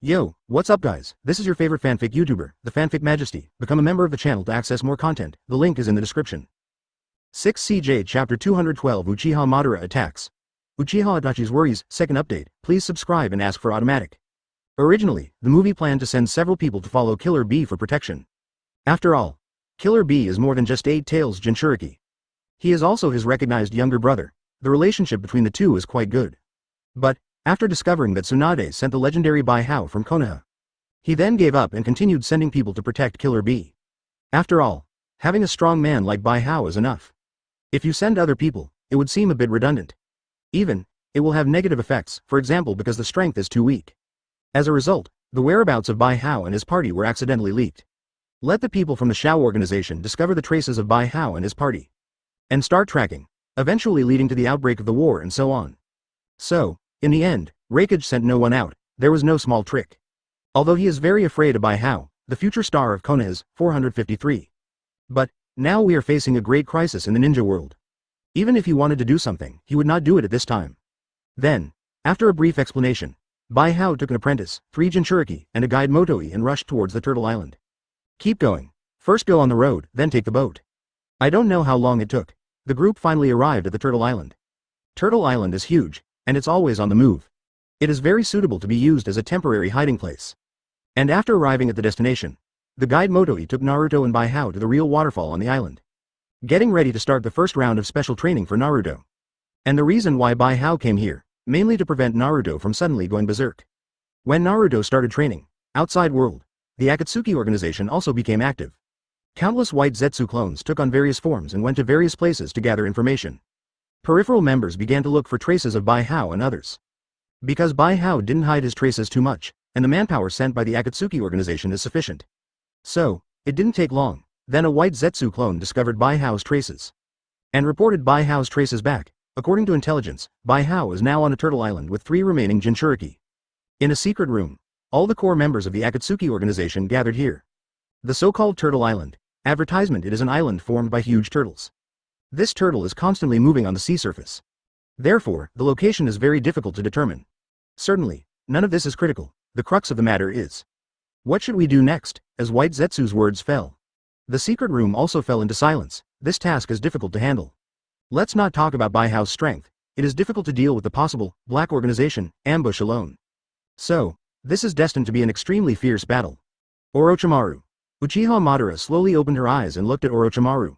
Yo, what's up guys? This is your favorite fanfic YouTuber, the Fanfic Majesty. Become a member of the channel to access more content, the link is in the description. 6CJ Chapter 212 Uchiha Madara Attacks. Uchiha Itachi's Worries, second update, please subscribe and ask for automatic. Originally, the movie planned to send several people to follow Killer B for protection. After all, Killer B is more than just Eight Tails Jinchuriki. He is also his recognized younger brother. The relationship between the two is quite good. But, after discovering that Tsunade sent the legendary Bijuu from Konoha, he then gave up and continued sending people to protect Killer B. After all, having a strong man like Bijuu is enough. If you send other people, it would seem a bit redundant. Even, it will have negative effects, for example because the strength is too weak. As a result, the whereabouts of Bijuu and his party were accidentally leaked. Let the people from the Shao organization discover the traces of Bijuu and his party, and start tracking, eventually leading to the outbreak of the war and so on. So, in the end, Raikage sent no one out, there was no small trick. Although he is very afraid of Bijuu, the future star of Konoha's 453. But, now we are facing a great crisis in the ninja world. Even if he wanted to do something, he would not do it at this time. Then, after a brief explanation, Bijuu took an apprentice, 3 Jinchuriki, and a guide Motoi and rushed towards the Turtle Island. Keep going. First go on the road, then take the boat. I don't know how long it took. The group finally arrived at the Turtle Island. Turtle Island is huge, and it's always on the move. It is very suitable to be used as a temporary hiding place. And after arriving at the destination, the guide Motoi took Naruto and Bijuu to the real waterfall on the island, getting ready to start the first round of special training for Naruto. And the reason why Bijuu came here, mainly to prevent Naruto from suddenly going berserk. When Naruto started training, outside world, the Akatsuki organization also became active. Countless white Zetsu clones took on various forms and went to various places to gather information. Peripheral members began to look for traces of Bijuu and others. Because Bijuu didn't hide his traces too much, and the manpower sent by the Akatsuki organization is sufficient. So, it didn't take long, then a white Zetsu clone discovered Bijuu's traces, and reported Bijuu's traces back. According to intelligence, Bijuu is now on a Turtle Island with 3 remaining Jinchuriki. In a secret room, all the core members of the Akatsuki organization gathered here. The so-called Turtle Island. Advertisement: it is an island formed by huge turtles. This turtle is constantly moving on the sea surface. Therefore, the location is very difficult to determine. Certainly, none of this is critical. The crux of the matter is, what should we do next? As White Zetsu's words fell, the secret room also fell into silence. This task is difficult to handle. Let's not talk about Bijuu's strength. It is difficult to deal with the possible black organization ambush alone. So, this is destined to be an extremely fierce battle. Orochimaru. Uchiha Madara slowly opened her eyes and looked at Orochimaru.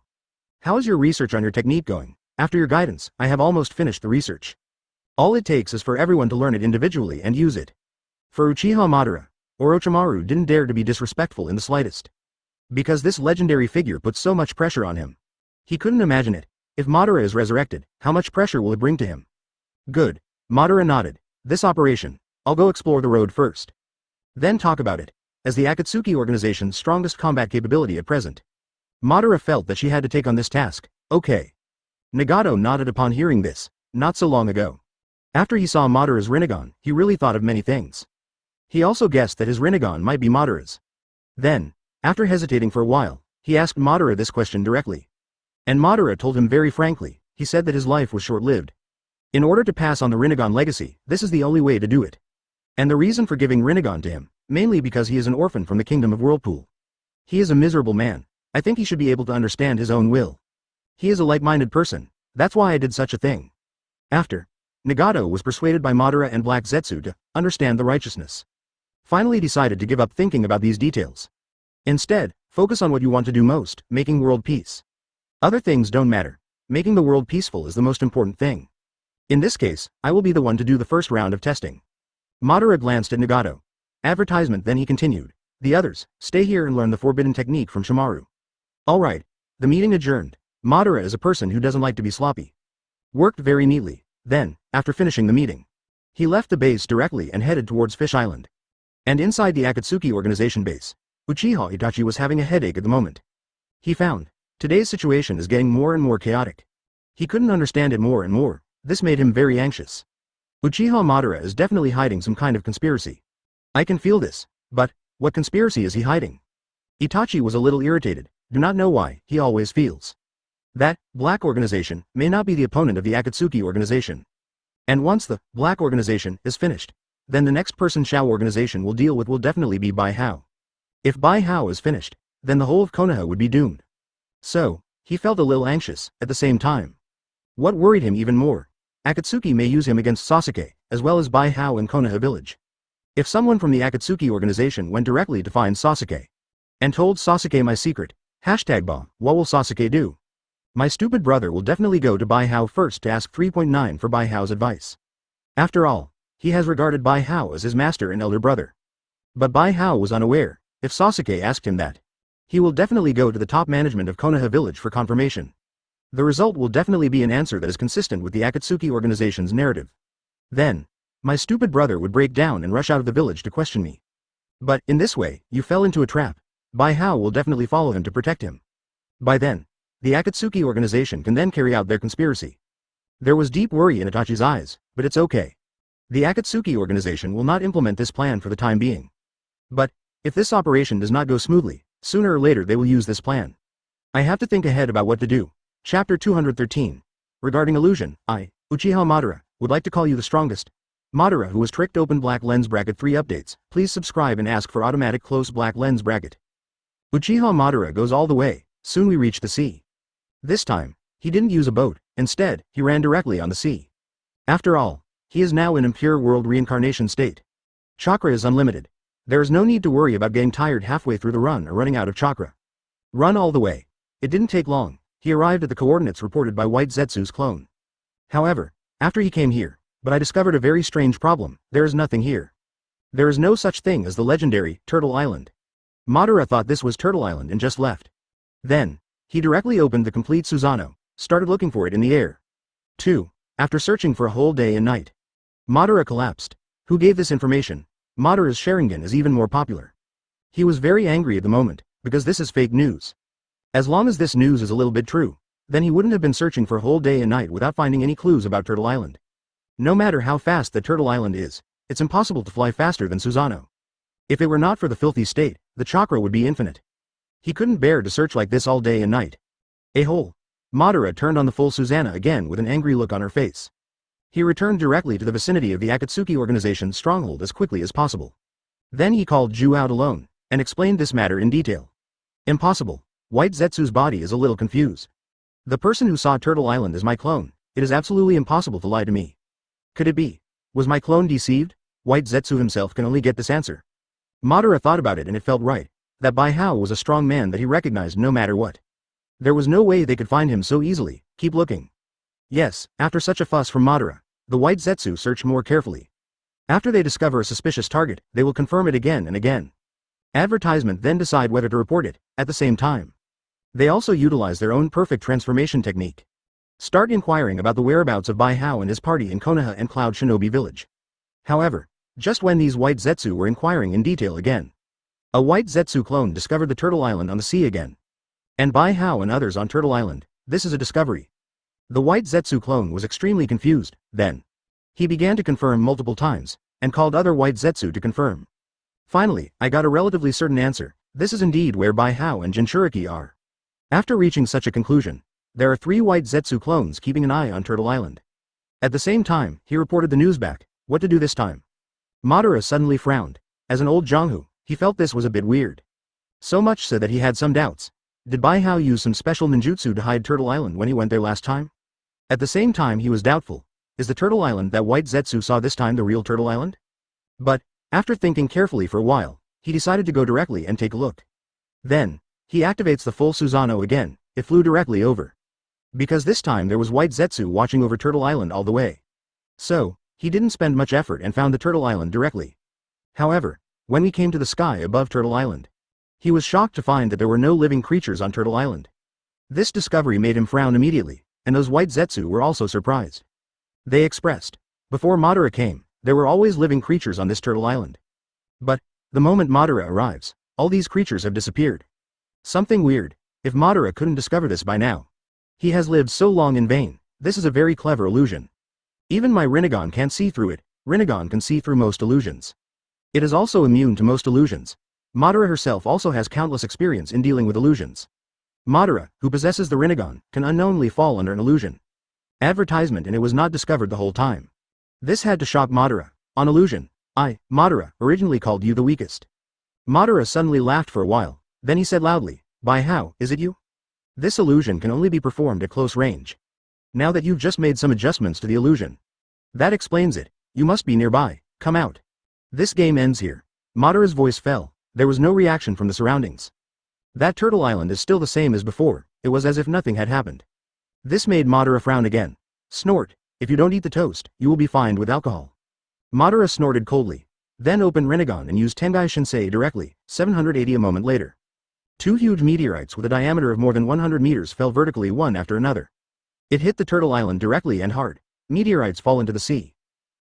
How is your research on your technique going? After your guidance, I have almost finished the research. All it takes is for everyone to learn it individually and use it. For Uchiha Madara, Orochimaru didn't dare to be disrespectful in the slightest. Because this legendary figure put so much pressure on him. He couldn't imagine it. If Madara is resurrected, how much pressure will it bring to him? Good. Madara nodded. This operation, I'll go explore the road first. Then talk about it. As the Akatsuki organization's strongest combat capability at present, Madara felt that she had to take on this task. Okay. Nagato nodded upon hearing this. Not so long ago, after he saw Madara's Rinnegan, he really thought of many things. He also guessed that his Rinnegan might be Madara's. Then, after hesitating for a while, he asked Madara this question directly. And Madara told him very frankly. He said that his life was short-lived. In order to pass on the Rinnegan legacy, this is the only way to do it. And the reason for giving Rinnegan to him, mainly because he is an orphan from the kingdom of Whirlpool. He is a miserable man. I think he should be able to understand his own will. He is a like-minded person. That's why I did such a thing. After, Nagato was persuaded by Madara and Black Zetsu to understand the righteousness. Finally decided to give up thinking about these details. Instead, focus on what you want to do most, making world peace. Other things don't matter. Making the world peaceful is the most important thing. In this case, I will be the one to do the first round of testing. Madara glanced at Nagato. Advertisement. Then he continued. The others, stay here and learn the forbidden technique from Shimaru. Alright. The meeting adjourned. Madara is a person who doesn't like to be sloppy. Worked very neatly. Then, after finishing the meeting, he left the base directly and headed towards Fish Island. And inside the Akatsuki organization base, Uchiha Itachi was having a headache at the moment. He found, today's situation is getting more and more chaotic. He couldn't understand it more and more. This made him very anxious. Uchiha Madara is definitely hiding some kind of conspiracy. I can feel this, but, what conspiracy is he hiding? Itachi was a little irritated. Do not know why. He always feels that black organization may not be the opponent of the Akatsuki organization. And once the black organization is finished, then the next person Shao organization will deal with will definitely be Bai Hao. If Bai Hao is finished, then the whole of Konoha would be doomed. So, he felt a little anxious, at the same time. What worried him even more? Akatsuki may use him against Sasuke, as well as Bai Hao in Konoha Village. If someone from the Akatsuki organization went directly to find Sasuke and told Sasuke my secret, #Ba, what will Sasuke do? My stupid brother will definitely go to Bai Hao first to ask 3.9 for Bai Hao's advice. After all, he has regarded Bai Hao as his master and elder brother. But Bai Hao was unaware, if Sasuke asked him that, he will definitely go to the top management of Konoha Village for confirmation. The result will definitely be an answer that is consistent with the Akatsuki organization's narrative. Then, my stupid brother would break down and rush out of the village to question me. But, in this way, you fell into a trap. Bai Hao will definitely follow him to protect him. By then, the Akatsuki organization can then carry out their conspiracy. There was deep worry in Itachi's eyes, but it's okay. The Akatsuki organization will not implement this plan for the time being. But, if this operation does not go smoothly, sooner or later they will use this plan. I have to think ahead about what to do. Chapter 213. Regarding illusion, I, Uchiha Madara, would like to call you the strongest. Madara who was tricked open black lens bracket 3 updates, please subscribe and ask for automatic close black lens bracket. Uchiha Madara goes all the way, soon we reach the sea. This time, he didn't use a boat, instead, he ran directly on the sea. After all, he is now in impure world reincarnation state. Chakra is unlimited. There is no need to worry about getting tired halfway through the run or running out of chakra. Run all the way. It didn't take long, he arrived at the coordinates reported by White Zetsu's clone. However, after he came here, but I discovered a very strange problem, there is nothing here. There is no such thing as the legendary Turtle Island. Madara thought this was Turtle Island and just left. Then, he directly opened the complete Susanoo, started looking for it in the air. 2. After searching for a whole day and night, Madara collapsed. Who gave this information? Madara's Sharingan is even more popular. He was very angry at the moment, because this is fake news. As long as this news is a little bit true, then he wouldn't have been searching for a whole day and night without finding any clues about Turtle Island. No matter how fast the Turtle Island is, it's impossible to fly faster than Susanoo. If it were not for the filthy state, the chakra would be infinite. He couldn't bear to search like this all day and night. A-hole. Madara turned on the full Susanoo again with an angry look on her face. He returned directly to the vicinity of the Akatsuki organization's stronghold as quickly as possible. Then he called Bijuu out alone, and explained this matter in detail. Impossible. White Zetsu's body is a little confused. The person who saw Turtle Island is my clone. It is absolutely impossible to lie to me. Could it be? Was my clone deceived? White Zetsu himself can only get this answer. Madara thought about it and it felt right. That Bai Hao was a strong man that he recognized no matter what. There was no way they could find him so easily. Keep looking. Yes, after such a fuss from Madara, the White Zetsu search more carefully. After they discover a suspicious target, they will confirm it again and again. Advertisement then decide whether to report it, at the same time. They also utilize their own perfect transformation technique. Start inquiring about the whereabouts of Bai Hao and his party in Konoha and Cloud Shinobi Village. However, just when these White Zetsu were inquiring in detail again, a White Zetsu clone discovered the Turtle Island on the sea again. And Bai Hao and others on Turtle Island, this is a discovery. The White Zetsu clone was extremely confused, then. He began to confirm multiple times, and called other White Zetsu to confirm. Finally, I got a relatively certain answer, this is indeed where Bai Hao and Jinchuriki are. After reaching such a conclusion, there are 3 White Zetsu clones keeping an eye on Turtle Island. At the same time, he reported the news back, what to do this time. Madara suddenly frowned. As an old Jonghu, he felt this was a bit weird. So much so that he had some doubts. Did Bai Hao use some special ninjutsu to hide Turtle Island when he went there last time? At the same time he was doubtful, is the Turtle Island that White Zetsu saw this time the real Turtle Island? But, after thinking carefully for a while, he decided to go directly and take a look. Then, he activates the full Susanoo again, it flew directly over. Because this time there was White Zetsu watching over Turtle Island all the way. So, he didn't spend much effort and found the Turtle Island directly. However, when we came to the sky above Turtle Island, he was shocked to find that there were no living creatures on Turtle Island. This discovery made him frown immediately, and those White Zetsu were also surprised. They expressed, before Madara came, there were always living creatures on this Turtle Island. But, the moment Madara arrives, all these creatures have disappeared. Something weird, if Madara couldn't discover this by now. He has lived so long in vain, this is a very clever illusion. Even my Rinnegan can't see through it, Rinnegan can see through most illusions. It is also immune to most illusions. Madara herself also has countless experience in dealing with illusions. Madara, who possesses the Rinnegan, can unknowingly fall under an illusion. Advertisement and it was not discovered the whole time. This had to shock Madara. On illusion, Madara, originally called you the weakest. Madara suddenly laughed for a while, then he said loudly, by how, is it you? This illusion can only be performed at close range. Now that you've just made some adjustments to the illusion. That explains it, you must be nearby, come out. This game ends here. Madara's voice fell, there was no reaction from the surroundings. That turtle island is still the same as before, it was as if nothing had happened. This made Madara frown again. Snort, if you don't eat the toast, you will be fined with alcohol. Madara snorted coldly, then opened Rinnegan and used Tengai Shinsei directly, 780 a moment later. Two huge meteorites with a diameter of more than 100 meters fell vertically one after another. It hit the turtle island directly and hard. Meteorites fall into the sea.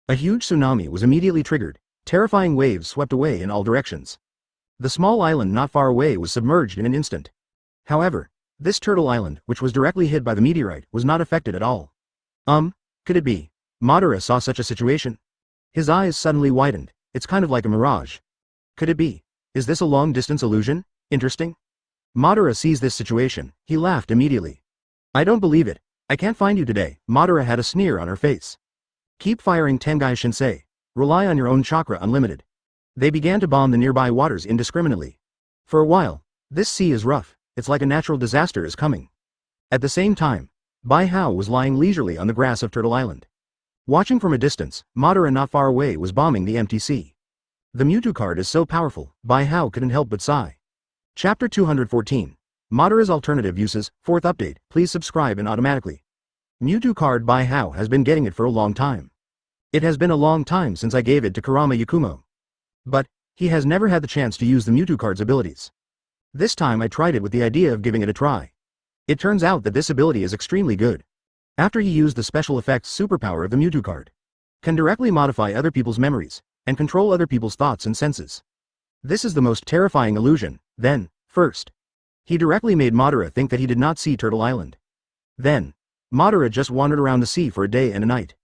A huge tsunami was immediately triggered, terrifying waves swept away in all directions. The small island not far away was submerged in an instant. However, this turtle island, which was directly hit by the meteorite, was not affected at all. Could it be? Madara saw such a situation. His eyes suddenly widened, it's kind of like a mirage. Could it be? Is this a long-distance illusion? Interesting. Madara sees this situation, he laughed immediately. I don't believe it, I can't find you today. Madara had a sneer on her face. Keep firing Tengai Shinsei. Rely on your own chakra unlimited. They began to bomb the nearby waters indiscriminately. For a while, this sea is rough, it's like a natural disaster is coming. At the same time, Bai Hao was lying leisurely on the grass of Turtle Island. Watching from a distance, Madara not far away was bombing the empty sea. The Mewtwo card is so powerful, Bai Hao couldn't help but sigh. Chapter 214. Madara's Alternative Uses, 4th update, please subscribe and automatically. Mewtwo card Bai Hao has been getting it for a long time. It has been a long time since I gave it to Kurama Yakumo. But, he has never had the chance to use the Mewtwo card's abilities. This time I tried it with the idea of giving it a try. It turns out that this ability is extremely good. After he used the special effects superpower of the Mewtwo card. Can directly modify other people's memories, and control other people's thoughts and senses. This is the most terrifying illusion. Then, first, he directly made Madara think that he did not see Turtle Island. Then, Madara just wandered around the sea for a day and a night.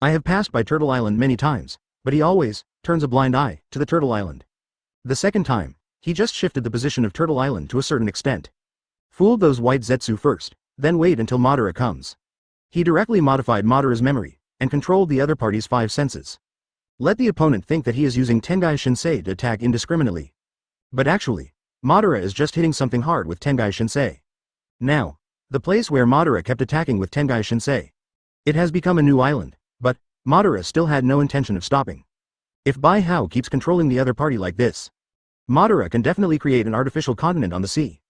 I have passed by Turtle Island many times, but he always turns a blind eye to the Turtle Island. The second time, he just shifted the position of Turtle Island to a certain extent. Fooled those white Zetsu first, then wait until Madara comes. He directly modified Madara's memory, and controlled the other party's 5 senses. Let the opponent think that he is using Tengai Shinsei to attack indiscriminately. But actually, Madara is just hitting something hard with Tengai Shinsei. Now, the place where Madara kept attacking with Tengai Shinsei. It has become a new island, but Madara still had no intention of stopping. If Bai Hao keeps controlling the other party like this, Madara can definitely create an artificial continent on the sea.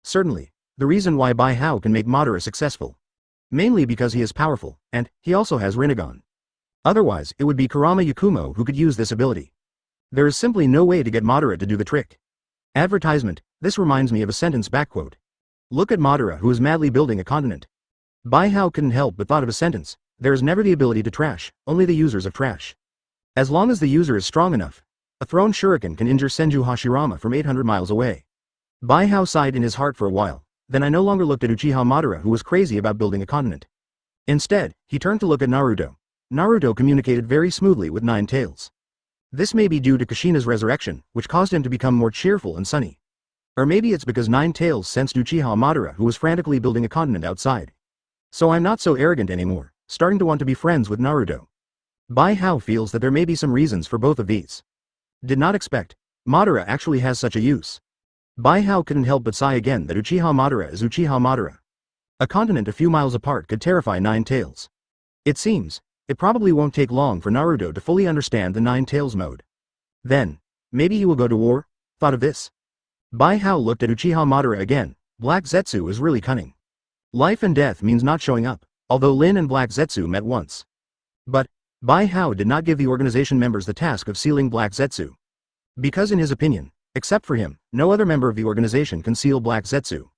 Certainly, the reason why Bai Hao can make Madara successful. Mainly because he is powerful, and he also has Rinnegan. Otherwise, it would be Kurama Yakumo who could use this ability. There is simply no way to get Madara to do the trick. Advertisement, this reminds me of a sentence backquote. Look at Madara who is madly building a continent. Bai Hao couldn't help but thought of a sentence, there is never the ability to trash, only the users of trash. As long as the user is strong enough, a thrown shuriken can injure Senju Hashirama from 800 miles away. Bai Hao sighed in his heart for a while, then I no longer looked at Uchiha Madara who was crazy about building a continent. Instead, he turned to look at Naruto. Naruto communicated very smoothly with Nine Tails. This may be due to Kushina's resurrection, which caused him to become more cheerful and sunny. Or maybe it's because Nine Tails sensed Uchiha Madara who was frantically building a continent outside. So I'm not so arrogant anymore, starting to want to be friends with Naruto. Bai Hao feels that there may be some reasons for both of these. Did not expect. Madara actually has such a use. Bai Hao couldn't help but sigh again that Uchiha Madara is Uchiha Madara. A continent a few miles apart could terrify Nine Tails. It seems, it probably won't take long for Naruto to fully understand the Nine Tails mode. Then, maybe he will go to war? Thought of this? Bai Hao looked at Uchiha Madara again. Black Zetsu is really cunning. Life and death means not showing up, although Lin and Black Zetsu met once. But, Bai Hao did not give the organization members the task of sealing Black Zetsu. Because in his opinion, except for him, no other member of the organization can seal Black Zetsu.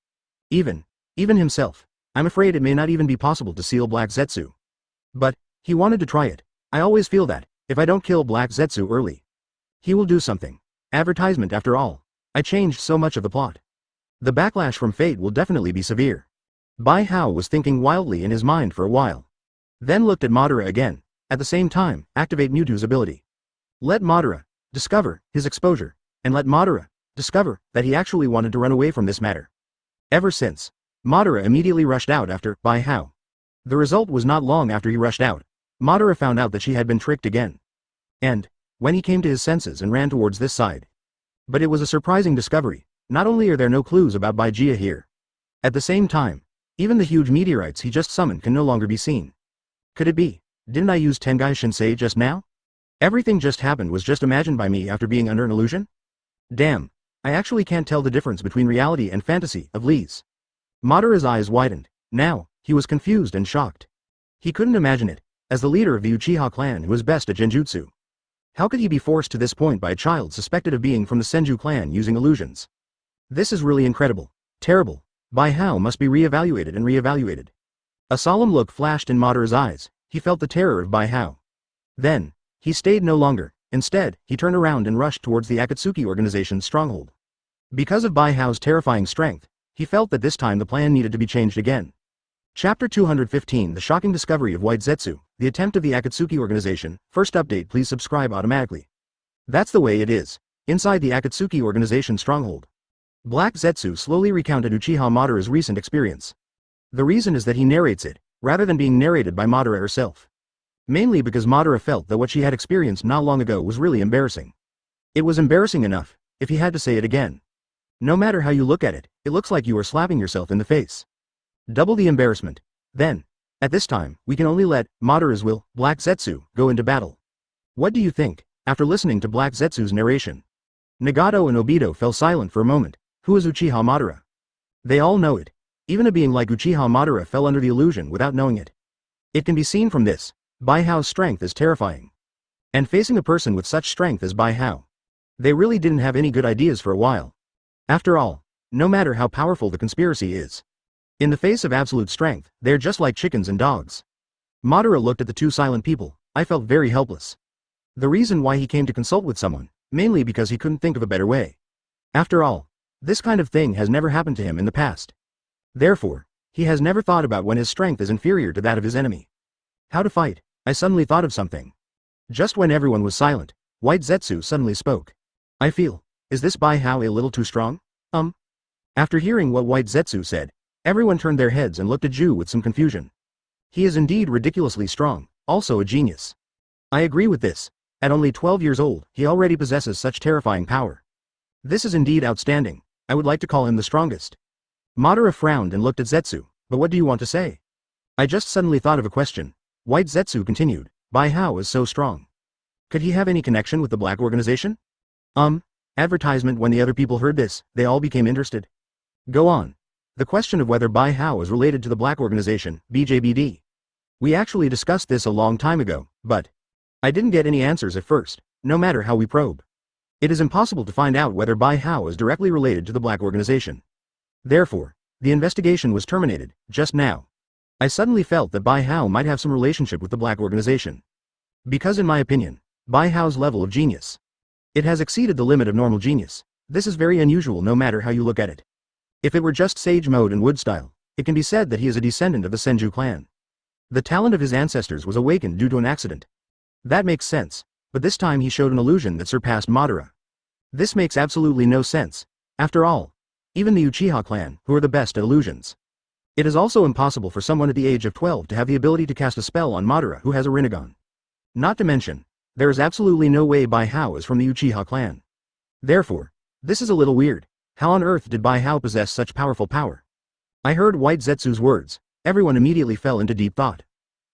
Even himself. I'm afraid it may not even be possible to seal Black Zetsu. But, he wanted to try it. I always feel that, if I don't kill Black Zetsu early, he will do something. Advertisement after all. I changed so much of the plot. The backlash from fate will definitely be severe. Bai Hao was thinking wildly in his mind for a while. Then looked at Madara again. At the same time, activate Mewtwo's ability. Let Madara discover his exposure, and let Madara discover that he actually wanted to run away from this matter. Ever since, Madara immediately rushed out after Bai Hao. The result was not long after he rushed out. Madara found out that she had been tricked again. And when he came to his senses and ran towards this side. But it was a surprising discovery. Not only are there no clues about Bijuu here. At the same time, even the huge meteorites he just summoned can no longer be seen. Could it be? Didn't I use Tengai Shinsei just now? Everything just happened was just imagined by me after being under an illusion? Damn, I actually can't tell the difference between reality and fantasy of Lee's. Madara's eyes widened. Now, he was confused and shocked. He couldn't imagine it, as the leader of the Uchiha clan who was best at genjutsu. How could he be forced to this point by a child suspected of being from the Senju clan using illusions? This is really incredible. Terrible. Bijuu must be re-evaluated and re-evaluated. A solemn look flashed in Madara's eyes. He felt the terror of Bijuu. Then, he stayed no longer. Instead, he turned around and rushed towards the Akatsuki organization's stronghold. Because of Bijuu's terrifying strength, he felt that this time the plan needed to be changed again. Chapter 215 The Shocking Discovery of White Zetsu, the Attempt of the Akatsuki Organization. First update, please subscribe automatically. That's the way it is. Inside the Akatsuki Organization stronghold, Black Zetsu slowly recounted Uchiha Madara's recent experience. The reason is that he narrates it, rather than being narrated by Madara herself. Mainly because Madara felt that what she had experienced not long ago was really embarrassing. It was embarrassing enough, if he had to say it again. No matter how you look at it, it looks like you are slapping yourself in the face. Double the embarrassment. Then, at this time, we can only let Madara's will, Black Zetsu, go into battle. What do you think, after listening to Black Zetsu's narration? Nagato and Obito fell silent for a moment. Who is Uchiha Madara? They all know it. Even a being like Uchiha Madara fell under the illusion without knowing it. It can be seen from this. Bijuu's strength is terrifying. And facing a person with such strength as Bijuu, they really didn't have any good ideas for a while. After all, no matter how powerful the conspiracy is, in the face of absolute strength, they're just like chickens and dogs. Madara looked at the two silent people. I felt very helpless. The reason why he came to consult with someone, mainly because he couldn't think of a better way. After all, this kind of thing has never happened to him in the past. Therefore, he has never thought about when his strength is inferior to that of his enemy. How to fight? I suddenly thought of something. Just when everyone was silent, White Zetsu suddenly spoke. I feel, is this Bijuu a little too strong? After hearing what White Zetsu said, everyone turned their heads and looked at Ju with some confusion. He is indeed ridiculously strong, also a genius. I agree with this. At only 12 years old, he already possesses such terrifying power. This is indeed outstanding. I would like to call him the strongest. Madara frowned and looked at Zetsu. But what do you want to say? I just suddenly thought of a question. White Zetsu continued. Bijuu is so strong. Could he have any connection with the Black Organization? Advertisement. When the other people heard this, they all became interested. Go on. The question of whether Bijuu is related to the Black Organization, BJBD. We actually discussed this a long time ago, but I didn't get any answers at first, no matter how we probe. It is impossible to find out whether Bijuu is directly related to the Black Organization. Therefore, the investigation was terminated, just now. I suddenly felt that Bijuu might have some relationship with the Black Organization. Because in my opinion, Bijuu's level of genius, it has exceeded the limit of normal genius. This is very unusual no matter how you look at it. If it were just Sage Mode and Wood style, it can be said that he is a descendant of the Senju clan. The talent of his ancestors was awakened due to an accident. That makes sense, but this time he showed an illusion that surpassed Madara. This makes absolutely no sense. After all, even the Uchiha clan, who are the best at illusions. It is also impossible for someone at the age of 12 to have the ability to cast a spell on Madara who has a Rinnegan. Not to mention, there is absolutely no way Bijuu is from the Uchiha clan. Therefore, this is a little weird. How on earth did Bijuu possess such powerful power? I heard White Zetsu's words. Everyone immediately fell into deep thought.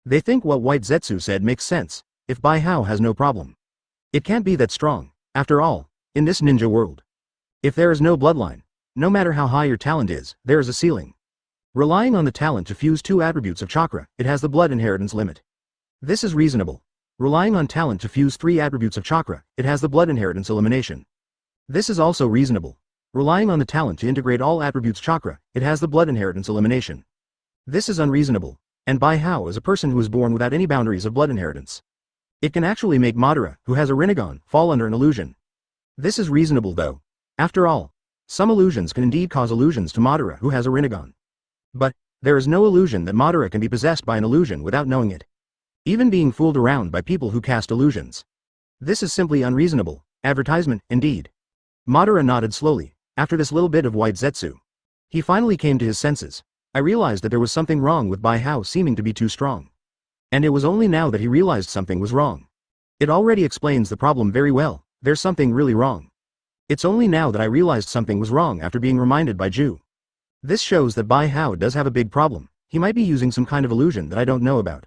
They think what White Zetsu said makes sense. If Bijuu has no problem, it can't be that strong. After all, in this ninja world, if there is no bloodline, no matter how high your talent is, there is a ceiling. Relying on the talent to fuse two attributes of chakra, it has the blood inheritance limit. This is reasonable. Relying on talent to fuse 3 attributes of chakra, it has the blood inheritance elimination. This is also reasonable. Relying on the talent to integrate all attributes chakra, it has the blood inheritance elimination. This is unreasonable. And Bijuu is a person who is born without any boundaries of blood inheritance. It can actually make Madara, who has a Rinnegan, fall under an illusion. This is reasonable though. After all, some illusions can indeed cause illusions to Madara who has a Rinnegan. But, there is no illusion that Madara can be possessed by an illusion without knowing it. Even being fooled around by people who cast illusions. This is simply unreasonable. Advertisement, indeed. Madara nodded slowly, after this little bit of White Zetsu. He finally came to his senses. I realized that there was something wrong with Bijuu seeming to be too strong. And it was only now that he realized something was wrong. It already explains the problem very well. There's something really wrong. It's only now that I realized something was wrong after being reminded by Bijuu. This shows that Bai Hao does have a big problem. He might be using some kind of illusion that I don't know about.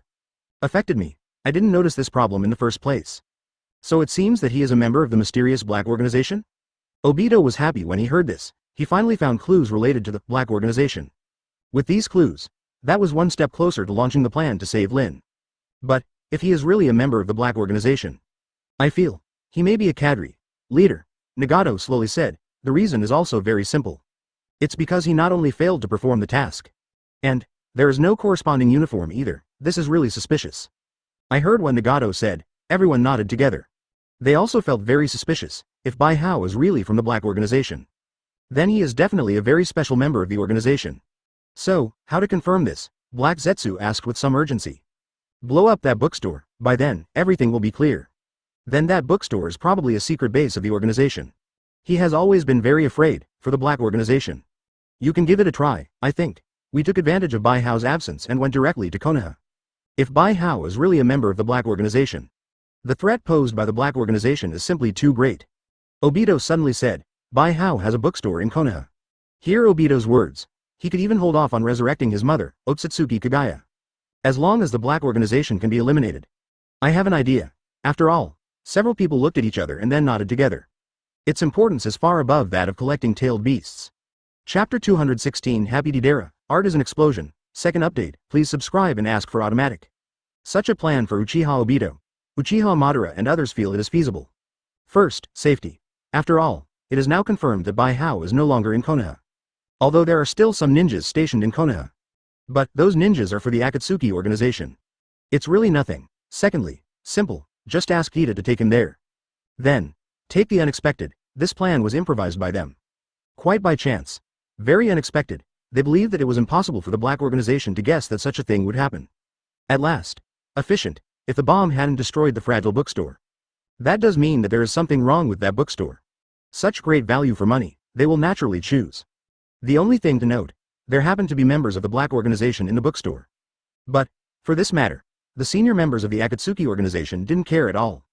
Affected me. I didn't notice this problem in the first place. So it seems that he is a member of the mysterious black organization? Obito was happy when he heard this. He finally found clues related to the black organization. With these clues, that was one step closer to launching the plan to save Lin. But, if he is really a member of the black organization, I feel he may be a cadre leader. Nagato slowly said, the reason is also very simple. It's because he not only failed to perform the task, and there is no corresponding uniform either. This is really suspicious. I heard what Nagato said. Everyone nodded together. They also felt very suspicious. If Bai Hao is really from the black organization, then he is definitely a very special member of the organization. So, how to confirm this? Black Zetsu asked with some urgency. Blow up that bookstore. By then, everything will be clear. Then that bookstore is probably a secret base of the organization. He has always been very afraid for the black organization. You can give it a try, I think. We took advantage of Bai Hao's absence and went directly to Konoha. If Bai Hao is really a member of the black organization, the threat posed by the black organization is simply too great. Obito suddenly said, Bai Hao has a bookstore in Konoha. Hear Obito's words. He could even hold off on resurrecting his mother, Otsutsuki Kagaya. As long as the black organization can be eliminated. I have an idea. After all, several people looked at each other and then nodded together. Its importance is far above that of collecting tailed beasts. Chapter 216 Happy Deidara, Art is an Explosion. Second update, please subscribe and ask for automatic. Such a plan for Uchiha Obito, Uchiha Madara and others feel it is feasible. First, safety. After all, it is now confirmed that Bai Hao is no longer in Konoha. Although there are still some ninjas stationed in Konoha. But those ninjas are for the Akatsuki organization. It's really nothing. Secondly, simple, just ask Ida to take him there. Then, take the unexpected. This plan was improvised by them. Quite by chance. Very unexpected. They believed that it was impossible for the black organization to guess that such a thing would happen. At last. Efficient. If the bomb hadn't destroyed the fragile bookstore. That does mean that there is something wrong with that bookstore. Such great value for money, they will naturally choose. The only thing to note, there happened to be members of the black organization in the bookstore. But, for this matter, the senior members of the Akatsuki organization didn't care at all.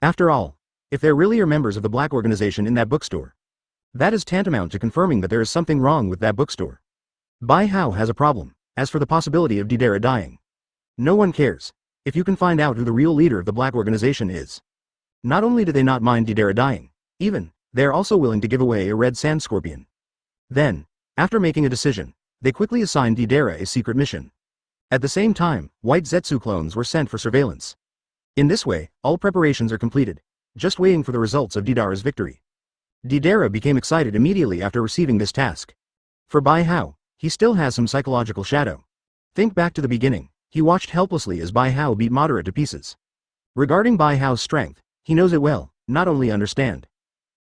After all, if there really are members of the black organization in that bookstore, that is tantamount to confirming that there is something wrong with that bookstore. Bai Hao has a problem. As for the possibility of Deidara dying, no one cares. If you can find out who the real leader of the black organization is. Not only do they not mind Deidara dying, even, they are also willing to give away a red sand scorpion. Then, after making a decision, they quickly assigned Deidara a secret mission. At the same time, white Zetsu clones were sent for surveillance. In this way, all preparations are completed, just waiting for the results of Deidara's victory. Deidara became excited immediately after receiving this task. For Bai Hao, he still has some psychological shadow. Think back to the beginning, he watched helplessly as Bai Hao beat Madara to pieces. Regarding Bai Hao's strength, he knows it well, not only understand.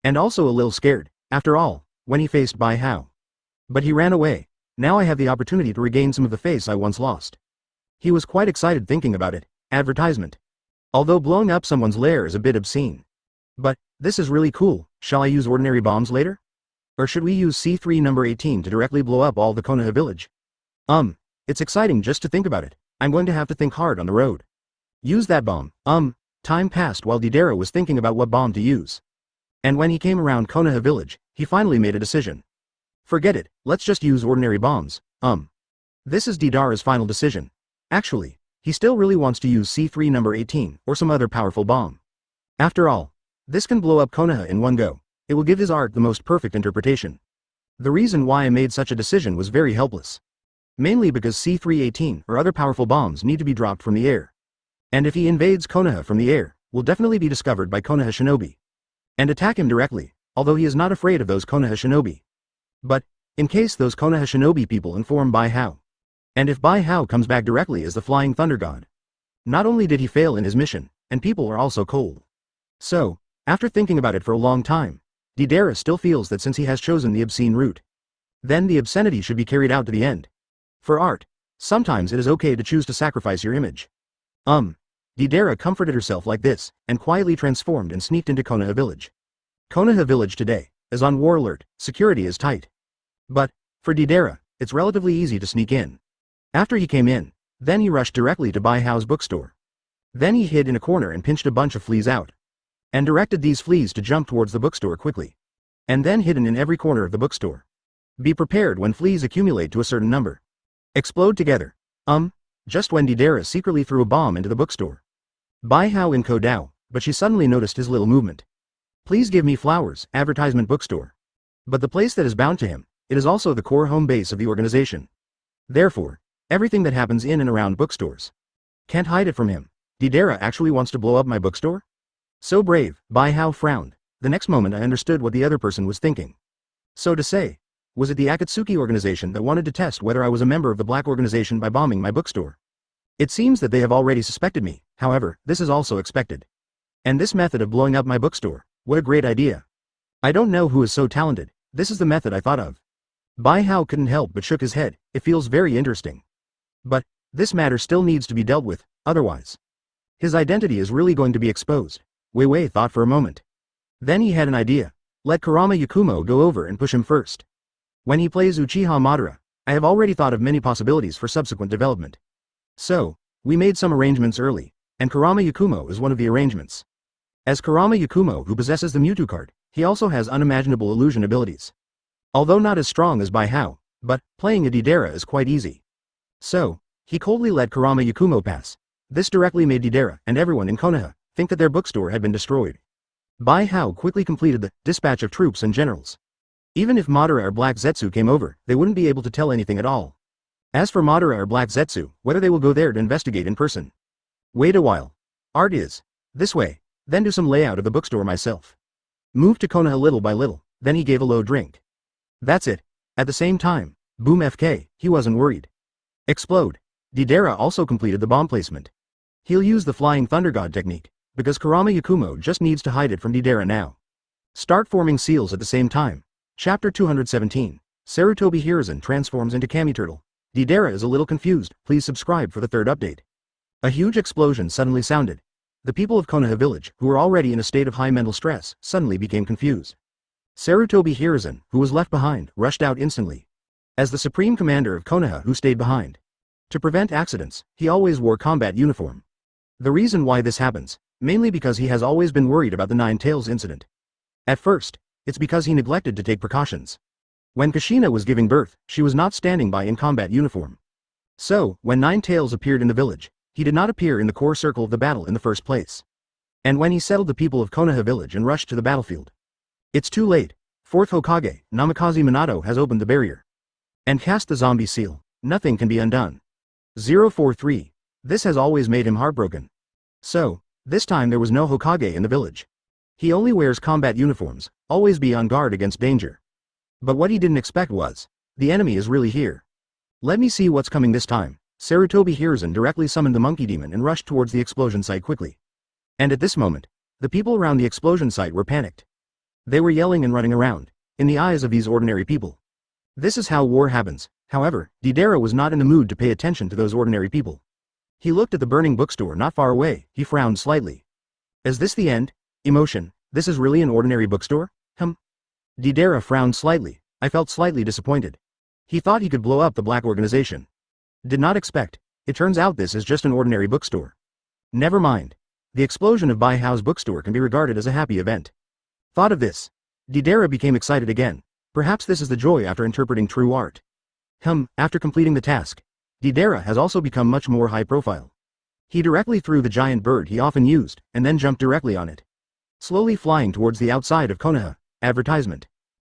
And also a little scared, after all, when he faced Bai Hao. But he ran away. Now I have the opportunity to regain some of the face I once lost. He was quite excited thinking about it. Advertisement. Although blowing up someone's lair is a bit obscene. But, this is really cool. Shall I use ordinary bombs later? Or should we use C3 number 18 to directly blow up all the Konoha village? It's exciting just to think about it. I'm going to have to think hard on the road. Use that bomb. Time passed while Deidara was thinking about what bomb to use. And when he came around Konoha village, he finally made a decision. Forget it, let's just use ordinary bombs. This is Deidara's final decision. Actually, he still really wants to use C3 number 18 or some other powerful bomb. After all, this can blow up Konoha in one go. It will give his art the most perfect interpretation. The reason why I made such a decision was very helpless. Mainly because C318 or other powerful bombs need to be dropped from the air. And if he invades Konoha from the air, will definitely be discovered by Konoha shinobi. And attack him directly, although he is not afraid of those Konoha shinobi. But, in case those Konoha shinobi people inform Bai Hao. And if Bai Hao comes back directly as the Flying Thunder God. Not only did he fail in his mission, and people are also cold. So, after thinking about it for a long time, Deidara still feels that since he has chosen the obscene route, then the obscenity should be carried out to the end. For art, sometimes it is okay to choose to sacrifice your image. Deidara comforted herself like this, and quietly transformed and sneaked into Konoha village. Konoha village today is on war alert, security is tight. But, for Deidara, it's relatively easy to sneak in. After he came in, then he rushed directly to Bai Hao's bookstore. Then he hid in a corner and pinched a bunch of fleas out. And directed these fleas to jump towards the bookstore quickly. And then hidden in every corner of the bookstore. Be prepared when fleas accumulate to a certain number. Explode together. Just when Deidara secretly threw a bomb into the bookstore. Bijuu in Kodao, but she suddenly noticed his little movement. Please give me flowers, advertisement bookstore. But the place that is bound to him, it is also the core home base of the organization. Therefore, everything that happens in and around bookstores. Can't hide it from him. Deidara actually wants to blow up my bookstore? So brave, Bijuu frowned. The next moment I understood what the other person was thinking. So to say, was it the Akatsuki organization that wanted to test whether I was a member of the black organization by bombing my bookstore? It seems that they have already suspected me, however, this is also expected. And this method of blowing up my bookstore, what a great idea. I don't know who is so talented, this is the method I thought of. Bijuu couldn't help but shook his head, it feels very interesting. But, this matter still needs to be dealt with, otherwise. His identity is really going to be exposed. Wei Wei thought for a moment. Then he had an idea. Let Kurama Yakumo go over and push him first. When he plays Uchiha Madara, I have already thought of many possibilities for subsequent development. So, we made some arrangements early, and Kurama Yakumo is one of the arrangements. As Kurama Yakumo who possesses the Mewtwo card, he also has unimaginable illusion abilities. Although not as strong as Bijuu, but, playing a Deidara is quite easy. So, he coldly let Kurama Yakumo pass. This directly made Deidara and everyone in Konoha think that their bookstore had been destroyed. Bijuu quickly completed the dispatch of troops and generals. Even if Madara or Black Zetsu came over, they wouldn't be able to tell anything at all. As for Madara or Black Zetsu, whether they will go there to investigate in person. Wait a while. Art is. This way, then do some layout of the bookstore myself. Move to Konoha little by little, then he gave a low drink. That's it. At the same time, boom FK, he wasn't worried. Explode. Deidara also completed the bomb placement. He'll use the Flying Thunder God technique, because Kurama Yakumo just needs to hide it from Deidara now. Start forming seals at the same time. Chapter 217. Sarutobi Hiruzen transforms into Kami Turtle. Deidara is a little confused, please subscribe for the third update. A huge explosion suddenly sounded. The people of Konoha Village, who were already in a state of high mental stress, suddenly became confused. Sarutobi Hiruzen, who was left behind, rushed out instantly. As the supreme commander of Konoha who stayed behind. To prevent accidents, he always wore combat uniform. The reason why this happens, mainly because he has always been worried about the Nine Tails incident. At first, it's because he neglected to take precautions. When Kushina was giving birth, she was not standing by in combat uniform. So, when Nine Tails appeared in the village, he did not appear in the core circle of the battle in the first place. And when he settled the people of Konoha Village and rushed to the battlefield. It's too late. Fourth Hokage, Namikaze Minato has opened the barrier. And cast the zombie seal. Nothing can be undone. 043. This has always made him heartbroken. So, this time there was no Hokage in the village. He only wears combat uniforms, always be on guard against danger. But what he didn't expect was, the enemy is really here. Let me see what's coming this time. Sarutobi Hiruzen directly summoned the monkey demon and rushed towards the explosion site quickly. And at this moment, the people around the explosion site were panicked. They were yelling and running around, in the eyes of these ordinary people. This is how war happens. However, Deidara was not in the mood to pay attention to those ordinary people. He looked at the burning bookstore not far away, he frowned slightly. Is this the end? Emotion, this is really an ordinary bookstore? Deidara frowned slightly. I felt slightly disappointed. He thought he could blow up the black organization. Did not expect. It turns out this is just an ordinary bookstore. Never mind. The explosion of Bijuu's bookstore can be regarded as a happy event. Thought of this. Deidara became excited again. Perhaps this is the joy after interpreting true art. After completing the task, Deidara has also become much more high profile. He directly threw the giant bird he often used, and then jumped directly on it. Slowly flying towards the outside of Konoha. Advertisement.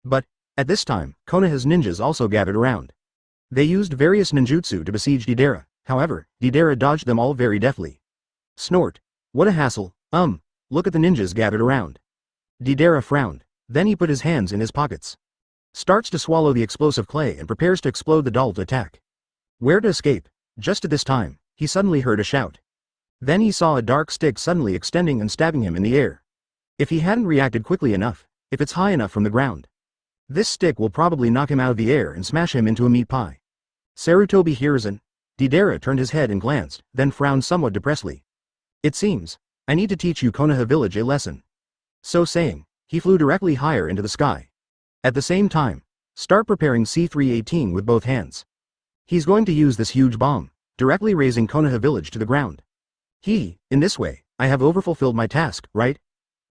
But, at this time, Konoha's ninjas also gathered around. They used various ninjutsu to besiege Deidara, however, Deidara dodged them all very deftly. Snort. What a hassle, look at the ninjas gathered around. Deidara frowned, then he put his hands in his pockets. Starts to swallow the explosive clay and prepares to explode the doll to attack. Where to escape? Just at this time, he suddenly heard a shout. Then he saw a dark stick suddenly extending and stabbing him in the air. If he hadn't reacted quickly enough, if it's high enough from the ground, this stick will probably knock him out of the air and smash him into a meat pie. Sarutobi Hiruzen. Deidara turned his head and glanced, then frowned somewhat depressedly. It seems, I need to teach you Konoha Village a lesson. So saying, he flew directly higher into the sky. At the same time, start preparing C318 with both hands. He's going to use this huge bomb, directly raising Konoha Village to the ground. In this way, I have overfulfilled my task, right?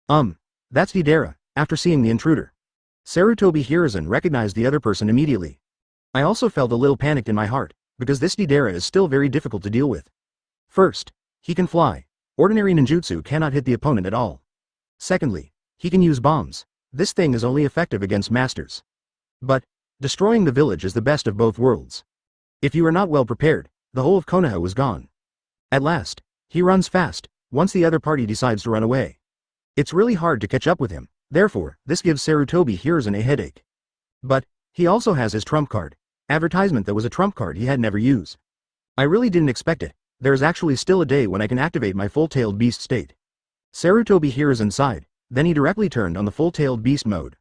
That's Deidara, after seeing the intruder. Sarutobi Hiruzen recognized the other person immediately. I also felt a little panicked in my heart, because this Deidara is still very difficult to deal with. First, he can fly. Ordinary ninjutsu cannot hit the opponent at all. Secondly, he can use bombs. This thing is only effective against masters. But, destroying the village is the best of both worlds. If you are not well prepared, the whole of Konoha was gone. At last, he runs fast, once the other party decides to run away. It's really hard to catch up with him, therefore, this gives Sarutobi Hiruzen a headache. But, he also has his trump card. Advertisement that was a trump card he had never used. I really didn't expect it. There is actually still a day when I can activate my full-tailed beast state. Sarutobi Hiruzen sighed, then he directly turned on the full-tailed beast mode.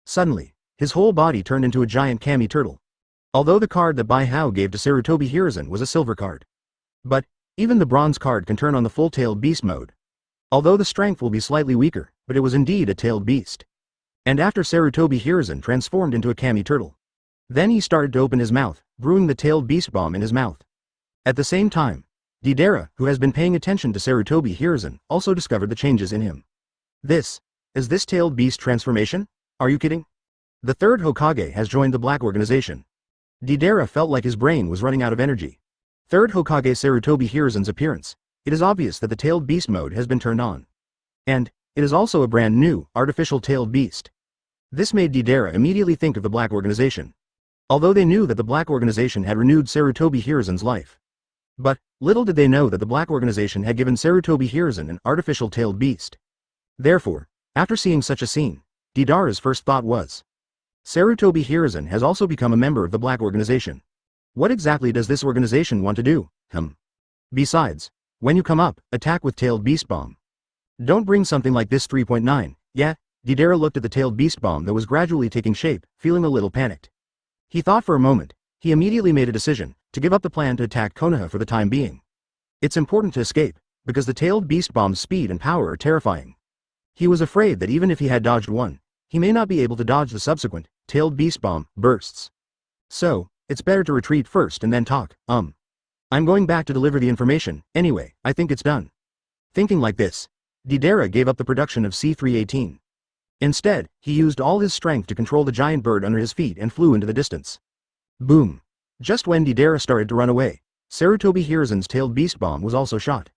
Suddenly, his whole body turned into a giant kami turtle. Although the card that Bijuu gave to Sarutobi Hiruzen was a silver card. But, even the bronze card can turn on the full-tailed beast mode. Although the strength will be slightly weaker, but it was indeed a tailed beast. And after Sarutobi Hiruzen transformed into a kami turtle. Then he started to open his mouth, brewing the tailed beast bomb in his mouth. At the same time, Deidara, who has been paying attention to Sarutobi Hiruzen, also discovered the changes in him. Is this tailed beast transformation? Are you kidding? The third Hokage has joined the Black Organization. Deidara felt like his brain was running out of energy. Third Hokage Sarutobi Hiruzen's appearance. It is obvious that the tailed beast mode has been turned on. And, it is also a brand new, artificial tailed beast. This made Deidara immediately think of the Black Organization. Although they knew that the Black Organization had renewed Sarutobi Hiruzen's life. But, little did they know that the Black Organization had given Sarutobi Hiruzen an artificial tailed beast. Therefore, after seeing such a scene, Deidara's first thought was, Sarutobi Hiruzen has also become a member of the Black Organization. What exactly does this organization want to do? Besides, when you come up, attack with tailed beast bomb. Don't bring something like this 3.9, yeah? Deidara looked at the tailed beast bomb that was gradually taking shape, feeling a little panicked. He thought for a moment. He immediately made a decision, to give up the plan to attack Konoha for the time being. It's important to escape, because the tailed beast bomb's speed and power are terrifying. He was afraid that even if he had dodged one, he may not be able to dodge the subsequent, tailed beast bomb, bursts. So, it's better to retreat first and then talk. I'm going back to deliver the information, anyway, I think it's done. Thinking like this, Deidara gave up the production of C-318. Instead, he used all his strength to control the giant bird under his feet and flew into the distance. Boom. Just when Deidara started to run away, Sarutobi Hiruzen's tailed beast bomb was also shot.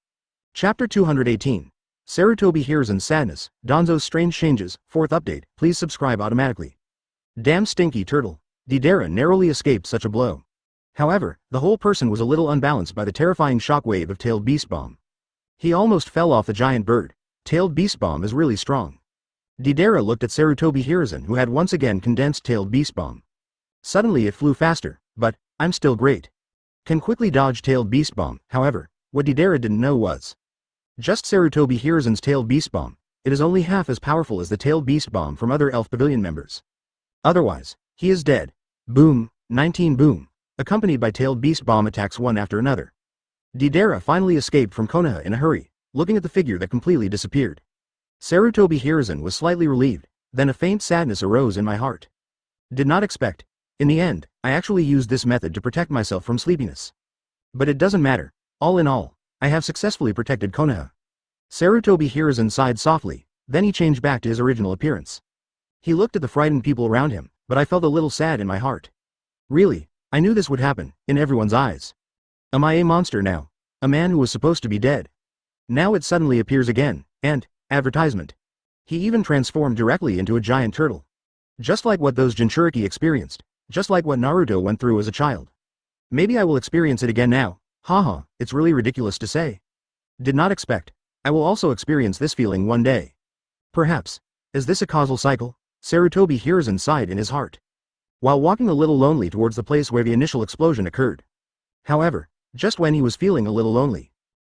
Chapter 218. Sarutobi Hiruzen's sadness, Danzo's strange changes, 4th update, please subscribe automatically. Damn stinky turtle. Deidara narrowly escaped such a blow. However, the whole person was a little unbalanced by the terrifying shockwave of tailed beast bomb. He almost fell off the giant bird. Tailed beast bomb is really strong. Deidara looked at Sarutobi Hiruzen, who had once again condensed tailed beast bomb. Suddenly it flew faster, but, I'm still great. Can quickly dodge tailed beast bomb, however, what Deidara didn't know was. Just Sarutobi Hiruzen's tailed beast bomb, it is only half as powerful as the tailed beast bomb from other Elf Pavilion members. Otherwise, he is dead. Boom, 19 boom, accompanied by tailed beast bomb attacks one after another. Deidara finally escaped from Konoha in a hurry, looking at the figure that completely disappeared. Sarutobi Hiruzen was slightly relieved, then a faint sadness arose in my heart. Did not expect. In the end, I actually used this method to protect myself from sleepiness. But it doesn't matter. All in all, I have successfully protected Konoha. Sarutobi Hiruzen sighed softly, then he changed back to his original appearance. He looked at the frightened people around him, but I felt a little sad in my heart. Really, I knew this would happen, in everyone's eyes. Am I a monster now? A man who was supposed to be dead. Now it suddenly appears again, and, advertisement. He even transformed directly into a giant turtle. Just like what those Jinchuriki experienced. Just like what Naruto went through as a child. Maybe I will experience it again now. Haha, it's really ridiculous to say. Did not expect. I will also experience this feeling one day. Perhaps. Is this a causal cycle? Sarutobi Hiruzen sighed in his heart. While walking a little lonely towards the place where the initial explosion occurred. However, just when he was feeling a little lonely.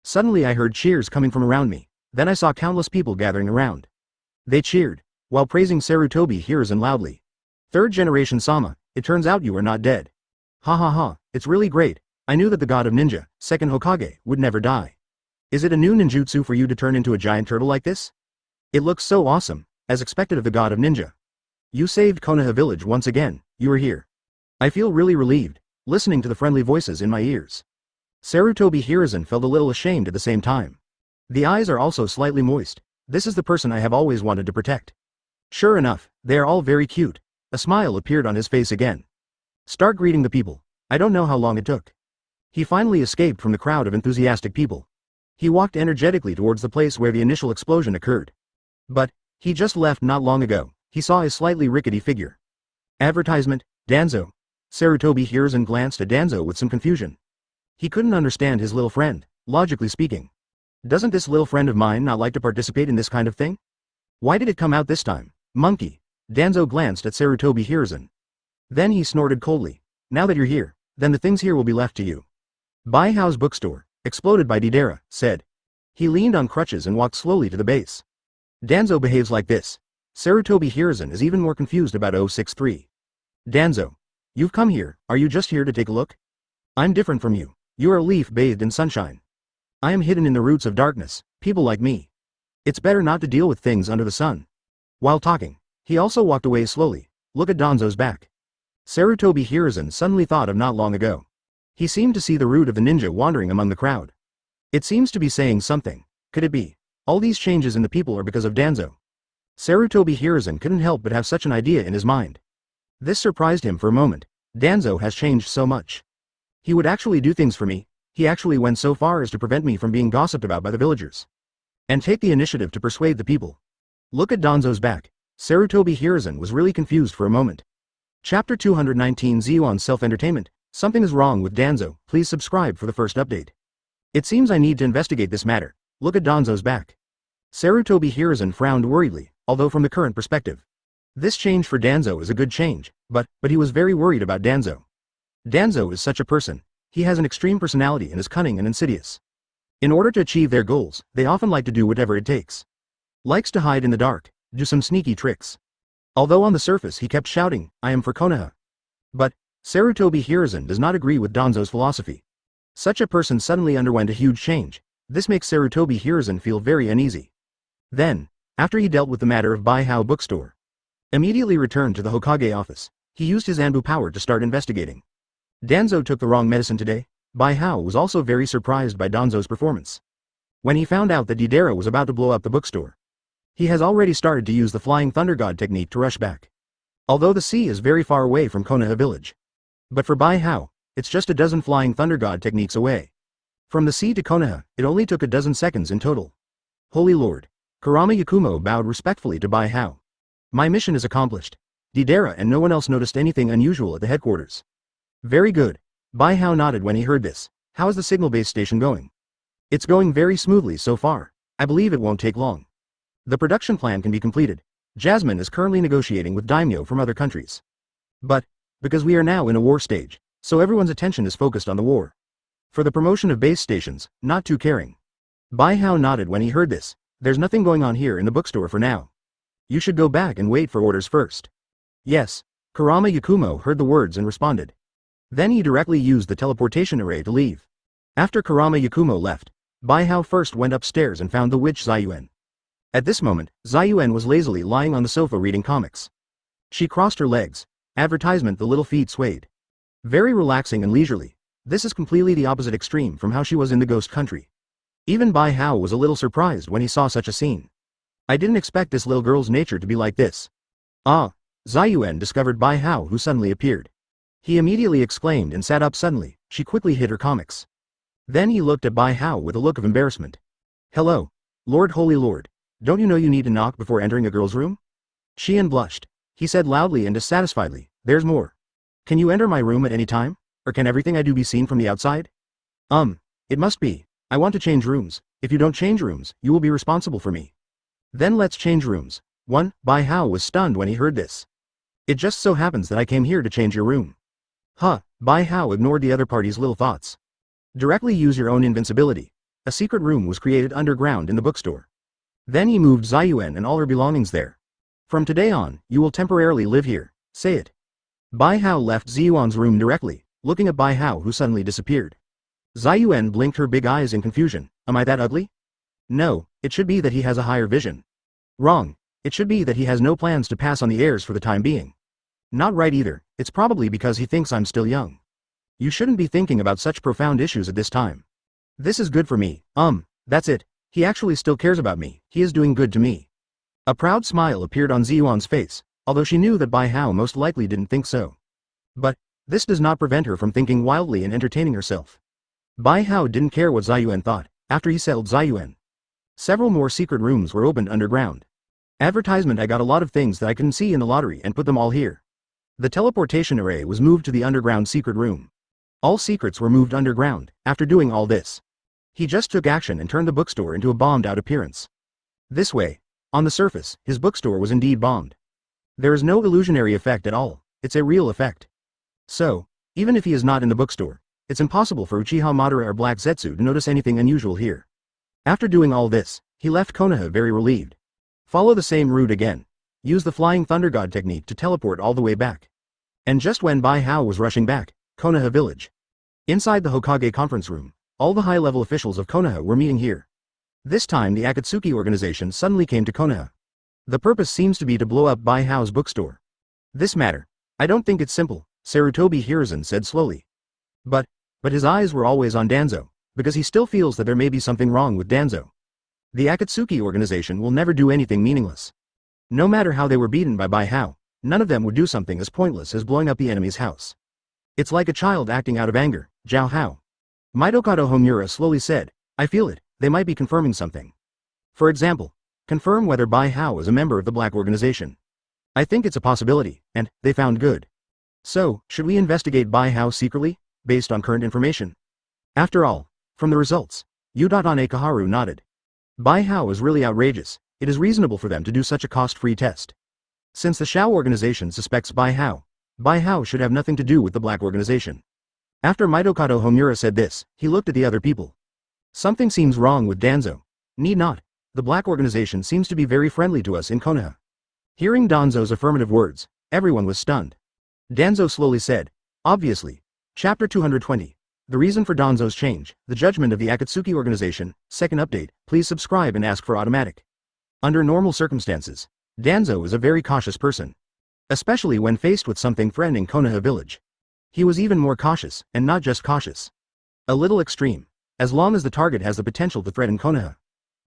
Suddenly I heard cheers coming from around me. Then I saw countless people gathering around. They cheered, while praising Sarutobi Hiruzen loudly. Third generation Sama, it turns out you are not dead. Ha ha ha, it's really great. I knew that the god of ninja, second Hokage, would never die. Is it a new ninjutsu for you to turn into a giant turtle like this? It looks so awesome, as expected of the god of ninja. You saved Konoha Village once again, you are here. I feel really relieved, listening to the friendly voices in my ears. Sarutobi Hiruzen felt a little ashamed at the same time. The eyes are also slightly moist. This is the person I have always wanted to protect. Sure enough, they are all very cute. A smile appeared on his face again. Start greeting the people. I don't know how long it took. He finally escaped from the crowd of enthusiastic people. He walked energetically towards the place where the initial explosion occurred. But, he just left not long ago. He saw his slightly rickety figure. Advertisement, Danzo. Sarutobi Hiruzen glanced at Danzo with some confusion. He couldn't understand his little friend, logically speaking. Doesn't this little friend of mine not like to participate in this kind of thing? Why did it come out this time? Monkey. Danzo glanced at Sarutobi Hiruzen. Then he snorted coldly. Now that you're here, then the things here will be left to you. Bijou's bookstore, exploded by Deidara, said. He leaned on crutches and walked slowly to the base. Danzo behaves like this. Sarutobi Hiruzen is even more confused about 063. Danzo. You've come here, are you just here to take a look? I'm different from you. You are a leaf bathed in sunshine. I am hidden in the roots of darkness, people like me. It's better not to deal with things under the sun. While talking, he also walked away slowly. Look at Danzo's back. Sarutobi Hiruzen suddenly thought of not long ago. He seemed to see the root of the ninja wandering among the crowd. It seems to be saying something. Could it be? All these changes in the people are because of Danzo. Sarutobi Hiruzen couldn't help but have such an idea in his mind. This surprised him for a moment. Danzo has changed so much. He would actually do things for me. He actually went so far as to prevent me from being gossiped about by the villagers. And take the initiative to persuade the people. Look at Danzo's back. Sarutobi Hiruzen was really confused for a moment. Chapter 219 Ziyuan's Self-Entertainment. Something is wrong with Danzo. Please subscribe for the first update. It seems I need to investigate this matter. Look at Danzo's back. Sarutobi Hiruzen frowned worriedly, although from the current perspective. This change for Danzo is a good change, but he was very worried about Danzo. Danzo is such a person. He has an extreme personality and is cunning and insidious. In order to achieve their goals, they often like to do whatever it takes. Likes to hide in the dark, do some sneaky tricks. Although on the surface he kept shouting, I am for Konoha. But, Sarutobi Hiruzen does not agree with Danzo's philosophy. Such a person suddenly underwent a huge change. This makes Sarutobi Hiruzen feel very uneasy. Then, after he dealt with the matter of Bijou bookstore, immediately returned to the Hokage office, he used his Anbu power to start investigating. Danzo took the wrong medicine today. Bijou was also very surprised by Danzo's performance. When he found out that Deidara was about to blow up the bookstore, he has already started to use the Flying Thunder God technique to rush back. Although the sea is very far away from Konoha Village. But for Bijou, it's just a dozen Flying Thunder God techniques away. From the sea to Konoha, it only took a dozen seconds in total. Holy Lord. Kurama Yakumo bowed respectfully to Bijou. My mission is accomplished. Deidara and no one else noticed anything unusual at the headquarters. Very good. Bijou nodded when he heard this. How is the signal base station going? It's going very smoothly so far. I believe it won't take long. The production plan can be completed. Jasmine is currently negotiating with daimyo from other countries. But, because we are now in a war stage, so everyone's attention is focused on the war. For the promotion of base stations, not too caring. Bijou nodded when he heard this. There's nothing going on here in the bookstore for now. You should go back and wait for orders first. Yes. Kurama Yakumo heard the words and responded. Then he directly used the teleportation array to leave. After Kurama Yakumo left, Bijou first went upstairs and found the witch Ziyuan. At this moment, Ziyuan was lazily lying on the sofa reading comics. She crossed her legs. Advertisement, the little feet swayed. Very relaxing and leisurely. This is completely the opposite extreme from how she was in the ghost country. Even Bijou was a little surprised when he saw such a scene. I didn't expect this little girl's nature to be like this. Ah! Ziyuan discovered Bijou who suddenly appeared. He immediately exclaimed and sat up suddenly. She quickly hid her comics. Then he looked at Bijou with a look of embarrassment. Hello. Lord, Holy Lord. Don't you know you need to knock before entering a girl's room? She blushed. He said loudly and dissatisfiedly, there's more. Can you enter my room at any time? Or can everything I do be seen from the outside? It must be. I want to change rooms. If you don't change rooms, you will be responsible for me. Then let's change rooms. Bijou was stunned when he heard this. It just so happens that I came here to change your room. Bijou ignored the other party's little thoughts. Directly use your own invincibility. A secret room was created underground in the bookstore. Then he moved Ziyuan and all her belongings there. From today on, you will temporarily live here. Say it. Bijou left Ziyuan's room directly, looking at Bijou who suddenly disappeared. Ziyuan blinked her big eyes in confusion. Am I that ugly? No, it should be that he has a higher vision. Wrong. It should be that he has no plans to pass on the heirs for the time being. Not right either. It's probably because he thinks I'm still young. You shouldn't be thinking about such profound issues at this time. This is good for me, that's it. He actually still cares about me, he is doing good to me. A proud smile appeared on Ziyuan's face, although she knew that Bai Hao most likely didn't think so. But this does not prevent her from thinking wildly and entertaining herself. Bai Hao didn't care what Ziyuan thought, after he settled Ziyuan. Several more secret rooms were opened underground. Advertisement: I got a lot of things that I couldn't see in the lottery and put them all here. The teleportation array was moved to the underground secret room. All secrets were moved underground. After doing all this, he just took action and turned the bookstore into a bombed-out appearance. This way, on the surface, his bookstore was indeed bombed. There is no illusionary effect at all, it's a real effect. So, even if he is not in the bookstore, it's impossible for Uchiha Madara or Black Zetsu to notice anything unusual here. After doing all this, he left Konoha very relieved. Follow the same route again. Use the Flying Thunder God technique to teleport all the way back. And just when Bai Hao was rushing back, Konoha Village. Inside the Hokage conference room, all the high-level officials of Konoha were meeting here. This time the Akatsuki organization suddenly came to Konoha. The purpose seems to be to blow up Bai Hao's bookstore. This matter, I don't think it's simple, Sarutobi Hiruzen said slowly. But his eyes were always on Danzo, because he still feels that there may be something wrong with Danzo. The Akatsuki organization will never do anything meaningless. No matter how they were beaten by Bai Hao, none of them would do something as pointless as blowing up the enemy's house. It's like a child acting out of anger, Zhao Hao. Mitokado Homura slowly said, I feel it, they might be confirming something. For example, confirm whether Bai Hao is a member of the Black Organization. I think it's a possibility, and they found good. So, should we investigate Bai Hao secretly, based on current information? After all, from the results, Udotane Kaharu nodded. Bai Hao is really outrageous, it is reasonable for them to do such a cost-free test. Since the Shao organization suspects Bai Hao should have nothing to do with the Black Organization. After Mitokado Homura said this, he looked at the other people. Something seems wrong with Danzo. Need not. The Black Organization seems to be very friendly to us in Konoha. Hearing Danzo's affirmative words, everyone was stunned. Danzo slowly said, obviously. Chapter 220. The reason for Danzo's change, the judgment of the Akatsuki organization, second update, please subscribe and ask for automatic. Under normal circumstances, Danzo is a very cautious person. Especially when faced with something threatening Konoha Village. He was even more cautious, and not just cautious. A little extreme, as long as the target has the potential to threaten Konoha.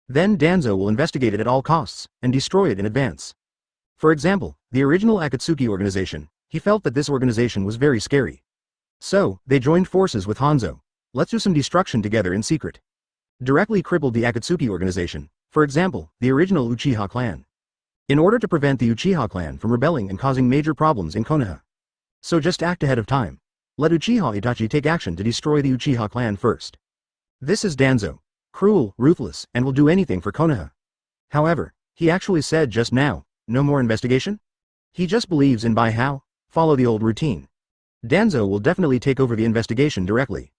Then Danzo will investigate it at all costs, and destroy it in advance. For example, the original Akatsuki organization, he felt that this organization was very scary. So, they joined forces with Hanzo. Let's do some destruction together in secret. Directly crippled the Akatsuki organization, for example, the original Uchiha clan. In order to prevent the Uchiha clan from rebelling and causing major problems in Konoha. So just act ahead of time. Let Uchiha Itachi take action to destroy the Uchiha clan first. This is Danzo. Cruel, ruthless, and will do anything for Konoha. However, he actually said just now, no more investigation? He just believes in Bai Hao, follow the old routine. Danzo will definitely take over the investigation directly.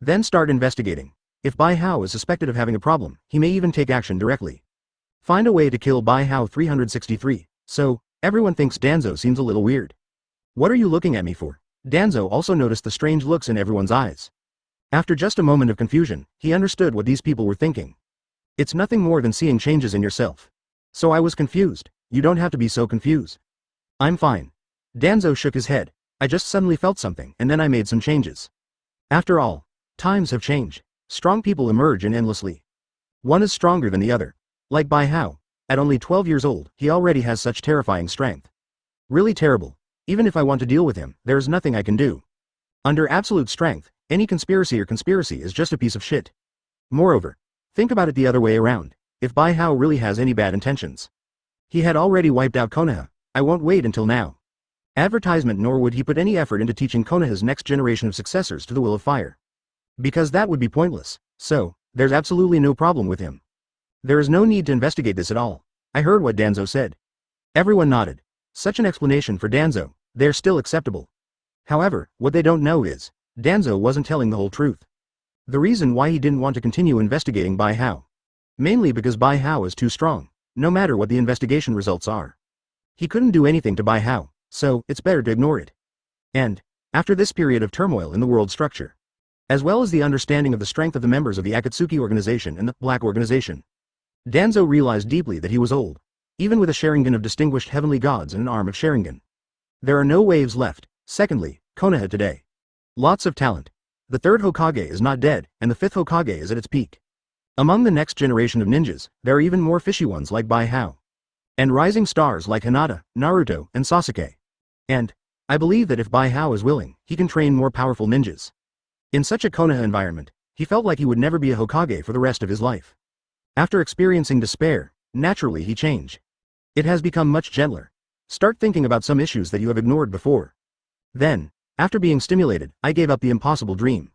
Then start investigating. If Bai Hao is suspected of having a problem, he may even take action directly. Find a way to kill Bai Hao 363, so, everyone thinks Danzo seems a little weird. What are you looking at me for? Danzo also noticed the strange looks in everyone's eyes. After just a moment of confusion, he understood what these people were thinking. It's nothing more than seeing changes in yourself. So I was confused, you don't have to be so confused. I'm fine. Danzo shook his head, I just suddenly felt something and then I made some changes. After all, times have changed. Strong people emerge in endlessly. One is stronger than the other. Like Bai Hao, at only 12 years old, he already has such terrifying strength. Really terrible. Even if I want to deal with him, there is nothing I can do. Under absolute strength, any conspiracy is just a piece of shit. Moreover, think about it the other way around. If Bai Hao really has any bad intentions, he had already wiped out Konoha. I won't wait until now. Advertisement, nor would he put any effort into teaching Konoha's next generation of successors to the will of fire. Because that would be pointless, so, there's absolutely no problem with him. There is no need to investigate this at all. I heard what Danzo said. Everyone nodded. Such an explanation for Danzo, they're still acceptable. However, what they don't know is, Danzo wasn't telling the whole truth. The reason why he didn't want to continue investigating Bai Hao. Mainly because Bai Hao is too strong, no matter what the investigation results are. He couldn't do anything to Bai Hao, so it's better to ignore it. And, after this period of turmoil in the world structure, as well as the understanding of the strength of the members of the Akatsuki organization and the Black organization, Danzo realized deeply that he was old, even with a Sharingan of distinguished heavenly gods and an arm of Sharingan. There are no waves left. Secondly, Konoha today. Lots of talent. The third Hokage is not dead, and the fifth Hokage is at its peak. Among the next generation of ninjas, there are even more fishy ones like Bijuu. And rising stars like Hinata, Naruto, and Sasuke. And I believe that if Bijuu is willing, he can train more powerful ninjas. In such a Konoha environment, he felt like he would never be a Hokage for the rest of his life. After experiencing despair, naturally he changed. It has become much gentler. Start thinking about some issues that you have ignored before. Then, after being stimulated, I gave up the impossible dream.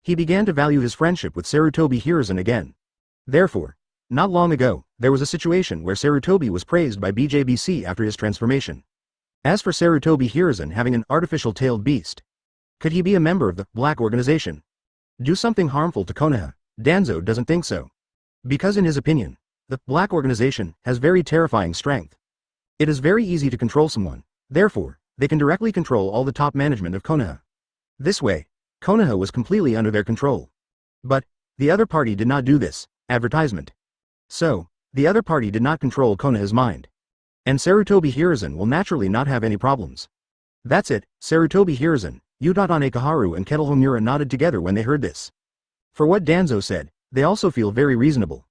He began to value his friendship with Sarutobi Hiruzen again. Therefore, not long ago, there was a situation where Sarutobi was praised by BJBC after his transformation. As for Sarutobi Hiruzen having an artificial tailed beast, could he be a member of the Black Organization? Do something harmful to Konoha? Danzo doesn't think so. Because in his opinion, the Black Organization has very terrifying strength. It is very easy to control someone, therefore, they can directly control all the top management of Konoha. This way, Konoha was completely under their control. But, the other party did not do this, advertisement. So, the other party did not control Konoha's mind. And Sarutobi Hiruzen will naturally not have any problems. That's it, Sarutobi Hiruzen, Utatane Kaharu and Kettle Homura nodded together when they heard this. For what Danzo said, they also feel very reasonable.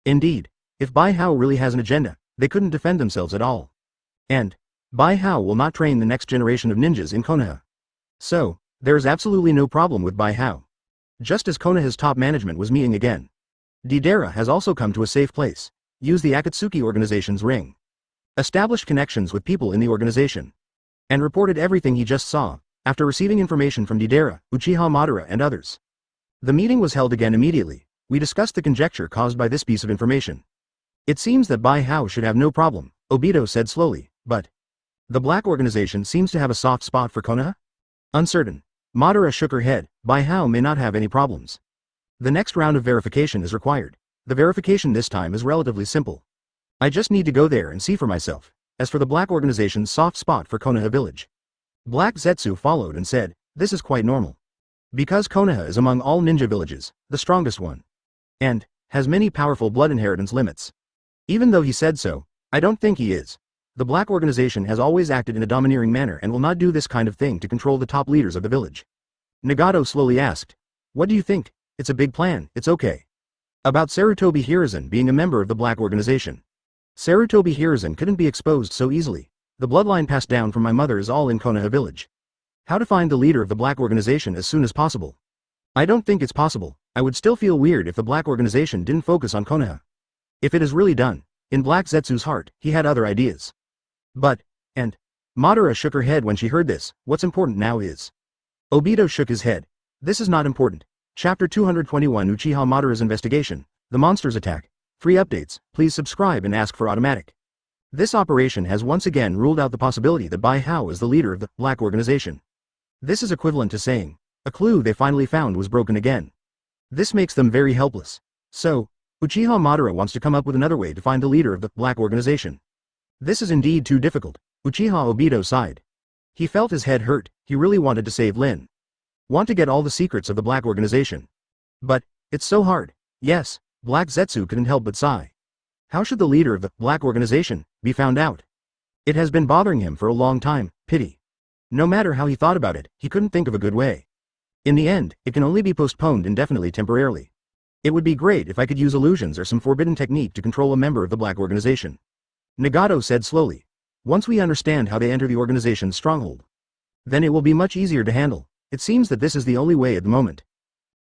Indeed, if Bijuu really has an agenda, they couldn't defend themselves at all. And Bijuu will not train the next generation of ninjas in Konoha. So, there is absolutely no problem with Bijuu. Just as Konoha's top management was meeting again. Deidara has also come to a safe place. Use the Akatsuki organization's ring. Established connections with people in the organization. And reported everything he just saw, after receiving information from Deidara, Uchiha Madara and others. The meeting was held again immediately. We discussed the conjecture caused by this piece of information. It seems that Bijuu should have no problem, Obito said slowly, but the Black Organization seems to have a soft spot for Konoha? Uncertain. Madara shook her head. Bijuu may not have any problems. The next round of verification is required. The verification this time is relatively simple. I just need to go there and see for myself. As for the Black Organization's soft spot for Konoha Village. Black Zetsu followed and said, this is quite normal. Because Konoha is among all ninja villages, the strongest one. And has many powerful blood inheritance limits. Even though he said so, I don't think he is. The Black Organization has always acted in a domineering manner and will not do this kind of thing to control the top leaders of the village. Nagato slowly asked, what do you think? It's a big plan, it's okay. About Sarutobi Hiruzen being a member of the Black Organization. Sarutobi Hiruzen couldn't be exposed so easily. The bloodline passed down from my mother is all in Konoha Village. How to find the leader of the Black Organization as soon as possible? I don't think it's possible. I would still feel weird if the Black Organization didn't focus on Konoha. If it is really done, in Black Zetsu's heart, he had other ideas. But, and, Madara shook her head when she heard this, what's important now is. Obito shook his head. This is not important. Chapter 221 Uchiha Madara's Investigation, The Monsters Attack. Free updates, please subscribe and ask for automatic. This operation has once again ruled out the possibility that Bijuu is the leader of the Black Organization. This is equivalent to saying, a clue they finally found was broken again. This makes them very helpless. So, Uchiha Madara wants to come up with another way to find the leader of the Black Organization. This is indeed too difficult. Uchiha Obito sighed. He felt his head hurt, he really wanted to save Lin. Want to get all the secrets of the Black Organization. But, it's so hard. Yes, Black Zetsu couldn't help but sigh. How should the leader of the Black Organization be found out? It has been bothering him for a long time, pity. No matter how he thought about it, he couldn't think of a good way. In the end, it can only be postponed indefinitely temporarily. It would be great if I could use illusions or some forbidden technique to control a member of the Black Organization. Nagato said slowly. Once we understand how they enter the organization's stronghold, then it will be much easier to handle. It seems that this is the only way at the moment.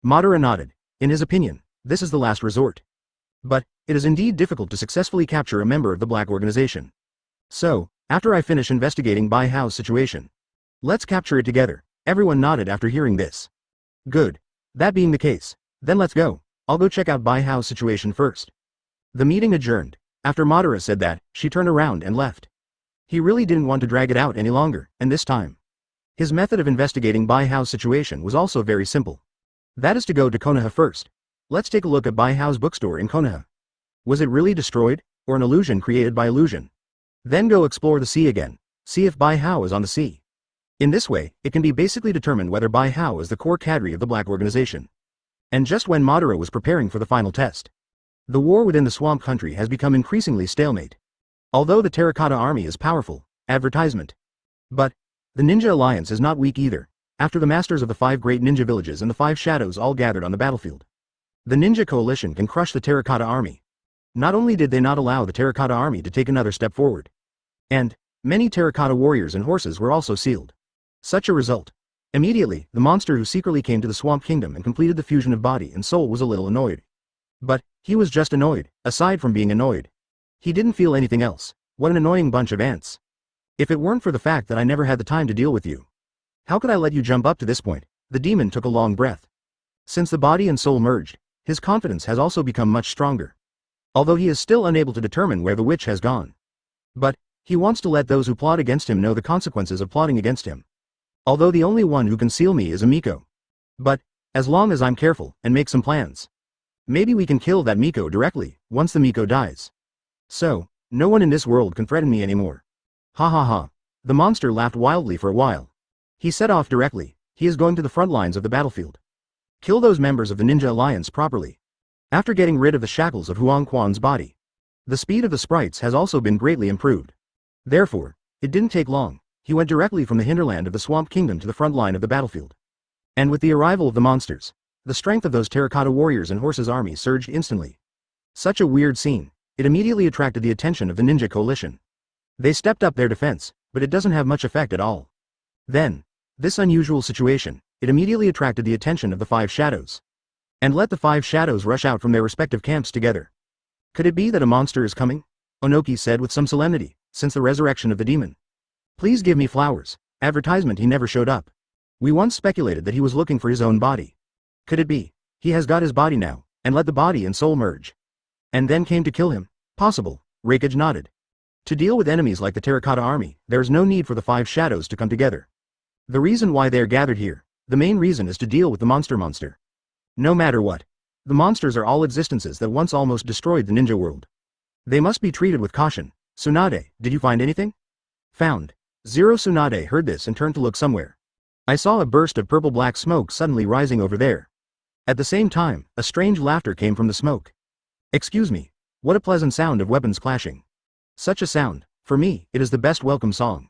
Madara nodded. In his opinion, this is the last resort. But, it is indeed difficult to successfully capture a member of the Black Organization. So, after I finish investigating Bijuu's situation, let's capture it together. Everyone nodded after hearing this. Good. That being the case, then let's go. I'll go check out Bijuu's situation first. The meeting adjourned. After Madara said that, she turned around and left. He really didn't want to drag it out any longer, and this time. His method of investigating Bijuu's situation was also very simple. That is to go to Konoha first. Let's take a look at Bijuu's bookstore in Konoha. Was it really destroyed, or an illusion created by illusion? Then go explore the sea again. See if Bijuu is on the sea. In this way, it can be basically determined whether Bijuu is the core cadre of the Black Organization. And just when Madara was preparing for the final test, the war within the swamp country has become increasingly stalemate. Although the Terracotta Army is powerful, advertisement. But, the Ninja Alliance is not weak either. after the masters of the 5 great ninja villages and the 5 shadows all gathered on the battlefield. The ninja coalition can crush the terracotta army. Not only did they not allow the terracotta army to take another step forward, and many terracotta warriors and horses were also sealed. Such a result. Immediately, the monster who secretly came to the Swamp Kingdom and completed the fusion of body and soul was a little annoyed. But he was just annoyed. Aside from being annoyed, he didn't feel anything else. What an annoying bunch of ants. If it weren't for the fact that I never had the time to deal with you, how could I let you jump up to this point? The demon took a long breath. Since the body and soul merged, his confidence has also become much stronger. Although he is still unable to determine where the witch has gone. But he wants to let those who plot against him know the consequences of plotting against him. Although the only one who can seal me is a Miko. But as long as I'm careful and make some plans, maybe we can kill that Miko directly once the Miko dies. So no one in this world can threaten me anymore. Ha ha ha. The monster laughed wildly for a while. He set off directly. He is going to the front lines of the battlefield. Kill those members of the Ninja Alliance properly. After getting rid of the shackles of Huang Quan's body, the speed of the sprites has also been greatly improved. Therefore, it didn't take long. He went directly from the hinterland of the Swamp Kingdom to the front line of the battlefield. And with the arrival of the monsters, the strength of those terracotta warriors and horses' army surged instantly. Such a weird scene. It immediately attracted the attention of the ninja coalition. They stepped up their defense, but it doesn't have much effect at all. Then, this unusual situation, it immediately attracted the attention of the 5 shadows. And let the 5 shadows rush out from their respective camps together. Could it be that a monster is coming? Onoki said with some solemnity, since the resurrection of the demon. Please give me flowers. Advertisement he never showed up. We once speculated that he was looking for his own body. Could it be? He has got his body now, and let the body and soul merge. And then came to kill him? Possible. Reikage nodded. To deal with enemies like the terracotta army, there is no need for the 5 shadows to come together. The reason why they are gathered here, the main reason is to deal with the monster. No matter what. The monsters are all existences that once almost destroyed the ninja world. They must be treated with caution. Tsunade, did you find anything? Found. Zero. Tsunade heard this and turned to look somewhere. I saw a burst of purple-black smoke suddenly rising over there. At the same time, a strange laughter came from the smoke. Excuse me. What a pleasant sound of weapons clashing. Such a sound, for me, it is the best welcome song.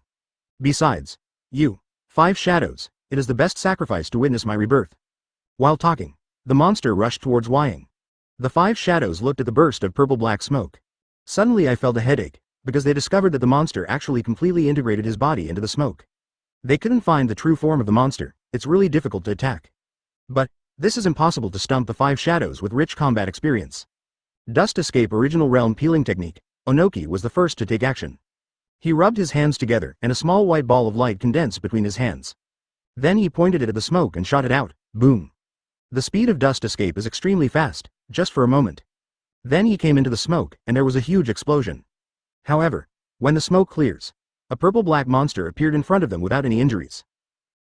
Besides, you, 5 shadows, it is the best sacrifice to witness my rebirth. While talking, the monster rushed towards Wying. The 5 shadows looked at the burst of purple-black smoke. Suddenly I felt a headache, because they discovered that the monster actually completely integrated his body into the smoke. They couldn't find the true form of the monster. It's really difficult to attack. But this is impossible to stump the 5 shadows with rich combat experience. Dust Escape Original Realm Peeling Technique. Onoki was the first to take action. He rubbed his hands together and a small white ball of light condensed between his hands. Then he pointed it at the smoke and shot it out. Boom. The speed of Dust Escape is extremely fast, just for a moment. Then he came into the smoke and there was a huge explosion. However, when the smoke clears, a purple-black monster appeared in front of them without any injuries.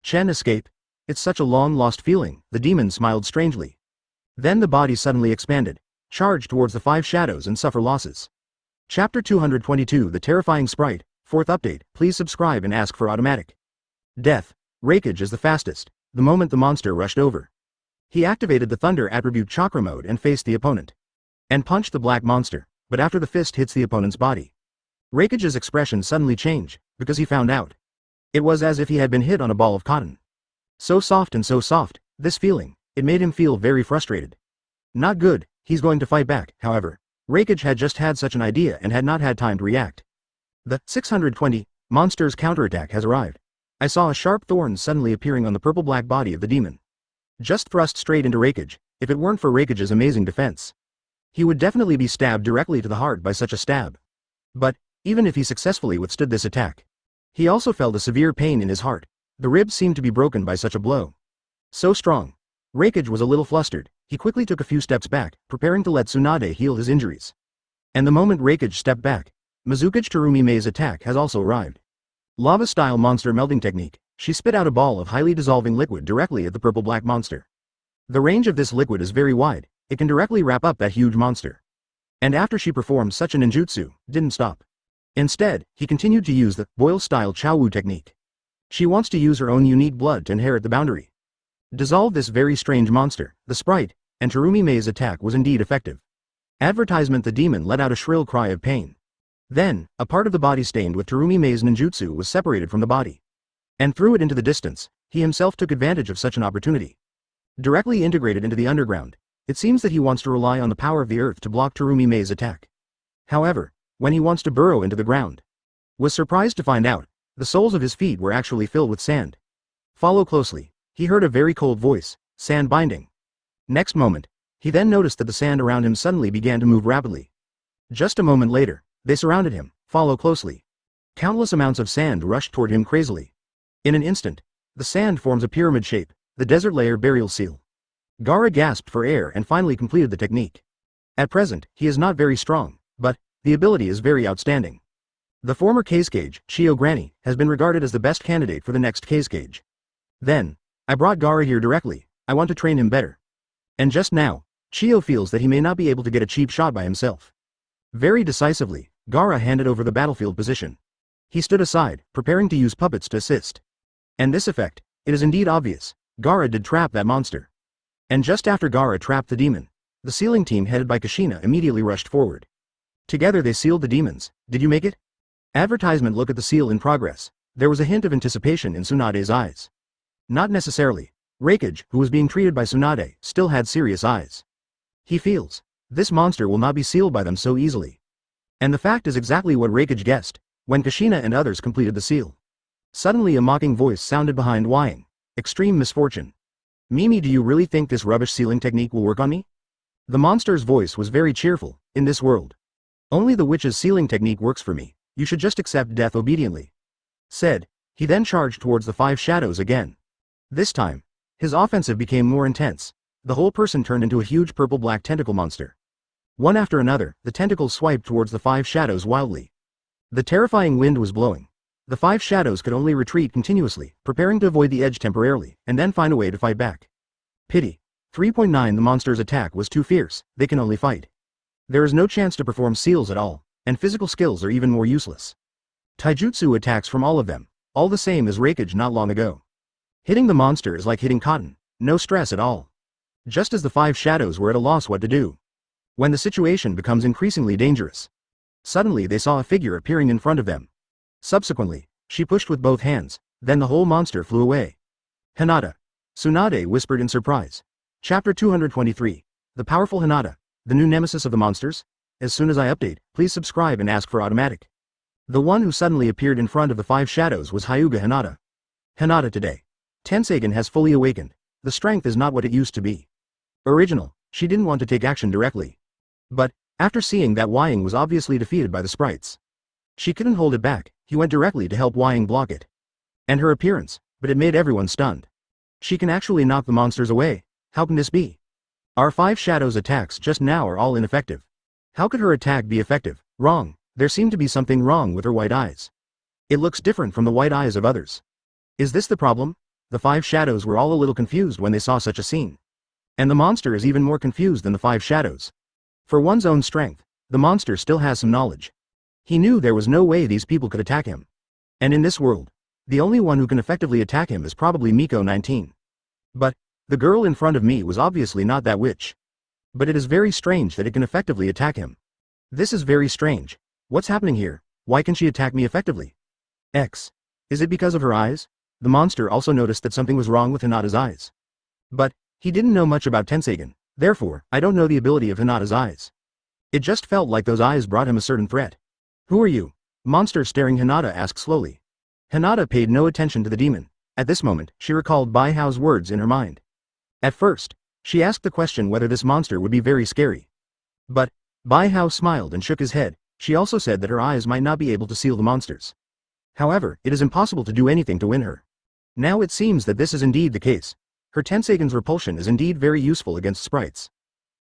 Chen Escape? It's such a long-lost feeling. The demon smiled strangely. Then the body suddenly expanded, charged towards the 5 shadows and suffer losses. Chapter 222 The Terrifying Sprite, 4th update. Please subscribe and ask for automatic death. Reikage is the fastest, the moment the monster rushed over. He activated the Thunder attribute chakra mode and faced the opponent. And punched the black monster, but after the fist hits the opponent's body, Reikage's expression suddenly changed, because he found out. It was as if he had been hit on a ball of cotton. So soft, this feeling, it made him feel very frustrated. Not good, he's going to fight back. However, Reikage had just had such an idea and had not had time to react. The 620 monster's counterattack has arrived. I saw a sharp thorn suddenly appearing on the purple-black body of the demon. Just thrust straight into Reikage. If it weren't for Reikage's amazing defense, he would definitely be stabbed directly to the heart by such a stab. But even if he successfully withstood this attack, he also felt a severe pain in his heart. The ribs seemed to be broken by such a blow. So strong. Reikage was a little flustered. He quickly took a few steps back, preparing to let Tsunade heal his injuries. And the moment Reikage stepped back, Mizukage Terumi Mei's attack has also arrived. Lava-style monster melting technique. She spit out a ball of highly dissolving liquid directly at the purple-black monster. The range of this liquid is very wide. It can directly wrap up that huge monster. And after she performed such an ninjutsu, didn't stop. Instead, he continued to use the boil-style Chao technique. She wants to use her own unique blood to inherit the boundary. Dissolve this very strange monster, the sprite, and Terumi Mei's attack was indeed effective. Advertisement. The demon let out a shrill cry of pain. Then, a part of the body stained with Terumi Mei's ninjutsu was separated from the body. And threw it into the distance. he himself took advantage of such an opportunity. Directly integrated into the underground, it seems that he wants to rely on the power of the earth to block Terumi Mei's attack. However, when he wants to burrow into the ground, was surprised to find out, the soles of his feet were actually filled with sand. Follow closely, he heard a very cold voice, sand binding. Next moment, he then noticed that the sand around him suddenly began to move rapidly. Just a moment later, they surrounded him, follow closely. Countless amounts of sand rushed toward him crazily. In an instant, the sand forms a pyramid shape, the desert layer burial seal. Gaara gasped for air and finally completed the technique. At present, he is not very strong, but the ability is very outstanding. The former Kazekage, Shio Granny, has been regarded as the best candidate for the next Kazekage. Then, I brought Gaara here directly, I want to train him better. And just now, Shio feels that he may not be able to get a cheap shot by himself. Very decisively, Gaara handed over the battlefield position. He stood aside, preparing to use puppets to assist. And this effect, it is indeed obvious, Gaara did trap that monster. And just after Gaara trapped the demon, the sealing team headed by Kushina immediately rushed forward. Together they sealed the demons. Did you make it? Advertisement. Look at the seal in progress. There was a hint of anticipation in Tsunade's eyes. Not necessarily. Reikage, who was being treated by Tsunade, still had serious eyes. He feels, this monster will not be sealed by them so easily. And the fact is exactly what Reikage guessed, when Kushina and others completed the seal. Suddenly a mocking voice sounded behind Wying. Extreme misfortune. Mimi, do you really think this rubbish sealing technique will work on me? The monster's voice was very cheerful. In this world, only the witch's sealing technique works for me. You should just accept death obediently. Said, he then charged towards the five shadows again. This time, his offensive became more intense. The whole person turned into a huge purple-black tentacle monster. One after another, the tentacles swiped towards the five shadows wildly. The terrifying wind was blowing. The five shadows could only retreat continuously, preparing to avoid the edge temporarily, and then find a way to fight back. Pity. 3.9 The monster's attack was too fierce, they can only fight. There is no chance to perform seals at all, and physical skills are even more useless. Taijutsu attacks from all of them, all the same as Reikage not long ago. Hitting the monster is like hitting cotton, no stress at all. Just as the five shadows were at a loss what to do. When the situation becomes increasingly dangerous. Suddenly they saw a figure appearing in front of them. Subsequently, she pushed with both hands, then the whole monster flew away. Hinata. Tsunade whispered in surprise. Chapter 223. The powerful Hinata, the new nemesis of the monsters? As soon as I update, please subscribe and ask for automatic. The one who suddenly appeared in front of the five shadows was Hyūga Hinata. Hinata today. Tenseigen has fully awakened. The strength is not what it used to be. Original, she didn't want to take action directly. But, after seeing that Wying was obviously defeated by the sprites, she couldn't hold it back. He went directly to help Wying block it. And her appearance, but it made everyone stunned. She can actually knock the monsters away. How can this be? Our five shadows attacks just now are all ineffective. How could her attack be effective? Wrong. There seemed to be something wrong with her white eyes. It looks different from the white eyes of others. Is this the problem? The five shadows were all a little confused when they saw such a scene. And the monster is even more confused than the five shadows. For one's own strength, the monster still has some knowledge. He knew there was no way these people could attack him. And in this world, the only one who can effectively attack him is probably Miko 19. But, the girl in front of me was obviously not that witch. But it is very strange that it can effectively attack him. This is very strange. What's happening here? Why can she attack me effectively? X. Is it because of her eyes? The monster also noticed that something was wrong with Hinata's eyes. But, he didn't know much about Tenseigen, therefore, I don't know the ability of Hinata's eyes. It just felt like those eyes brought him a certain threat. Who are you? Monster staring Hinata asked slowly. Hinata paid no attention to the demon. At this moment, she recalled Bai Hao's words in her mind. At first, she asked the question whether this monster would be very scary. But, Bai Hao smiled and shook his head. She also said that her eyes might not be able to seal the monsters. However, it is impossible to do anything to win her. Now it seems that this is indeed the case. Her Tenseigen's repulsion is indeed very useful against sprites.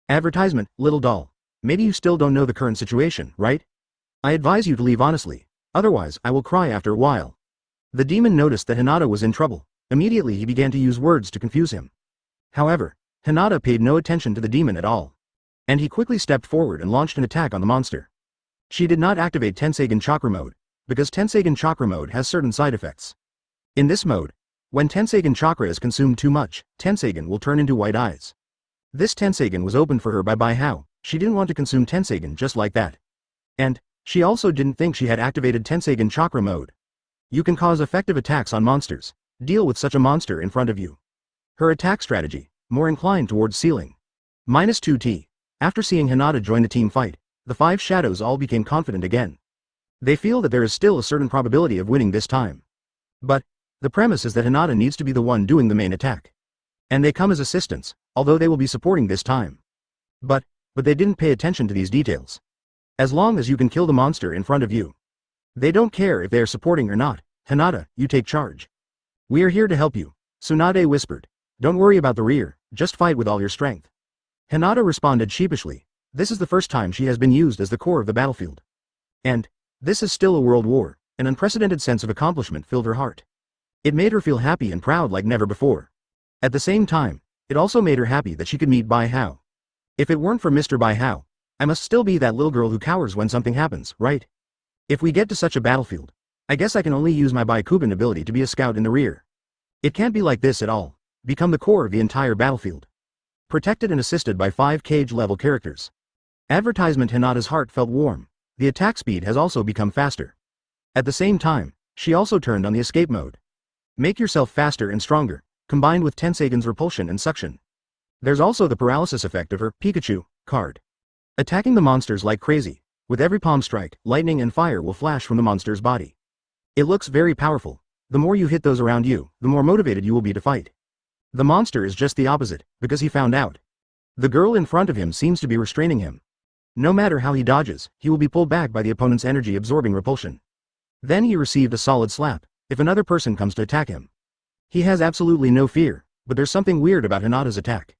Advertisement, little doll. Maybe you still don't know the current situation, right? I advise you to leave honestly. Otherwise, I will cry after a while. The demon noticed that Hinata was in trouble. Immediately he began to use words to confuse him. However, Hinata paid no attention to the demon at all. And he quickly stepped forward and launched an attack on the monster. She did not activate Tenseigen Chakra Mode, because Tenseigen Chakra Mode has certain side effects. In this mode, when Tenseigen Chakra is consumed too much, Tenseigen will turn into white eyes. This Tenseigen was opened for her by Bai Hao. She didn't want to consume Tenseigen just like that. And, she also didn't think she had activated Tenseigen Chakra Mode. You can cause effective attacks on monsters. Deal with such a monster in front of you. Her attack strategy, more inclined towards sealing. -2T. After seeing Hinata join the team fight, the 5 shadows all became confident again. They feel that there is still a certain probability of winning this time. But, the premise is that Hinata needs to be the one doing the main attack. And they come as assistants, although they will be supporting this time. But they didn't pay attention to these details. As long as you can kill the monster in front of you. They don't care if they are supporting or not. Hinata, you take charge. We are here to help you, Tsunade whispered. Don't worry about the rear, just fight with all your strength. Hinata responded sheepishly. This is the first time she has been used as the core of the battlefield. And this is still a world war. An unprecedented sense of accomplishment filled her heart. It made her feel happy and proud like never before. At the same time, it also made her happy that she could meet Bai Hao. If it weren't for Mr. Bai Hao, I must still be that little girl who cowers when something happens, right? If we get to such a battlefield, I guess I can only use my Baikugan ability to be a scout in the rear. It can't be like this at all. Become the core of the entire battlefield. Protected and assisted by 5 cage-level characters. Advertisement. Hinata's heart felt warm. The attack speed has also become faster. At the same time, she also turned on the escape mode. Make yourself faster and stronger, combined with Tensagan's repulsion and suction. There's also the paralysis effect of her Pikachu card. Attacking the monsters like crazy. With every palm strike, lightning and fire will flash from the monster's body. It looks very powerful. The more you hit those around you, the more motivated you will be to fight. The monster is just the opposite, because he found out. The girl in front of him seems to be restraining him. No matter how he dodges, he will be pulled back by the opponent's energy-absorbing repulsion. Then he received a solid slap, if another person comes to attack him. He has absolutely no fear, but there's something weird about Hinata's attack.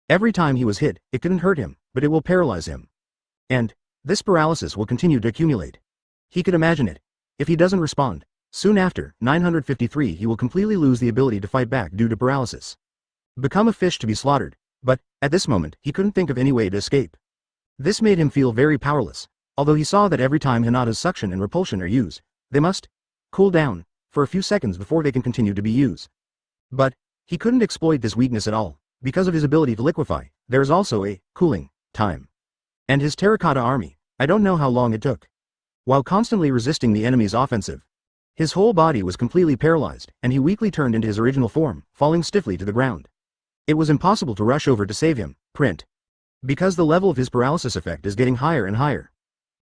Every time he was hit, it couldn't hurt him, but it will paralyze him. And this paralysis will continue to accumulate. He could imagine it. If he doesn't respond, soon after, 953 he will completely lose the ability to fight back due to paralysis. Become a fish to be slaughtered, but, at this moment, he couldn't think of any way to escape. This made him feel very powerless, although he saw that every time Hinata's suction and repulsion are used, they must cool down for a few seconds before they can continue to be used. But he couldn't exploit this weakness at all. Because of his ability to liquefy, there is also a cooling time. And his terracotta army, I don't know how long it took. While constantly resisting the enemy's offensive, his whole body was completely paralyzed, and he weakly turned into his original form, falling stiffly to the ground. It was impossible to rush over to save him, because the level of his paralysis effect is getting higher and higher.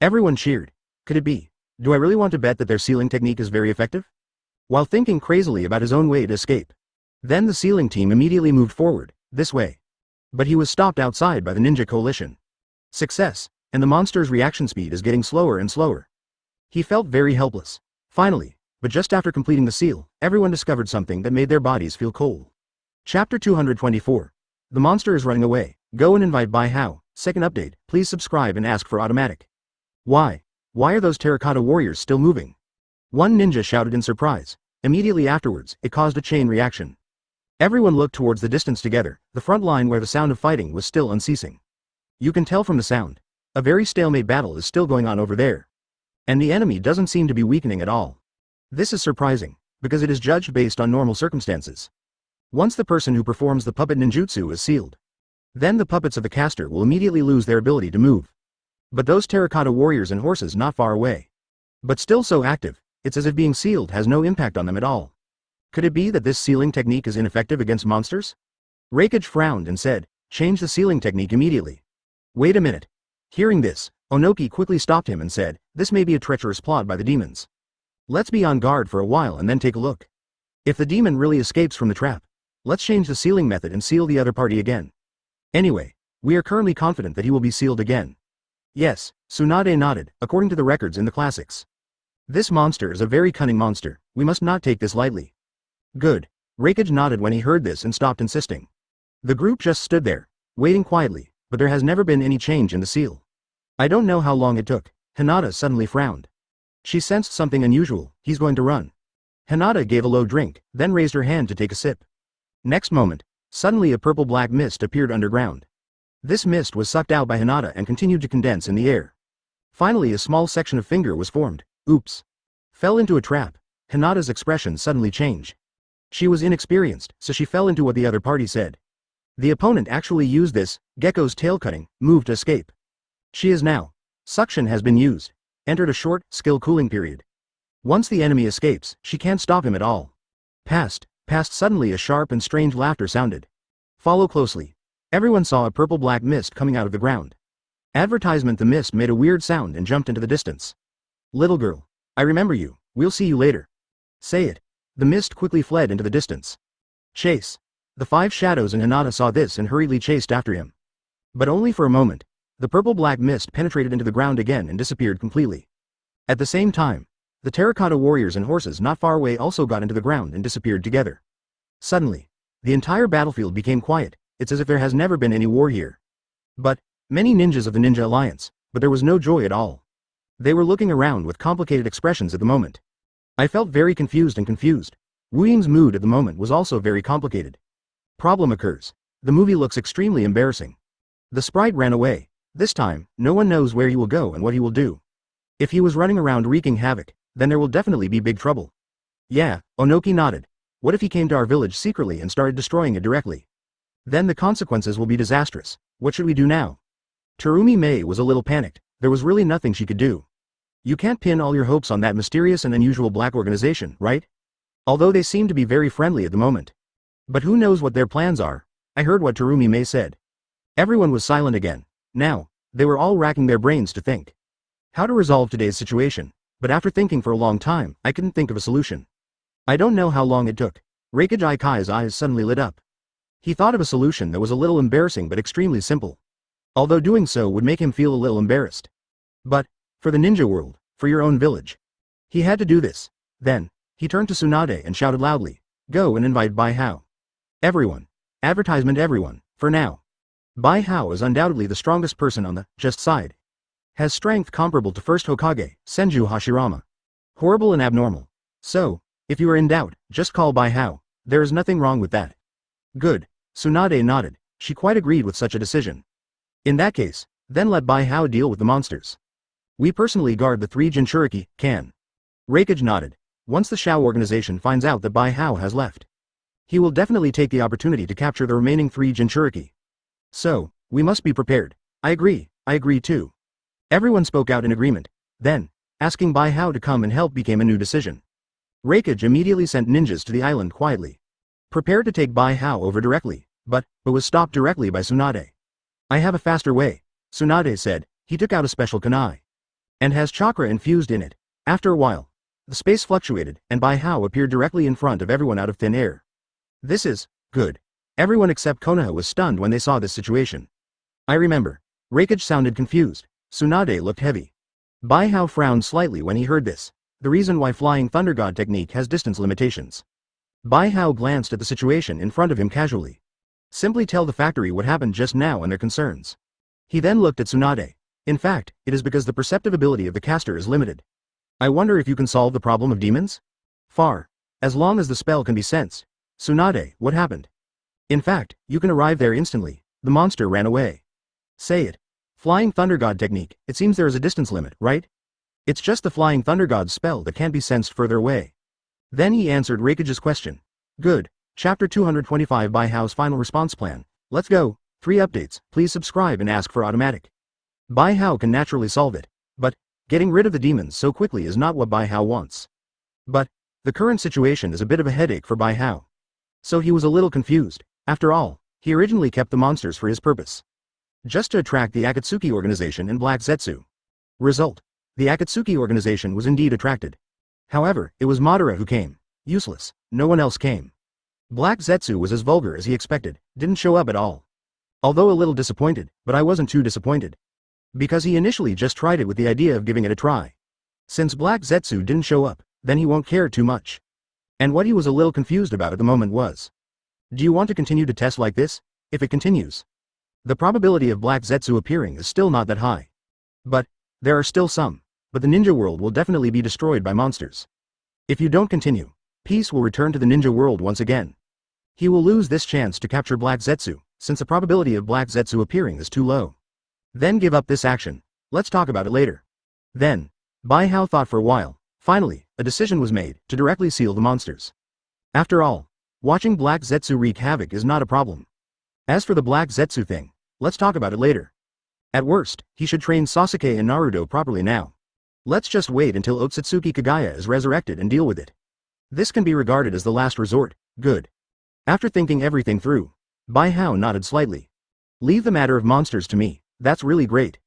Everyone cheered. Could it be? Do I really want to bet that their sealing technique is very effective? While thinking crazily about his own way to escape. Then the sealing team immediately moved forward, this way. But he was stopped outside by the ninja coalition. Success, and the monster's reaction speed is getting slower and slower. He felt very helpless. Finally, but just after completing the seal, everyone discovered something that made their bodies feel cold. Chapter 224. The monster is running away. Go and invite Bai Hao. Second update, please subscribe and ask for automatic. Why? Why are those terracotta warriors still moving? One ninja shouted in surprise. Immediately afterwards, it caused a chain reaction. Everyone looked towards the distance together, the front line where the sound of fighting was still unceasing. You can tell from the sound. A very stalemate battle is still going on over there. And the enemy doesn't seem to be weakening at all. This is surprising, because it is judged based on normal circumstances. Once the person who performs the puppet ninjutsu is sealed, then the puppets of the caster will immediately lose their ability to move. But those terracotta warriors and horses not far away, but still so active, it's as if being sealed has no impact on them at all. Could it be that this sealing technique is ineffective against monsters? Reikage frowned and said, change the sealing technique immediately. Wait a minute. Hearing this, Onoki quickly stopped him and said, this may be a treacherous plot by the demons. Let's be on guard for a while and then take a look. If the demon really escapes from the trap, let's change the sealing method and seal the other party again. Anyway, we are currently confident that he will be sealed again. Yes, Tsunade nodded, according to the records in the classics. This monster is a very cunning monster, we must not take this lightly. Good. Reikage nodded when he heard this and stopped insisting. The group just stood there, waiting quietly, but there has never been any change in the seal. I don't know how long it took. Hinata suddenly frowned. She sensed something unusual. He's going to run. Hinata gave a low drink, then raised her hand to take a sip. Next moment, suddenly a purple-black mist appeared underground. This mist was sucked out by Hinata and continued to condense in the air. Finally a small section of finger was formed. Oops. Fell into a trap. Hinata's expression suddenly changed. She was inexperienced, so she fell into what the other party said. The opponent actually used this, gecko's tail cutting, move to escape. She is now. Suction has been used. Entered a short, skill cooling period. Once the enemy escapes, she can't stop him at all. Passed. Past suddenly a sharp and strange laughter sounded. Follow closely. Everyone saw a purple-black mist coming out of the ground. Advertisement. The mist made a weird sound and jumped into the distance. Little girl. I remember you, we'll see you later. Say it. The mist quickly fled into the distance. Chase. The 5 shadows and Hinata saw this and hurriedly chased after him. But only for a moment. The purple-black mist penetrated into the ground again and disappeared completely. At the same time, the terracotta warriors and horses not far away also got into the ground and disappeared together. Suddenly, the entire battlefield became quiet. It's as if there has never been any war here. But, many ninjas of the Ninja Alliance, but there was no joy at all. They were looking around with complicated expressions at the moment. I felt very confused and confused. Wu Ying's mood at the moment was also very complicated. Problem occurs. The movie looks extremely embarrassing. The sprite ran away. This time, no one knows where he will go and what he will do. If he was running around wreaking havoc, then there will definitely be big trouble. Yeah, Onoki nodded. What if he came to our village secretly and started destroying it directly? Then the consequences will be disastrous. What should we do now? Terumi Mei was a little panicked. There was really nothing she could do. You can't pin all your hopes on that mysterious and unusual black organization, right? Although they seem to be very friendly at the moment. But who knows what their plans are? I heard what Terumi Mei said. Everyone was silent again. Now, they were all racking their brains to think how to resolve today's situation, but after thinking for a long time, I couldn't think of a solution. I don't know how long it took. Reikage Kai's eyes suddenly lit up. He thought of a solution that was a little embarrassing but extremely simple. Although doing so would make him feel a little embarrassed. But, for the ninja world, for your own village. He had to do this. Then, he turned to Tsunade and shouted loudly, "Go and invite Bai Hao." Everyone. Advertisement everyone, for now. Bai Hao is undoubtedly the strongest person on the just side. Has strength comparable to first Hokage, Senju Hashirama. Horrible and abnormal. So, if you are in doubt, just call Bai Hao. There is nothing wrong with that. Good. Tsunade nodded. She quite agreed with such a decision. In that case, then let Bai Hao deal with the monsters. We personally guard the 3 Jinchuriki, can. Reikage nodded. Once the Shao organization finds out that Bai Hao has left, he will definitely take the opportunity to capture the remaining 3 Jinchuriki. So, we must be prepared. I agree too. Everyone spoke out in agreement. Then, asking Bai Hao to come and help became a new decision. Reikage immediately sent ninjas to the island quietly. Prepared to take Bai Hao over directly, but was stopped directly by Tsunade. I have a faster way, Tsunade said. He took out a special kunai. And has chakra infused in it. After a while, the space fluctuated, and Bai Hao appeared directly in front of everyone out of thin air. This is good. Everyone except Konoha was stunned when they saw this situation. I remember. Reikage sounded confused. Tsunade looked heavy. Bai Hao frowned slightly when he heard this. The reason why Flying Thunder God technique has distance limitations. Bai Hao glanced at the situation in front of him casually. Simply tell the factory what happened just now and their concerns. He then looked at Tsunade. In fact, it is because the perceptive ability of the caster is limited. I wonder if you can solve the problem of demons? Far. As long as the spell can be sensed. Tsunade, what happened? In fact, you can arrive there instantly. The monster ran away. Say it. Flying Thunder God technique, it seems there is a distance limit, right? It's just the Flying Thunder God's spell that can't be sensed further away. Then he answered Reikage's question. Good. Chapter 225 Bai Hao's final response plan. Let's go. 3 updates, please subscribe and ask for automatic. Bai Hao can naturally solve it. But, getting rid of the demons so quickly is not what Bai Hao wants. But, the current situation is a bit of a headache for Bai Hao. So he was a little confused. After all, he originally kept the monsters for his purpose. Just to attract the Akatsuki organization and Black Zetsu. Result. The Akatsuki organization was indeed attracted. However, it was Madara who came. Useless. No one else came. Black Zetsu was as vulgar as he expected, didn't show up at all. Although a little disappointed, but I wasn't too disappointed. Because he initially just tried it with the idea of giving it a try. Since Black Zetsu didn't show up, then he won't care too much. And what he was a little confused about at the moment was. Do you want to continue to test like this? If it continues. The probability of Black Zetsu appearing is still not that high. But, there are still some. But the ninja world will definitely be destroyed by monsters. If you don't continue, peace will return to the ninja world once again. He will lose this chance to capture Black Zetsu, since the probability of Black Zetsu appearing is too low. Then give up this action. Let's talk about it later. Then, Bai Hao thought for a while. Finally, a decision was made to directly seal the monsters. After all, watching Black Zetsu wreak havoc is not a problem. As for the Black Zetsu thing, let's talk about it later. At worst, he should train Sasuke and Naruto properly now. Let's just wait until Otsutsuki Kagaya is resurrected and deal with it. This can be regarded as the last resort. Good. After thinking everything through, Bijuu nodded slightly. Leave the matter of monsters to me, that's really great.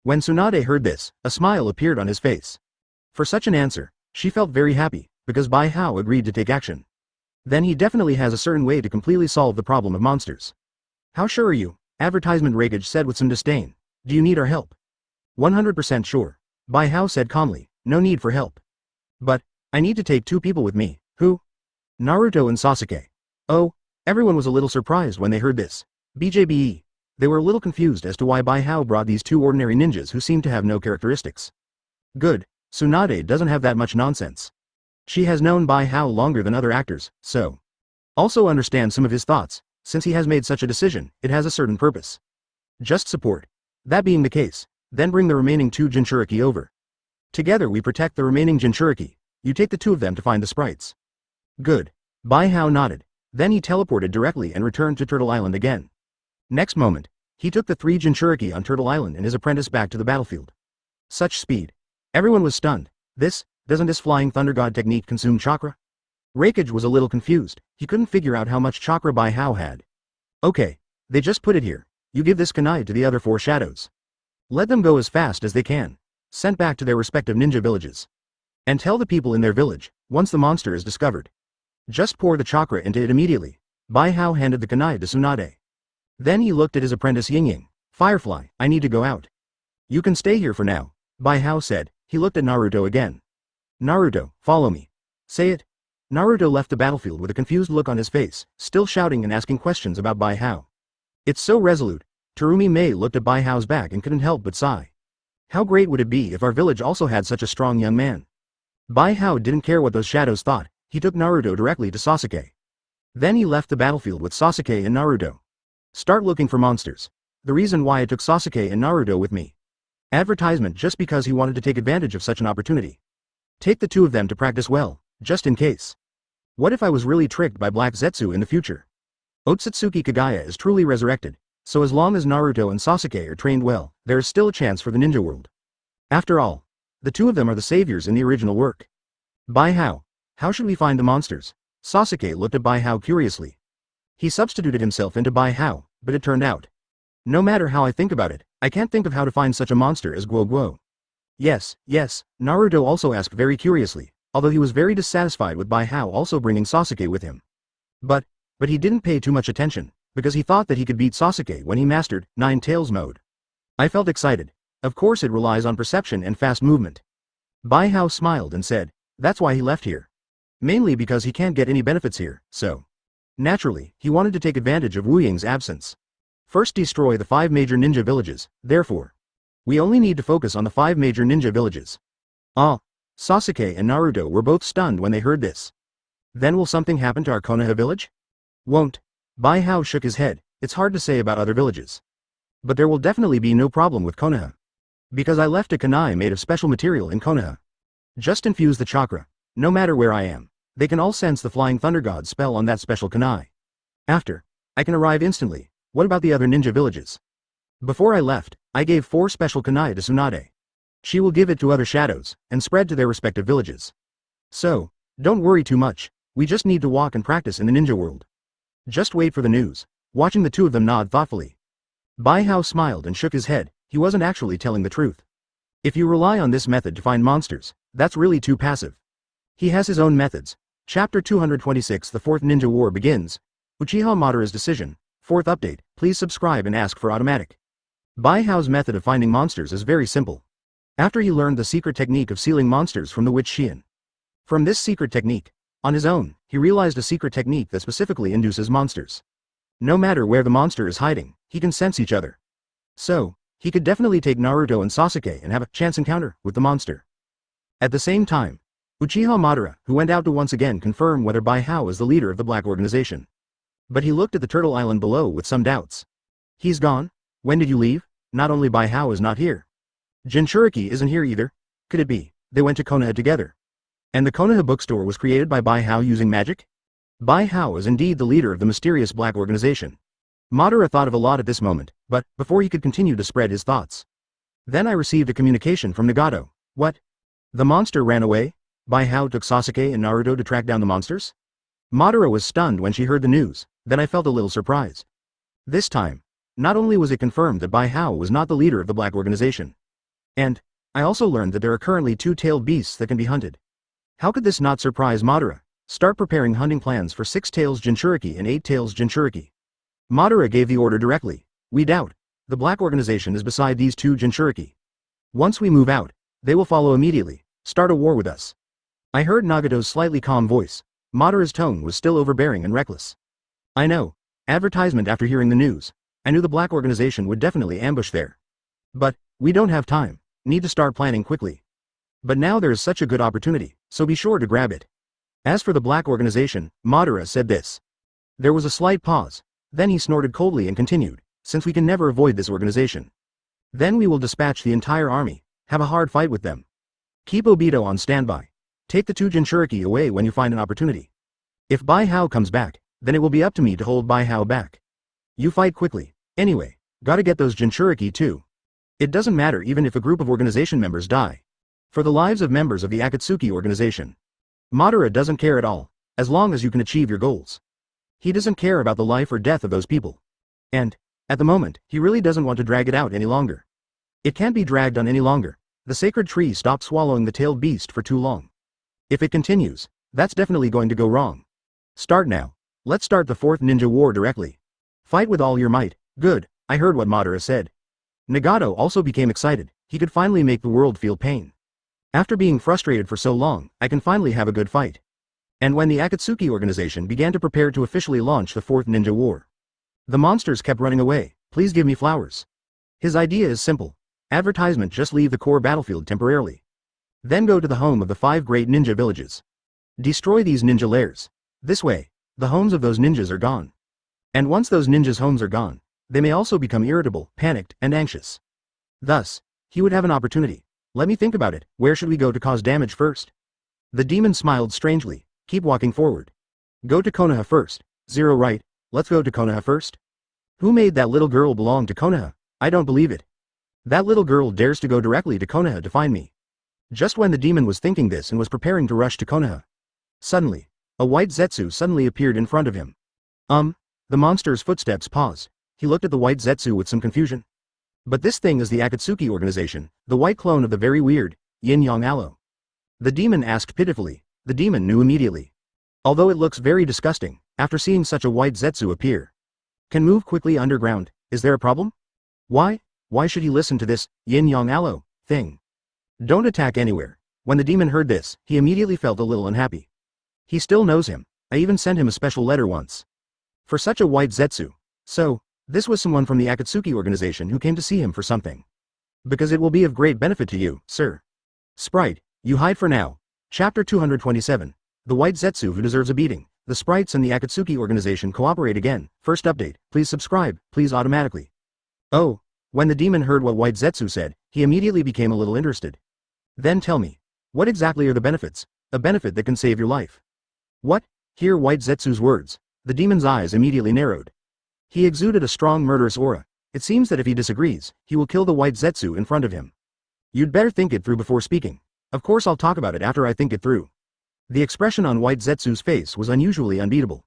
When Tsunade heard this, a smile appeared on his face. For such an answer, she felt very happy, because Bijuu agreed to take action. Then he definitely has a certain way to completely solve the problem of monsters. How sure are you? Advertisement Rakage said with some disdain. Do you need our help? 100% sure. Bijuu said calmly, no need for help. But, I need to take 2 people with me. Who? Naruto and Sasuke. Oh, everyone was a little surprised when they heard this. BJBE. They were a little confused as to why Bijuu brought these 2 ordinary ninjas who seemed to have no characteristics. Good, Tsunade doesn't have that much nonsense. She has known Bijuu longer than other actors, so also understands some of his thoughts. Since he has made such a decision, it has a certain purpose. Just support. That being the case, then bring the remaining 2 Jinchuriki over. Together we protect the remaining Jinchuriki. You take the 2 of them to find the sprites. Good. Bijuu nodded. Then he teleported directly and returned to Turtle Island again. Next moment, he took the 3 Jinchuriki on Turtle Island and his apprentice back to the battlefield. Such speed. Everyone was stunned. Doesn't this flying thunder god technique consume chakra? Rakage was a little confused. He couldn't figure out how much chakra Bijuu had. Okay, they just put it here. You give this kunai to the other 4 shadows. Let them go as fast as they can. Sent back to their respective ninja villages. And tell the people in their village, once the monster is discovered. Just pour the chakra into it immediately. Bijuu handed the kunai to Tsunade. Then he looked at his apprentice Yingying. Firefly, I need to go out. You can stay here for now, Bijuu said. He looked at Naruto again. Naruto, follow me. Say it. Naruto left the battlefield with a confused look on his face, still shouting and asking questions about Bijuu. It's so resolute. Terumi Mei looked at Bijuu's back and couldn't help but sigh. How great would it be if our village also had such a strong young man? Bijuu didn't care what those shadows thought. He took Naruto directly to Sasuke. Then he left the battlefield with Sasuke and Naruto. Start looking for monsters. The reason why I took Sasuke and Naruto with me. Advertisement just because he wanted to take advantage of such an opportunity. Take the 2 of them to practice well, just in case. What if I was really tricked by Black Zetsu in the future? Otsutsuki Kagaya is truly resurrected, so as long as Naruto and Sasuke are trained well, there is still a chance for the ninja world. After all, the 2 of them are the saviors in the original work. Bijuu, how should we find the monsters? Sasuke looked at Bijuu curiously. He substituted himself into Bijuu, but it turned out. No matter how I think about it, I can't think of how to find such a monster as Guo Guo. Yes, Naruto also asked very curiously, although he was very dissatisfied with Bijuu also bringing Sasuke with him. But he didn't pay too much attention, because he thought that he could beat Sasuke when he mastered Nine Tails mode. I felt excited. Of course it relies on perception and fast movement. Bijuu smiled and said, that's why he left here. Mainly because he can't get any benefits here, so. Naturally, he wanted to take advantage of Wu Ying's absence. First destroy the 5 major ninja villages, therefore. We only need to focus on the 5 major ninja villages. Sasuke and Naruto were both stunned when they heard this. Then will something happen to our Konoha village? Won't. Bijuu shook his head. It's hard to say about other villages. But there will definitely be no problem with Konoha. Because I left a kunai made of special material in Konoha. Just infuse the chakra. No matter where I am, they can all sense the flying thunder god spell on that special kunai. After, I can arrive instantly. What about the other ninja villages? Before I left, I gave 4 special kunai to Tsunade. She will give it to other shadows, and spread to their respective villages. So, don't worry too much, we just need to walk and practice in the ninja world. Just wait for the news. Watching the 2 of them nod thoughtfully. Bijuu smiled and shook his head. He wasn't actually telling the truth. If you rely on this method to find monsters, that's really too passive. He has his own methods. Chapter 226 The 4th Ninja War begins. Uchiha Madara's decision. 4th update, please subscribe and ask for automatic. Bijuu's method of finding monsters is very simple. After he learned the secret technique of sealing monsters from the witch Chūnin. From this secret technique, on his own, he realized a secret technique that specifically induces monsters. No matter where the monster is hiding, he can sense each other. So, he could definitely take Naruto and Sasuke and have a chance encounter with the monster. At the same time, Uchiha Madara, who went out to once again confirm whether Bijuu is the leader of the Black Organization. But he looked at the Turtle Island below with some doubts. He's gone? When did you leave? Not only Bijuu is not here. Jinchuriki isn't here either. Could it be they went to Konoha together? And the Konoha bookstore was created by Bijuu using magic? Bijuu is indeed the leader of the mysterious Black Organization. Madara thought of a lot at this moment, but before he could continue to spread his thoughts. Then I received a communication from Nagato. What? The monster ran away? Bijuu took Sasuke and Naruto to track down the monsters? Madara was stunned when she heard the news, then I felt a little surprised. This time, not only was it confirmed that Bijuu was not the leader of the Black Organization, and I also learned that there are currently two-tailed beasts that can be hunted. How could this not surprise Madara? Start preparing hunting plans for 6 tails Jinchuriki and 8 tails Jinchuriki. Madara gave the order directly. We doubt. The Black Organization is beside these 2 Jinchuriki. Once we move out, they will follow immediately, start a war with us. I heard Nagato's slightly calm voice. Madara's tone was still overbearing and reckless. I know. Advertisement after hearing the news. I knew the Black Organization would definitely ambush there. But, we don't have time. Need to start planning quickly. But now there is such a good opportunity, so be sure to grab it. As for the Black Organization, Madara said this. There was a slight pause. Then he snorted coldly and continued, since we can never avoid this organization. Then we will dispatch the entire army, have a hard fight with them. Keep Obito on standby. Take the 2 Jinchuriki away when you find an opportunity. If Bijuu comes back, then it will be up to me to hold Bijuu back. You fight quickly. Anyway, gotta get those Jinchuriki too. It doesn't matter even if a group of organization members die. For the lives of members of the Akatsuki organization. Madara doesn't care at all, as long as you can achieve your goals. He doesn't care about the life or death of those people. And, at the moment, he really doesn't want to drag it out any longer. It can't be dragged on any longer. The sacred tree stopped swallowing the tailed beast for too long. If it continues, that's definitely going to go wrong. Start now. Let's start the 4th ninja war directly. Fight with all your might. Good, I heard what Madara said. Nagato also became excited. He could finally make the world feel pain. After being frustrated for so long, I can finally have a good fight. And when the Akatsuki organization began to prepare to officially launch the 4th ninja war, the monsters kept running away. Please give me flowers. His idea is simple. Advertisement: just leave the core battlefield temporarily. Then go to the home of the 5 great ninja villages. Destroy these ninja lairs. This way, the homes of those ninjas are gone. And once those ninjas' homes are gone, they may also become irritable, panicked, and anxious. Thus, he would have an opportunity. Let me think about it. Where should we go to cause damage first? The demon smiled strangely. Keep walking forward. Go to Konoha first. Zero right. Let's go to Konoha first. Who made that little girl belong to Konoha? I don't believe it. That little girl dares to go directly to Konoha to find me. Just when the demon was thinking this and was preparing to rush to Konoha, suddenly, a white Zetsu suddenly appeared in front of him. The monster's footsteps paused. He looked at the white Zetsu with some confusion. But this thing is the Akatsuki organization, the white clone of the very weird Yin-Yang Aloe. The demon asked pitifully. The demon knew immediately. Although it looks very disgusting, after seeing such a white Zetsu appear. Can move quickly underground. Is there a problem? Why? Why should he listen to this Yin-Yang Aloe thing? Don't attack anywhere. When the demon heard this, he immediately felt a little unhappy. He still knows him. I even sent him a special letter once. For such a white Zetsu. So, this was someone from the Akatsuki organization who came to see him for something. Because it will be of great benefit to you, sir. Sprite, you hide for now. Chapter 227. The White Zetsu Who Deserves a Beating. The sprites and the Akatsuki organization cooperate again. First update. Please subscribe, please automatically. Oh, when the demon heard what White Zetsu said, he immediately became a little interested. Then tell me, what exactly are the benefits? A benefit that can save your life. What? Hear White Zetsu's words. The demon's eyes immediately narrowed. He exuded a strong murderous aura. It seems that if he disagrees, he will kill the White Zetsu in front of him. You'd better think it through before speaking. Of course I'll talk about it after I think it through. The expression on White Zetsu's face was unusually unbeatable.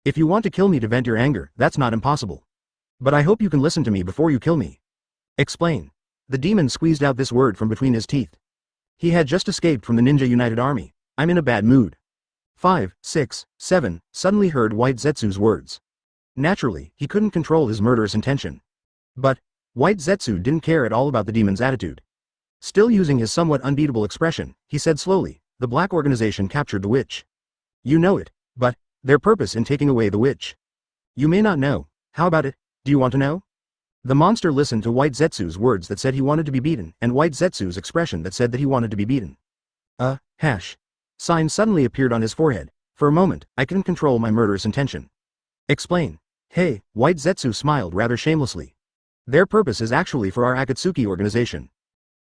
If you want to kill me to vent your anger, that's not impossible. But I hope you can listen to me before you kill me. Explain. The demon squeezed out this word from between his teeth. He had just escaped from the Ninja United Army. I'm in a bad mood. 5, 6, 7, suddenly heard White Zetsu's words. Naturally, he couldn't control his murderous intention. But, White Zetsu didn't care at all about the demon's attitude. Still using his somewhat unbeatable expression, he said slowly, the Black Organization captured the witch. You know it, but, their purpose in taking away the witch. You may not know. How about it? Do you want to know? The monster listened to White Zetsu's words that said he wanted to be beaten, and White Zetsu's expression that said that he wanted to be beaten. Hash. Sign suddenly appeared on his forehead. For a moment, I couldn't control my murderous intention. Explain. Hey, White Zetsu smiled rather shamelessly. Their purpose is actually for our Akatsuki organization.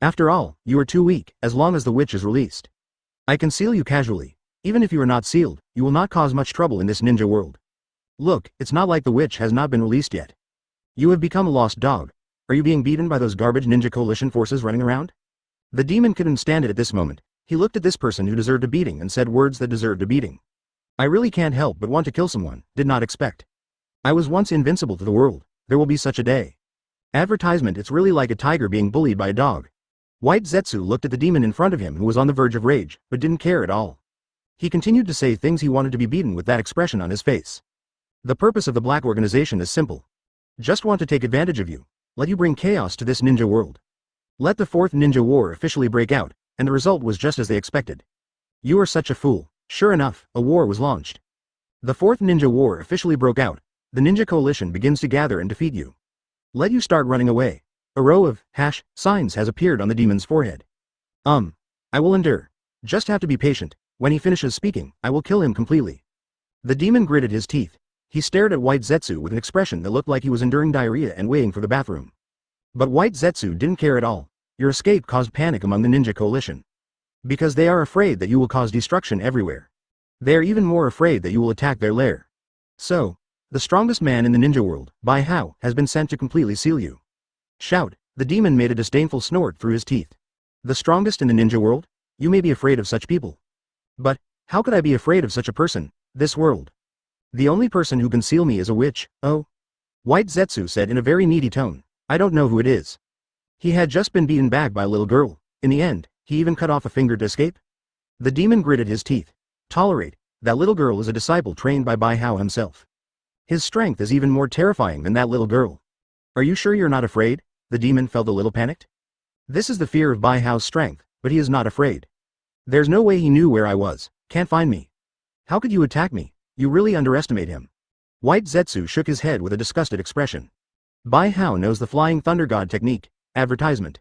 After all, you are too weak, as long as the witch is released. I can seal you casually. Even if you are not sealed, you will not cause much trouble in this ninja world. Look, it's not like the witch has not been released yet. You have become a lost dog. Are you being beaten by those garbage ninja coalition forces running around? The demon couldn't stand it at this moment. He looked at this person who deserved a beating and said words that deserved a beating. I really can't help but want to kill someone, did not expect. I was once invincible to the world, there will be such a day. Advertisement. It's really like a tiger being bullied by a dog. White Zetsu looked at the demon in front of him who was on the verge of rage, but didn't care at all. He continued to say things he wanted to be beaten with that expression on his face. The purpose of the black organization is simple. Just want to take advantage of you. Let you bring chaos to this ninja world. Let the fourth ninja war officially break out, and the result was just as they expected. You are such a fool. Sure enough, a war was launched. The fourth ninja war officially broke out. The ninja coalition begins to gather and defeat you. Let you start running away. A row of signs has appeared on the demon's forehead. I will endure. Just have to be patient. When he finishes speaking, I will kill him completely. The demon gritted his teeth. He stared at White Zetsu with an expression that looked like he was enduring diarrhea and waiting for the bathroom. But White Zetsu didn't care at all. Your escape caused panic among the ninja coalition. Because they are afraid that you will cause destruction everywhere. They are even more afraid that you will attack their lair. So, the strongest man in the ninja world, Bijuu, has been sent to completely seal you. Shout, the demon made a disdainful snort through his teeth. The strongest in the ninja world? You may be afraid of such people. But, how could I be afraid of such a person, this world? The only person who can seal me is a witch, oh? White Zetsu said in a very needy tone, I don't know who it is. He had just been beaten back by a little girl. In the end, he even cut off a finger to escape? The demon gritted his teeth. Tolerate, that little girl is a disciple trained by Bijuu himself. His strength is even more terrifying than that little girl. Are you sure you're not afraid? The demon felt a little panicked. This is the fear of Bijuu's strength, but he is not afraid. There's no way he knew where I was, can't find me. How could you attack me? You really underestimate him. White Zetsu shook his head with a disgusted expression. Bijuu knows the Flying Thunder God technique, advertisement.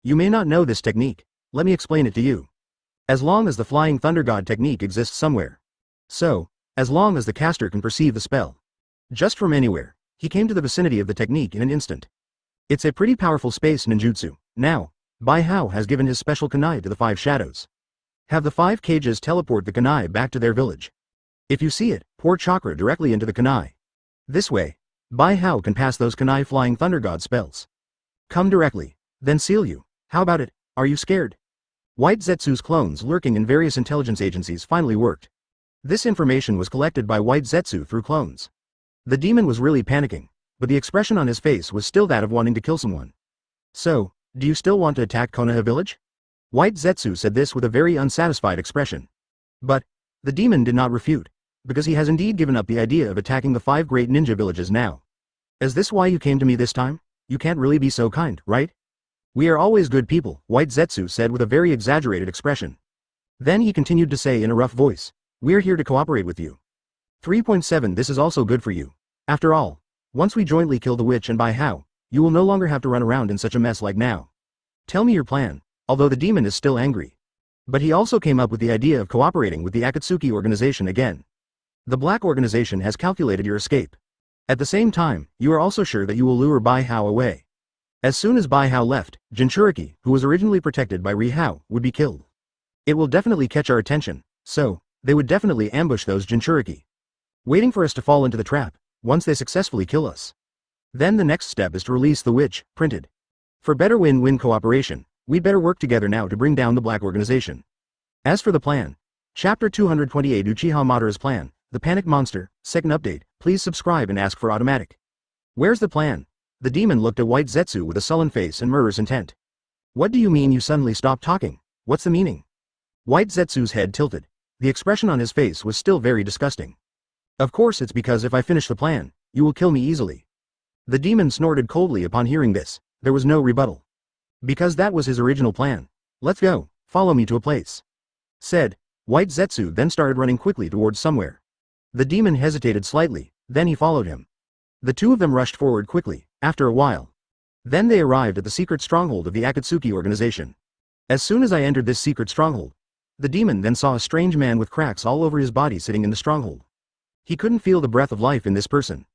You may not know this technique, let me explain it to you. As long as the Flying Thunder God technique exists somewhere. So, as long as the caster can perceive the spell. Just from anywhere, he came to the vicinity of the technique in an instant. It's a pretty powerful space ninjutsu. Now, Bijuu has given his special kunai to the 5 shadows. Have the 5 cages teleport the kunai back to their village. If you see it, pour chakra directly into the kunai. This way, Bijuu can pass those kunai Flying Thunder God spells. Come directly, then seal you. How about it? Are you scared? White Zetsu's clones lurking in various intelligence agencies finally worked. This information was collected by White Zetsu through clones. The demon was really panicking, but the expression on his face was still that of wanting to kill someone. So, do you still want to attack Konoha Village? White Zetsu said this with a very unsatisfied expression. But, the demon did not refute, because he has indeed given up the idea of attacking the 5 great ninja villages now. Is this why you came to me this time? You can't really be so kind, right? We are always good people, White Zetsu said with a very exaggerated expression. Then he continued to say in a rough voice, we're here to cooperate with you. 3.7 This is also good for you. After all, once we jointly kill the witch and Bijuu, you will no longer have to run around in such a mess like now. Tell me your plan, although the demon is still angry. But he also came up with the idea of cooperating with the Akatsuki organization again. The black organization has calculated your escape. At the same time, you are also sure that you will lure Bijuu away. As soon as Bijuu left, Jinchuriki, who was originally protected by Rihao, would be killed. It will definitely catch our attention, so, they would definitely ambush those Jinchuriki. Waiting for us to fall into the trap, once they successfully kill us. Then the next step is to release the witch, printed. For better win-win cooperation, we'd better work together now to bring down the black organization. As for the plan. Chapter 228 Uchiha Madara's Plan, The Panic Monster, second update, please subscribe and ask for automatic. Where's the plan? The demon looked at White Zetsu with a sullen face and murderous intent. What do you mean you suddenly stopped talking? What's the meaning? White Zetsu's head tilted. The expression on his face was still very disgusting. Of course it's because if I finish the plan, you will kill me easily. The demon snorted coldly upon hearing this. There was no rebuttal. Because that was his original plan. Let's go, follow me to a place. Said, White Zetsu then started running quickly towards somewhere. The demon hesitated slightly, then he followed him. The two of them rushed forward quickly, after a while. Then they arrived at the secret stronghold of the Akatsuki organization. As soon as I entered this secret stronghold, the demon then saw a strange man with cracks all over his body sitting in the stronghold. He couldn't feel the breath of life in this person.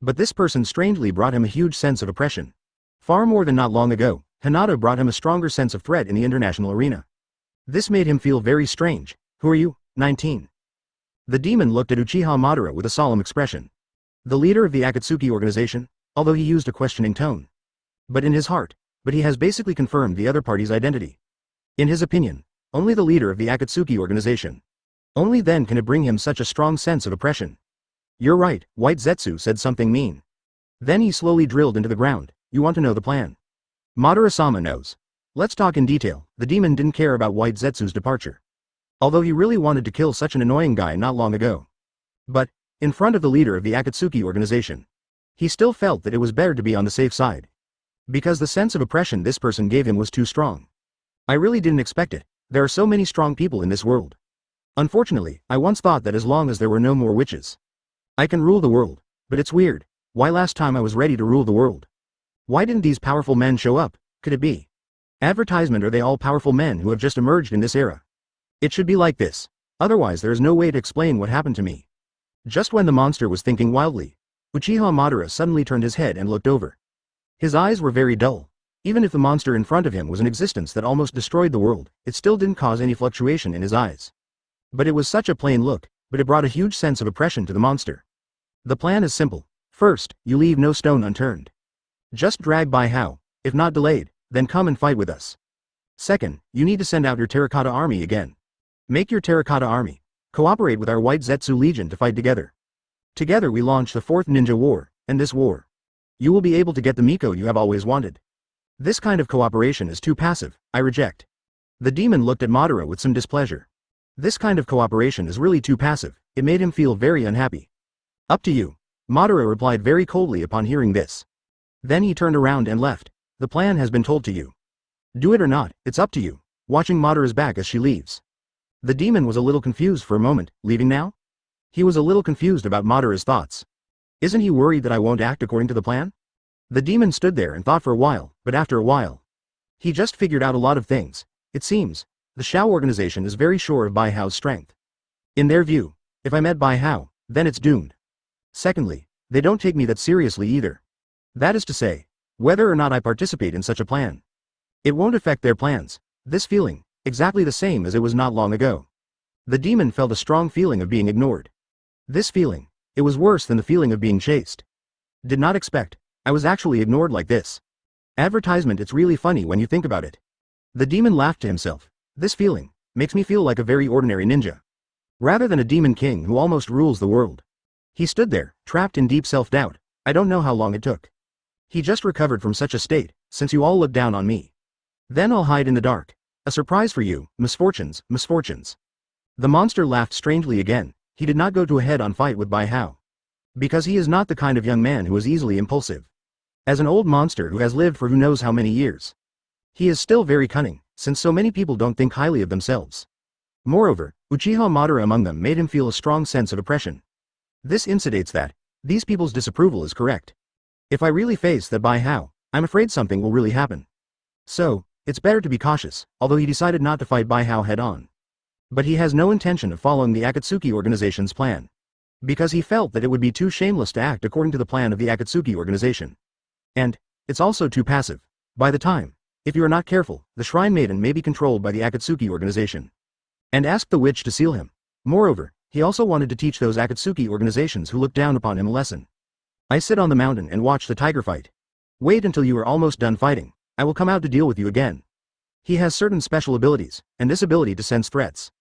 But this person strangely brought him a huge sense of oppression. Far more than not long ago, Hinata brought him a stronger sense of threat in the international arena. This made him feel very strange. Who are you? 19. The demon looked at Uchiha Madara with a solemn expression. The leader of the Akatsuki organization, although he used a questioning tone. But in his heart, he has basically confirmed the other party's identity. In his opinion, only the leader of the Akatsuki organization. Only then can it bring him such a strong sense of oppression. You're right, White Zetsu said something mean. Then he slowly drilled into the ground. You want to know the plan? Madara-sama knows. Let's talk in detail. The demon didn't care about White Zetsu's departure. Although he really wanted to kill such an annoying guy not long ago. But, in front of the leader of the Akatsuki organization, he still felt that it was better to be on the safe side. Because the sense of oppression this person gave him was too strong. I really didn't expect it. There are so many strong people in this world. Unfortunately, I once thought that as long as there were no more witches, I can rule the world. But it's weird. Why last time I was ready to rule the world? Why didn't these powerful men show up? Could it be advertisement? Are they all powerful men who have just emerged in this era? It should be like this. Otherwise there is no way to explain what happened to me. Just when the monster was thinking wildly, Uchiha Madara suddenly turned his head and looked over. His eyes were very dull. Even if the monster in front of him was an existence that almost destroyed the world, it still didn't cause any fluctuation in his eyes. But it was such a plain look, but it brought a huge sense of oppression to the monster. The plan is simple. First, you leave no stone unturned. Just drag Bijuu. If not delayed, then come and fight with us. Second, you need to send out your terracotta army again. Make your terracotta army. Cooperate with our White Zetsu Legion to fight together. Together we launch the 4th Ninja War, and this war, you will be able to get the Miko you have always wanted. This kind of cooperation is too passive, I reject. The demon looked at Madara with some displeasure. This kind of cooperation is really too passive, it made him feel very unhappy. Up to you. Madara replied very coldly upon hearing this. Then he turned around and left. The plan has been told to you. Do it or not, it's up to you. Watching Madara's back as she leaves. The demon was a little confused for a moment. Leaving now? He was a little confused about Madara's thoughts. Isn't he worried that I won't act according to the plan? The demon stood there and thought for a while, but after a while, he just figured out a lot of things. It seems, the Shao organization is very sure of Bijuu's strength. In their view, if I met Bijuu, then it's doomed. Secondly, they don't take me that seriously either. That is to say, whether or not I participate in such a plan, it won't affect their plans. This feeling, exactly the same as it was not long ago. The demon felt a strong feeling of being ignored. This feeling, it was worse than the feeling of being chased. Did not expect, I was actually ignored like this. Advertisement, it's really funny when you think about it. The demon laughed to himself. This feeling, makes me feel like a very ordinary ninja. Rather than a demon king who almost rules the world. He stood there, trapped in deep self-doubt. I don't know how long it took. He just recovered from such a state, since you all look down on me. Then I'll hide in the dark. A surprise for you, misfortunes, misfortunes. The monster laughed strangely again. He did not go to a head-on fight with Bijuu. Because he is not the kind of young man who is easily impulsive. As an old monster who has lived for who knows how many years. He is still very cunning, since so many people don't think highly of themselves. Moreover, Uchiha Madara among them made him feel a strong sense of oppression. This indicates that these people's disapproval is correct. If I really face that Bijuu, I'm afraid something will really happen. So, it's better to be cautious, although he decided not to fight Bijuu head-on. But he has no intention of following the Akatsuki organization's plan. Because he felt that it would be too shameless to act according to the plan of the Akatsuki organization. And, it's also too passive. By the time, if you are not careful, the Shrine Maiden may be controlled by the Akatsuki organization. And asked the witch to seal him. Moreover, he also wanted to teach those Akatsuki organizations who look down upon him a lesson. I sit on the mountain and watch the tiger fight. Wait until you are almost done fighting. I will come out to deal with you again. He has certain special abilities, and this ability to sense threats.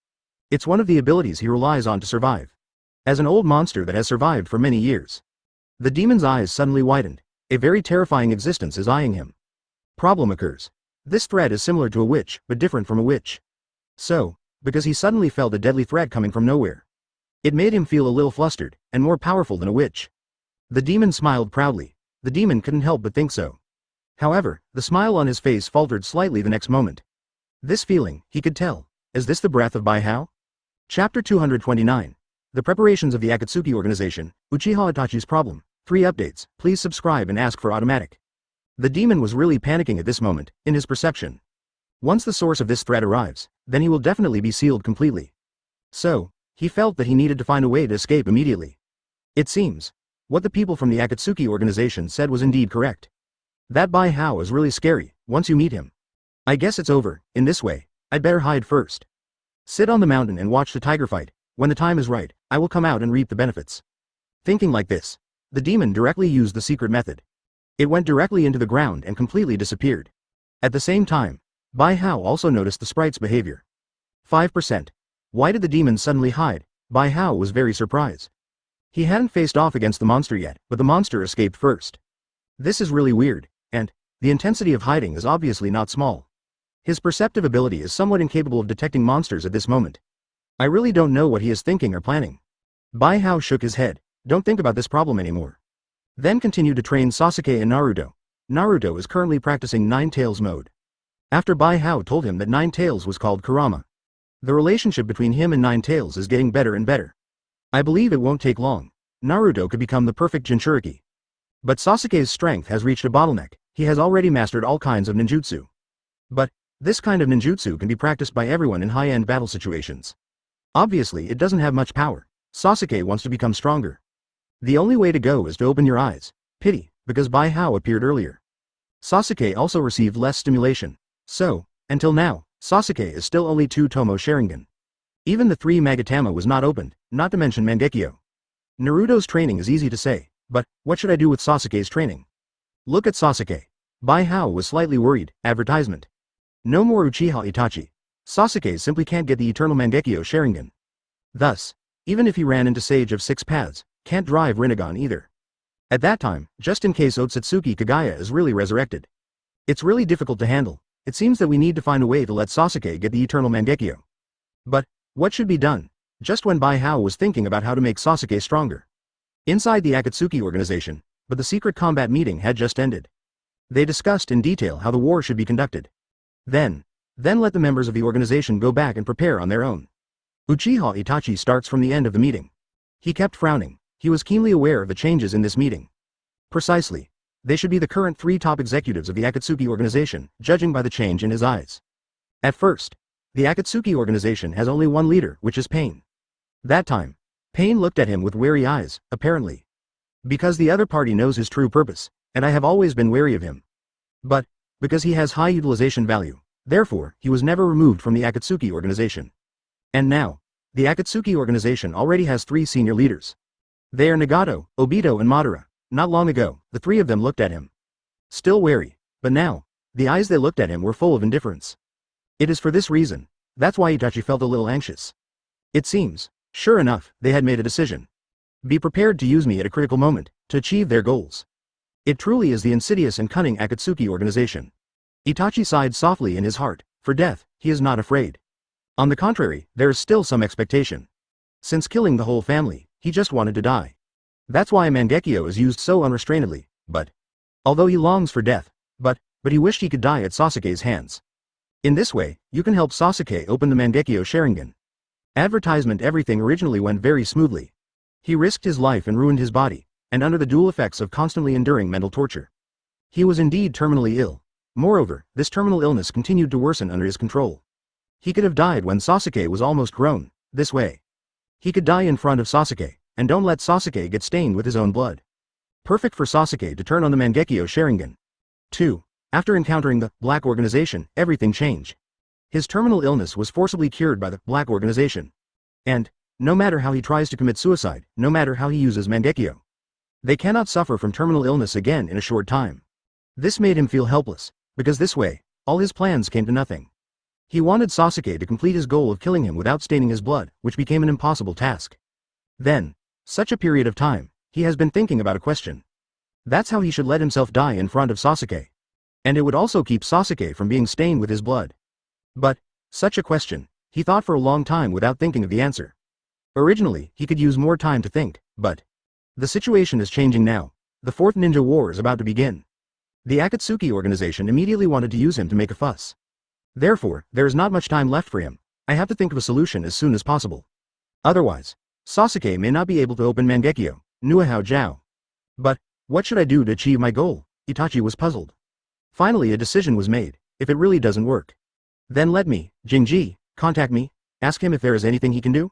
It's one of the abilities he relies on to survive. As an old monster that has survived for many years. The demon's eyes suddenly widened. A very terrifying existence is eyeing him. Problem occurs. This threat is similar to a witch, but different from a witch. So, because he suddenly felt a deadly threat coming from nowhere. It made him feel a little flustered, and more powerful than a witch. The demon smiled proudly. The demon couldn't help but think so. However, the smile on his face faltered slightly the next moment. This feeling, he could tell. Is this the breath of Bijuu? Chapter 229. The preparations of the Akatsuki organization, Uchiha Itachi's problem. 3 updates, please subscribe and ask for automatic. The demon was really panicking at this moment, in his perception. Once the source of this threat arrives, then he will definitely be sealed completely. So, he felt that he needed to find a way to escape immediately. It seems, what the people from the Akatsuki organization said was indeed correct. That Bijuu is really scary, once you meet him. I guess it's over, in this way, I'd better hide first. Sit on the mountain and watch the tiger fight. When the time is right, I will come out and reap the benefits. Thinking like this, the demon directly used the secret method. It went directly into the ground and completely disappeared. At the same time, Bijuu also noticed the sprite's behavior. 5%. Why did the demons suddenly hide? Bai Hao was very surprised. He hadn't faced off against the monster yet, but the monster escaped first. This is really weird, and the intensity of hiding is obviously not small. His perceptive ability is somewhat incapable of detecting monsters at this moment. I really don't know what he is thinking or planning. Bai Hao shook his head. Don't think about this problem anymore. Then continued to train Sasuke and Naruto. Naruto is currently practicing Nine Tails mode. After Bai Hao told him that Nine Tails was called Kurama. The relationship between him and Nine Tails is getting better and better. I believe it won't take long. Naruto could become the perfect Jinchuriki. But Sasuke's strength has reached a bottleneck. He has already mastered all kinds of ninjutsu. But this kind of ninjutsu can be practiced by everyone in high-end battle situations. Obviously, it doesn't have much power. Sasuke wants to become stronger. The only way to go is to open your eyes. Pity, because Bai Hao appeared earlier. Sasuke also received less stimulation. So, until now, Sasuke is still only 2 Tomo Sharingan. Even the 3 Magatama was not opened, not to mention Mangekyo. Naruto's training is easy to say, but what should I do with Sasuke's training? Look at Sasuke. Bai Hao was slightly worried. Advertisement. No more Uchiha Itachi. Sasuke simply can't get the eternal Mangekyo Sharingan. Thus, even if he ran into Sage of 6 Paths, can't drive Rinnegan either. At that time, just in case Otsutsuki Kagaya is really resurrected. It's really difficult to handle. It seems that we need to find a way to let Sasuke get the eternal Mangekyo. But what should be done? Just when Bai Hao was thinking about how to make Sasuke stronger. Inside the Akatsuki organization, but the secret combat meeting had just ended. They discussed in detail how the war should be conducted. Then let the members of the organization go back and prepare on their own. Uchiha Itachi starts from the end of the meeting. He kept frowning. He was keenly aware of the changes in this meeting. Precisely. They should be the current 3 top executives of the Akatsuki organization, judging by the change in his eyes. At first, the Akatsuki organization has only one leader, which is Pain. That time, Pain looked at him with wary eyes, apparently. Because the other party knows his true purpose, and I have always been wary of him. But, because he has high utilization value, therefore, he was never removed from the Akatsuki organization. And now, the Akatsuki organization already has 3 senior leaders. They are Nagato, Obito and Madara. Not long ago, the 3 of them looked at him. Still wary, but now, the eyes they looked at him were full of indifference. It is for this reason, that's why Itachi felt a little anxious. It seems, sure enough, they had made a decision. Be prepared to use me at a critical moment, to achieve their goals. It truly is the insidious and cunning Akatsuki organization. Itachi sighed softly in his heart. For death, he is not afraid. On the contrary, there is still some expectation. Since killing the whole family, he just wanted to die. That's why Mangekyo is used so unrestrainedly, but although he longs for death, but he wished he could die at Sasuke's hands. In this way, you can help Sasuke open the Mangekyo Sharingan. Advertisement. Everything originally went very smoothly. He risked his life and ruined his body, and under the dual effects of constantly enduring mental torture. He was indeed terminally ill. Moreover, this terminal illness continued to worsen under his control. He could have died when Sasuke was almost grown. This way, he could die in front of Sasuke, and don't let Sasuke get stained with his own blood. Perfect for Sasuke to turn on the Mangekyo Sharingan. 2. After encountering the Black Organization, everything changed. His terminal illness was forcibly cured by the Black Organization. And, no matter how he tries to commit suicide, no matter how he uses Mangekyo, they cannot suffer from terminal illness again in a short time. This made him feel helpless, because this way, all his plans came to nothing. He wanted Sasuke to complete his goal of killing him without staining his blood, which became an impossible task. Then, such a period of time, he has been thinking about a question. That's how he should let himself die in front of Sasuke. And it would also keep Sasuke from being stained with his blood. But, such a question, he thought for a long time without thinking of the answer. Originally, he could use more time to think, but the situation is changing now. The 4th Ninja War is about to begin. The Akatsuki organization immediately wanted to use him to make a fuss. Therefore, there is not much time left for him. I have to think of a solution as soon as possible. Otherwise, Sasuke may not be able to open Mangekyo, Nuahao Jiao. But, what should I do to achieve my goal? Itachi was puzzled. Finally a decision was made. If it really doesn't work, then let me, Jingji, contact me, ask him if there is anything he can do?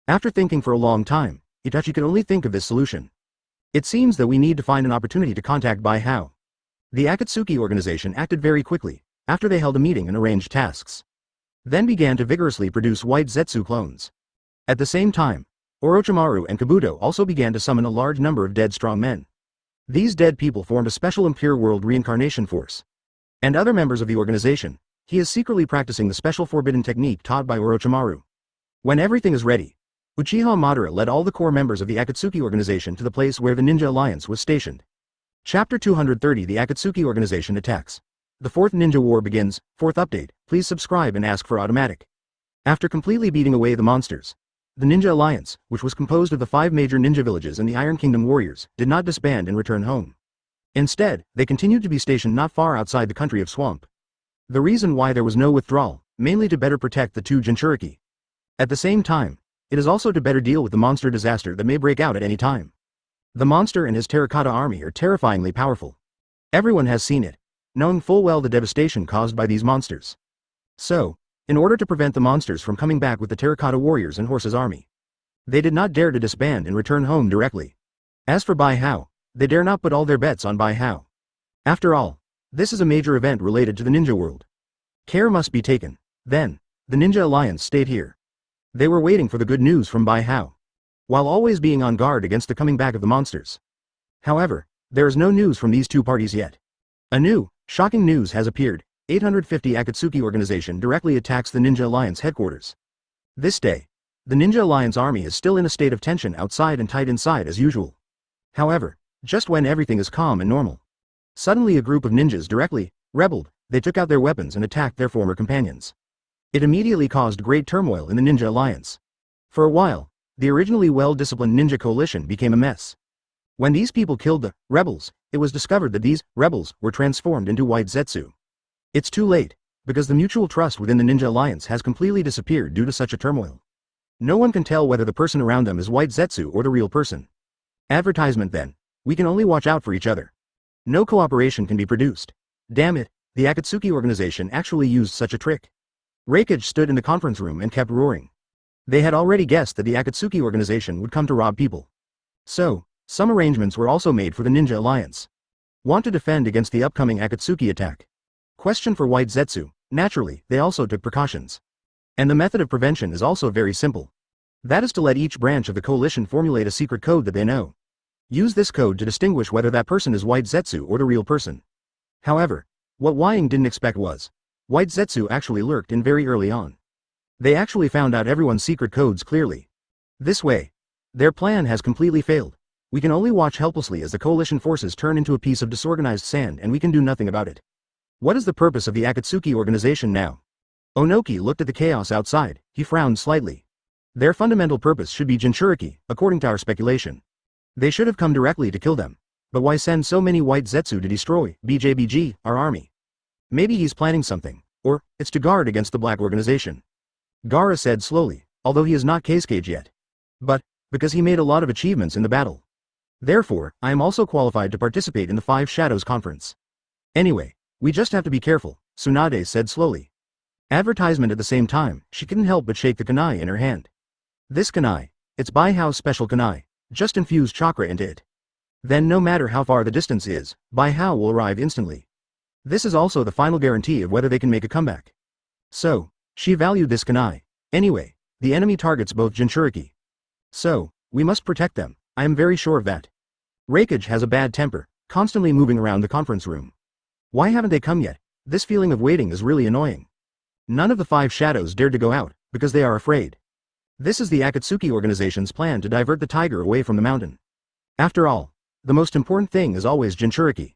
After thinking for a long time, Itachi could only think of this solution. It seems that we need to find an opportunity to contact Bai Hao. The Akatsuki organization acted very quickly, after they held a meeting and arranged tasks. Then began to vigorously produce white Zetsu clones. At the same time, Orochimaru and Kabuto also began to summon a large number of dead strong men. These dead people formed a special Impure World reincarnation force. And other members of the organization, he is secretly practicing the special forbidden technique taught by Orochimaru. When everything is ready, Uchiha Madara led all the core members of the Akatsuki organization to the place where the Ninja Alliance was stationed. Chapter 230 The Akatsuki Organization Attacks. The Fourth Ninja War begins. Fourth update, please subscribe and ask for automatic. After completely beating away the monsters, the Ninja Alliance, which was composed of the 5 major ninja villages and the Iron Kingdom warriors, did not disband and return home. Instead, they continued to be stationed not far outside the country of Swamp. The reason why there was no withdrawal, mainly to better protect the 2 Jinchuriki. At the same time, it is also to better deal with the monster disaster that may break out at any time. The monster and his terracotta army are terrifyingly powerful. Everyone has seen it, knowing full well the devastation caused by these monsters. So, in order to prevent the monsters from coming back with the terracotta warriors and horses army, they did not dare to disband and return home directly. As for Bijuu, they dare not put all their bets on Bijuu. After all, this is a major event related to the ninja world. Care must be taken. Then, the Ninja Alliance stayed here. They were waiting for the good news from Bijuu, while always being on guard against the coming back of the monsters. However, there is no news from these 2 parties yet. A new, shocking news has appeared. 850 Akatsuki organization directly attacks the Ninja Alliance headquarters. This day, the Ninja Alliance army is still in a state of tension outside and tight inside as usual. However, just when everything is calm and normal, suddenly a group of ninjas directly rebelled. They took out their weapons and attacked their former companions. It immediately caused great turmoil in the Ninja Alliance. For a while, the originally well-disciplined ninja coalition became a mess. When these people killed the rebels, it was discovered that these rebels were transformed into white Zetsu. It's too late, because the mutual trust within the Ninja Alliance has completely disappeared due to such a turmoil. No one can tell whether the person around them is white Zetsu or the real person. Advertisement then. We can only watch out for each other. No cooperation can be produced. Damn it, the Akatsuki organization actually used such a trick. Reikage stood in the conference room and kept roaring. They had already guessed that the Akatsuki organization would come to rob people. So, some arrangements were also made for the Ninja Alliance. Want to defend against the upcoming Akatsuki attack? Question for white Zetsu. Naturally, they also took precautions. And the method of prevention is also very simple. That is to let each branch of the coalition formulate a secret code that they know. Use this code to distinguish whether that person is white Zetsu or the real person. However, what Wying didn't expect was, white Zetsu actually lurked in very early on. They actually found out everyone's secret codes clearly. This way, their plan has completely failed. We can only watch helplessly as the coalition forces turn into a piece of disorganized sand and we can do nothing about it. What is the purpose of the Akatsuki organization now? Onoki looked at the chaos outside. He frowned slightly. Their fundamental purpose should be Jinchuriki, according to our speculation. They should have come directly to kill them. But why send so many white Zetsu to destroy BJBG, our army? Maybe he's planning something, or it's to guard against the black organization. Gaara said slowly, although he is not Kazekage yet. But, because he made a lot of achievements in the battle. Therefore, I am also qualified to participate in the 5 Shadows conference. Anyway, we just have to be careful, Tsunade said slowly. Advertisement at the same time, she couldn't help but shake the kunai in her hand. This kunai, it's Bijuu's special kunai, just infuse chakra into it. Then no matter how far the distance is, Bijuu will arrive instantly. This is also the final guarantee of whether they can make a comeback. So, she valued this kunai. Anyway, the enemy targets both Jinchuriki. So, we must protect them, I am very sure of that. Reikage has a bad temper, constantly moving around the conference room. Why haven't they come yet? This feeling of waiting is really annoying. None of the 5 shadows dared to go out, because they are afraid. This is the Akatsuki organization's plan to divert the tiger away from the mountain. After all, the most important thing is always Jinchuriki.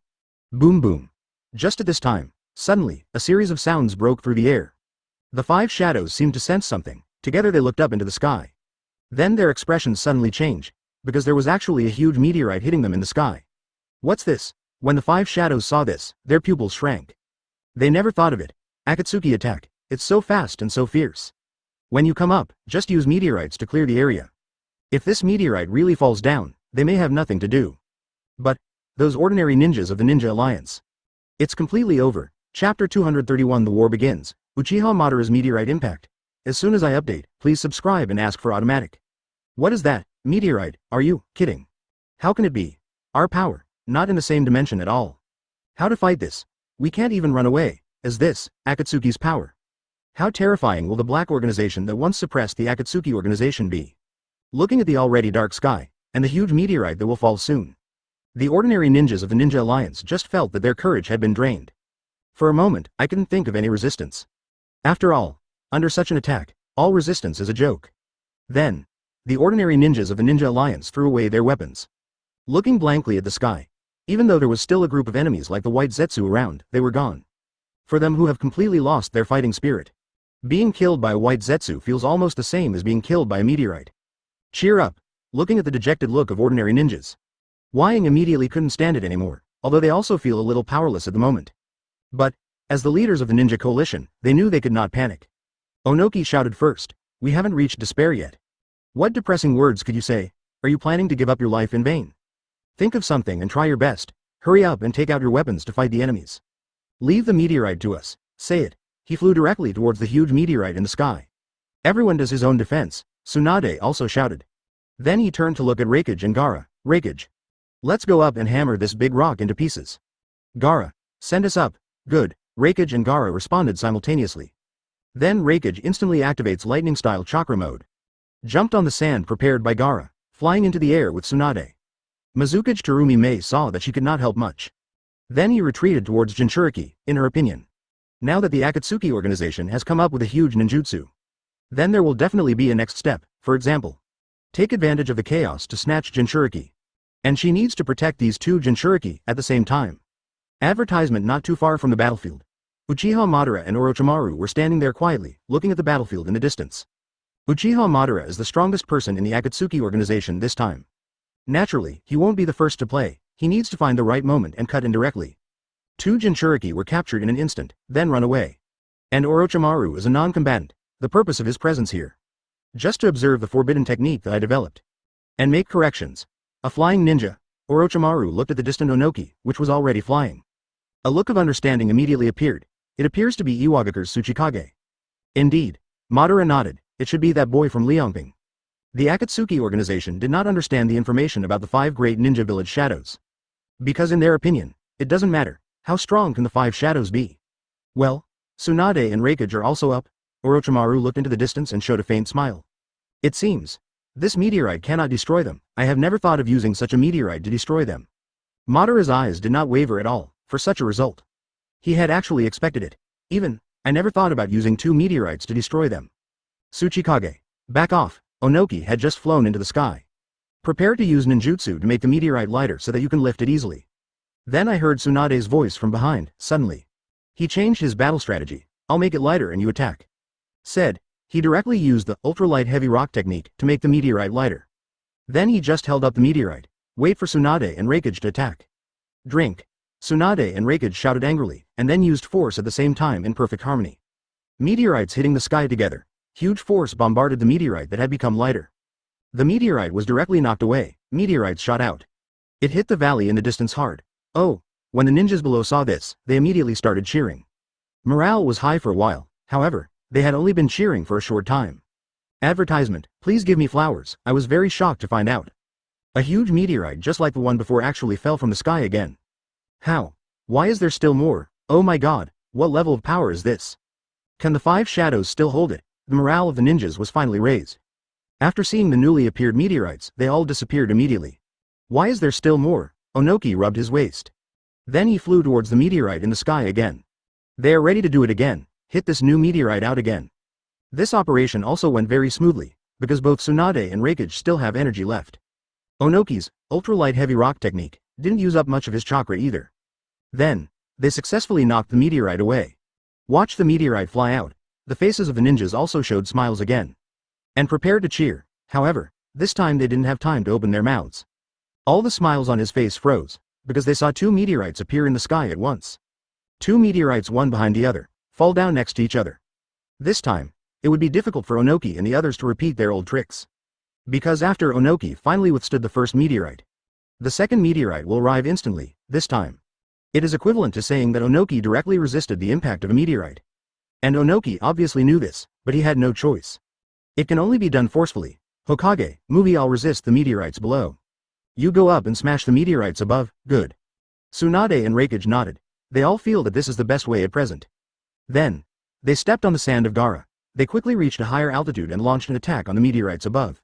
Boom boom. Just at this time, suddenly, a series of sounds broke through the air. The 5 shadows seemed to sense something. Together they looked up into the sky. Then their expressions suddenly changed, because there was actually a huge meteorite hitting them in the sky. What's this? When the 5 shadows saw this, their pupils shrank. They never thought of it. Akatsuki attack, it's so fast and so fierce. When you come up, just use meteorites to clear the area. If this meteorite really falls down, they may have nothing to do. But, those ordinary ninjas of the Ninja Alliance. It's completely over. Chapter 231 The war begins. Uchiha Madara's meteorite impact. As soon as I update, please subscribe and ask for automatic. What is that? Meteorite, are you kidding? How can it be? Our power, not in the same dimension at all. How to fight this? We can't even run away. Is this Akatsuki's power? How terrifying will the black organization that once suppressed the Akatsuki organization be? Looking at the already dark sky, and the huge meteorite that will fall soon. The ordinary ninjas of the Ninja Alliance just felt that their courage had been drained. For a moment, I couldn't think of any resistance. After all, under such an attack, all resistance is a joke. Then, the ordinary ninjas of the Ninja Alliance threw away their weapons. Looking blankly at the sky. Even though there was still a group of enemies like the White Zetsu around, they were gone. For them who have completely lost their fighting spirit. Being killed by a White Zetsu feels almost the same as being killed by a meteorite. Cheer up. Looking at the dejected look of ordinary ninjas. Wang immediately couldn't stand it anymore, although they also feel a little powerless at the moment. But, as the leaders of the ninja coalition, they knew they could not panic. Onoki shouted first, "We haven't reached despair yet." What depressing words could you say? Are you planning to give up your life in vain? Think of something and try your best. Hurry up and take out your weapons to fight the enemies. Leave the meteorite to us. Say it. He flew directly towards the huge meteorite in the sky. Everyone does his own defense. Tsunade also shouted. Then he turned to look at Raikage and Gaara. Raikage. Let's go up and hammer this big rock into pieces. Gaara. Send us up. Good. Raikage and Gaara responded simultaneously. Then Raikage instantly activates lightning-style chakra mode. Jumped on the sand prepared by Gaara, flying into the air with Tsunade. Mizukage Terumi Mei saw that she could not help much. Then he retreated towards Jinchuriki, in her opinion. Now that the Akatsuki organization has come up with a huge ninjutsu. Then there will definitely be a next step, for example. Take advantage of the chaos to snatch Jinchuriki. And she needs to protect these two Jinchuriki at the same time. Advertisement not too far from the battlefield. Uchiha Madara and Orochimaru were standing there quietly, looking at the battlefield in the distance. Uchiha Madara is the strongest person in the Akatsuki organization this time. Naturally, he won't be the first to play, he needs to find the right moment and cut in directly. Two Jinchuriki were captured in an instant, then run away. And Orochimaru is a non-combatant, the purpose of his presence here. Just to observe the forbidden technique that I developed. And make corrections. A flying ninja. Orochimaru looked at the distant Onoki, which was already flying. A look of understanding immediately appeared. It appears to be Iwagakure's Tsuchikage. Indeed. Madara nodded, it should be that boy from Liangping. The Akatsuki organization did not understand the information about the 5 great ninja village shadows. Because in their opinion, it doesn't matter, how strong can the 5 shadows be? Well, Tsunade and Raikage are also up. Orochimaru looked into the distance and showed a faint smile. It seems. This meteorite cannot destroy them, I have never thought of using such a meteorite to destroy them. Madara's eyes did not waver at all, for such a result. He had actually expected it. Even, I never thought about using 2 meteorites to destroy them. Tsuchikage. Back off. Onoki had just flown into the sky. Prepare to use ninjutsu to make the meteorite lighter so that you can lift it easily. Then I heard Tsunade's voice from behind, suddenly. He changed his battle strategy. I'll make it lighter and you attack. Said, he directly used the ultralight heavy rock technique to make the meteorite lighter. Then he just held up the meteorite. Wait for Tsunade and Raikage to attack. Drink. Tsunade and Raikage shouted angrily, and then used force at the same time in perfect harmony. Meteorites hitting the sky together. Huge force bombarded the meteorite that had become lighter. The meteorite was directly knocked away, meteorites shot out. It hit the valley in the distance hard. Oh, when the ninjas below saw this, they immediately started cheering. Morale was high for a while, however, they had only been cheering for a short time. Advertisement, please give me flowers, I was very shocked to find out. A huge meteorite just like the one before actually fell from the sky again. How? Why is there still more? Oh my god, what level of power is this? Can the 5 shadows still hold it? The morale of the ninjas was finally raised. After seeing the newly appeared meteorites, they all disappeared immediately. Why is there still more? Onoki rubbed his waist. Then he flew towards the meteorite in the sky again. They are ready to do it again, hit this new meteorite out again. This operation also went very smoothly, because both Tsunade and Raikage still have energy left. Onoki's ultralight heavy rock technique didn't use up much of his chakra either. Then, they successfully knocked the meteorite away. Watch the meteorite fly out. The faces of the ninjas also showed smiles again. And prepared to cheer, however, this time they didn't have time to open their mouths. All the smiles on his face froze, because they saw 2 meteorites appear in the sky at once. 2 meteorites one behind the other, fall down next to each other. This time, it would be difficult for Onoki and the others to repeat their old tricks. Because after Onoki finally withstood the first meteorite, the second meteorite will arrive instantly, this time. It is equivalent to saying that Onoki directly resisted the impact of a meteorite. And Onoki obviously knew this, but he had no choice. It can only be done forcefully. Hokage, movie I'll resist the meteorites below. You go up and smash the meteorites above, good. Tsunade and Raikage nodded. They all feel that this is the best way at present. Then, they stepped on the sand of Gaara. They quickly reached a higher altitude and launched an attack on the meteorites above.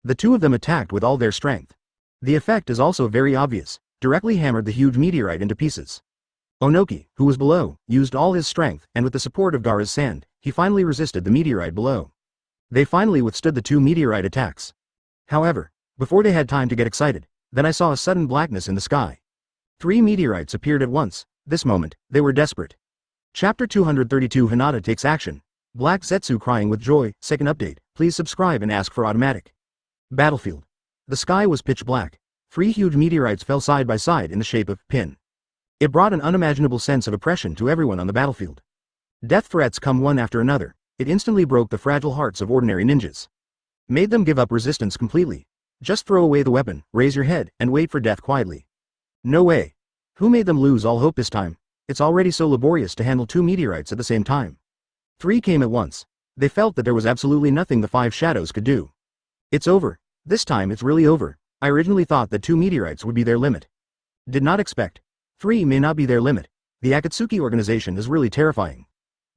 The 2 of them attacked with all their strength. The effect is also very obvious, directly hammered the huge meteorite into pieces. Onoki, who was below, used all his strength and with the support of Gaara's sand, he finally resisted the meteorite below. They finally withstood the 2 meteorite attacks. However, before they had time to get excited, then I saw a sudden blackness in the sky. 3 meteorites appeared at once. This moment, they were desperate. Chapter 232 Hinata takes action. Black Zetsu crying with joy. Second update, please subscribe and ask for automatic. Battlefield. The sky was pitch black. 3 huge meteorites fell side by side in the shape of pin. It brought an unimaginable sense of oppression to everyone on the battlefield. Death threats come one after another. It instantly broke the fragile hearts of ordinary ninjas. Made them give up resistance completely. Just throw away the weapon, raise your head, and wait for death quietly. No way. Who made them lose all hope this time? It's already so laborious to handle 2 meteorites at the same time. 3 came at once. They felt that there was absolutely nothing the 5 shadows could do. It's over. This time it's really over. I originally thought that 2 meteorites would be their limit. Did not expect. 3 may not be their limit. The Akatsuki organization is really terrifying.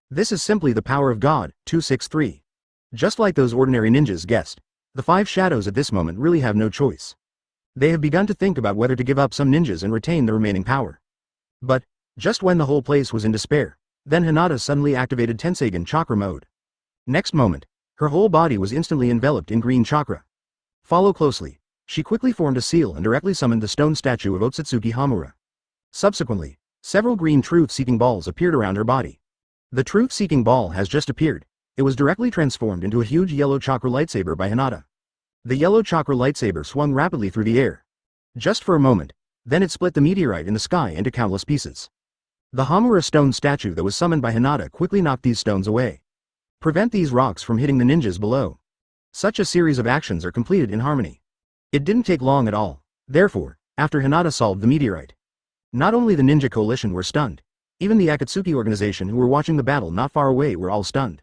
This is simply the power of God. 263. Just like those ordinary ninjas guessed, the 5 shadows at this moment really have no choice. They have begun to think about whether to give up some ninjas and retain the remaining power. But, just when the whole place was in despair, then Hinata suddenly activated Tenseigen chakra mode. Next moment, her whole body was instantly enveloped in green chakra. Follow closely. She quickly formed a seal and directly summoned the stone statue of Otsutsuki Hamura. Subsequently, several green truth-seeking balls appeared around her body. The truth-seeking ball has just appeared. It was directly transformed into a huge yellow chakra lightsaber by Hinata. The yellow chakra lightsaber swung rapidly through the air. Just for a moment, then it split the meteorite in the sky into countless pieces. The Hamura stone statue that was summoned by Hinata quickly knocked these stones away. Prevent these rocks from hitting the ninjas below. Such a series of actions are completed in harmony. It didn't take long at all. Therefore, after Hinata solved the meteorite, not only the ninja coalition were stunned, even the Akatsuki organization who were watching the battle not far away were all stunned.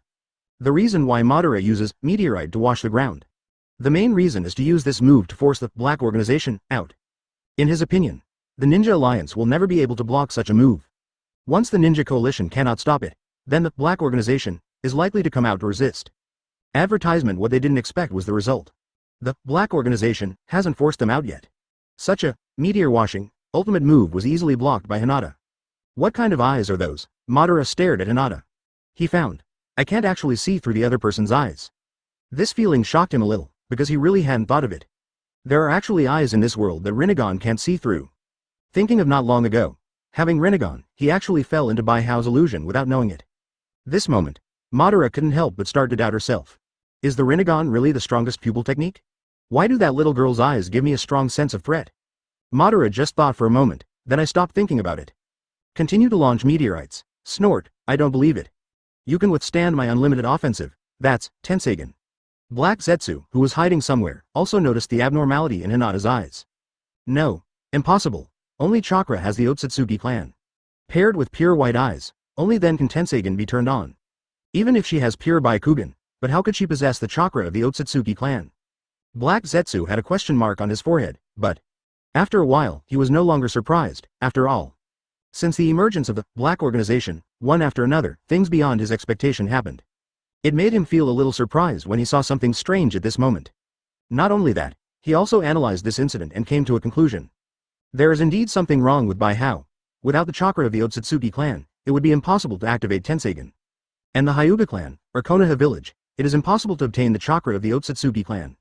The reason why Madara uses meteorite to wash the ground. The main reason is to use this move to force the Black Organization out. In his opinion, the Ninja Alliance will never be able to block such a move. Once the Ninja Coalition cannot stop it, then the Black Organization is likely to come out to resist. Advertisement. What they didn't expect was the result. The Black Organization hasn't forced them out yet. Such a meteor washing ultimate move was easily blocked by Hinata. What kind of eyes are those? Madara stared at Hinata. He found, I can't actually see through the other person's eyes. This feeling shocked him a little, because he really hadn't thought of it. There are actually eyes in this world that Rinnegan can't see through. Thinking of not long ago, having Rinnegan, he actually fell into Baihao's illusion without knowing it. This moment, Madara couldn't help but start to doubt herself. Is the Rinnegan really the strongest pupil technique? Why do that little girl's eyes give me a strong sense of threat? Madara just thought for a moment, then I stopped thinking about it. Continue to launch meteorites. Snort, I don't believe it. You can withstand my unlimited offensive. That's Tenseigen. Black Zetsu, who was hiding somewhere, also noticed the abnormality in Hinata's eyes. No. Impossible. Only chakra has the Otsutsuki clan. Paired with pure white eyes, only then can Tenseigen be turned on. Even if she has pure Byakugan, but how could she possess the chakra of the Otsutsuki clan? Black Zetsu had a question mark on his forehead, but after a while, he was no longer surprised. After all, since the emergence of the Black Organization, one after another, things beyond his expectation happened. It made him feel a little surprised when he saw something strange at this moment. Not only that, he also analyzed this incident and came to a conclusion. There is indeed something wrong with Baihao. Without the chakra of the Otsutsuki clan, it would be impossible to activate Tenseigen. And the Hyūga clan, or Konoha Village, it is impossible to obtain the chakra of the Otsutsuki clan.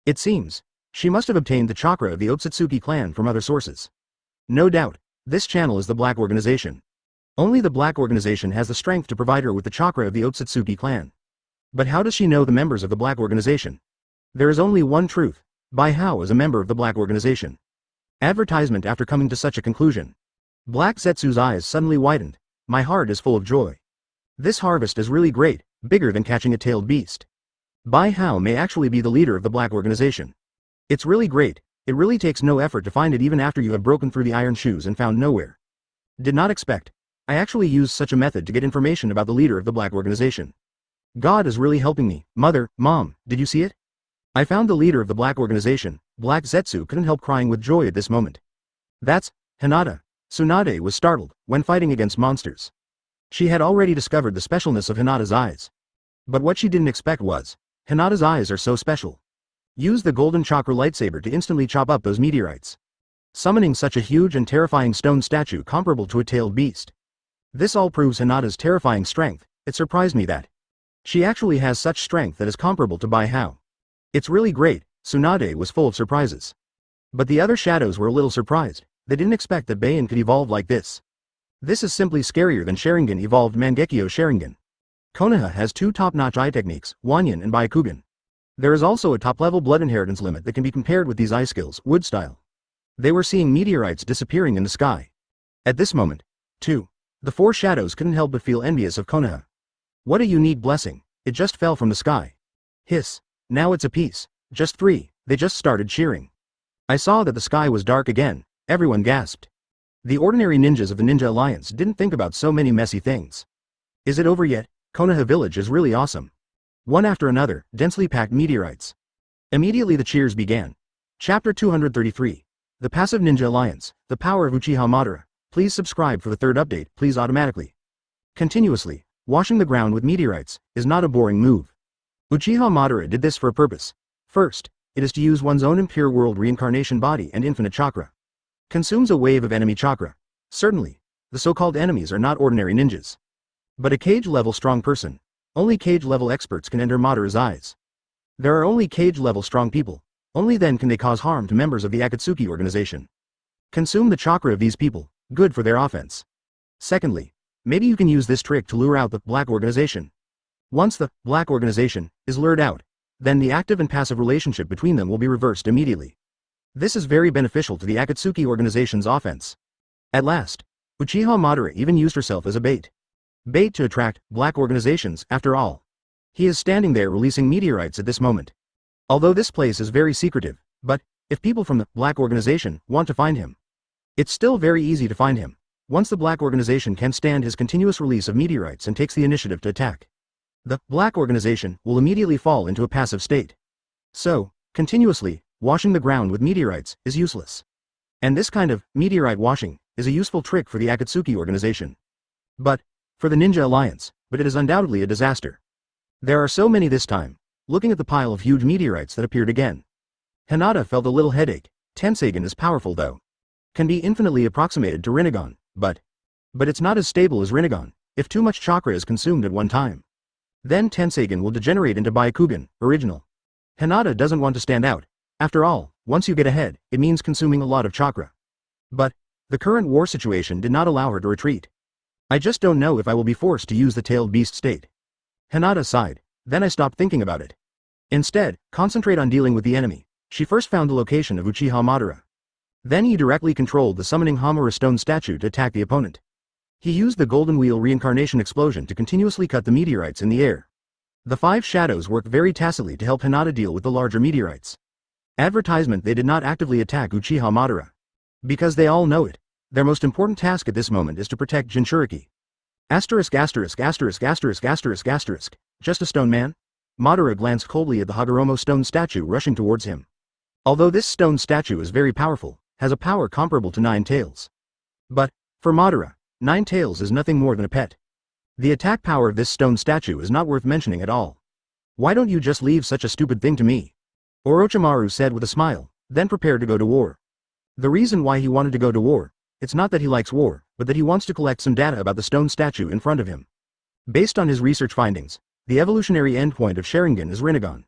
It seems, she must have obtained the chakra of the Otsutsuki clan from other sources. No doubt, this channel is the Black Organization. Only the Black Organization has the strength to provide her with the chakra of the Otsutsuki clan. But how does she know the members of the Black Organization? There is only one truth. Baihao is a member of the Black Organization. Advertisement. After coming to such a conclusion, Black Zetsu's eyes suddenly widened. My heart is full of joy. This harvest is really great, bigger than catching a tailed beast. Baihao may actually be the leader of the Black Organization. It's really great. It really takes no effort to find it even after you have broken through the iron shoes and found nowhere. Did not expect. I actually used such a method to get information about the leader of the Black Organization. God is really helping me. Mother, Mom, did you see it? I found the leader of the Black Organization. Black Zetsu couldn't help crying with joy at this moment. That's Hinata. Tsunade was startled when fighting against monsters. She had already discovered the specialness of Hinata's eyes. But what she didn't expect was, Hinata's eyes are so special. Use the golden chakra lightsaber to instantly chop up those meteorites, summoning such a huge and terrifying stone statue comparable to a tailed beast. This all proves Hinata's terrifying strength. It surprised me that She actually has such strength that is comparable to Bijuu. It's really great. Tsunade was full of surprises. But the other shadows were a little surprised. They didn't expect that Bain could evolve like this. This is simply scarier than Sharingan evolved Mangekyo Sharingan. Konoha has two top-notch eye techniques, Wanyan and Byakugan. There is also a top-level blood inheritance limit that can be compared with these eye skills, wood style. They were seeing meteorites disappearing in the sky. At this moment, too, the four shadows couldn't help but feel envious of Konoha. What a unique blessing, it just fell from the sky. Hiss, now it's a piece, just three, they just started cheering. I saw that the sky was dark again, everyone gasped. The ordinary ninjas of the Ninja Alliance didn't think about so many messy things. Is it over yet? Konoha Village is really awesome. One after another, densely packed meteorites. Immediately the cheers began. Chapter 233. The Passive Ninja Alliance, The Power of Uchiha Madara. Please subscribe for the third update, please automatically. Continuously, washing the ground with meteorites, is not a boring move. Uchiha Madara did this for a purpose. First, it is to use one's own impure world reincarnation body and infinite chakra. Consumes a wave of enemy chakra. Certainly, the so-called enemies are not ordinary ninjas. But a cage-level strong person. Only cage-level experts can enter Madara's eyes. There are only cage-level strong people. Only then can they cause harm to members of the Akatsuki organization. Consume the chakra of these people, good for their offense. Secondly, maybe you can use this trick to lure out the black organization. Once the black organization is lured out, then the active and passive relationship between them will be reversed immediately. This is very beneficial to the Akatsuki organization's offense. At last, Uchiha Madara even used herself as a bait. Bait to attract black organizations, after all. He is standing there releasing meteorites at this moment. Although this place is very secretive, but, if people from the black organization want to find him, it's still very easy to find him, once the black organization can stand his continuous release of meteorites and takes the initiative to attack. The black organization will immediately fall into a passive state. So, continuously, washing the ground with meteorites is useless. And this kind of meteorite washing is a useful trick for the Akatsuki organization. But, for the Ninja Alliance, but it is undoubtedly a disaster. There are so many this time, looking at the pile of huge meteorites that appeared again. Hinata felt a little headache. Tenseigan is powerful though. Can be infinitely approximated to Rinnegan, but it's not as stable as Rinnegan, if too much chakra is consumed at one time. Then Tenseigan will degenerate into Byakugan, original. Hinata doesn't want to stand out. After all, once you get ahead, it means consuming a lot of chakra. But, the current war situation did not allow her to retreat. I just don't know if I will be forced to use the tailed beast state. Hinata sighed, then I stopped thinking about it. Instead, concentrate on dealing with the enemy. She first found the location of Uchiha Madara. Then he directly controlled the summoning Hamura stone statue to attack the opponent. He used the golden wheel reincarnation explosion to continuously cut the meteorites in the air. The five shadows work very tacitly to help Hinata deal with the larger meteorites. Advertisement: they did not actively attack Uchiha Madara. Because they all know it. Their most important task at this moment is to protect Jinchuriki. Asterisk asterisk asterisk asterisk asterisk asterisk. Just a stone man? Madara glanced coldly at the Hagoromo stone statue rushing towards him. Although this stone statue is very powerful, has a power comparable to 9 tails. But, for Madara, 9 tails is nothing more than a pet. The attack power of this stone statue is not worth mentioning at all. Why don't you just leave such a stupid thing to me? Orochimaru said with a smile, then prepared to go to war. The reason why he wanted to go to war, it's not that he likes war, but that he wants to collect some data about the stone statue in front of him. Based on his research findings, the evolutionary endpoint of Sharingan is Rinnegan.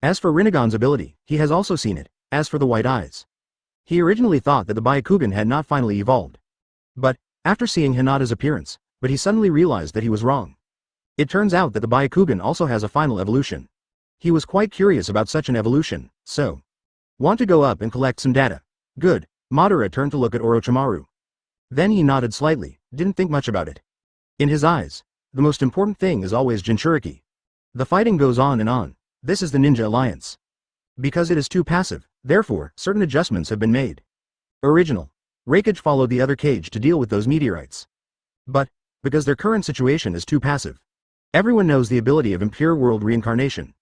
As for Rinnegan's ability, he has also seen it, as for the white eyes. He originally thought that the Byakugan had not finally evolved. But, after seeing Hinata's appearance, he suddenly realized that he was wrong. It turns out that the Byakugan also has a final evolution. He was quite curious about such an evolution, so. Want to go up and collect some data? Good. Madara turned to look at Orochimaru. Then he nodded slightly, didn't think much about it. In his eyes, the most important thing is always Jinchuriki. The fighting goes on and on. This is the Ninja Alliance. Because it is too passive, therefore, certain adjustments have been made. Original. Raikage followed the other cage to deal with those meteorites. But, because their current situation is too passive. Everyone knows the ability of impure world reincarnation.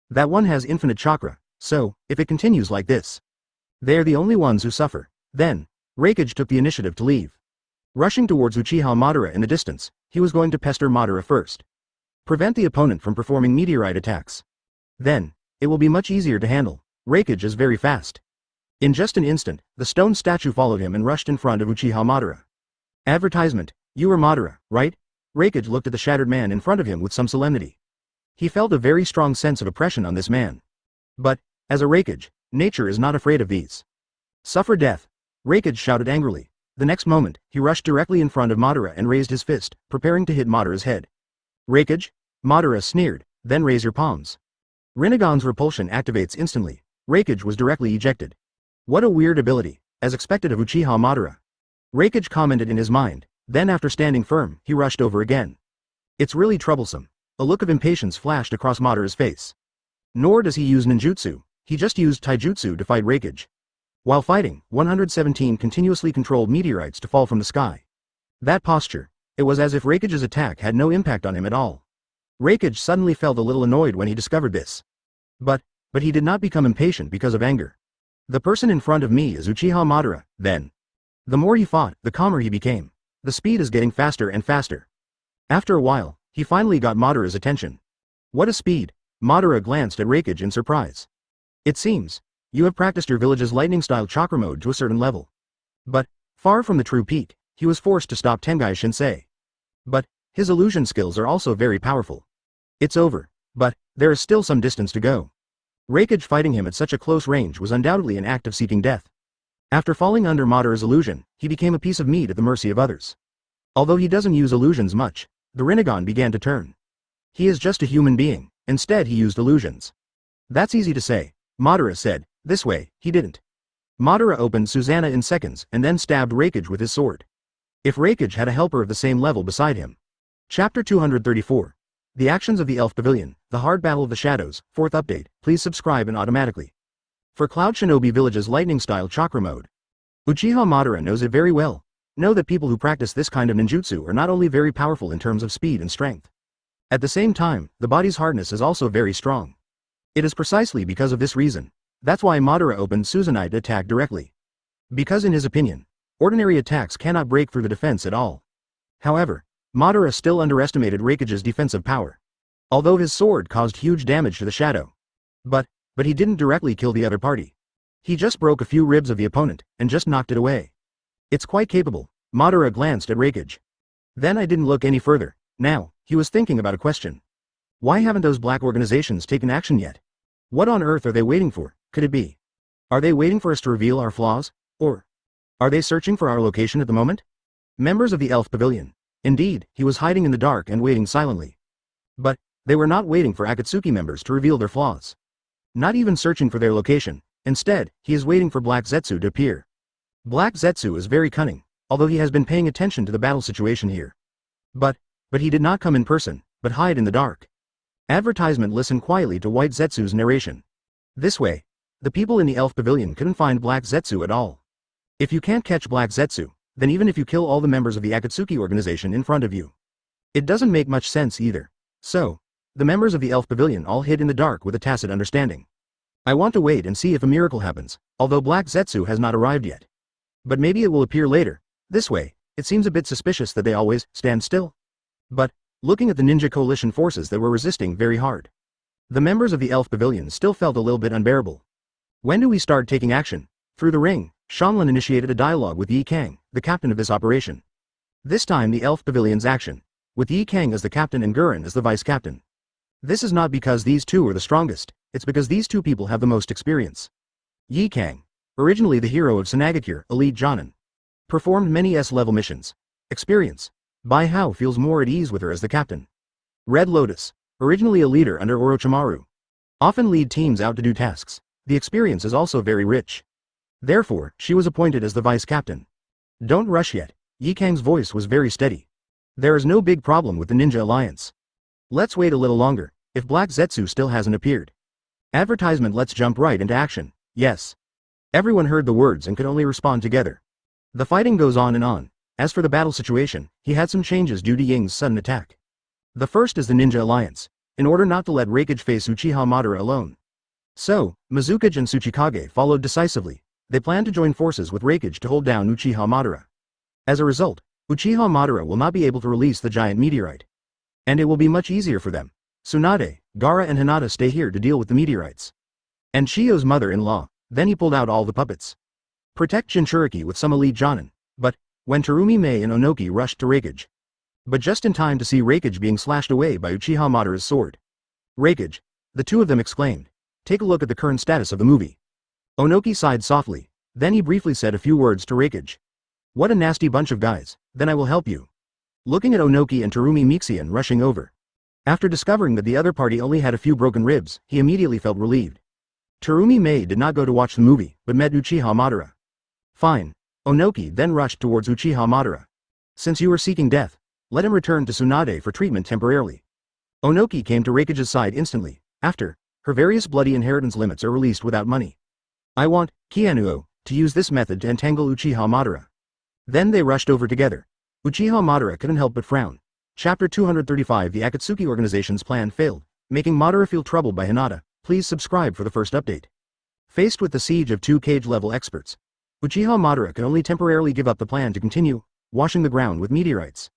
That one has infinite chakra, so, if it continues like this, they are the only ones who suffer. Then, Raikage took the initiative to leave. Rushing towards Uchiha Madara in the distance, he was going to pester Madara first. Prevent the opponent from performing meteorite attacks. Then, it will be much easier to handle. Raikage is very fast. In just an instant, the stone statue followed him and rushed in front of Uchiha Madara. Advertisement: you are Madara, right? Raikage looked at the shattered man in front of him with some solemnity. He felt a very strong sense of oppression on this man. But, as a Raikage, nature is not afraid of these. Suffer death. Raikage shouted angrily. The next moment, he rushed directly in front of Madara and raised his fist, preparing to hit Madara's head. Raikage? Madara sneered, then raise your palms. Rinnegan's repulsion activates instantly. Raikage was directly ejected. What a weird ability, as expected of Uchiha Madara. Raikage commented in his mind, then after standing firm, he rushed over again. It's really troublesome. A look of impatience flashed across Madara's face. Nor does he use ninjutsu, he just used taijutsu to fight Raikage. While fighting, 117 continuously controlled meteorites to fall from the sky. That posture, it was as if Raikage's attack had no impact on him at all. Raikage suddenly felt a little annoyed when he discovered this. But he did not become impatient because of anger. The person in front of me is Uchiha Madara, then. The more he fought, the calmer he became. The speed is getting faster and faster. After a while, he finally got Madara's attention. What a speed! Madara glanced at Raikage in surprise. It seems, you have practiced your village's lightning-style chakra mode to a certain level. But, far from the true peak, he was forced to stop Tengai Shinsei. But, his illusion skills are also very powerful. It's over, but, there is still some distance to go. Raikage fighting him at such a close range was undoubtedly an act of seeking death. After falling under Madara's illusion, he became a piece of meat at the mercy of others. Although he doesn't use illusions much, the Rinnegan began to turn. He is just a human being, instead he used illusions. That's easy to say, Madara said, this way, he didn't. Madara opened Susanna in seconds and then stabbed Raikage with his sword. If Raikage had a helper of the same level beside him. Chapter 234. The Actions of the Elf Pavilion, The Hard Battle of the Shadows, 4th update, please subscribe and automatically. For Cloud Shinobi Village's lightning-style chakra mode. Uchiha Madara knows it very well. Know that people who practice this kind of ninjutsu are not only very powerful in terms of speed and strength. At the same time, the body's hardness is also very strong. It is precisely because of this reason. That's why Madara opened Susanite attack directly. Because in his opinion, ordinary attacks cannot break through the defense at all. However, Madara still underestimated Raikage's defensive power. Although his sword caused huge damage to the shadow. But he didn't directly kill the other party. He just broke a few ribs of the opponent, and just knocked it away. It's quite capable. Madara glanced at Raikage. Then I didn't look any further. Now, he was thinking about a question. Why haven't those black organizations taken action yet? What on earth are they waiting for, could it be? Are they waiting for us to reveal our flaws? Or are they searching for our location at the moment? Members of the Elf Pavilion. Indeed, he was hiding in the dark and waiting silently. But they were not waiting for Akatsuki members to reveal their flaws. Not even searching for their location. Instead, he is waiting for Black Zetsu to appear. Black Zetsu is very cunning, although he has been paying attention to the battle situation here. But he did not come in person, but hide in the dark. Advertisement listened quietly to White Zetsu's narration. This way, the people in the Elf Pavilion couldn't find Black Zetsu at all. If you can't catch Black Zetsu, then even if you kill all the members of the Akatsuki organization in front of you, it doesn't make much sense either. So, the members of the Elf Pavilion all hid in the dark with a tacit understanding. I want to wait and see if a miracle happens, although Black Zetsu has not arrived yet. But maybe it will appear later. This way, it seems a bit suspicious that they always stand still. But, looking at the ninja coalition forces that were resisting very hard, the members of the Elf Pavilion still felt a little bit unbearable. When do we start taking action? Through the ring, Shanlin initiated a dialogue with Yi Kang, the captain of this operation. This time the Elf Pavilion's action, with Yi Kang as the captain and Gurren as the vice captain. This is not because these two are the strongest, it's because these two people have the most experience. Yi Kang, originally the hero of Sanagakure, Elite Jonin, performed many S-level missions. Experience. Bai Hao feels more at ease with her as the captain. Red Lotus, originally a leader under Orochimaru, often lead teams out to do tasks. The experience is also very rich. Therefore, she was appointed as the vice captain. Don't rush yet. Yi Kang's voice was very steady. There is no big problem with the Ninja Alliance. Let's wait a little longer, if Black Zetsu still hasn't appeared. Advertisement. Let's jump right into action. Yes. Everyone heard the words and could only respond together. The fighting goes on and on. As for the battle situation, he had some changes due to Ying's sudden attack. The first is the Ninja Alliance, in order not to let Raikage face Uchiha Madara alone. So, Mizukage and Tsuchikage followed decisively. They planned to join forces with Raikage to hold down Uchiha Madara. As a result, Uchiha Madara will not be able to release the giant meteorite. And it will be much easier for them. Tsunade, Gaara and Hinata stay here to deal with the meteorites. And Shio's mother-in-law. Then he pulled out all the puppets. Protect Jinchuriki with some elite Jonin. But, when Terumi Mei and Onoki rushed to Raikage. But just in time to see Raikage being slashed away by Uchiha Madara's sword. Reikage. The two of them exclaimed. Take a look at the current status of the movie. Onoki sighed softly, then he briefly said a few words to Reikage. What a nasty bunch of guys, then I will help you. Looking at Onoki and Terumi Mixian rushing over. After discovering that the other party only had a few broken ribs, he immediately felt relieved. Terumi Mei did not go to watch the movie, but met Uchiha Madara. Fine. Onoki then rushed towards Uchiha Madara. Since you are seeking death, let him return to Tsunade for treatment temporarily. Onoki came to Reikage's side instantly. After, her various bloody inheritance limits are released without money. I want, Kianuo, to use this method to entangle Uchiha Madara. Then they rushed over together. Uchiha Madara couldn't help but frown. Chapter 235 The Akatsuki organization's plan failed, making Madara feel troubled by Hinata. Please subscribe for the first update. Faced with the siege of two cage-level experts, Uchiha Madara could only temporarily give up the plan to continue, washing the ground with meteorites.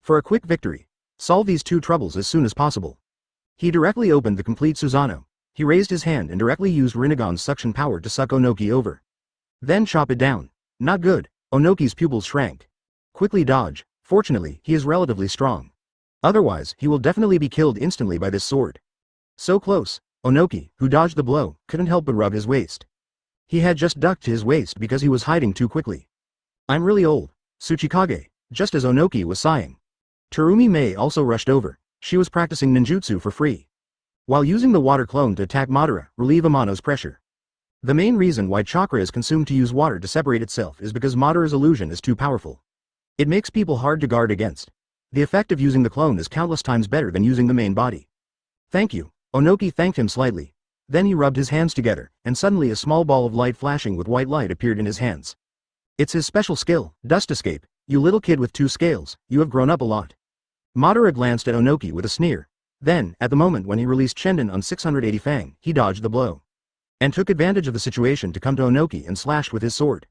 For a quick victory, solve these two troubles as soon as possible. He directly opened the complete Susanoo. He raised his hand and directly used Rinnegan's suction power to suck Onoki over. Then chop it down. Not good. Onoki's pupils shrank. Quickly dodge. Fortunately, he is relatively strong. Otherwise, he will definitely be killed instantly by this sword. So close, Onoki, who dodged the blow, couldn't help but rub his waist. He had just ducked his waist because he was hiding too quickly. I'm really old. Tsuchikage, just as Onoki was sighing. Terumi Mei also rushed over. She was practicing ninjutsu for free. While using the water clone to attack Madara, relieve Amano's pressure. The main reason why chakra is consumed to use water to separate itself is because Madara's illusion is too powerful. It makes people hard to guard against. The effect of using the clone is countless times better than using the main body. Thank you. Onoki thanked him slightly. Then he rubbed his hands together, and suddenly a small ball of light flashing with white light appeared in his hands. It's his special skill, Dust Escape. You little kid with two scales, you have grown up a lot. Madara glanced at Onoki with a sneer. Then, at the moment when he released Shenden on 680 Fang, he dodged the blow. And took advantage of the situation to come to Onoki and slashed with his sword.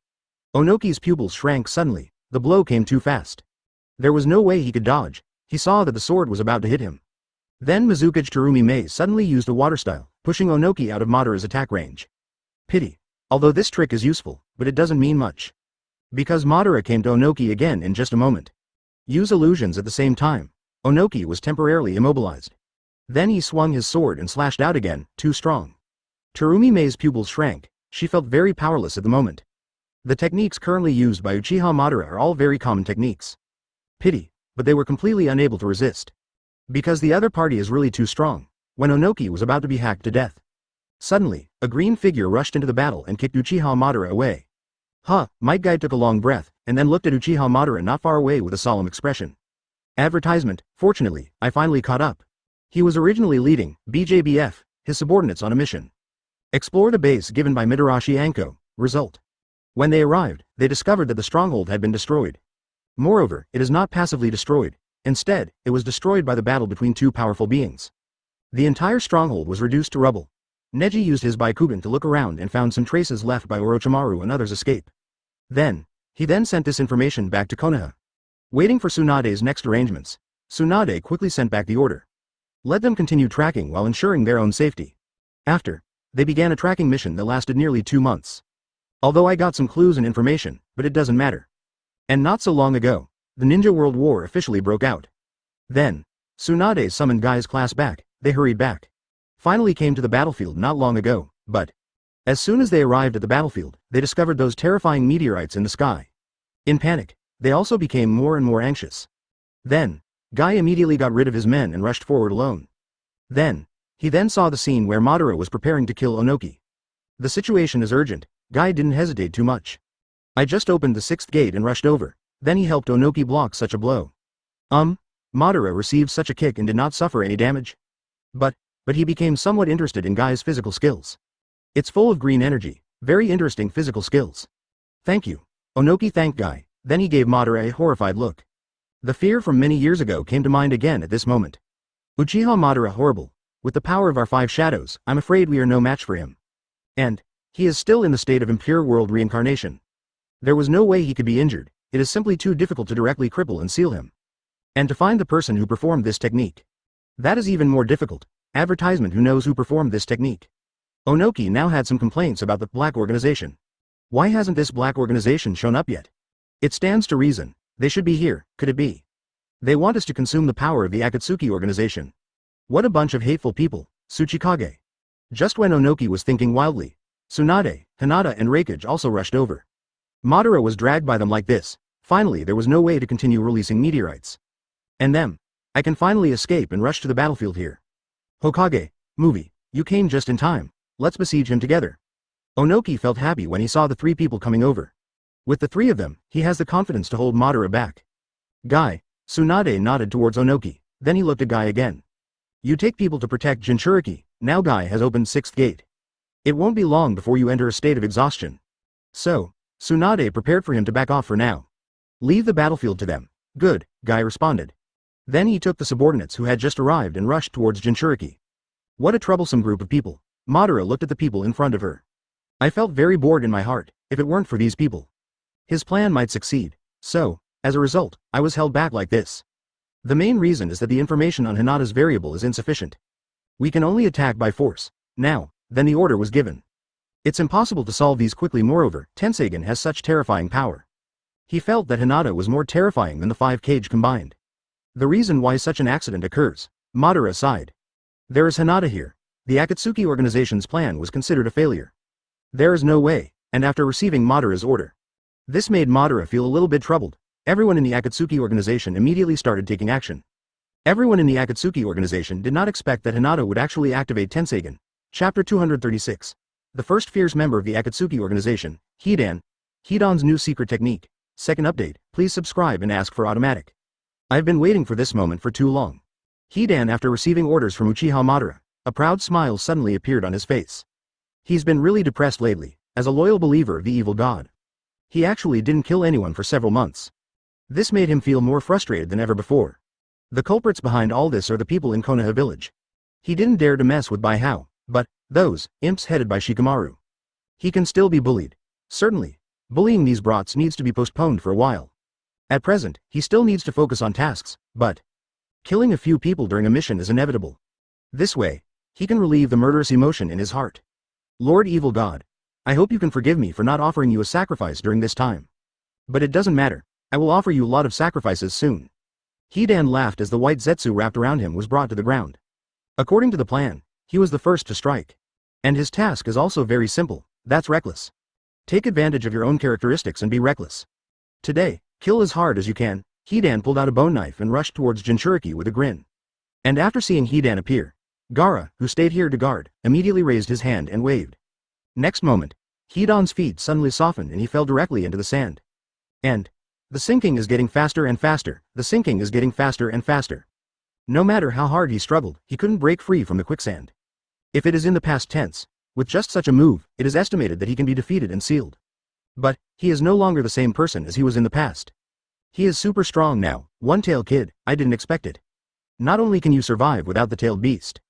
Onoki's pupils shrank suddenly. The blow came too fast. There was no way he could dodge. He saw that the sword was about to hit him. Then Mizukage Terumi Mei suddenly used a water style, pushing Onoki out of Madara's attack range. Pity. Although this trick is useful, but it doesn't mean much. Because Madara came to Onoki again in just a moment. Use illusions at the same time. Onoki was temporarily immobilized. Then he swung his sword and slashed out again, too strong. Terumi Mei's pupils shrank. She felt very powerless at the moment. The techniques currently used by Uchiha Madara are all very common techniques. Pity, but they were completely unable to resist. Because the other party is really too strong. When Onoki was about to be hacked to death. Suddenly, a green figure rushed into the battle and kicked Uchiha Madara away. Might Guy took a long breath, and then looked at Uchiha Madara not far away with a solemn expression. Advertisement. Fortunately, I finally caught up. He was originally leading, BJBF, his subordinates on a mission. Explore the base given by Mitarashi Anko. Result. When they arrived, they discovered that the stronghold had been destroyed. Moreover, it is not passively destroyed. Instead, it was destroyed by the battle between two powerful beings. The entire stronghold was reduced to rubble. Neji used his Baikugan to look around and found some traces left by Orochimaru and others' escape. He then sent this information back to Konoha. Waiting for Tsunade's next arrangements, Tsunade quickly sent back the order. Let them continue tracking while ensuring their own safety. After, they began a tracking mission that lasted nearly 2 months. Although I got some clues and information, but it doesn't matter. And not so long ago, the Ninja World War officially broke out. Then, Tsunade summoned Guy's class back. They hurried back. Finally came to the battlefield not long ago, but as soon as they arrived at the battlefield, they discovered those terrifying meteorites in the sky. In panic, they also became more and more anxious. Then, Guy immediately got rid of his men and rushed forward alone. He then saw the scene where Madara was preparing to kill Onoki. The situation is urgent. Guy didn't hesitate too much. I just opened the 6th gate and rushed over. Then he helped Onoki block such a blow. Madara received such a kick and did not suffer any damage. But he became somewhat interested in Guy's physical skills. It's full of green energy, very interesting physical skills. Thank you. Onoki thanked Guy, then he gave Madara a horrified look. The fear from many years ago came to mind again at this moment. Uchiha Madara horrible. With the power of our 5 shadows, I'm afraid we are no match for him. And he is still in the state of impure world reincarnation. There was no way he could be injured. It is simply too difficult to directly cripple and seal him. And to find the person who performed this technique. That is even more difficult. Advertisement who knows who performed this technique. Onoki now had some complaints about the black organization. Why hasn't this black organization shown up yet? It stands to reason. They should be here, could it be? They want us to consume the power of the Akatsuki organization. What a bunch of hateful people. Tsuchikage. Just when Onoki was thinking wildly, Tsunade, Hinata and Reikage also rushed over. Madara was dragged by them like this. Finally there was no way to continue releasing meteorites. And them. I can finally escape and rush to the battlefield here. Hokage, movie, you came just in time. Let's besiege him together. Onoki felt happy when he saw the 3 people coming over. With the 3 of them, he has the confidence to hold Madara back. Guy, Tsunade nodded towards Onoki, then he looked at Guy again. You take people to protect Jinchuriki, now Guy has opened 6th gate. It won't be long before you enter a state of exhaustion. So, Tsunade prepared for him to back off for now. Leave the battlefield to them. Good, Guy responded. Then he took the subordinates who had just arrived and rushed towards Jinchuriki. What a troublesome group of people. Madara looked at the people in front of her. I felt very bored in my heart, if it weren't for these people. His plan might succeed, so, as a result, I was held back like this. The main reason is that the information on Hinata's variable is insufficient. We can only attack by force. Now, then the order was given. It's impossible to solve these quickly. Moreover, Tenseigan has such terrifying power. He felt that Hinata was more terrifying than the 5 Kage combined. The reason why such an accident occurs, Madara sighed. There is Hinata here. The Akatsuki organization's plan was considered a failure. There is no way, and after receiving Madara's order. This made Madara feel a little bit troubled. Everyone in the Akatsuki organization immediately started taking action. Everyone in the Akatsuki organization did not expect that Hinata would actually activate Tenseigan. Chapter 236. The first fierce member of the Akatsuki organization, Hidan. Hidan's new secret technique. Second update, please subscribe and ask for automatic. I've been waiting for this moment for too long. Hidan, after receiving orders from Uchiha Madara, a proud smile suddenly appeared on his face. He's been really depressed lately, as a loyal believer of the evil god. He actually didn't kill anyone for several months. This made him feel more frustrated than ever before. The culprits behind all this are the people in Konoha Village. He didn't dare to mess with Bijuu, but those imps headed by Shikamaru. He can still be bullied. Certainly, bullying these brats needs to be postponed for a while. At present, he still needs to focus on tasks, but killing a few people during a mission is inevitable. This way, he can relieve the murderous emotion in his heart. Lord Evil God, I hope you can forgive me for not offering you a sacrifice during this time. But it doesn't matter, I will offer you a lot of sacrifices soon. Hidan laughed as the white zetsu wrapped around him was brought to the ground. According to the plan, he was the first to strike. And his task is also very simple, that's reckless. Take advantage of your own characteristics and be reckless. Today, kill as hard as you can. Hidan pulled out a bone knife and rushed towards Jinchuriki with a grin. And after seeing Hidan appear, Gaara, who stayed here to guard, immediately raised his hand and waved. Next moment, Hidan's feet suddenly softened and he fell directly into the sand. And the sinking is getting faster and faster, the sinking is getting faster and faster. No matter how hard he struggled, he couldn't break free from the quicksand. If it is in the past tense, with just such a move, it is estimated that he can be defeated and sealed. But he is no longer the same person as he was in the past. He is super strong now. One-tailed kid, I didn't expect it. Not only can you survive without the tailed beast.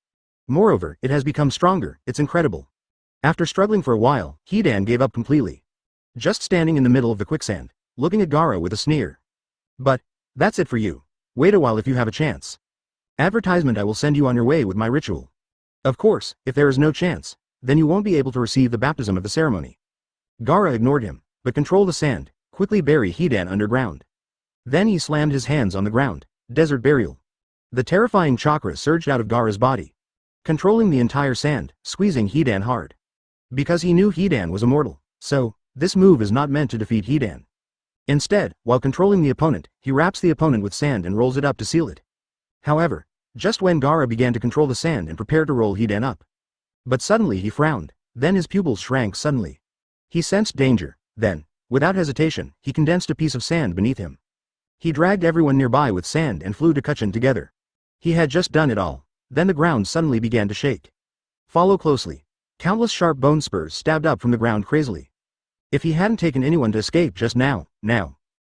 Moreover, it has become stronger, it's incredible. After struggling for a while, Hidan gave up completely. Just standing in the middle of the quicksand, looking at Gaara with a sneer. But that's it for you. Wait a while if you have a chance. Advertisement, I will send you on your way with my ritual. Of course, if there is no chance, then you won't be able to receive the baptism of the ceremony. Gaara ignored him, but control the sand, quickly bury Hidan underground. Then he slammed his hands on the ground, desert burial. The terrifying chakra surged out of Gaara's body, controlling the entire sand, squeezing Hidan hard. Because he knew Hidan was immortal, so, this move is not meant to defeat Hidan. Instead, while controlling the opponent, he wraps the opponent with sand and rolls it up to seal it. However, just when Gaara began to control the sand and prepare to roll Hidan up. But suddenly he frowned, then his pupils shrank suddenly. He sensed danger, then, without hesitation, he condensed a piece of sand beneath him. He dragged everyone nearby with sand and flew to Kachin together. He had just done it all, then the ground suddenly began to shake. Follow closely. Countless sharp bone spurs stabbed up from the ground crazily. If he hadn't taken anyone to escape just now,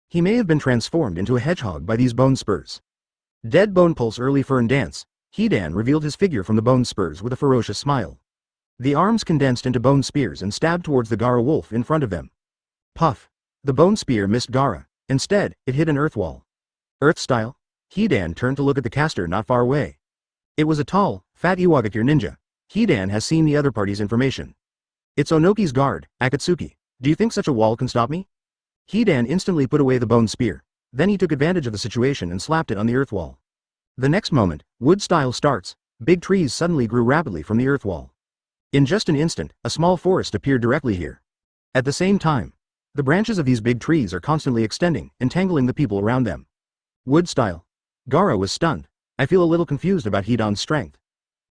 he may have been transformed into a hedgehog by these bone spurs. Dead bone pulse early fern dance, Hidan revealed his figure from the bone spurs with a ferocious smile. The arms condensed into bone spears and stabbed towards the Gaara wolf in front of them. Puff! The bone spear missed Gaara. Instead, it hit an earth wall. Earth style? Hidan turned to look at the caster not far away. It was a tall, fat Iwagakure ninja. Hidan has seen the other party's information. It's Onoki's guard, Akatsuki. Do you think such a wall can stop me? Hidan instantly put away the bone spear. Then he took advantage of the situation and slapped it on the earth wall. The next moment, wood style starts, Big trees suddenly grew rapidly from the earth wall. In just an instant, a small forest appeared directly here. At the same time, the branches of these big trees are constantly extending, entangling the people around them. Wood style. Gaara was stunned. I feel a little confused about Hidan's strength.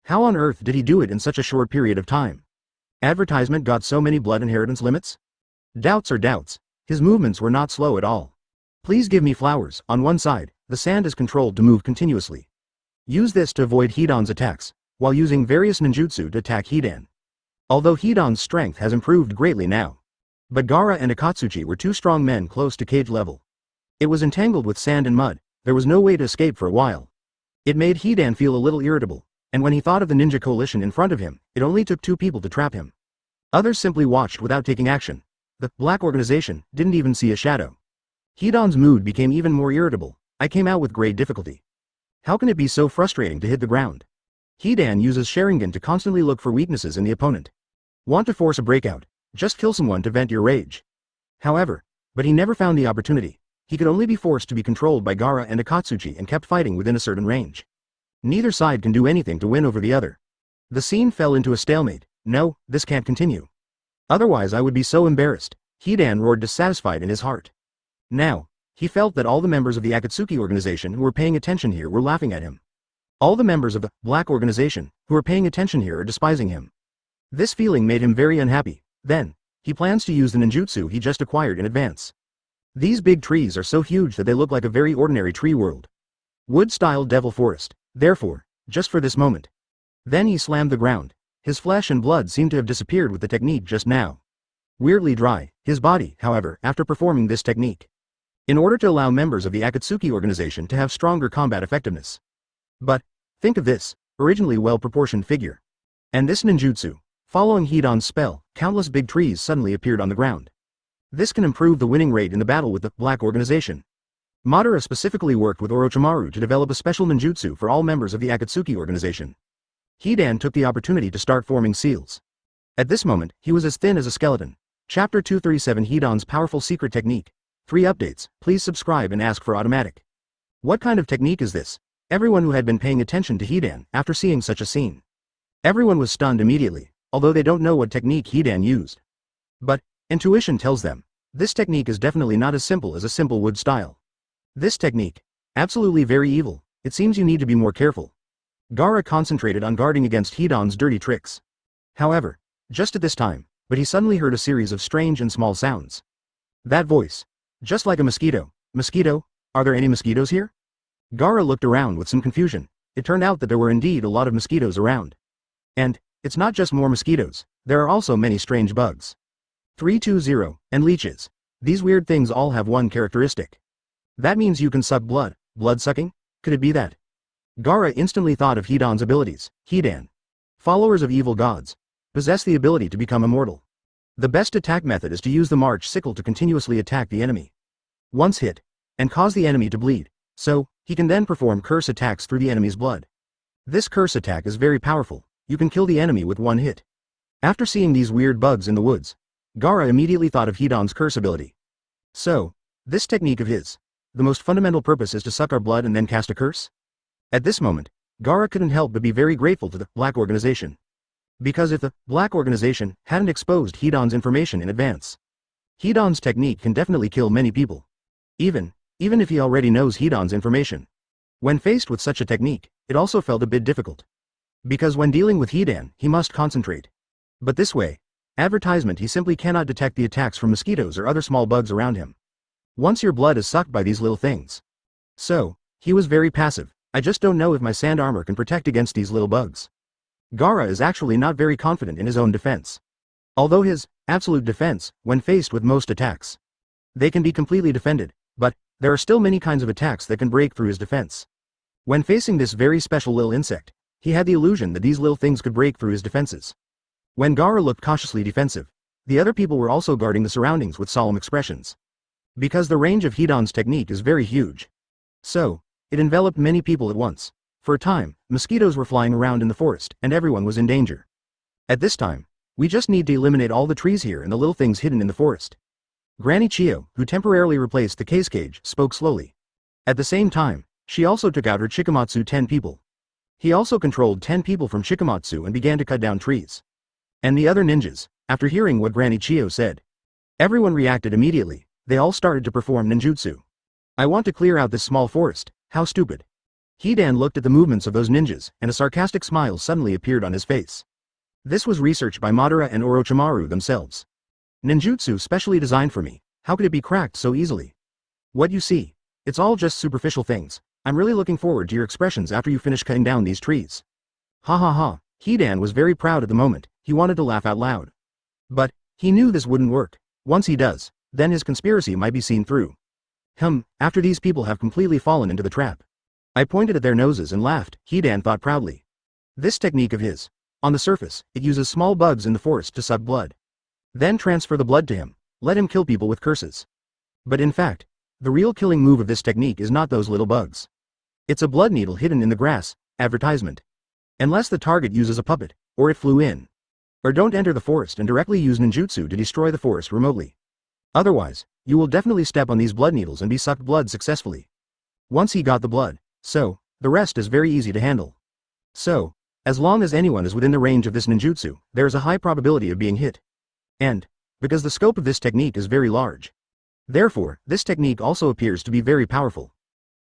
How on earth did he do it in such a short period of time? Advertisement got so many blood inheritance limits? Doubts are doubts. His movements were not slow at all. Please give me flowers. On one side, the sand is controlled to move continuously. Use this to avoid Hidan's attacks, while using various ninjutsu to attack Hidan. Although Hidan's strength has improved greatly now. But Gaara and Akatsuchi were two strong men close to cage level. It was entangled with sand and mud, there was no way to escape for a while. It made Hidan feel a little irritable, and when he thought of the ninja coalition in front of him, it only took 2 people to trap him. Others simply watched without taking action. The Black Organization didn't even see a shadow. Hidan's mood became even more irritable. I came out with great difficulty. How can it be so frustrating to hit the ground? Hidan uses Sharingan to constantly look for weaknesses in the opponent. Want to force a breakout? Just kill someone to vent your rage. However, but he never found the opportunity. He could only be forced to be controlled by Gaara and Akatsuchi and kept fighting within a certain range. Neither side can do anything to win over the other. The scene fell into a stalemate. No, this can't continue. Otherwise I would be so embarrassed. Hidan roared dissatisfied in his heart. Now, he felt that all the members of the Akatsuki organization who were paying attention here were laughing at him. All the members of the Black Organization who are paying attention here are despising him. This feeling made him very unhappy. Then, he plans to use the ninjutsu he just acquired in advance. These big trees are so huge that they look like a very ordinary tree world. Wood-style devil forest, therefore, just for this moment. Then he slammed the ground. His flesh and blood seemed to have disappeared with the technique just now. Weirdly dry, his body, however, after performing this technique. In order to allow members of the Akatsuki organization to have stronger combat effectiveness. But, think of this, originally well-proportioned figure. And this ninjutsu. Following Hidan's spell, countless big trees suddenly appeared on the ground. This can improve the winning rate in the battle with the Black Organization. Madara specifically worked with Orochimaru to develop a special ninjutsu for all members of the Akatsuki organization. Hidan took the opportunity to start forming seals. At this moment, he was as thin as a skeleton. Chapter 237 Hidan's powerful secret technique. 3 updates, please subscribe and ask for automatic. What kind of technique is this? Everyone who had been paying attention to Hidan after seeing such a scene. Everyone was stunned immediately, although they don't know what technique Hidan used. But, intuition tells them, this technique is definitely not as simple as a simple wood style. This technique, absolutely very evil, it seems you need to be more careful. Gaara concentrated on guarding against Hidan's dirty tricks. However, just at this time, but he suddenly heard a series of strange and small sounds. That voice. Just like a mosquito. Mosquito? Are there any mosquitoes here? Gaara looked around with some confusion. It turned out that there were indeed a lot of mosquitoes around. And, it's not just more mosquitoes, there are also many strange bugs. 320, and leeches. These weird things all have one characteristic. That means you can suck blood. Blood sucking? Could it be that? Gaara instantly thought of Hidan's abilities. Hidan. Followers of evil gods. Possess the ability to become immortal. The best attack method is to use the March sickle to continuously attack the enemy. Once hit, and cause the enemy to bleed, so, he can then perform curse attacks through the enemy's blood. This curse attack is very powerful, you can kill the enemy with one hit. After seeing these weird bugs in the woods, Gaara immediately thought of Hidan's curse ability. So, this technique of his, the most fundamental purpose is to suck our blood and then cast a curse? At this moment, Gaara couldn't help but be very grateful to the Black Organization. Because if the Black Organization hadn't exposed Hidan's information in advance, Hidan's technique can definitely kill many people. Even if he already knows Hidan's information. When faced with such a technique, it also felt a bit difficult. Because when dealing with Hidan, he must concentrate. But this way, advertisement he simply cannot detect the attacks from mosquitoes or other small bugs around him. Once your blood is sucked by these little things. So, he was very passive. I just don't know if my sand armor can protect against these little bugs. Gaara is actually not very confident in his own defense. Although his absolute defense, when faced with most attacks, they can be completely defended, but there are still many kinds of attacks that can break through his defense. When facing this very special little insect, he had the illusion that these little things could break through his defenses. When Gaara looked cautiously defensive, the other people were also guarding the surroundings with solemn expressions. Because the range of Hidan's technique is very huge. So, it enveloped many people at once. For a time, mosquitoes were flying around in the forest, and everyone was in danger. At this time, we just need to eliminate all the trees here and the little things hidden in the forest. Granny Chiyo, who temporarily replaced the case cage, spoke slowly. At the same time, she also took out her Chikamatsu 10 people. He also controlled 10 people from Shikamatsu and began to cut down trees. And the other ninjas, after hearing what Granny Chiyo said, everyone reacted immediately. They all started to perform ninjutsu. I want to clear out this small forest. How stupid. Hidan looked at the movements of those ninjas, and a sarcastic smile suddenly appeared on his face. This was researched by Madara and Orochimaru themselves. Ninjutsu specially designed for me. How could it be cracked so easily? What you see, it's all just superficial things. I'm really looking forward to your expressions after you finish cutting down these trees. Ha ha ha. Hidan was very proud at the moment. He wanted to laugh out loud. But he knew this wouldn't work. Once he does, then his conspiracy might be seen through. After these people have completely fallen into the trap. I pointed at their noses and laughed, Hidan thought proudly. This technique of his. On the surface, it uses small bugs in the forest to suck blood. Then transfer the blood to him. Let him kill people with curses. But in fact, the real killing move of this technique is not those little bugs. It's a blood needle hidden in the grass, advertisement. Unless the target uses a puppet, or it flew in. Or don't enter the forest and directly use ninjutsu to destroy the forest remotely. Otherwise, you will definitely step on these blood needles and be sucked blood successfully. Once he got the blood, so, the rest is very easy to handle. So, as long as anyone is within the range of this ninjutsu, there is a high probability of being hit. And, because the scope of this technique is very large. Therefore, this technique also appears to be very powerful.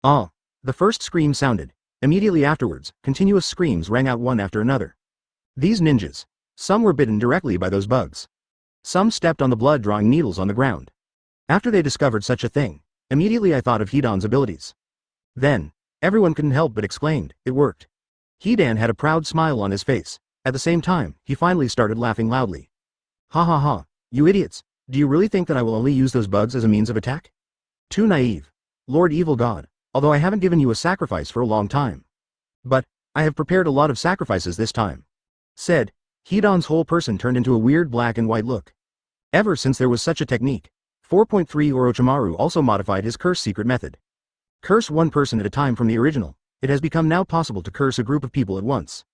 Ah! The first scream sounded. Immediately afterwards, continuous screams rang out one after another. These ninjas. Some were bitten directly by those bugs. Some stepped on the blood-drawing needles on the ground. After they discovered such a thing, immediately I thought of Hidan's abilities. Then, everyone couldn't help but exclaimed, it worked. Hidan had a proud smile on his face. At the same time, he finally started laughing loudly. Ha ha ha, you idiots, do you really think that I will only use those bugs as a means of attack? Too naive. Lord Evil God, although I haven't given you a sacrifice for a long time. But, I have prepared a lot of sacrifices this time. Said, Hidan's whole person turned into a weird black and white look. Ever since there was such a technique, 4.3 Orochimaru also modified his curse secret method. Curse one person at a time from the original. It has become now possible to curse a group of people at once.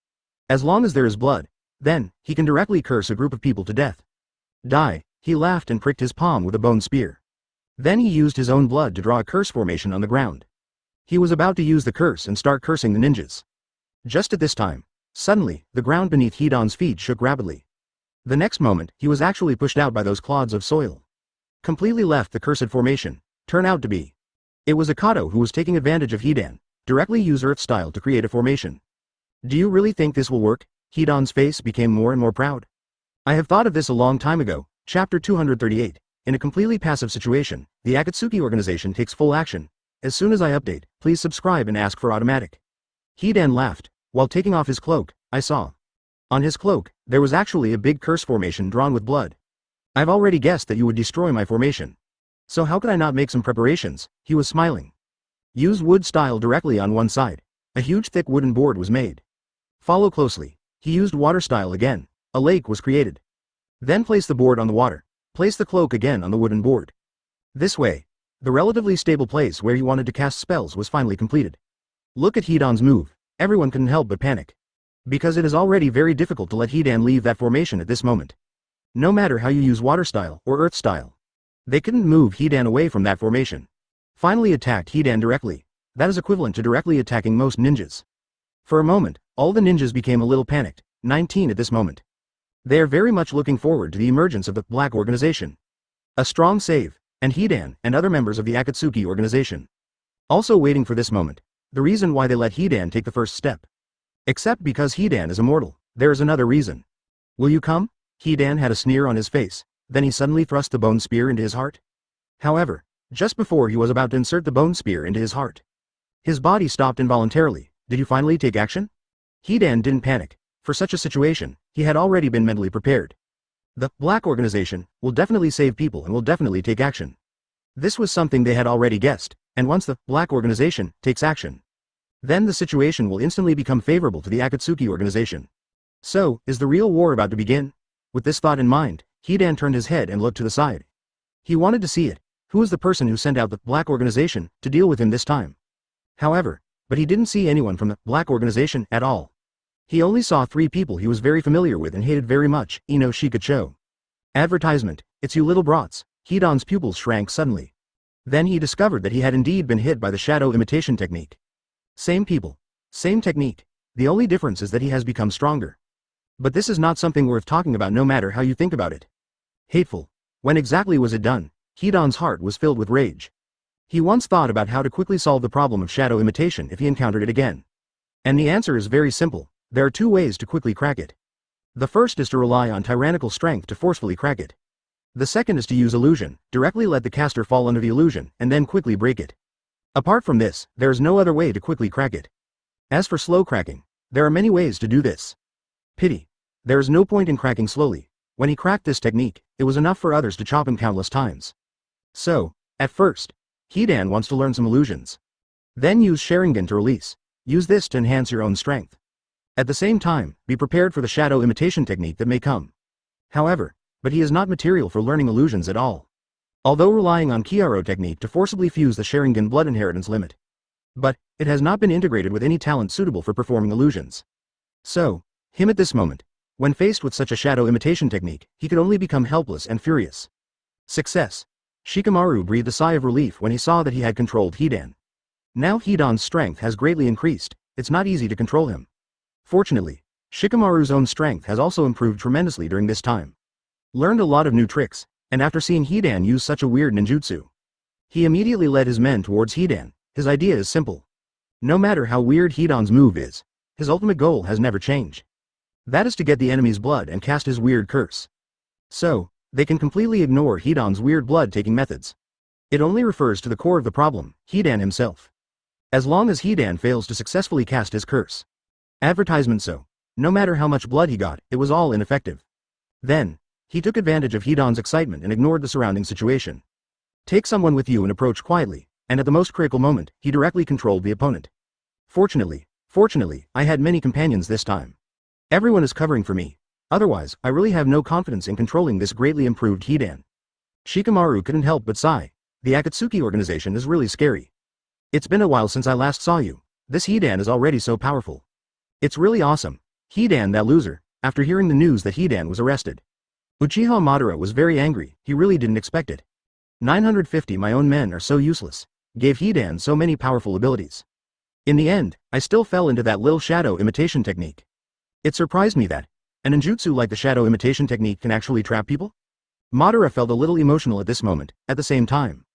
As long as there is blood, then, he can directly curse a group of people to death. Die, he laughed and pricked his palm with a bone spear. Then he used his own blood to draw a curse formation on the ground. He was about to use the curse and start cursing the ninjas. Just at this time, suddenly, the ground beneath Hidan's feet shook rapidly. The next moment, he was actually pushed out by those clods of soil. Completely left the cursed formation, turned out to be. It was Akato who was taking advantage of Hidan, directly use Earth style to create a formation. Do you really think this will work? Hidan's face became more and more proud. I have thought of this a long time ago. Chapter 238. In a completely passive situation, the Akatsuki organization takes full action. As soon as I update, please subscribe and ask for automatic. Hidan laughed. While taking off his cloak, I saw. On his cloak, there was actually a big curse formation drawn with blood. I've already guessed that you would destroy my formation. So how could I not make some preparations? He was smiling. Use wood style directly on one side. A huge thick wooden board was made. Follow closely. He used water style again. A lake was created. Then place the board on the water. Place the cloak again on the wooden board. This way, the relatively stable place where he wanted to cast spells was finally completed. Look at Hidan's move. Everyone couldn't help but panic. Because it is already very difficult to let Hidan leave that formation at this moment. No matter how you use water style or earth style. They couldn't move Hidan away from that formation. Finally attacked Hidan directly. That is equivalent to directly attacking most ninjas. For a moment, all the ninjas became a little panicked, 19 at this moment. They are very much looking forward to the emergence of the Black Organization. A strong save, and Hidan and other members of the Akatsuki organization. Also waiting for this moment. The reason why they let Hidan take the first step. Except because Hidan is immortal, there is another reason. Will you come? Hidan had a sneer on his face, then he suddenly thrust the bone spear into his heart. However, just before he was about to insert the bone spear into his heart, his body stopped involuntarily. Did you finally take action? Hidan didn't panic. For such a situation, he had already been mentally prepared. The Black Organization will definitely save people and will definitely take action. This was something they had already guessed, and once the Black Organization takes action, then the situation will instantly become favorable to the Akatsuki organization. So, is the real war about to begin? With this thought in mind, Hidan turned his head and looked to the side. He wanted to see it. Who was the person who sent out the Black Organization to deal with him this time? However, but he didn't see anyone from the Black Organization at all. He only saw 3 people he was very familiar with and hated very much, Ino Shikacho. Advertisement, it's you little brats. Hidan's pupils shrank suddenly. Then he discovered that he had indeed been hit by the shadow imitation technique. Same people. Same technique. The only difference is that he has become stronger. But this is not something worth talking about no matter how you think about it. Hateful. When exactly was it done? Hidan's heart was filled with rage. He once thought about how to quickly solve the problem of shadow imitation if he encountered it again. And the answer is very simple. There are two ways to quickly crack it. The first is to rely on tyrannical strength to forcefully crack it. The second is to use illusion, directly let the caster fall under the illusion, and then quickly break it. Apart from this, there is no other way to quickly crack it. As for slow cracking, there are many ways to do this. Pity. There is no point in cracking slowly. When he cracked this technique, it was enough for others to chop him countless times. So, at first, Hidan wants to learn some illusions. Then use Sharingan to release. Use this to enhance your own strength. At the same time, be prepared for the shadow imitation technique that may come. However, but he is not material for learning illusions at all. Although relying on Kiaro technique to forcibly fuse the Sharingan blood inheritance limit. But, it has not been integrated with any talent suitable for performing illusions. So, him at this moment, when faced with such a shadow imitation technique, he could only become helpless and furious. Success. Shikamaru breathed a sigh of relief when he saw that he had controlled Hidan. Now Hidan's strength has greatly increased, it's not easy to control him. Fortunately, Shikamaru's own strength has also improved tremendously during this time. Learned a lot of new tricks, and after seeing Hidan use such a weird ninjutsu, he immediately led his men towards Hidan. His idea is simple. No matter how weird Hidan's move is, his ultimate goal has never changed. That is to get the enemy's blood and cast his weird curse. So, they can completely ignore Hidan's weird blood-taking methods. It only refers to the core of the problem, Hidan himself. As long as Hidan fails to successfully cast his curse. Advertisement so. No matter how much blood he got, it was all ineffective. Then, he took advantage of Hidan's excitement and ignored the surrounding situation. Take someone with you and approach quietly, and at the most critical moment, he directly controlled the opponent. Fortunately, I had many companions this time. Everyone is covering for me. Otherwise, I really have no confidence in controlling this greatly improved Hidan. Shikamaru couldn't help but sigh. The Akatsuki organization is really scary. It's been a while since I last saw you. This Hidan is already so powerful. It's really awesome. Hidan, that loser. After hearing the news that Hidan was arrested, Uchiha Madara was very angry. He really didn't expect it. 950 my own men are so useless. Gave Hidan so many powerful abilities. In the end, I still fell into that little shadow imitation technique. It surprised me that a ninjutsu like the shadow imitation technique can actually trap people? Madara felt a little emotional at this moment. At the same time,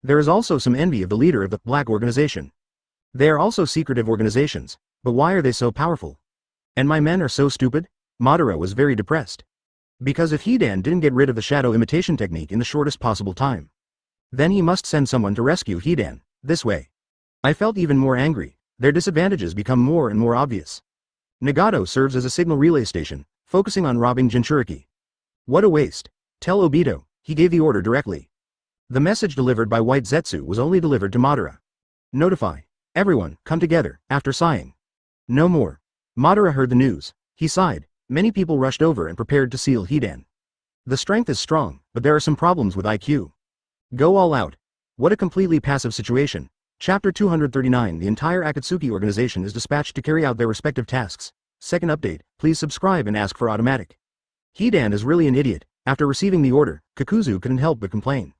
there is also some envy of the leader of the Black Organization. They are also secretive organizations, but why are they so powerful? And my men are so stupid? Madara was very depressed. Because if Hidan didn't get rid of the shadow imitation technique in the shortest possible time, then he must send someone to rescue Hidan. This way, I felt even more angry. Their disadvantages become more and more obvious. Nagato serves as a signal relay station, focusing on robbing Jinchuriki. What a waste. Tell Obito, he gave the order directly. The message delivered by White Zetsu was only delivered to Madara. Notify. Everyone, come together, after sighing. No more. Madara heard the news. He sighed. Many people rushed over and prepared to seal Hidan. The strength is strong, but there are some problems with IQ. Go all out. What a completely passive situation. Chapter 239. The entire Akatsuki organization is dispatched to carry out their respective tasks. Second update, please subscribe and ask for automatic. Hidan is really an idiot. After receiving the order, Kakuzu couldn't help but complain.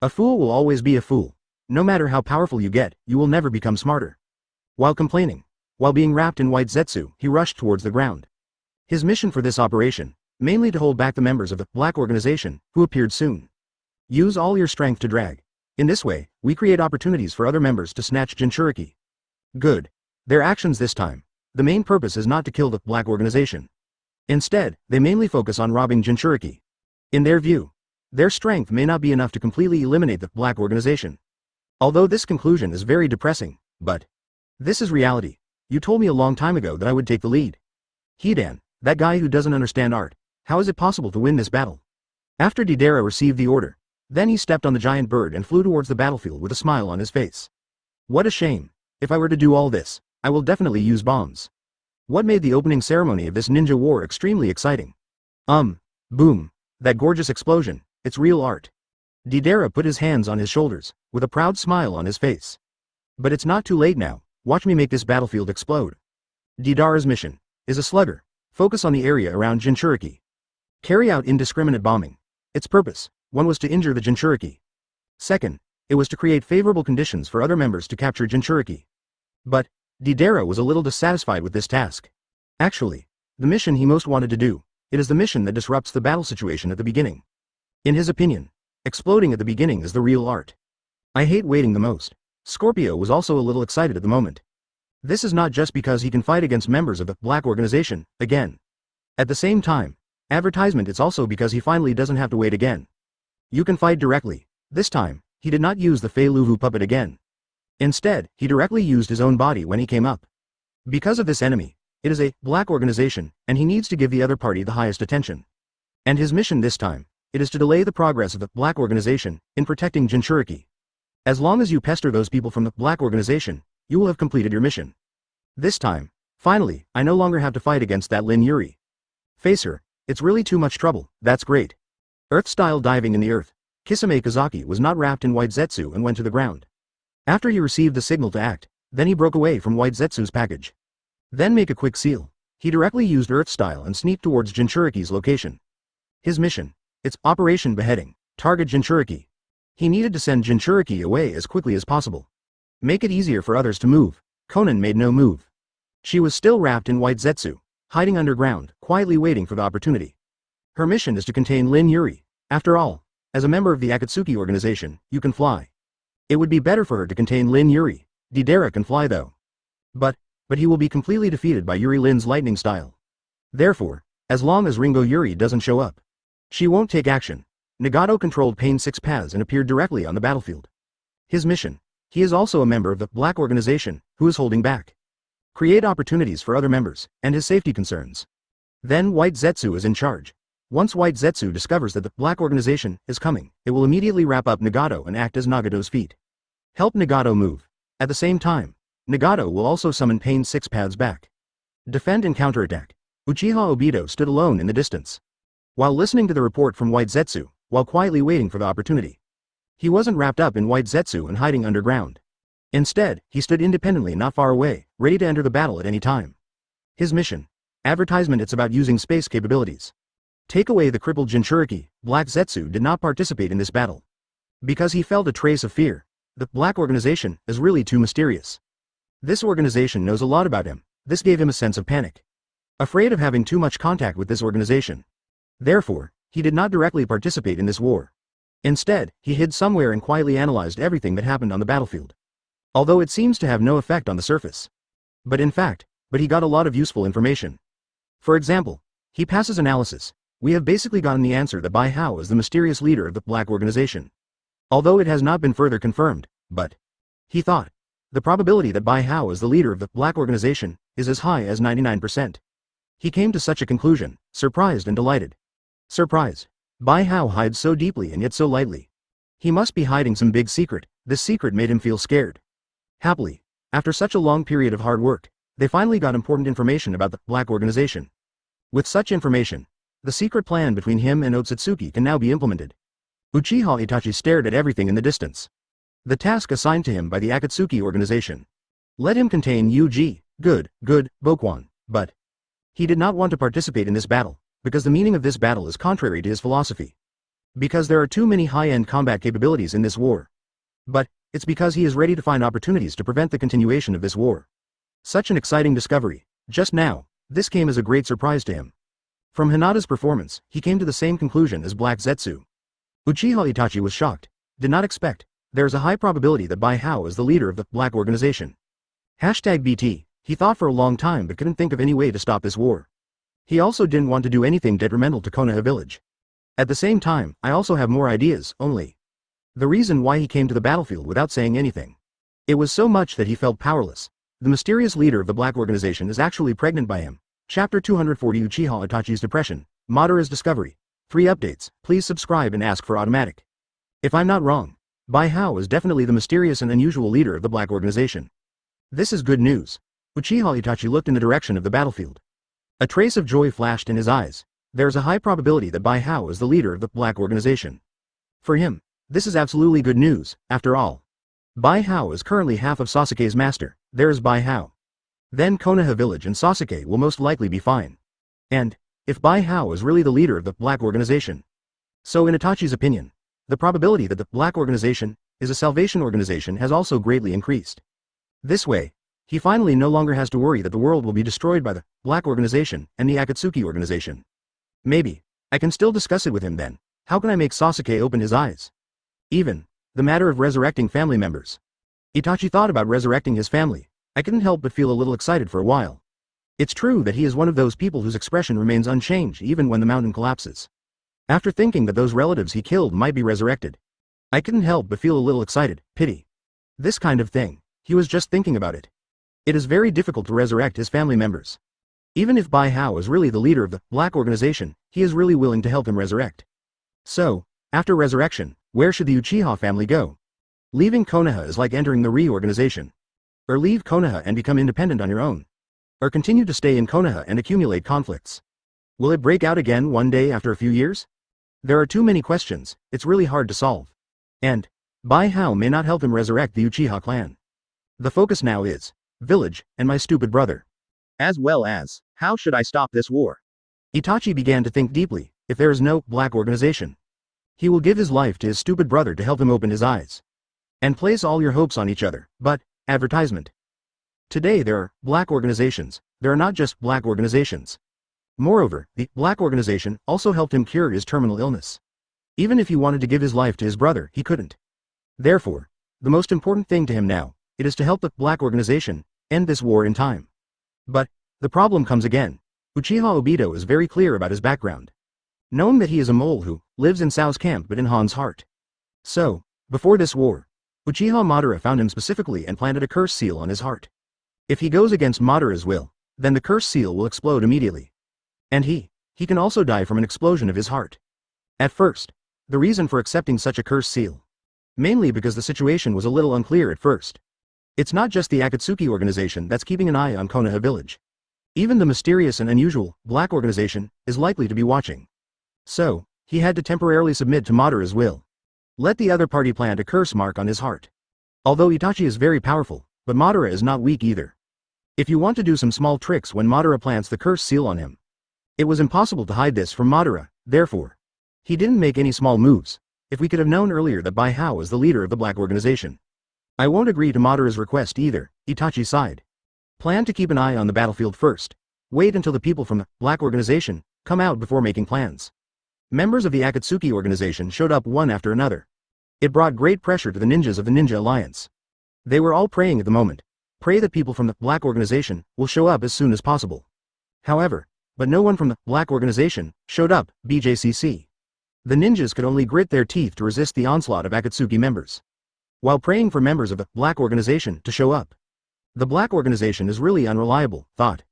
A fool will always be a fool. No matter how powerful you get, you will never become smarter. While complaining, while being wrapped in white zetsu, he rushed towards the ground. His mission for this operation, mainly to hold back the members of the Black Organization, who appeared soon. Use all your strength to drag. In this way, we create opportunities for other members to snatch Jinchuriki. Good. Their actions this time. The main purpose is not to kill the Black Organization. Instead, they mainly focus on robbing Jinchuriki. In their view, their strength may not be enough to completely eliminate the Black Organization. Although this conclusion is very depressing, but this is reality. You told me a long time ago that I would take the lead. Hidan, that guy who doesn't understand art, how is it possible to win this battle? After Deidara received the order, then he stepped on the giant bird and flew towards the battlefield with a smile on his face. What a shame. If I were to do all this, I will definitely use bombs. What made the opening ceremony of this ninja war extremely exciting? Boom. That gorgeous explosion, it's real art. Deidara put his hands on his shoulders, with a proud smile on his face. But it's not too late now, watch me make this battlefield explode. Deidara's mission is a slugger. Focus on the area around Jinchuriki. Carry out indiscriminate bombing. Its purpose, one was to injure the Jinchuriki. Second, it was to create favorable conditions for other members to capture Jinchuriki. But, Deidara was a little dissatisfied with this task. Actually, the mission he most wanted to do, it is the mission that disrupts the battle situation at the beginning. In his opinion, exploding at the beginning is the real art. I hate waiting the most. Scorpio was also a little excited at the moment. This is not just because he can fight against members of the Black Organization, again. At the same time, advertisement it's also because he finally doesn't have to wait again. You can fight directly. This time, he did not use the Fei Luvu puppet again. Instead, he directly used his own body when he came up. Because of this enemy, it is a Black Organization, and he needs to give the other party the highest attention. And his mission this time, it is to delay the progress of the Black Organization in protecting Jinchuriki. As long as you pester those people from the Black Organization, you will have completed your mission. This time, finally, I no longer have to fight against that Lin Yuri. Face her, it's really too much trouble, that's great. Earth-style diving in the earth, Kisame Kazaki was not wrapped in white zetsu and went to the ground. After he received the signal to act, then he broke away from white zetsu's package. Then make a quick seal. He directly used Earth-style and sneaked towards Jinchuriki's location. His mission, it's Operation Beheading, target Jinchuriki. He needed to send Jinchuriki away as quickly as possible. Make it easier for others to move. Konan made no move. She was still wrapped in white zetsu, hiding underground, quietly waiting for the opportunity. Her mission is to contain Lin Yuri. After all, as a member of the Akatsuki organization, you can fly. It would be better for her to contain Lin Yuri. Deidara can fly though. But he will be completely defeated by Yuri Lin's lightning style. Therefore, as long as Ringo Yuri doesn't show up, she won't take action. Nagato controlled Pain 6 paths and appeared directly on the battlefield. His mission, he is also a member of the Black Organization, who is holding back. Create opportunities for other members, and his safety concerns. Then White Zetsu is in charge. Once White Zetsu discovers that the Black Organization is coming, it will immediately wrap up Nagato and act as Nagato's feet. Help Nagato move. At the same time, Nagato will also summon Pain 6 paths back. Defend and counterattack. Uchiha Obito stood alone in the distance. While listening to the report from White Zetsu, while quietly waiting for the opportunity. He wasn't wrapped up in white zetsu and hiding underground. Instead, he stood independently not far away, ready to enter the battle at any time. His mission. Advertisement it's about using space capabilities. Take away the crippled Jinchuriki. Black Zetsu did not participate in this battle. Because he felt a trace of fear. The Black Organization is really too mysterious. This organization knows a lot about him. This gave him a sense of panic. Afraid of having too much contact with this organization. Therefore, he did not directly participate in this war. Instead, he hid somewhere and quietly analyzed everything that happened on the battlefield. Although it seems to have no effect on the surface. But he got a lot of useful information. For example, he passes analysis. We have basically gotten the answer that Bai Hao is the mysterious leader of the Black Organization. Although it has not been further confirmed, but he thought the probability that Bai Hao is the leader of the Black Organization is as high as 99%. He came to such a conclusion, surprised and delighted. Surprise. Bai Hao hides so deeply and yet so lightly. He must be hiding some big secret. This secret made him feel scared. Happily, after such a long period of hard work, they finally got important information about the Black Organization. With such information, the secret plan between him and Otsutsuki can now be implemented. Uchiha Itachi stared at everything in the distance. The task assigned to him by the Akatsuki organization. Let him contain Yuji, good, Bokuan, but he did not want to participate in this battle, because the meaning of this battle is contrary to his philosophy. Because there are too many high-end combat capabilities in this war. But it's because he is ready to find opportunities to prevent the continuation of this war. Such an exciting discovery. Just now, this came as a great surprise to him. From Hinata's performance, he came to the same conclusion as Black Zetsu. Uchiha Itachi was shocked. Did not expect. There is a high probability that Bai Hao is the leader of the Black Organization. #BT. He thought for a long time but couldn't think of any way to stop this war. He also didn't want to do anything detrimental to Konoha Village. At the same time, I also have more ideas, only. The reason why he came to the battlefield without saying anything. It was so much that he felt powerless. The mysterious leader of the Black Organization is actually pregnant by him. Chapter 240 Uchiha Itachi's Depression, Madara's Discovery. 3 updates, please subscribe and ask for automatic. If I'm not wrong, Bai Hao is definitely the mysterious and unusual leader of the Black Organization. This is good news. Uchiha Itachi looked in the direction of the battlefield. A trace of joy flashed in his eyes. There is a high probability that Bai Hao is the leader of the Black Organization. For him, this is absolutely good news, after all. Bai Hao is currently half of Sasuke's master. There is Bai Hao. Then Konoha Village and Sasuke will most likely be fine. And if Bai Hao is really the leader of the Black Organization. So in Itachi's opinion, the probability that the Black Organization is a salvation organization has also greatly increased. This way, He finally no longer has to worry that the world will be destroyed by the Black Organization and the Akatsuki Organization. Maybe I can still discuss it with him then. How can I make Sasuke open his eyes? Even the matter of resurrecting family members. Itachi thought about resurrecting his family. I couldn't help but feel a little excited for a while. It's true that he is one of those people whose expression remains unchanged even when the mountain collapses. After thinking that those relatives he killed might be resurrected, I couldn't help but feel a little excited, pity. This kind of thing. He was just thinking about it. It is very difficult to resurrect his family members. Even if Bai Hao is really the leader of the Black Organization, he is really willing to help him resurrect. So, after resurrection, where should the Uchiha family go? Leaving Konoha is like entering the reorganization. Or leave Konoha and become independent on your own. Or continue to stay in Konoha and accumulate conflicts. Will it break out again one day after a few years? There are too many questions, it's really hard to solve. And Bai Hao may not help him resurrect the Uchiha clan. The focus now is village and my stupid brother. As well as, how should I stop this war? Itachi began to think deeply. If there is no Black Organization, he will give his life to his stupid brother to help him open his eyes. And place all your hopes on each other. But, advertisement. Today there are Black Organizations. There are not just Black Organizations. Moreover, the Black Organization also helped him cure his terminal illness. Even if he wanted to give his life to his brother, he couldn't. Therefore, the most important thing to him now, it is to help the Black Organization end this war in time. But the problem comes again. Uchiha Obito is very clear about his background. Knowing that he is a mole who lives in Sao's camp but in Han's heart. So, before this war, Uchiha Madara found him specifically and planted a curse seal on his heart. If he goes against Madara's will, then the curse seal will explode immediately. And he can also die from an explosion of his heart. At first, the reason for accepting such a curse seal. Mainly because the situation was a little unclear at first. It's not just the Akatsuki Organization that's keeping an eye on Konoha Village. Even the mysterious and unusual Black Organization is likely to be watching. So, he had to temporarily submit to Madara's will. Let the other party plant a curse mark on his heart. Although Itachi is very powerful, but Madara is not weak either. If you want to do some small tricks when Madara plants the curse seal on him. It was impossible to hide this from Madara, therefore. He didn't make any small moves. If we could have known earlier that Bai Hao is the leader of the Black Organization. I won't agree to Madara's request either, Itachi sighed. Plan to keep an eye on the battlefield first. Wait until the people from the Black Organization come out before making plans. Members of the Akatsuki Organization showed up one after another. It brought great pressure to the ninjas of the Ninja Alliance. They were all praying at the moment. Pray that people from the Black Organization will show up as soon as possible. However, but no one from the Black Organization showed up, BJCC. The ninjas could only grit their teeth to resist the onslaught of Akatsuki members. While praying for members of the Black Organization to show up. The Black Organization is really unreliable, thought.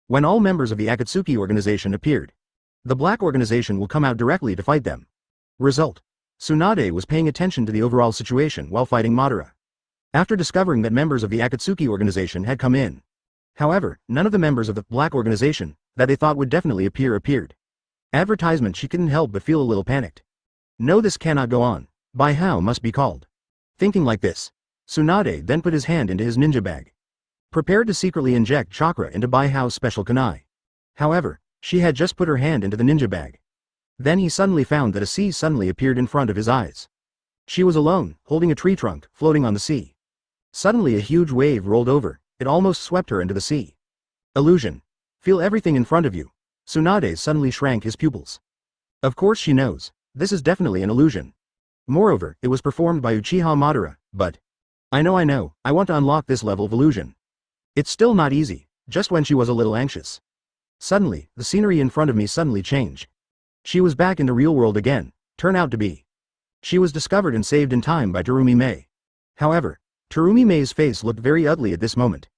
When all members of the Akatsuki Organization appeared, the Black Organization will come out directly to fight them. Result. Tsunade was paying attention to the overall situation while fighting Madara. After discovering that members of the Akatsuki Organization had come in. However, none of the members of the Black Organization, that they thought would definitely appeared. Advertisement. She couldn't help but feel a little panicked. No, this cannot go on. Bai Hao must be called. Thinking like this, Tsunade then put his hand into his ninja bag. Prepared to secretly inject chakra into Bai Hao's special kunai. However, she had just put her hand into the ninja bag. Then he suddenly found that a sea suddenly appeared in front of his eyes. She was alone, holding a tree trunk, floating on the sea. Suddenly a huge wave rolled over, it almost swept her into the sea. Illusion. Feel everything in front of you. Tsunade suddenly shrank his pupils. Of course she knows, this is definitely an illusion. Moreover, it was performed by Uchiha Madara, but I know, I want to unlock this level of illusion. It's still not easy, just when she was a little anxious. Suddenly, the scenery in front of me suddenly changed. She was back in the real world again, turned out to be. She was discovered and saved in time by Terumi Mei. However, Terumi Mei's face looked very ugly at this moment.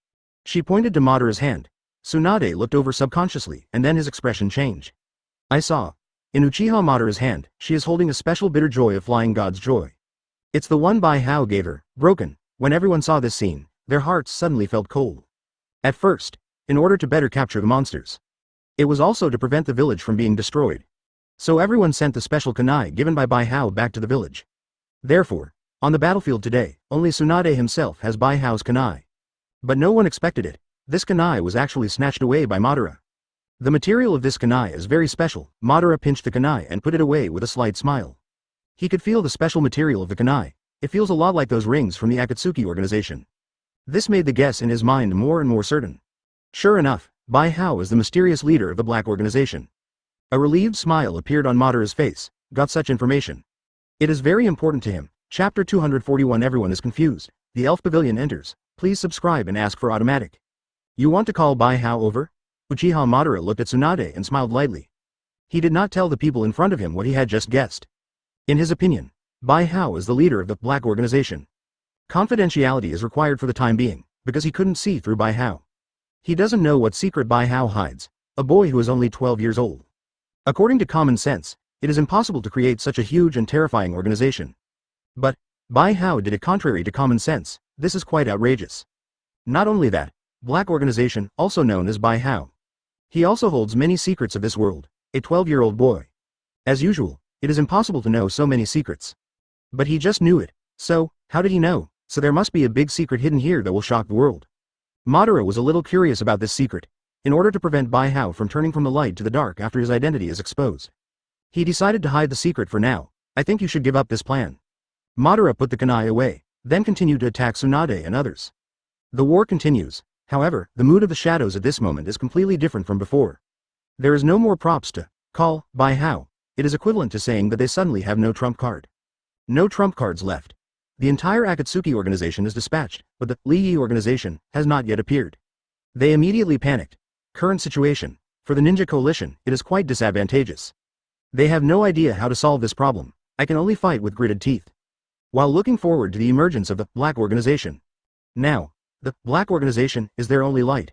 She pointed to Madara's hand. Tsunade looked over subconsciously, and then his expression changed. I saw. In Uchiha Madara's hand, she is holding a special bitter joy of flying god's joy. It's the one Bai Hao gave her, broken. When everyone saw this scene, their hearts suddenly felt cold. At first, in order to better capture the monsters. It was also to prevent the village from being destroyed. So everyone sent the special kunai given by Bai Hao back to the village. Therefore, on the battlefield today, only Tsunade himself has Bai Hao's kunai. But no one expected it. This kunai was actually snatched away by Madara. The material of this kunai is very special. Madara pinched the kunai and put it away with a slight smile. He could feel the special material of the kunai. It feels a lot like those rings from the Akatsuki Organization. This made the guess in his mind more and more certain. Sure enough, Bijuu is the mysterious leader of the Black Organization. A relieved smile appeared on Madara's face. Got such information. It is very important to him. Chapter 241. Everyone is confused. The Elf Pavilion enters. Please subscribe and ask for automatic. You want to call Bijuu over? Uchiha Madara looked at Tsunade and smiled lightly. He did not tell the people in front of him what he had just guessed. In his opinion, Bijuu is the leader of the Black Organization. Confidentiality is required for the time being, because he couldn't see through Bijuu. He doesn't know what secret Bijuu hides, a boy who is only 12 years old. According to common sense, it is impossible to create such a huge and terrifying organization. But, Bijuu did it contrary to common sense. This is quite outrageous. Not only that, Black Organization, also known as Bijuu. He also holds many secrets of this world, a 12-year-old boy. As usual, it is impossible to know so many secrets. But he just knew it. So, how did he know? So there must be a big secret hidden here that will shock the world. Madara was a little curious about this secret. In order to prevent Bijuu from turning from the light to the dark after his identity is exposed, he decided to hide the secret for now. I think you should give up this plan. Madara put the kunai away, then continued to attack Tsunade and others. The war continues. However, the mood of the shadows at this moment is completely different from before. There is no more props to call Bijuu. It is equivalent to saying that they suddenly have no trump card. No trump cards left. The entire Akatsuki organization is dispatched, but the Lee organization has not yet appeared. They immediately panicked. Current situation. For the ninja coalition, it is quite disadvantageous. They have no idea how to solve this problem. I can only fight with gritted teeth. While looking forward to the emergence of the Black Organization. Now, the Black Organization is their only light.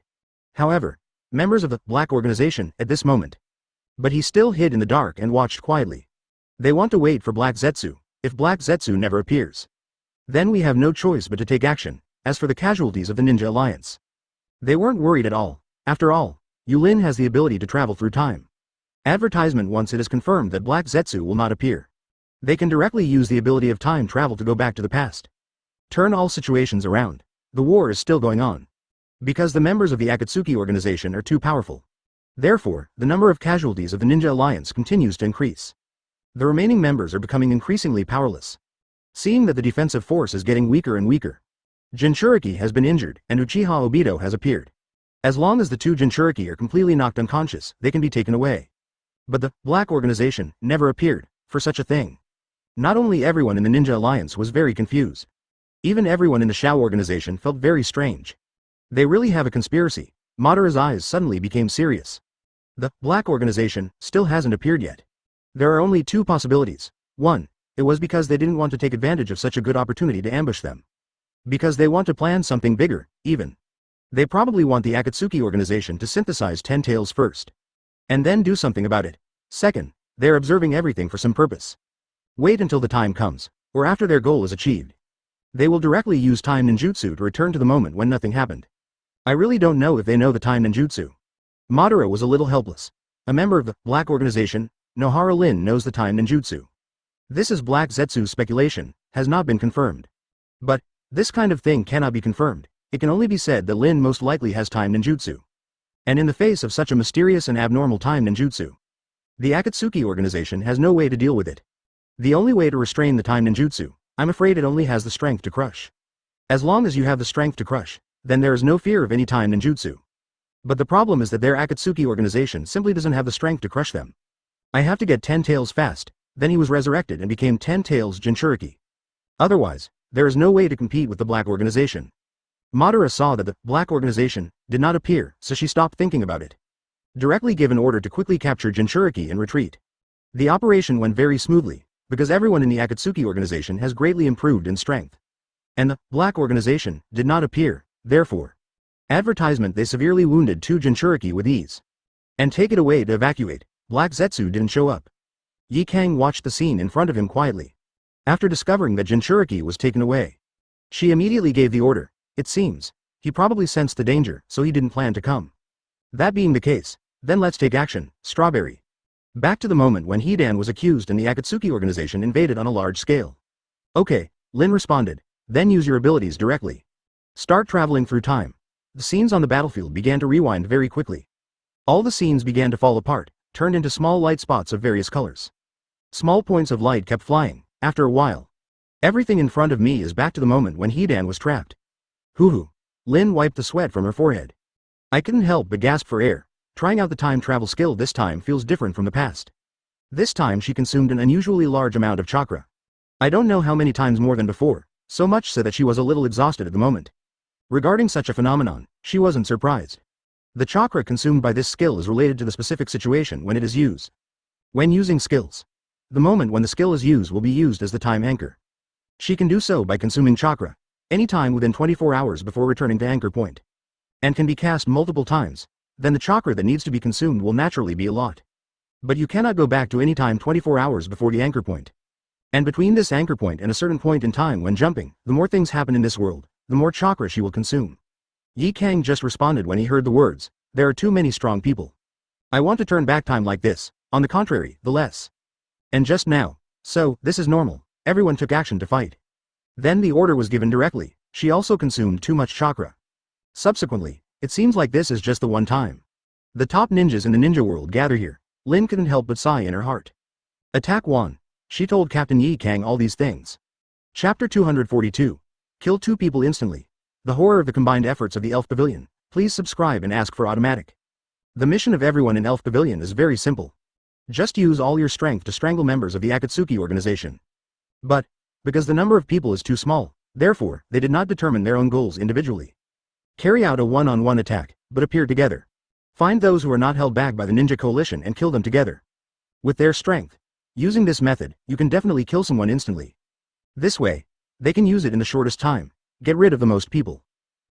However, members of the Black Organization at this moment. But he still hid in the dark and watched quietly. They want to wait for Black Zetsu. If Black Zetsu never appears, then we have no choice but to take action. As for the casualties of the Ninja Alliance, they weren't worried at all. After all, Yulin has the ability to travel through time. Advertisement once it is confirmed that Black Zetsu will not appear. They can directly use the ability of time travel to go back to the past. Turn all situations around. The war is still going on. Because the members of the Akatsuki organization are too powerful. Therefore, the number of casualties of the Ninja Alliance continues to increase. The remaining members are becoming increasingly powerless. Seeing that the defensive force is getting weaker and weaker, Jinchuriki has been injured and Uchiha Obito has appeared. As long as the two Jinchuriki are completely knocked unconscious, they can be taken away. But the Black Organization never appeared for such a thing. Not only everyone in the Ninja Alliance was very confused. Even everyone in the Shao organization felt very strange. They really have a conspiracy. Madara's eyes suddenly became serious. The Black Organization still hasn't appeared yet. There are only two possibilities. 1. It was because they didn't want to take advantage of such a good opportunity to ambush them. Because they want to plan something bigger, even. They probably want the Akatsuki organization to synthesize 10 tails first. And then do something about it. Second, they're observing everything for some purpose. Wait until the time comes, or after their goal is achieved. They will directly use time ninjutsu to return to the moment when nothing happened. I really don't know if they know the time ninjutsu. Madara was a little helpless. A member of the Black Organization, Nohara Lin knows the time ninjutsu. This is Black Zetsu's speculation, has not been confirmed. But, this kind of thing cannot be confirmed. It can only be said that Lin most likely has time ninjutsu. And in the face of such a mysterious and abnormal time ninjutsu, the Akatsuki organization has no way to deal with it. The only way to restrain the time ninjutsu, I'm afraid it only has the strength to crush. As long as you have the strength to crush, then there is no fear of any time ninjutsu. But the problem is that their Akatsuki organization simply doesn't have the strength to crush them. I have to get 10 tails fast. Then he was resurrected and became 10 tails Jinchuriki. Otherwise, there is no way to compete with the Black Organization. Madara saw that the Black Organization did not appear, so she stopped thinking about it. Directly gave an order to quickly capture Jinchuriki and retreat. The operation went very smoothly, because everyone in the Akatsuki organization has greatly improved in strength. And the Black Organization did not appear, therefore. Advertisement they severely wounded 2 Jinchuriki with ease. And take it away to evacuate. Black Zetsu didn't show up. Yi Kang watched the scene in front of him quietly. After discovering that Jinchuriki was taken away, she immediately gave the order. It seems, he probably sensed the danger, so he didn't plan to come. That being the case, then let's take action, Strawberry. Back to the moment when Hidan was accused and the Akatsuki organization invaded on a large scale. Okay, Lin responded, then use your abilities directly. Start traveling through time. The scenes on the battlefield began to rewind very quickly. All the scenes began to fall apart, turned into small light spots of various colors. Small points of light kept flying. After a while, everything in front of me is back to the moment when Hidan was trapped. Hoo-hoo. Lin wiped the sweat from her forehead. I couldn't help but gasp for air. Trying out the time travel skill this time feels different from the past. This time she consumed an unusually large amount of chakra. I don't know how many times more than before, so much so that she was a little exhausted at the moment. Regarding such a phenomenon, she wasn't surprised. The chakra consumed by this skill is related to the specific situation when it is used. When using skills, the moment when the skill is used will be used as the time anchor. She can do so by consuming chakra anytime within 24 hours before returning to anchor point, and can be cast multiple times. Then the chakra that needs to be consumed will naturally be a lot. But you cannot go back to any time 24 hours before the anchor point. And between this anchor point and a certain point in time when jumping, the more things happen in this world, the more chakra she will consume. Yi Kang just responded when he heard the words, there are too many strong people. I want to turn back time like this, on the contrary, the less. And just now. So, this is normal, everyone took action to fight. Then the order was given directly, she also consumed too much chakra. Subsequently, it seems like this is just the one time. The top ninjas in the ninja world gather here. Lin couldn't help but sigh in her heart. Attack 1. She told Captain Yi Kang all these things. Chapter 242. Kill 2 people instantly. The horror of the combined efforts of the Elf Pavilion. Please subscribe and ask for automatic. The mission of everyone in Elf Pavilion is very simple. Just use all your strength to strangle members of the Akatsuki organization. But, because the number of people is too small, therefore, they did not determine their own goals individually. Carry out a one-on-one attack, but appear together. Find those who are not held back by the ninja coalition and kill them together. With their strength. Using this method, you can definitely kill someone instantly. This way, they can use it in the shortest time, get rid of the most people.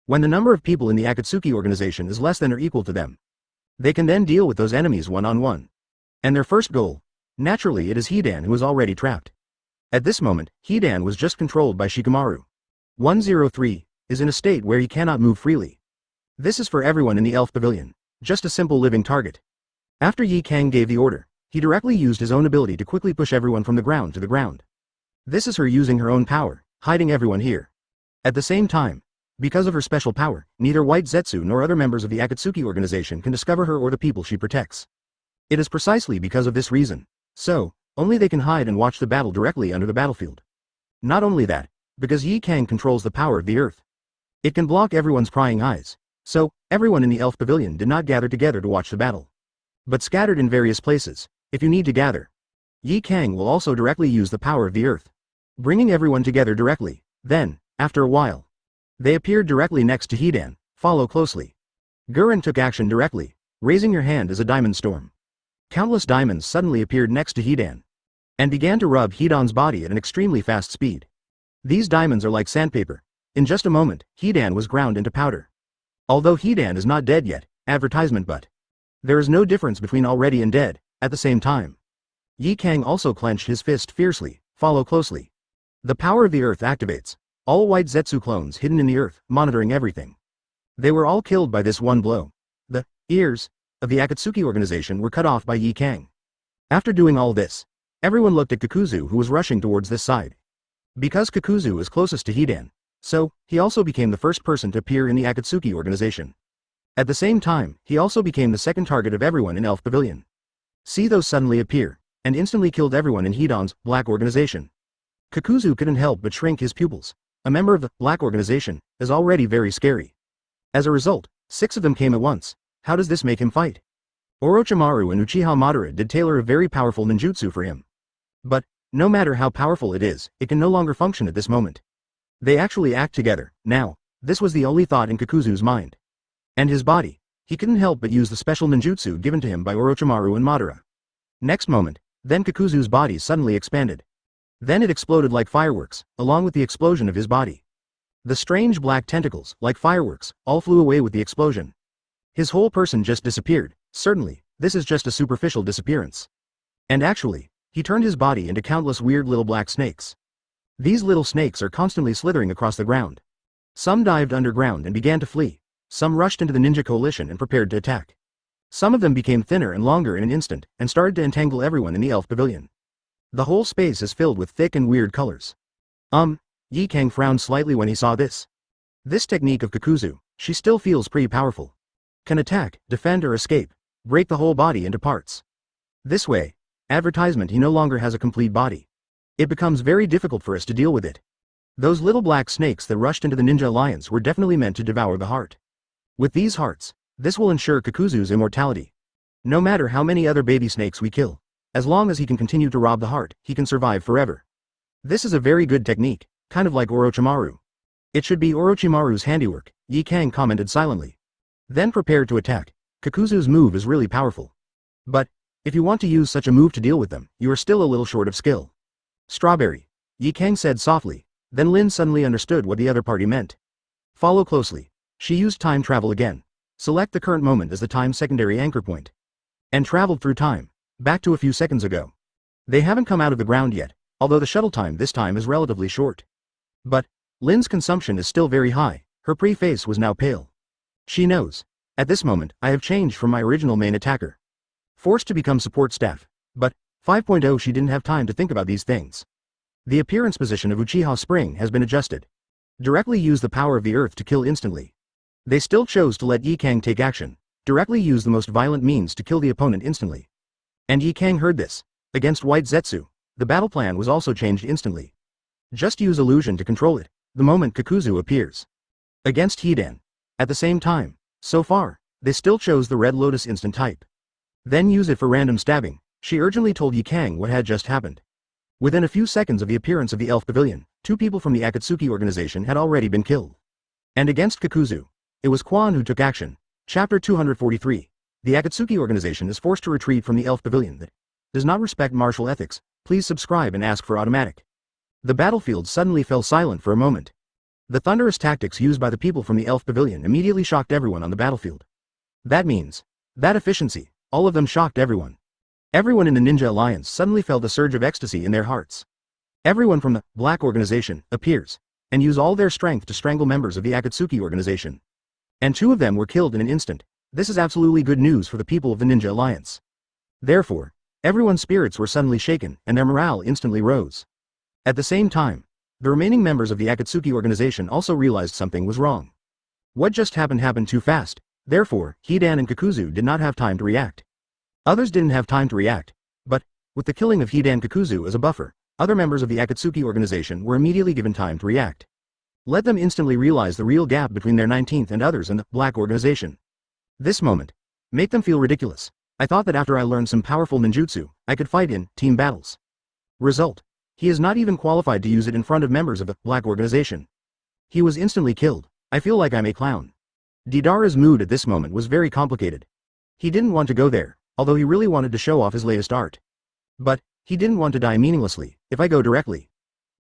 When the number of people in the Akatsuki organization is less than or equal to them, they can then deal with those enemies one-on-one. And their first goal, naturally it is Hidan who is already trapped. At this moment, Hidan was just controlled by Shikamaru. 103. Is in a state where he cannot move freely. This is for everyone in the Elf Pavilion, just a simple living target. After Yi Kang gave the order, he directly used his own ability to quickly push everyone from the ground to the ground. This is her using her own power, hiding everyone here. At the same time, because of her special power, neither White Zetsu nor other members of the Akatsuki organization can discover her or the people she protects. It is precisely because of this reason. So, only they can hide and watch the battle directly under the battlefield. Not only that, because Yi Kang controls the power of the earth. It can block everyone's prying eyes. So, everyone in the Elf Pavilion did not gather together to watch the battle, but scattered in various places. If you need to gather, Yi Kang will also directly use the power of the earth, bringing everyone together directly. Then, after a while, they appeared directly next to Hidan. Follow closely. Gurren took action directly, raising her hand as a diamond storm. Countless diamonds suddenly appeared next to Hidan, and began to rub Hidan's body at an extremely fast speed. These diamonds are like sandpaper. In just a moment, Hidan was ground into powder. Although Hidan is not dead yet, advertisement but. There is no difference between already and dead, at the same time. Yi Kang also clenched his fist fiercely. Follow closely. The power of the earth activates. All White Zetsu clones hidden in the earth, monitoring everything. They were all killed by this one blow. The ears of the Akatsuki organization were cut off by Yi Kang. After doing all this, everyone looked at Kakuzu who was rushing towards this side. Because Kakuzu is closest to Hidan, so, he also became the first person to appear in the Akatsuki organization. At the same time, he also became the second target of everyone in Elf Pavilion. See those suddenly appear, and instantly killed everyone in Hidan's black organization. Kakuzu couldn't help but shrink his pupils. A member of the black organization is already very scary. As a result, 6 of them came at once. How does this make him fight? Orochimaru and Uchiha Madara did tailor a very powerful ninjutsu for him. But, no matter how powerful it is, it can no longer function at this moment. They actually act together. Now, this was the only thought in Kakuzu's mind. And his body. He couldn't help but use the special ninjutsu given to him by Orochimaru and Madara. Next moment, then Kakuzu's body suddenly expanded. Then it exploded like fireworks, along with the explosion of his body. The strange black tentacles, like fireworks, all flew away with the explosion. His whole person just disappeared. Certainly, this is just a superficial disappearance. And actually, he turned his body into countless weird little black snakes. These little snakes are constantly slithering across the ground. Some dived underground and began to flee. Some rushed into the ninja coalition and prepared to attack. Some of them became thinner and longer in an instant, and started to entangle everyone in the Elf Pavilion. The whole space is filled with thick and weird colors. Yi Kang frowned slightly when he saw this. This technique of Kakuzu, she still feels pretty powerful. Can attack, defend or escape, break the whole body into parts. This way, advertisement he no longer has a complete body. It becomes very difficult for us to deal with it. Those little black snakes that rushed into the Ninja Alliance were definitely meant to devour the heart. With these hearts, this will ensure Kakuzu's immortality. No matter how many other baby snakes we kill, as long as he can continue to rob the heart, he can survive forever. This is a very good technique, kind of like Orochimaru. It should be Orochimaru's handiwork, Ye Kang commented silently. Then prepared to attack. Kakuzu's move is really powerful. But, if you want to use such a move to deal with them, you are still a little short of skill. Strawberry. Ye Kang said softly, then Lin suddenly understood what the other party meant. Follow closely. She used time travel again. Select the current moment as the time secondary anchor point. And traveled through time, back to a few seconds ago. They haven't come out of the ground yet, although the shuttle time this time is relatively short. But, Lin's consumption is still very high, her pre-face was now pale. She knows. At this moment, I have changed from my original main attacker. Forced to become support staff, but, 5.0 she didn't have time to think about these things. The appearance position of Uchiha Spring has been adjusted. Directly use the power of the earth to kill instantly. They still chose to let Ye Kang take action, directly use the most violent means to kill the opponent instantly. And Ye Kang heard this. Against White Zetsu, the battle plan was also changed instantly. Just use illusion to control it, the moment Kakuzu appears. Against Hidan. At the same time, so far, they still chose the Red Lotus instant type. Then use it for random stabbing, she urgently told Ye Kang what had just happened. Within a few seconds of the appearance of the Elf Pavilion, 2 people from the Akatsuki organization had already been killed. And against Kakuzu, it was Quan who took action. Chapter 243. The Akatsuki organization is forced to retreat from the Elf Pavilion that does not respect martial ethics. Please subscribe and ask for automatic. The battlefield suddenly fell silent for a moment. The thunderous tactics used by the people from the Elf Pavilion immediately shocked everyone on the battlefield. That means, that efficiency, all of them shocked everyone. Everyone in the Ninja Alliance suddenly felt a surge of ecstasy in their hearts. Everyone from the Black Organization appears, and use all their strength to strangle members of the Akatsuki organization. And 2 of them were killed in an instant. This is absolutely good news for the people of the Ninja Alliance. Therefore, everyone's spirits were suddenly shaken, and their morale instantly rose. At the same time, the remaining members of the Akatsuki organization also realized something was wrong. What just happened too fast, therefore, Hidan and Kakuzu did not have time to react. Others didn't have time to react, but, with the killing of Hidan Kakuzu as a buffer, other members of the Akatsuki organization were immediately given time to react. Let them instantly realize the real gap between their 19th and others in the Black Organization. This moment, make them feel ridiculous. I thought that after I learned some powerful ninjutsu, I could fight in team battles. Result. He is not even qualified to use it in front of members of the Black Organization. He was instantly killed. I feel like I'm a clown. Deidara's mood at this moment was very complicated. He didn't want to go there, although he really wanted to show off his latest art. But, he didn't want to die meaninglessly. If I go directly,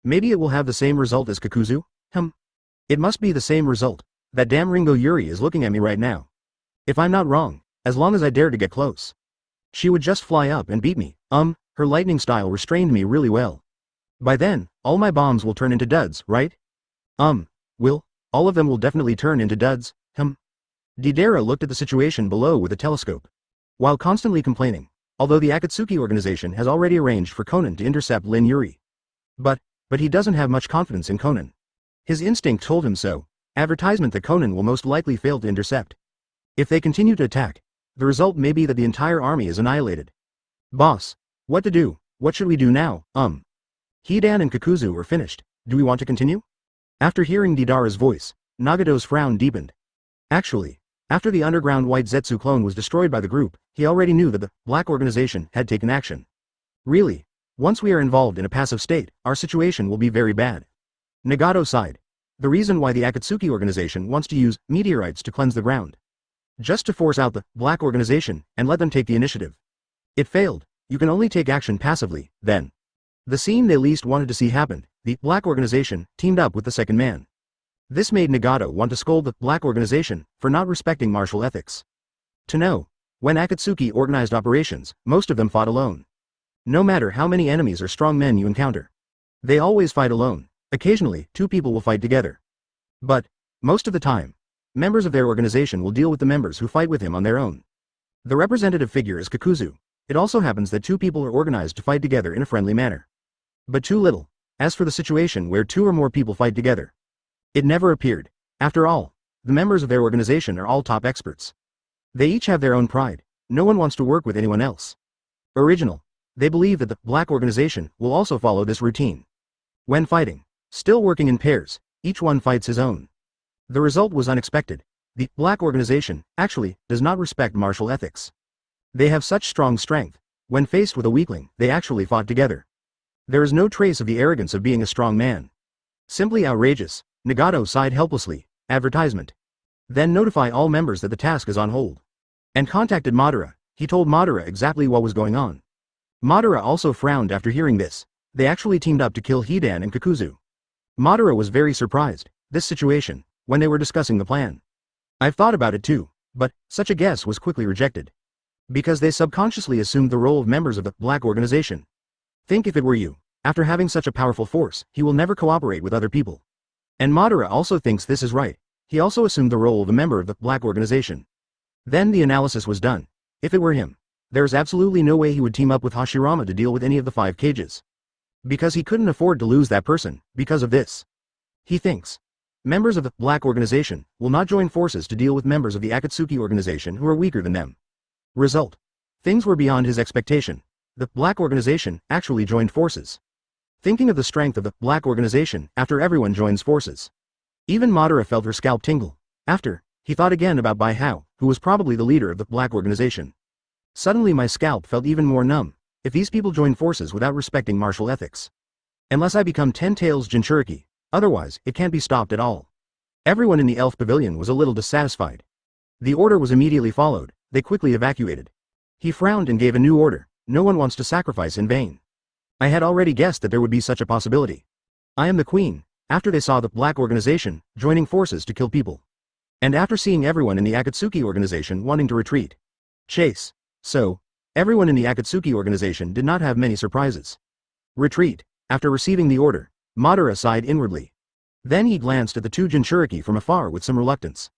maybe it will have the same result as Kakuzu? It must be the same result. That damn Ringo Yuri is looking at me right now. If I'm not wrong, as long as I dare to get close, she would just fly up and beat me. Her lightning style restrained me really well. By then, all my bombs will turn into duds, right? Will, all of them will definitely turn into duds, Deidara looked at the situation below with a telescope. While constantly complaining, although the Akatsuki organization has already arranged for Conan to intercept Lin Yuri. But he doesn't have much confidence in Conan. His instinct told him so, advertisement that Conan will most likely fail to intercept. If they continue to attack, the result may be that the entire army is annihilated. Boss, what to do? What should we do now? Hidan and Kakuzu are finished. Do we want to continue? After hearing Deidara's voice, Nagato's frown deepened. Actually, after the underground White Zetsu clone was destroyed by the group, he already knew that the Black Organization had taken action. Really, once we are involved in a passive state, our situation will be very bad. Nagato sighed. The reason why the Akatsuki organization wants to use meteorites to cleanse the ground. Just to force out the Black Organization and let them take the initiative. It failed. You can only take action passively, then. The scene they least wanted to see happened. The Black Organization teamed up with the second man. This made Nagato want to scold the Black Organization for not respecting martial ethics. To know, when Akatsuki organized operations, most of them fought alone. No matter how many enemies or strong men you encounter, they always fight alone. Occasionally, 2 people will fight together. But, most of the time, members of their organization will deal with the members who fight with him on their own. The representative figure is Kakuzu. It also happens that 2 people are organized to fight together in a friendly manner. But too little. As for the situation where 2 or more people fight together, it never appeared. After all, the members of their organization are all top experts. They each have their own pride. No one wants to work with anyone else. Original. They believe that the Black Organization will also follow this routine. When fighting, Still working in pairs, each one fights his own. The result was unexpected. The Black Organization, actually, does not respect martial ethics. They have such strong strength. When faced with a weakling, they actually fought together. There is no trace of the arrogance of being a strong man. Simply outrageous. Nagato sighed helplessly. Advertisement. Then notify all members that the task is on hold. And contacted Madara. He told Madara exactly what was going on. Madara also frowned after hearing this. They actually teamed up to kill Hidan and Kakuzu. Madara was very surprised. This situation, when they were discussing the plan. I've thought about it too, but such a guess was quickly rejected. Because they subconsciously assumed the role of members of the Black Organization. Think if it were you, after having such a powerful force, he will never cooperate with other people. And Madara also thinks this is right. He also assumed the role of a member of the Black Organization. Then the analysis was done. If it were him, there is absolutely no way he would team up with Hashirama to deal with any of the 5 cages. Because he couldn't afford to lose that person, because of this. He thinks. Members of the Black Organization will not join forces to deal with members of the Akatsuki Organization who are weaker than them. Result. Things were beyond his expectation. The Black Organization actually joined forces. Thinking of the strength of the Black Organization after everyone joins forces. Even Madara felt her scalp tingle. After, he thought again about Bai Hao, who was probably the leader of the Black Organization. Suddenly my scalp felt even more numb. If these people join forces without respecting martial ethics. Unless I become 10 tails Jinchuriki, otherwise, it can't be stopped at all. Everyone in the Elf Pavilion was a little dissatisfied. The order was immediately followed. They quickly evacuated. He frowned and gave a new order. No one wants to sacrifice in vain. I had already guessed that there would be such a possibility. I am the queen, after they saw the Black Organization joining forces to kill people. And after seeing everyone in the Akatsuki Organization wanting to retreat. Chase. So, everyone in the Akatsuki Organization did not have many surprises. Retreat. After receiving the order, Madara sighed inwardly. Then he glanced at the 2 Jinchuriki from afar with some reluctance.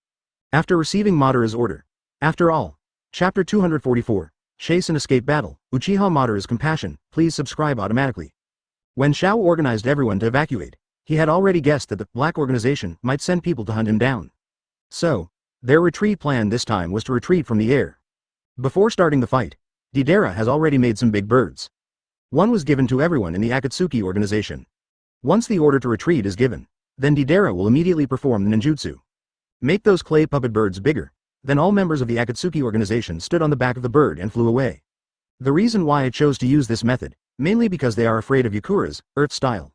After receiving Madara's order. After all. Chapter 244. Chase and Escape Battle, Uchiha Madara's Compassion. Please subscribe automatically. When Shao organized everyone to evacuate, he had already guessed that the Black Organization might send people to hunt him down. So, their retreat plan this time was to retreat from the air. Before starting the fight, Deidara has already made some big birds. One was given to everyone in the Akatsuki Organization. Once the order to retreat is given, then Deidara will immediately perform the ninjutsu. Make those clay puppet birds bigger. Then all members of the Akatsuki Organization stood on the back of the bird and flew away. The reason why I chose to use this method, mainly because they are afraid of Yakura's Earth style.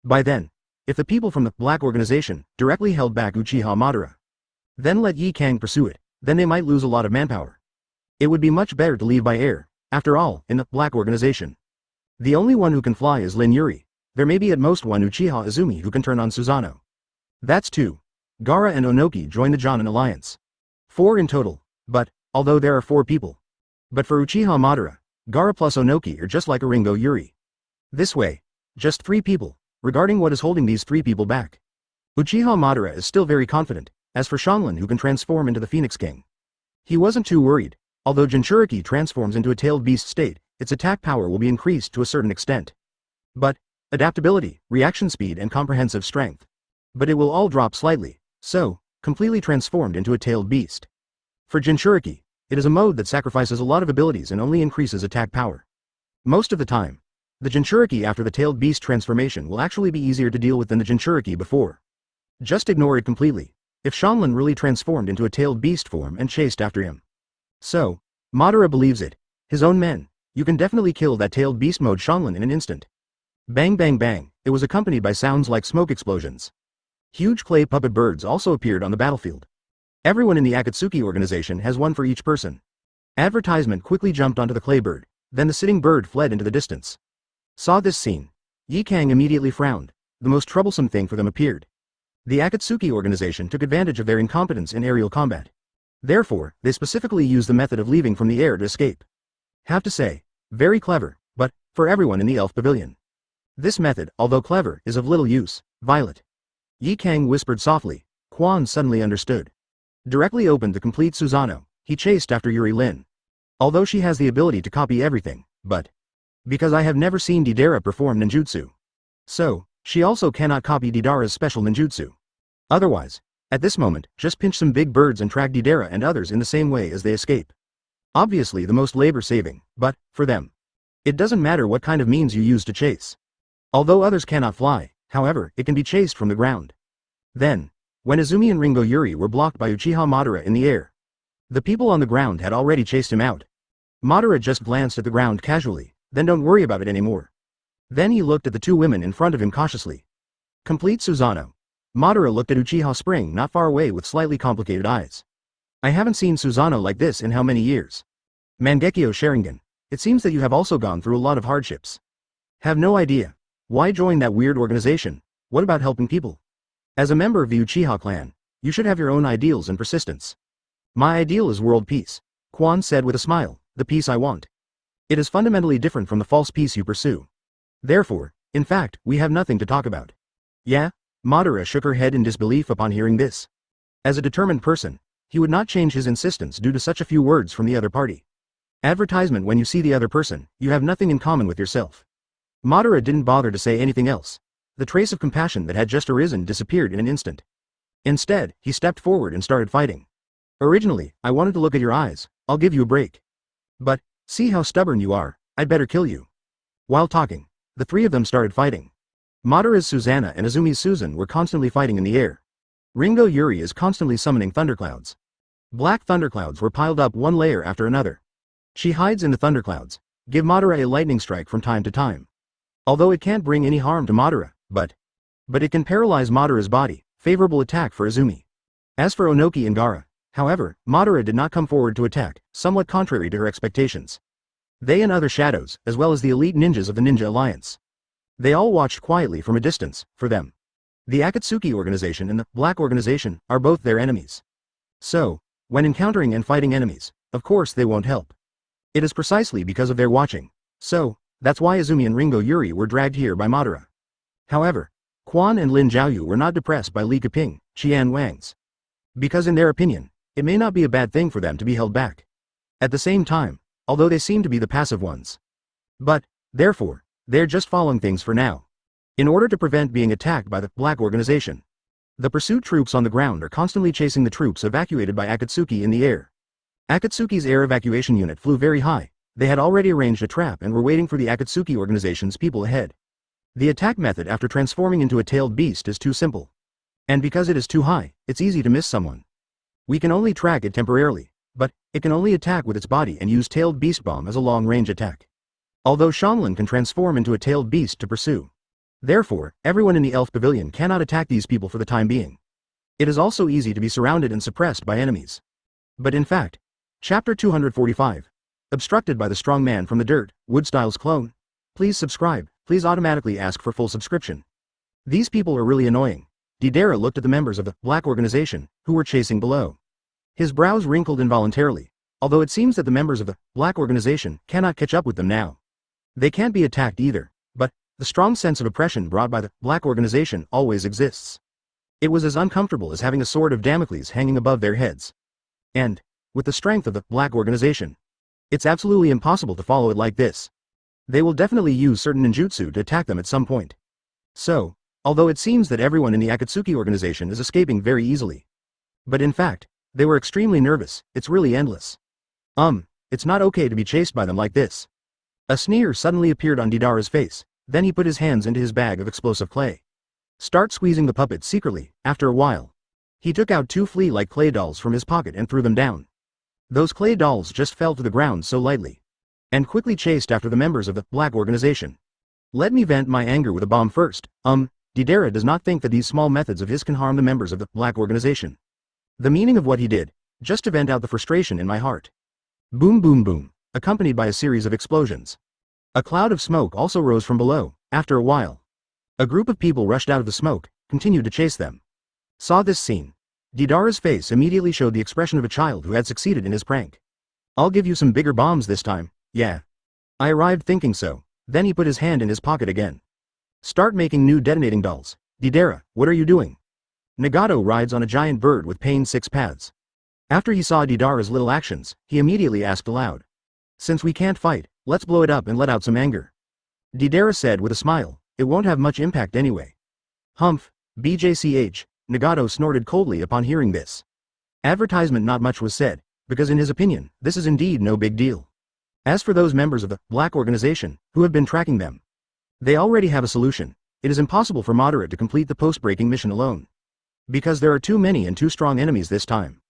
By then, if the people from the Black Organization directly held back Uchiha Madara, then let Yi Kang pursue it, then they might lose a lot of manpower. It would be much better to leave by air, after all, in the Black Organization. The only one who can fly is Lin Yuri. There may be at most one Uchiha Izumi who can turn on Susanoo. That's 2. Gaara and Onoki join the Jonin alliance. 4 in total, but, although there are 4 people. But for Uchiha Madara, Gaara plus Onoki are just like a Ringo Yuri. This way, just 3 people, regarding what is holding these 3 people back. Uchiha Madara is still very confident, as for Shanlin who can transform into the Phoenix King. He wasn't too worried, although Jinchuriki transforms into a tailed beast state, its attack power will be increased to a certain extent. But, adaptability, reaction speed and comprehensive strength. But it will all drop slightly, so, completely transformed into a tailed beast. For Jinchuriki, it is a mode that sacrifices a lot of abilities and only increases attack power. Most of the time, the Jinchuriki after the tailed beast transformation will actually be easier to deal with than the Jinchuriki before. Just ignore it completely, if Shanlin really transformed into a tailed beast form and chased after him. So, Madara believes it, his own men, you can definitely kill that tailed beast mode Shanlin in an instant. Bang bang bang, it was accompanied by sounds like smoke explosions. Huge clay puppet birds also appeared on the battlefield. Everyone in the Akatsuki Organization has one for each person. Advertisement quickly jumped onto the clay bird, then the sitting bird fled into the distance. Saw this scene. Yi Kang immediately frowned. The most troublesome thing for them appeared. The Akatsuki Organization took advantage of their incompetence in aerial combat. Therefore, they specifically used the method of leaving from the air to escape. Have to say, very clever, but, for everyone in the Elf Pavilion. This method, although clever, is of little use. Violet. Yi Kang whispered softly. Quan suddenly understood. Directly opened the complete Susanoo, he chased after Yuri Lin. Although she has the ability to copy everything, but because I have never seen Deidara perform ninjutsu. So, she also cannot copy Deidara's special ninjutsu. Otherwise, at this moment, just pinch some big birds and track Deidara and others in the same way as they escape. Obviously the most labor-saving, but, for them, it doesn't matter what kind of means you use to chase. Although others cannot fly, However, it can be chased from the ground. Then, when Izumi and Ringo Yuri were blocked by Uchiha Madara in the air, the people on the ground had already chased him out. Madara just glanced at the ground casually, then don't worry about it anymore. Then he looked at the two women in front of him cautiously. Complete Susanoo. Madara looked at Uchiha Spring not far away with slightly complicated eyes. I haven't seen Susanoo like this in how many years? Mangekyo Sharingan. It seems that you have also gone through a lot of hardships. Have no idea. Why join that weird organization? What about helping people? As a member of the Uchiha clan, you should have your own ideals and persistence. My ideal is world peace, Quan said with a smile, the peace I want. It is fundamentally different from the false peace you pursue. Therefore, in fact, we have nothing to talk about. Yeah? Madara shook her head in disbelief upon hearing this. As a determined person, he would not change his insistence due to such a few words from the other party. Advertisement: when you see the other person, you have nothing in common with yourself. Madara didn't bother to say anything else. The trace of compassion that had just arisen disappeared in an instant. Instead, he stepped forward and started fighting. Originally, I wanted to look at your eyes, I'll give you a break. But, see how stubborn you are, I'd better kill you. While talking, the three of them started fighting. Madara's Susanoo and Izumi's Susan were constantly fighting in the air. Ringo Yuri is constantly summoning thunderclouds. Black thunderclouds were piled up one layer after another. She hides in the thunderclouds, give Madara a lightning strike from time to time. Although it can't bring any harm to Madara, but it can paralyze Madara's body, favorable attack for Izumi. As for Onoki and Gaara, however, Madara did not come forward to attack, somewhat contrary to her expectations. They and other shadows, as well as the elite ninjas of the Ninja Alliance. They all watched quietly from a distance. For them, the Akatsuki organization and the Black organization are both their enemies. So, when encountering and fighting enemies, of course they won't help. It is precisely because of their watching. So, that's why Izumi and Ringo Yuri were dragged here by Madara. However, Quan and Lin Jiaoyu were not depressed by Li Keping, Qian Wang's. Because in their opinion, it may not be a bad thing for them to be held back. At the same time, although they seem to be the passive ones. But, therefore, they're just following things for now. In order to prevent being attacked by the Black organization, the pursuit troops on the ground are constantly chasing the troops evacuated by Akatsuki in the air. Akatsuki's air evacuation unit flew very high. They had already arranged a trap and were waiting for the Akatsuki organization's people ahead. The attack method after transforming into a tailed beast is too simple. And because it is too high, it's easy to miss someone. We can only track it temporarily, but it can only attack with its body and use tailed beast bomb as a long-range attack. Although Shanlin can transform into a tailed beast to pursue. Therefore, everyone in the Elf Pavilion cannot attack these people for the time being. It is also easy to be surrounded and suppressed by enemies. But in fact, Chapter 245. Obstructed by the strong man from the dirt, Woodstyle's clone. Please subscribe, please automatically ask for full subscription. These people are really annoying. Deidara looked at the members of the Black organization, who were chasing below. His brows wrinkled involuntarily, although it seems that the members of the Black organization cannot catch up with them now. They can't be attacked either, but the strong sense of oppression brought by the Black organization always exists. It was as uncomfortable as having a sword of Damocles hanging above their heads. And, with the strength of the Black organization, it's absolutely impossible to follow it like this. They will definitely use certain ninjutsu to attack them at some point. So, although it seems that everyone in the Akatsuki organization is escaping very easily. But in fact, they were extremely nervous. It's really endless. It's not okay to be chased by them like this. A sneer suddenly appeared on Deidara's face, then he put his hands into his bag of explosive clay. Start squeezing the puppet secretly. After a while, he took out two flea-like clay dolls from his pocket and threw them down. Those clay dolls just fell to the ground so lightly. And quickly chased after the members of the Black organization. Let me vent my anger with a bomb first. Deidara does not think that these small methods of his can harm the members of the Black organization. The meaning of what he did, just to vent out the frustration in my heart. Boom boom boom, accompanied by a series of explosions. A cloud of smoke also rose from below. After a while, a group of people rushed out of the smoke, continued to chase them. Saw this scene. Deidara's face immediately showed the expression of a child who had succeeded in his prank. I'll give you some bigger bombs this time, yeah. I arrived thinking so, then he put his hand in his pocket again. Start making new detonating dolls. Deidara, what are you doing? Nagato rides on a giant bird with pane 6 paths. After he saw Deidara's little actions, he immediately asked aloud. Since we can't fight, let's blow it up and let out some anger. Deidara said with a smile, it won't have much impact anyway. Humph, BJCH. Nagato snorted coldly upon hearing this. Advertisement: not much was said, because in his opinion, this is indeed no big deal. As for those members of the Black organization, who have been tracking them, they already have a solution. it is impossible for Madara to complete the post-breaking mission alone. Because there are too many and too strong enemies this time.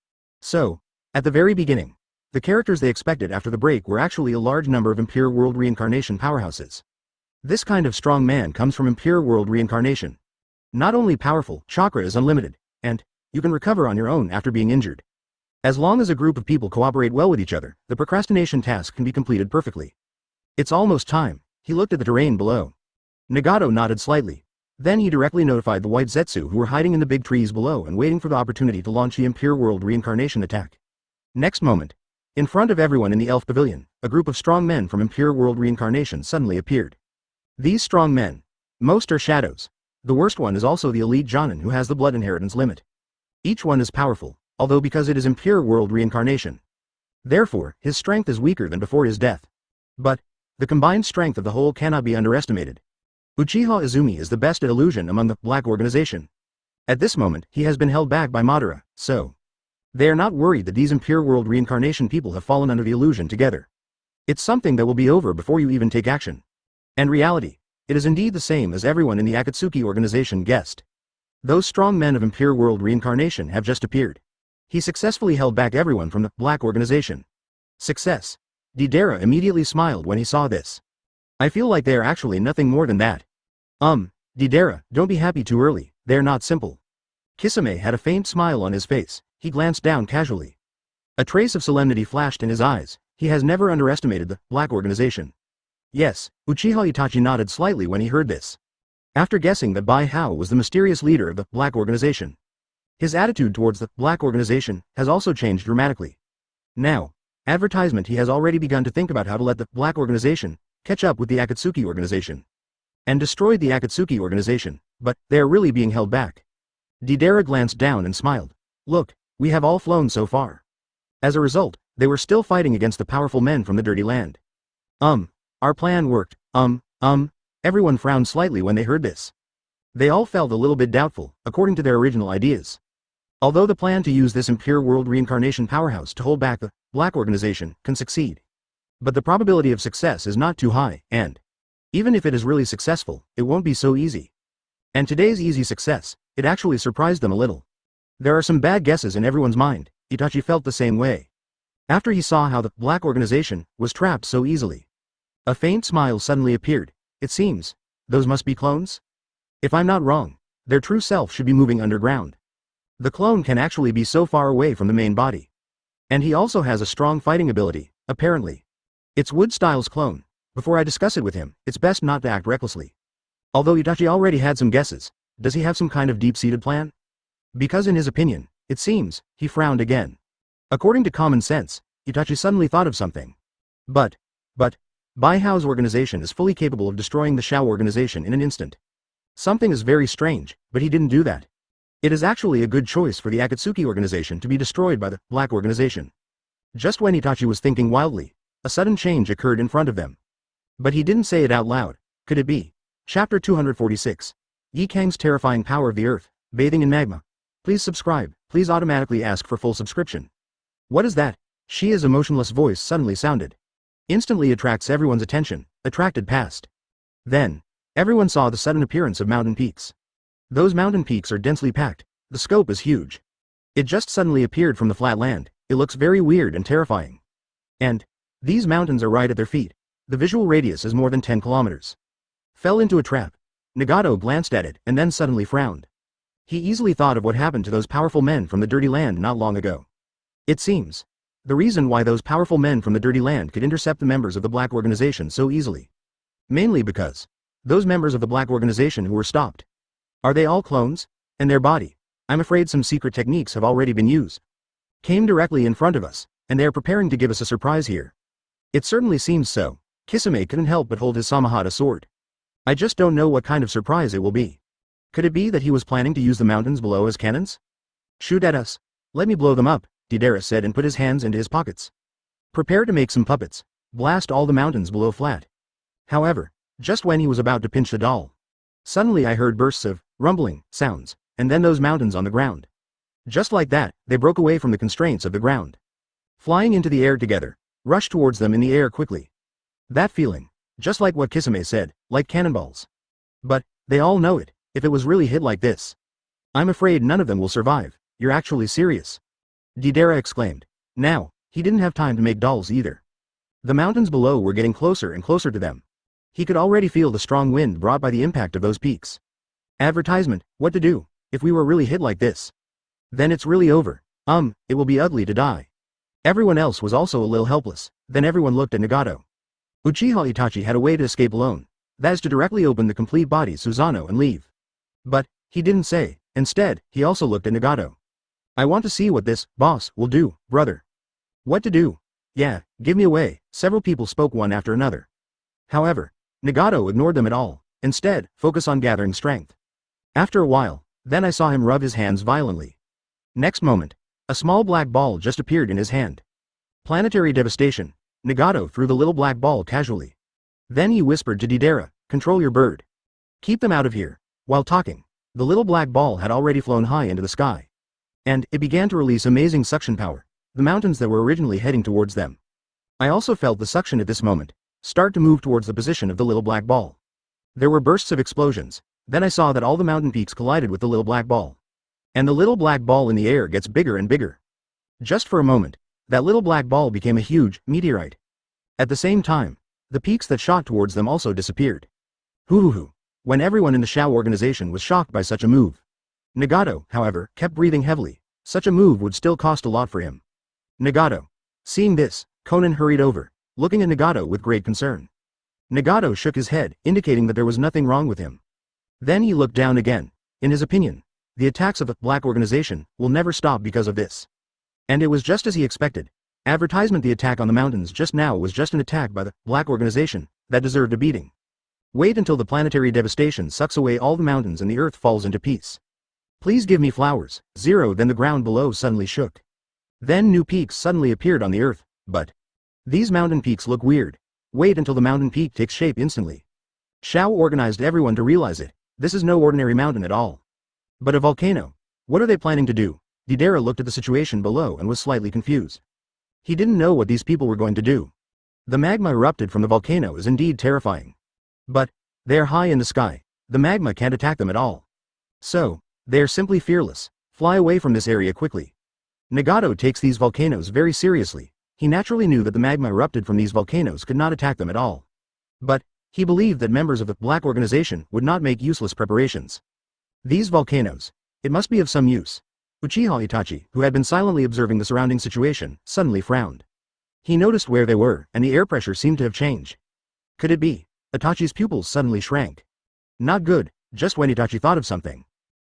So, at the very beginning, the characters they expected after the break were actually a large number of Impure World Reincarnation powerhouses. This kind of strong man comes from Impure World Reincarnation. Not only powerful, chakra is unlimited, and you can recover on your own after being injured. As long as a group of people cooperate well with each other, the procrastination task can be completed perfectly. It's almost time. He looked at the terrain below. Nagato nodded slightly. Then he directly notified the white Zetsu who were hiding in the big trees below and waiting for the opportunity to launch the Impure World Reincarnation attack. Next moment, in front of everyone in the Elf Pavilion, a group of strong men from Impure World Reincarnation suddenly appeared. These strong men, most are shadows. The worst one is also the elite Jonin who has the blood inheritance limit. Each one is powerful, although because it is Impure World Reincarnation. Therefore, his strength is weaker than before his death. But the combined strength of the whole cannot be underestimated. Uchiha Izumi is the best at illusion among the Black Organization. At this moment, he has been held back by Madara, so they are not worried that these Impure World Reincarnation people have fallen under the illusion together. It's something that will be over before you even take action. And reality, it is indeed the same as everyone in the Akatsuki organization guessed. Those strong men of Impure World Reincarnation have just appeared. He successfully held back everyone from the Black Organization. Success. Deidara immediately smiled when he saw this. I feel like they are actually nothing more than that. Deidara, don't be happy too early, they're not simple. Kisame had a faint smile on his face. He glanced down casually. A trace of solemnity flashed in his eyes. He has never underestimated the Black Organization. Yes, Uchiha Itachi nodded slightly when he heard this. After guessing that Bai Hao was the mysterious leader of the Black Organization, his attitude towards the Black Organization has also changed dramatically. Now, advertisement he has already begun to think about how to let the Black Organization catch up with the Akatsuki organization. And destroyed the Akatsuki organization, but they are really being held back. Deidara glanced down and smiled. Look, we have all flown so far. As a result, they were still fighting against the powerful men from the Dirty Land. Our plan worked. Everyone frowned slightly when they heard this. They all felt a little bit doubtful, according to their original ideas. Although the plan to use this Impure World Reincarnation powerhouse to hold back the Black Organization can succeed. But the probability of success is not too high, and even if it is really successful, it won't be so easy. And today's easy success, it actually surprised them a little. There are some bad guesses in everyone's mind. Itachi felt the same way. After he saw how the Black Organization was trapped so easily. A faint smile suddenly appeared. It seems, those must be clones? If I'm not wrong, their true self should be moving underground. The clone can actually be so far away from the main body. And he also has a strong fighting ability, apparently. It's Wood Styles' clone. Before I discuss it with him, it's best not to act recklessly. Although Itachi already had some guesses, does he have some kind of deep-seated plan? Because in his opinion, it seems, he frowned again. According to common sense, Itachi suddenly thought of something. But, Bai Hao's organization is fully capable of destroying the Shao organization in an instant. Something is very strange, but he didn't do that. It is actually a good choice for the Akatsuki organization to be destroyed by the Black Organization. Just when Itachi was thinking wildly, a sudden change occurred in front of them. But he didn't say it out loud. Could it be? Chapter 246. Yi Kang's terrifying power of the earth, bathing in magma. Please subscribe, please automatically ask for full subscription. What is that? Shia's emotionless voice suddenly sounded. Instantly attracts everyone's attention, attracted past. Then, everyone saw the sudden appearance of mountain peaks. Those mountain peaks are densely packed, the scope is huge. It just suddenly appeared from the flat land, it looks very weird and terrifying. And these mountains are right at their feet. The visual radius is more than 10 kilometers. Fell into a trap. Nagato glanced at it and then suddenly frowned. He easily thought of what happened to those powerful men from the Dirty Land not long ago. It seems, the reason why those powerful men from the Dirty Land could intercept the members of the Black Organization so easily. Mainly because those members of the Black Organization who were stopped. Are they all clones? And their body, I'm afraid some secret techniques have already been used. Came directly in front of us, and they are preparing to give us a surprise here. It certainly seems so. Kisame couldn't help but hold his Samahata sword. I just don't know what kind of surprise it will be. Could it be that he was planning to use the mountains below as cannons? Shoot at us. Let me blow them up, Deidara said and put his hands into his pockets. Prepare to make some puppets. Blast all the mountains below flat. However, just when he was about to pinch the doll, suddenly I heard bursts of rumbling sounds, and then those mountains on the ground. Just like that, they broke away from the constraints of the ground. Flying into the air together, rushed towards them in the air quickly. That feeling, just like what Kisame said, like cannonballs. But They all know it, if it was really hit like this. I'm afraid none of them will survive. You're actually serious? Deidara exclaimed. Now, he didn't have time to make dolls either. The mountains below were getting closer and closer to them. He could already feel the strong wind brought by the impact of those peaks. Advertisement, what to do, if we were really hit like this? Then it's really over. It will be ugly to die. Everyone else was also a little helpless. Then everyone looked at Nagato. Uchiha Itachi had a way to escape alone. That is to directly open the complete body Susanoo and leave. But, he didn't say. Instead, he also looked at Nagato. I want to see what this, boss, will do, brother. What to do? Yeah, give me away. Several people spoke one after another. However, Nagato ignored them at all. Instead, focus on gathering strength. After a while, then I saw him rub his hands violently. Next moment, a small black ball just appeared in his hand. Planetary devastation. Nagato threw the little black ball casually. Then he whispered to Deidara, control your bird. Keep them out of here. While talking, the little black ball had already flown high into the sky. And it began to release amazing suction power, the mountains that were originally heading towards them. I also felt the suction at this moment start to move towards the position of the little black ball. There were bursts of explosions. Then I saw that all the mountain peaks collided with the little black ball. And the little black ball in the air gets bigger and bigger. Just for a moment, that little black ball became a huge meteorite. At the same time, the peaks that shot towards them also disappeared. Hoo. When everyone in the Shao organization was shocked by such a move. Nagato, however, kept breathing heavily. Such a move would still cost a lot for him. Nagato. Seeing this, Konan hurried over, looking at Nagato with great concern. Nagato shook his head, indicating that there was nothing wrong with him. Then he looked down again. In his opinion, the attacks of the Black Organization will never stop because of this. And it was just as he expected. Advertisement: the attack on the mountains just now was just an attack by the Black Organization that deserved a beating. Wait until the planetary devastation sucks away all the mountains and the earth falls into peace. Please give me flowers. 0. Then the ground below suddenly shook. Then new peaks suddenly appeared on the earth, but these mountain peaks look weird. Wait until the mountain peak takes shape instantly. Shao organized everyone to realize it. This is no ordinary mountain at all, but a volcano. What are they planning to do? Deidara looked at the situation below and was slightly confused. He didn't know what these people were going to do. The magma erupted from the volcano is indeed terrifying. But they are high in the sky. The magma can't attack them at all. So, they are simply fearless. Fly away from this area quickly. Nagato takes these volcanoes very seriously. He naturally knew that the magma erupted from these volcanoes could not attack them at all. But he believed that members of the Black Organization would not make useless preparations. These volcanoes. It must be of some use. Uchiha Itachi, who had been silently observing the surrounding situation, suddenly frowned. He noticed where they were, and the air pressure seemed to have changed. Could it be? Itachi's pupils suddenly shrank. Not good. Just when Itachi thought of something,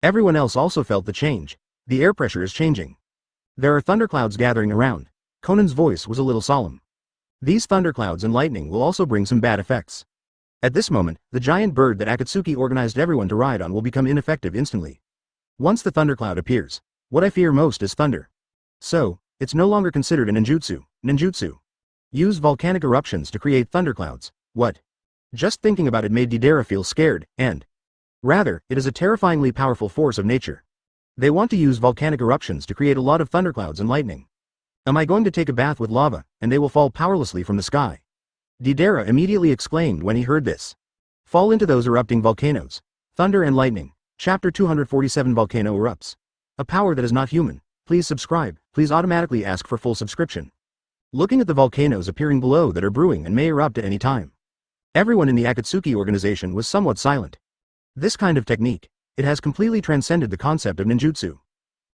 everyone else also felt the change. The air pressure is changing. There are thunderclouds gathering around. Konan's voice was a little solemn. These thunderclouds and lightning will also bring some bad effects. At this moment, the giant bird that Akatsuki organized everyone to ride on will become ineffective instantly. Once the thundercloud appears, what I fear most is thunder. So, it's no longer considered a ninjutsu. Use volcanic eruptions to create thunderclouds. What? Just thinking about it made Deidara feel scared, and rather, it is a terrifyingly powerful force of nature. They want to use volcanic eruptions to create a lot of thunderclouds and lightning. Am I going to take a bath with lava, and they will fall powerlessly from the sky? Deidara immediately exclaimed when he heard this. Fall into those erupting volcanoes. Thunder and lightning. Chapter 247 Volcano erupts. A power that is not human. Please subscribe. Please automatically ask for full subscription. Looking at the volcanoes appearing below that are brewing and may erupt at any time. Everyone in the Akatsuki organization was somewhat silent. This kind of technique, it has completely transcended the concept of ninjutsu.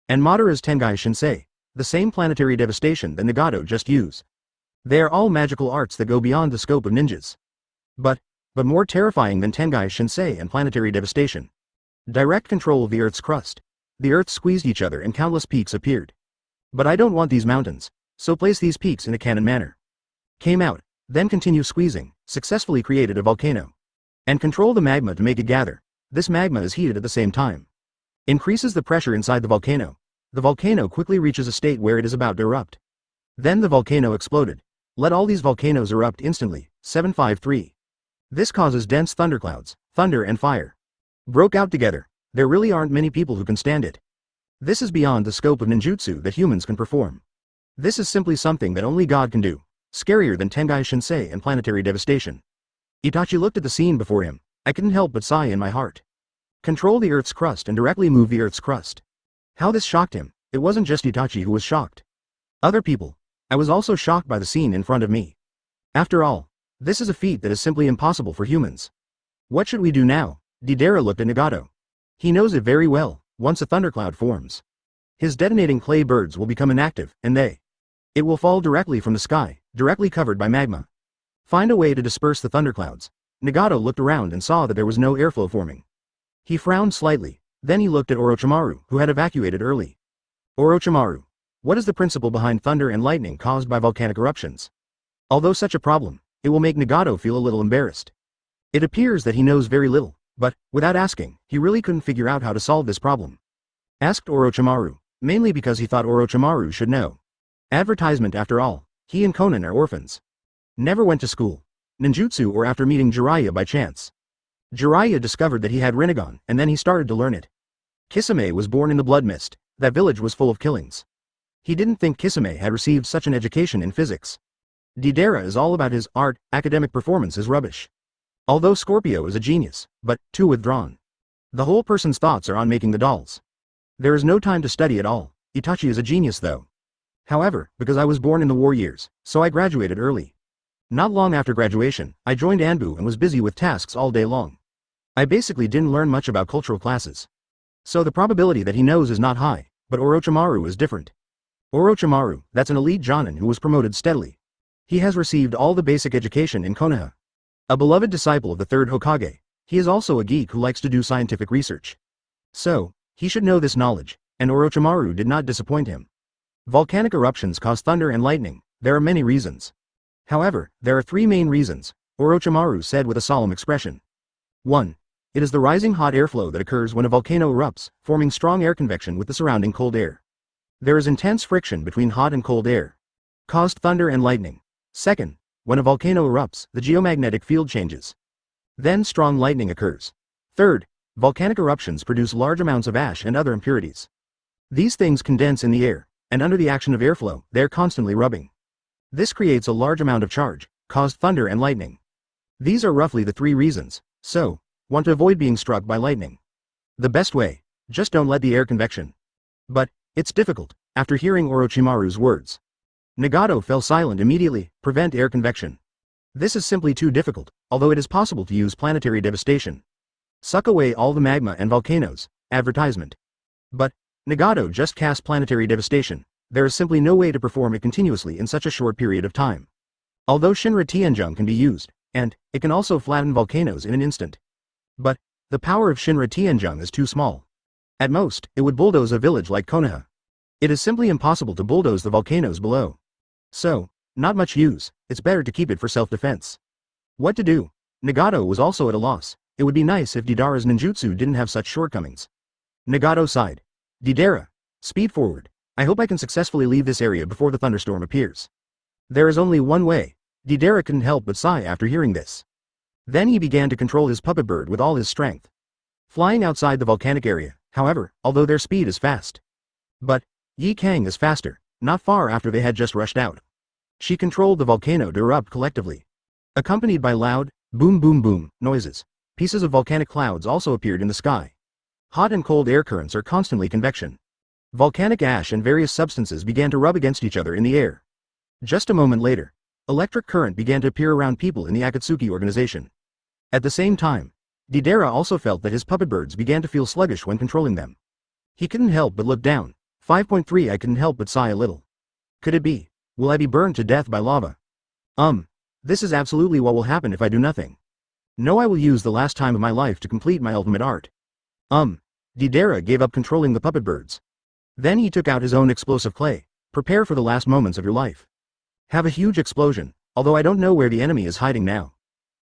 And Madara's Tengai Shinsei, the same planetary devastation that Nagato just used. They are all magical arts that go beyond the scope of ninjas. But more terrifying than Tengai Shinsei and planetary devastation. Direct control of the Earth's crust. The Earth squeezed each other and countless peaks appeared. But I don't want these mountains, so place these peaks in a canon manner. Came out, then continue squeezing, successfully created a volcano. And control the magma to make it gather. This magma is heated at the same time. Increases the pressure inside the volcano. The volcano quickly reaches a state where it is about to erupt. Then the volcano exploded. Let all these volcanoes erupt instantly. 753. This causes dense thunderclouds, thunder and fire. Broke out together. There really aren't many people who can stand it. This is beyond the scope of ninjutsu that humans can perform. This is simply something that only God can do. Scarier than Tengai Shinsei and planetary devastation. Itachi looked at the scene before him. I couldn't help but sigh in my heart. Control the Earth's crust and directly move the Earth's crust. How this shocked him, it wasn't just Itachi who was shocked. Other people. I was also shocked by the scene in front of me. After all, this is a feat that is simply impossible for humans. What should we do now? Deidara looked at Nagato. He knows it very well, once a thundercloud forms. His detonating clay birds will become inactive, and it will fall directly from the sky, directly covered by magma. Find a way to disperse the thunderclouds. Nagato looked around and saw that there was no airflow forming. He frowned slightly, then he looked at Orochimaru, who had evacuated early. Orochimaru, what is the principle behind thunder and lightning caused by volcanic eruptions? Although such a problem, it will make Nagato feel a little embarrassed. It appears that he knows very little, but, without asking, he really couldn't figure out how to solve this problem. Asked Orochimaru, mainly because he thought Orochimaru should know. Advertisement after all, he and Konan are orphans. Never went to school, ninjutsu or after meeting Jiraiya by chance. Jiraiya discovered that he had Rinnegan, and then he started to learn it. Kisame was born in the Blood Mist, that village was full of killings. He didn't think Kisame had received such an education in physics. Deidara is all about his art, academic performance is rubbish. Although Scorpio is a genius, but, too withdrawn. The whole person's thoughts are on making the dolls. There is no time to study at all. Itachi is a genius though. However, because I was born in the war years, so I graduated early. Not long after graduation, I joined Anbu and was busy with tasks all day long. I basically didn't learn much about cultural classes. So the probability that he knows is not high, but Orochimaru is different. Orochimaru, that's an elite jonin who was promoted steadily. He has received all the basic education in Konoha. A beloved disciple of the third Hokage, he is also a geek who likes to do scientific research. So, he should know this knowledge, and Orochimaru did not disappoint him. Volcanic eruptions cause thunder and lightning, there are many reasons. However, there are three main reasons, Orochimaru said with a solemn expression. 1. It is the rising hot airflow that occurs when a volcano erupts, forming strong air convection with the surrounding cold air. There is intense friction between hot and cold air. Caused thunder and lightning. 2nd, when a volcano erupts, the geomagnetic field changes. Then strong lightning occurs. 3rd, volcanic eruptions produce large amounts of ash and other impurities. These things condense in the air, and under the action of airflow, they are constantly rubbing. This creates a large amount of charge, caused thunder and lightning. These are roughly the three reasons, so, want to avoid being struck by lightning. The best way, just don't let the air convection. But, it's difficult, after hearing Orochimaru's words. Nagato fell silent immediately, prevent air convection. This is simply too difficult, although it is possible to use planetary devastation. Suck away all the magma and volcanoes, advertisement. But, Nagato just cast planetary devastation. There is simply no way to perform it continuously in such a short period of time. Although Shinra Tianjung can be used, and it can also flatten volcanoes in an instant. But, the power of Shinra Tianjung is too small. At most, it would bulldoze a village like Konoha. It is simply impossible to bulldoze the volcanoes below. So, not much use, it's better to keep it for self-defense. What to do? Nagato was also at a loss. It would be nice if Deidara's ninjutsu didn't have such shortcomings. Nagato sighed. Deidara, speed forward. I hope I can successfully leave this area before the thunderstorm appears. There is only one way. Deidara couldn't help but sigh after hearing this. Then he began to control his puppet bird with all his strength. Flying outside the volcanic area, however, although their speed is fast. But, Yi Kang is faster, not far after they had just rushed out. She controlled the volcano to erupt collectively. Accompanied by loud, boom boom boom, noises, pieces of volcanic clouds also appeared in the sky. Hot and cold air currents are constantly convection. Volcanic ash and various substances began to rub against each other in the air. Just a moment later, electric current began to appear around people in the Akatsuki organization. At the same time, Deidara also felt that his puppet birds began to feel sluggish when controlling them. He couldn't help but look down. 5.3 I couldn't help but sigh a little. Could it be? Will I be burned to death by lava? This is absolutely what will happen if I do nothing. No, I will use the last time of my life to complete my ultimate art. Deidara gave up controlling the puppet birds. Then he took out his own explosive clay. Prepare for the last moments of your life. Have a huge explosion, although I don't know where the enemy is hiding now.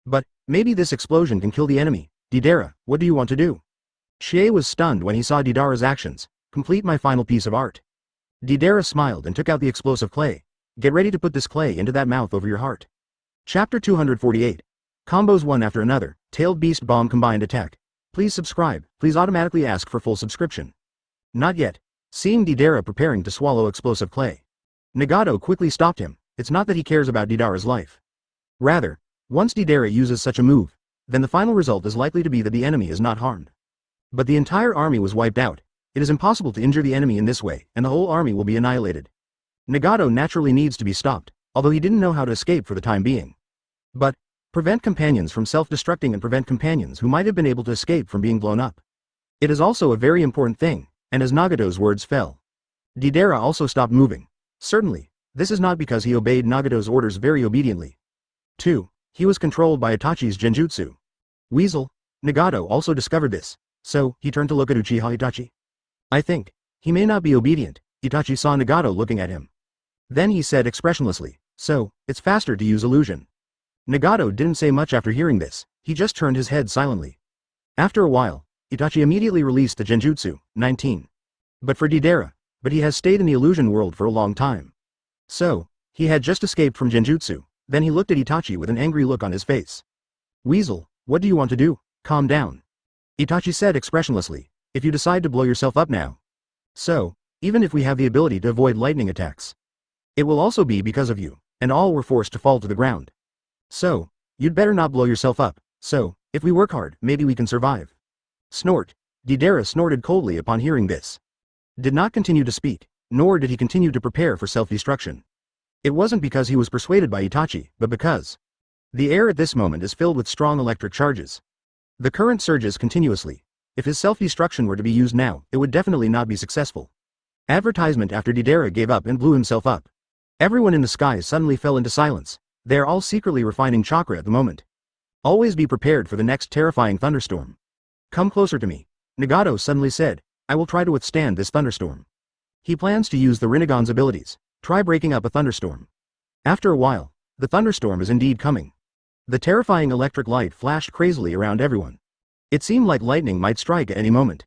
But, maybe this explosion can kill the enemy. Deidara, what do you want to do? Shie was stunned when he saw Deidara's actions. Complete my final piece of art. Deidara smiled and took out the explosive clay. Get ready to put this clay into that mouth over your heart. Chapter 248. Combos one after another, Tailed Beast Bomb Combined Attack. Please subscribe, please automatically ask for full subscription. Not yet. Seeing Deidara preparing to swallow explosive clay. Nagato quickly stopped him. It's not that he cares about Deidara's life. Rather, once Deidara uses such a move, then the final result is likely to be that the enemy is not harmed. But the entire army was wiped out. It is impossible to injure the enemy in this way, and the whole army will be annihilated. Nagato naturally needs to be stopped, although he didn't know how to escape for the time being. But, prevent companions from self-destructing and prevent companions who might have been able to escape from being blown up. It is also a very important thing, and as Nagato's words fell, Deidara also stopped moving. Certainly, this is not because he obeyed Nagato's orders very obediently. 2. He was controlled by Itachi's genjutsu. Weasel. Nagato also discovered this, so he turned to look at Uchiha Itachi. I think he may not be obedient. Itachi saw Nagato looking at him. Then he said expressionlessly, so, it's faster to use illusion. Nagato didn't say much after hearing this, he just turned his head silently. After a while, Itachi immediately released the genjutsu, 19. But for Deidara, but he has stayed in the illusion world for a long time. So, he had just escaped from genjutsu, then he looked at Itachi with an angry look on his face. Weasel, what do you want to do? Calm down. Itachi said expressionlessly, if you decide to blow yourself up now. So, even if we have the ability to avoid lightning attacks, it will also be because of you, and all were forced to fall to the ground. So, you'd better not blow yourself up, so, if we work hard, maybe we can survive. Snort. Deidara snorted coldly upon hearing this. Did not continue to speak, nor did he continue to prepare for self-destruction. It wasn't because he was persuaded by Itachi, but because the air at this moment is filled with strong electric charges. The current surges continuously. If his self-destruction were to be used now, it would definitely not be successful. Advertisement after Deidara gave up and blew himself up. Everyone in the sky suddenly fell into silence. They are all secretly refining chakra at the moment. Always be prepared for the next terrifying thunderstorm. Come closer to me. Nagato suddenly said, I will try to withstand this thunderstorm. He plans to use the Rinnegan's abilities. Try breaking up a thunderstorm. After a while, the thunderstorm is indeed coming. The terrifying electric light flashed crazily around everyone. It seemed like lightning might strike at any moment.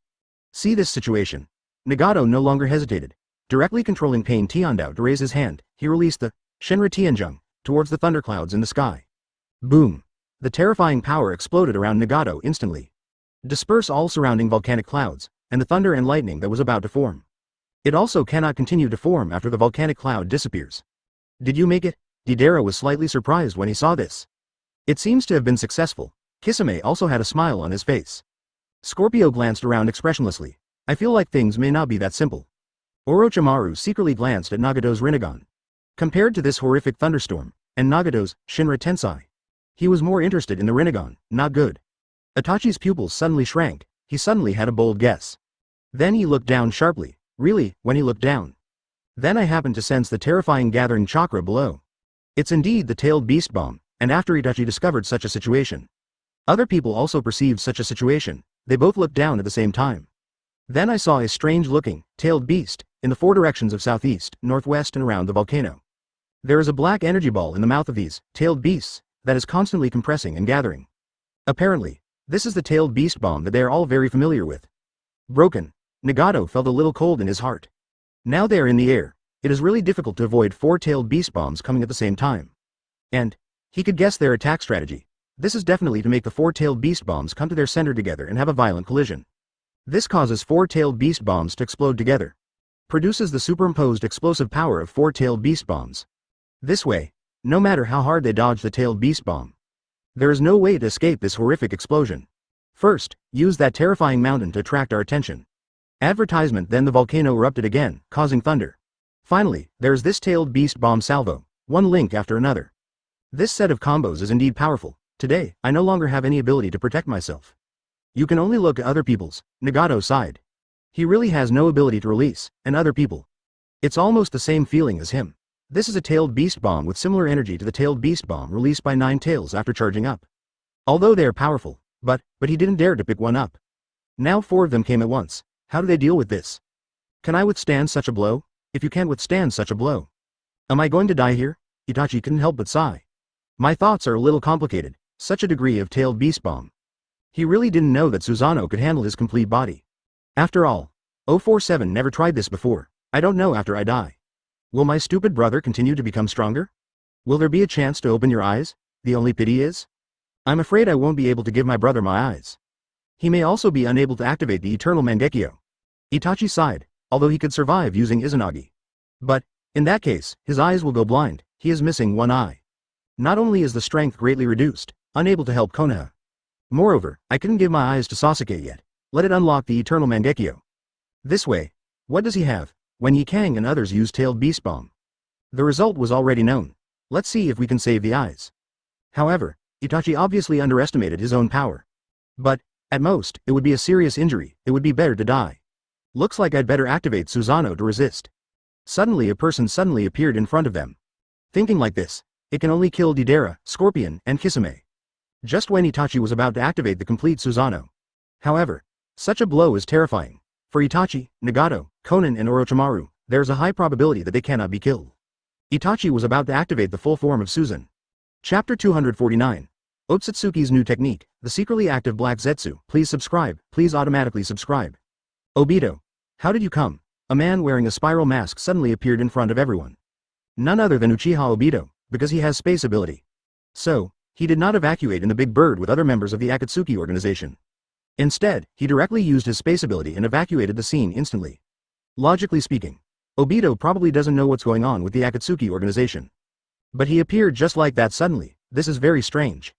See this situation. Nagato no longer hesitated. Directly controlling Pain Tiandao to raise his hand, he released the Shinra Tianjung towards the thunderclouds in the sky. Boom! The terrifying power exploded around Nagato instantly. Disperse all surrounding volcanic clouds, and the thunder and lightning that was about to form. It also cannot continue to form after the volcanic cloud disappears. Did you make it? Deidara was slightly surprised when he saw this. It seems to have been successful. Kisame also had a smile on his face. Scorpio glanced around expressionlessly. I feel like things may not be that simple. Orochimaru secretly glanced at Nagato's Rinnegan. Compared to this horrific thunderstorm, and Nagato's Shinra Tensai, he was more interested in the Rinnegan. Not good. Itachi's pupils suddenly shrank. He suddenly had a bold guess. Then he looked down sharply. Really, when he looked down. Then I happened to sense the terrifying gathering chakra below. It's indeed the tailed beast bomb, and after Itachi discovered such a situation, other people also perceived such a situation. They both looked down at the same time. Then I saw a strange-looking, tailed beast, in the 4 directions of southeast, northwest and around the volcano. There is a black energy ball in the mouth of these, tailed beasts, that is constantly compressing and gathering. Apparently, this is the tailed beast bomb that they are all very familiar with. Broken. Nagato felt a little cold in his heart. Now they are in the air. It is really difficult to avoid 4 tailed beast bombs coming at the same time. And he could guess their attack strategy. This is definitely to make the 4 tailed beast bombs come to their center together and have a violent collision. This causes 4 tailed beast bombs to explode together. Produces the superimposed explosive power of 4 tailed beast bombs. This way, no matter how hard they dodge the tailed beast bomb, there is no way to escape this horrific explosion. First, use that terrifying mountain to attract our attention. Advertisement. Then the volcano erupted again, causing thunder. Finally, there is this tailed beast bomb salvo, one link after another. This set of combos is indeed powerful. Today, I no longer have any ability to protect myself. You can only look at other people's. Nagato sighed. He really has no ability to release, and other people. It's almost the same feeling as him. This is a tailed beast bomb with similar energy to the tailed beast bomb released by 9 tails after charging up. Although they are powerful, but he didn't dare to pick one up. Now 4 of them came at once. How do they deal with this? Can I withstand such a blow? If you can't withstand such a blow, am I going to die here? Itachi couldn't help but sigh. My thoughts are a little complicated. Such a degree of tailed beast bomb. He really didn't know that Susanoo could handle his complete body. After all, 047 never tried this before. I don't know after I die. Will my stupid brother continue to become stronger? Will there be a chance to open your eyes? The only pity is, I'm afraid I won't be able to give my brother my eyes. He may also be unable to activate the eternal Mangekyo. Itachi sighed, although he could survive using Izanagi. But, in that case, his eyes will go blind. He is missing one eye. Not only is the strength greatly reduced, unable to help Konoha. Moreover, I couldn't give my eyes to Sasuke yet. Let it unlock the eternal Mangekyo. This way, what does he have? When Ye Kang and others used Tailed Beast Bomb. The result was already known. Let's see if we can save the eyes. However, Itachi obviously underestimated his own power. But, at most, it would be a serious injury, it would be better to die. Looks like I'd better activate Susanoo to resist. Suddenly a person suddenly appeared in front of them. Thinking like this, it can only kill Deidara, Scorpion, and Kisame. Just when Itachi was about to activate the complete Susanoo. However, such a blow is terrifying. For Itachi, Nagato, Konan and Orochimaru, there is a high probability that they cannot be killed. Itachi was about to activate the full form of Susan. Chapter 249. Otsutsuki's new technique, the secretly active Black Zetsu. Please subscribe, please automatically subscribe. Obito. How did you come? A man wearing a spiral mask suddenly appeared in front of everyone. None other than Uchiha Obito, because he has space ability. So, he did not evacuate in the Big Bird with other members of the Akatsuki organization. Instead, he directly used his space ability and evacuated the scene instantly. Logically speaking, Obito probably doesn't know what's going on with the Akatsuki organization. But he appeared just like that suddenly. This is very strange.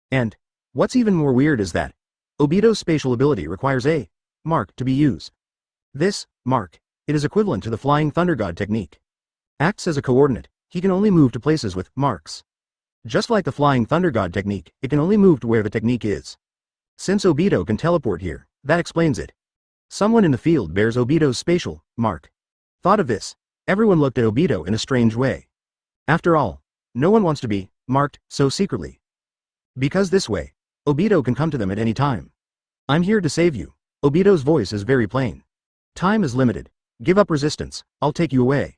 And, what's even more weird is that, Obito's spatial ability requires a mark to be used. This mark, it is equivalent to the Flying Thunder God technique. Acts as a coordinate, he can only move to places with marks. Just like the Flying Thunder God technique, it can only move to where the technique is. Since Obito can teleport here, that explains it. Someone in the field bears Obito's spatial mark. Thought of this, everyone looked at Obito in a strange way. After all, no one wants to be marked so secretly. Because this way, Obito can come to them at any time. I'm here to save you. Obito's voice is very plain. Time is limited. Give up resistance, I'll take you away.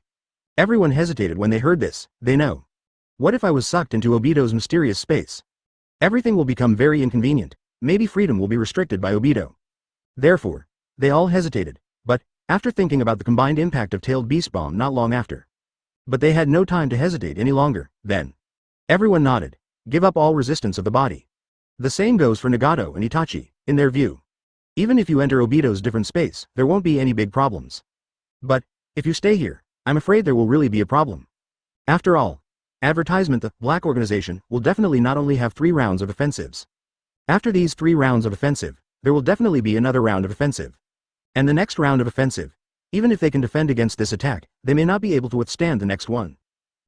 Everyone hesitated when they heard this. They know. What if I was sucked into Obito's mysterious space? Everything will become very inconvenient. Maybe freedom will be restricted by Obito. Therefore, they all hesitated, but, after thinking about the combined impact of Tailed Beast Bomb not long after. But they had no time to hesitate any longer, then. Everyone nodded. Give up all resistance of the body. The same goes for Nagato and Itachi, in their view. Even if you enter Obito's different space, there won't be any big problems. But, if you stay here, I'm afraid there will really be a problem. After all, advertisement the Black Organization will definitely not only have 3 rounds of offensives. After these 3 rounds of offensive, there will definitely be another round of offensive. And the next round of offensive, even if they can defend against this attack, they may not be able to withstand the next one.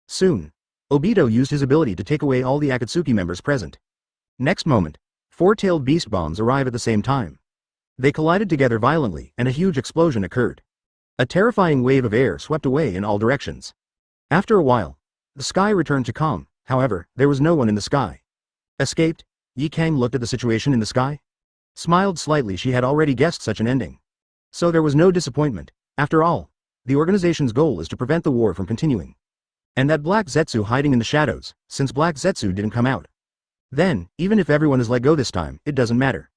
Soon, Obito used his ability to take away all the Akatsuki members present. Next moment, 4 tailed beast bombs arrive at the same time. They collided together violently and a huge explosion occurred. A terrifying wave of air swept away in all directions. After a while, the sky returned to calm. However, there was no one in the sky. Escaped? Ye Kang looked at the situation in the sky. Smiled slightly. She had already guessed such an ending. So there was no disappointment. After all, the organization's goal is to prevent the war from continuing. And that Black Zetsu hiding in the shadows, since Black Zetsu didn't come out. Then, even if everyone is let go this time, it doesn't matter.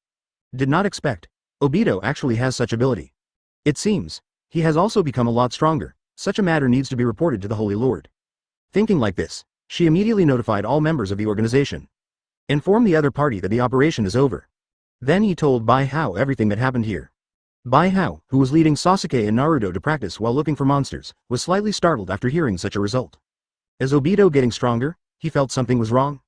Did not expect. Obito actually has such ability. It seems, he has also become a lot stronger. Such a matter needs to be reported to the Holy Lord. Thinking like this, she immediately notified all members of the organization. Inform the other party that the operation is over. Then he told Bai Hao everything that happened here. Bai Hao, who was leading Sasuke and Naruto to practice while looking for monsters, was slightly startled after hearing such a result. As Obito getting stronger, he felt something was wrong.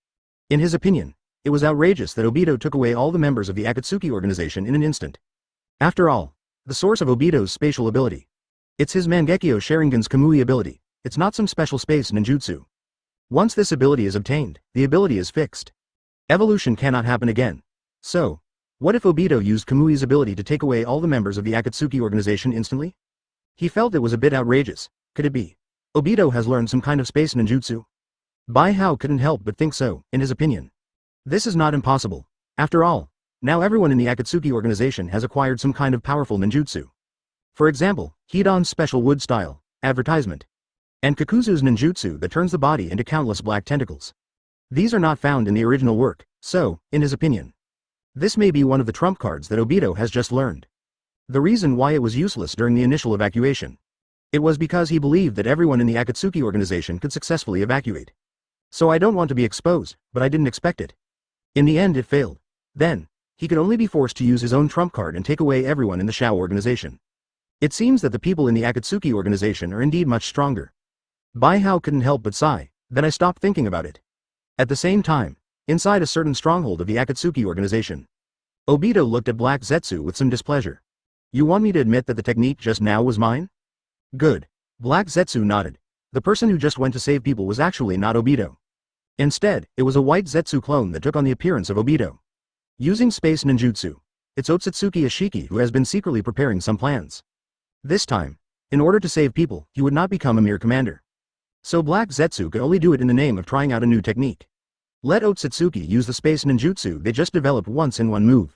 In his opinion, it was outrageous that Obito took away all the members of the Akatsuki organization in an instant. After all, the source of Obito's spatial ability. It's his Mangekyo Sharingan's Kamui ability. It's not some special space ninjutsu. Once this ability is obtained, the ability is fixed. Evolution cannot happen again. So, what if Obito used Kamui's ability to take away all the members of the Akatsuki organization instantly? He felt it was a bit outrageous. Could it be? Obito has learned some kind of space ninjutsu? Bai Hao couldn't help but think so, in his opinion. This is not impossible. After all, now everyone in the Akatsuki organization has acquired some kind of powerful ninjutsu. For example, Hidan's special wood style, advertisement. And Kakuzu's ninjutsu that turns the body into countless black tentacles. These are not found in the original work, so, in his opinion, this may be one of the trump cards that Obito has just learned. The reason why it was useless during the initial evacuation. It was because he believed that everyone in the Akatsuki organization could successfully evacuate. So I don't want to be exposed, but I didn't expect it. In the end it failed. Then, he could only be forced to use his own trump card and take away everyone in the Shao organization. It seems that the people in the Akatsuki organization are indeed much stronger. Bai Hao couldn't help but sigh, then I stopped thinking about it. At the same time, inside a certain stronghold of the Akatsuki organization. Obito looked at Black Zetsu with some displeasure. You want me to admit that the technique just now was mine? Good. Black Zetsu nodded. The person who just went to save people was actually not Obito. Instead, it was a white Zetsu clone that took on the appearance of Obito. Using space ninjutsu, it's Otsutsuki Ashiki who has been secretly preparing some plans. This time, in order to save people, he would not become a mere commander. So Black Zetsu could only do it in the name of trying out a new technique. Let Otsutsuki use the space ninjutsu they just developed once in one move.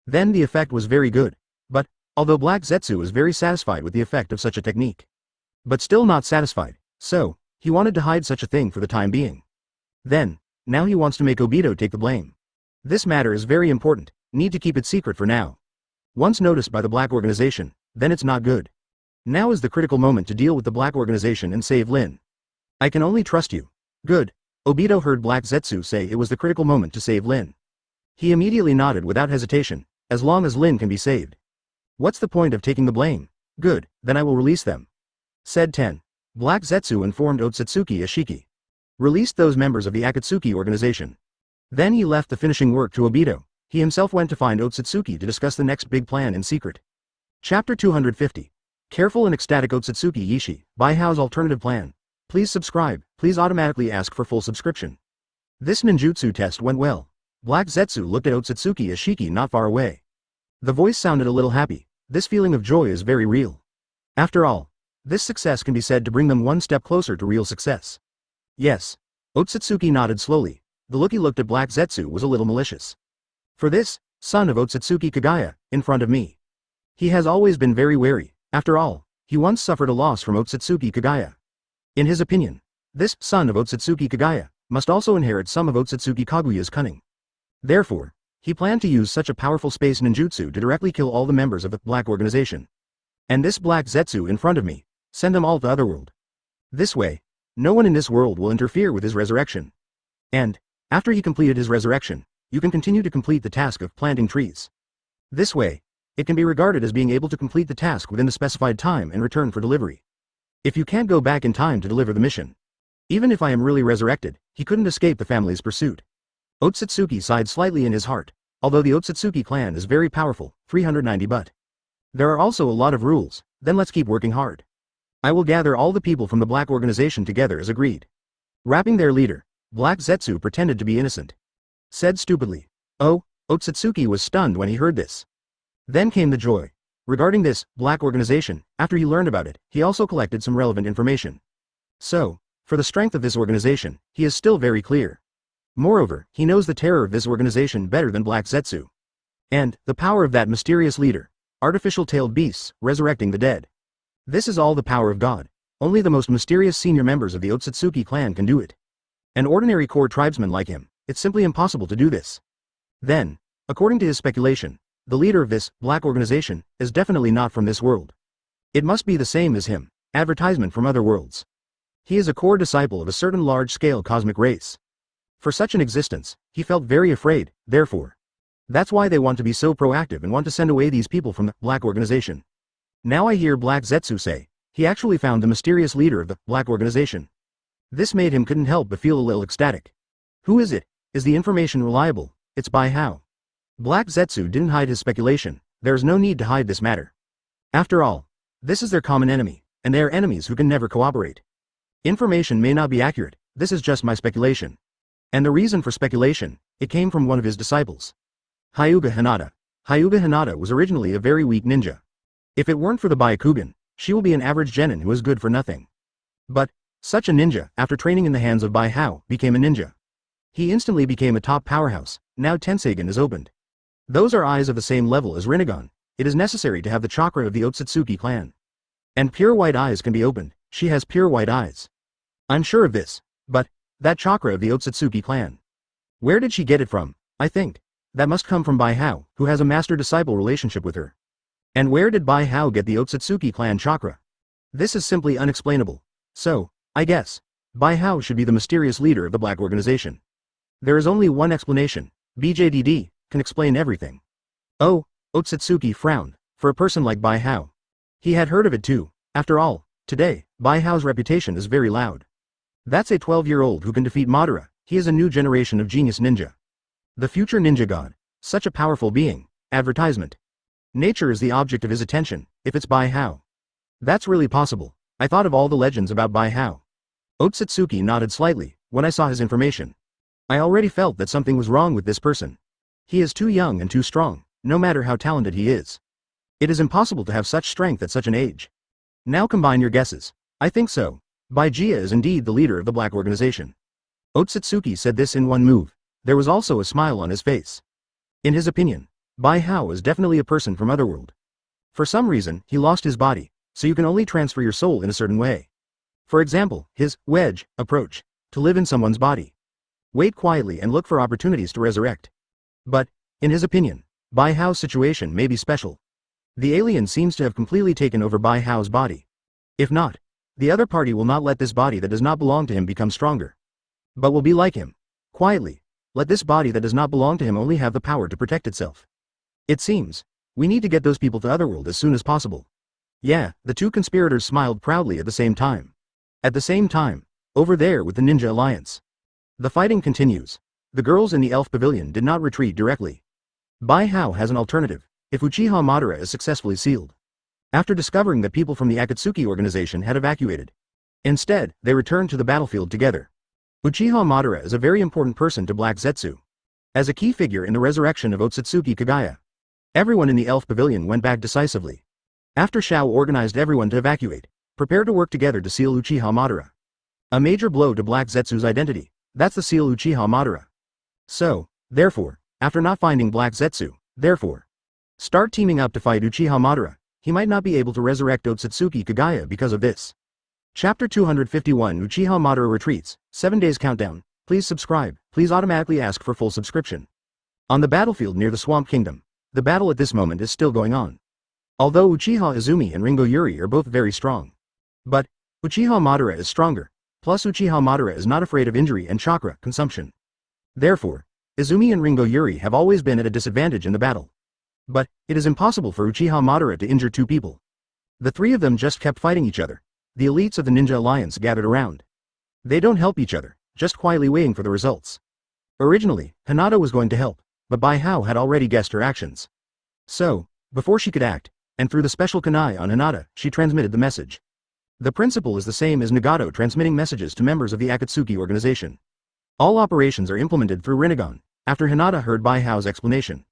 Then the effect was very good. But, although Black Zetsu was very satisfied with the effect of such a technique, but still not satisfied, so, he wanted to hide such a thing for the time being. Then, now he wants to make Obito take the blame. This matter is very important, need to keep it secret for now. Once noticed by the Black Organization, then it's not good. Now is the critical moment to deal with the Black Organization and save Lin. I can only trust you. Good. Obito heard Black Zetsu say it was the critical moment to save Lin. He immediately nodded without hesitation, as long as Lin can be saved. What's the point of taking the blame? Good, then I will release them. Said 10. Black Zetsu informed Otsutsuki Ashiki. Released those members of the Akatsuki organization. Then he left the finishing work to Obito. He himself went to find Otsutsuki to discuss the next big plan in secret. Chapter 250. Careful and ecstatic Otsutsuki Yishi, Baihao's alternative plan. Please subscribe, please automatically ask for full subscription. This ninjutsu test went well. Black Zetsu looked at Otsutsuki Ashiki not far away. The voice sounded a little happy. This feeling of joy is very real. After all, this success can be said to bring them one step closer to real success. Yes. Otsutsuki nodded slowly. The look he looked at Black Zetsu was a little malicious. For this, son of Otsutsuki Kagaya, in front of me. He has always been very wary. After all, he once suffered a loss from Otsutsuki Kagaya. In his opinion, this son of Otsutsuki Kagaya must also inherit some of Otsutsuki Kaguya's cunning. Therefore, he planned to use such a powerful space ninjutsu to directly kill all the members of the Black Organization. And this Black Zetsu in front of me, send them all to Otherworld. This way, no one in this world will interfere with his resurrection. And, after he completed his resurrection, you can continue to complete the task of planting trees. This way, it can be regarded as being able to complete the task within the specified time and return for delivery. If you can't go back in time to deliver the mission. Even if I am really resurrected, he couldn't escape the family's pursuit. Otsutsuki sighed slightly in his heart, although the Otsutsuki clan is very powerful, 390 but. There are also a lot of rules, then let's keep working hard. I will gather all the people from the Black Organization together as agreed. Rapping their leader, Black Zetsu pretended to be innocent. Said stupidly. Oh, Otsutsuki was stunned when he heard this. Then came the joy. Regarding this Black Organization, after he learned about it, he also collected some relevant information. So, for the strength of this organization, he is still very clear. Moreover, he knows the terror of this organization better than Black Zetsu. And, the power of that mysterious leader, artificial-tailed beasts, resurrecting the dead. This is all the power of God. Only the most mysterious senior members of the Otsutsuki clan can do it. An ordinary core tribesman like him, it's simply impossible to do this. Then, according to his speculation, the leader of this Black Organization is definitely not from this world. It must be the same as him, advertisement from other worlds. He is a core disciple of a certain large-scale cosmic race. For such an existence, he felt very afraid, therefore. That's why they want to be so proactive and want to send away these people from the Black Organization. Now I hear Black Zetsu say, he actually found the mysterious leader of the Black Organization. This made him couldn't help but feel a little ecstatic. Who is it? Is the information reliable? It's Baihao. Black Zetsu didn't hide his speculation. There is no need to hide this matter. After all, this is their common enemy, and they are enemies who can never cooperate. Information may not be accurate, this is just my speculation. And the reason for speculation, it came from one of his disciples. Hyūga Hinata. Hyūga Hinata was originally a very weak ninja. If it weren't for the Byakugan, she will be an average genin who is good for nothing. But, such a ninja, after training in the hands of Baihao, became a ninja. He instantly became a top powerhouse. Now Tenseigan is opened. Those are eyes of the same level as Rinnegan. It is necessary to have the chakra of the Otsutsuki clan. And pure white eyes can be opened. She has pure white eyes. I'm sure of this. But, that chakra of the Otsutsuki clan. Where did she get it from? I think. That must come from Baihao, who has a master-disciple relationship with her. And where did Baihao get the Otsutsuki clan chakra? This is simply unexplainable. So, I guess, Baihao should be the mysterious leader of the Black Organization. There is only one explanation. BJDD can explain everything. Oh, Otsutsuki frowned. For a person like Baihao. He had heard of it too. After all, today, Baihao's reputation is very loud. That's a 12-year-old who can defeat Madara. He is a new generation of genius ninja. The future ninja god. Such a powerful being. Advertisement. Nature is the object of his attention, if it's Bai Hao. That's really possible. I thought of all the legends about Bai Hao. Otsutsuki nodded slightly, when I saw his information. I already felt that something was wrong with this person. He is too young and too strong, no matter how talented he is. It is impossible to have such strength at such an age. Now combine your guesses. I think so. Bai Jia is indeed the leader of the black organization. Otsutsuki said this in one move. There was also a smile on his face. In his opinion, Bai Hao is definitely a person from Otherworld. For some reason, he lost his body, so you can only transfer your soul in a certain way. For example, his wedge approach, to live in someone's body. Wait quietly and look for opportunities to resurrect. But, in his opinion, Bai Hao's situation may be special. The alien seems to have completely taken over Bai Hao's body. If not, the other party will not let this body that does not belong to him become stronger. But will be like him. Quietly, let this body that does not belong to him only have the power to protect itself. It seems, we need to get those people to Otherworld as soon as possible. Yeah, the two conspirators smiled proudly at the same time. At the same time, over there with the Ninja Alliance. The fighting continues. The girls in the Elf Pavilion did not retreat directly. Bai Hao has an alternative, if Uchiha Madara is successfully sealed. After discovering that people from the Akatsuki organization had evacuated. Instead, they returned to the battlefield together. Uchiha Madara is a very important person to Black Zetsu. As a key figure in the resurrection of Otsutsuki Kagaya. Everyone in the Elf Pavilion went back decisively. After Shao organized everyone to evacuate, prepare to work together to seal Uchiha Madara. A major blow to Black Zetsu's identity, that's the seal Uchiha Madara. So, therefore, after not finding Black Zetsu, start teaming up to fight Uchiha Madara. He might not be able to resurrect Otsutsuki Kagaya because of this. Chapter 251 Uchiha Madara retreats, 7 days countdown. Please subscribe, please automatically ask for full subscription. On the battlefield near the Swamp Kingdom, the battle at this moment is still going on. Although Uchiha Izumi and Ringo Yuri are both very strong. But, Uchiha Madara is stronger, plus Uchiha Madara is not afraid of injury and chakra consumption. Therefore, Izumi and Ringo Yuri have always been at a disadvantage in the battle. But, it is impossible for Uchiha Madara to injure two people. The three of them just kept fighting each other. The elites of the Ninja Alliance gathered around. They don't help each other, just quietly waiting for the results. Originally, Hinata was going to help, but Bai Hao had already guessed her actions. So, before she could act, and through the special kunai on Hinata, she transmitted the message. The principle is the same as Nagato transmitting messages to members of the Akatsuki organization. All operations are implemented through Rinnegan, after Hinata heard Bai Hao's explanation.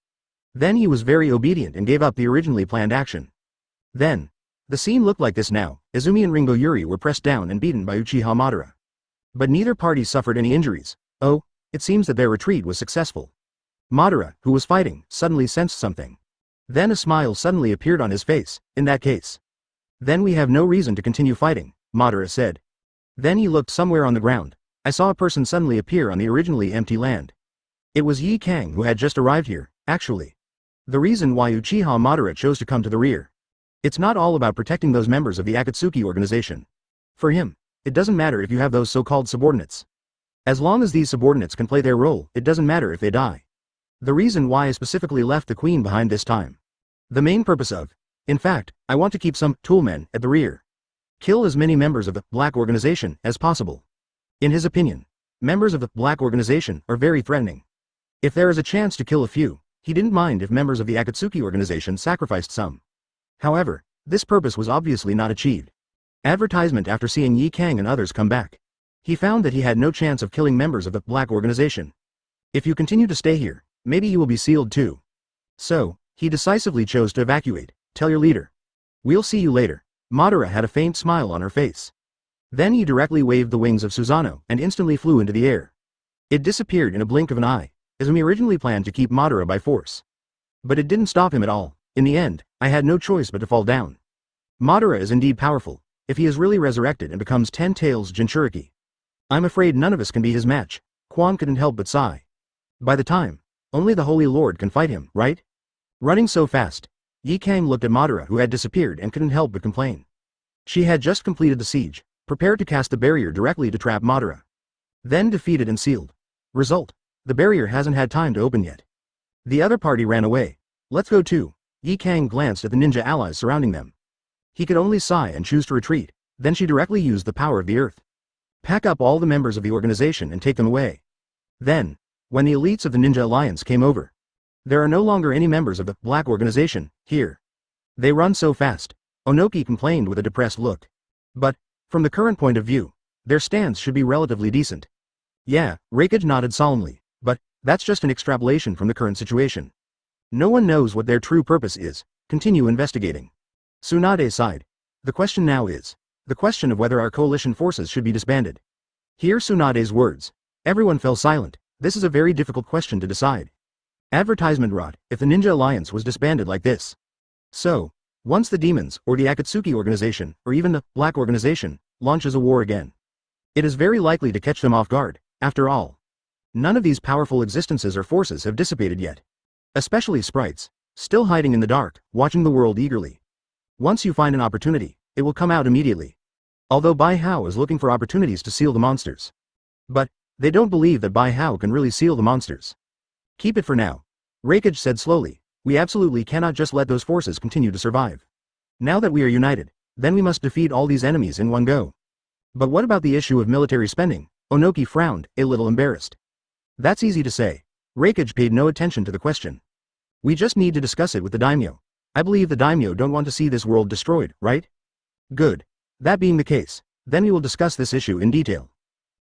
Then he was very obedient and gave up the originally planned action. Then, the scene looked like this now. Izumi and Ringo Yuri were pressed down and beaten by Uchiha Madara. But neither party suffered any injuries. Oh, it seems that their retreat was successful. Madara, who was fighting, suddenly sensed something. Then a smile suddenly appeared on his face. In that case, then we have no reason to continue fighting, Madara said. Then he looked somewhere on the ground. I saw a person suddenly appear on the originally empty land. It was Yi Kang who had just arrived here, actually. The reason why Uchiha Madara chose to come to the rear. It's not all about protecting those members of the Akatsuki organization. For him, it doesn't matter if you have those so-called subordinates. As long as these subordinates can play their role, it doesn't matter if they die. The reason why I specifically left the queen behind this time. The main purpose of, in fact, I want to keep some toolmen at the rear. Kill as many members of the black organization as possible. In his opinion, members of the black organization are very threatening. If there is a chance to kill a few, he didn't mind if members of the Akatsuki organization sacrificed some. However, this purpose was obviously not achieved. Advertisement after seeing Yi Kang and others come back. He found that he had no chance of killing members of the black organization. If you continue to stay here, maybe you will be sealed too. So, he decisively chose to evacuate. Tell your leader. We'll see you later. Madara had a faint smile on her face. Then he directly waved the wings of Susanoo and instantly flew into the air. It disappeared in a blink of an eye, as Izumi originally planned to keep Madara by force. But it didn't stop him at all. In the end, I had no choice but to fall down. Madara is indeed powerful, if he is really resurrected and becomes 10 tails Jinchuriki. I'm afraid none of us can be his match. Quan couldn't help but sigh. By the time, only the Holy Lord can fight him, right? Running so fast, Yi Kang looked at Madara who had disappeared and couldn't help but complain. She had just completed the siege, prepared to cast the barrier directly to trap Madara. Then defeated and sealed. Result, the barrier hasn't had time to open yet. The other party ran away. Let's go too. Yi Kang glanced at the ninja allies surrounding them. He could only sigh and choose to retreat. Then she directly used the power of the earth. Pack up all the members of the organization and take them away. Then, when the elites of the Ninja Alliance came over, There are no longer any members of the Black Organization here. They run so fast, Onoki complained with a depressed look. But, from the current point of view, their stance should be relatively decent. Yeah, Reikage nodded solemnly, but that's just an extrapolation from the current situation. No one knows what their true purpose is. Continue investigating. Tsunade sighed. The question now is the question of whether our coalition forces should be disbanded. Hear Tsunade's words. Everyone fell silent. This is a very difficult question to decide. Advertisement rot if the Ninja Alliance was disbanded like this. So, once the demons, or the Akatsuki organization, or even the Black Organization, launches a war again, it is very likely to catch them off guard. After all, none of these powerful existences or forces have dissipated yet. Especially sprites, still hiding in the dark, watching the world eagerly. Once you find an opportunity, it will come out immediately. Although Bai Hao is looking for opportunities to seal the monsters. But, they don't believe that Bai Hao can really seal the monsters. Keep it for now. Reikage said slowly, we absolutely cannot just let those forces continue to survive. Now that we are united, then we must defeat all these enemies in one go. But what about the issue of military spending? Onoki frowned, a little embarrassed. That's easy to say. Reikage paid no attention to the question. We just need to discuss it with the daimyo. I believe the daimyo don't want to see this world destroyed, right? Good. That being the case, then we will discuss this issue in detail.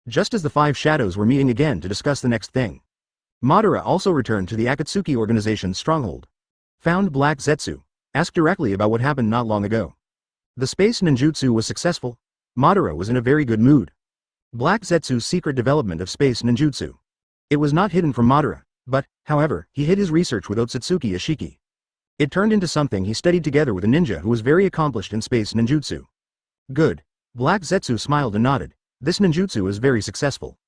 Just as the five shadows were meeting again to discuss the next thing, Madara also returned to the Akatsuki organization's stronghold. Found Black Zetsu. Asked directly about what happened not long ago. The space ninjutsu was successful. Madara was in a very good mood. Black Zetsu's secret development of space ninjutsu. It was not hidden from Madara, but, however, he hid his research with Otsutsuki Ashiki. It turned into something he studied together with a ninja who was very accomplished in space ninjutsu. Good. Black Zetsu smiled and nodded. This ninjutsu is very successful.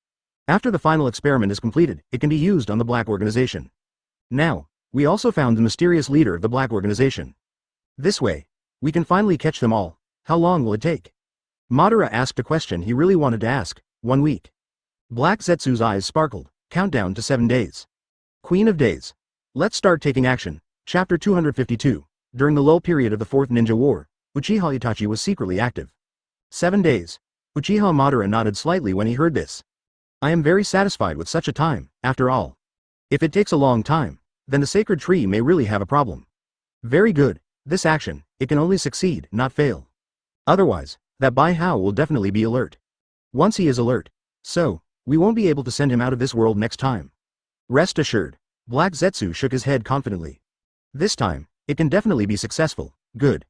After the final experiment is completed, it can be used on the Black Organization. Now, we also found the mysterious leader of the Black Organization. This way, we can finally catch them all. How long will it take? Madara asked a question he really wanted to ask. 1 week. Black Zetsu's eyes sparkled. Countdown to 7 days. Queen of Days. Let's start taking action. Chapter 252. During the lull period of the Fourth Ninja War, Uchiha Itachi was secretly active. 7 days. Uchiha Madara nodded slightly when he heard this. I am very satisfied with such a time, after all. If it takes a long time, then the sacred tree may really have a problem. Very good. This action, it can only succeed, not fail. Otherwise, that Bai Hao will definitely be alert. Once he is alert, so, we won't be able to send him out of this world next time. Rest assured. Black Zetsu shook his head confidently. This time, it can definitely be successful. Good.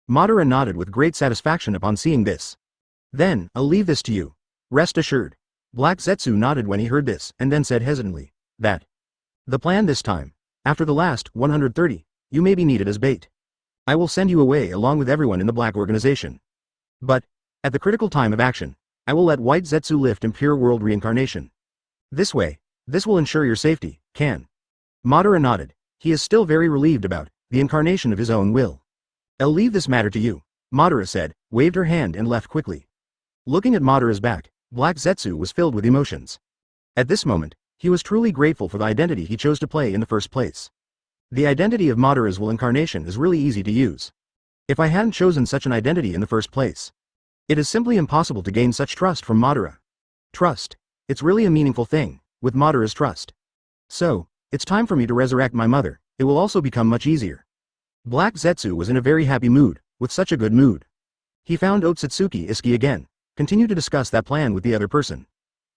Madara nodded with great satisfaction upon seeing this. Then, I'll leave this to you. Rest assured. Black Zetsu nodded when he heard this, and then said hesitantly, that the plan this time, after the last 130, you may be needed as bait. I will send you away along with everyone in the Black Organization. But, at the critical time of action, I will let White Zetsu lift Impure World Reincarnation. This way, this will ensure your safety, can. Madara nodded. He is still very relieved about the incarnation of his own will. I'll leave this matter to you, Madara said, waved her hand and left quickly. Looking at Madara's back, Black Zetsu was filled with emotions. At this moment, he was truly grateful for the identity he chose to play in the first place. The identity of Madara's will incarnation is really easy to use. If I hadn't chosen such an identity in the first place, it is simply impossible to gain such trust from Madara. Trust. It's really a meaningful thing, with Madara's trust. So, it's time for me to resurrect my mother, it will also become much easier. Black Zetsu was in a very happy mood, with such a good mood. He found Otsutsuki Ishiki again, continued to discuss that plan with the other person.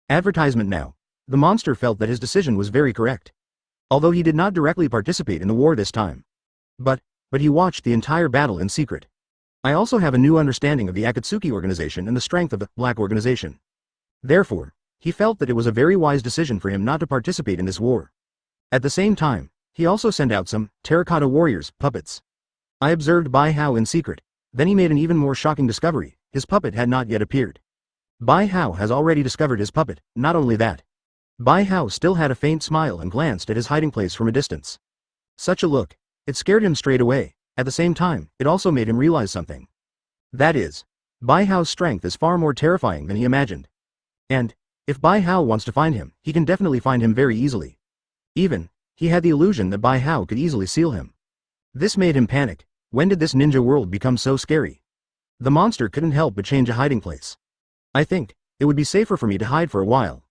Advertisement now. The monster felt that his decision was very correct. Although he did not directly participate in the war this time. But he watched the entire battle in secret. I also have a new understanding of the Akatsuki organization and the strength of the Black Organization. Therefore, he felt that it was a very wise decision for him not to participate in this war. At the same time, he also sent out some terracotta warriors, puppets. I observed Bai Hao in secret, then he made an even more shocking discovery, his puppet had not yet appeared. Bai Hao has already discovered his puppet, not only that. Bai Hao still had a faint smile and glanced at his hiding place from a distance. Such a look, it scared him straight away, at the same time, it also made him realize something. That is, Bai Hao's strength is far more terrifying than he imagined. And, if Bai Hao wants to find him, he can definitely find him very easily. Even, he had the illusion that Bai Hao could easily seal him. This made him panic. When did this ninja world become so scary? The monster couldn't help but change a hiding place. I think, it would be safer for me to hide for a while.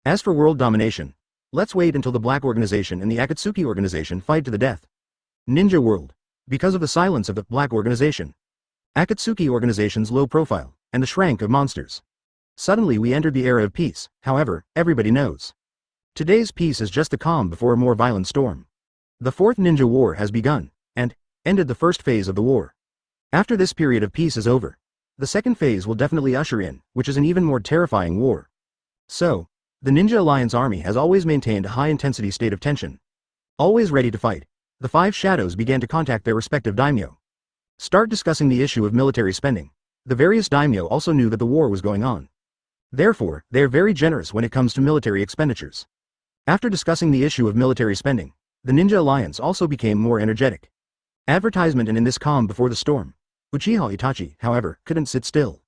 As for world domination, Let's wait until the Black Organization and the Akatsuki Organization fight to the death. Ninja World. Because of the silence of the Black Organization, Akatsuki Organization's low profile, and the shrank of monsters. Suddenly we entered the era of peace, however, everybody knows. Today's peace is just the calm before a more violent storm. The Fourth Ninja War has begun, and ended the first phase of the war. After this period of peace is over, the second phase will definitely usher in, which is an even more terrifying war. So, the Ninja Alliance army has always maintained a high-intensity state of tension. Always ready to fight, the Five Shadows began to contact their respective daimyo. Start discussing the issue of military spending. The various daimyo also knew that the war was going on. Therefore, they are very generous when it comes to military expenditures. After discussing the issue of military spending, the Ninja Alliance also became more energetic. Advertisement. And in this calm before the storm, Uchiha Itachi, however, couldn't sit still.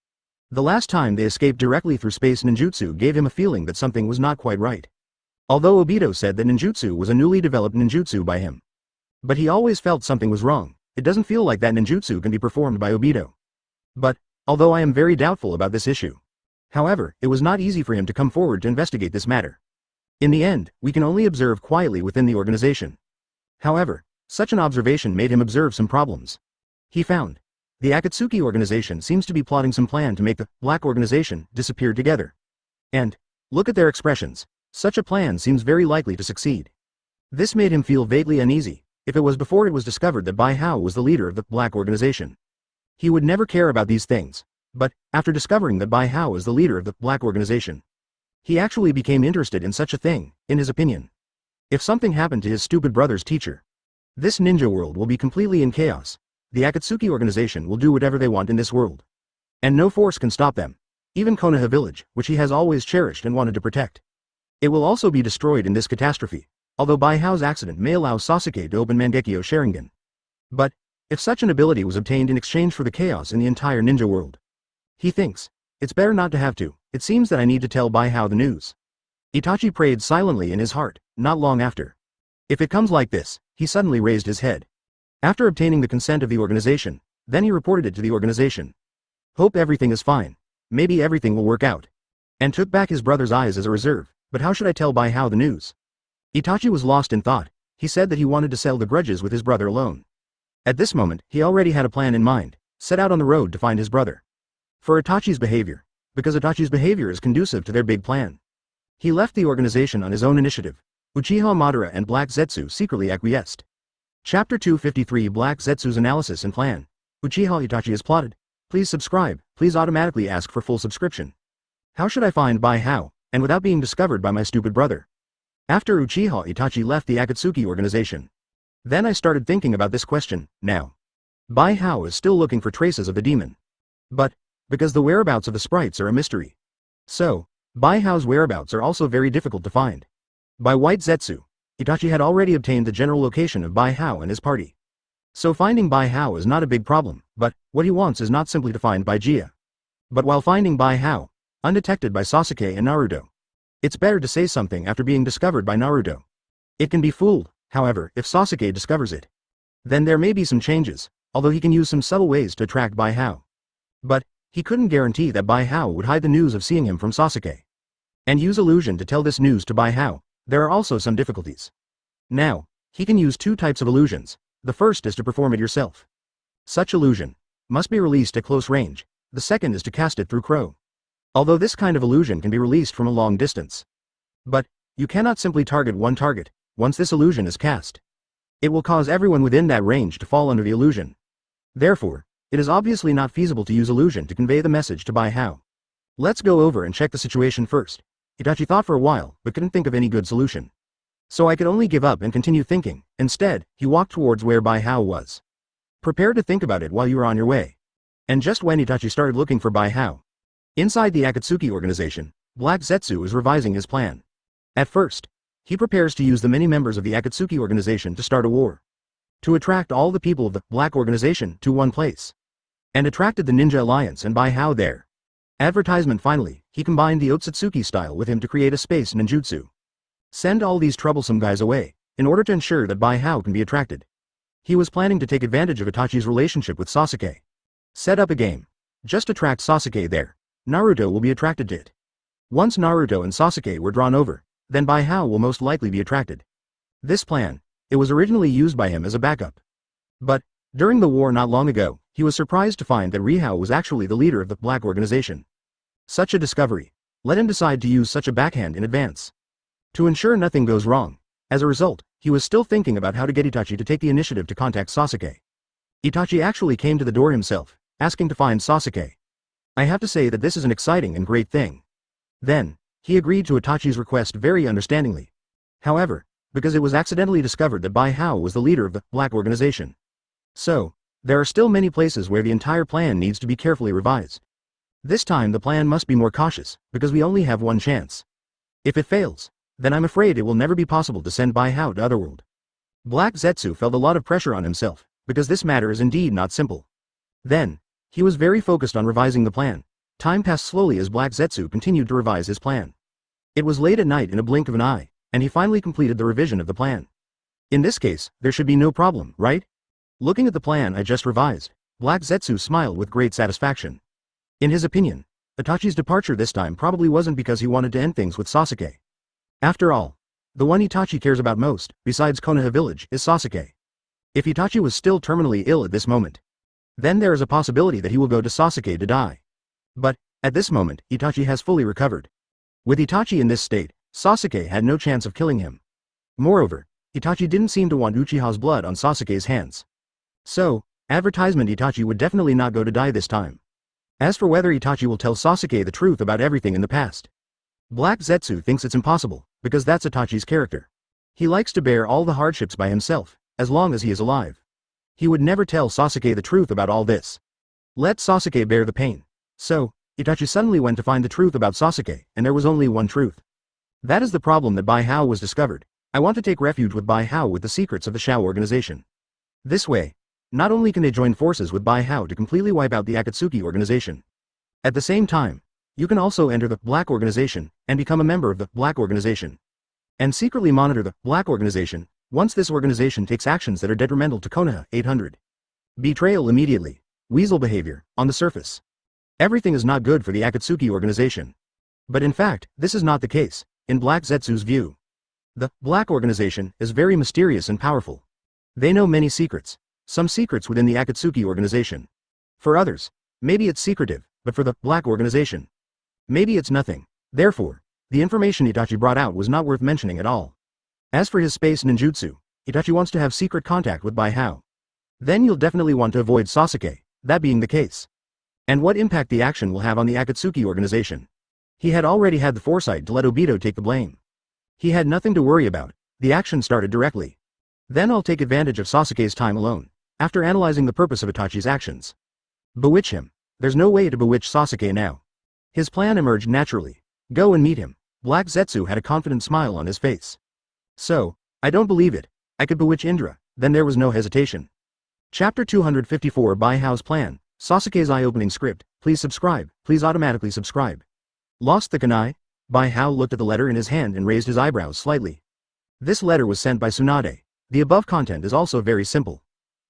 The last time they escaped directly through space ninjutsu gave him a feeling that something was not quite right. Although Obito said that ninjutsu was a newly developed ninjutsu by him. But he always felt something was wrong. It doesn't feel like that ninjutsu can be performed by Obito. But, although I am very doubtful about this issue. However, it was not easy for him to come forward to investigate this matter. In the end, we can only observe quietly within the organization. However, such an observation made him observe some problems. He found the Akatsuki organization seems to be plotting some plan to make the Black organization disappear together. And, look at their expressions, such a plan seems very likely to succeed. This made him feel vaguely uneasy, if it was before it was discovered that Bai Hao was the leader of the Black organization. He would never care about these things, but, after discovering that Bai Hao is the leader of the Black organization, he actually became interested in such a thing, in his opinion. If something happened to his stupid brother's teacher, this ninja world will be completely in chaos. The Akatsuki organization will do whatever they want in this world. And no force can stop them. Even Konoha Village, which he has always cherished and wanted to protect. It will also be destroyed in this catastrophe, although Bai Hao's accident may allow Sasuke to open Mangekyo Sharingan. But, if such an ability was obtained in exchange for the chaos in the entire ninja world, he thinks, it's better not to have to. It seems that I need to tell Bai Hao the news. Itachi prayed silently in his heart, not long after. If it comes like this, he suddenly raised his head. After obtaining the consent of the organization, then he reported it to the organization. Hope everything is fine. Maybe everything will work out. And took back his brother's eyes as a reserve, but how should I tell Bai Hao the news? Itachi was lost in thought. He said that he wanted to settle the grudges with his brother alone. At this moment, he already had a plan in mind, set out on the road to find his brother. For Itachi's behavior, because Itachi's behavior is conducive to their big plan. He left the organization on his own initiative. Uchiha Madara and Black Zetsu secretly acquiesced. Chapter 253 Black Zetsu's Analysis and Plan. Uchiha Itachi is plotted. Please subscribe, please automatically ask for full subscription. How should I find Bai Hao, and without being discovered by my stupid brother? After Uchiha Itachi left the Akatsuki organization. Then I started thinking about this question, now. Bai Hao is still looking for traces of the demon. But, because the whereabouts of the sprites are a mystery. So, Bai Hao's whereabouts are also very difficult to find. By White Zetsu, Itachi had already obtained the general location of Bai Hao and his party. So finding Bai Hao is not a big problem, but, what he wants is not simply to find Bai Jia. But while finding Bai Hao, undetected by Sasuke and Naruto, it's better to say something after being discovered by Naruto. It can be fooled, however, if Sasuke discovers it. Then there may be some changes, although he can use some subtle ways to attract Bai Hao. But, he couldn't guarantee that Bai Hao would hide the news of seeing him from Sasuke. And use illusion to tell this news to Bai Hao. There are also some difficulties. Now, he can use two types of illusions. The first is to perform it yourself. Such illusion must be released at close range. The second is to cast it through crow. Although this kind of illusion can be released from a long distance. But, you cannot simply target one target. Once this illusion is cast, it will cause everyone within that range to fall under the illusion. Therefore, it is obviously not feasible to use illusion to convey the message to Bai Hao. Let's go over and check the situation first. Itachi thought for a while, but couldn't think of any good solution. So I could only give up and continue thinking. Instead, he walked towards where Bai Hao was. Prepare to think about it while you are on your way. And just when Itachi started looking for Bai Hao, inside the Akatsuki organization, Black Zetsu is revising his plan. At first, he prepares to use the many members of the Akatsuki organization to start a war. To attract all the people of the Black organization to one place. And attracted the Ninja Alliance and Bai Hao there. Advertisement. Finally, he combined the Otsutsuki style with him to create a space ninjutsu. Send all these troublesome guys away, in order to ensure that Bai Hao can be attracted. He was planning to take advantage of Itachi's relationship with Sasuke. Set up a game. Just attract Sasuke there. Naruto will be attracted to it. Once Naruto and Sasuke were drawn over, then Bai Hao will most likely be attracted. This plan, it was originally used by him as a backup. But, during the war not long ago, he was surprised to find that Rihao was actually the leader of the Black Organization. Such a discovery let him decide to use such a backhand in advance. To ensure nothing goes wrong, as a result, he was still thinking about how to get Itachi to take the initiative to contact Sasuke. Itachi actually came to the door himself, asking to find Sasuke. I have to say that this is an exciting and great thing. Then, he agreed to Itachi's request very understandingly. However, because it was accidentally discovered that Bai Hao was the leader of the Black Organization. So, there are still many places where the entire plan needs to be carefully revised. This time the plan must be more cautious, because we only have one chance. If it fails, then I'm afraid it will never be possible to send Bai Hao to Otherworld. Black Zetsu felt a lot of pressure on himself, because this matter is indeed not simple. Then, he was very focused on revising the plan. Time passed slowly as Black Zetsu continued to revise his plan. It was late at night in a blink of an eye, and he finally completed the revision of the plan. In this case, there should be no problem, right? Looking at the plan I just revised, Black Zetsu smiled with great satisfaction. In his opinion, Itachi's departure this time probably wasn't because he wanted to end things with Sasuke. After all, the one Itachi cares about most, besides Konoha Village, is Sasuke. If Itachi was still terminally ill at this moment, then there is a possibility that he will go to Sasuke to die. But, at this moment, Itachi has fully recovered. With Itachi in this state, Sasuke had no chance of killing him. Moreover, Itachi didn't seem to want Uchiha's blood on Sasuke's hands. So, advertisement Itachi would definitely not go to die this time. As for whether Itachi will tell Sasuke the truth about everything in the past, Black Zetsu thinks it's impossible, because that's Itachi's character. He likes to bear all the hardships by himself, as long as he is alive. He would never tell Sasuke the truth about all this. Let Sasuke bear the pain. So, Itachi suddenly went to find the truth about Sasuke, and there was only one truth. That is the problem that Bai Hao was discovered. I want to take refuge with Bai Hao with the secrets of the Shao organization. This way, not only can they join forces with Bai Hao to completely wipe out the Akatsuki organization. At the same time, you can also enter the Black Organization and become a member of the Black Organization. And secretly monitor the Black Organization once this organization takes actions that are detrimental to Konoha 800. Betrayal immediately. Weasel behavior, on the surface. Everything is not good for the Akatsuki organization. But in fact, this is not the case, in Black Zetsu's view. The Black Organization is very mysterious and powerful. They know many secrets. Some secrets within the Akatsuki organization. For others, maybe it's secretive, but for the Black Organization, maybe it's nothing. Therefore, the information Itachi brought out was not worth mentioning at all. As for his space ninjutsu, Itachi wants to have secret contact with Bai Hao. Then you'll definitely want to avoid Sasuke, that being the case. And what impact the action will have on the Akatsuki organization. He had already had the foresight to let Obito take the blame. He had nothing to worry about, the action started directly. Then I'll take advantage of Sasuke's time alone. After analyzing the purpose of Itachi's actions. Bewitch him. There's no way to bewitch Sasuke now. His plan emerged naturally. Go and meet him. Black Zetsu had a confident smile on his face. So, I don't believe it. I could bewitch Indra. Then there was no hesitation. Chapter 254 Bai Hao's Plan. Sasuke's eye-opening script. Please subscribe. Please automatically subscribe. Lost the kunai? Bai Hao looked at the letter in his hand and raised his eyebrows slightly. This letter was sent by Tsunade. The above content is also very simple.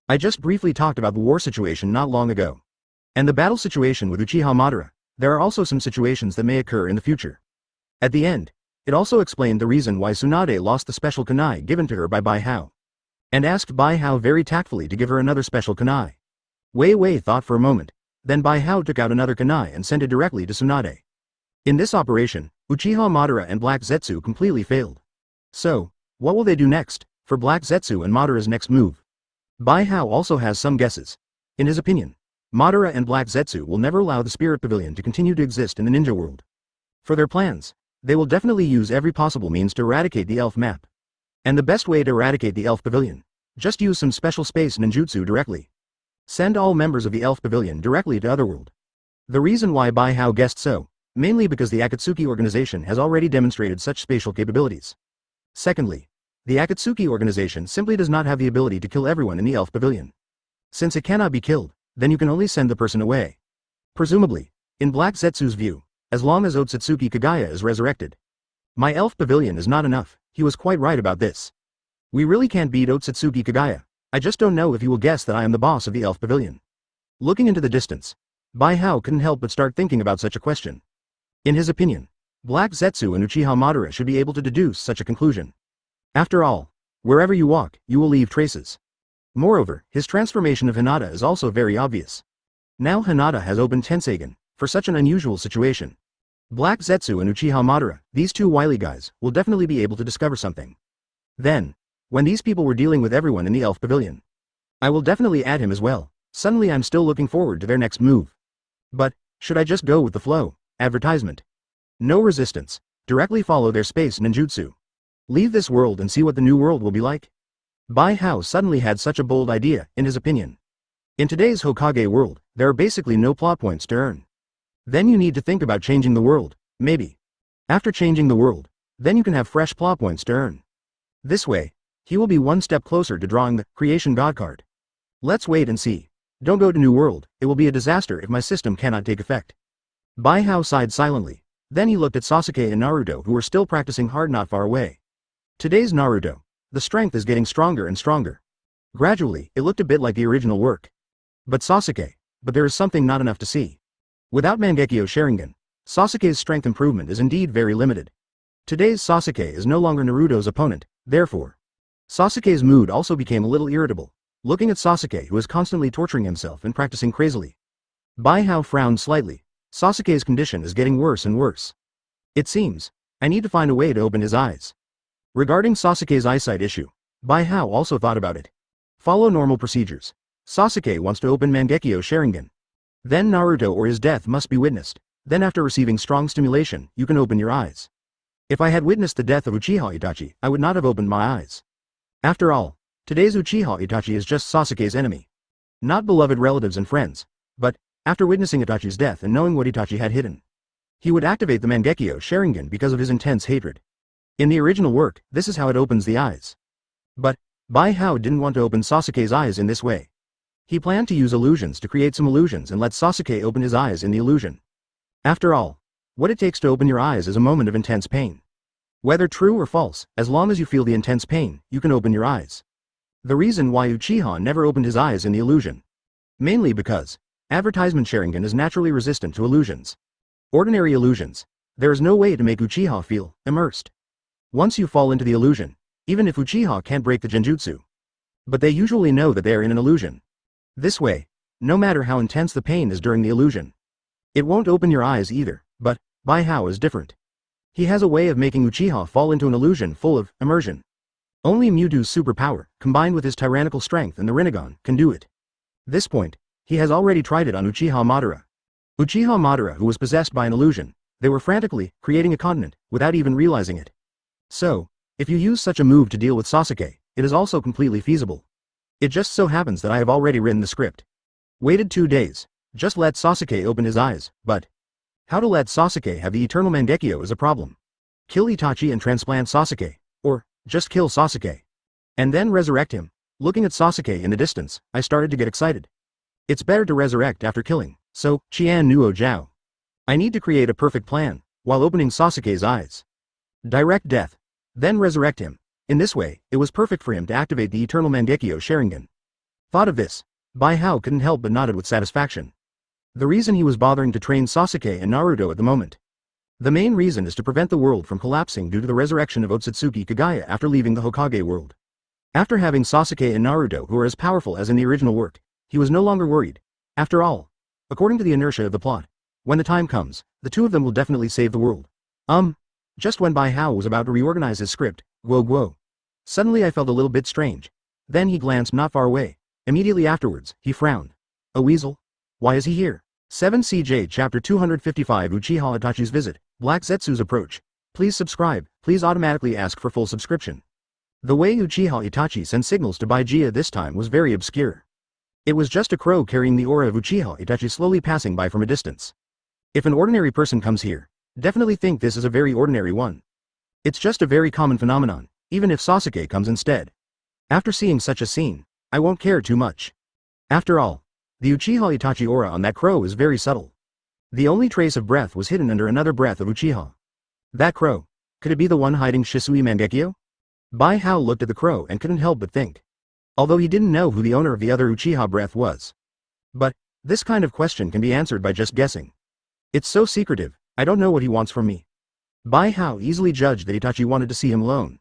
I just briefly talked about the war situation not long ago. And the battle situation with Uchiha Madara. There are also some situations that may occur in the future. At the end, it also explained the reason why Tsunade lost the special kunai given to her by Bai Hao. And asked Bai Hao very tactfully to give her another special kunai. Wei thought for a moment, then Bai Hao took out another kunai and sent it directly to Tsunade. In this operation, Uchiha Madara and Black Zetsu completely failed. So, what will they do next, for Black Zetsu and Madara's next move? Bai Hao also has some guesses. In his opinion, Madara and Black Zetsu will never allow the Spirit Pavilion to continue to exist in the ninja world. For their plans, they will definitely use every possible means to eradicate the elf map. And the best way to eradicate the elf pavilion, just use some special space ninjutsu directly. Send all members of the elf pavilion directly to Otherworld. The reason why Bai Hao guessed so, mainly because the Akatsuki organization has already demonstrated such spatial capabilities. Secondly, the Akatsuki organization simply does not have the ability to kill everyone in the elf pavilion. Since it cannot be killed, then you can only send the person away. Presumably, in Black Zetsu's view, as long as Otsutsuki Kagaya is resurrected. My elf pavilion is not enough, he was quite right about this. We really can't beat Otsutsuki Kagaya, I just don't know if you will guess that I am the boss of the elf pavilion. Looking into the distance, Bai Hao couldn't help but start thinking about such a question. In his opinion, Black Zetsu and Uchiha Madara should be able to deduce such a conclusion. After all, wherever you walk, you will leave traces. Moreover, his transformation of Hinata is also very obvious. Now Hinata has opened Tenseigen, for such an unusual situation. Black Zetsu and Uchiha Madara, these two wily guys, will definitely be able to discover something. Then, when these people were dealing with everyone in the Elf Pavilion, I will definitely add him as well. Suddenly I'm still looking forward to their next move. But, should I just go with the flow? Advertisement. No resistance. Directly follow their space ninjutsu. Leave this world and see what the new world will be like. Bai Hao suddenly had such a bold idea, in his opinion. In today's Hokage world, there are basically no plot points to earn. Then you need to think about changing the world, maybe. After changing the world, then you can have fresh plot points to earn. This way, he will be one step closer to drawing the Creation God card. Let's wait and see. Don't go to New World, it will be a disaster if my system cannot take effect. Bai Hao sighed silently. Then he looked at Sasuke and Naruto who were still practicing hard not far away. Today's Naruto. The strength is getting stronger and stronger. Gradually, it looked a bit like the original work. But Sasuke. But there is something not enough to see. Without Mangekyo Sharingan, Sasuke's strength improvement is indeed very limited. Today's Sasuke is no longer Naruto's opponent, therefore. Sasuke's mood also became a little irritable, looking at Sasuke who is constantly torturing himself and practicing crazily. Bai Hao frowned slightly. Sasuke's condition is getting worse and worse. It seems, I need to find a way to open his eyes. Regarding Sasuke's eyesight issue, Bai Hao also thought about it. Follow normal procedures. Sasuke wants to open Mangekyo Sharingan. Then Naruto or his death must be witnessed. Then after receiving strong stimulation, you can open your eyes. If I had witnessed the death of Uchiha Itachi, I would not have opened my eyes. After all, today's Uchiha Itachi is just Sasuke's enemy. Not beloved relatives and friends, but, after witnessing Itachi's death and knowing what Itachi had hidden, he would activate the Mangekyo Sharingan because of his intense hatred. In the original work, this is how it opens the eyes. But, Bai Hao didn't want to open Sasuke's eyes in this way. He planned to use illusions to create some illusions and let Sasuke open his eyes in the illusion. After all, what it takes to open your eyes is a moment of intense pain. Whether true or false, as long as you feel the intense pain, you can open your eyes. The reason why Uchiha never opened his eyes in the illusion. Mainly because, advertisement Sharingan is naturally resistant to illusions. Ordinary illusions. There is no way to make Uchiha feel immersed. Once you fall into the illusion, even if Uchiha can't break the Genjutsu. But they usually know that they are in an illusion. This way, no matter how intense the pain is during the illusion, it won't open your eyes either, but, Bai Hao is different. He has a way of making Uchiha fall into an illusion full of immersion. Only Mewtwo's superpower, combined with his tyrannical strength and the Rinnegan, can do it. This point, he has already tried it on Uchiha Madara. Uchiha Madara who was possessed by an illusion, they were frantically creating a continent, without even realizing it. So, if you use such a move to deal with Sasuke, it is also completely feasible. It just so happens that I have already written the script. Waited 2 days, just let Sasuke open his eyes, but how to let Sasuke have the eternal Mangekyo is a problem. Kill Itachi and transplant Sasuke, or just kill Sasuke. And then resurrect him. Looking at Sasuke in the distance, I started to get excited. It's better to resurrect after killing, so, Qian Nuo Jiao. I need to create a perfect plan, while opening Sasuke's eyes. Direct death. Then resurrect him. In this way, it was perfect for him to activate the eternal Mangekyo Sharingan. Thought of this, Bai Hao couldn't help but nodded with satisfaction. The reason he was bothering to train Sasuke and Naruto at the moment. The main reason is to prevent the world from collapsing due to the resurrection of Otsutsuki Kagaya after leaving the Hokage world. After having Sasuke and Naruto who are as powerful as in the original work, he was no longer worried. After all, according to the inertia of the plot, when the time comes, the two of them will definitely save the world. Just when Bai Hao was about to reorganize his script, Guo. Suddenly I felt a little bit strange. Then he glanced not far away. Immediately afterwards, he frowned. A weasel? Why is he here? 7 CJ Chapter 255 Uchiha Itachi's Visit, Black Zetsu's Approach. Please subscribe, please automatically ask for full subscription. The way Uchiha Itachi sent signals to Bijuu this time was very obscure. It was just a crow carrying the aura of Uchiha Itachi slowly passing by from a distance. If an ordinary person comes here, definitely think this is a very ordinary one. It's just a very common phenomenon, even if Sasuke comes instead. After seeing such a scene, I won't care too much. After all, the Uchiha Itachi aura on that crow is very subtle. The only trace of breath was hidden under another breath of Uchiha. That crow, could it be the one hiding Shisui Mangekyo? Bai Hao looked at the crow and couldn't help but think. Although he didn't know who the owner of the other Uchiha breath was. But, this kind of question can be answered by just guessing. It's so secretive, I don't know what he wants from me. Bai Hao easily judged that Itachi wanted to see him alone.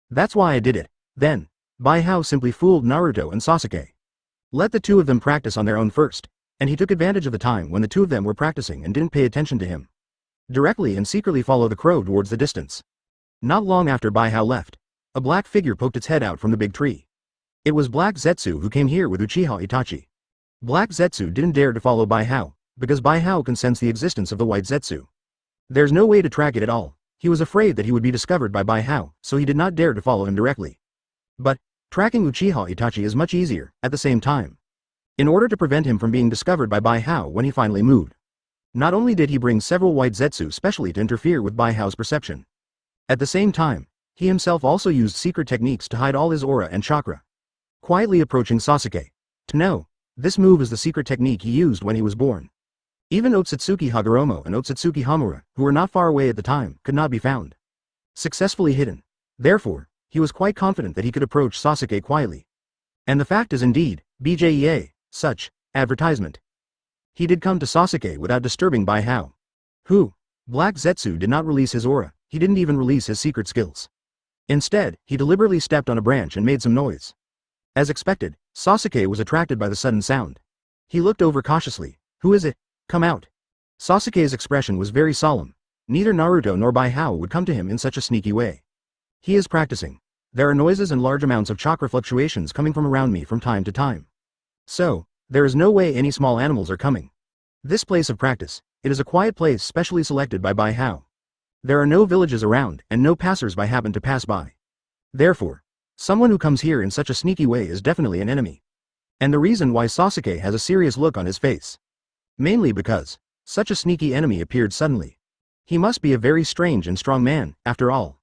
That's why I did it. Then, Bai Hao simply fooled Naruto and Sasuke. Let the two of them practice on their own first, and he took advantage of the time when the two of them were practicing and didn't pay attention to him. Directly and secretly follow the crow towards the distance. Not long after Bai Hao left, a black figure poked its head out from the big tree. It was Black Zetsu who came here with Uchiha Itachi. Black Zetsu didn't dare to follow Bai Hao, because Bai Hao can sense the existence of the white Zetsu. There's no way to track it at all. He was afraid that he would be discovered by Bai Hao, so he did not dare to follow him directly. But, tracking Uchiha Itachi is much easier, at the same time. In order to prevent him from being discovered by Bai Hao when he finally moved. Not only did he bring several white Zetsu specially to interfere with Bai Hao's perception. At the same time, he himself also used secret techniques to hide all his aura and chakra. Quietly approaching Sasuke. To know, this move is the secret technique he used when he was born. Even Otsutsuki Hagoromo and Otsutsuki Hamura, who were not far away at the time, could not be found. Successfully hidden. Therefore, he was quite confident that he could approach Sasuke quietly. And the fact is indeed, BJEA, such, advertisement. He did come to Sasuke without disturbing Bai Hao. Who? Black Zetsu did not release his aura, he didn't even release his secret skills. Instead, he deliberately stepped on a branch and made some noise. As expected, Sasuke was attracted by the sudden sound. He looked over cautiously. Who is it? Come out. Sasuke's expression was very solemn. Neither Naruto nor Bai Hao would come to him in such a sneaky way. He is practicing. There are noises and large amounts of chakra fluctuations coming from around me from time to time. So, there is no way any small animals are coming. This place of practice, it is a quiet place specially selected by Bai Hao. There are no villages around and no passers-by happen to pass by. Therefore, someone who comes here in such a sneaky way is definitely an enemy. And the reason why Sasuke has a serious look on his face. Mainly because, such a sneaky enemy appeared suddenly. He must be a very strange and strong man, after all.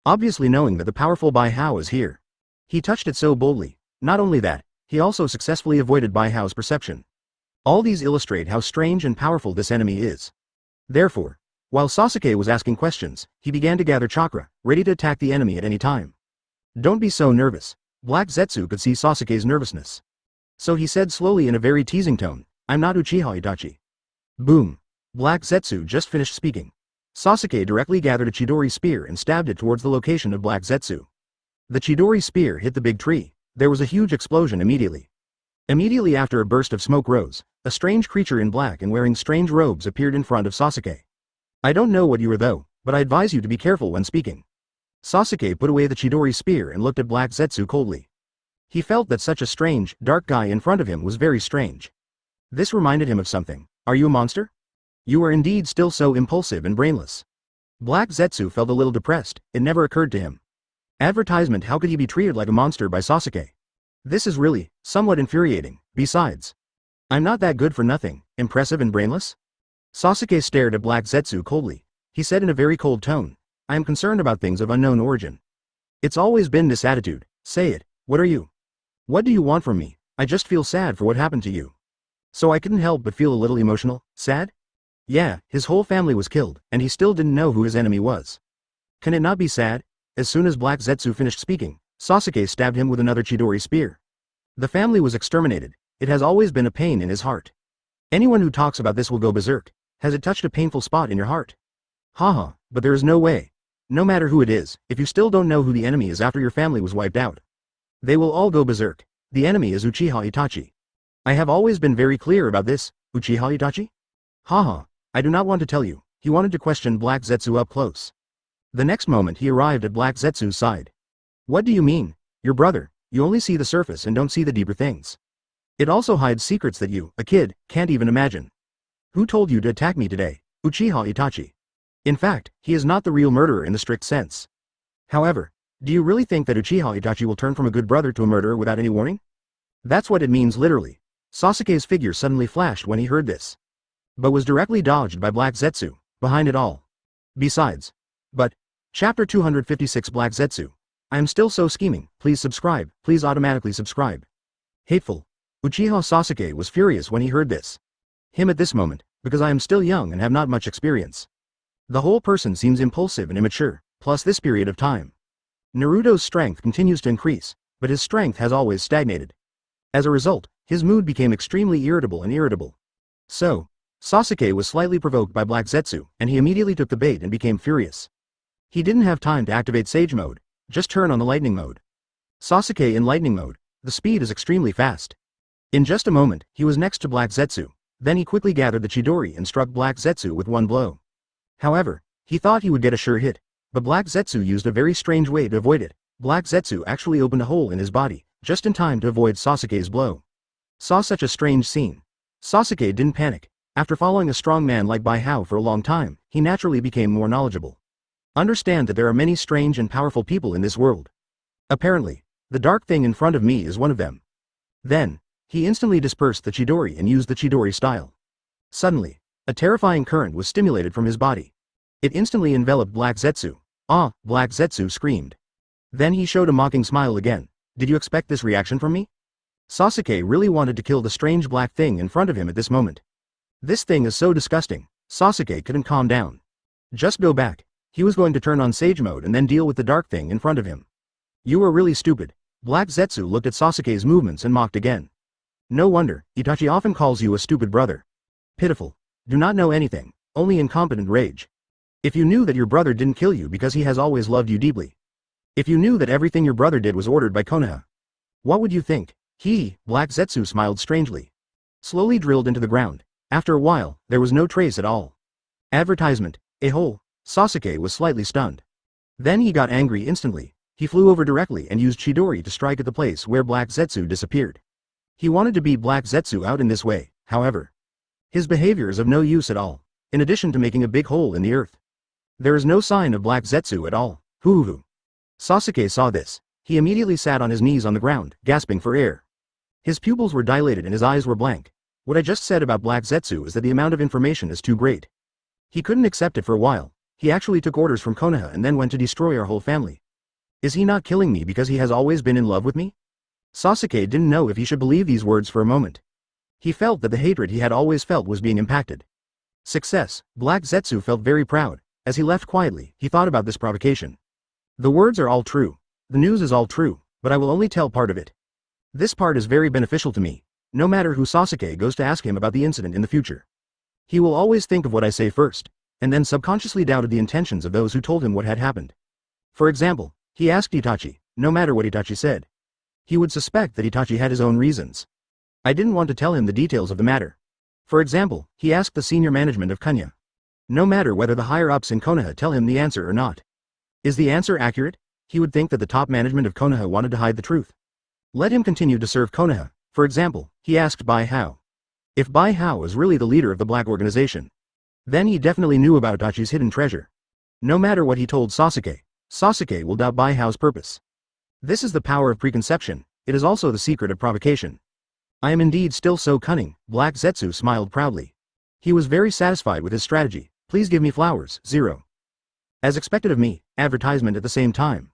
Obviously knowing that the powerful Bai Hao is here. He touched it so boldly. Not only that, he also successfully avoided Bai Hao's perception. All these illustrate how strange and powerful this enemy is. Therefore, while Sasuke was asking questions, he began to gather chakra, ready to attack the enemy at any time. Don't be so nervous. Black Zetsu could see Sasuke's nervousness. So he said slowly in a very teasing tone, I'm not Uchiha Itachi. Boom. Black Zetsu just finished speaking. Sasuke directly gathered a Chidori spear and stabbed it towards the location of Black Zetsu. The Chidori spear hit the big tree. There was a huge explosion immediately. Immediately after a burst of smoke rose, a strange creature in black and wearing strange robes appeared in front of Sasuke. I don't know what you are though, but I advise you to be careful when speaking. Sasuke put away the Chidori spear and looked at Black Zetsu coldly. He felt that such a strange, dark guy in front of him was very strange. This reminded him of something. Are you a monster? You are indeed still so impulsive and brainless. Black Zetsu felt a little depressed. It never occurred to him. Advertisement, how could he be treated like a monster by Sasuke? This is really, somewhat infuriating. Besides, I'm not that good for nothing, impressive and brainless? Sasuke stared at Black Zetsu coldly. He said in a very cold tone, I am concerned about things of unknown origin. It's always been this attitude. Say it. What are you? What do you want from me? I just feel sad for what happened to you. So I couldn't help but feel a little emotional. Sad? Yeah, his whole family was killed, and he still didn't know who his enemy was. Can it not be sad? As soon as Black Zetsu finished speaking, Sasuke stabbed him with another Chidori spear. The family was exterminated. It has always been a pain in his heart. Anyone who talks about this will go berserk. Has it touched a painful spot in your heart? Haha, but there is no way. No matter who it is, if you still don't know who the enemy is after your family was wiped out, they will all go berserk. The enemy is Uchiha Itachi. I have always been very clear about this. Uchiha Itachi? Haha, I do not want to tell you. He wanted to question Black Zetsu up close. The next moment he arrived at Black Zetsu's side. What do you mean? Your brother, you only see the surface and don't see the deeper things. It also hides secrets that you, a kid, can't even imagine. Who told you to attack me today? Uchiha Itachi. In fact, he is not the real murderer in the strict sense. However, do you really think that Uchiha Itachi will turn from a good brother to a murderer without any warning? That's what it means literally. Sasuke's figure suddenly flashed when he heard this. But was directly dodged by Black Zetsu, behind it all. Besides. But, Chapter 256 Black Zetsu. I am still so scheming, please subscribe, please automatically subscribe. Hateful. Uchiha Sasuke was furious when he heard this. Him at this moment, because I am still young and have not much experience. The whole person seems impulsive and immature, plus this period of time. Naruto's strength continues to increase, but his strength has always stagnated. As a result, his mood became extremely irritable. So, Sasuke was slightly provoked by Black Zetsu, and he immediately took the bait and became furious. He didn't have time to activate Sage Mode, just turn on the Lightning Mode. Sasuke in Lightning Mode, the speed is extremely fast. In just a moment, he was next to Black Zetsu, then he quickly gathered the Chidori and struck Black Zetsu with one blow. However, he thought he would get a sure hit, but Black Zetsu used a very strange way to avoid it. Black Zetsu actually opened a hole in his body, just in time to avoid Sasuke's blow. Saw such a strange scene. Sasuke didn't panic. After following a strong man like Bai Hao for a long time, he naturally became more knowledgeable. Understand that there are many strange and powerful people in this world. Apparently, the dark thing in front of me is one of them. Then, he instantly dispersed the Chidori and used the Chidori style. Suddenly, a terrifying current was stimulated from his body. It instantly enveloped Black Zetsu. Ah, Black Zetsu screamed. Then he showed a mocking smile again. Did you expect this reaction from me? Sasuke really wanted to kill the strange black thing in front of him at this moment. This thing is so disgusting. Sasuke couldn't calm down. Just go back. He was going to turn on Sage Mode and then deal with the dark thing in front of him. You are really stupid. Black Zetsu looked at Sasuke's movements and mocked again. No wonder, Itachi often calls you a stupid brother. Pitiful. Do not know anything, only incompetent rage. If you knew that your brother didn't kill you because he has always loved you deeply. If you knew that everything your brother did was ordered by Konoha. What would you think? Black Zetsu smiled strangely. Slowly drilled into the ground. After a while, there was no trace at all. Advertisement, a hole. Sasuke was slightly stunned. Then he got angry instantly. He flew over directly and used Chidori to strike at the place where Black Zetsu disappeared. He wanted to beat Black Zetsu out in this way, however. His behavior is of no use at all, in addition to making a big hole in the earth. There is no sign of Black Zetsu at all. Hoo. Sasuke saw this. He immediately sat on his knees on the ground, gasping for air. His pupils were dilated and his eyes were blank. What I just said about Black Zetsu is that the amount of information is too great. He couldn't accept it for a while. He actually took orders from Konoha and then went to destroy our whole family. Is he not killing me because he has always been in love with me? Sasuke didn't know if he should believe these words for a moment. He felt that the hatred he had always felt was being impacted. Success. Black Zetsu felt very proud. As he left quietly, he thought about this provocation. The words are all true. The news is all true, but I will only tell part of it. This part is very beneficial to me, no matter who Sasuke goes to ask him about the incident in the future. He will always think of what I say first, and then subconsciously doubted the intentions of those who told him what had happened. For example, he asked Itachi, no matter what Itachi said. He would suspect that Itachi had his own reasons. I didn't want to tell him the details of the matter. For example, he asked the senior management of Konoha. No matter whether the higher-ups in Konoha tell him the answer or not. Is the answer accurate? He would think that the top management of Konoha wanted to hide the truth. Let him continue to serve Konoha. For example, he asked Bai Hao. If Bai Hao is really the leader of the Black Organization, then he definitely knew about Itachi's hidden treasure. No matter what he told Sasuke, Sasuke will doubt Bai Hao's purpose. This is the power of preconception. It is also the secret of provocation. I am indeed still so cunning. Black Zetsu smiled proudly. He was very satisfied with his strategy. Please give me flowers. 0. As expected of me, advertisement at the same time.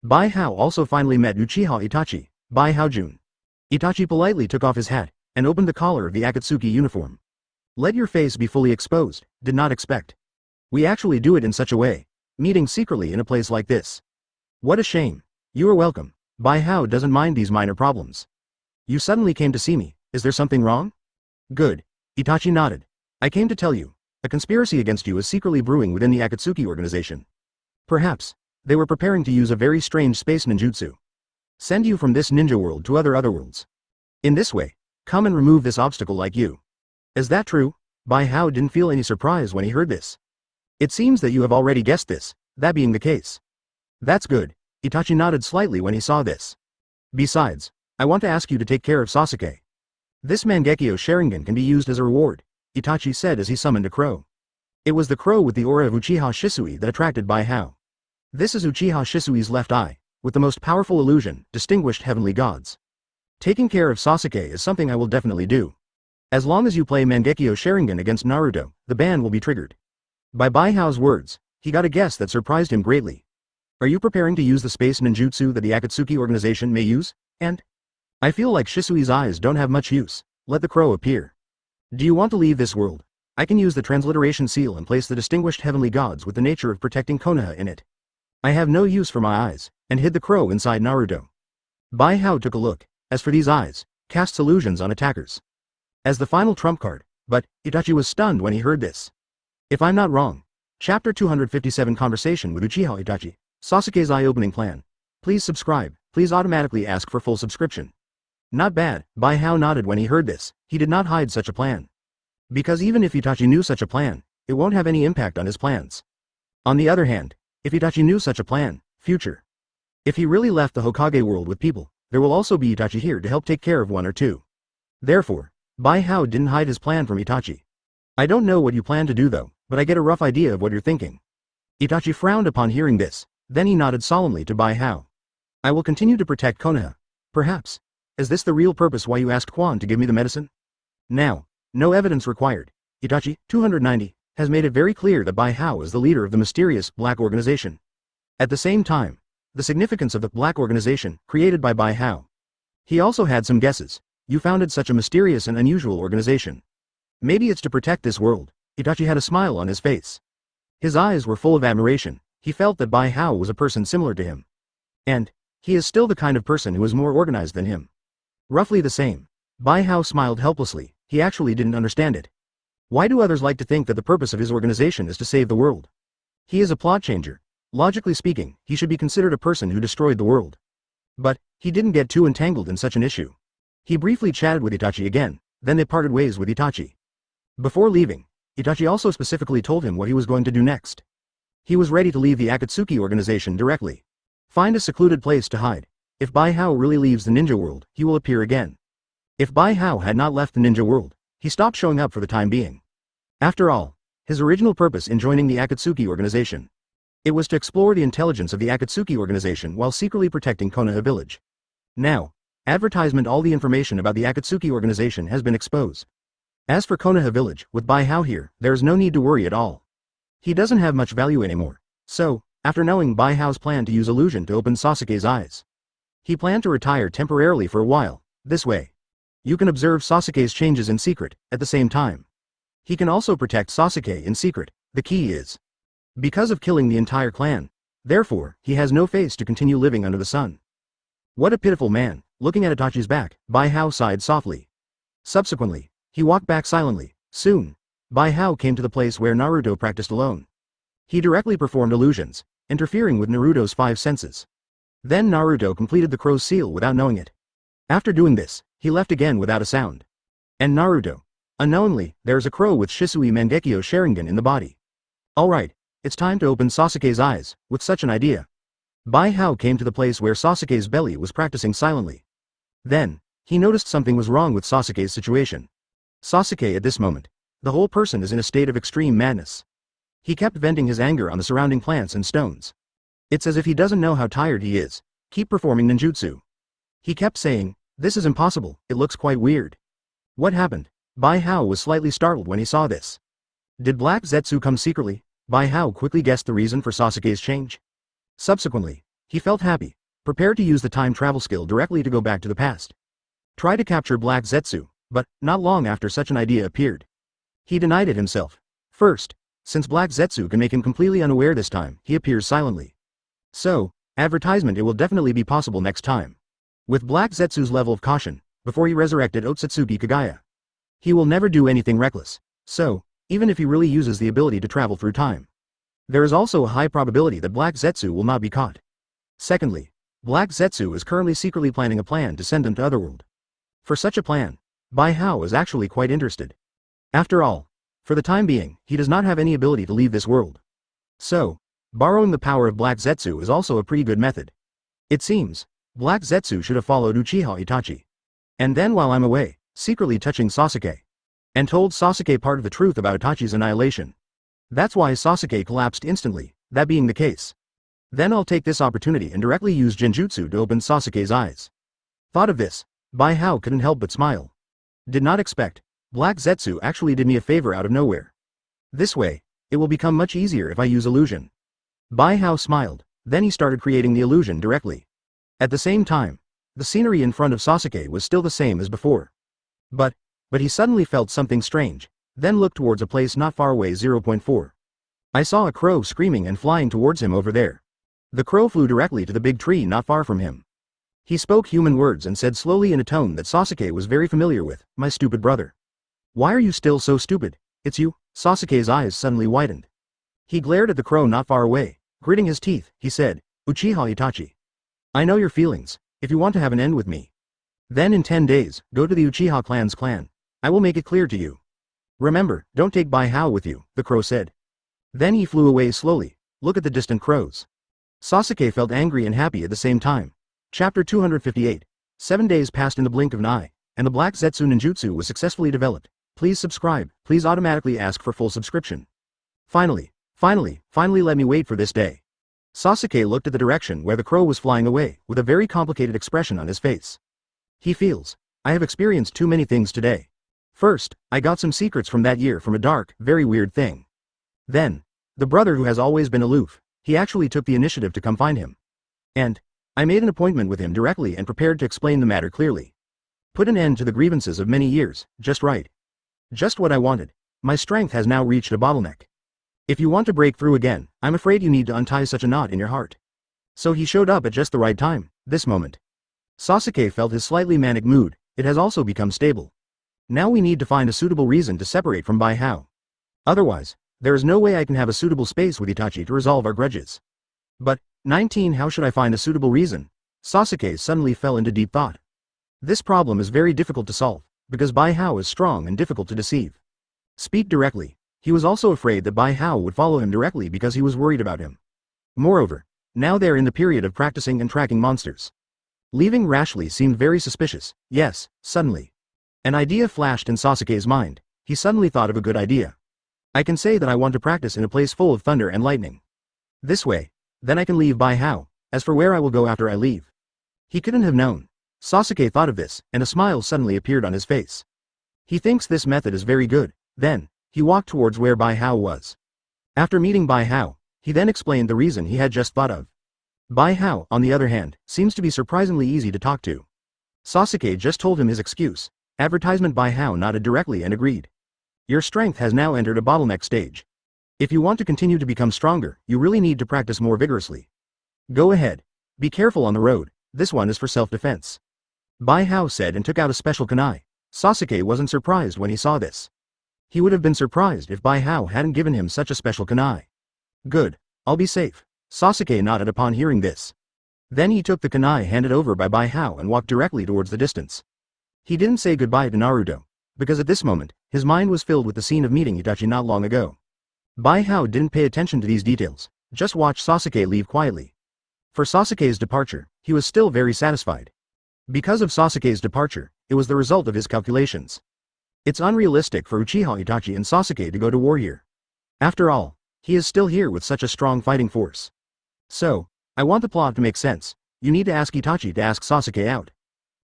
Bai Hao also finally met Uchiha Itachi, Bai Haojun. Itachi politely took off his hat, and opened the collar of the Akatsuki uniform. Let your face be fully exposed, did not expect. We actually do it in such a way. Meeting secretly in a place like this. What a shame. You are welcome. Bai Hao doesn't mind these minor problems. You suddenly came to see me, is there something wrong? Good. Itachi nodded. I came to tell you, a conspiracy against you is secretly brewing within the Akatsuki organization. Perhaps, they were preparing to use a very strange space ninjutsu. Send you from this ninja world to other worlds. In this way, come and remove this obstacle like you. Is that true? Bai Hao didn't feel any surprise when he heard this. It seems that you have already guessed this, that being the case. That's good. Itachi nodded slightly when he saw this. Besides, I want to ask you to take care of Sasuke. This Mangekyo Sharingan can be used as a reward, Itachi said as he summoned a crow. It was the crow with the aura of Uchiha Shisui that attracted Bai Hao. This is Uchiha Shisui's left eye, with the most powerful illusion, distinguished heavenly gods. Taking care of Sasuke is something I will definitely do. As long as you play Mangekyo Sharingan against Naruto, the ban will be triggered. By Bai Hao's words, he got a guess that surprised him greatly. Are you preparing to use the space ninjutsu that the Akatsuki organization may use? And? I feel like Shisui's eyes don't have much use. Let the crow appear. Do you want to leave this world? I can use the transliteration seal and place the distinguished heavenly gods with the nature of protecting Konoha in it. I have no use for my eyes, and hid the crow inside Naruto. Bai Hao took a look. As for these eyes, casts illusions on attackers. As the final trump card, but Itachi was stunned when he heard this. If I'm not wrong, Chapter 257 Conversation with Uchiha Itachi. Sasuke's eye-opening plan. Please subscribe, please automatically ask for full subscription. Not bad, Bijuu nodded when he heard this. He did not hide such a plan. Because even if Itachi knew such a plan, it won't have any impact on his plans. On the other hand, if Itachi knew such a plan, future. If he really left the Hokage world with people, there will also be Itachi here to help take care of one or two. Therefore, Bijuu didn't hide his plan from Itachi. I don't know what you plan to do though, but I get a rough idea of what you're thinking. Itachi frowned upon hearing this, then he nodded solemnly to Bijuu. I will continue to protect Konoha. Perhaps. Is this the real purpose why you asked Quan to give me the medicine? Now, no evidence required. Itachi, 290, has made it very clear that Bijuu is the leader of the mysterious Black Organization. At the same time, the significance of the Black Organization, created by Bijuu. He also had some guesses. You founded such a mysterious and unusual organization. Maybe it's to protect this world. Itachi had a smile on his face. His eyes were full of admiration. He felt that Bijuu was a person similar to him. And he is still the kind of person who is more organized than him. Roughly the same. Bijuu smiled helplessly. He actually didn't understand it. Why do others like to think that the purpose of his organization is to save the world? He is a plot changer. Logically speaking, he should be considered a person who destroyed the world. But he didn't get too entangled in such an issue. He briefly chatted with Itachi again, then they parted ways with Itachi. Before leaving, Itachi also specifically told him what he was going to do next. He was ready to leave the Akatsuki organization directly. Find a secluded place to hide. If Bijuu really leaves the ninja world, he will appear again. If Bijuu had not left the ninja world, he stopped showing up for the time being. After all, his original purpose in joining the Akatsuki organization. It was to explore the intelligence of the Akatsuki organization while secretly protecting Konoha Village. Now, advertisement all the information about the Akatsuki organization has been exposed. As for Konoha Village, with Bijuu here, there is no need to worry at all. He doesn't have much value anymore. So, after knowing Bijuu's plan to use illusion to open Sasuke's eyes, he planned to retire temporarily for a while. This way, you can observe Sasuke's changes in secret. At the same time, he can also protect Sasuke in secret. The key is, because of killing the entire clan, therefore, he has no face to continue living under the sun. What a pitiful man. Looking at Itachi's back, Bijuu sighed softly. Subsequently, he walked back silently. Soon, Bijuu came to the place where Naruto practiced alone. He directly performed illusions, interfering with Naruto's 5 senses. Then Naruto completed the crow's seal without knowing it. After doing this, he left again without a sound. And Naruto. Unknowingly, there is a crow with Shisui Mangekyo Sharingan in the body. Alright, it's time to open Sasuke's eyes. With such an idea, Bijuu came to the place where Sasuke's belly was practicing silently. Then, he noticed something was wrong with Sasuke's situation. Sasuke at this moment, the whole person is in a state of extreme madness. He kept venting his anger on the surrounding plants and stones. It's as if he doesn't know how tired he is. Keep performing ninjutsu. He kept saying, this is impossible, it looks quite weird. What happened? Bijuu was slightly startled when he saw this. Did Black Zetsu come secretly? Bijuu quickly guessed the reason for Sasuke's change. Subsequently, he felt happy, prepared to use the time travel skill directly to go back to the past. Try to capture Black Zetsu, but, not long after such an idea appeared, he denied it himself. First, since Black Zetsu can make him completely unaware this time, he appears silently. So, advertisement it will definitely be possible next time. With Black Zetsu's level of caution, before he resurrected Otsutsuki Kagaya, he will never do anything reckless. So, even if he really uses the ability to travel through time, there is also a high probability that Black Zetsu will not be caught. Secondly, Black Zetsu is currently secretly planning a plan to send him to Otherworld. For such a plan, Bijuu is actually quite interested. After all, for the time being, he does not have any ability to leave this world. So, borrowing the power of Black Zetsu is also a pretty good method. It seems, Black Zetsu should have followed Uchiha Itachi. And then while I'm away, secretly touching Sasuke. And told Sasuke part of the truth about Itachi's annihilation. That's why Sasuke collapsed instantly, that being the case. Then I'll take this opportunity and directly use Genjutsu to open Sasuke's eyes. Thought of this, Bijuu couldn't help but smile. Did not expect, Black Zetsu actually did me a favor out of nowhere. This way, it will become much easier if I use illusion. Bijuu smiled, then he started creating the illusion directly. At the same time, the scenery in front of Sasuke was still the same as before. But he suddenly felt something strange, then looked towards a place not far away 0.4. I saw a crow screaming and flying towards him over there. The crow flew directly to the big tree not far from him. He spoke human words and said slowly in a tone that Sasuke was very familiar with, my stupid brother. Why are you still so stupid? It's you? Sasuke's eyes suddenly widened. He glared at the crow not far away. Gritting his teeth, he said, Uchiha Itachi. I know your feelings, if you want to have an end with me. Then in 10 days, go to the Uchiha clan's clan. I will make it clear to you. Remember, don't take Bijuu with you, the crow said. Then he flew away slowly. Look at the distant crows. Sasuke felt angry and happy at the same time. Chapter 258. 7 days passed in the blink of an eye, and the Black Zetsu ninjutsu was successfully developed. Please subscribe, please automatically ask for full subscription. Finally let me wait for this day. Sasuke looked at the direction where the crow was flying away, with a very complicated expression on his face. He feels, I have experienced too many things today. First, I got some secrets from that year from a dark, very weird thing. Then, the brother who has always been aloof, he actually took the initiative to come find him. And, I made an appointment with him directly and prepared to explain the matter clearly. Put an end to the grievances of many years, just right. Just what I wanted. My strength has now reached a bottleneck. If you want to break through again, I'm afraid you need to untie such a knot in your heart. So he showed up at just the right time, this moment. Sasuke felt his slightly manic mood, it has also become stable. Now we need to find a suitable reason to separate from Bijuu. Otherwise, there is no way I can have a suitable space with Itachi to resolve our grudges. But, 19 How should I find a suitable reason? Sasuke suddenly fell into deep thought. This problem is very difficult to solve, because Bijuu is strong and difficult to deceive. Speak directly. He was also afraid that Bijuu would follow him directly because he was worried about him. Moreover, now they're in the period of practicing and tracking monsters. Leaving rashly seemed very suspicious. Yes, suddenly. An idea flashed in Sasuke's mind. He suddenly thought of a good idea. I can say that I want to practice in a place full of thunder and lightning. This way, then I can leave Bijuu. As for where I will go after I leave. He couldn't have known. Sasuke thought of this, and a smile suddenly appeared on his face. He thinks this method is very good. Then, he walked towards where Bijuu was. After meeting Bijuu, he then explained the reason he had just thought of. Bijuu, on the other hand, seems to be surprisingly easy to talk to. Sasuke just told him his excuse. Advertisement Bijuu nodded directly and agreed. Your strength has now entered a bottleneck stage. If you want to continue to become stronger, you really need to practice more vigorously. Go ahead. Be careful on the road, this one is for self-defense. Bijuu said and took out a special kunai. Sasuke wasn't surprised when he saw this. He would have been surprised if Bijuu hadn't given him such a special kunai. Good, I'll be safe. Sasuke nodded upon hearing this. Then he took the kunai handed over by Bijuu and walked directly towards the distance. He didn't say goodbye to Naruto, because at this moment, his mind was filled with the scene of meeting Itachi not long ago. Bijuu didn't pay attention to these details, just watched Sasuke leave quietly. For Sasuke's departure, he was still very satisfied. Because of Sasuke's departure, it was the result of his calculations. It's unrealistic for Uchiha Itachi and Sasuke to go to war here. After all, he is still here with such a strong fighting force. So, I want the plot to make sense. You need to ask Itachi to ask Sasuke out.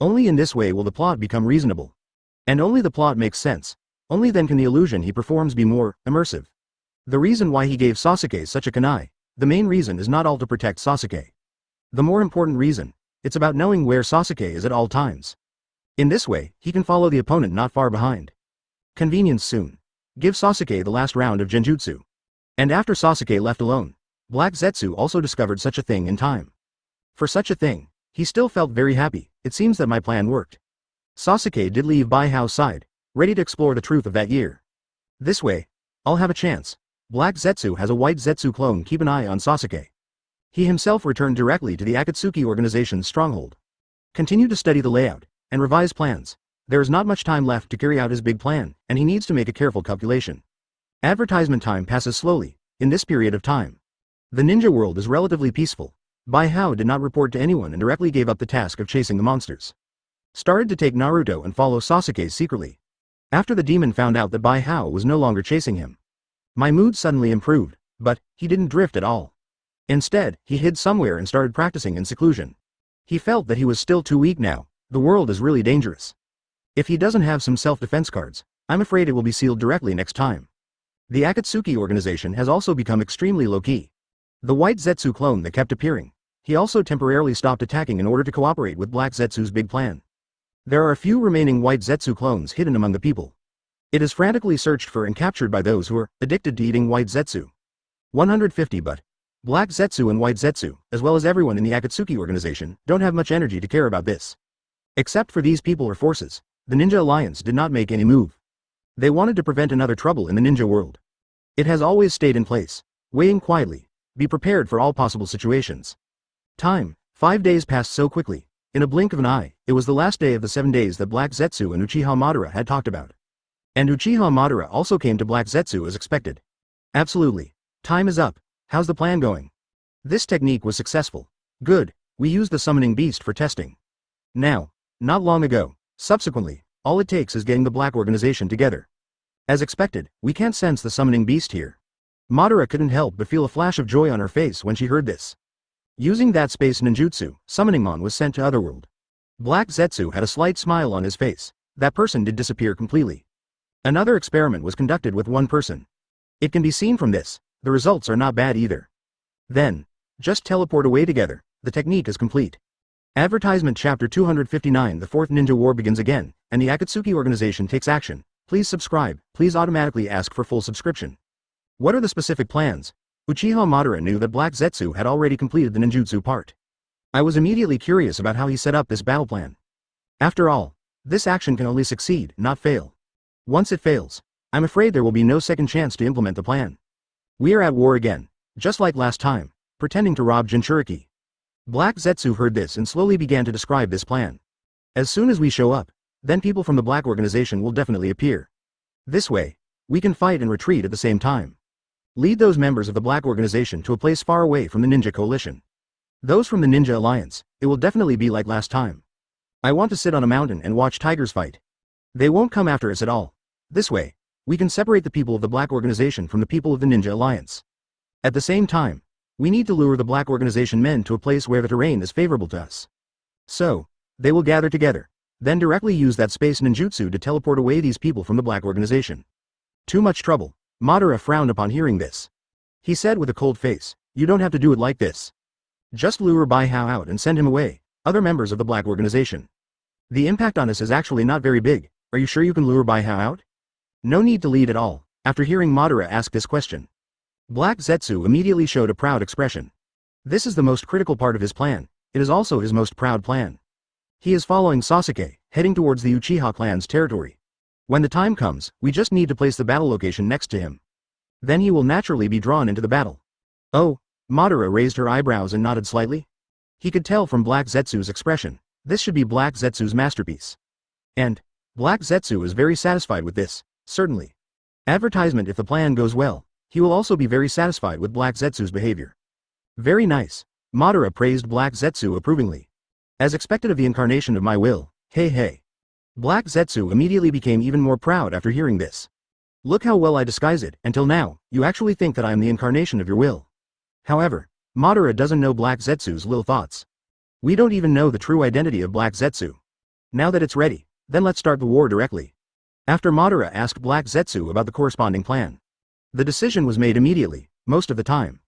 Only in this way will the plot become reasonable. And only the plot makes sense. Only then can the illusion he performs be more immersive. The reason why he gave Sasuke such a kunai, the main reason is not all to protect Sasuke. The more important reason, it's about knowing where Sasuke is at all times. In this way, he can follow the opponent not far behind. Convenience soon. Give Sasuke the last round of Genjutsu. And after Sasuke left alone, Black Zetsu also discovered such a thing in time. For such a thing, he still felt very happy. It seems that my plan worked. Sasuke did leave Bijuu's side, ready to explore the truth of that year. This way, I'll have a chance. Black Zetsu has a white Zetsu clone. Keep an eye on Sasuke. He himself returned directly to the Akatsuki organization's stronghold. Continue to study the layout, and revise plans. There is not much time left to carry out his big plan, and he needs to make a careful calculation. Advertisement time passes slowly, in this period of time. The ninja world is relatively peaceful. Bijuu did not report to anyone and directly gave up the task of chasing the monsters. Started to take Naruto and follow Sasuke secretly. After the demon found out that Bijuu was no longer chasing him. My mood suddenly improved, but he didn't drift at all. Instead, he hid somewhere and started practicing in seclusion. He felt that he was still too weak now. The world is really dangerous. If he doesn't have some self-defense cards, I'm afraid it will be sealed directly next time. The Akatsuki organization has also become extremely low-key. The white Zetsu clone that kept appearing. He also temporarily stopped attacking in order to cooperate with Black Zetsu's big plan. There are a few remaining white Zetsu clones hidden among the people. It is frantically searched for and captured by those who are addicted to eating white Zetsu. 150 But Black Zetsu and white Zetsu, as well as everyone in the Akatsuki organization, don't have much energy to care about this. Except for these people or forces, the Ninja Alliance did not make any move. They wanted to prevent another trouble in the ninja world. It has always stayed in place. weighing quietly. Be prepared for all possible situations. Time. 5 days passed so quickly. In a blink of an eye, it was the last day of the 7 days that Black Zetsu and Uchiha Madara had talked about. And Uchiha Madara also came to Black Zetsu as expected. Absolutely. Time is up. How's the plan going? This technique was successful. Good. We used the summoning beast for testing. Now. Not long ago. Subsequently, all it takes is getting the Black Organization together. As expected, we can't sense the summoning beast here. Madara couldn't help but feel a flash of joy on her face when she heard this. Using that space ninjutsu, Summoning Mon was sent to Otherworld. Black Zetsu had a slight smile on his face. That person did disappear completely. Another experiment was conducted with one person. It can be seen from this, the results are not bad either. Then, just teleport away together, the technique is complete. Advertisement Chapter 259 The Fourth Ninja War begins again, and the Akatsuki organization takes action. Please subscribe, please automatically ask for full subscription. What are the specific plans? Uchiha Madara knew that Black Zetsu had already completed the ninjutsu part. I was immediately curious about how he set up this battle plan. After all, this action can only succeed, not fail. Once it fails, I'm afraid there will be no second chance to implement the plan. We are at war again, just like last time, pretending to rob Jinchuriki. Black Zetsu heard this and slowly began to describe this plan. As soon as we show up, then people from the Black Organization will definitely appear. This way, we can fight and retreat at the same time. Lead those members of the Black Organization to a place far away from the Ninja Coalition. Those from the Ninja Alliance, it will definitely be like last time. I want to sit on a mountain and watch tigers fight. They won't come after us at all. This way, we can separate the people of the Black Organization from the people of the Ninja Alliance. At the same time, we need to lure the Black Organization men to a place where the terrain is favorable to us. So, they will gather together, then directly use that space ninjutsu to teleport away these people from the Black Organization. Too much trouble. Madara frowned upon hearing this. He said with a cold face, "You don't have to do it like this. Just lure Bijuu out and send him away, other members of the Black Organization. The impact on us is actually not very big. Are you sure you can lure Bijuu out?" No need to lead at all, after hearing Madara ask this question. Black Zetsu immediately showed a proud expression. This is the most critical part of his plan, it is also his most proud plan. He is following Sasuke, heading towards the Uchiha clan's territory. When the time comes, we just need to place the battle location next to him. Then he will naturally be drawn into the battle. Oh, Madara raised her eyebrows and nodded slightly. He could tell from Black Zetsu's expression, this should be Black Zetsu's masterpiece. And, Black Zetsu is very satisfied with this, certainly. Advertisement if the plan goes well, he will also be very satisfied with Black Zetsu's behavior. Very nice. Madara praised Black Zetsu approvingly. As expected of the incarnation of my will, hey hey. Black Zetsu immediately became even more proud after hearing this. Look how well I disguise it, until now, you actually think that I am the incarnation of your will. However, Madara doesn't know Black Zetsu's little thoughts. We don't even know the true identity of Black Zetsu. Now that it's ready, then let's start the war directly. After Madara asked Black Zetsu about the corresponding plan. The decision was made immediately, most of the time.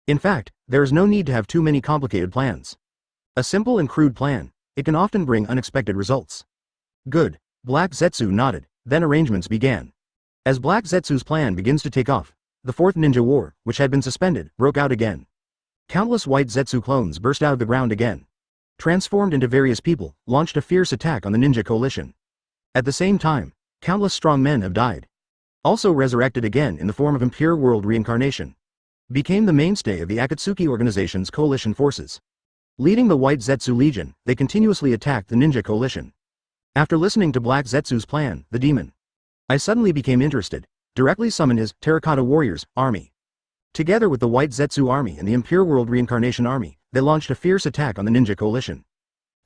In fact, there is no need to have too many complicated plans. A simple and crude plan, it can often bring unexpected results. Good, Black Zetsu nodded, then arrangements began. As Black Zetsu's plan begins to take off, the Fourth Ninja War, which had been suspended, broke out again. Countless white Zetsu clones burst out of the ground again. Transformed into various people, launched a fierce attack on the Ninja Coalition. At the same time, countless strong men have died. Also resurrected again in the form of impure world reincarnation. Became the mainstay of the Akatsuki organization's coalition forces. Leading the White Zetsu Legion, they continuously attacked the Ninja Coalition. After listening to Black Zetsu's plan, the demon, I suddenly became interested, directly summoned his Terracotta Warriors army. Together with the White Zetsu army and the Impure World Reincarnation army, they launched a fierce attack on the Ninja Coalition.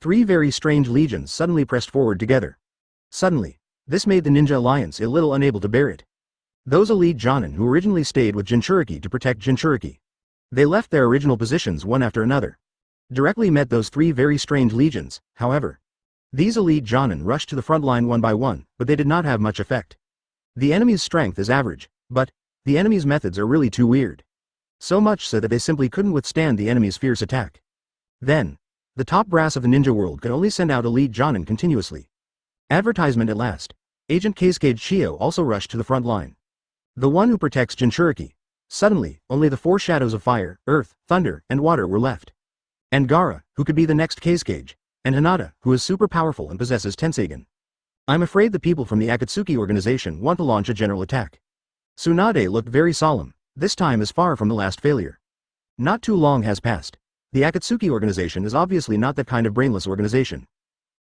3 very strange legions suddenly pressed forward together. Suddenly, this made the Ninja Alliance a little unable to bear it. Those elite Jonin who originally stayed with Jinchuriki to protect Jinchuriki. They left their original positions one after another. Directly met those 3 very strange legions, however. These elite Jonin rushed to the front line one by one, but they did not have much effect. The enemy's strength is average, but the enemy's methods are really too weird. So much so that they simply couldn't withstand the enemy's fierce attack. Then, the top brass of the ninja world could only send out elite Jonin continuously. Advertisement at last. Agent Keisuke Chiyo also rushed to the front line. The one who protects Jinchuriki. Suddenly, only the 4 shadows of fire, earth, thunder, and water were left. And Gaara, who could be the next Keisuke, and Hinata, who is super powerful and possesses Tenseigen. I'm afraid the people from the Akatsuki organization want to launch a general attack. Tsunade looked very solemn, This time is far from the last failure. Not too long has passed. The Akatsuki organization is obviously not that kind of brainless organization.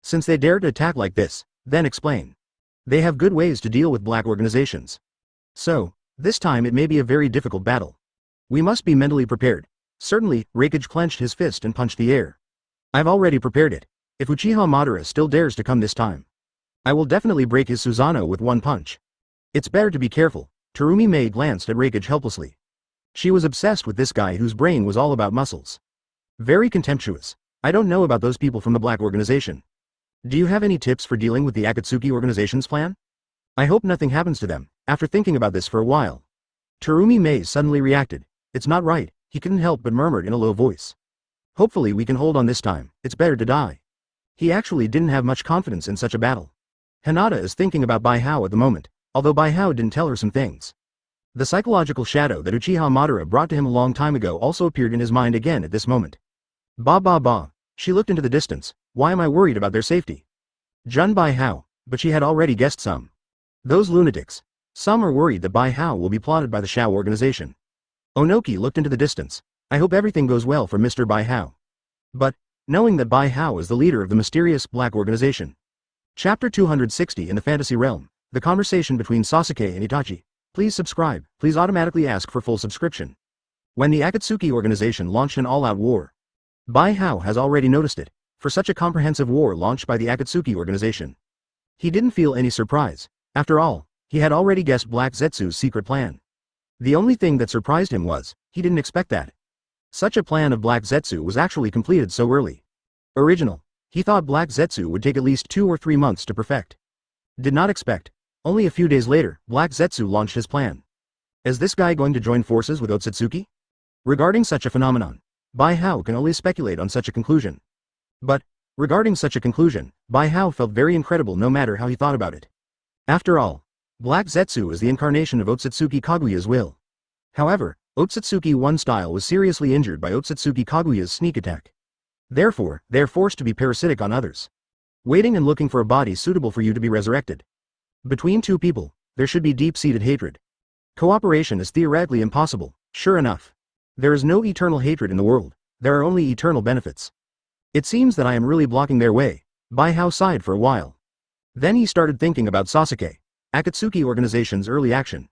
Since they dare to attack like this, then explain. They have good ways to deal with black organizations. So, this time it may be a very difficult battle. We must be mentally prepared. Certainly, Reikage clenched his fist and punched the air. I've already prepared it. If Uchiha Madara still dares to come this time, I will definitely break his Susanoo with one punch. It's better to be careful. Terumi Mei glanced at Reikage helplessly. She was obsessed with this guy whose brain was all about muscles. Very contemptuous. I don't know about those people from the black organization. Do you have any tips for dealing with the Akatsuki organization's plan? I hope nothing happens to them. After thinking about this for a while, Terumi Mei suddenly reacted. It's not right, he couldn't help but murmured in a low voice. Hopefully we can hold on this time, it's better to die. He actually didn't have much confidence in such a battle. Hinata is thinking about Bai Hao at the moment, although Bai Hao didn't tell her some things. The psychological shadow that Uchiha Madara brought to him a long time ago also appeared in his mind again at this moment. Ba. She looked into the distance. Why am I worried about their safety? Jun Bai Hao, but she had already guessed some. Those lunatics. Some are worried that Bai Hao will be plotted by the Shao organization. Onoki looked into the distance. I hope everything goes well for Mr. Bai Hao. But, knowing that Bai Hao is the leader of the mysterious black organization. Chapter 260 in the fantasy realm. The conversation between Sasuke and Itachi. Please subscribe. Please automatically ask for full subscription. When the Akatsuki organization launched an all-out war, Bai Hao has already noticed it. For such a comprehensive war launched by the Akatsuki organization, he didn't feel any surprise. After all, he had already guessed Black Zetsu's secret plan. The only thing that surprised him was, he didn't expect that such a plan of Black Zetsu was actually completed so early. Original. He thought Black Zetsu would take at least 2 or 3 months to perfect. Did not expect. Only a few days later, Black Zetsu launched his plan. Is this guy going to join forces with Otsutsuki? Regarding such a phenomenon, Bai Hao can only speculate on such a conclusion. But, regarding such a conclusion, Bai Hao felt very incredible no matter how he thought about it. After all, Black Zetsu is the incarnation of Otsutsuki Kaguya's will. However, Otsutsuki One style was seriously injured by Otsutsuki Kaguya's sneak attack. Therefore, they are forced to be parasitic on others, waiting and looking for a body suitable for you to be resurrected. Between two people, there should be deep-seated hatred. Cooperation is theoretically impossible. Sure enough, there is no eternal hatred in the world, there are only eternal benefits. It seems that I am really blocking their way. Bai Hao sighed for a while. Then he started thinking about Sasuke, Akatsuki organization's early action.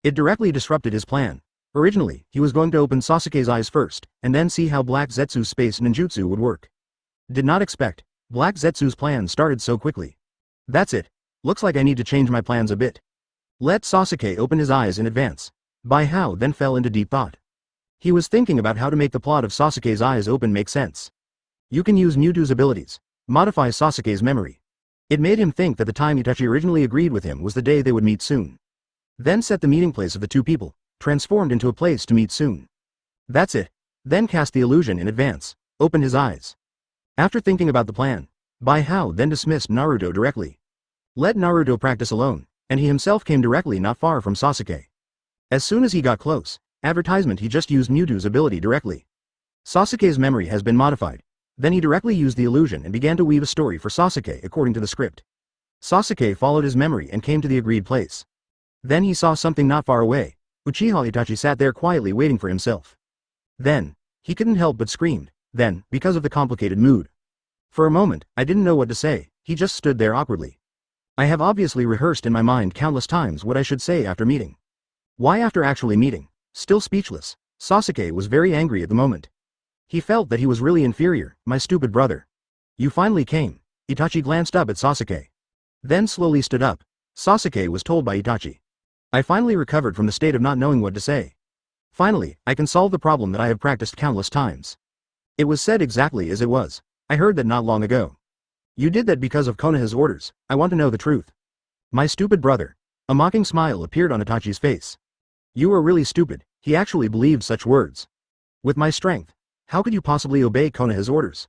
It directly disrupted his plan. Originally, he was going to open Sasuke's eyes first, and then see how Black Zetsu's space ninjutsu would work. Did not expect Black Zetsu's plan started so quickly. That's it. Looks like I need to change my plans a bit. Let Sasuke open his eyes in advance. Bai Hao then fell into deep thought. He was thinking about how to make the plot of Sasuke's eyes open make sense. You can use Mewtwo's abilities. Modify Sasuke's memory. It made him think that the time Itachi originally agreed with him was the day they would meet soon. Then set the meeting place of the two people, transformed into a place to meet soon. That's it. Then cast the illusion in advance. Open his eyes. After thinking about the plan, Bai Hao then dismissed Naruto directly. Let Naruto practice alone, and he himself came directly not far from Sasuke. As soon as he got close, advertisement he just used Mewtwo's ability directly. Sasuke's memory has been modified. Then he directly used the illusion and began to weave a story for Sasuke according to the script. Sasuke followed his memory and came to the agreed place. Then he saw something not far away. Uchiha Itachi sat there quietly waiting for himself. Then, he couldn't help but screamed. Then, because of the complicated mood. For a moment, I didn't know what to say, he just stood there awkwardly. I have obviously rehearsed in my mind countless times what I should say after meeting. Why after actually meeting? Still speechless, Sasuke was very angry at the moment. He felt that he was really inferior. My stupid brother. You finally came. Itachi glanced up at Sasuke. Then slowly stood up. Sasuke was told by Itachi. I finally recovered from the state of not knowing what to say. Finally, I can solve the problem that I have practiced countless times. It was said exactly as it was. I heard that not long ago. You did that because of Konoha's orders. I want to know the truth. My stupid brother. A mocking smile appeared on Itachi's face. You are really stupid. He actually believed such words. With my strength, how could you possibly obey Konoha's orders?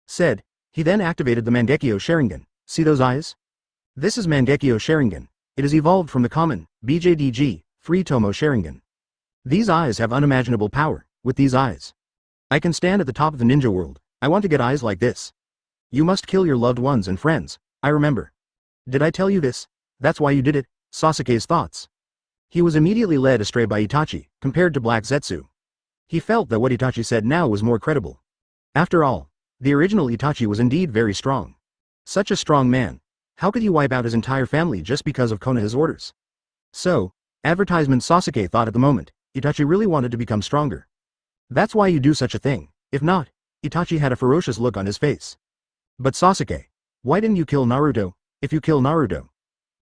Said. He then activated the Mangekyo Sharingan. See those eyes? This is Mangekyo Sharingan. It is evolved from the common, BJDG, Free Tomo Sharingan. These eyes have unimaginable power. With these eyes, I can stand at the top of the ninja world. I want to get eyes like this. You must kill your loved ones and friends. I remember. Did I tell you this? That's why you did it. Sasuke's thoughts. He was immediately led astray by Itachi, compared to Black Zetsu. He felt that what Itachi said now was more credible. After all, the original Itachi was indeed very strong. Such a strong man. How could he wipe out his entire family just because of Konoha's orders? So, advertisement Sasuke thought at the moment, Itachi really wanted to become stronger. That's why you do such a thing. If not, Itachi had a ferocious look on his face. But Sasuke, why didn't you kill Naruto? If you kill Naruto,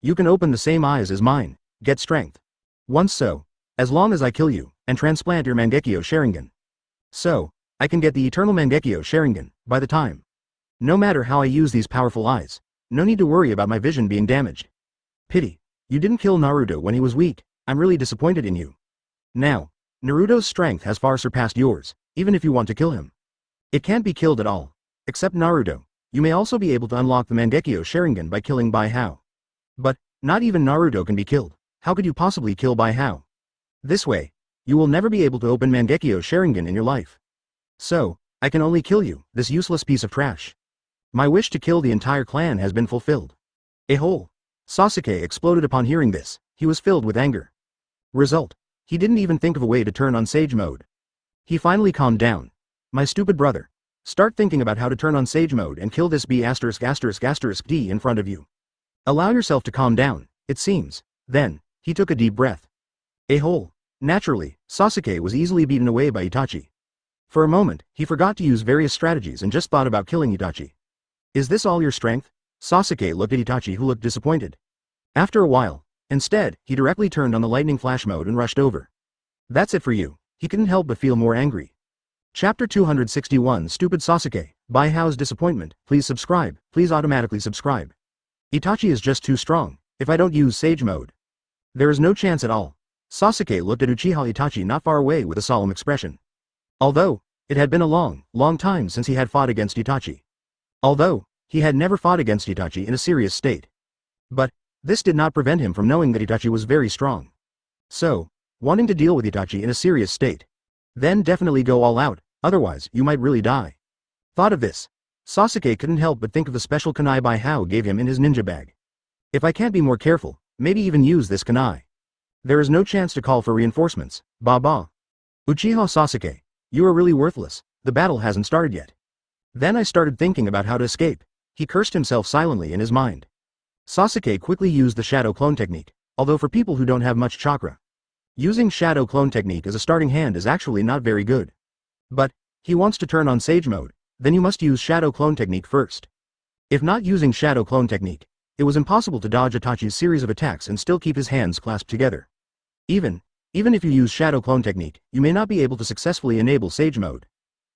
you can open the same eyes as mine, get strength. Once so, as long as I kill you, and transplant your Mangekyo Sharingan. So, I can get the eternal Mangekyo Sharingan, by the time. No matter how I use these powerful eyes, no need to worry about my vision being damaged. Pity, you didn't kill Naruto when he was weak, I'm really disappointed in you. Now, Naruto's strength has far surpassed yours, even if you want to kill him. It can't be killed at all. Except Naruto, you may also be able to unlock the Mangekyo Sharingan by killing Bijuu. But, not even Naruto can be killed. How could you possibly kill Bijuu? This way, you will never be able to open Mangekyo Sharingan in your life. So, I can only kill you, this useless piece of trash. My wish to kill the entire clan has been fulfilled. A hole. Sasuke exploded upon hearing this. He was filled with anger. Result. He didn't even think of a way to turn on Sage Mode. He finally calmed down. My stupid brother. Start thinking about how to turn on Sage Mode and kill this B******** D in front of you. Allow yourself to calm down, it seems. Then, he took a deep breath. A hole. Naturally, Sasuke was easily beaten away by Itachi. For a moment, he forgot to use various strategies and just thought about killing Itachi. Is this all your strength? Sasuke looked at Itachi, who looked disappointed. After a while, instead, he directly turned on the lightning flash mode and rushed over. That's it for you. He couldn't help but feel more angry. Chapter 261 Stupid Sasuke, Bijuu's disappointment. Please subscribe, please automatically subscribe. Itachi is just too strong, if I don't use Sage Mode. There is no chance at all. Sasuke looked at Uchiha Itachi not far away with a solemn expression. Although, it had been a long time since he had fought against Itachi. Although, he had never fought against Itachi in a serious state. But, this did not prevent him from knowing that Itachi was very strong. So, wanting to deal with Itachi in a serious state. Then definitely go all out, otherwise you might really die. Thought of this. Sasuke couldn't help but think of the special kunai Bijuu gave him in his ninja bag. If I can't be more careful, maybe even use this kunai. There is no chance to call for reinforcements, Baba. Uchiha Sasuke, you are really worthless, the battle hasn't started yet. Then I started thinking about how to escape. He cursed himself silently in his mind. Sasuke quickly used the shadow clone technique, although for people who don't have much chakra. Using shadow clone technique as a starting hand is actually not very good. But, he wants to turn on Sage Mode, then you must use shadow clone technique first. If not using shadow clone technique, it was impossible to dodge Itachi's series of attacks and still keep his hands clasped together. Even if you use shadow clone technique, you may not be able to successfully enable Sage Mode.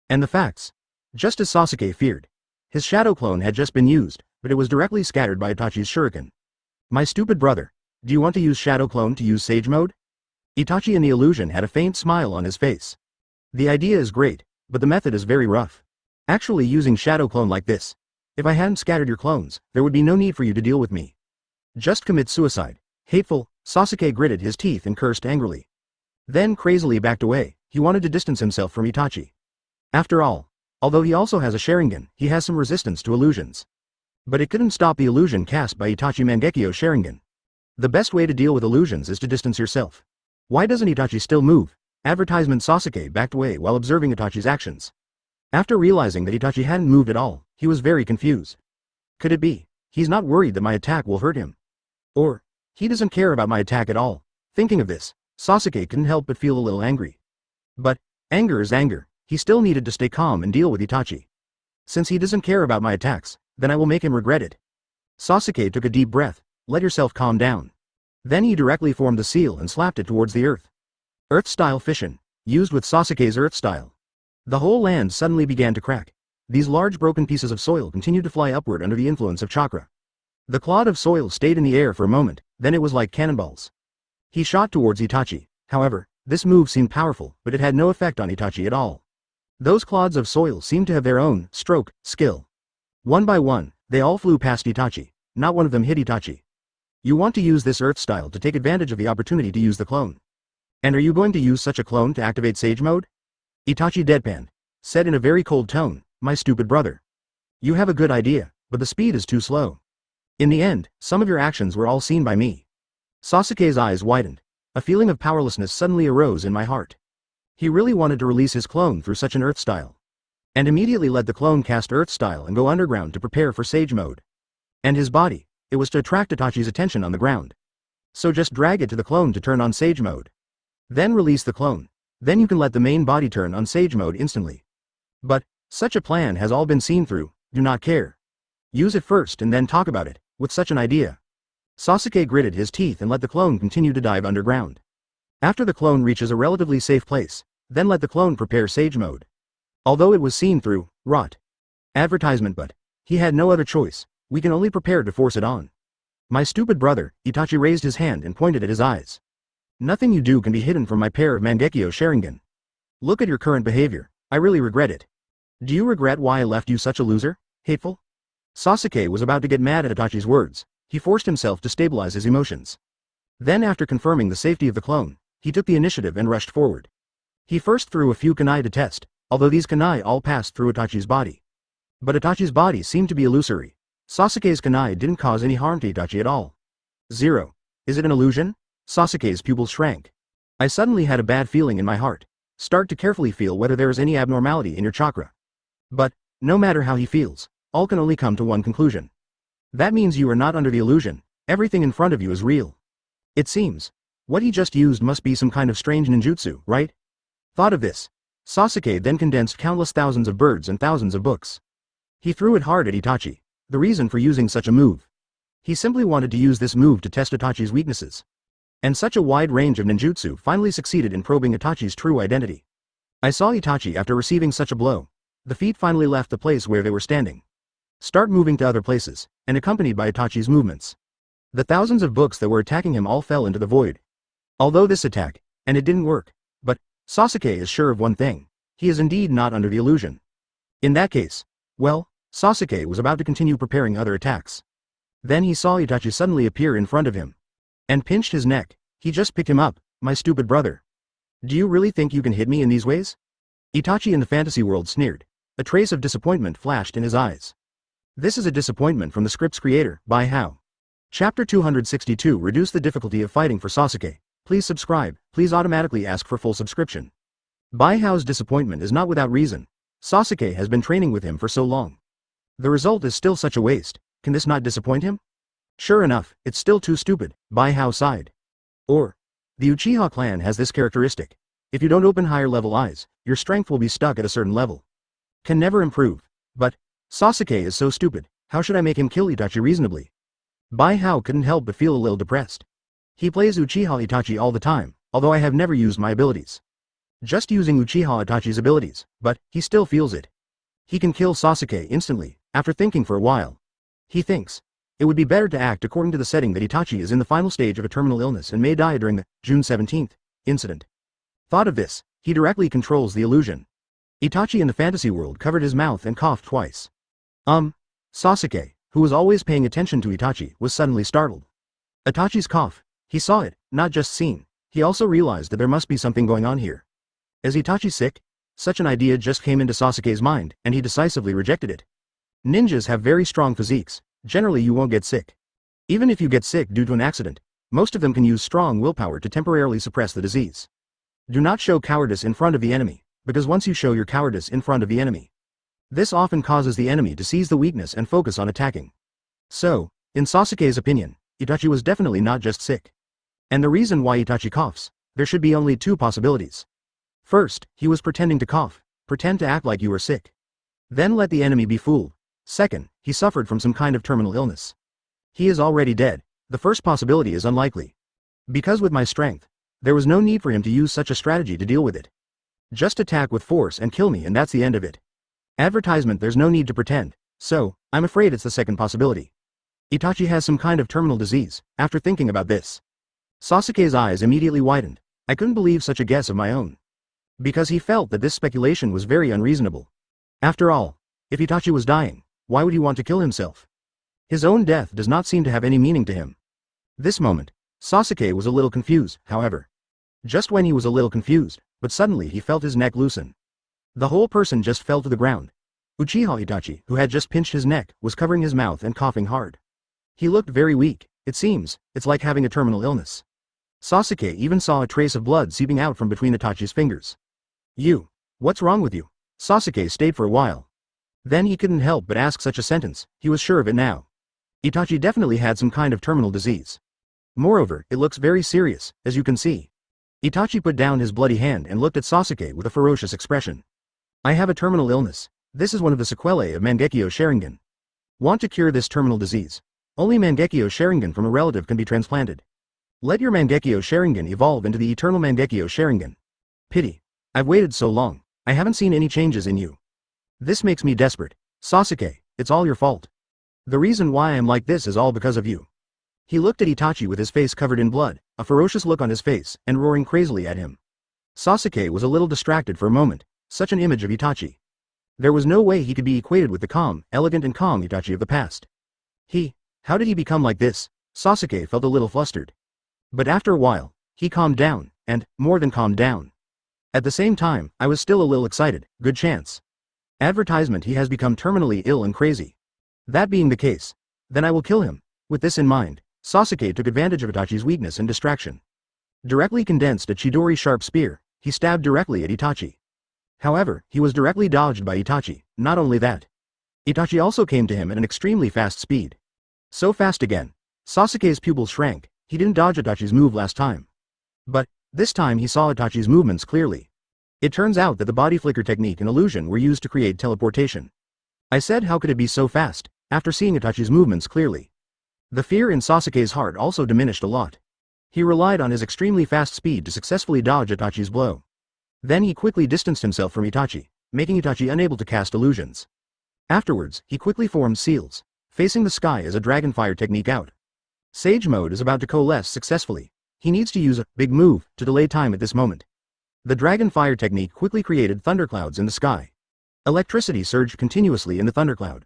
And the facts. Just as Sasuke feared. His shadow clone had just been used, but it was directly scattered by Itachi's shuriken. My stupid brother, do you want to use shadow clone to use Sage Mode? Itachi in the illusion had a faint smile on his face. The idea is great, but the method is very rough. Actually using shadow clone like this. If I hadn't scattered your clones, there would be no need for you to deal with me. Just commit suicide. Hateful, Sasuke gritted his teeth and cursed angrily. Then crazily backed away, he wanted to distance himself from Itachi. After all, although he also has a Sharingan, he has some resistance to illusions. But it couldn't stop the illusion cast by Itachi Mangekyo Sharingan. The best way to deal with illusions is to distance yourself. Why doesn't Itachi still move? Advertisement Sasuke backed away while observing Itachi's actions. After realizing that Itachi hadn't moved at all, he was very confused. Could it be, he's not worried that my attack will hurt him? Or, he doesn't care about my attack at all? Thinking of this, Sasuke couldn't help but feel a little angry. But, anger is anger, he still needed to stay calm and deal with Itachi. Since he doesn't care about my attacks, then I will make him regret it. Sasuke took a deep breath. Let yourself calm down. Then he directly formed the seal and slapped it towards the earth. Earth-style fission, used with Sasuke's earth style. The whole land suddenly began to crack. These large broken pieces of soil continued to fly upward under the influence of chakra. The clod of soil stayed in the air for a moment, then it was like cannonballs. He shot towards Itachi. However, this move seemed powerful, but it had no effect on Itachi at all. Those clods of soil seemed to have their own skill. One by one, they all flew past Itachi. Not one of them hit Itachi. You want to use this earth style to take advantage of the opportunity to use the clone. And are you going to use such a clone to activate Sage Mode? Itachi deadpanned. Said in a very cold tone, my stupid brother. You have a good idea, but the speed is too slow. In the end, some of your actions were all seen by me. Sasuke's eyes widened. A feeling of powerlessness suddenly arose in my heart. He really wanted to release his clone through such an earth style. And immediately let the clone cast earth style and go underground to prepare for sage mode. And his body, it was to attract Itachi's attention on the ground. So just drag it to the clone to turn on sage mode. Then release the clone. Then you can let the main body turn on sage mode instantly. But, such a plan has all been seen through, do not care. Use it first and then talk about it, with such an idea. Sasuke gritted his teeth and let the clone continue to dive underground. After the clone reaches a relatively safe place, then let the clone prepare sage mode. Although it was seen through, rot. Advertisement but, he had no other choice, we can only prepare to force it on. My stupid brother, Itachi raised his hand and pointed at his eyes. Nothing you do can be hidden from my pair of Mangekyo Sharingan. Look at your current behavior, I really regret it. Do you regret why I left you such a loser, hateful? Sasuke was about to get mad at Itachi's words, he forced himself to stabilize his emotions. Then after confirming the safety of the clone, he took the initiative and rushed forward. He first threw a few kunai to test, although these kunai all passed through Itachi's body. But Itachi's body seemed to be illusory. Sasuke's kunai didn't cause any harm to Itachi at all. 0. Is it an illusion? Sasuke's pupils shrank. I suddenly had a bad feeling in my heart. Start to carefully feel whether there is any abnormality in your chakra. But, no matter how he feels, all can only come to one conclusion. That means you are not under the illusion, everything in front of you is real. It seems. What he just used must be some kind of strange ninjutsu, right? Thought of this. Sasuke then condensed countless thousands of birds and thousands of books. He threw it hard at Itachi. The reason for using such a move. He simply wanted to use this move to test Itachi's weaknesses. And such a wide range of ninjutsu finally succeeded in probing Itachi's true identity. I saw Itachi after receiving such a blow. The feet finally left the place where they were standing. Start moving to other places, and accompanied by Itachi's movements. The thousands of books that were attacking him all fell into the void. Although this attack, and it didn't work, but, Sasuke is sure of one thing, he is indeed not under the illusion. In that case, well, Sasuke was about to continue preparing other attacks. Then he saw Itachi suddenly appear in front of him. And pinched his neck, he just picked him up, my stupid brother. Do you really think you can hit me in these ways? Itachi in the fantasy world sneered. A trace of disappointment flashed in his eyes. This is a disappointment from the script's creator, Bijuu. Chapter 262 Reduce the difficulty of fighting for Sasuke. Please subscribe, please automatically ask for full subscription. Bijuu's disappointment is not without reason. Sasuke has been training with him for so long. The result is still such a waste, can this not disappoint him? Sure enough, it's still too stupid, Bijuu sighed. Or, the Uchiha clan has this characteristic. If you don't open higher level eyes, your strength will be stuck at a certain level. Can never improve. But, Sasuke is so stupid, how should I make him kill Itachi reasonably? Bijuu couldn't help but feel a little depressed. He plays Uchiha Itachi all the time, although I have never used my abilities. Just using Uchiha Itachi's abilities, but, he still feels it. He can kill Sasuke instantly, after thinking for a while. He thinks. It would be better to act according to the setting that Itachi is in the final stage of a terminal illness and may die during the June 17th incident. Thought of this, he directly controls the illusion. Itachi in the fantasy world covered his mouth and coughed twice. Sasuke, who was always paying attention to Itachi, was suddenly startled. Itachi's cough, he saw it, not just seen, he also realized that there must be something going on here. Is Itachi sick? Such an idea just came into Sasuke's mind, and he decisively rejected it. Ninjas have very strong physiques, generally you won't get sick. Even if you get sick due to an accident, most of them can use strong willpower to temporarily suppress the disease. Do not show cowardice in front of the enemy, because once you show your cowardice in front of the enemy, this often causes the enemy to seize the weakness and focus on attacking. So, in Sasuke's opinion, Itachi was definitely not just sick. And the reason why Itachi coughs, there should be only two possibilities. First, he was pretending to cough, pretend to act like you were sick. Then let the enemy be fooled. Second, he suffered from some kind of terminal illness. He is already dead. The first possibility is unlikely. Because with my strength, there was no need for him to use such a strategy to deal with it. Just attack with force and kill me and that's the end of it. Advertisement there's no need to pretend, so, I'm afraid it's the second possibility. Itachi has some kind of terminal disease, after thinking about this. Sasuke's eyes immediately widened. I couldn't believe such a guess of my own. Because he felt that this speculation was very unreasonable. After all, if Itachi was dying, why would he want to kill himself? His own death does not seem to have any meaning to him. This moment, Sasuke was a little confused, however. Just when he was a little confused, but suddenly he felt his neck loosen. The whole person just fell to the ground. Uchiha Itachi, who had just pinched his neck, was covering his mouth and coughing hard. He looked very weak, it seems, it's like having a terminal illness. Sasuke even saw a trace of blood seeping out from between Itachi's fingers. What's wrong with you? Sasuke stayed for a while. Then he couldn't help but ask such a sentence, he was sure of it now. Itachi definitely had some kind of terminal disease. Moreover, it looks very serious, as you can see. Itachi put down his bloody hand and looked at Sasuke with a ferocious expression. I have a terminal illness. This is one of the sequelae of Mangekyo Sharingan. Want to cure this terminal disease? Only Mangekyo Sharingan from a relative can be transplanted. Let your Mangekyo Sharingan evolve into the eternal Mangekyo Sharingan. Pity. I've waited so long. I haven't seen any changes in you. This makes me desperate. Sasuke, it's all your fault. The reason why I'm like this is all because of you. He looked at Itachi with his face covered in blood, a ferocious look on his face, and roaring crazily at him. Sasuke was a little distracted for a moment, such an image of Itachi. There was no way he could be equated with the calm, elegant and calm Itachi of the past. How did he become like this? Sasuke felt a little flustered. But after a while, he calmed down, and, more than calmed down. At the same time, I was still a little excited, good chance. Advertisement he has become terminally ill and crazy. That being the case, then I will kill him. With this in mind, Sasuke took advantage of Itachi's weakness and distraction. Directly condensed a Chidori sharp spear, he stabbed directly at Itachi. However, he was directly dodged by Itachi, not only that. Itachi also came to him at an extremely fast speed. So fast again. Sasuke's pupils shrank, he didn't dodge Itachi's move last time. But, this time he saw Itachi's movements clearly. It turns out that the body flicker technique and illusion were used to create teleportation. I said how could it be so fast, after seeing Itachi's movements clearly. The fear in Sasuke's heart also diminished a lot. He relied on his extremely fast speed to successfully dodge Itachi's blow. Then he quickly distanced himself from Itachi, making Itachi unable to cast illusions. Afterwards, he quickly formed seals, facing the sky as a dragonfire technique out. Sage mode is about to coalesce successfully. He needs to use a big move to delay time at this moment. The dragonfire technique quickly created thunderclouds in the sky. Electricity surged continuously in the thundercloud.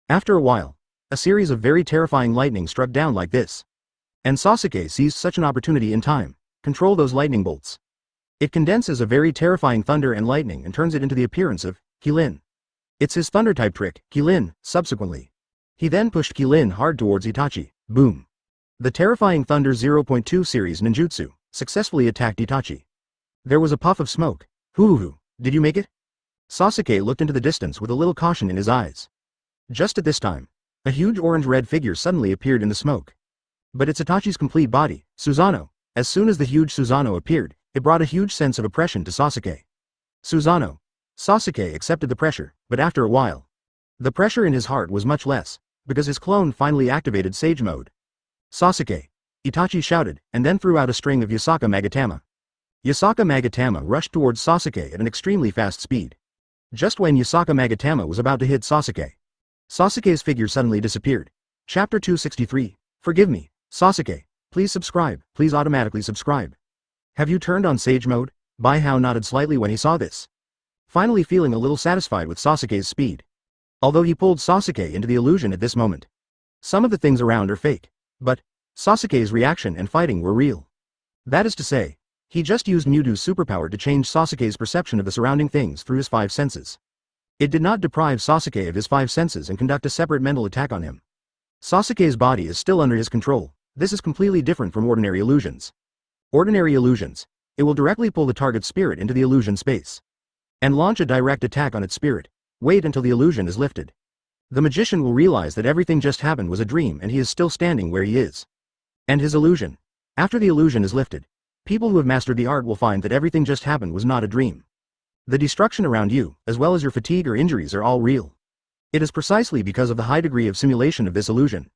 After a while, a series of very terrifying lightning struck down like this. And Sasuke seized such an opportunity in time. Control those lightning bolts. It condenses a very terrifying thunder and lightning and turns it into the appearance of Kilin. It's his thunder type trick, Kilin, subsequently. He then pushed Kilin hard towards Itachi. Boom. The terrifying Thunder 0.2 series ninjutsu successfully attacked Itachi. There was a puff of smoke. Hoo, did you make it? Sasuke looked into the distance with a little caution in his eyes. Just at this time, a huge orange-red figure suddenly appeared in the smoke. But it's Itachi's complete body, Susanoo. As soon as the huge Susanoo appeared, it brought a huge sense of oppression to Sasuke. Susanoo. Sasuke accepted the pressure, but after a while, the pressure in his heart was much less, because his clone finally activated Sage Mode. Sasuke. Itachi shouted, and then threw out a string of Yasaka Magatama. Yasaka Magatama rushed towards Sasuke at an extremely fast speed. Just when Yasaka Magatama was about to hit Sasuke, Sasuke's figure suddenly disappeared. Chapter 263. Forgive me, Sasuke. Please subscribe, please automatically subscribe. Have you turned on Sage Mode? Bijuu nodded slightly when he saw this. Finally feeling a little satisfied with Sasuke's speed. Although he pulled Sasuke into the illusion at this moment. Some of the things around are fake. But, Sasuke's reaction and fighting were real. That is to say, he just used Mewtwo's superpower to change Sasuke's perception of the surrounding things through his 5 senses. It did not deprive Sasuke of his 5 senses and conduct a separate mental attack on him. Sasuke's body is still under his control. This is completely different from ordinary illusions. Ordinary illusions. It will directly pull the target spirit into the illusion space. And launch a direct attack on its spirit. Wait until the illusion is lifted. The magician will realize that everything just happened was a dream and he is still standing where he is. And his illusion. After the illusion is lifted, people who have mastered the art will find that everything just happened was not a dream. The destruction around you, as well as your fatigue or injuries are all real. It is precisely because of the high degree of simulation of this illusion.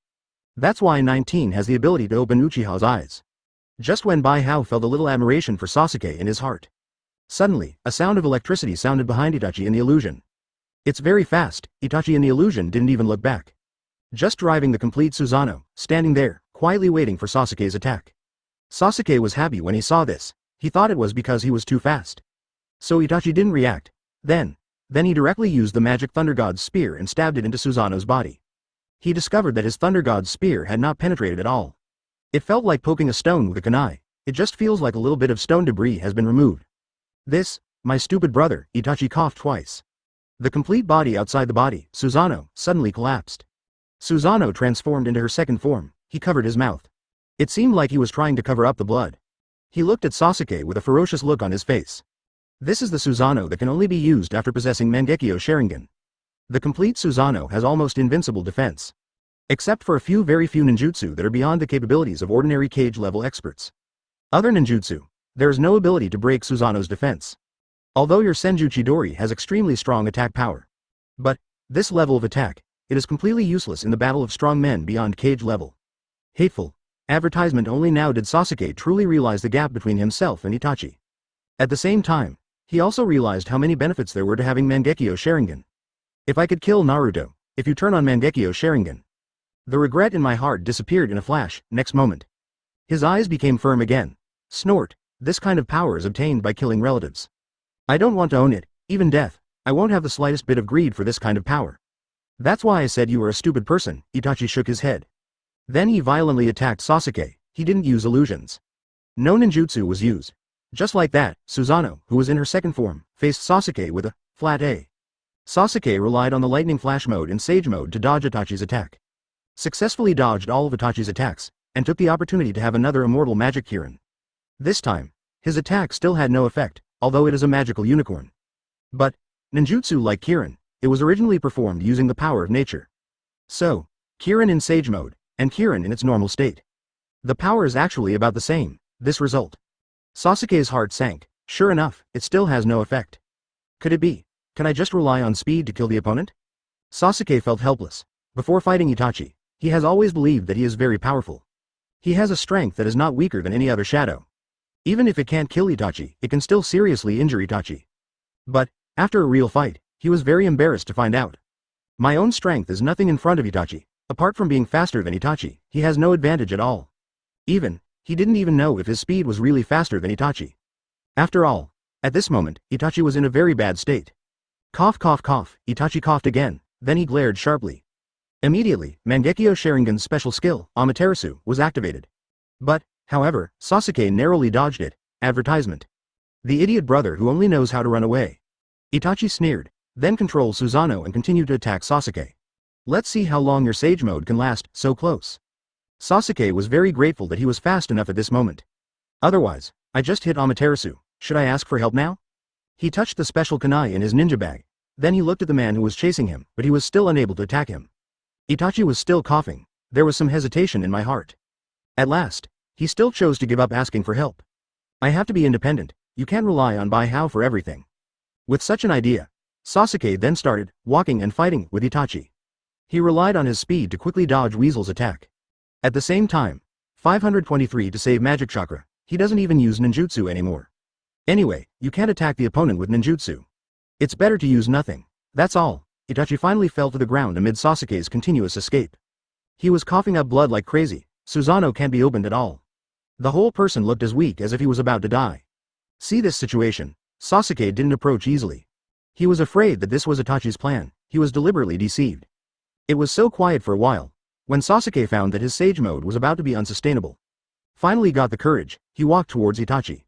That's why 19 has the ability to open Uchiha's eyes. Just when Bijuu felt a little admiration for Sasuke in his heart. Suddenly, a sound of electricity sounded behind Itachi in the illusion. It's very fast. Itachi in the illusion didn't even look back. Just driving the complete Susanoo, standing there, quietly waiting for Sasuke's attack. Sasuke was happy when he saw this. He thought it was because he was too fast. So Itachi didn't react. Then he directly used the magic Thunder God's spear and stabbed it into Susanoo's body. He discovered that his Thunder God's spear had not penetrated at all. It felt like poking a stone with a kunai. It just feels like a little bit of stone debris has been removed. This, my stupid brother, Itachi coughed twice. The complete body outside the body, Susanoo, suddenly collapsed. Susanoo transformed into her second form. He covered his mouth. It seemed like he was trying to cover up the blood. He looked at Sasuke with a ferocious look on his face. This is the Susanoo that can only be used after possessing Mangekyo Sharingan. The complete Susanoo has almost invincible defense. Except for a very few ninjutsu that are beyond the capabilities of ordinary cage-level experts. Other ninjutsu, there is no ability to break Susanoo's defense. Although your Senju Chidori has extremely strong attack power. But, this level of attack, it is completely useless in the battle of strong men beyond cage level. Hateful. Advertisement. Only now did Sasuke truly realize the gap between himself and Itachi. At the same time, he also realized how many benefits there were to having Mangekyo Sharingan. If I could kill Naruto, if you turn on Mangekyo Sharingan. The regret in my heart disappeared in a flash. Next moment. His eyes became firm again. Snort, this kind of power is obtained by killing relatives. I don't want to own it, even death. I won't have the slightest bit of greed for this kind of power. That's why I said you were a stupid person. Itachi shook his head. Then he violently attacked Sasuke. He didn't use illusions. No ninjutsu was used. Just like that, Susanoo, who was in her second form, faced Sasuke with a flat A. Sasuke relied on the lightning flash mode and sage mode to dodge Itachi's attack. Successfully dodged all of Itachi's attacks, and took the opportunity to have another immortal magic Kirin. This time, his attack still had no effect, although it is a magical unicorn. But, ninjutsu like Kirin, it was originally performed using the power of nature. So, Kirin in sage mode, and Kirin in its normal state. The power is actually about the same, this result. Sasuke's heart sank. Sure enough, it still has no effect. Could it be? Can I just rely on speed to kill the opponent? Sasuke felt helpless. Before fighting Itachi, he has always believed that he is very powerful. He has a strength that is not weaker than any other shadow. Even if it can't kill Itachi, it can still seriously injure Itachi. But, after a real fight, he was very embarrassed to find out. My own strength is nothing in front of Itachi. Apart from being faster than Itachi, he has no advantage at all. He didn't even know if his speed was really faster than Itachi. After all, at this moment, Itachi was in a very bad state. Cough cough cough, Itachi coughed again, then he glared sharply. Immediately, Mangekyo Sharingan's special skill, Amaterasu, was activated. But, however, Sasuke narrowly dodged it. Advertisement. The idiot brother who only knows how to run away. Itachi sneered, then controlled Susanoo and continued to attack Sasuke. Let's see how long your sage mode can last, so close. Sasuke was very grateful that he was fast enough at this moment. Otherwise, I just hit Amaterasu, should I ask for help now? He touched the special kunai in his ninja bag. Then he looked at the man who was chasing him, but he was still unable to attack him. Itachi was still coughing. There was some hesitation in my heart. At last, he still chose to give up asking for help. I have to be independent. You can't rely on Bai-Hao for everything. With such an idea, Sasuke then started walking and fighting with Itachi. He relied on his speed to quickly dodge Weasel's attack. At the same time, 523 to save magic chakra. He doesn't even use ninjutsu anymore. Anyway, you can't attack the opponent with ninjutsu. It's better to use nothing. That's all. Itachi finally fell to the ground amid Sasuke's continuous escape. He was coughing up blood like crazy. Susanoo can't be opened at all. The whole person looked as weak as if he was about to die. See this situation. Sasuke didn't approach easily. He was afraid that this was Itachi's plan. He was deliberately deceived. It was so quiet for a while. When Sasuke found that his sage mode was about to be unsustainable. Finally got the courage, he walked towards Itachi.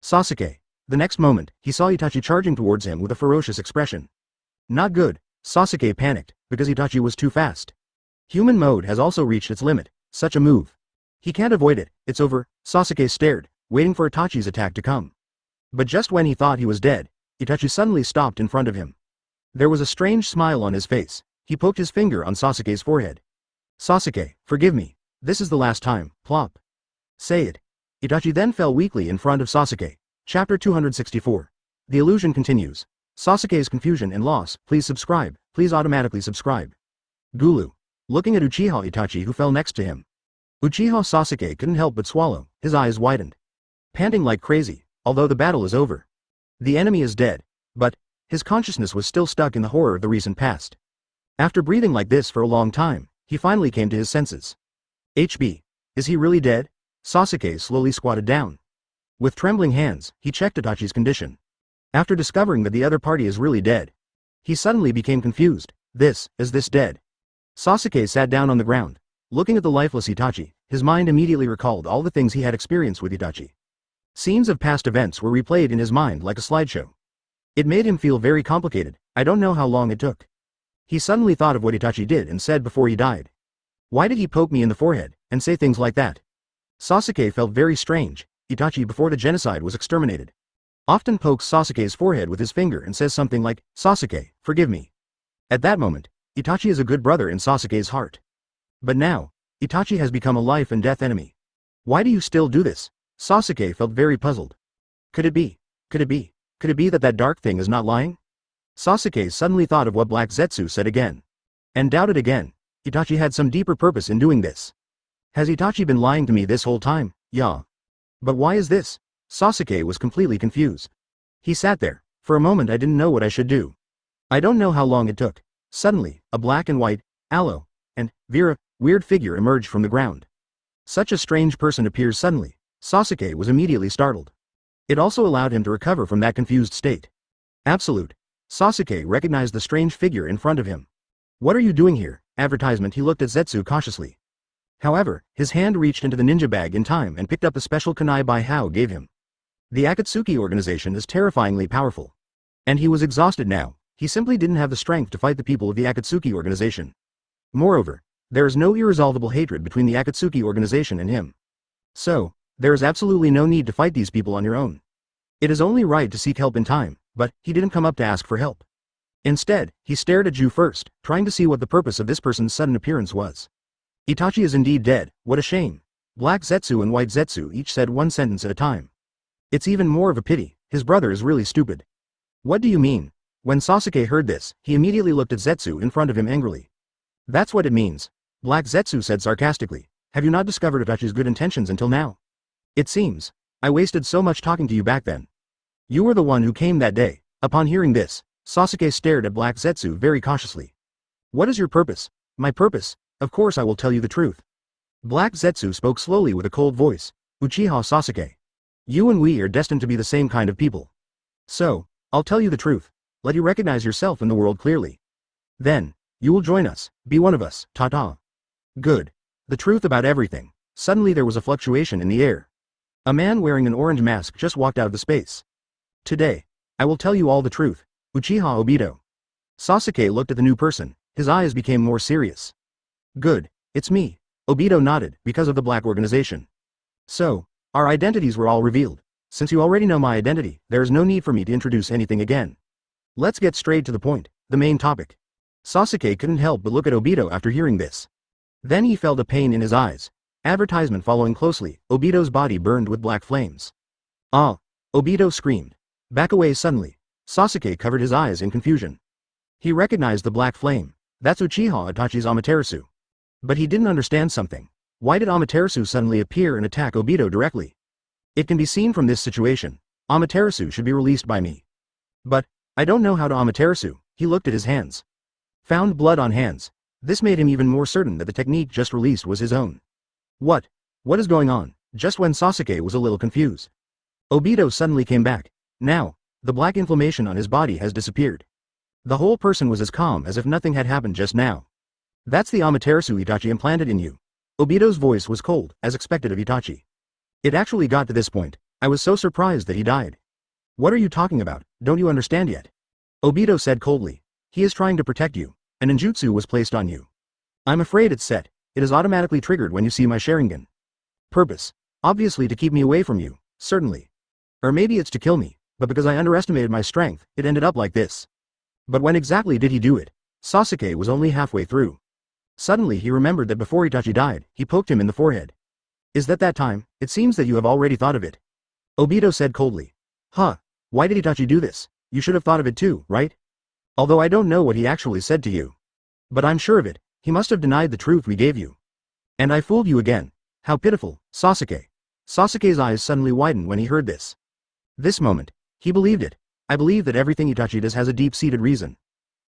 Sasuke. The next moment, he saw Itachi charging towards him with a ferocious expression. Not good. Sasuke panicked, because Itachi was too fast. Human mode has also reached its limit. Such a move. He can't avoid it, it's over. Sasuke stared, waiting for Itachi's attack to come. But just when he thought he was dead, Itachi suddenly stopped in front of him. There was a strange smile on his face. He poked his finger on Sasuke's forehead. Sasuke, forgive me. This is the last time. Plop. Say it. Itachi then fell weakly in front of Sasuke. Chapter 264. The illusion continues. Sasuke's confusion and loss. Please subscribe. Please automatically subscribe. Gulu. Looking at Uchiha Itachi who fell next to him. Uchiha Sasuke couldn't help but swallow. His eyes widened. Panting like crazy, although the battle is over. The enemy is dead. But, his consciousness was still stuck in the horror of the recent past. After breathing like this for a long time, he finally came to his senses. HB. Is he really dead? Sasuke slowly squatted down. With trembling hands, he checked Itachi's condition. After discovering that the other party is really dead, he suddenly became confused. Is this dead? Sasuke sat down on the ground. Looking at the lifeless Itachi, his mind immediately recalled all the things he had experienced with Itachi. Scenes of past events were replayed in his mind like a slideshow. It made him feel very complicated. I don't know how long it took. He suddenly thought of what Itachi did and said before he died. Why did he poke me in the forehead, and say things like that? Sasuke felt very strange. Itachi before the genocide was exterminated. Often pokes Sasuke's forehead with his finger and says something like, "Sasuke, forgive me." At that moment, Itachi is a good brother in Sasuke's heart. But now, Itachi has become a life and death enemy. Why do you still do this? Sasuke felt very puzzled. Could it be? Could it be? Could it be that that dark thing is not lying? Sasuke suddenly thought of what Black Zetsu said again. And doubted again. Itachi had some deeper purpose in doing this. Has Itachi been lying to me this whole time? Yeah. But why is this? Sasuke was completely confused. He sat there. For a moment I didn't know what I should do. I don't know how long it took. Suddenly, a black and white, aloe, and weird figure emerged from the ground. Such a strange person appears suddenly. Sasuke was immediately startled. It also allowed him to recover from that confused state. Absolute. Sasuke recognized the strange figure in front of him. What are you doing here? Advertisement. He looked at Zetsu cautiously. However, his hand reached into the ninja bag in time and picked up a special kunai Bijuu gave him. The Akatsuki organization is terrifyingly powerful. And he was exhausted now. He simply didn't have the strength to fight the people of the Akatsuki organization. Moreover, there is no irresolvable hatred between the Akatsuki organization and him. So, there is absolutely no need to fight these people on your own. It is only right to seek help in time, but he didn't come up to ask for help. Instead, he stared at Bijuu first, trying to see what the purpose of this person's sudden appearance was. Itachi is indeed dead, what a shame. Black Zetsu and White Zetsu each said one sentence at a time. It's even more of a pity, his brother is really stupid. What do you mean? When Sasuke heard this, he immediately looked at Zetsu in front of him angrily. That's what it means. Black Zetsu said sarcastically. Have you not discovered Itachi's good intentions until now? It seems. I wasted so much talking to you back then. You were the one who came that day. Upon hearing this, Sasuke stared at Black Zetsu very cautiously. What is your purpose? My purpose? Of course I will tell you the truth. Black Zetsu spoke slowly with a cold voice. Uchiha Sasuke. You and we are destined to be the same kind of people. So, I'll tell you the truth. Let you recognize yourself in the world clearly. Then, you will join us, be one of us, ta-ta. Good. The truth about everything. Suddenly there was a fluctuation in the air. A man wearing an orange mask just walked out of the space. Today, I will tell you all the truth, Uchiha Obito. Sasuke looked at the new person, his eyes became more serious. Good, it's me, Obito nodded, because of the black organization. So, our identities were all revealed. Since you already know my identity, there is no need for me to introduce anything again. Let's get straight to the point, the main topic. Sasuke couldn't help but look at Obito after hearing this. Then he felt a pain in his eyes. Advertisement following closely, Obito's body burned with black flames. Ah! Obito screamed. Back away suddenly. Sasuke covered his eyes in confusion. He recognized the black flame. That's Uchiha Itachi's Amaterasu. But he didn't understand something. Why did Amaterasu suddenly appear and attack Obito directly? It can be seen from this situation. Amaterasu should be released by me. But, I don't know how to Amaterasu. He looked at his hands. Found blood on hands. This made him even more certain that the technique just released was his own. What? What is going on? Just when Sasuke was a little confused. Obito suddenly came back. Now, the black inflammation on his body has disappeared. The whole person was as calm as if nothing had happened just now. That's the Amaterasu Itachi implanted in you. Obito's voice was cold, as expected of Itachi. It actually got to this point. I was so surprised that he died. What are you talking about? Don't you understand yet? Obito said coldly. He is trying to protect you. An ninjutsu was placed on you. I'm afraid it's set. It is automatically triggered when you see my Sharingan. Purpose. Obviously to keep me away from you, certainly. Or maybe it's to kill me, but because I underestimated my strength, it ended up like this. But when exactly did he do it? Sasuke was only halfway through. Suddenly he remembered that before Itachi died, he poked him in the forehead. Is that time? It seems that you have already thought of it. Obito said coldly. Huh, why did Itachi do this? You should have thought of it too, right? Although I don't know what he actually said to you. But I'm sure of it, he must have denied the truth we gave you. And I fooled you again. How pitiful, Sasuke. Sasuke's eyes suddenly widened when he heard this. This moment, he believed it. I believe that everything Itachi does has a deep-seated reason.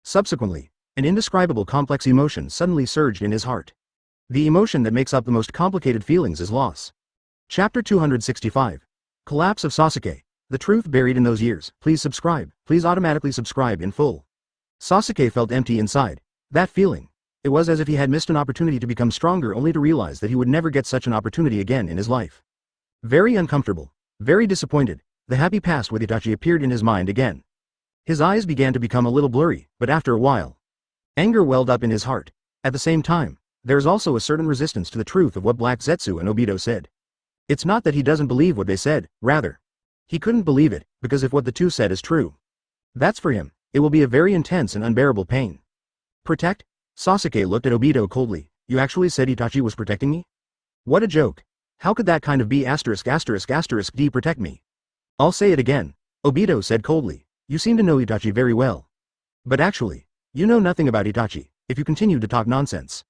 Subsequently, an indescribable complex emotion suddenly surged in his heart. The emotion that makes up the most complicated feelings is loss. Chapter 265. Collapse of Sasuke. The truth buried in those years. Please subscribe. Please automatically subscribe in full. Sasuke felt empty inside. That feeling. It was as if he had missed an opportunity to become stronger only to realize that he would never get such an opportunity again in his life. Very uncomfortable. Very disappointed. The happy past with Itachi appeared in his mind again. His eyes began to become a little blurry, but after a while, anger welled up in his heart. At the same time, there is also a certain resistance to the truth of what Black Zetsu and Obito said. It's not that he doesn't believe what they said, rather. He couldn't believe it, because if what the two said is true, that's for him, it will be a very intense and unbearable pain. Protect? Sasuke looked at Obito coldly. You actually said Itachi was protecting me? What a joke. How could that kind of be ******D protect me? I'll say it again. Obito said coldly. You seem to know Itachi very well. But actually, you know nothing about Itachi. If you continue to talk nonsense,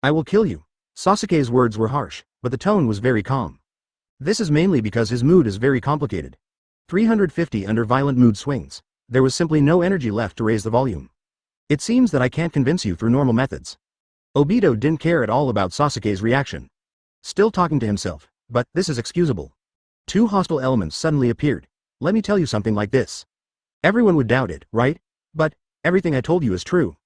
I will kill you. Sasuke's words were harsh, but the tone was very calm. This is mainly because his mood is very complicated. 350 under violent mood swings. There was simply no energy left to raise the volume. It seems that I can't convince you through normal methods. Obito didn't care at all about Sasuke's reaction. Still talking to himself, but this is excusable. Two hostile elements suddenly appeared. Let me tell you something like this. Everyone would doubt it, right? But everything I told you is true.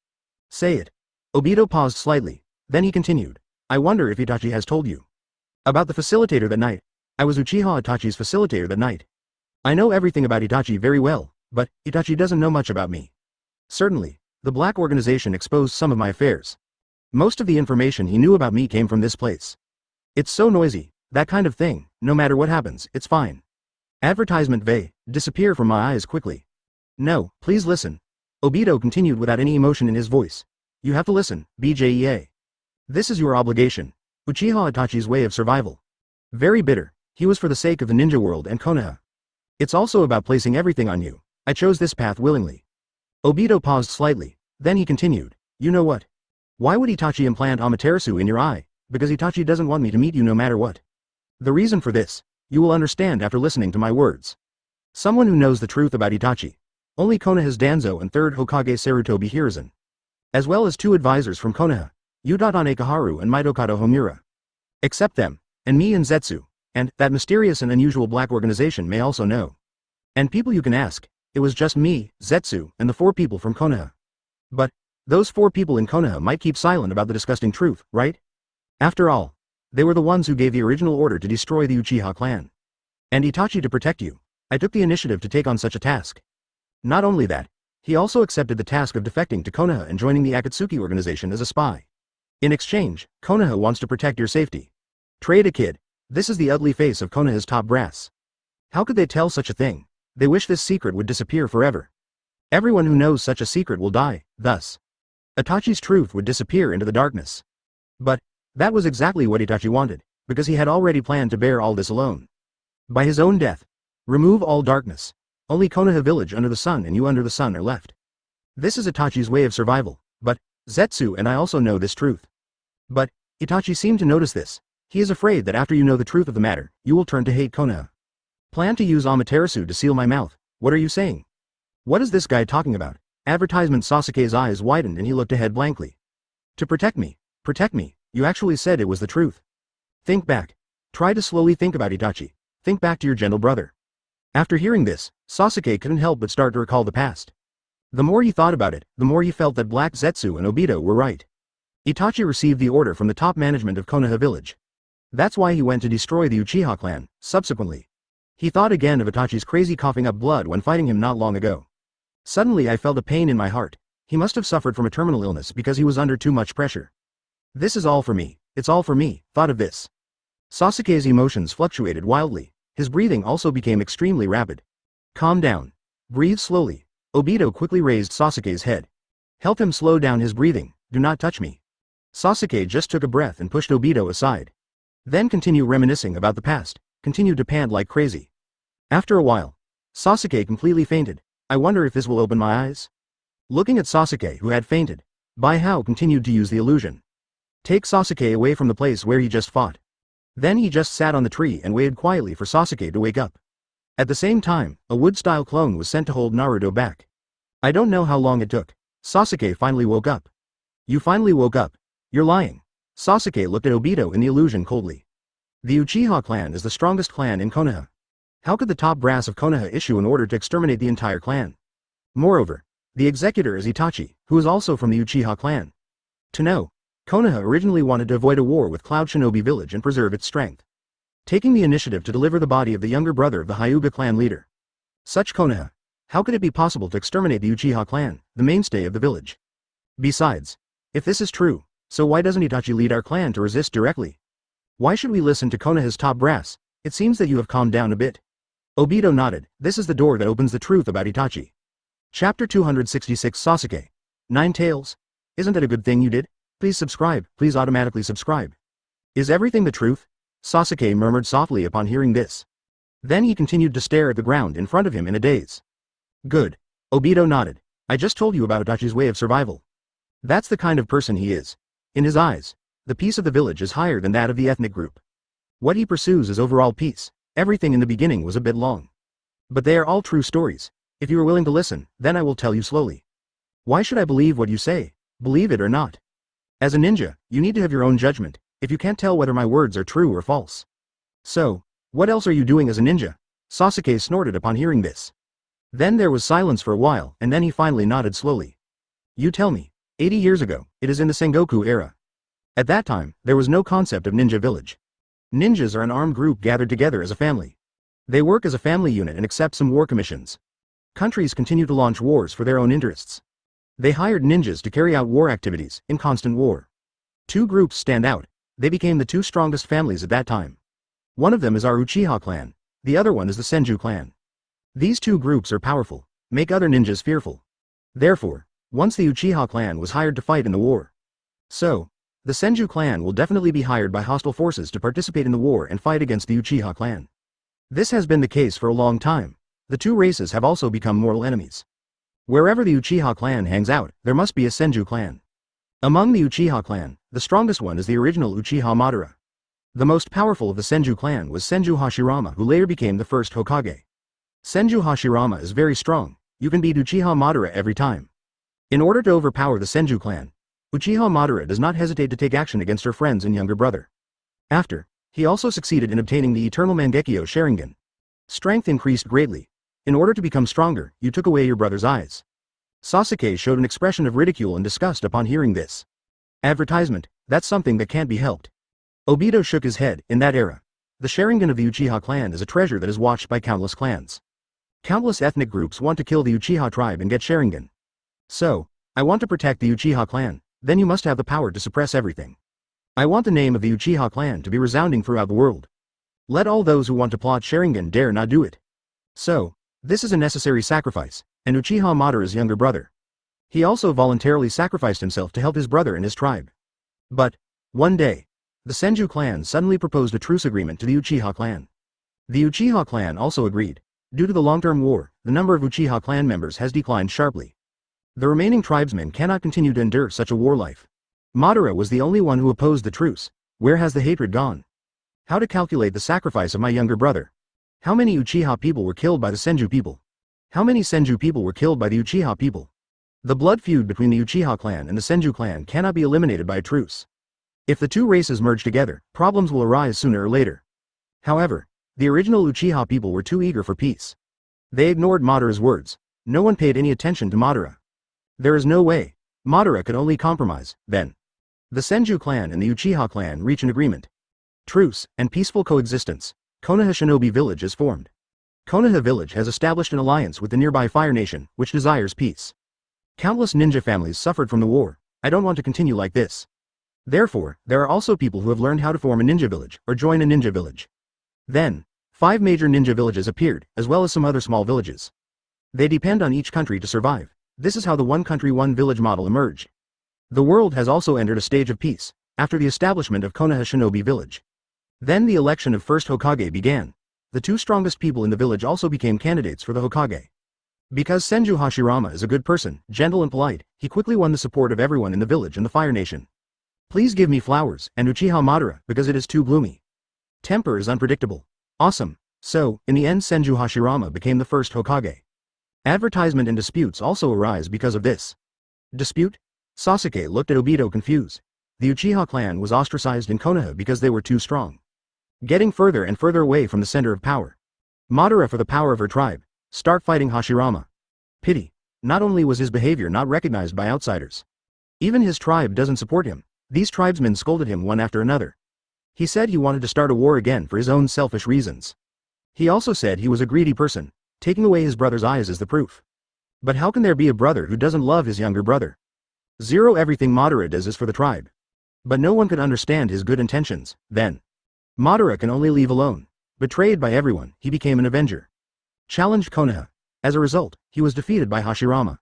Say it. Obito paused slightly, then he continued. I wonder if Itachi has told you about the facilitator that night. I was Uchiha Itachi's facilitator that night. I know everything about Itachi very well, but Itachi doesn't know much about me. Certainly, the black organization exposed some of my affairs. Most of the information he knew about me came from this place. It's so noisy, that kind of thing, no matter what happens, it's fine. Advertisement disappear from my eyes quickly. No, please listen. Obito continued without any emotion in his voice. You have to listen, BJEA. This is your obligation. Uchiha Itachi's way of survival. Very bitter, he was for the sake of the ninja world and Konoha. It's also about placing everything on you. I chose this path willingly. Obito paused slightly, then he continued. You know what? Why would Itachi implant Amaterasu in your eye? Because Itachi doesn't want me to meet you no matter what. The reason for this, you will understand after listening to my words. Someone who knows the truth about Itachi. Only Konoha's Danzo and 3rd Hokage Sarutobi Hiruzen. As well as 2 advisors from Konoha, Utatane Kaharu and Mitokado Homura. Except them, and me and Zetsu, and that mysterious and unusual black organization may also know. And people you can ask, it was just me, Zetsu, and the 4 people from Konoha. But, those 4 people in Konoha might keep silent about the disgusting truth, right? After all, they were the ones who gave the original order to destroy the Uchiha clan. And Itachi to protect you. I took the initiative to take on such a task. Not only that, he also accepted the task of defecting to Konoha and joining the Akatsuki organization as a spy. In exchange, Konoha wants to protect your safety. Trade a kid. This is the ugly face of Konoha's top brass. How could they tell such a thing? They wish this secret would disappear forever. Everyone who knows such a secret will die, thus. Itachi's truth would disappear into the darkness. But, that was exactly what Itachi wanted, because he had already planned to bear all this alone. By his own death. Remove all darkness. Only Konoha Village under the sun and you under the sun are left. This is Itachi's way of survival, but, Zetsu and I also know this truth. But, Itachi seemed to notice this. He is afraid that after you know the truth of the matter, you will turn to hate Konoha. Plan to use Amaterasu to seal my mouth. What are you saying? What is this guy talking about? Advertisement. Sasuke's eyes widened and he looked ahead blankly. To protect me, you actually said it was the truth. Think back. Try to slowly think about Itachi. Think back to your gentle brother. After hearing this, Sasuke couldn't help but start to recall the past. The more he thought about it, the more he felt that Black Zetsu and Obito were right. Itachi received the order from the top management of Konoha Village. That's why he went to destroy the Uchiha clan. Subsequently, he thought again of Itachi's crazy coughing up blood when fighting him not long ago. Suddenly I felt a pain in my heart. He must have suffered from a terminal illness because he was under too much pressure. This is all for me. It's all for me. Thought of this. Sasuke's emotions fluctuated wildly. His breathing also became extremely rapid. Calm down. Breathe slowly. Obito quickly raised Sasuke's head. Help him slow down his breathing. Do not touch me. Sasuke just took a breath and pushed Obito aside. Then continue reminiscing about the past. Continued to pant like crazy. After a while, Sasuke completely fainted. I wonder if this will open my eyes? Looking at Sasuke who had fainted, Bijuu continued to use the illusion. Take Sasuke away from the place where he just fought. Then he just sat on the tree and waited quietly for Sasuke to wake up. At the same time, a wood-style clone was sent to hold Naruto back. I don't know how long it took. Sasuke finally woke up. You finally woke up. You're lying. Sasuke looked at Obito in the illusion coldly. The Uchiha clan is the strongest clan in Konoha. How could the top brass of Konoha issue an order to exterminate the entire clan? Moreover, the executor is Itachi, who is also from the Uchiha clan. To know, Konoha originally wanted to avoid a war with Cloud Shinobi Village and preserve its strength. Taking the initiative to deliver the body of the younger brother of the Hyūga clan leader. Such Konoha. How could it be possible to exterminate the Uchiha clan, the mainstay of the village? Besides, if this is true, so why doesn't Itachi lead our clan to resist directly? Why should we listen to Konoha's top brass? It seems that you have calmed down a bit. Obito nodded. This is the door that opens the truth about Itachi. Chapter 266 Sasuke. 9 Tails. Isn't that a good thing you did? Please subscribe, please automatically subscribe. Is everything the truth? Sasuke murmured softly upon hearing this. Then he continued to stare at the ground in front of him in a daze. Good. Obito nodded. I just told you about Itachi's way of survival. That's the kind of person he is. In his eyes, the peace of the village is higher than that of the ethnic group. What he pursues is overall peace. Everything in the beginning was a bit long. But they are all true stories. If you are willing to listen, then I will tell you slowly. Why should I believe what you say? Believe it or not. As a ninja, you need to have your own judgment, if you can't tell whether my words are true or false. So, what else are you doing as a ninja? Sasuke snorted upon hearing this. Then there was silence for a while, and then he finally nodded slowly. You tell me. 80 years ago, it is in the Sengoku era. At that time, there was no concept of ninja village. Ninjas are an armed group gathered together as a family. They work as a family unit and accept some war commissions. Countries continue to launch wars for their own interests. They hired ninjas to carry out war activities, in constant war. 2 groups stand out. They became the 2 strongest families at that time. One of them is our Uchiha clan, the other one is the Senju clan. These 2 groups are powerful, make other ninjas fearful. Therefore, once the Uchiha clan was hired to fight in the war. So, the Senju clan will definitely be hired by hostile forces to participate in the war and fight against the Uchiha clan. This has been the case for a long time. The 2 races have also become mortal enemies. Wherever the Uchiha clan hangs out, there must be a Senju clan. Among the Uchiha clan, the strongest one is the original Uchiha Madara. The most powerful of the Senju clan was Senju Hashirama, who later became the first Hokage. Senju Hashirama is very strong. You can beat Uchiha Madara every time. In order to overpower the Senju clan, Uchiha Madara does not hesitate to take action against her friends and younger brother. After, he also succeeded in obtaining the eternal Mangekyo Sharingan. Strength increased greatly. In order to become stronger, you took away your brother's eyes. Sasuke showed an expression of ridicule and disgust upon hearing this. Advertisement, that's something that can't be helped. Obito shook his head. In that era, the Sharingan of the Uchiha clan is a treasure that is watched by countless clans. Countless ethnic groups want to kill the Uchiha tribe and get Sharingan. So, I want to protect the Uchiha clan. Then you must have the power to suppress everything. I want the name of the Uchiha clan to be resounding throughout the world. Let all those who want to plot Sharingan dare not do it. So, this is a necessary sacrifice, and Uchiha Madara's younger brother. He also voluntarily sacrificed himself to help his brother and his tribe. But, one day, the Senju clan suddenly proposed a truce agreement to the Uchiha clan. The Uchiha clan also agreed. Due to the long-term war, the number of Uchiha clan members has declined sharply. The remaining tribesmen cannot continue to endure such a war life. Madara was the only one who opposed the truce. Where has the hatred gone? How to calculate the sacrifice of my younger brother? How many Uchiha people were killed by the Senju people? How many Senju people were killed by the Uchiha people? The blood feud between the Uchiha clan and the Senju clan cannot be eliminated by a truce. If the 2 races merge together, problems will arise sooner or later. However, the original Uchiha people were too eager for peace. They ignored Madara's words. No one paid any attention to Madara. There is no way. Madara could only compromise, then. The Senju clan and the Uchiha clan reach an agreement. Truce and peaceful coexistence. Konoha Shinobi Village is formed. Konoha Village has established an alliance with the nearby Fire Nation, which desires peace. Countless ninja families suffered from the war. I don't want to continue like this. Therefore, there are also people who have learned how to form a ninja village, or join a ninja village. Then, 5 major ninja villages appeared, as well as some other small villages. They depend on each country to survive. This is how the one country one village model emerged. The world has also entered a stage of peace, after the establishment of Konoha Shinobi Village. Then the election of first Hokage began. The 2 strongest people in the village also became candidates for the Hokage. Because Senju Hashirama is a good person, gentle and polite, he quickly won the support of everyone in the village and the Fire Nation. Please give me flowers, and Uchiha Madara, because it is too gloomy. Temper is unpredictable. Awesome. So, in the end Senju Hashirama became the first Hokage. Advertisement and disputes also arise because of this. Dispute? Sasuke looked at Obito confused. The Uchiha clan was ostracized in Konoha because they were too strong. Getting further and further away from the center of power. Madara for the power of her tribe. Start fighting Hashirama. Pity. Not only was his behavior not recognized by outsiders. Even his tribe doesn't support him. These tribesmen scolded him one after another. He said he wanted to start a war again for his own selfish reasons. He also said he was a greedy person. Taking away his brother's eyes is the proof. But how can there be a brother who doesn't love his younger brother? Everything Madara does is for the tribe. But no one could understand his good intentions, then. Madara can only leave alone. Betrayed by everyone, he became an avenger. Challenged Konoha. As a result, he was defeated by Hashirama.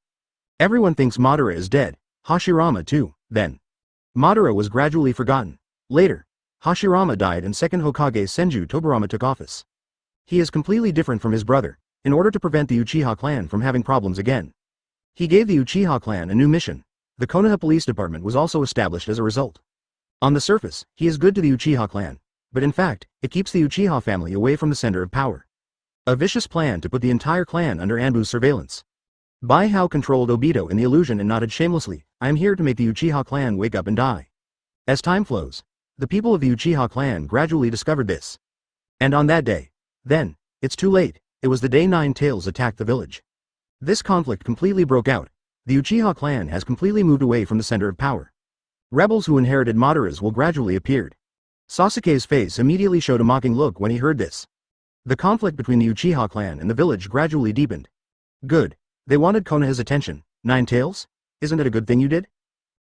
Everyone thinks Madara is dead, Hashirama too, then. Madara was gradually forgotten. Later, Hashirama died and second Hokage Senju Tobirama took office. He is completely different from his brother, in order to prevent the Uchiha clan from having problems again. He gave the Uchiha clan a new mission. The Konoha police department was also established as a result. On the surface, he is good to the Uchiha clan, but in fact, it keeps the Uchiha family away from the center of power. A vicious plan to put the entire clan under Anbu's surveillance. Bijuu controlled Obito in the illusion and nodded shamelessly, "I am here to make the Uchiha clan wake up and die." As time flows, the people of the Uchiha clan gradually discovered this. And on that day, then, it's too late, it was the day Nine Tails attacked the village. This conflict completely broke out. The Uchiha clan has completely moved away from the center of power. Rebels who inherited Madara's will gradually appeared. Sasuke's face immediately showed a mocking look when he heard this. The conflict between the Uchiha clan and the village gradually deepened. Good. They wanted Konoha's attention. Nine Tails? Isn't it a good thing you did?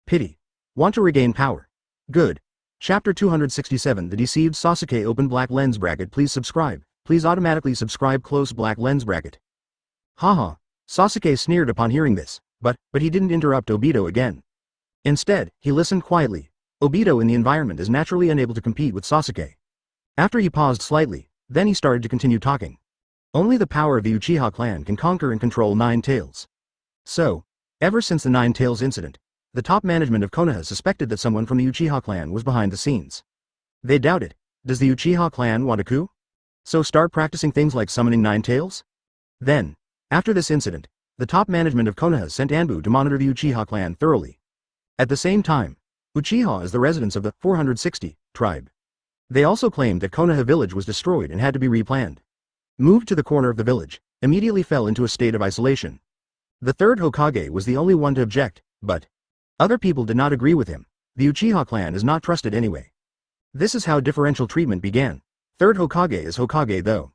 Pity. Want to regain power. Good. Chapter 267 The Deceived Sasuke Open Black Lens Bracket. Please subscribe. Please automatically subscribe. Close black lens bracket. Haha. Sasuke sneered upon hearing this, but he didn't interrupt Obito again. Instead, he listened quietly. Obito in the environment is naturally unable to compete with Sasuke. After he paused slightly, then he started to continue talking. Only the power of the Uchiha clan can conquer and control Nine Tails. So, ever since the Nine Tails incident, the top management of Konoha suspected that someone from the Uchiha clan was behind the scenes. They doubted. Does the Uchiha clan want a coup? So start practicing things like summoning Nine Tails? Then, after this incident, the top management of Konoha sent Anbu to monitor the Uchiha clan thoroughly. At the same time, Uchiha is the residence of the 460 tribe. They also claimed that Konoha Village was destroyed and had to be replanned. Moved to the corner of the village, immediately fell into a state of isolation. The third Hokage was the only one to object, but other people did not agree with him. The Uchiha clan is not trusted anyway. This is how differential treatment began. Third Hokage is Hokage though.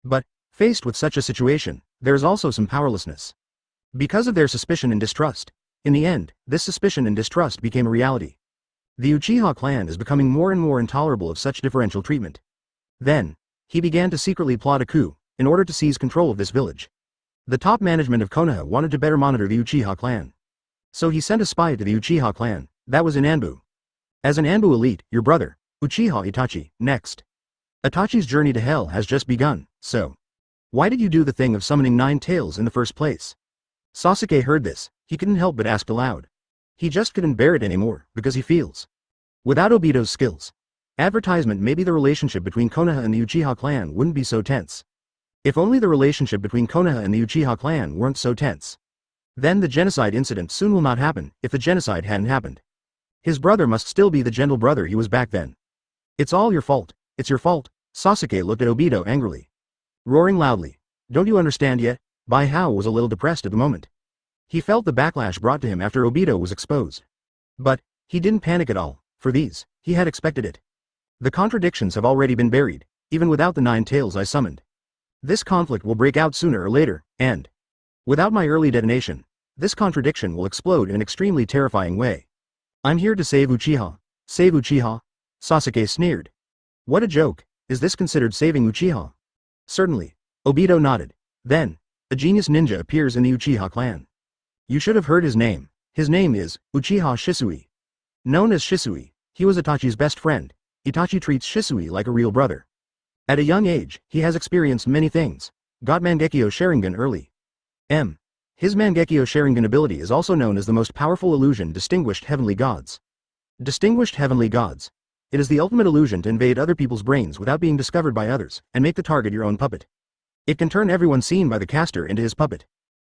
But, faced with such a situation, there is also some powerlessness. Because of their suspicion and distrust, in the end, this suspicion and distrust became a reality. The Uchiha clan is becoming more and more intolerable of such differential treatment. Then, he began to secretly plot a coup, in order to seize control of this village. The top management of Konoha wanted to better monitor the Uchiha clan. So he sent a spy to the Uchiha clan, that was in Anbu. As an Anbu elite, your brother, Uchiha Itachi, next. Itachi's journey to hell has just begun, so. Why did you do the thing of summoning Nine Tails in the first place? Sasuke heard this, he couldn't help but ask aloud. He just couldn't bear it anymore, because he feels. Without Obito's skills, advertisement maybe the relationship between Konoha and the Uchiha clan wouldn't be so tense. If only the relationship between Konoha and the Uchiha clan weren't so tense. Then the genocide incident soon will not happen, if the genocide hadn't happened. His brother must still be the gentle brother he was back then. It's all your fault, it's your fault, Sasuke looked at Obito angrily. Roaring loudly. Don't you understand yet? Bijuu was a little depressed at the moment. He felt the backlash brought to him after Obito was exposed. But, he didn't panic at all, for these, he had expected it. The contradictions have already been buried, even without the Nine Tails I summoned. This conflict will break out sooner or later, and without my early detonation, this contradiction will explode in an extremely terrifying way. I'm here to save Uchiha. Save Uchiha? Sasuke sneered. What a joke, is this considered saving Uchiha? Certainly. Obito nodded. Then, a genius ninja appears in the Uchiha clan. You should have heard his name. His name is Uchiha Shisui. Known as Shisui, he was Itachi's best friend. Itachi treats Shisui like a real brother. At a young age, he has experienced many things. Got Mangekyo Sharingan early. His Mangekyo Sharingan ability is also known as the most powerful illusion Distinguished Heavenly Gods. Distinguished Heavenly Gods. It is the ultimate illusion to invade other people's brains without being discovered by others, and make the target your own puppet. It can turn everyone seen by the caster into his puppet.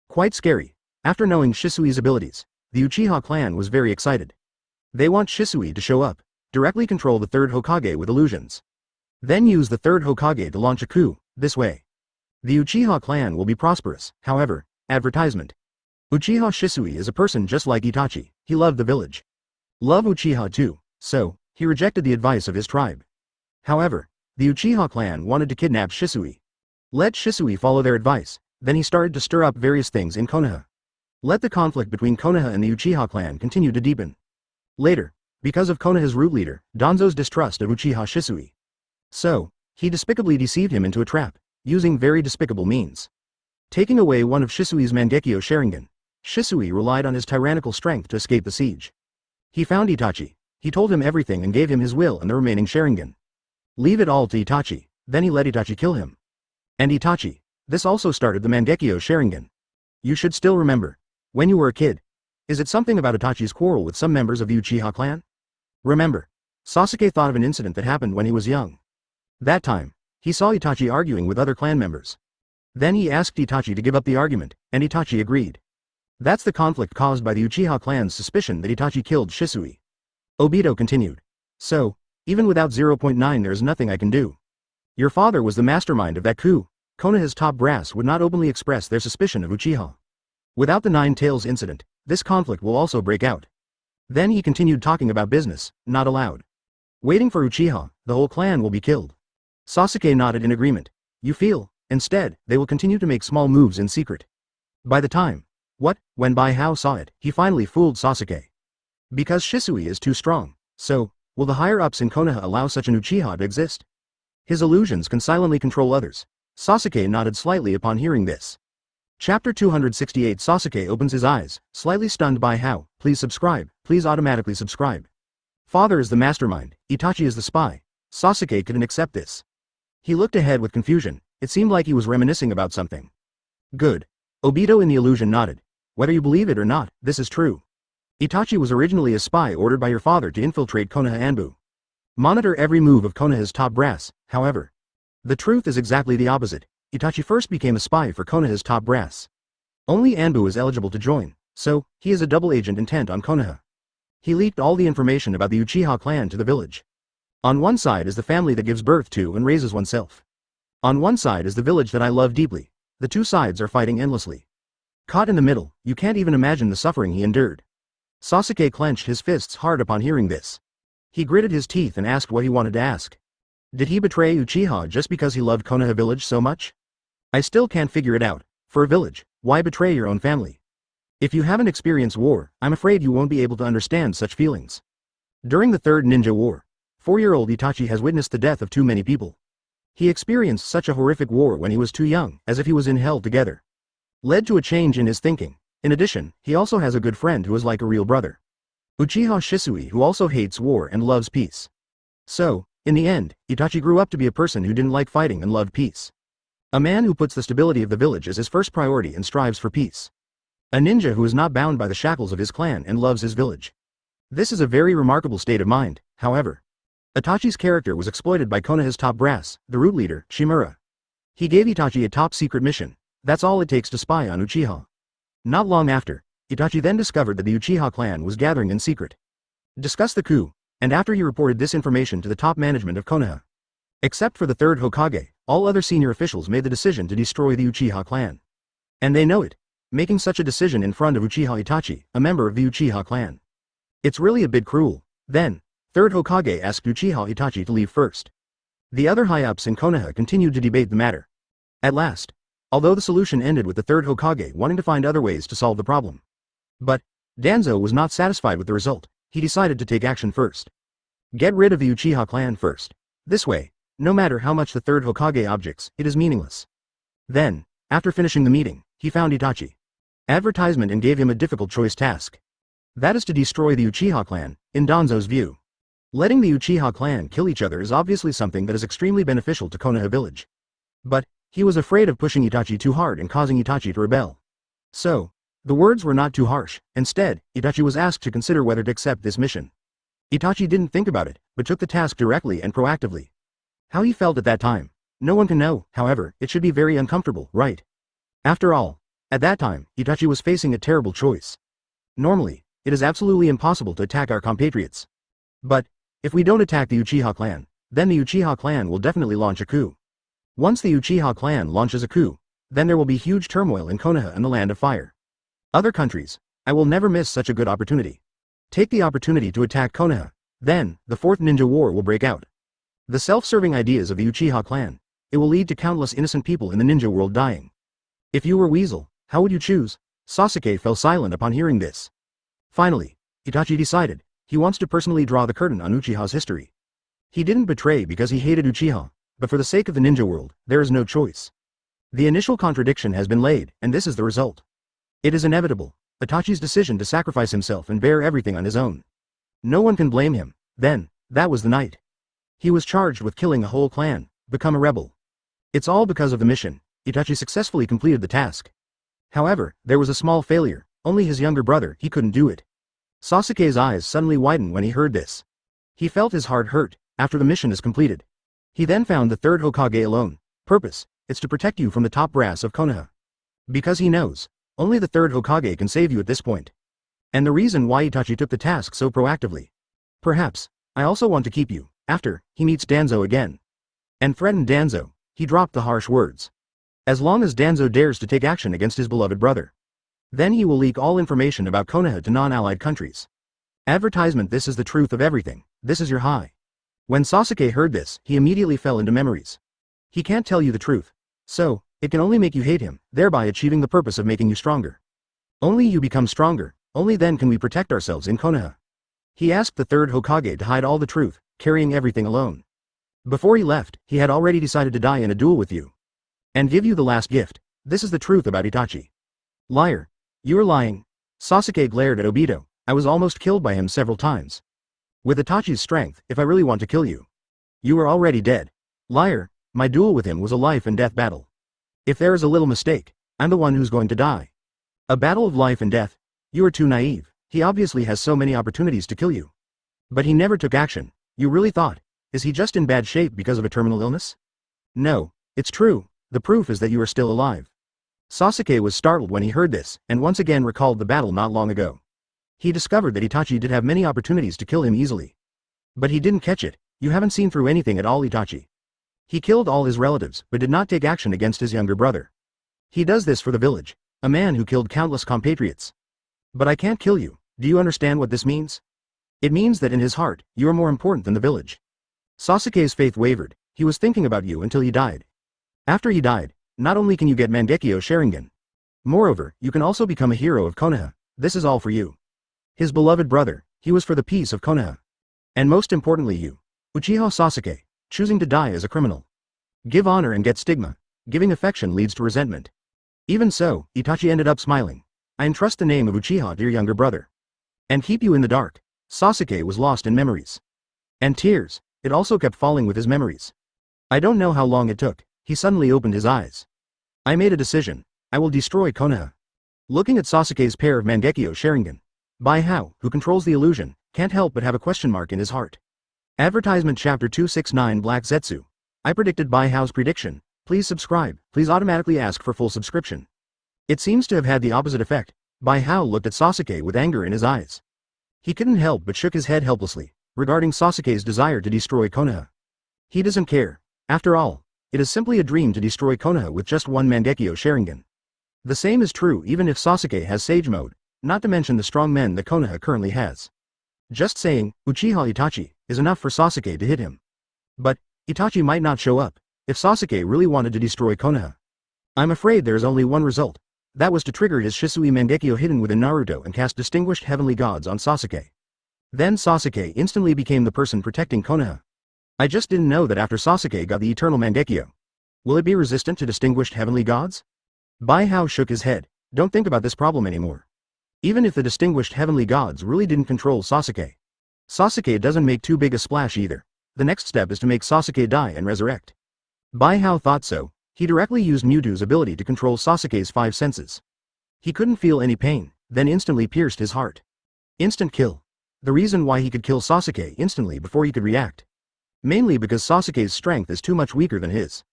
Quite scary. After knowing Shisui's abilities, the Uchiha clan was very excited. They want Shisui to show up, directly control the third Hokage with illusions. Then use the third Hokage to launch a coup, this way. The Uchiha clan will be prosperous, however, advertisement. Uchiha Shisui is a person just like Itachi, he loved the village. Love Uchiha too, so, he rejected the advice of his tribe. However, the Uchiha clan wanted to kidnap Shisui. Let Shisui follow their advice, then he started to stir up various things in Konoha. Let the conflict between Konoha and the Uchiha clan continue to deepen. Later, because of Konoha's root leader, Danzo's distrust of Uchiha Shisui. So, He despicably deceived him into a trap, using very despicable means. Taking away one of Shisui's Mangekyo Sharingan, Shisui relied on his tyrannical strength to escape the siege. He found Itachi. He told him everything and gave him his will and the remaining Sharingan. Leave it all to Itachi, then he let Itachi kill him. And Itachi. This also started the Mangekyo Sharingan. You should still remember. When you were a kid. Is it something about Itachi's quarrel with some members of the Uchiha clan? Remember. Sasuke thought of an incident that happened when he was young. That time, he saw Itachi arguing with other clan members. Then he asked Itachi to give up the argument, and Itachi agreed. That's the conflict caused by the Uchiha clan's suspicion that Itachi killed Shisui. Obito continued. So, even without 0.9 there is nothing I can do. Your father was the mastermind of that coup. Konoha's top brass would not openly express their suspicion of Uchiha. Without the Nine Tails incident, this conflict will also break out. Then he continued talking about business, not aloud. Waiting for Uchiha, the whole clan will be killed. Sasuke nodded in agreement. You feel, instead, they will continue to make small moves in secret. By the time, when Bai Hao saw it, he finally fooled Sasuke. Because Shisui is too strong, so, will the higher-ups in Konoha allow such an Uchiha to exist? His illusions can silently control others. Sasuke nodded slightly upon hearing this. Chapter 268 Sasuke opens his eyes, slightly stunned by how, please subscribe, please automatically subscribe. Father is the mastermind, Itachi is the spy. Sasuke couldn't accept this. He looked ahead with confusion, it seemed like he was reminiscing about something. Good. Obito in the illusion nodded. Whether you believe it or not, this is true. Itachi was originally a spy ordered by your father to infiltrate Konoha Anbu. Monitor every move of Konoha's top brass, however. The truth is exactly the opposite. Itachi first became a spy for Konoha's top brass. Only Anbu is eligible to join, so, he is a double agent intent on Konoha. He leaked all the information about the Uchiha clan to the village. On one side is the family that gives birth to and raises oneself. On one side is the village that I love deeply. The two sides are fighting endlessly. Caught in the middle, you can't even imagine the suffering he endured. Sasuke clenched his fists hard upon hearing this. He gritted his teeth and asked what he wanted to ask. Did he betray Uchiha just because he loved Konoha Village so much? I still can't figure it out. For a village, why betray your own family? If you haven't experienced war, I'm afraid you won't be able to understand such feelings. During the Third Ninja War, 4-year-old Itachi has witnessed the death of too many people. He experienced such a horrific war when he was too young, as if he was in hell together. Led to a change in his thinking. In addition, he also has a good friend who is like a real brother. Uchiha Shisui, who also hates war and loves peace. So, in the end, Itachi grew up to be a person who didn't like fighting and loved peace. A man who puts the stability of the village as his first priority and strives for peace. A ninja who is not bound by the shackles of his clan and loves his village. This is a very remarkable state of mind, however. Itachi's character was exploited by Konoha's top brass, the root leader, Shimura. He gave Itachi a top-secret mission. That's all it takes to spy on Uchiha. Not long after, Itachi then discovered that the Uchiha clan was gathering in secret. Discussed the coup, and after he reported this information to the top management of Konoha. Except for the third Hokage, all other senior officials made the decision to destroy the Uchiha clan. And they know it, making such a decision in front of Uchiha Itachi, a member of the Uchiha clan. It's really a bit cruel. Then, third Hokage asked Uchiha Itachi to leave first. The other high-ups in Konoha continued to debate the matter. At last, although the solution ended with the third Hokage wanting to find other ways to solve the problem. But, Danzo was not satisfied with the result. He decided to take action first. Get rid of the Uchiha clan first. This way, no matter how much the third Hokage objects, it is meaningless. Then, after finishing the meeting, he found Itachi. Advertisement and gave him a difficult choice task. That is to destroy the Uchiha clan, in Danzo's view. Letting the Uchiha clan kill each other is obviously something that is extremely beneficial to Konoha Village. But, he was afraid of pushing Itachi too hard and causing Itachi to rebel. So, the words were not too harsh. Instead, Itachi was asked to consider whether to accept this mission. Itachi didn't think about it, but took the task directly and proactively. How he felt at that time, no one can know. However, it should be very uncomfortable, right? After all, at that time, Itachi was facing a terrible choice. Normally, it is absolutely impossible to attack our compatriots. But, if we don't attack the Uchiha clan, then the Uchiha clan will definitely launch a coup. Once the Uchiha clan launches a coup, then there will be huge turmoil in Konoha and the Land of Fire. Other countries, I will never miss such a good opportunity. Take the opportunity to attack Konoha, then, the Fourth Ninja War will break out. The self-serving ideas of the Uchiha clan, it will lead to countless innocent people in the ninja world dying. If you were Weasel, how would you choose? Sasuke fell silent upon hearing this. Finally, Itachi decided, he wants to personally draw the curtain on Uchiha's history. He didn't betray because he hated Uchiha, but for the sake of the ninja world, there is no choice. The initial contradiction has been laid, and this is the result. It is inevitable, Itachi's decision to sacrifice himself and bear everything on his own. No one can blame him. Then, that was the night. He was charged with killing a whole clan, become a rebel. It's all because of the mission. Itachi successfully completed the task. However, there was a small failure. Only his younger brother, he couldn't do it. Sasuke's eyes suddenly widened when he heard this. He felt his heart hurt. After the mission is completed, he then found the third Hokage alone. Purpose, it's to protect you from the top brass of Konoha. Because he knows, only the third Hokage can save you at this point. And the reason why Itachi took the task so proactively. Perhaps, I also want to keep you. After, he meets Danzo again. And threatened Danzo, he dropped the harsh words. As long as Danzo dares to take action against his beloved brother, then he will leak all information about Konoha to non-allied countries. Advertisement. This is the truth of everything. This is your high. When Sasuke heard this, he immediately fell into memories. He can't tell you the truth. So, it can only make you hate him, thereby achieving the purpose of making you stronger. Only you become stronger, only then can we protect ourselves in Konoha. He asked the third Hokage to hide all the truth, carrying everything alone. Before he left, he had already decided to die in a duel with you. And give you the last gift. This is the truth about Itachi. Liar. You are lying. Sasuke glared at Obito. I was almost killed by him several times. With Itachi's strength, if I really want to kill you, you are already dead. Liar. My duel with him was a life and death battle. If there is a little mistake, I'm the one who's going to die. A battle of life and death. You are too naive. He obviously has so many opportunities to kill you. But he never took action. You really thought, is he just in bad shape because of a terminal illness? No, it's true. The proof is that you are still alive. Sasuke was startled when he heard this, and once again recalled the battle not long ago. He discovered that Itachi did have many opportunities to kill him easily. But he didn't catch it. You haven't seen through anything at all, Itachi. He killed all his relatives, but did not take action against his younger brother. He does this for the village, a man who killed countless compatriots. But I can't kill you. Do you understand what this means? It means that in his heart, you are more important than the village. Sasuke's faith wavered. He was thinking about you until he died. After he died, not only can you get Mangekyo Sharingan. Moreover, you can also become a hero of Konoha. This is all for you. His beloved brother, he was for the peace of Konoha. And most importantly you, Uchiha Sasuke, choosing to die as a criminal. Give honor and get stigma. Giving affection leads to resentment. Even so, Itachi ended up smiling. I entrust the name of Uchiha to your younger brother. And keep you in the dark. Sasuke was lost in memories. And tears, it also kept falling with his memories. I don't know how long it took. He suddenly opened his eyes. I made a decision. I will destroy Konoha. Looking at Sasuke's pair of Mangekyo Sharingan, Bijuu, who controls the illusion, can't help but have a question mark in his heart. Advertisement Chapter 269 Black Zetsu. I predicted Bijuu's prediction. Please subscribe. Please automatically ask for full subscription. It seems to have had the opposite effect. Bijuu looked at Sasuke with anger in his eyes. He couldn't help but shook his head helplessly, regarding Sasuke's desire to destroy Konoha. He doesn't care. After all, it is simply a dream to destroy Konoha with just one Mangekyo Sharingan. The same is true even if Sasuke has Sage Mode, not to mention the strong men that Konoha currently has. Just saying, Uchiha Itachi, is enough for Sasuke to hit him. But, Itachi might not show up, if Sasuke really wanted to destroy Konoha. I'm afraid there is only one result. That was to trigger his Shisui Mangekyo hidden within Naruto and cast distinguished heavenly gods on Sasuke. Then Sasuke instantly became the person protecting Konoha. I just didn't know that after Sasuke got the eternal Mangekyo. Will it be resistant to distinguished heavenly gods? Bijuu shook his head. Don't think about this problem anymore. Even if the distinguished heavenly gods really didn't control Sasuke. Sasuke doesn't make too big a splash either. The next step is to make Sasuke die and resurrect. Bijuu thought so. He directly used Mewtwo's ability to control Sasuke's 5 senses. He couldn't feel any pain, then instantly pierced his heart. Instant kill. The reason why he could kill Sasuke instantly before he could react. Mainly because Sasuke's strength is too much weaker than his.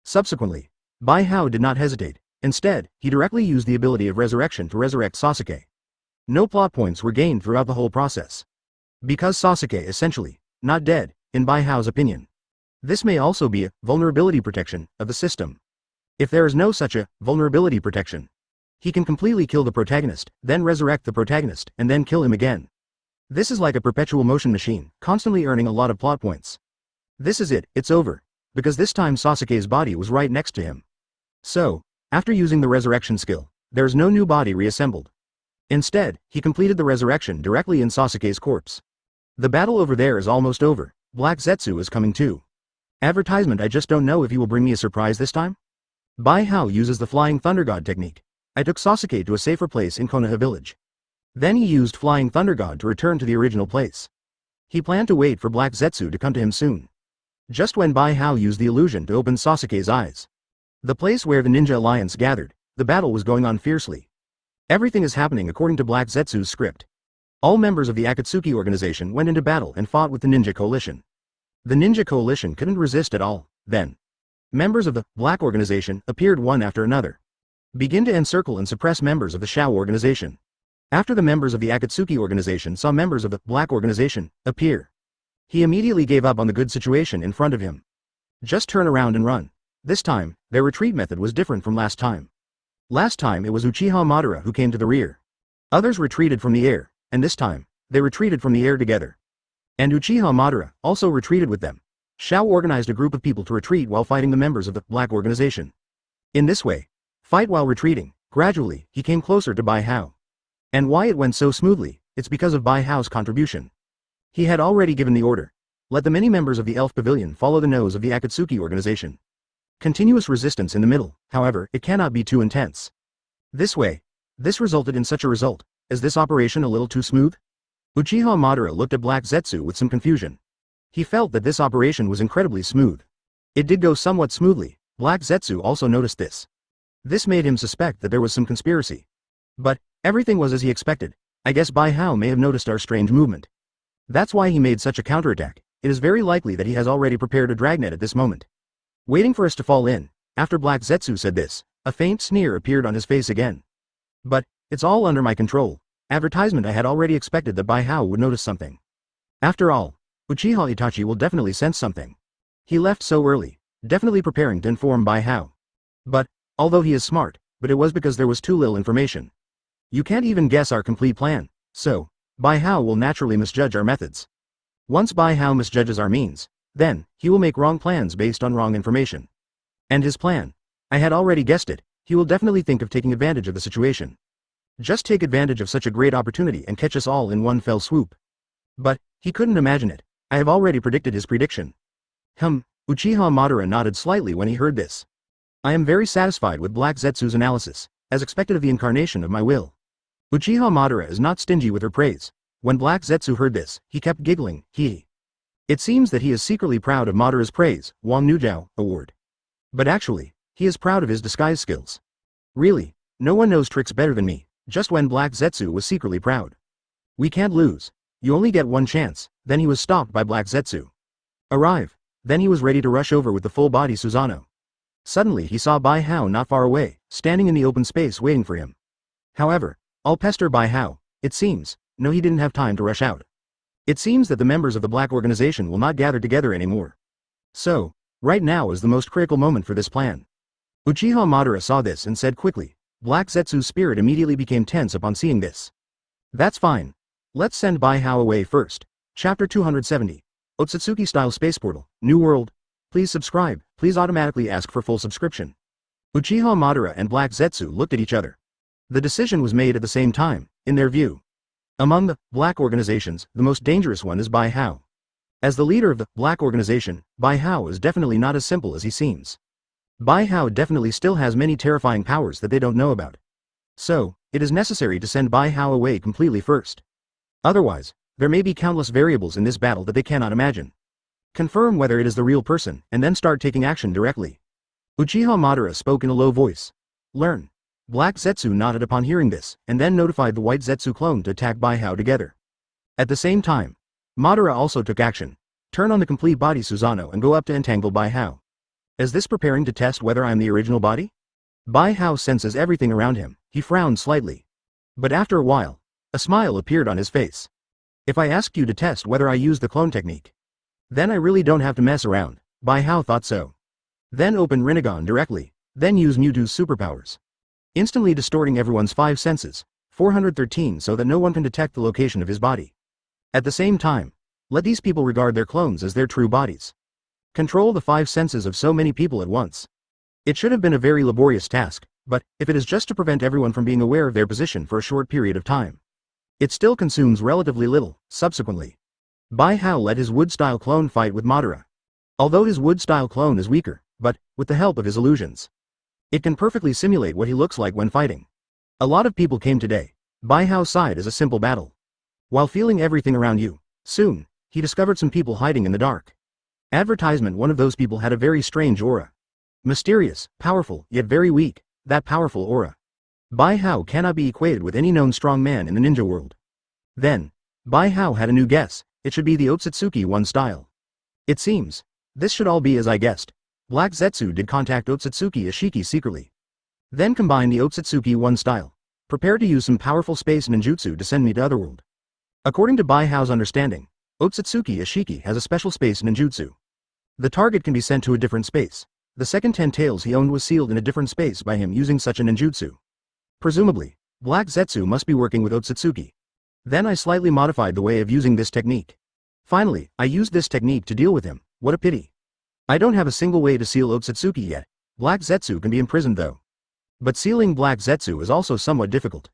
Subsequently, Bijuu did not hesitate. Instead, he directly used the ability of resurrection to resurrect Sasuke. No plot points were gained throughout the whole process. Because Sasuke essentially, not dead, in Bijuu's opinion. This may also be a vulnerability protection of the system. If there is no such a vulnerability protection, he can completely kill the protagonist, then resurrect the protagonist, and then kill him again. This is like a perpetual motion machine, constantly earning a lot of plot points. This is it, it's over. Because this time Sasuke's body was right next to him. So, after using the resurrection skill, there's no new body reassembled. Instead, he completed the resurrection directly in Sasuke's corpse. The battle over there is almost over. Black Zetsu is coming too. Advertisement. I just don't know if you will bring me a surprise this time? Bijuu uses the Flying Thunder God technique. I took Sasuke to a safer place in Konoha Village. Then he used Flying Thunder God to return to the original place. He planned to wait for Black Zetsu to come to him soon. Just when Bijuu used the illusion to open Sasuke's eyes. The place where the Ninja Alliance gathered, the battle was going on fiercely. Everything is happening according to Black Zetsu's script. All members of the Akatsuki organization went into battle and fought with the Ninja Coalition. The Ninja Coalition couldn't resist at all, then. Members of the Black Organization appeared one after another. Begin to encircle and suppress members of the Shao Organization. After the members of the Akatsuki Organization saw members of the Black Organization appear, he immediately gave up on the good situation in front of him. Just turn around and run. This time, their retreat method was different from last time. Last time it was Uchiha Madara who came to the rear. Others retreated from the air, and this time, they retreated from the air together. And Uchiha Madara also retreated with them. Shao organized a group of people to retreat while fighting the members of the Black Organization. In this way, fight while retreating, gradually, he came closer to Bijuu. And why it went so smoothly, it's because of Bijuu's contribution. He had already given the order. Let the many members of the Elf Pavilion follow the nose of the Akatsuki Organization. Continuous resistance in the middle, however, it cannot be too intense. This way, this resulted in such a result. Is this operation a little too smooth? Uchiha Madara looked at Black Zetsu with some confusion. He felt that this operation was incredibly smooth. It did go somewhat smoothly. Black Zetsu also noticed this. This made him suspect that there was some conspiracy. But everything was as he expected. I guess Bijuu may have noticed our strange movement. That's why he made such a counterattack. It is very likely that he has already prepared a dragnet at this moment, waiting for us to fall in. After Black Zetsu said this, a faint sneer appeared on his face again. But it's all under my control. Advertisement. I had already expected that Bijuu would notice something. After all, Uchiha Itachi will definitely sense something. He left so early, definitely preparing to inform Bijuu. But, although he is smart, but it was because there was too little information. You can't even guess our complete plan, so, Bijuu will naturally misjudge our methods. Once Bijuu misjudges our means, then, he will make wrong plans based on wrong information. And his plan, I had already guessed it, he will definitely think of taking advantage of the situation. Just take advantage of such a great opportunity and catch us all in one fell swoop. But, he couldn't imagine it. I have already predicted his prediction. Uchiha Madara nodded slightly when he heard this. I am very satisfied with Black Zetsu's analysis, as expected of the incarnation of my will. Uchiha Madara is not stingy with her praise. When Black Zetsu heard this, he kept giggling. It seems that he is secretly proud of Madara's praise, Wang Nujiao award. But actually, he is proud of his disguise skills. Really, no one knows tricks better than me. Just when Black Zetsu was secretly proud. We can't lose. You only get one chance. Then he was stopped by Black Zetsu. Arrive. Then he was ready to rush over with the full body Susanoo. Suddenly he saw Bijuu not far away, standing in the open space waiting for him. However, I'll pester Bijuu, it seems. No, he didn't have time to rush out. It seems that the members of the Black Organization will not gather together anymore. So, right now is the most critical moment for this plan. Uchiha Madara saw this and said quickly. Black Zetsu's spirit immediately became tense upon seeing this. That's fine. Let's send Bijuu away first. Chapter 270. Otsutsuki Style Space Portal, New World. Please subscribe. Please automatically ask for full subscription. Uchiha Madara and Black Zetsu looked at each other. The decision was made at the same time, in their view. Among the Black organizations, the most dangerous one is Bijuu. As the leader of the Black organization, Bijuu is definitely not as simple as he seems. Bijuu definitely still has many terrifying powers that they don't know about. So, it is necessary to send Bijuu away completely first. Otherwise, there may be countless variables in this battle that they cannot imagine. Confirm whether it is the real person, and then start taking action directly. Uchiha Madara spoke in a low voice. Learn. Black Zetsu nodded upon hearing this, and then notified the White Zetsu clone to attack Bijuu together. At the same time, Madara also took action. Turn on the complete body Susanoo and go up to entangle Bijuu. Is this preparing to test whether I am the original body? Bijuu senses everything around him. He frowned slightly. But after a while, a smile appeared on his face. If I asked you to test whether I use the clone technique, then I really don't have to mess around. Bijuu thought so. Then open Rinnegan directly, then use Mewtwo's superpowers. Instantly distorting everyone's 5 senses, 413 so that no one can detect the location of his body. At the same time, let these people regard their clones as their true bodies. Control the 5 senses of so many people at once. It should have been a very laborious task, but if it is just to prevent everyone from being aware of their position for a short period of time, it still consumes relatively little. Subsequently, Bijuu led his wood-style clone fight with Madara. Although his wood-style clone is weaker, but, with the help of his illusions, it can perfectly simulate what he looks like when fighting. A lot of people came today. Bai Hao sighed as a simple battle. While feeling everything around you, soon, he discovered some people hiding in the dark. Advertisement. One of those people had a very strange aura. Mysterious, powerful, yet very weak, that powerful aura. Bai Hao cannot be equated with any known strong man in the ninja world. Then, Bai Hao had a new guess. It should be the Otsutsuki One style. It seems, this should all be as I guessed. Black Zetsu did contact Otsutsuki Ishiki secretly. Then combine the Otsutsuki One style. Prepare to use some powerful space ninjutsu to send me to Otherworld. According to Bai Hao's understanding, Otsutsuki Ishiki has a special space ninjutsu. The target can be sent to a different space. The second 10 tails he owned was sealed in a different space by him using such a ninjutsu. Presumably, Black Zetsu must be working with Otsutsuki. Then I slightly modified the way of using this technique. Finally, I used this technique to deal with him. What a pity. I don't have a single way to seal Otsutsuki yet. Black Zetsu can be imprisoned though. But sealing Black Zetsu is also somewhat difficult.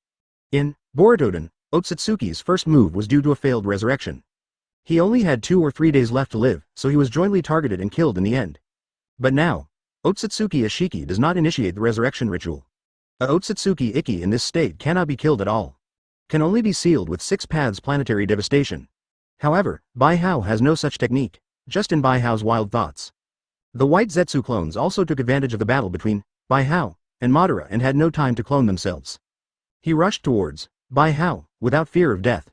In Borutoden, Otsutsuki's first move was due to a failed resurrection. He only had 2 or 3 days left to live, so he was jointly targeted and killed in the end. But now, Otsutsuki Ishiki does not initiate the resurrection ritual. A Otsutsuki Ikki in this state cannot be killed at all. Can only be sealed with 6 paths planetary devastation. However, Bai Hao has no such technique, just in Bai Hao's wild thoughts. The white Zetsu clones also took advantage of the battle between Bai Hao and Madara and had no time to clone themselves. He rushed towards Bai Hao, without fear of death.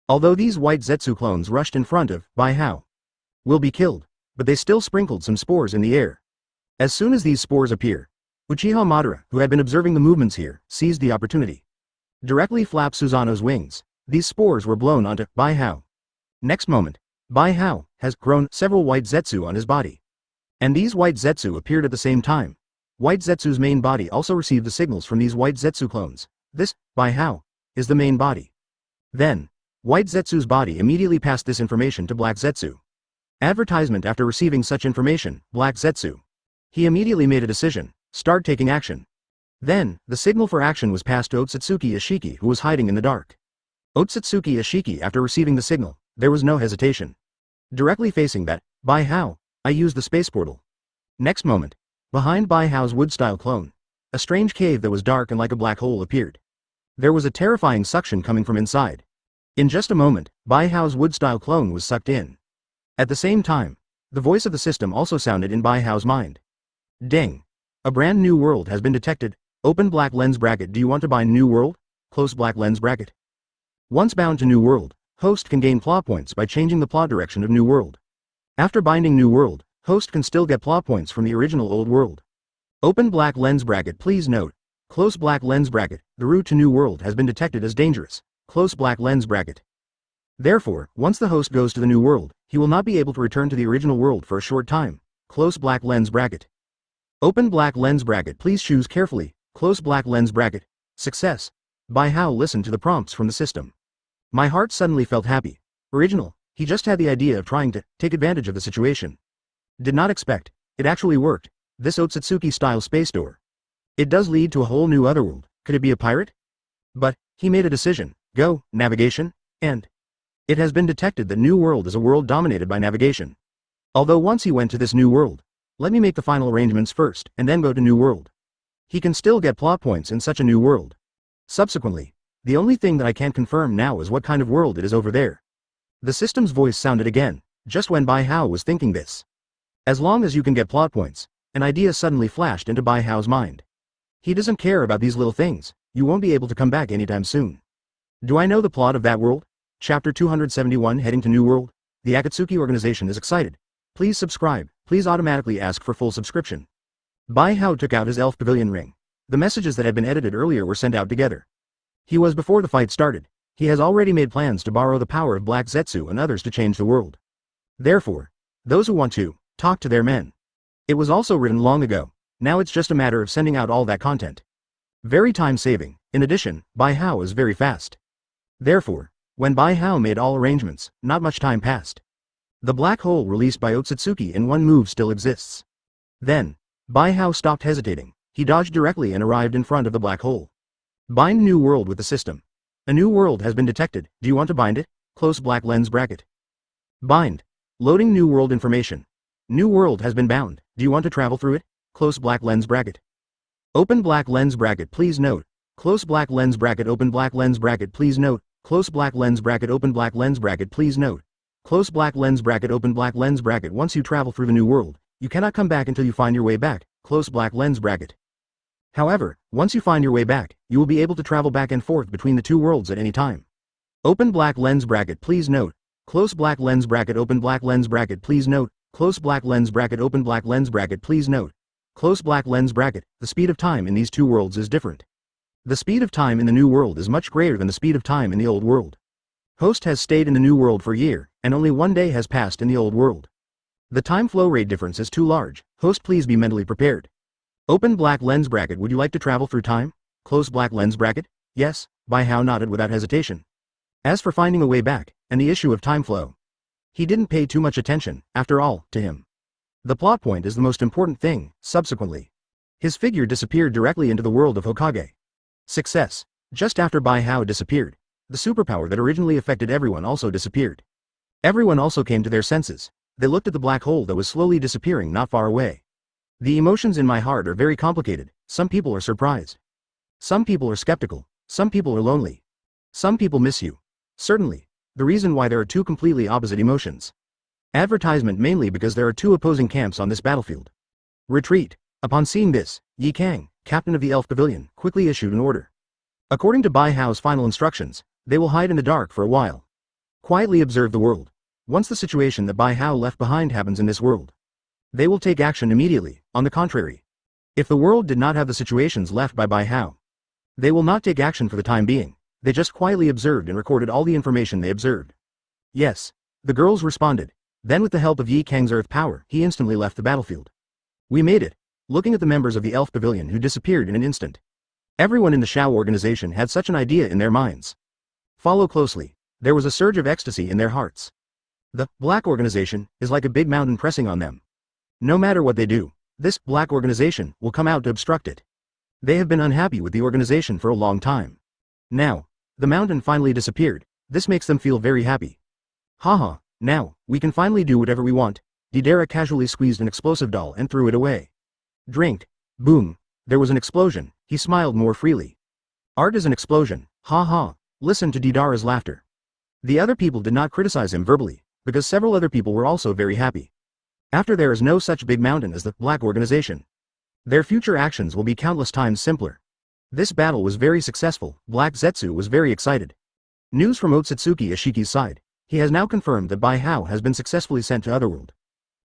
Although these white Zetsu clones rushed in front of Bai Hao, will be killed, but they still sprinkled some spores in the air. As soon as these spores appear, Uchiha Madara, who had been observing the movements here, seized the opportunity. Directly flapped Susanoo's wings. These spores were blown onto Bai Hao. Next moment, Bai Hao has grown several white Zetsu on his body. And these white Zetsu appeared at the same time. White Zetsu's main body also received the signals from these white Zetsu clones. This, Bai Hao, is the main body. Then, White Zetsu's body immediately passed this information to Black Zetsu. Advertisement. After receiving such information, Black Zetsu. He immediately made a decision, start taking action. Then, the signal for action was passed to Otsutsuki Ishiki, who was hiding in the dark. Otsutsuki Ishiki. After receiving the signal, there was no hesitation. Directly facing that, Bai Hao, I used the space portal. Next moment, behind Bai Hao's wood-style clone, a strange cave that was dark and like a black hole appeared. There was a terrifying suction coming from inside. In just a moment, Bai Hao's wood-style clone was sucked in. At the same time, the voice of the system also sounded in Bai Hao's mind. Ding! A brand new world has been detected. Open black lens bracket. Do you want to bind new world? Close black lens bracket. Once bound to new world, host can gain plot points by changing the plot direction of new world. After binding new world, host can still get plot points from the original old world. Open black lens bracket. Please note, close black lens bracket. The route to new world has been detected as dangerous. Close black lens bracket. Therefore, once the host goes to the new world, he will not be able to return to the original world for a short time. Close black lens bracket. Open black lens bracket. Please choose carefully. Close black lens bracket. Success. Bai Hao listened to the prompts from the system. My heart suddenly felt happy. Original, he just had the idea of trying to take advantage of the situation. Did not expect, it actually worked. This Otsutsuki-style space door. It does lead to a whole new otherworld. Could it be a pirate? But, he made a decision. Go, navigation, and it has been detected that new world is a world dominated by navigation. Although once he went to this new world, let me make the final arrangements first and then go to new world. He can still get plot points in such a new world. Subsequently, the only thing that I can't confirm now is what kind of world it is over there. The system's voice sounded again, just when Bai Hao was thinking this. As long as you can get plot points, an idea suddenly flashed into Bai Hao's mind. He doesn't care about these little things. You won't be able to come back anytime soon. Do I know the plot of that world? Chapter 271. Heading to New World. The Akatsuki organization is excited. Please subscribe. Please automatically ask for full subscription. Bai Hao took out his elf pavilion ring. The messages that had been edited earlier were sent out together. He was before the fight started. He has already made plans to borrow the power of Black Zetsu and others to change the world. Therefore, those who want to, talk to their men. It was also written long ago. Now it's just a matter of sending out all that content. Very time-saving. In addition, Bai Hao is very fast. Therefore, when Bai Hao made all arrangements, not much time passed. The black hole released by Otsutsuki in one move still exists. Then, Bai Hao stopped hesitating. He dodged directly and arrived in front of the black hole. Bind new world with the system. A new world has been detected. Do you want to bind it? Close black lens bracket. Bind. Loading new world information. New world has been bound. Do you want to travel through it? Close black lens bracket. Open black lens bracket, please note. Close black lens bracket, open black lens bracket, please note. Close black lens bracket, open black lens bracket, please note. Close black lens bracket, open black lens bracket. Once you travel through the new world, you cannot come back until you find your way back. Close black lens bracket. However, once you find your way back, you will be able to travel back and forth between the two worlds at any time. Open black lens bracket, please note. Close black lens bracket, open black lens bracket, please note. Close black lens bracket, open black lens bracket, please note. Close black lens bracket. The speed of time in these two worlds is different. The speed of time in the new world is much greater than the speed of time in the old world. Host has stayed in the new world for a year, and only 1 day has passed in the old world. The time flow rate difference is too large. Host, please be mentally prepared. Open black lens bracket. Would you like to travel through time? Close black lens bracket. Yes. Bijuu nodded without hesitation. As for finding a way back, and the issue of time flow, he didn't pay too much attention, after all, to him. The plot point is the most important thing. Subsequently, his figure disappeared directly into the world of Hokage. Success. Just after Bijuu disappeared, the superpower that originally affected everyone also disappeared. Everyone also came to their senses. They looked at the black hole that was slowly disappearing not far away. The emotions in my heart are very complicated. Some people are surprised. Some people are skeptical. Some people are lonely. Some people miss you. Certainly, the reason why there are two completely opposite emotions. Advertisement mainly because there are two opposing camps on this battlefield. Retreat. Upon seeing this, Yi Kang, captain of the Elf Pavilion, quickly issued an order. According to Bijuu's final instructions, they will hide in the dark for a while. Quietly observe the world. Once the situation that Bijuu left behind happens in this world, they will take action immediately. On the contrary, if the world did not have the situations left by Bijuu, they will not take action for the time being. They just quietly observed and recorded all the information they observed. Yes, the girls responded. Then with the help of Yi Kang's earth power, he instantly left the battlefield. We made it. Looking at the members of the Elf Pavilion who disappeared in an instant. Everyone in the Shao organization had such an idea in their minds. Follow closely. There was a surge of ecstasy in their hearts. The Black organization is like a big mountain pressing on them. No matter what they do, this Black organization will come out to obstruct it. They have been unhappy with the organization for a long time. Now, the mountain finally disappeared. This makes them feel very happy. Haha, now, we can finally do whatever we want. Deidara casually squeezed an explosive doll and threw it away. Drink. Boom. There was an explosion. He smiled more freely. Art is an explosion. Ha ha. Listen to Deidara's laughter. The other people did not criticize him verbally, because several other people were also very happy. After there is no such big mountain as the Black organization, their future actions will be countless times simpler. This battle was very successful. Black Zetsu was very excited. News from Otsutsuki Ishiki's side. He has now confirmed that Bijuu has been successfully sent to Otherworld.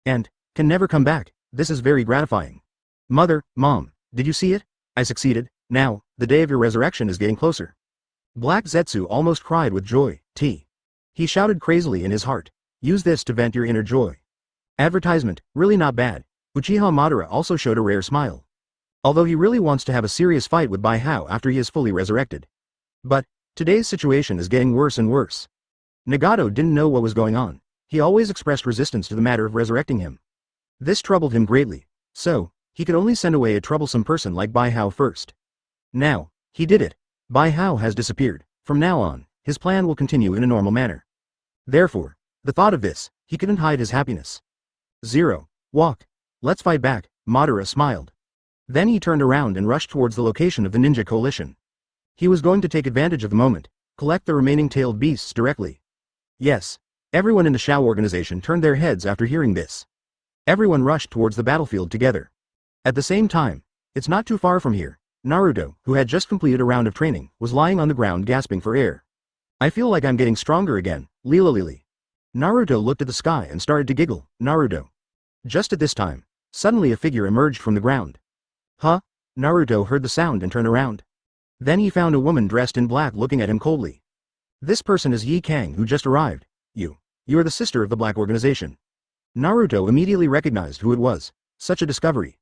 And can never come back. This is very gratifying. Mother, Mom, did you see it? I succeeded. Now, the day of your resurrection is getting closer. Black Zetsu almost cried with joy. He shouted crazily in his heart. Use this to vent your inner joy. Advertisement, really not bad. Uchiha Madara also showed a rare smile. Although he really wants to have a serious fight with Bijuu after he is fully resurrected. But, today's situation is getting worse and worse. Nagato didn't know what was going on. He always expressed resistance to the matter of resurrecting him. This troubled him greatly. So, he could only send away a troublesome person like Bijuu first. Now, he did it. Bijuu has disappeared. From now on, his plan will continue in a normal manner. Therefore, the thought of this, he couldn't hide his happiness. Zero. Walk. Let's fight back. Madara smiled. Then he turned around and rushed towards the location of the ninja coalition. He was going to take advantage of the moment, collect the remaining tailed beasts directly. Yes. Everyone in the Shao organization turned their heads after hearing this. Everyone rushed towards the battlefield together. At the same time, it's not too far from here. Naruto, who had just completed a round of training, was lying on the ground gasping for air. I feel like I'm getting stronger again, Lili. Naruto looked at the sky and started to giggle. Naruto. Just at this time, suddenly a figure emerged from the ground. Huh? Naruto heard the sound and turned around. Then he found a woman dressed in black looking at him coldly. This person is Yi Kang who just arrived. You are the sister of the Black organization. Naruto immediately recognized who it was. Such a discovery.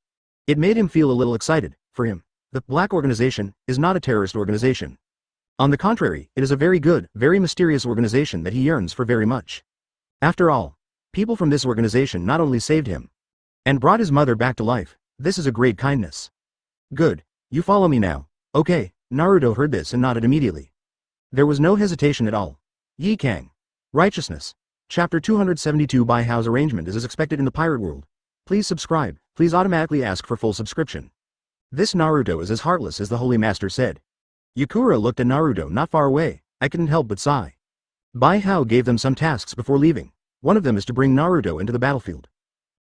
It made him feel a little excited. For him, the Black organization is not a terrorist organization. On the contrary, it is a very good, very mysterious organization that he yearns for very much. After all, people from this organization not only saved him and brought his mother back to life. This is a great kindness. Good. You follow me now. Okay. Naruto heard this and nodded immediately. There was no hesitation at all. Yi Kang. Righteousness. Chapter 272 Bijou's arrangement is as expected in the pirate world. Please subscribe, please automatically ask for full subscription. This Naruto is as heartless as the Holy Master said. Yukura looked at Naruto not far away. I couldn't help but sigh. Bijou gave them some tasks before leaving. One of them is to bring Naruto into the battlefield.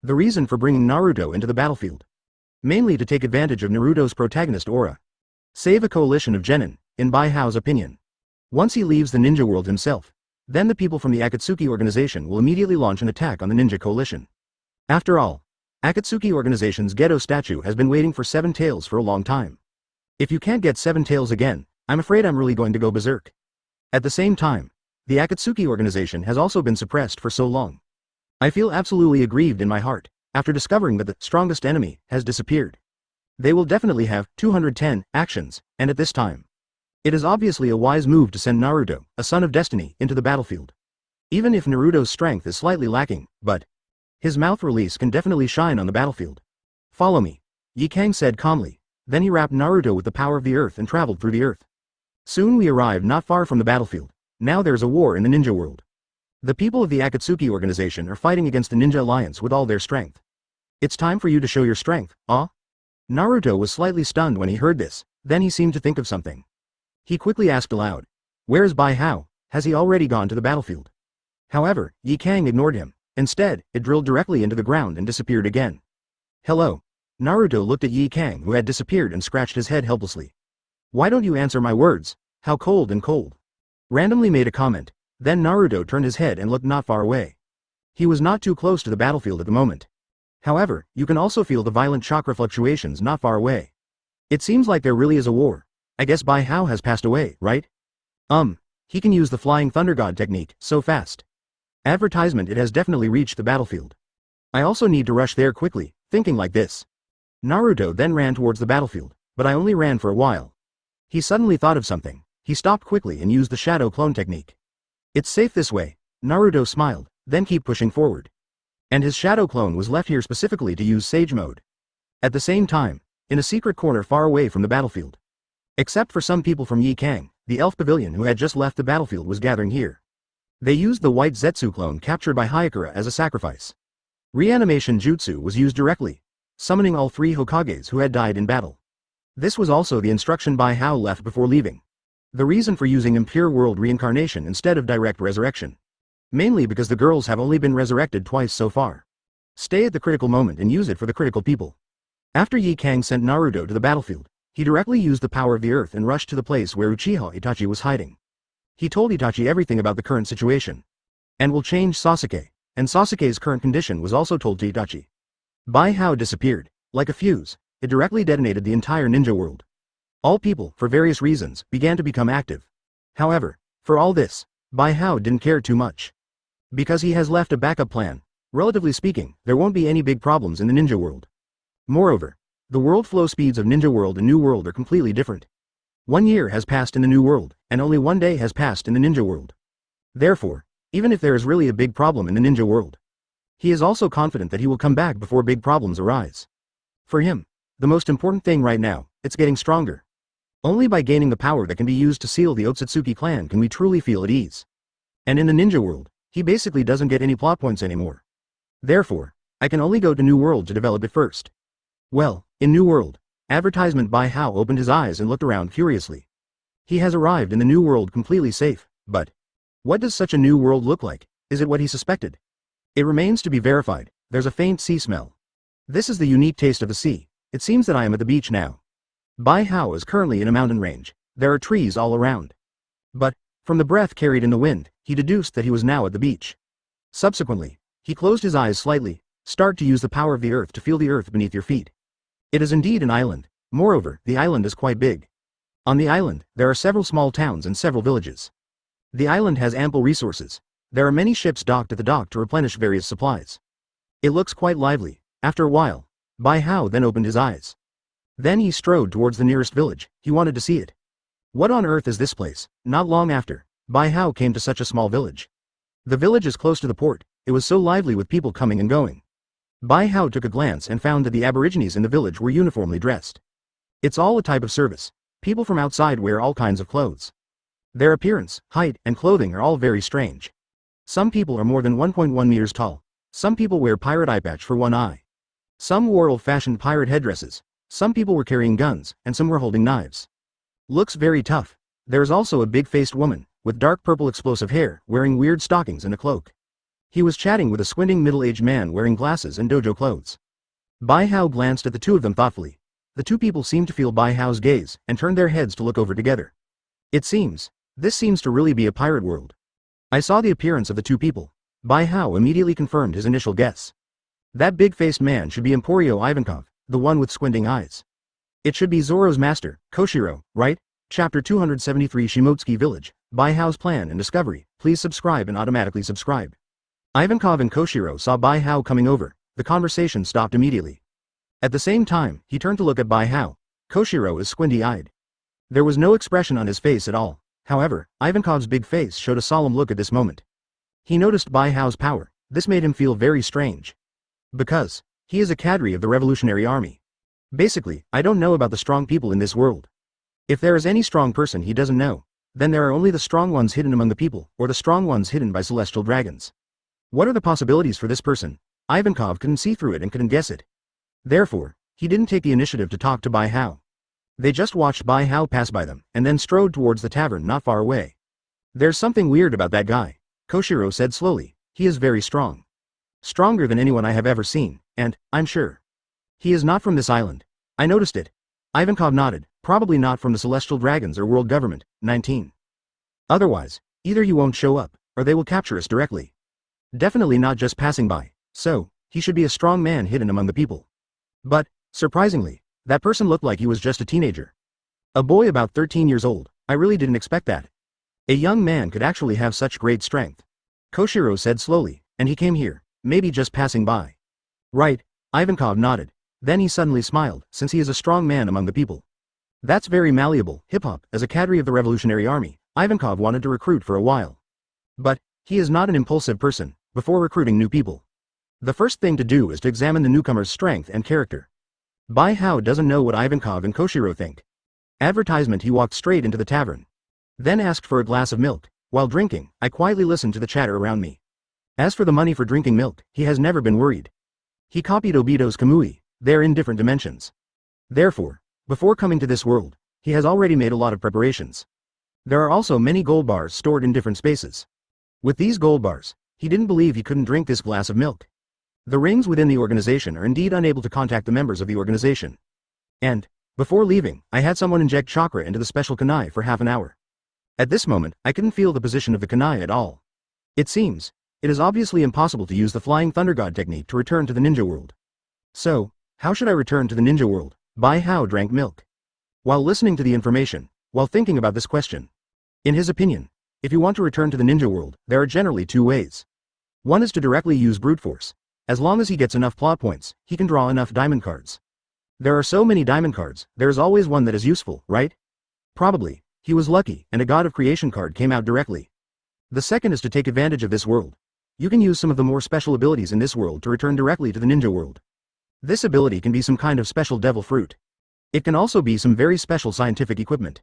The reason for bringing Naruto into the battlefield? Mainly to take advantage of Naruto's protagonist aura. Save a coalition of genin, in Bijou's opinion. Once he leaves the ninja world himself, then the people from the Akatsuki organization will immediately launch an attack on the ninja coalition. After all, Akatsuki organization's Gedo statue has been waiting for 7 tails for a long time. If you can't get 7 tails again, I'm afraid I'm really going to go berserk. At the same time, the Akatsuki organization has also been suppressed for so long. I feel absolutely aggrieved in my heart, after discovering that the strongest enemy has disappeared. They will definitely have 210 actions, and at this time, it is obviously a wise move to send Naruto, a son of destiny, into the battlefield. Even if Naruto's strength is slightly lacking, but his mouth release can definitely shine on the battlefield. Follow me, Ye Kang said calmly. Then he wrapped Naruto with the power of the earth and traveled through the earth. Soon we arrived not far from the battlefield. Now there's a war in the ninja world. The people of the Akatsuki organization are fighting against the Ninja Alliance with all their strength. It's time for you to show your strength, ah? Naruto was slightly stunned when he heard this, then he seemed to think of something. He quickly asked aloud, "Where is Bijou? Has he already gone to the battlefield?" However, Ye Kang ignored him. Instead, it drilled directly into the ground and disappeared again. Hello. Naruto looked at Ye Kang who had disappeared and scratched his head helplessly. Why don't you answer my words? How cold and cold. Randomly made a comment. Then Naruto turned his head and looked not far away. He was not too close to the battlefield at the moment. However, you can also feel the violent chakra fluctuations not far away. It seems like there really is a war. I guess Bijou has passed away, right? He can use the flying thunder god technique so fast. Advertisement, it has definitely reached the battlefield. I also need to rush there quickly, thinking like this. Naruto then ran towards the battlefield, but I only ran for a while. He suddenly thought of something. He stopped quickly and used the shadow clone technique. It's safe this way, Naruto smiled, then keep pushing forward. And his shadow clone was left here specifically to use Sage Mode. At the same time, in a secret corner far away from the battlefield. Except for some people from Ye Kang, the elf pavilion who had just left the battlefield was gathering here. They used the white Zetsu clone captured by Hyakura as a sacrifice. Reanimation jutsu was used directly, summoning all 3 Hokages who had died in battle. This was also the instruction Bijou left before leaving. The reason for using impure world reincarnation instead of direct resurrection. Mainly because the girls have only been resurrected twice so far. Stay at the critical moment and use it for the critical people. After Ye Kang sent Naruto to the battlefield, he directly used the power of the earth and rushed to the place where Uchiha Itachi was hiding. He told Itachi everything about the current situation. And will change Sasuke, and Sasuke's current condition was also told to Itachi. Bijou disappeared. Like a fuse, it directly detonated the entire ninja world. All people, for various reasons, began to become active. However, for all this, Bijou didn't care too much. Because he has left a backup plan. Relatively speaking, there won't be any big problems in the ninja world. Moreover, the world flow speeds of Ninja World and New World are completely different. 1 year has passed in the New World, and only 1 day has passed in the Ninja World. Therefore, even if there is really a big problem in the Ninja World, he is also confident that he will come back before big problems arise. For him, the most important thing right now, it's getting stronger. Only by gaining the power that can be used to seal the Otsutsuki clan can we truly feel at ease. And in the Ninja World, he basically doesn't get any plot points anymore. Therefore, I can only go to New World to develop it first. Well, in New World, advertisement Bijou opened his eyes and looked around curiously. He has arrived in the New World completely safe, but what does such a New World look like? Is it what he suspected? It remains to be verified. There's a faint sea smell. This is the unique taste of the sea. It seems that I am at the beach now. Bijou is currently in a mountain range. There are trees all around. But, from the breath carried in the wind, he deduced that he was now at the beach. Subsequently, he closed his eyes slightly. Start to use the power of the earth to feel the earth beneath your feet. It is indeed an island. Moreover, the island is quite big. On the island, there are several small towns and several villages. The island has ample resources. There are many ships docked at the dock to replenish various supplies. It looks quite lively. After a while, Bijou then opened his eyes. Then he strode towards the nearest village. He wanted to see it. What on earth is this place? Not long after, Bijou came to such a small village. The village is close to the port. It was so lively with people coming and going. Bijou took a glance and found that the aborigines in the village were uniformly dressed. It's all a type of service. People from outside wear all kinds of clothes. Their appearance, height, and clothing are all very strange. Some people are more than 1.1 meters tall. Some people wear pirate eye patch for one eye. Some wore old-fashioned pirate headdresses. Some people were carrying guns, and some were holding knives. Looks very tough. There's also a big-faced woman, with dark purple explosive hair, wearing weird stockings and a cloak. He was chatting with a squinting middle-aged man wearing glasses and dojo clothes. Bai Hao glanced at the two of them thoughtfully. The two people seemed to feel Bai Hao's gaze, and turned their heads to look over together. This seems to really be a pirate world. I saw the appearance of the two people. Bai Hao immediately confirmed his initial guess. That big-faced man should be Emporio Ivankov, the one with squinting eyes. It should be Zoro's master, Koshiro, right? Chapter 273 Shimotsuki Village, Bai Hao's Plan and Discovery. Please subscribe and automatically subscribe. Ivankov and Koshiro saw Bai Hao coming over. The conversation stopped immediately. At the same time, he turned to look at Bai Hao. Koshiro is squinty-eyed. There was no expression on his face at all. However, Ivankov's big face showed a solemn look at this moment. He noticed Bai Hao's power. This made him feel very strange. Because he is a cadre of the Revolutionary Army. Basically, I don't know about the strong people in this world. If there is any strong person he doesn't know, then there are only the strong ones hidden among the people, or the strong ones hidden by celestial dragons. What are the possibilities for this person? Ivankov couldn't see through it and couldn't guess it. Therefore, he didn't take the initiative to talk to Bai Hao. They just watched Bai Hao pass by them, and then strode towards the tavern not far away. There's something weird about that guy, Koshiro said slowly. He is very strong. Stronger than anyone I have ever seen, and, I'm sure, he is not from this island. I noticed it. Ivankov nodded, probably not from the Celestial Dragons or World Government. 19. Otherwise, either you won't show up, or they will capture us directly. Definitely not just passing by, so, he should be a strong man hidden among the people. But, surprisingly, that person looked like he was just a teenager. A boy about 13 years old. I really didn't expect that. A young man could actually have such great strength. Koshiro said slowly, and he came here, maybe just passing by. Right, Ivankov nodded. Then he suddenly smiled, since he is a strong man among the people. That's very malleable, hip-hop. As a cadre of the Revolutionary Army, Ivankov wanted to recruit for a while. But, he is not an impulsive person. Before recruiting new people, the first thing to do is to examine the newcomer's strength and character. Bai Hao doesn't know what Ivankov and Koshiro think. Advertisement. He walked straight into the tavern. Then asked for a glass of milk. While drinking, I quietly listened to the chatter around me. As for the money for drinking milk, he has never been worried. He copied Obito's Kamui. They're in different dimensions. Therefore, before coming to this world, he has already made a lot of preparations. There are also many gold bars stored in different spaces. With these gold bars, he didn't believe he couldn't drink this glass of milk. The rings within the organization are indeed unable to contact the members of the organization. And, before leaving, I had someone inject chakra into the special kunai for half an hour. At this moment, I couldn't feel the position of the kunai at all. It seems, it is obviously impossible to use the Flying Thunder God technique to return to the ninja world. So, how should I return to the ninja world? Bai Hao drank milk. While listening to the information, while thinking about this question. In his opinion, if you want to return to the ninja world, there are generally two ways. One is to directly use brute force. As long as he gets enough plot points, he can draw enough diamond cards. There are so many diamond cards, there is always one that is useful, right? Probably, he was lucky, and a God of Creation card came out directly. The second is to take advantage of this world. You can use some of the more special abilities in this world to return directly to the ninja world. This ability can be some kind of special devil fruit. It can also be some very special scientific equipment.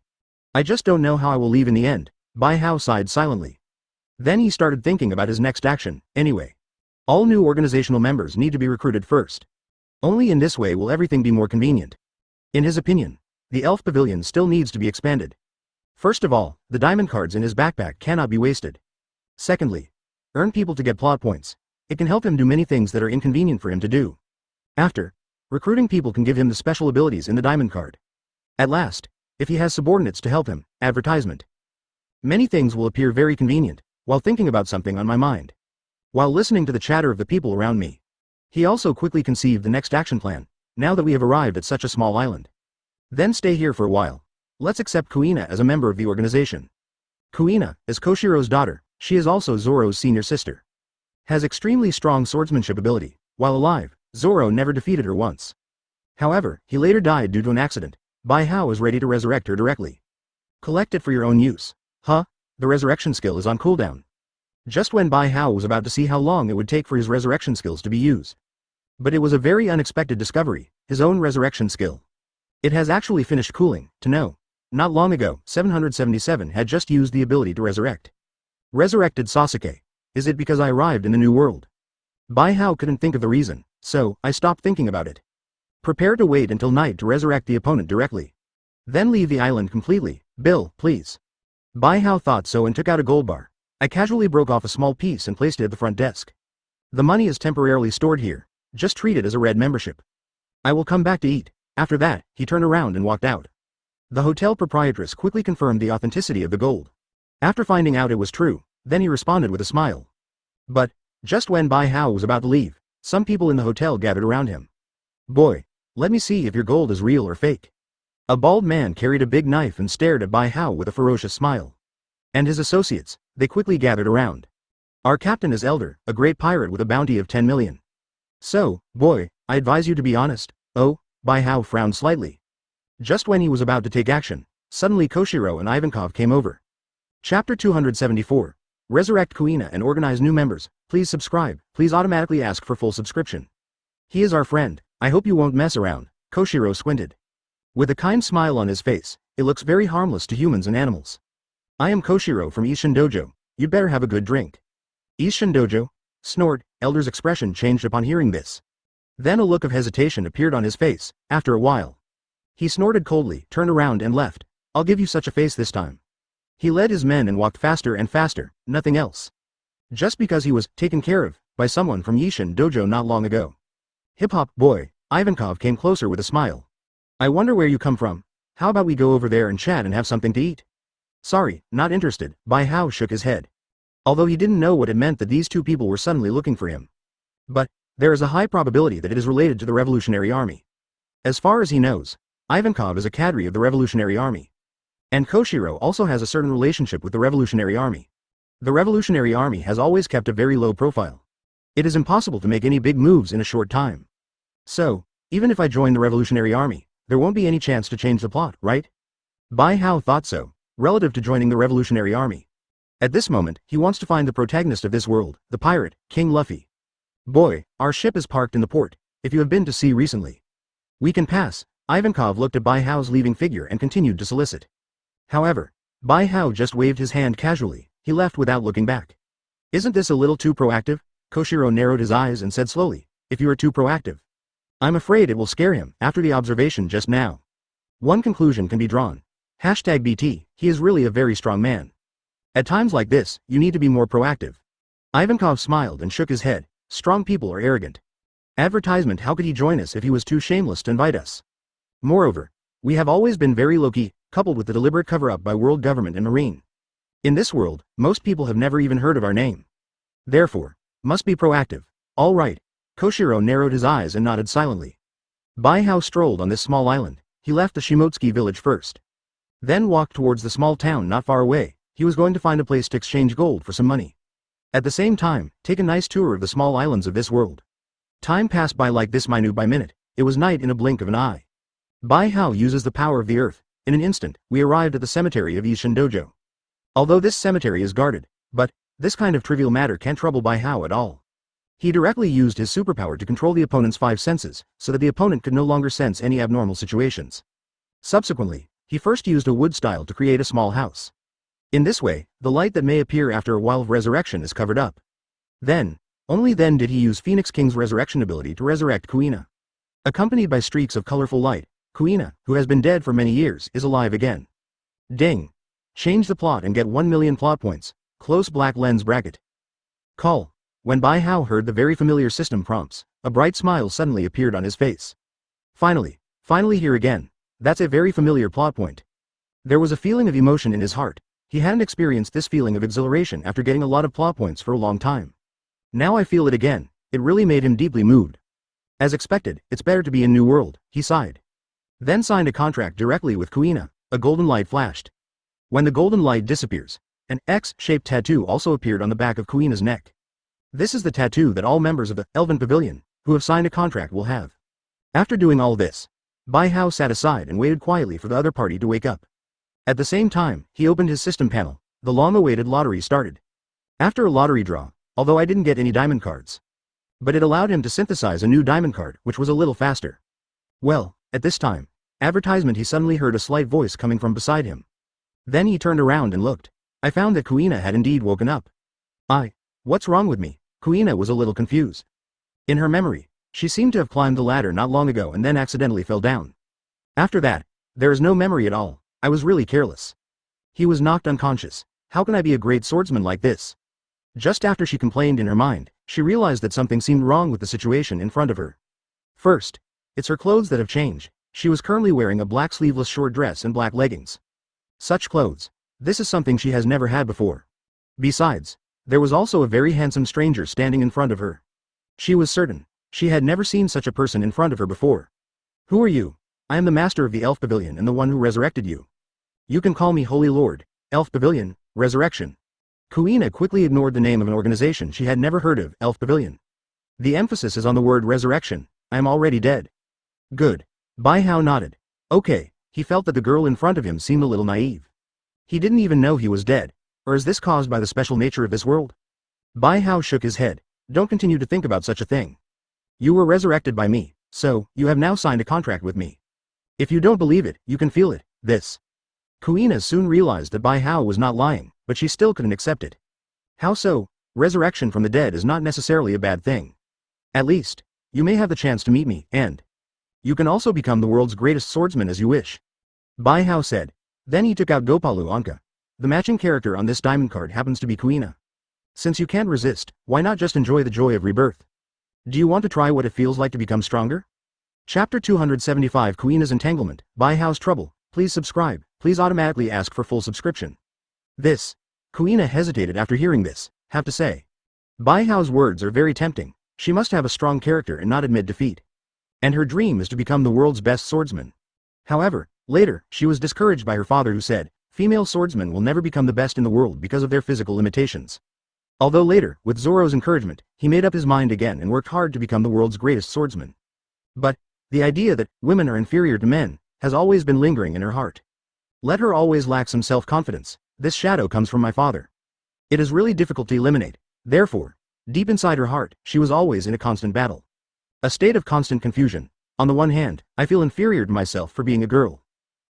I just don't know how I will leave in the end. Bai Hao sighed silently. Then he started thinking about his next action. Anyway, all new organizational members need to be recruited first. Only in this way will everything be more convenient. In his opinion, the elf pavilion still needs to be expanded. First of all, the diamond cards in his backpack cannot be wasted. Secondly, earn people to get plot points. It can help him do many things that are inconvenient for him to do. After, recruiting people can give him the special abilities in the diamond card. At last, if he has subordinates to help him, advertisement. Many things will appear very convenient, while thinking about something on my mind. While listening to the chatter of the people around me, he also quickly conceived the next action plan. Now that we have arrived at such a small island, then stay here for a while. Let's accept Kuina as a member of the organization. Kuina is Koshiro's daughter. She is also Zoro's senior sister. Has extremely strong swordsmanship ability. While alive, Zoro never defeated her once. However, he later died due to an accident. Bai Hao is ready to resurrect her directly. Collect it for your own use. Huh? The resurrection skill is on cooldown. Just when Bai Hao was about to see how long it would take for his resurrection skills to be used. But it was a very unexpected discovery, his own resurrection skill. It has actually finished cooling, to know. Not long ago, 777 had just used the ability to resurrect. Resurrected Sasuke. Is it because I arrived in the new world? Bai Hao couldn't think of the reason, so I stopped thinking about it. Prepare to wait until night to resurrect the opponent directly. Then leave the island completely. Bill, please. Bai Hao thought so and took out a gold bar. I casually broke off a small piece and placed it at the front desk. The money is temporarily stored here. Just treat it as a red membership. I will come back to eat. After that, he turned around and walked out. The hotel proprietress quickly confirmed the authenticity of the gold. After finding out it was true, then he responded with a smile. But, just when Bai Hao was about to leave, some people in the hotel gathered around him. Boy, let me see if your gold is real or fake. A bald man carried a big knife and stared at Bai Hao with a ferocious smile. And his associates, they quickly gathered around. Our captain is Elder, a great pirate with a bounty of 10 million. So, boy, I advise you to be honest. Oh, Bai Hao frowned slightly. Just when he was about to take action, suddenly Koshiro and Ivankov came over. Chapter 274. Resurrect Kuina and organize new members. Please subscribe. Please automatically ask for full subscription. He is our friend. I hope you won't mess around. Koshiro squinted. With a kind smile on his face, it looks very harmless to humans and animals. I am Koshiro from Isshin Dojo. You'd better have a good drink. Isshin Dojo? Snort. Elder's expression changed upon hearing this. Then a look of hesitation appeared on his face. After a while, he snorted coldly, turned around and left. I'll give you such a face this time. He led his men and walked faster and faster, nothing else. Just because he was taken care of by someone from Isshin Dojo not long ago. Hip-hop boy, Ivankov came closer with a smile. I wonder where you come from. How about we go over there and chat and have something to eat? Sorry, not interested. Bai Hao shook his head. Although he didn't know what it meant that these two people were suddenly looking for him. But, there is a high probability that it is related to the Revolutionary Army. As far as he knows, Ivankov is a cadre of the Revolutionary Army. And Koshiro also has a certain relationship with the Revolutionary Army. The Revolutionary Army has always kept a very low profile. It is impossible to make any big moves in a short time. So, even if I join the Revolutionary Army, there won't be any chance to change the plot, right? Bai Hao thought so, relative to joining the Revolutionary Army. At this moment, he wants to find the protagonist of this world, the pirate, King Luffy. Boy, our ship is parked in the port, if you have been to sea recently. We can pass. Ivankov looked at Bai Hao's leaving figure and continued to solicit. However, Bai Hao just waved his hand casually. He left without looking back. Isn't this a little too proactive? Koshiro narrowed his eyes and said slowly, if you are too proactive. I'm afraid it will scare him after the observation just now. One conclusion can be drawn. #BT, he is really a very strong man. At times like this, you need to be more proactive. Ivankov smiled and shook his head. Strong people are arrogant. Advertisement, how could he join us if he was too shameless to invite us? Moreover, we have always been very low-key, coupled with the deliberate cover-up by world government and marine. In this world, most people have never even heard of our name. Therefore, must be proactive. All right. Koshiro narrowed his eyes and nodded silently. Bai Hao strolled on this small island. He left the Shimotsuki village first. Then walked towards the small town not far away. He was going to find a place to exchange gold for some money. At the same time, take a nice tour of the small islands of this world. Time passed by like this minute by minute. It was night in a blink of an eye. Bai Hao uses the power of the earth. In an instant, we arrived at the cemetery of Isshin Dojo. Although this cemetery is guarded, but this kind of trivial matter can't trouble Bai Hao at all. He directly used his superpower to control the opponent's 5 senses, so that the opponent could no longer sense any abnormal situations. Subsequently, he first used a wood style to create a small house. In this way, the light that may appear after a while of resurrection is covered up. Then, only then did he use Phoenix King's resurrection ability to resurrect Kuina. Accompanied by streaks of colorful light, Kuina, who has been dead for many years, is alive again. Ding. Change the plot and get 1 million plot points. Close black lens bracket. Call. When Bai Hao heard the very familiar system prompts, a bright smile suddenly appeared on his face. Finally here again. That's a very familiar plot point. There was a feeling of emotion in his heart. He hadn't experienced this feeling of exhilaration after getting a lot of plot points for a long time. Now I feel it again. It really made him deeply moved. As expected, it's better to be in New World, he sighed. Then signed a contract directly with Kuina. A golden light flashed. When the golden light disappears, an X-shaped tattoo also appeared on the back of Kuina's neck. This is the tattoo that all members of the Elven Pavilion, who have signed a contract, will have. After doing all this, Bai Hao sat aside and waited quietly for the other party to wake up. At the same time, he opened his system panel. The long-awaited lottery started. After a lottery draw, although I didn't get any diamond cards. But it allowed him to synthesize a new diamond card, which was a little faster. Well, at this time, advertisement, he suddenly heard a slight voice coming from beside him. Then he turned around and looked. I found that Kuina had indeed woken up. What's wrong with me? Kuina was a little confused. In her memory, she seemed to have climbed the ladder not long ago and then accidentally fell down. After that, there is no memory at all. I was really careless. He was knocked unconscious. How can I be a great swordsman like this? Just after she complained in her mind, she realized that something seemed wrong with the situation in front of her. First, it's her clothes that have changed. She was currently wearing a black sleeveless short dress and black leggings. Such clothes. This is something she has never had before. Besides, there was also a very handsome stranger standing in front of her. She was certain. She had never seen such a person in front of her before. Who are you? I am the master of the Elf Pavilion and the one who resurrected you. You can call me Holy Lord. Elf Pavilion, Resurrection. Kuina quickly ignored the name of an organization she had never heard of, Elf Pavilion. The emphasis is on the word resurrection. I am already dead. Good. Bijuu nodded. Okay, he felt that the girl in front of him seemed a little naive. He didn't even know he was dead. Or is this caused by the special nature of this world? Bijuu shook his head. Don't continue to think about such a thing. You were resurrected by me, so, you have now signed a contract with me. If you don't believe it, you can feel it, this. Kuina soon realized that Bijuu was not lying, but she still couldn't accept it. How so? Resurrection from the dead is not necessarily a bad thing. At least, you may have the chance to meet me, and you can also become the world's greatest swordsman as you wish. Bijuu said. Then he took out Gopalu Anka. The matching character on this diamond card happens to be Kuina. Since you can't resist, why not just enjoy the joy of rebirth? Do you want to try what it feels like to become stronger? Chapter 275 Kuina's Entanglement, Bijuu's Trouble. Please subscribe. Please automatically ask for full subscription. This. Kuina hesitated after hearing this, have to say. Bijuu's words are very tempting. She must have a strong character and not admit defeat. And her dream is to become the world's best swordsman. However, later, she was discouraged by her father who said, female swordsmen will never become the best in the world because of their physical limitations. Although later, with Zoro's encouragement, he made up his mind again and worked hard to become the world's greatest swordsman. But, the idea that women are inferior to men has always been lingering in her heart. Let her always lack some self-confidence. This shadow comes from my father. It is really difficult to eliminate. Therefore, deep inside her heart, she was always in a constant battle. A state of constant confusion. On the one hand, I feel inferior to myself for being a girl.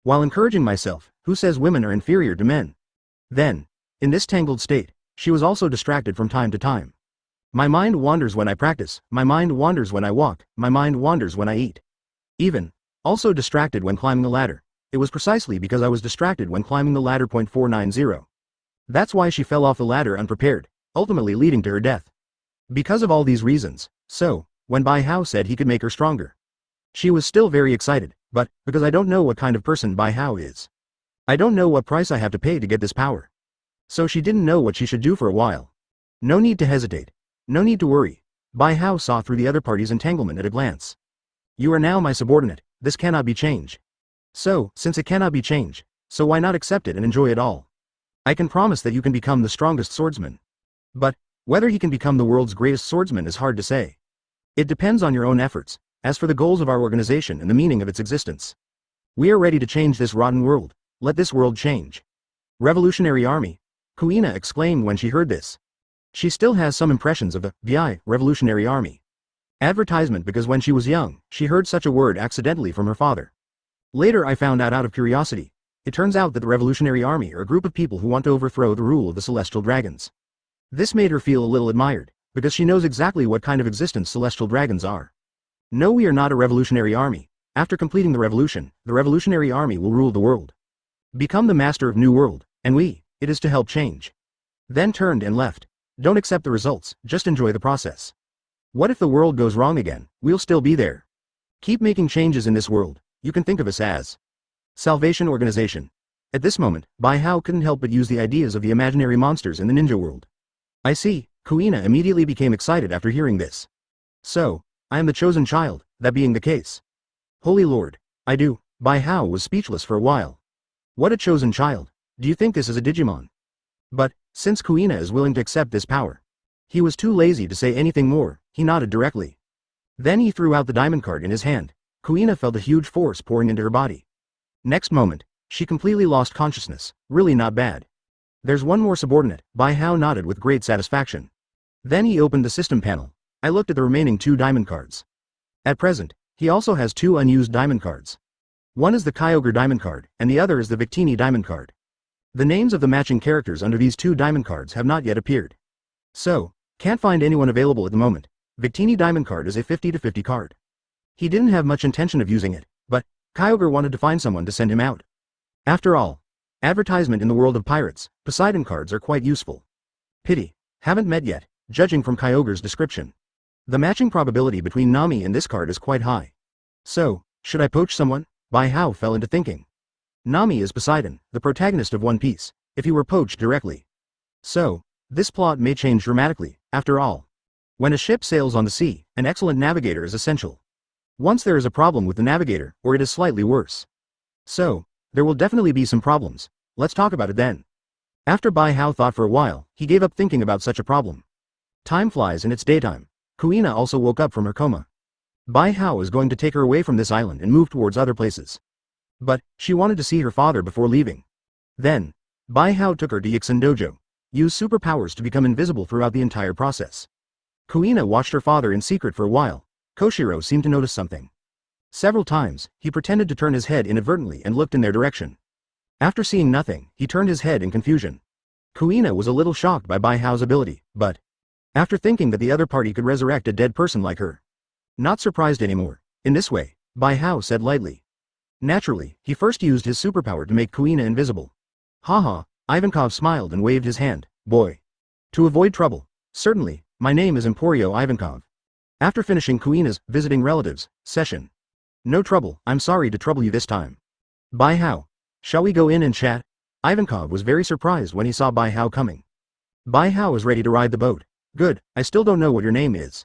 While encouraging myself, who says women are inferior to men? Then, in this tangled state, she was also distracted from time to time. My mind wanders when I practice, my mind wanders when I walk, my mind wanders when I eat. Even, also distracted when climbing the ladder. It was precisely because I was distracted when climbing the ladder. 490. That's why she fell off the ladder unprepared, ultimately leading to her death. Because of all these reasons, so, when Bijuu said he could make her stronger, she was still very excited, but, because I don't know what kind of person Bijuu is. I don't know what price I have to pay to get this power. So she didn't know what she should do for a while. No need to hesitate. No need to worry. Bijuu saw through the other party's entanglement at a glance. You are now my subordinate, this cannot be changed. So, since it cannot be changed, so why not accept it and enjoy it all? I can promise that you can become the strongest swordsman. But, whether he can become the world's greatest swordsman is hard to say. It depends on your own efforts. As for the goals of our organization and the meaning of its existence, we are ready to change this rotten world. Let this world change. Revolutionary Army. Kuina exclaimed when she heard this. She still has some impressions of the VI Revolutionary Army advertisement because when she was young, she heard such a word accidentally from her father. Later I found out of curiosity. It turns out that the Revolutionary Army are a group of people who want to overthrow the rule of the celestial dragons. This made her feel a little admired, because she knows exactly what kind of existence celestial dragons are. No, we are not a revolutionary army. After completing the Revolutionary Army will rule the world. Become the master of New World, and it is to help change. Then turned and left. Don't accept the results, just enjoy the process. What if the world goes wrong again? We'll still be there. Keep making changes in this world. You can think of us as Salvation Organization. At this moment, Bijuu couldn't help but use the ideas of the imaginary monsters in the ninja world. I see. Kuina immediately became excited after hearing this. So, I am the chosen child, that being the case. Holy Lord, I do. Bijuu was speechless for a while. What a chosen child. Do you think this is a Digimon? But, since Kuina is willing to accept this power, he was too lazy to say anything more, he nodded directly. Then he threw out the diamond card in his hand. Kuina felt a huge force pouring into her body. Next moment, she completely lost consciousness. Really not bad. There's one more subordinate. Bijuu nodded with great satisfaction. Then he opened the system panel. I looked at the remaining 2 diamond cards. At present, he also has 2 unused diamond cards. One is the Kyogre diamond card, and the other is the Victini diamond card. The names of the matching characters under these 2 diamond cards have not yet appeared. So, Can't find anyone available at the moment. Victini Diamond card is a 50-50 card. He didn't have much intention of using it, but Kyogre wanted to find someone to send him out. After all, advertisement in the world of pirates, Poseidon cards are quite useful. Pity, haven't met yet, judging from Kyogre's description. The matching probability between Nami and this card is quite high. So, should I poach someone? Bijuu fell into thinking. Nami is Poseidon, the protagonist of One Piece, if he were poached directly. So, this plot may change dramatically, after all. When a ship sails on the sea, an excellent navigator is essential. Once there is a problem with the navigator, or it is slightly worse. So, there will definitely be some problems. Let's talk about it then. After Bijuu thought for a while, he gave up thinking about such a problem. Time flies and it's daytime. Kuina also woke up from her coma. Bijuu is going to take her away from this island and move towards other places. But, she wanted to see her father before leaving. Then, Bijuu took her to Yixin Dojo. Used superpowers to become invisible throughout the entire process. Kuina watched her father in secret for a while. Koshiro seemed to notice something. Several times, he pretended to turn his head inadvertently and looked in their direction. After seeing nothing, he turned his head in confusion. Kuina was a little shocked by Bijuu's ability, but after thinking that the other party could resurrect a dead person like her. Not surprised anymore. In this way, Bijuu said lightly. Naturally, he first used his superpower to make Kuina invisible. Haha, Ivankov smiled and waved his hand. Boy. To avoid trouble. Certainly, my name is Emporio Ivankov. After finishing Kuina's visiting relatives session. No trouble, I'm sorry to trouble you this time. Bijuu. Shall we go in and chat? Ivankov was very surprised when he saw Bijuu coming. Bijuu was ready to ride the boat. Good, I still don't know what your name is.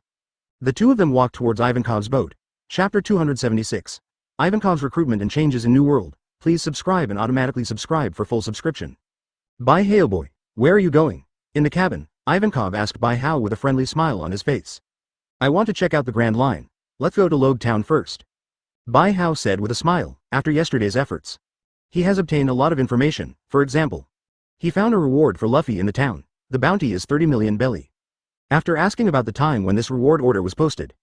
The two of them walked towards Ivankov's boat. Chapter 276. Ivankov's recruitment and changes in New World. Please subscribe and automatically subscribe for full subscription. Bijuu boy, where are you going? In the cabin, Ivankov asked Bijuu with a friendly smile on his face. I want to check out the Grand Line. Let's go to Logue Town first. Bijuu said with a smile, after yesterday's efforts. He has obtained a lot of information, for example. He found a reward for Luffy in the town. The bounty is 30 million belly. After asking about the time when this reward order was posted,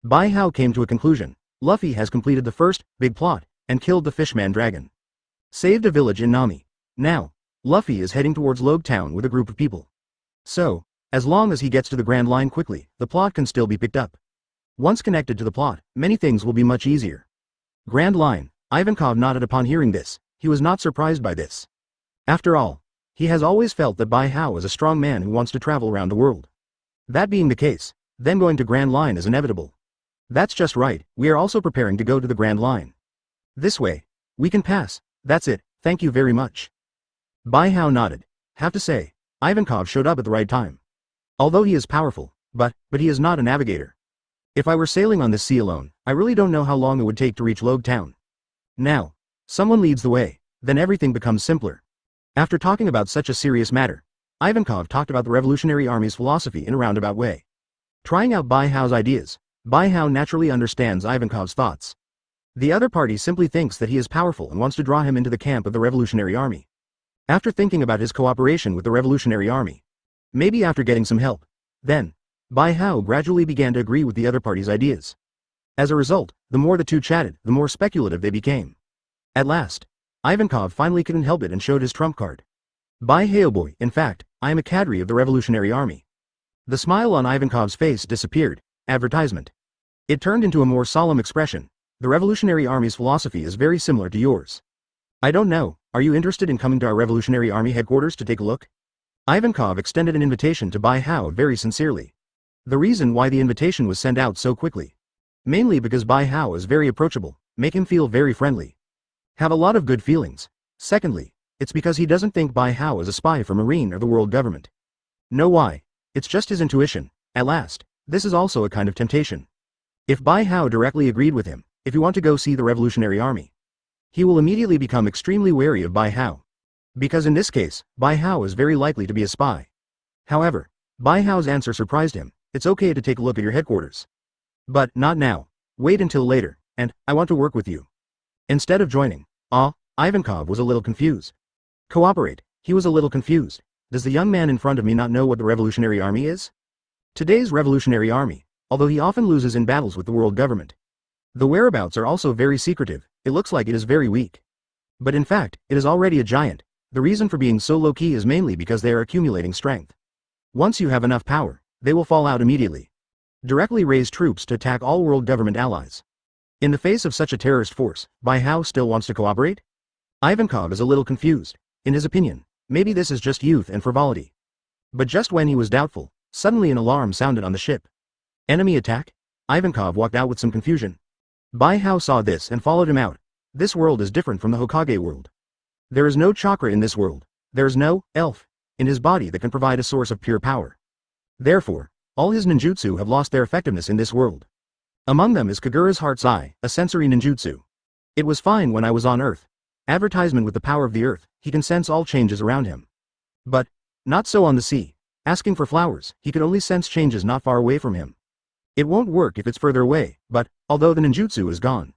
Bijuu came to a conclusion. Luffy has completed the first, big plot, and killed the Fishman Dragon. Saved a village in Nami. Now, Luffy is heading towards Logue Town with a group of people. So, as long as he gets to the Grand Line quickly, the plot can still be picked up. Once connected to the plot, many things will be much easier. Grand Line, Ivankov nodded upon hearing this. He was not surprised by this. After all, he has always felt that Bijuu is a strong man who wants to travel around the world. That being the case, then going to Grand Line is inevitable. That's just right, we are also preparing to go to the Grand Line. This way, we can pass, that's it, thank you very much. Bijuu nodded. Have to say, Ivankov showed up at the right time. Although he is powerful, but he is not a navigator. If I were sailing on this sea alone, I really don't know how long it would take to reach Logue Town. Now, someone leads the way, then everything becomes simpler. After talking about such a serious matter, Ivankov talked about the Revolutionary Army's philosophy in a roundabout way. Trying out Bijuu's ideas, Bijuu naturally understands Ivankov's thoughts. The other party simply thinks that he is powerful and wants to draw him into the camp of the Revolutionary Army. After thinking about his cooperation with the Revolutionary Army, maybe after getting some help, then, Bijuu gradually began to agree with the other party's ideas. As a result, the more the two chatted, the more speculative they became. At last, Ivankov finally couldn't help it and showed his trump card. Bijuu boy, in fact, I am a cadre of the Revolutionary Army. The smile on Ivankov's face disappeared. Advertisement. It turned into a more solemn expression. The Revolutionary Army's philosophy is very similar to yours. I don't know, are you interested in coming to our Revolutionary Army headquarters to take a look? Ivankov extended an invitation to Bijuu very sincerely. The reason why the invitation was sent out so quickly. Mainly because Bijuu is very approachable, make him feel very friendly. Have a lot of good feelings. Secondly, it's because he doesn't think Bijuu is a spy for Marine or the world government. Know why? It's just his intuition. At last, this is also a kind of temptation. If Bijuu directly agreed with him, if you want to go see the Revolutionary Army, he will immediately become extremely wary of Bijuu. Because in this case, Bijuu is very likely to be a spy. However, Bijuu's answer surprised him. It's okay to take a look at your headquarters. But, not now. Wait until later, and, I want to work with you. Instead of joining. Ivankov was a little confused. Cooperate, he was a little confused. Does the young man in front of me not know what the Revolutionary Army is? Today's Revolutionary Army, although he often loses in battles with the world government. The whereabouts are also very secretive, it looks like it is very weak. But in fact, it is already a giant. The reason for being so low-key is mainly because they are accumulating strength. Once you have enough power, they will fall out immediately. Directly raise troops to attack all world government allies. In the face of such a terrorist force, Bijuu still wants to cooperate? Ivankov is a little confused. In his opinion, maybe this is just youth and frivolity. But just when he was doubtful, suddenly an alarm sounded on the ship. Enemy attack? Ivankov walked out with some confusion. Bijuu saw this and followed him out. This world is different from the Hokage world. There is no chakra in this world. There is no elf in his body that can provide a source of pure power. Therefore, all his ninjutsu have lost their effectiveness in this world. Among them is Kagura's Heart's Eye, a sensory ninjutsu. It was fine when I was on Earth. Advertisement with the power of the earth, he can sense all changes around him. But, not so on the sea. Asking for flowers, he could only sense changes not far away from him. It won't work if it's further away, but, although the ninjutsu is gone.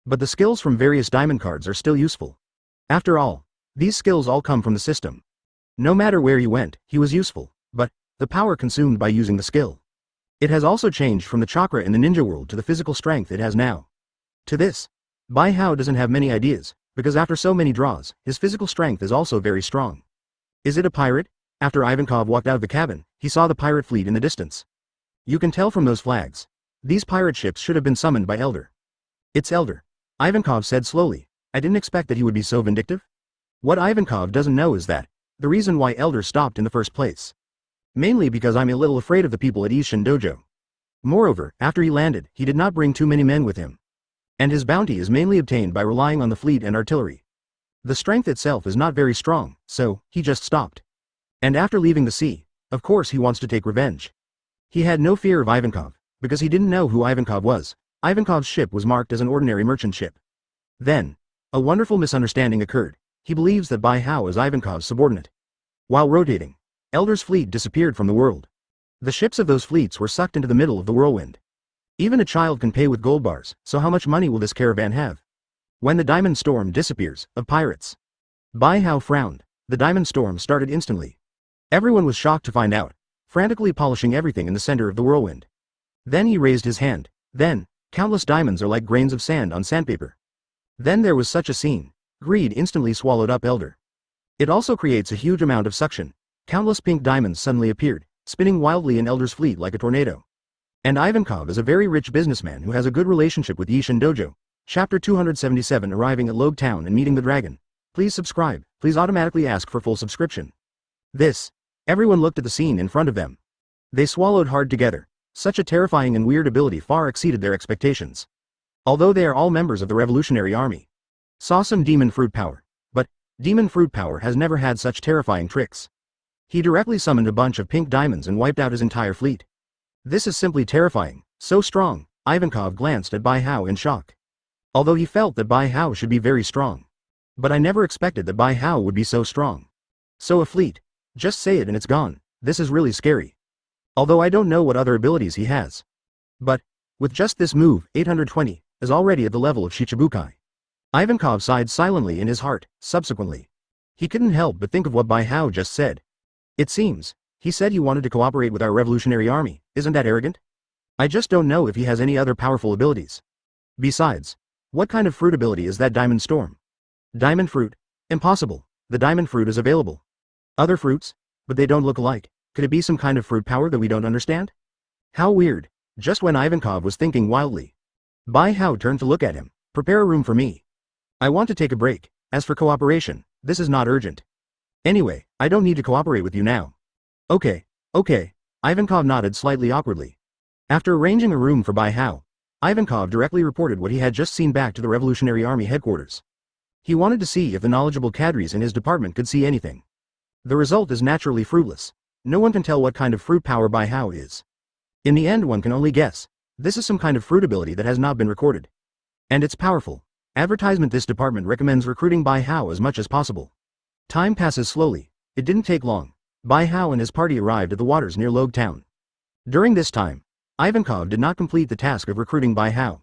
But the skills from various diamond cards are still useful. After all, these skills all come from the system. No matter where he went, he was useful, but, the power consumed by using the skill. It has also changed from the chakra in the ninja world to the physical strength it has now. To this, Bijuu doesn't have many ideas, because after so many draws, his physical strength is also very strong. Is it a pirate? After Ivankov walked out of the cabin, he saw the pirate fleet in the distance. You can tell from those flags. These pirate ships should have been summoned by Elder. It's Elder. Ivankov said slowly. I didn't expect that he would be so vindictive. What Ivankov doesn't know is that, the reason why Elder stopped in the first place. Mainly because I'm a little afraid of the people at Ishin Dojo. Moreover, after he landed, he did not bring too many men with him. And his bounty is mainly obtained by relying on the fleet and artillery. The strength itself is not very strong, so, he just stopped. And after leaving the sea, of course he wants to take revenge. He had no fear of Ivankov, because he didn't know who Ivankov was. Ivankov's ship was marked as an ordinary merchant ship. Then, a wonderful misunderstanding occurred. He believes that Bijuu is Ivankov's subordinate. While rotating, Elder's fleet disappeared from the world. The ships of those fleets were sucked into the middle of the whirlwind. Even a child can pay with gold bars, so how much money will this caravan have? When the diamond storm disappears, of pirates. Bijuu frowned. The diamond storm started instantly. Everyone was shocked to find out, frantically polishing everything in the center of the whirlwind. Then he raised his hand. Then, countless diamonds are like grains of sand on sandpaper. Then there was such a scene. Greed instantly swallowed up Elder. It also creates a huge amount of suction. Countless pink diamonds suddenly appeared, spinning wildly in Elder's fleet like a tornado. And Ivankov is a very rich businessman who has a good relationship with Ishin Dojo. Chapter 277 Arriving at Logue Town and Meeting the Dragon. Please subscribe. Please automatically ask for full subscription. This. Everyone looked at the scene in front of them. They swallowed hard together. Such a terrifying and weird ability far exceeded their expectations. Although they are all members of the Revolutionary Army. Saw some demon fruit power. But, demon fruit power has never had such terrifying tricks. He directly summoned a bunch of pink diamonds and wiped out his entire fleet. This is simply terrifying, so strong. Ivankov glanced at Bijuu in shock. Although he felt that Bijuu should be very strong. But I never expected that Bijuu would be so strong. So a fleet. Just say it and it's gone. This is really scary. Although I don't know what other abilities he has. But, with just this move, 820, is already at the level of Shichibukai. Ivankov sighed silently in his heart. Subsequently, he couldn't help but think of what Bijuu just said. It seems, he said he wanted to cooperate with our revolutionary army. Isn't that arrogant? I just don't know if he has any other powerful abilities. Besides, what kind of fruit ability is that diamond storm? Diamond fruit? Impossible. The diamond fruit is available. Other fruits? But they don't look alike. Could it be some kind of fruit power that we don't understand? How weird. Just when Ivankov was thinking wildly. Bijuu turned to look at him. Prepare a room for me. I want to take a break. As for cooperation, this is not urgent. Anyway, I don't need to cooperate with you now. Okay. Ivankov nodded slightly awkwardly. After arranging a room for Bijuu, Ivankov directly reported what he had just seen back to the Revolutionary Army headquarters. He wanted to see if the knowledgeable cadres in his department could see anything. The result is naturally fruitless. No one can tell what kind of fruit power Bijuu is. In the end one can only guess. This is some kind of fruit ability that has not been recorded. And it's powerful. Advertisement. This department recommends recruiting Bijuu as much as possible. Time passes slowly. It didn't take long. Bijuu and his party arrived at the waters near Logue Town. During this time, Ivankov did not complete the task of recruiting Bijuu.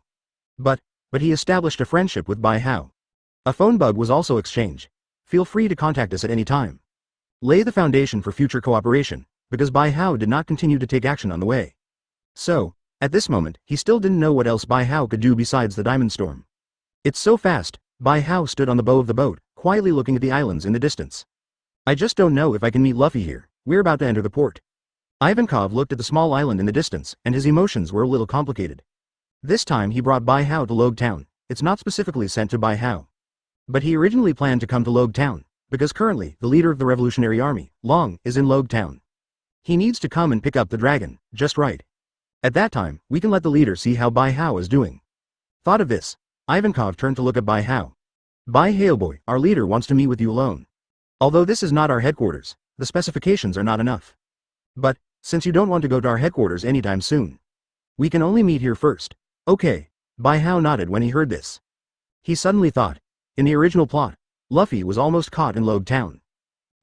But he established a friendship with Bijuu. A phone bug was also exchanged. Feel free to contact us at any time. Lay the foundation for future cooperation, because Bijuu did not continue to take action on the way. So, at this moment, he still didn't know what else Bijuu could do besides the diamond storm. It's so fast. Bijuu stood on the bow of the boat, quietly looking at the islands in the distance. I just don't know if I can meet Luffy here. We're about to enter the port. Ivankov looked at the small island in the distance, and his emotions were a little complicated. This time he brought Bai Hao to Logue Town. It's not specifically sent to Bai Hao. But he originally planned to come to Logue Town, because currently, the leader of the Revolutionary Army, Long, is in Logue Town. He needs to come and pick up the dragon, just right. At that time, we can let the leader see how Bai Hao is doing. Thought of this, Ivankov turned to look at Bai Hao. Bai Hao boy, our leader wants to meet with you alone. Although this is not our headquarters, the specifications are not enough. But, since you don't want to go to our headquarters anytime soon, we can only meet here first. Okay, Bai Hao nodded when he heard this. He suddenly thought, in the original plot, Luffy was almost caught in Logue Town.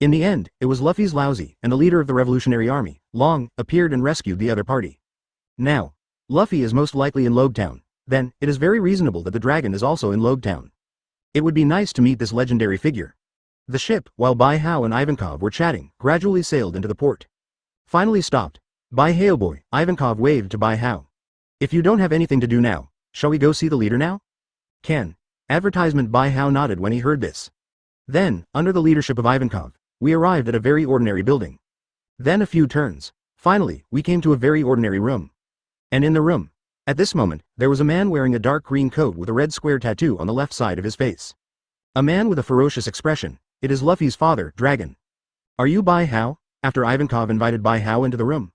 In the end, it was Luffy's lousy, and the leader of the Revolutionary Army, Long, appeared and rescued the other party. Now, Luffy is most likely in Logue Town, then, it is very reasonable that the dragon is also in Logue Town. It would be nice to meet this legendary figure. The ship, while Bai Hao and Ivankov were chatting, gradually sailed into the port. Finally stopped. Bai Hao boy, Ivankov waved to Bai Hao. If you don't have anything to do now, shall we go see the leader now? Can. Advertisement. Bai Hao nodded when he heard this. Then, under the leadership of Ivankov, we arrived at a very ordinary building. Then a few turns. Finally, we came to a very ordinary room. And in the room, at this moment, there was a man wearing a dark green coat with a red square tattoo on the left side of his face. A man with a ferocious expression. It is Luffy's father, Dragon. Are you Bai Hao? After Ivankov invited Bai Hao into the room.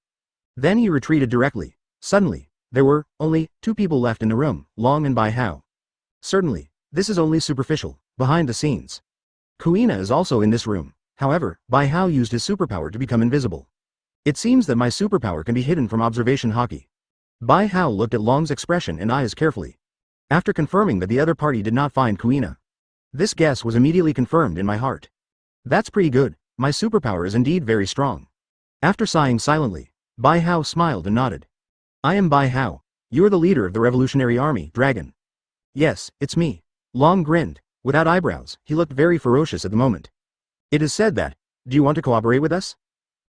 Then he retreated directly. Suddenly, there were only two people left in the room, Long and Bai Hao. Certainly, this is only superficial, behind the scenes. Kuina is also in this room. However, Bai Hao used his superpower to become invisible. It seems that my superpower can be hidden from observation hockey. Bai Hao looked at Long's expression and eyes carefully. After confirming that the other party did not find Kuina. This guess was immediately confirmed in my heart. That's pretty good, my superpower is indeed very strong. After sighing silently, Bai Hao smiled and nodded. I am Bai Hao. You are the leader of the Revolutionary Army, Dragon. Yes, it's me. Long grinned. Without eyebrows, he looked very ferocious at the moment. It is said that, do you want to cooperate with us?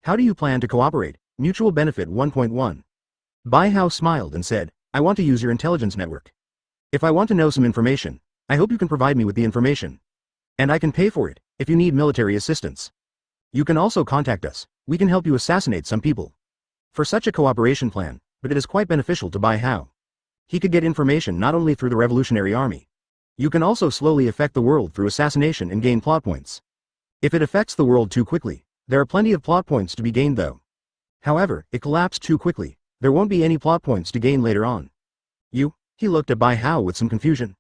How do you plan to cooperate? Mutual benefit 1.1. Bai Hao smiled and said, I want to use your intelligence network. If I want to know some information, I hope you can provide me with the information. And I can pay for it, if you need military assistance. You can also contact us, we can help you assassinate some people. For such a cooperation plan, but it is quite beneficial to Bai Hao. He could get information not only through the Revolutionary Army. You can also slowly affect the world through assassination and gain plot points. If it affects the world too quickly, there are plenty of plot points to be gained though. However, it collapsed too quickly, there won't be any plot points to gain later on. He looked at Bai Hao with some confusion.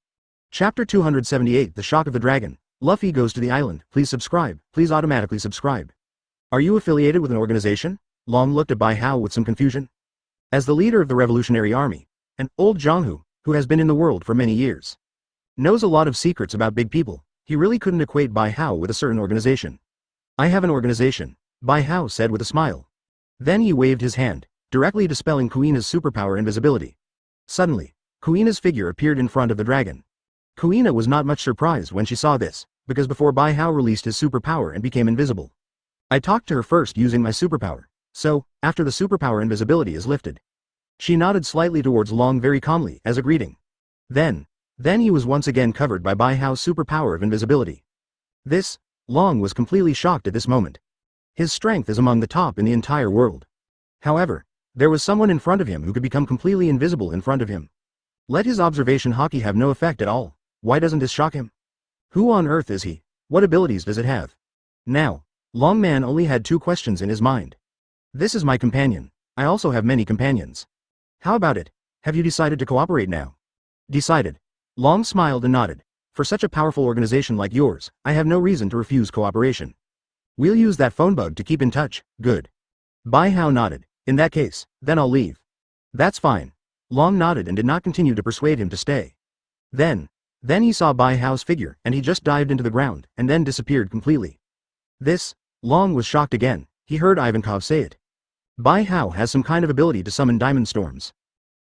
Chapter 278 The Shock of the Dragon. Luffy goes to the island. Please subscribe, please automatically subscribe. Are you affiliated with an organization? Long looked at Bai Hao with some confusion. As the leader of the Revolutionary Army, an old Zhanghu, who has been in the world for many years, knows a lot of secrets about big people, he really couldn't equate Bai Hao with a certain organization. I have an organization, Bai Hao said with a smile. Then he waved his hand, directly dispelling Kuina's superpower invisibility. Suddenly, Kuina's figure appeared in front of the dragon. Kuina was not much surprised when she saw this, because before Bai Hao released his superpower and became invisible. I talked to her first using my superpower, so, after the superpower invisibility is lifted. She nodded slightly towards Long very calmly as a greeting. Then he was once again covered by Bai Hao's superpower of invisibility. Long was completely shocked at this moment. His strength is among the top in the entire world. However, there was someone in front of him who could become completely invisible in front of him. Let his observation hockey have no effect at all. Why doesn't this shock him? Who on earth is he? What abilities does it have? Now, Long Man only had two questions in his mind. This is my companion. I also have many companions. How about it? Have you decided to cooperate now? Decided. Long smiled and nodded. For such a powerful organization like yours, I have no reason to refuse cooperation. We'll use that phone bug to keep in touch. Good. Bai Hao nodded. In that case, then I'll leave. That's fine. Long nodded and did not continue to persuade him to stay. Then he saw Bai Hao's figure and he just dived into the ground and then disappeared completely. Long was shocked again. He heard Ivankov say it. Bai Hao has some kind of ability to summon diamond storms.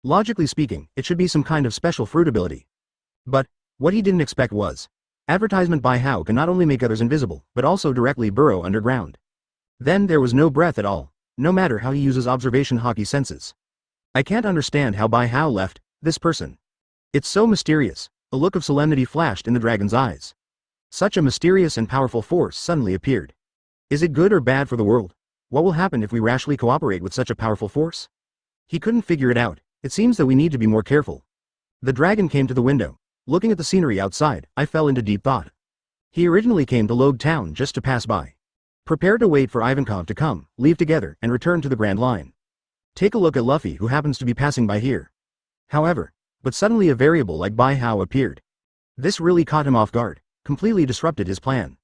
Logically speaking, it should be some kind of special fruit ability. But what he didn't expect was advertisement. Bai Hao can not only make others invisible, but also directly burrow underground. Then there was no breath at all, no matter how he uses observation hockey senses. I can't understand how Bai Hao left this person. It's so mysterious. A look of solemnity flashed in the dragon's eyes. Such a mysterious and powerful force suddenly appeared. Is it good or bad for the world? What will happen if we rashly cooperate with such a powerful force? He couldn't figure it out. It seems that we need to be more careful. The dragon came to the window. Looking at the scenery outside, I fell into deep thought. He originally came to Logue Town just to pass by. Prepare to wait for Ivankov to come, leave together, and return to the Grand Line. Take a look at Luffy, who happens to be passing by here. However, but suddenly a variable like Bai Hao appeared. This really caught him off guard, completely disrupted his plan.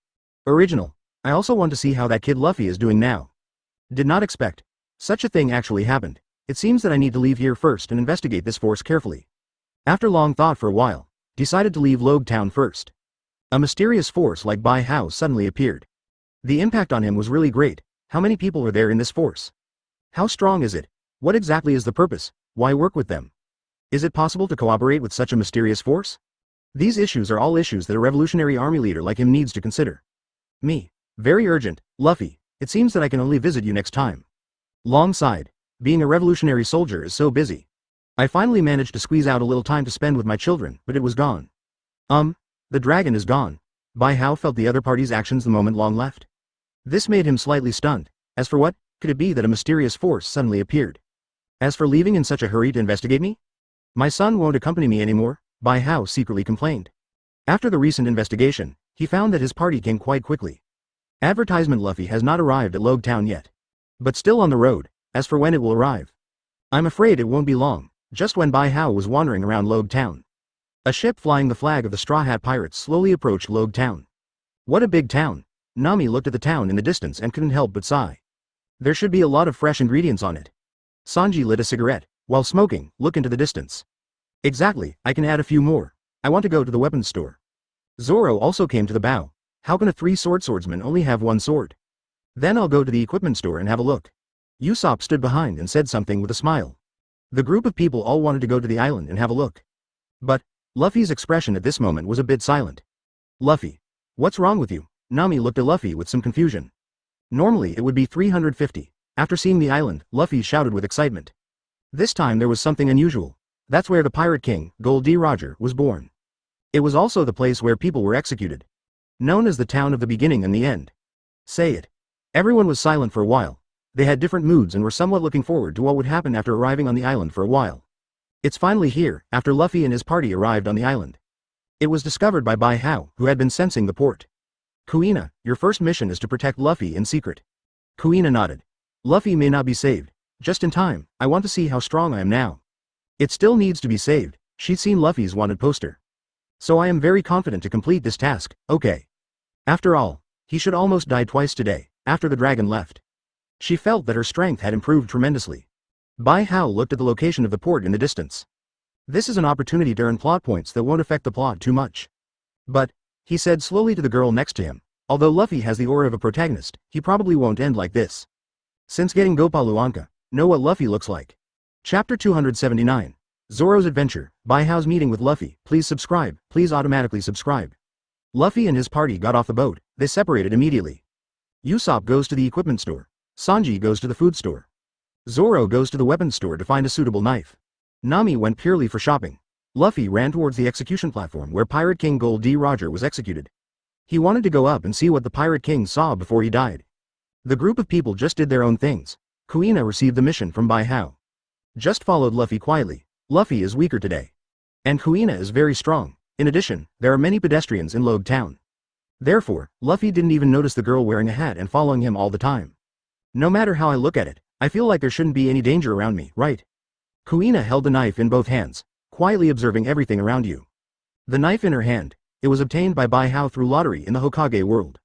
Original. I also want to see how that kid Luffy is doing now. Did not expect. Such a thing actually happened. It seems that I need to leave here first and investigate this force carefully. After long thought for a while, decided to leave Logue Town first. A mysterious force like Bai Hao suddenly appeared. The impact on him was really great. How many people are there in this force? How strong is it? What exactly is the purpose? Why work with them? Is it possible to cooperate with such a mysterious force? These issues are all issues that a revolutionary army leader like him needs to consider. Me. Very urgent, Luffy. It seems that I can only visit you next time. Long sighed. Being a revolutionary soldier is so busy. I finally managed to squeeze out a little time to spend with my children, but it was gone. The dragon is gone. Bai Hao felt the other party's actions the moment Long left. This made him slightly stunned. As for what could it be that a mysterious force suddenly appeared? As for leaving in such a hurry to investigate me? My son won't accompany me anymore, Bai Hao secretly complained. After the recent investigation, he found that his party came quite quickly. Advertisement Luffy has not arrived at Logue Town yet. But still on the road. As for when it will arrive, I'm afraid it won't be long. Just when Bai Hao was wandering around Logue Town, a ship flying the flag of the Straw Hat Pirates slowly approached Logue Town. What a big town. Nami looked at the town in the distance and couldn't help but sigh. There should be a lot of fresh ingredients on it. Sanji lit a cigarette, while smoking, look into the distance. Exactly, I can add a few more. I want to go to the weapons store. Zoro also came to the bow. How can a three-sword swordsman only have one sword? Then I'll go to the equipment store and have a look. Usopp stood behind and said something with a smile. The group of people all wanted to go to the island and have a look. But Luffy's expression at this moment was a bit silent. Luffy. What's wrong with you? Nami looked at Luffy with some confusion. Normally it would be 350. After seeing the island, Luffy shouted with excitement. This time there was something unusual. That's where the Pirate King, Gol D. Roger, was born. It was also the place where people were executed. Known as the town of the beginning and the end. Say it. Everyone was silent for a while. They had different moods and were somewhat looking forward to what would happen after arriving on the island for a while. It's finally here, after Luffy and his party arrived on the island. It was discovered by Bai Hao, who had been sensing the port. Kuina, your first mission is to protect Luffy in secret. Kuina nodded. Luffy may not be saved. Just in time, I want to see how strong I am now. It still needs to be saved. She'd seen Luffy's wanted poster. So I am very confident to complete this task, okay. After all, he should almost die twice today, after the dragon left. She felt that her strength had improved tremendously. Bai Hao looked at the location of the port in the distance. This is an opportunity to earn plot points that won't affect the plot too much. But, he said slowly to the girl next to him, although Luffy has the aura of a protagonist, he probably won't end like this. Since getting Gopaluanka, know what Luffy looks like. Chapter 279. Zoro's Adventure, Bai Hao's meeting with Luffy. Please subscribe, please automatically subscribe. Luffy and his party got off the boat. They separated immediately. Usopp goes to the equipment store. Sanji goes to the food store. Zoro goes to the weapons store to find a suitable knife. Nami went purely for shopping. Luffy ran towards the execution platform where Pirate King Gol D. Roger was executed. He wanted to go up and see what the Pirate King saw before he died. The group of people just did their own things. Kuina received the mission from Bai Hao. Just followed Luffy quietly. Luffy is weaker today. And Kuina is very strong. In addition, there are many pedestrians in Logue Town. Therefore, Luffy didn't even notice the girl wearing a hat and following him all the time. No matter how I look at it, I feel like there shouldn't be any danger around me, right? Kuina held the knife in both hands, quietly observing everything around you. The knife in her hand, it was obtained by Bai Hao through lottery in the Hokage world.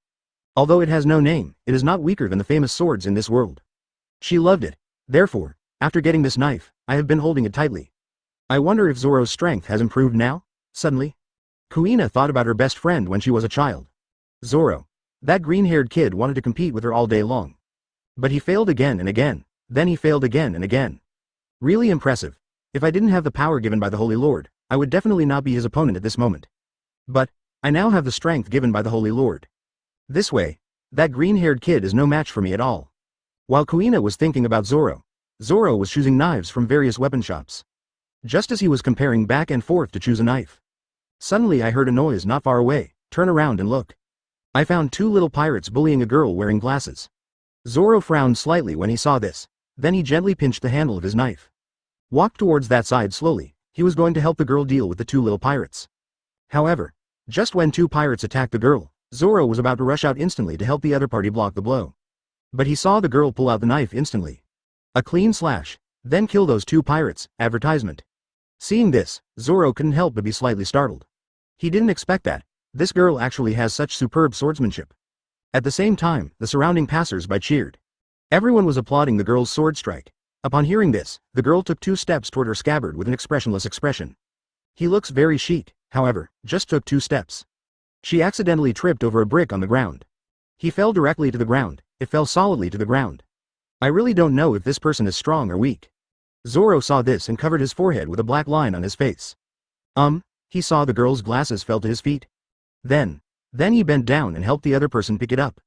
Although it has no name, it is not weaker than the famous swords in this world. She loved it. Therefore, after getting this knife, I have been holding it tightly. I wonder if Zoro's strength has improved now? Suddenly, Kuina thought about her best friend when she was a child. Zoro. That green-haired kid wanted to compete with her all day long. But he failed again and again. Then he failed again and again. Really impressive. If I didn't have the power given by the Holy Lord, I would definitely not be his opponent at this moment. But, I now have the strength given by the Holy Lord. This way, that green-haired kid is no match for me at all. While Kuina was thinking about Zoro, Zoro was choosing knives from various weapon shops. Just as he was comparing back and forth to choose a knife. Suddenly I heard a noise not far away. Turn around and look. I found two little pirates bullying a girl wearing glasses. Zoro frowned slightly when he saw this. Then he gently pinched the handle of his knife. Walked towards that side slowly. He was going to help the girl deal with the two little pirates. However, just when two pirates attacked the girl, Zoro was about to rush out instantly to help the other party block the blow. But he saw the girl pull out the knife instantly. A clean slash. Then kill those two pirates. Advertisement. Seeing this, Zoro couldn't help but be slightly startled. He didn't expect that. This girl actually has such superb swordsmanship. At the same time, the surrounding passers-by cheered. Everyone was applauding the girl's sword strike. Upon hearing this, the girl took 2 steps toward her scabbard with an expressionless expression. He looks very chic, however, just took 2 steps. She accidentally tripped over a brick on the ground. He fell directly to the ground. It fell solidly to the ground. I really don't know if this person is strong or weak. Zoro saw this and covered his forehead with a black line on his face. He saw the girl's glasses fell to his feet. Then he bent down and helped the other person pick it up.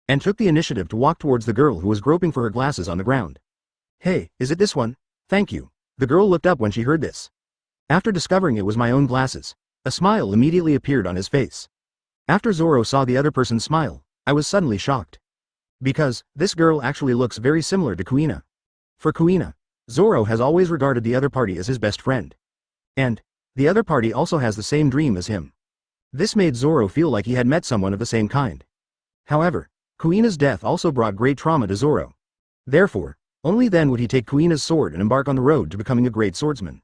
And took the initiative to walk towards the girl who was groping for her glasses on the ground. Hey, is it this one? Thank you. The girl looked up when she heard this. After discovering it was my own glasses, a smile immediately appeared on his face. After Zoro saw the other person smile, I was suddenly shocked. Because, this girl actually looks very similar to Kuina. For Kuina, Zoro has always regarded the other party as his best friend. And, the other party also has the same dream as him. This made Zoro feel like he had met someone of the same kind. However, Kuina's death also brought great trauma to Zoro. Therefore, only then would he take Kuina's sword and embark on the road to becoming a great swordsman.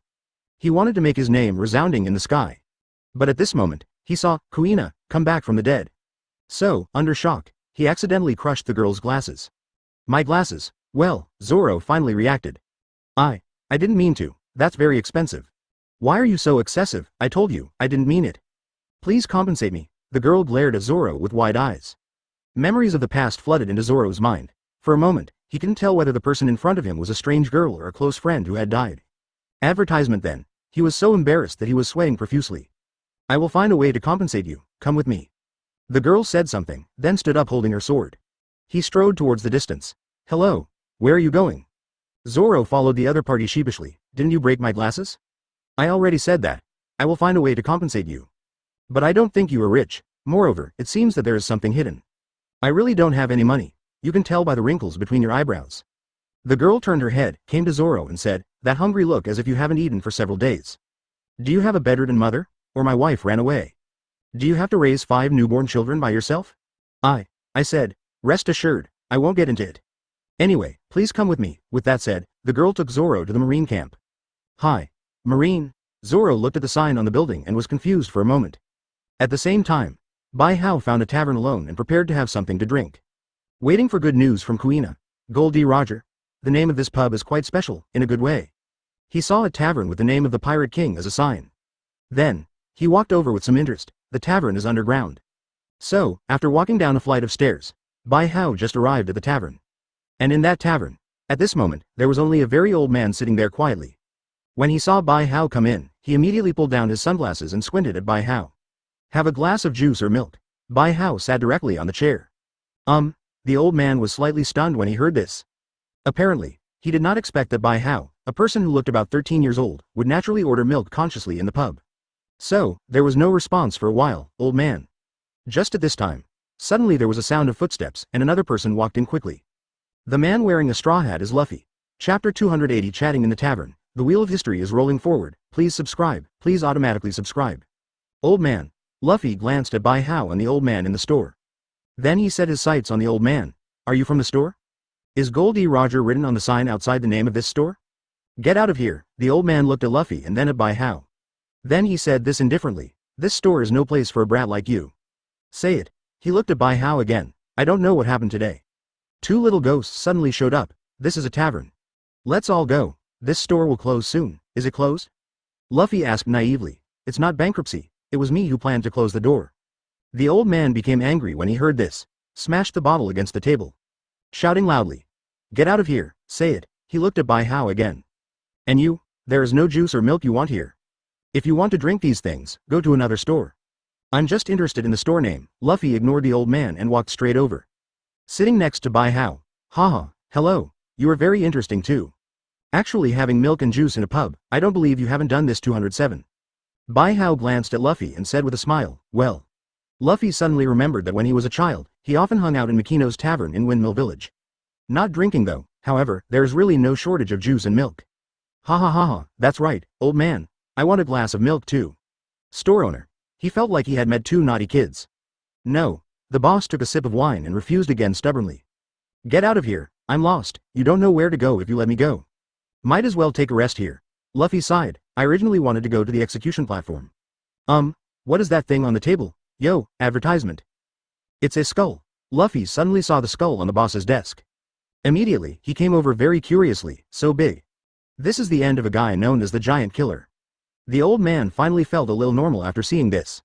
He wanted to make his name resounding in the sky. But at this moment, he saw Kuina come back from the dead. So, under shock, he accidentally crushed the girl's glasses. My glasses. Well, Zoro finally reacted. I didn't mean to. That's very expensive. Why are you so excessive? I told you, I didn't mean it. Please compensate me. The girl glared at Zoro with wide eyes. Memories of the past flooded into Zoro's mind. For a moment, he couldn't tell whether the person in front of him was a strange girl or a close friend who had died. Advertisement then. He was so embarrassed that he was swaying profusely. I will find a way to compensate you. Come with me. The girl said something, then stood up holding her sword. He strode towards the distance. Hello. Where are you going? Zoro followed the other party sheepishly. Didn't you break my glasses? I already said that. I will find a way to compensate you. But I don't think you are rich. Moreover, it seems that there is something hidden. I really don't have any money. You can tell by the wrinkles between your eyebrows. The girl turned her head, came to Zoro and said, that hungry look as if you haven't eaten for several days. Do you have a bedridden mother? Or my wife ran away? Do you have to raise 5 newborn children by yourself? I said, rest assured, I won't get into it. Anyway, please come with me. With that said, the girl took Zoro to the marine camp. Hi. Marine. Zoro looked at the sign on the building and was confused for a moment. At the same time, Bai Hao found a tavern alone and prepared to have something to drink. Waiting for good news from Kuina. Goldie Roger. The name of this pub is quite special, in a good way. He saw a tavern with the name of the Pirate King as a sign. Then, he walked over with some interest. The tavern is underground. So, after walking down a flight of stairs, Bai Hao just arrived at the tavern. And in that tavern, at this moment, there was only a very old man sitting there quietly. When he saw Bai Hao come in, he immediately pulled down his sunglasses and squinted at Bai Hao. Have a glass of juice or milk. Bai Hao sat directly on the chair. The old man was slightly stunned when he heard this. Apparently, he did not expect that Bai Hao, a person who looked about 13 years old, would naturally order milk consciously in the pub. So, there was no response for a while, old man. Just at this time, suddenly there was a sound of footsteps and another person walked in quickly. The man wearing a straw hat is Luffy. Chapter 280 Chatting in the Tavern. The wheel of history is rolling forward. Please subscribe. Please automatically subscribe. Old man. Luffy glanced at Bai Hao and the old man in the store. Then he set his sights on the old man. Are you from the store? Is Goldie Roger written on the sign outside the name of this store? Get out of here. The old man looked at Luffy and then at Bai Hao. Then he said this indifferently. This store is no place for a brat like you. Say it. He looked at Bai Hao again. I don't know what happened today. 2 little ghosts suddenly showed up. This is a tavern. Let's all go. This store will close soon. Is it closed? Luffy asked naively. It's not bankruptcy. It was me who planned to close the door. The old man became angry when he heard this. Smashed the bottle against the table. Shouting loudly. Get out of here. Say it. He looked at Bai Hao again. And you? There is no juice or milk you want here. If you want to drink these things, go to another store. I'm just interested in the store name. Luffy ignored the old man and walked straight over. Sitting next to Bai Hao. Haha, hello. You are very interesting too. Actually having milk and juice in a pub, I don't believe you haven't done this 207. Bai Hao glanced at Luffy and said with a smile, well. Luffy suddenly remembered that when he was a child, he often hung out in Mikino's tavern in Windmill Village. Not drinking though, however, there is really no shortage of juice and milk. Ha ha ha ha, that's right, old man. I want a glass of milk too. Store owner. He felt like he had met two naughty kids. No. The boss took a sip of wine and refused again stubbornly. Get out of here, I'm lost, you don't know where to go if you let me go. Might as well take a rest here. Luffy sighed, I originally wanted to go to the execution platform. What is that thing on the table? Yo, advertisement. It's a skull. Luffy suddenly saw the skull on the boss's desk. Immediately, he came over very curiously, so big. This is the end of a guy known as the Giant Killer. The old man finally felt a little normal after seeing this.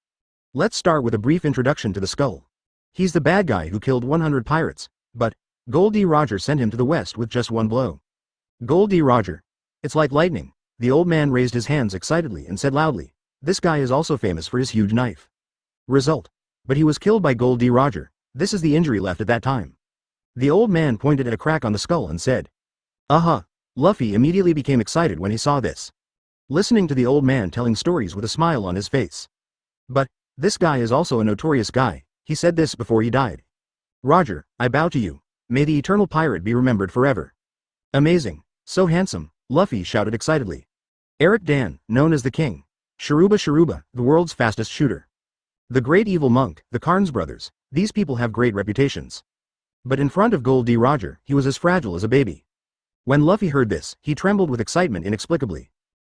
Let's start with a brief introduction to the skull. He's the bad guy who killed 100 pirates, but Gold D. Roger sent him to the west with just one blow. Gold D. Roger. It's like lightning. The old man raised his hands excitedly and said loudly, this guy is also famous for his huge knife. Result. But he was killed by Gold D. Roger. This is the injury left at that time. The old man pointed at a crack on the skull and said, Luffy immediately became excited when he saw this. Listening to the old man telling stories with a smile on his face. But this guy is also a notorious guy, he said this before he died. Roger, I bow to you. May the eternal pirate be remembered forever. Amazing. So handsome, Luffy shouted excitedly. Eric Dan, known as the King. Sharuba, the world's fastest shooter. The great evil monk, the Carnes brothers, these people have great reputations. But in front of Gold D. Roger, he was as fragile as a baby. When Luffy heard this, he trembled with excitement inexplicably.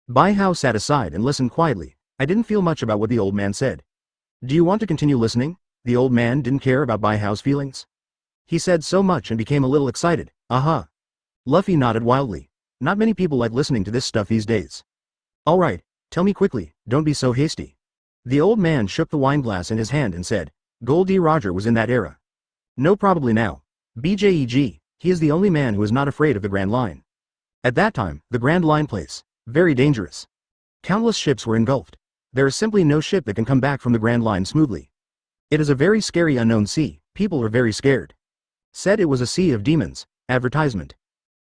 Bai Hao sat aside and listened quietly. I didn't feel much about what the old man said. Do you want to continue listening? The old man didn't care about Bai Hao's feelings. He said so much and became a little excited. Luffy nodded wildly. Not many people like listening to this stuff these days. Alright, tell me quickly, don't be so hasty. The old man shook the wine glass in his hand and said, Gold D. Roger was in that era. No, probably now. BJEG, he is the only man who is not afraid of the Grand Line. At that time, the Grand Line place, very dangerous. Countless ships were engulfed. There is simply no ship that can come back from the Grand Line smoothly. It is a very scary unknown sea, people are very scared. Said it was a sea of demons, advertisement.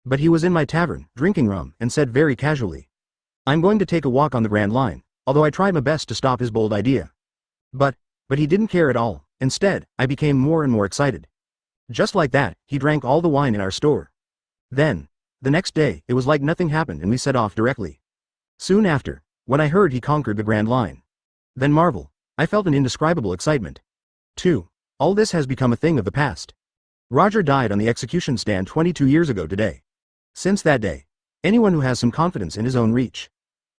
But he was in my tavern, drinking rum, and said very casually, I'm going to take a walk on the Grand Line, although I tried my best to stop his bold idea. But he didn't care at all. Instead, I became more and more excited. Just like that, he drank all the wine in our store. Then, the next day, it was like nothing happened and we set off directly. Soon after, when I heard he conquered the Grand Line. Then marvel, I felt an indescribable excitement. 2. All this has become a thing of the past. Roger died on the execution stand 22 years ago today. Since that day, anyone who has some confidence in his own reach.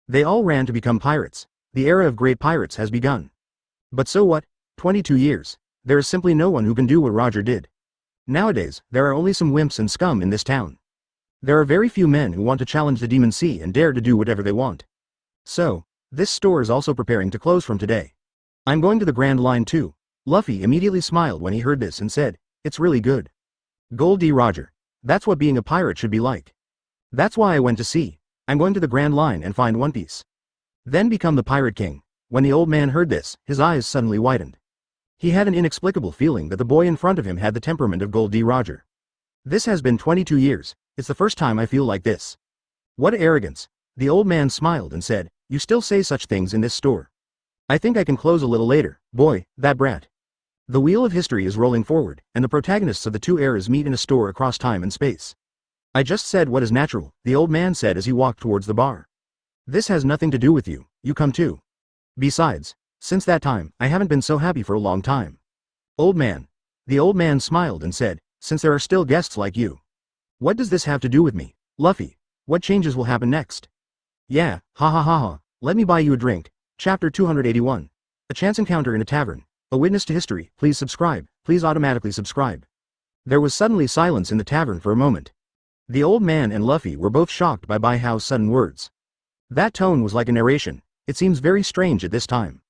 They all ran to become pirates. The era of great pirates has begun. But so what? 22 years. There is simply no one who can do what Roger did. Nowadays, there are only some wimps and scum in this town. There are very few men who want to challenge the Demon Sea and dare to do whatever they want. So, this store is also preparing to close from today. I'm going to the Grand Line too. Luffy immediately smiled when he heard this and said, it's really good. Gold D. Roger. That's what being a pirate should be like. That's why I went to sea. I'm going to the Grand Line and find One Piece. Then become the Pirate King. When the old man heard this, his eyes suddenly widened. He had an inexplicable feeling that the boy in front of him had the temperament of Gold D. Roger. This has been 22 years, it's the first time I feel like this. What arrogance. The old man smiled and said, you still say such things in this store. I think I can close a little later, boy, that brat. The wheel of history is rolling forward, and the protagonists of the two eras meet in a store across time and space. I just said what is natural, the old man said as he walked towards the bar. This has nothing to do with you, you come too. Besides, since that time, I haven't been so happy for a long time. Old man. The old man smiled and said, since there are still guests like you. What does this have to do with me, Luffy? What changes will happen next? Yeah, ha ha ha ha, let me buy you a drink. Chapter 281. A chance encounter in a tavern. A witness to history, please subscribe, please automatically subscribe. There was suddenly silence in the tavern for a moment. The old man and Luffy were both shocked by Bai Hao's sudden words. That tone was like a narration, it seems very strange at this time.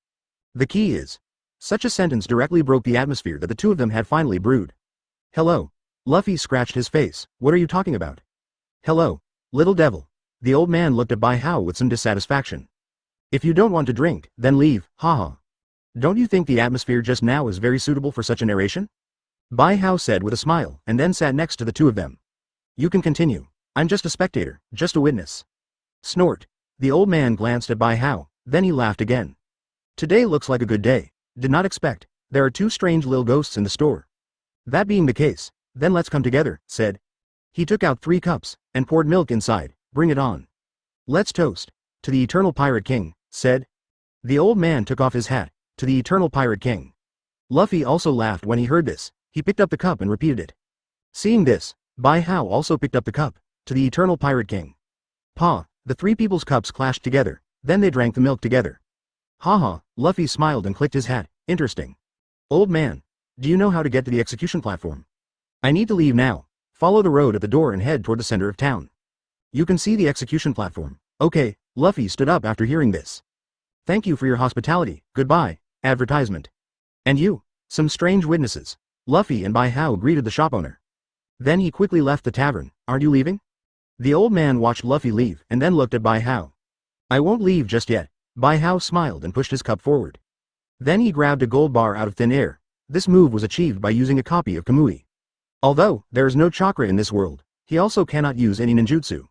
The key is. Such a sentence directly broke the atmosphere that the two of them had finally brewed. Hello. Luffy scratched his face, what are you talking about? Hello, little devil. The old man looked at Bai Hao with some dissatisfaction. If you don't want to drink, then leave, haha. Don't you think the atmosphere just now is very suitable for such a narration? Bai Hao said with a smile, and then sat next to the two of them. You can continue. I'm just a spectator, just a witness. Snort. The old man glanced at Bai Hao, then he laughed again. Today looks like a good day. Did not expect. There are two strange little ghosts in the store. That being the case, then let's come together, said. He took out 3 cups, and poured milk inside. Bring it on. Let's toast. To the Eternal Pirate King, said. The old man took off his hat. To the Eternal Pirate King. Luffy also laughed when he heard this. He picked up the cup and repeated it. Seeing this, Bai Hao also picked up the cup. To the Eternal Pirate King. Pa, the 3 people's cups clashed together, then they drank the milk together. Haha, Luffy smiled and clicked his hat. Interesting. Old man, do you know how to get to the execution platform? I need to leave now. Follow the road at the door and head toward the center of town. You can see the execution platform. Okay, Luffy stood up after hearing this. Thank you for your hospitality, goodbye, advertisement. And you, some strange witnesses. Luffy and Bai Hao greeted the shop owner. Then he quickly left the tavern. Aren't you leaving? The old man watched Luffy leave and then looked at Bai Hao. I won't leave just yet. Bai Hao smiled and pushed his cup forward. Then he grabbed a gold bar out of thin air. This move was achieved by using a copy of Kamui. Although there is no chakra in this world, he also cannot use any ninjutsu.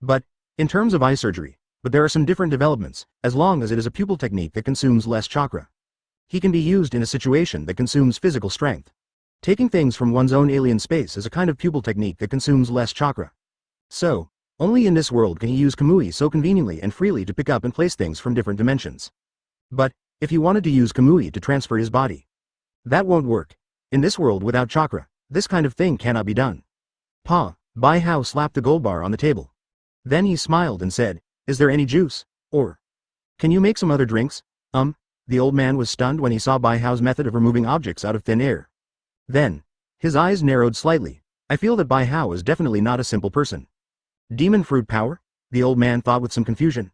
But, in terms of eye surgery, there are some different developments, as long as it is a pupil technique that consumes less chakra. He can be used in a situation that consumes physical strength. Taking things from one's own alien space is a kind of pupil technique that consumes less chakra. So, only in this world can he use Kamui so conveniently and freely to pick up and place things from different dimensions. But, if he wanted to use Kamui to transfer his body, that won't work. In this world without chakra, this kind of thing cannot be done. Pa, Bai Hao slapped the gold bar on the table. Then he smiled and said, is there any juice? Or, can you make some other drinks? The old man was stunned when he saw Bai Hao's method of removing objects out of thin air. Then, his eyes narrowed slightly. I feel that Bai Hao is definitely not a simple person. Demon fruit power? The old man thought with some confusion.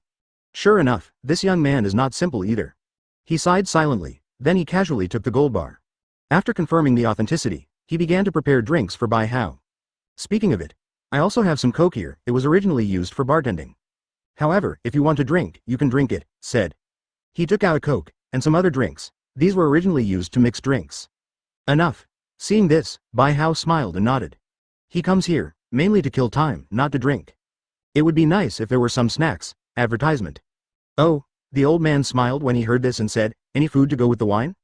Sure enough, this young man is not simple either. He sighed silently, then he casually took the gold bar. After confirming the authenticity, he began to prepare drinks for Bai Hao. Speaking of it, I also have some coke here. It was originally used for bartending. However, if you want to drink, you can drink it, said. He took out a coke, and some other drinks. These were originally used to mix drinks. Enough. Seeing this, Bai Hao smiled and nodded. He comes here, mainly to kill time, not to drink. It would be nice if there were some snacks. Advertisement. Oh, the old man smiled when he heard this and said, any food to go with the wine?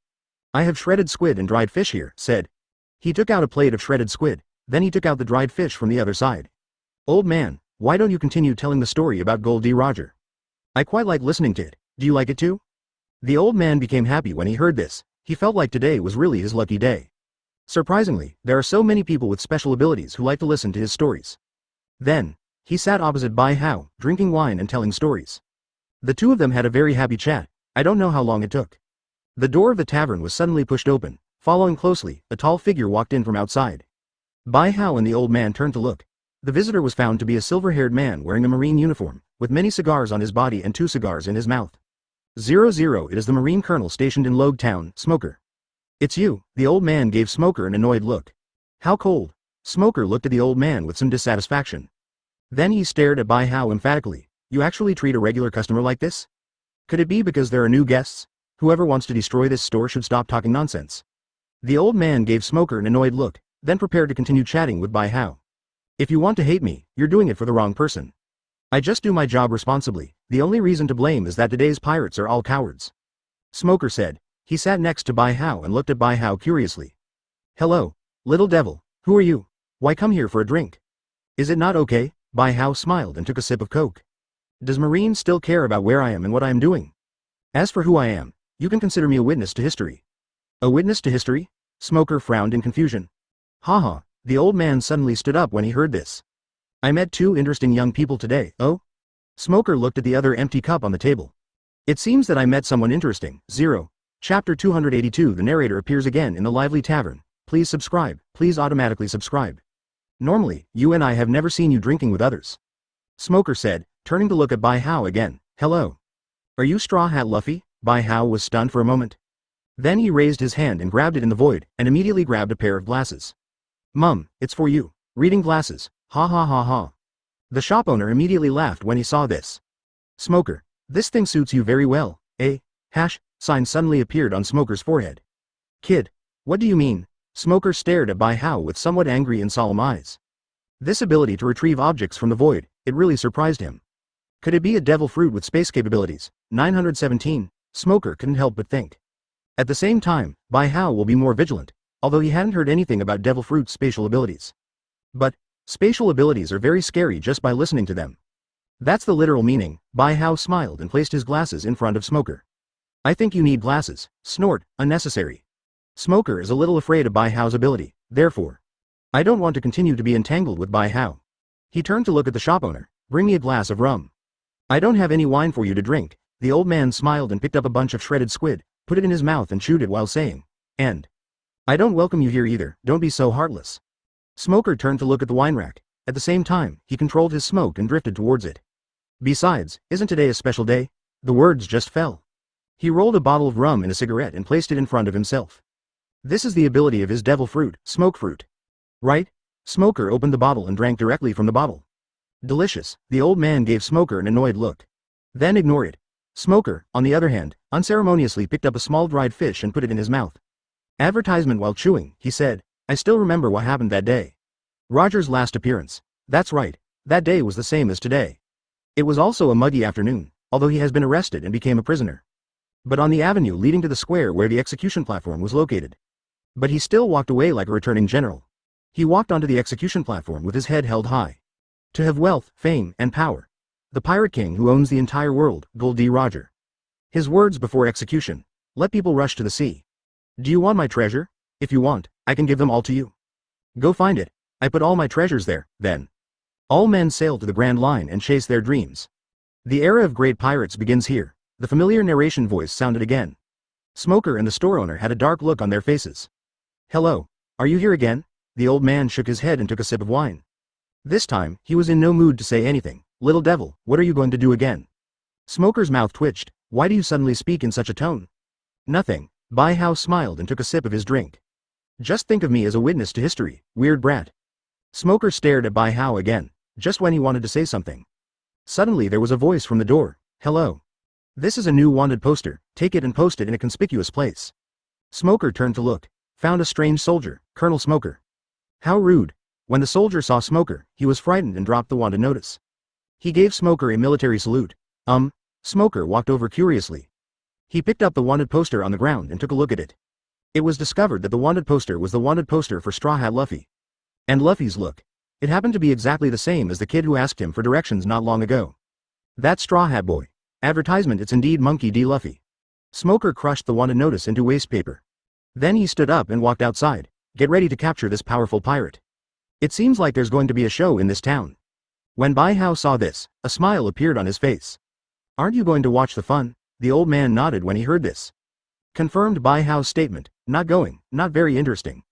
I have shredded squid and dried fish here, said. He took out a plate of shredded squid, then he took out the dried fish from the other side. Old man, why don't you continue telling the story about Gold D. Roger? I quite like listening to it. Do you like it too? The old man became happy when he heard this. He felt like today was really his lucky day. Surprisingly, there are so many people with special abilities who like to listen to his stories. Then, he sat opposite Bai Hao, drinking wine and telling stories. The two of them had a very happy chat. I don't know how long it took. The door of the tavern was suddenly pushed open. Following closely, a tall figure walked in from outside. Bai Hao and the old man turned to look. The visitor was found to be a silver-haired man wearing a marine uniform, with many cigars on his body and 2 cigars in his mouth. 00, it is the Marine Colonel stationed in Logue Town, Smoker. It's you, the old man gave Smoker an annoyed look. How cold? Smoker looked at the old man with some dissatisfaction. Then he stared at Bai Hao emphatically. You actually treat a regular customer like this? Could it be because there are new guests? Whoever wants to destroy this store should stop talking nonsense. The old man gave Smoker an annoyed look, then prepared to continue chatting with Bai Hao. If you want to hate me, you're doing it for the wrong person. I just do my job responsibly. The only reason to blame is that today's pirates are all cowards. Smoker said. He sat next to Bai Hao and looked at Bai Hao curiously. Hello, little devil, who are you? Why come here for a drink? Is it not okay? Bai Hao smiled and took a sip of coke. Does Marine still care about where I am and what I am doing? As for who I am, you can consider me a witness to history. A witness to history? Smoker frowned in confusion. Haha, the old man suddenly stood up when he heard this. I met 2 interesting young people today. Oh? Smoker looked at the other empty cup on the table. It seems that I met someone interesting. 0. Chapter 282. The narrator appears again in the lively tavern. Please subscribe. Please automatically subscribe. Normally, you and I have never seen you drinking with others. Smoker said, turning to look at Bai Hao again. Hello. Are you Straw Hat Luffy? Bai Hao was stunned for a moment. Then he raised his hand and grabbed it in the void, and immediately grabbed a pair of glasses. Mum, it's for you. Reading glasses. Ha ha ha ha. The shop owner immediately laughed when he saw this. Smoker, this thing suits you very well, eh? Sign suddenly appeared on Smoker's forehead. Kid, what do you mean? Smoker stared at Bai Hao with somewhat angry and solemn eyes. This ability to retrieve objects from the void, it really surprised him. Could it be a devil fruit with space capabilities? 917, Smoker couldn't help but think. At the same time, Bai Hao will be more vigilant, although he hadn't heard anything about devil fruit's spatial abilities. But, Spatial abilities are very scary just by listening to them. That's the literal meaning. Bijuu smiled and placed his glasses in front of Smoker. I think you need glasses. Snort, unnecessary. Smoker is a little afraid of Bijuu's ability, therefore. I don't want to continue to be entangled with Bijuu. He turned to look at the shop owner. Bring me a glass of rum. I don't have any wine for you to drink. The old man smiled and picked up a bunch of shredded squid, put it in his mouth and chewed it while saying, and I don't welcome you here either, don't be so heartless. Smoker turned to look at the wine rack. At the same time, he controlled his smoke and drifted towards it. Besides, isn't today a special day? The words just fell. He rolled a bottle of rum in a cigarette and placed it in front of himself. This is the ability of his devil fruit, smoke fruit. Right? Smoker opened the bottle and drank directly from the bottle. Delicious, the old man gave Smoker an annoyed look. Then ignore it. Smoker, on the other hand, unceremoniously picked up a small dried fish and put it in his mouth. Advertisement while chewing, he said, I still remember what happened that day. Roger's last appearance. That's right, that day was the same as today. It was also a muggy afternoon, although he has been arrested and became a prisoner. But on the avenue leading to the square where the execution platform was located. But he still walked away like a returning general. He walked onto the execution platform with his head held high. To have wealth, fame, and power. The pirate king who owns the entire world, Gold D. Roger. His words before execution. Let people rush to the sea. Do you want my treasure? If you want, I can give them all to you. Go find it. I put all my treasures there, then. All men sail to the Grand Line and chase their dreams. The era of great pirates begins here. The familiar narration voice sounded again. Smoker and the store owner had a dark look on their faces. Hello, are you here again? The old man shook his head and took a sip of wine. This time, he was in no mood to say anything. Little devil, what are you going to do again? Smoker's mouth twitched. Why do you suddenly speak in such a tone? Nothing. Bijuu smiled and took a sip of his drink. Just think of me as a witness to history, weird brat. Smoker stared at Bijuu again, just when he wanted to say something. Suddenly there was a voice from the door. Hello. This is a new wanted poster, take it and post it in a conspicuous place. Smoker turned to look. Found a strange soldier, Colonel Smoker. How rude. When the soldier saw Smoker, he was frightened and dropped the wanted notice. He gave Smoker a military salute. Smoker walked over curiously. He picked up the wanted poster on the ground and took a look at it. It was discovered that the wanted poster was the wanted poster for Straw Hat Luffy. And Luffy's look. It happened to be exactly the same as the kid who asked him for directions not long ago. That Straw Hat boy. Advertisement, it's indeed Monkey D. Luffy. Smoker crushed the wanted notice into waste paper. Then he stood up and walked outside. Get ready to capture this powerful pirate. It seems like there's going to be a show in this town. When Bijuu saw this, a smile appeared on his face. Aren't you going to watch the fun? The old man nodded when he heard this. Confirmed Bijuu's statement, not going, not very interesting.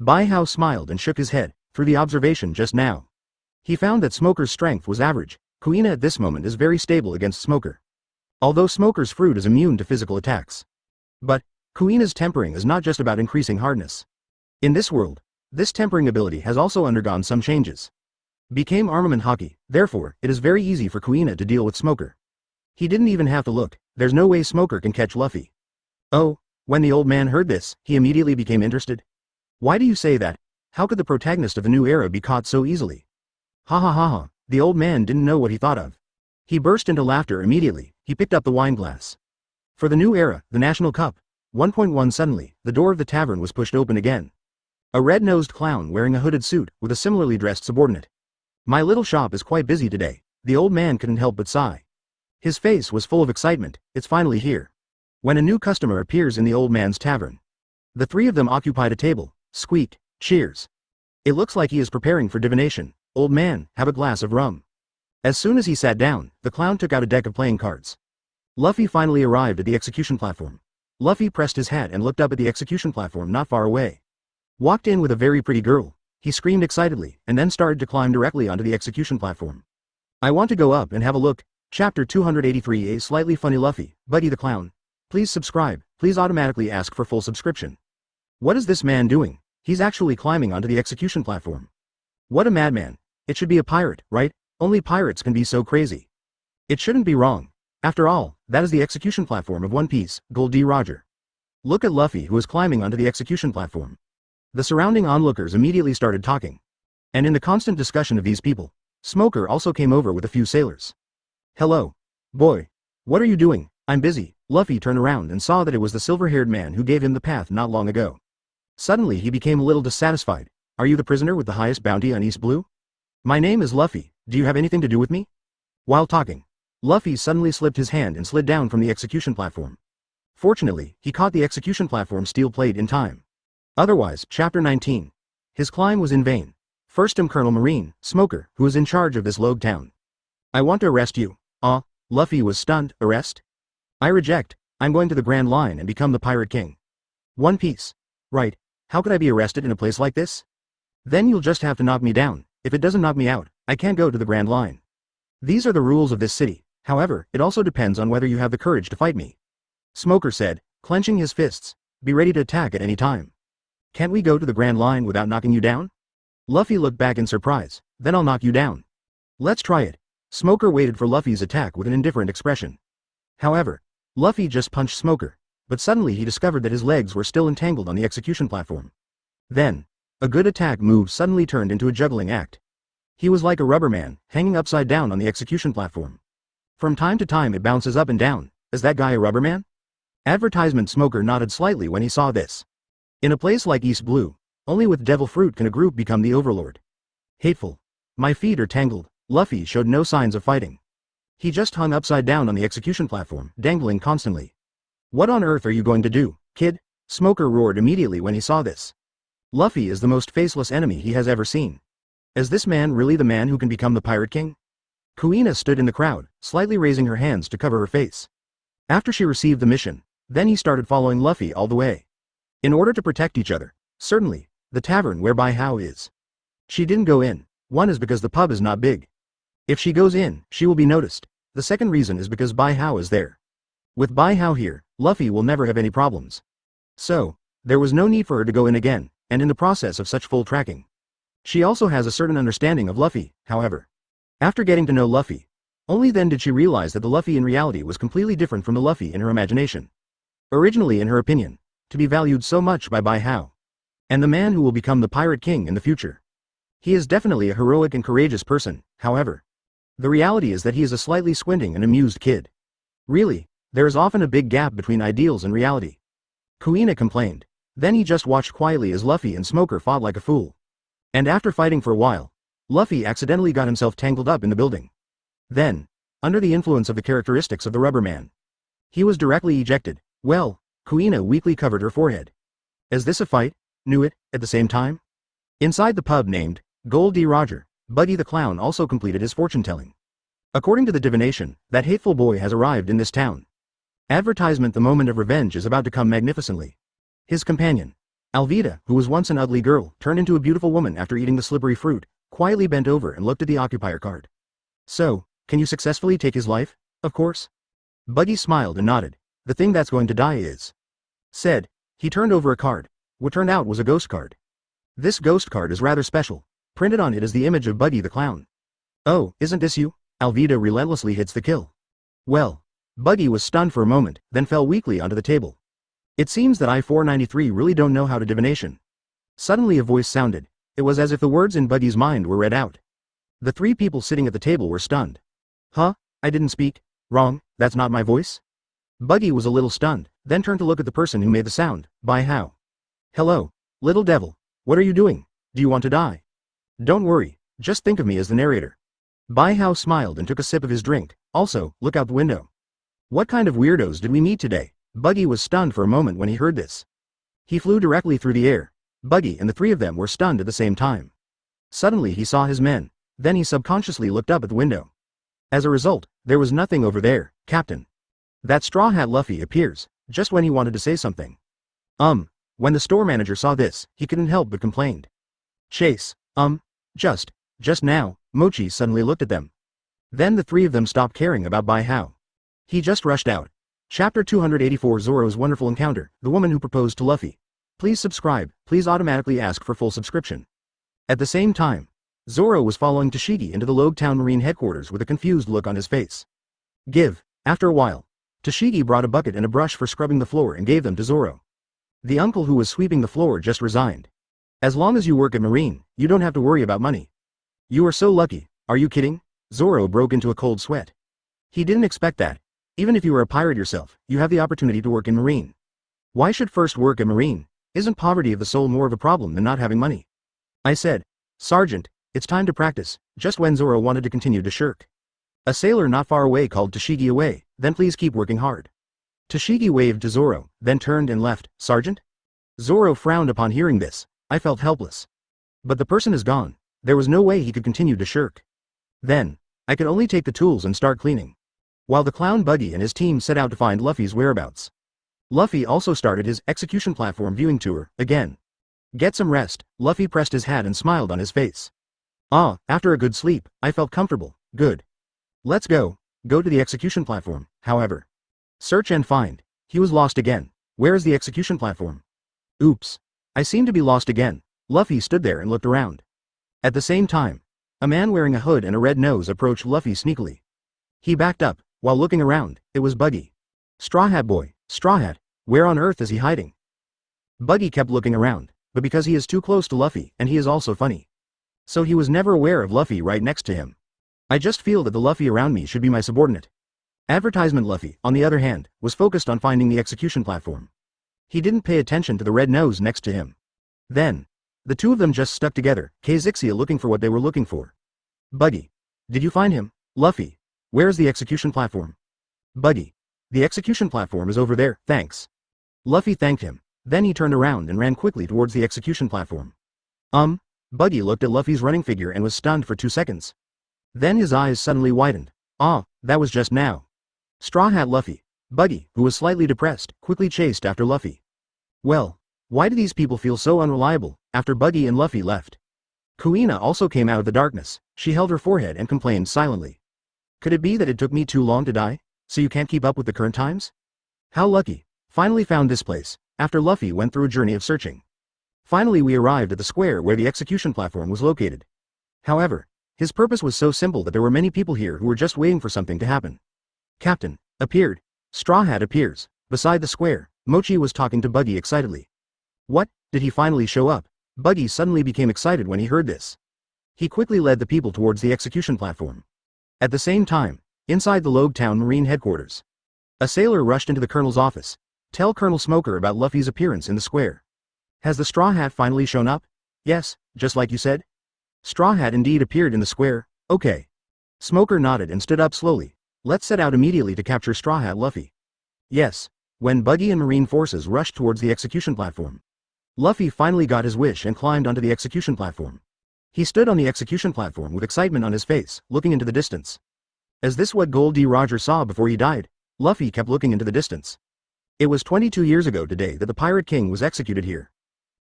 Bijuu smiled and shook his head, through the observation just now. He found that Smoker's strength was average. Kuina at this moment is very stable against Smoker. Although Smoker's fruit is immune to physical attacks. But, Kuina's tempering is not just about increasing hardness. In this world, this tempering ability has also undergone some changes. Became armament hockey, therefore, it is very easy for Kuina to deal with Smoker. He didn't even have to look, there's no way Smoker can catch Luffy. Oh, when the old man heard this, he immediately became interested. Why do you say that? How could the protagonist of the new era be caught so easily? Ha ha ha ha, the old man didn't know what he thought of. He burst into laughter immediately, he picked up the wine glass. For the new era, the National Cup. 1.1 Suddenly, the door of the tavern was pushed open again. A red-nosed clown wearing a hooded suit, with a similarly dressed subordinate. My little shop is quite busy today, the old man couldn't help but sigh. His face was full of excitement, it's finally here. When a new customer appears in the old man's tavern. The three of them occupied a table, squeak, cheers. It looks like he is preparing for divination. Old man, have a glass of rum. As soon as he sat down, the clown took out a deck of playing cards. Luffy finally arrived at the execution platform. Luffy pressed his hat and looked up at the execution platform not far away. Walked in with a very pretty girl. He screamed excitedly, and then started to climb directly onto the execution platform. I want to go up and have a look. Chapter 283. A slightly funny Luffy, Buddy the Clown. Please subscribe, please automatically ask for full subscription. What is this man doing? He's actually climbing onto the execution platform. What a madman. It should be a pirate, right? Only pirates can be so crazy. It shouldn't be wrong. After all, that is the execution platform of One Piece, Gold D. Roger. Look at Luffy who is climbing onto the execution platform. The surrounding onlookers immediately started talking. And in the constant discussion of these people, Smoker also came over with a few sailors. Hello. Boy. What are you doing? I'm busy. Luffy turned around and saw that it was the silver-haired man who gave him the path not long ago. Suddenly he became a little dissatisfied. Are you the prisoner with the highest bounty on East Blue? My name is Luffy, do you have anything to do with me? While talking, Luffy suddenly slipped his hand and slid down from the execution platform. Fortunately, he caught the execution platform steel plate in time. Otherwise, Chapter 19. His climb was in vain. First Colonel Marine, Smoker, who is in charge of this log town. I want to arrest you. Luffy was stunned. Arrest? I reject. I'm going to the Grand Line and become the Pirate King. One Piece. Right, how could I be arrested in a place like this? Then you'll just have to knock me down. If it doesn't knock me out, I can't go to the Grand Line. These are the rules of this city. However, it also depends on whether you have the courage to fight me. Smoker said, clenching his fists. Be ready to attack at any time. Can't we go to the Grand Line without knocking you down? Luffy looked back in surprise. Then I'll knock you down. Let's try it. Smoker waited for Luffy's attack with an indifferent expression. However, Luffy just punched Smoker, but suddenly he discovered that his legs were still entangled on the execution platform. Then, a good attack move suddenly turned into a juggling act. He was like a rubber man, hanging upside down on the execution platform. From time to time it bounces up and down. Is that guy a rubber man? Advertisement. Smoker nodded slightly when he saw this. In a place like East Blue, only with devil fruit can a group become the overlord. Hateful. My feet are tangled. Luffy showed no signs of fighting. He just hung upside down on the execution platform, dangling constantly. What on earth are you going to do, kid? Smoker roared immediately when he saw this. Luffy is the most faceless enemy he has ever seen. Is this man really the man who can become the Pirate King? Kuina stood in the crowd, slightly raising her hands to cover her face. After she received the mission, then he started following Luffy all the way. In order to protect each other, certainly, the tavern where Bijuu is. She didn't go in. One is because the pub is not big. If she goes in, she will be noticed. The second reason is because Bijuu is there. With Bijuu here, Luffy will never have any problems. So, there was no need for her to go in again, and in the process of such full tracking. She also has a certain understanding of Luffy, however. After getting to know Luffy, only then did she realize that the Luffy in reality was completely different from the Luffy in her imagination. Originally in her opinion, to be valued so much by Bijuu. And the man who will become the Pirate King in the future. He is definitely a heroic and courageous person, however. The reality is that he is a slightly squinting and amused kid. Really, there is often a big gap between ideals and reality. Kuina complained. Then he just watched quietly as Luffy and Smoker fought like a fool. And after fighting for a while, Luffy accidentally got himself tangled up in the building. Then, under the influence of the characteristics of the rubber man, he was directly ejected. Well, Kuina weakly covered her forehead. Is this a fight? Knew it, at the same time? Inside the pub named Gold D. Roger, Buggy the Clown also completed his fortune-telling. According to the divination, that hateful boy has arrived in this town. Advertisement. The moment of revenge is about to come magnificently. His companion, Alvida, who was once an ugly girl, turned into a beautiful woman after eating the slippery fruit, quietly bent over and looked at the occupier card. So, can you successfully take his life? Of course. Buggy smiled and nodded. The thing that's going to die is. Said. He turned over a card. What turned out was a ghost card. This ghost card is rather special. Printed on it is the image of Buggy the Clown. Oh, isn't this you? Alvida relentlessly hits the kill. Well, Buggy was stunned for a moment, then fell weakly onto the table. It seems that I-493 really don't know how to divination. Suddenly a voice sounded. It was as if the words in Buggy's mind were read out. The three people sitting at the table were stunned. Huh? I didn't speak. Wrong, that's not my voice? Buggy was a little stunned, then turned to look at the person who made the sound. Bijuu. Hello, little devil. What are you doing? Do you want to die? Don't worry, just think of me as the narrator. Bijuu smiled and took a sip of his drink. Also, look out the window. What kind of weirdos did we meet today? Buggy was stunned for a moment when he heard this. He flew directly through the air. Buggy and the three of them were stunned at the same time. Suddenly he saw his men. Then he subconsciously looked up at the window. As a result, there was nothing over there, Captain. That Straw Hat Luffy appears, just when he wanted to say something. When the store manager saw this, he couldn't help but complained. Chase, just now, Mochi suddenly looked at them. Then the three of them stopped caring about Bijuu. He just rushed out. Chapter 284. Zoro's Wonderful Encounter, the woman who proposed to Luffy. Please subscribe, please automatically ask for full subscription. At the same time, Zoro was following Tashigi into the Logue Town Marine headquarters with a confused look on his face. After a while, Tashigi brought a bucket and a brush for scrubbing the floor and gave them to Zoro. The uncle who was sweeping the floor just resigned. As long as you work at Marine, you don't have to worry about money. You are so lucky, are you kidding? Zoro broke into a cold sweat. He didn't expect that. Even if you were a pirate yourself, you have the opportunity to work in Marine. Why should first work at Marine? Isn't poverty of the soul more of a problem than not having money? I said, Sergeant, it's time to practice, just when Zoro wanted to continue to shirk. A sailor not far away called Tashigi away, then please keep working hard. Tashigi waved to Zoro, then turned and left. Sergeant? Zoro frowned upon hearing this. I felt helpless. But the person is gone. There was no way he could continue to shirk. Then, I could only take the tools and start cleaning. While the clown Buggy and his team set out to find Luffy's whereabouts. Luffy also started his execution platform viewing tour, again. Get some rest, Luffy pressed his hat and smiled on his face. Ah, after a good sleep, I felt comfortable, good. Let's go to the execution platform, however. Search and find. He was lost again. Where is the execution platform? Oops. I seem to be lost again. Luffy stood there and looked around. At the same time, a man wearing a hood and a red nose approached Luffy sneakily. He backed up, while looking around. It was Buggy. Straw Hat Boy, Straw Hat, where on earth is he hiding? Buggy kept looking around, but because he is too close to Luffy and he is also funny. So he was never aware of Luffy right next to him. I just feel that the Luffy around me should be my subordinate. Advertisement Luffy, on the other hand, was focused on finding the execution platform. He didn't pay attention to the red nose next to him. Then, the two of them just stuck together, Kazixia looking for what they were looking for. Buggy. Did you find him? Luffy. Where's the execution platform? Buggy. The execution platform is over there, thanks. Luffy thanked him. Then he turned around and ran quickly towards the execution platform. Buggy looked at Luffy's running figure and was stunned for 2 seconds. Then his eyes suddenly widened. Ah, that was just now. Straw Hat Luffy. Buggy, who was slightly depressed, quickly chased after Luffy. Well, why do these people feel so unreliable, after Buggy and Luffy left? Kuina also came out of the darkness. She held her forehead and complained silently. Could it be that it took me too long to die, so you can't keep up with the current times? How lucky. Finally found this place, after Luffy went through a journey of searching. Finally we arrived at the square where the execution platform was located. However, his purpose was so simple that there were many people here who were just waiting for something to happen. Captain, appeared. Straw Hat appears. Beside the square, Mochi was talking to Buggy excitedly. What, did he finally show up? Buggy suddenly became excited when he heard this. He quickly led the people towards the execution platform. At the same time, inside the Logue Town Marine headquarters, a sailor rushed into the colonel's office. Tell Colonel Smoker about Luffy's appearance in the square. Has the Straw Hat finally shown up? Yes, just like you said. Straw Hat indeed appeared in the square. Okay. Smoker nodded and stood up slowly. Let's set out immediately to capture Straw Hat Luffy. Yes. When Buggy and Marine forces rushed towards the execution platform, Luffy finally got his wish and climbed onto the execution platform. He stood on the execution platform with excitement on his face, looking into the distance. Is this what Gold D. Roger saw before he died? Luffy kept looking into the distance. It was 22 years ago today that the Pirate King was executed here.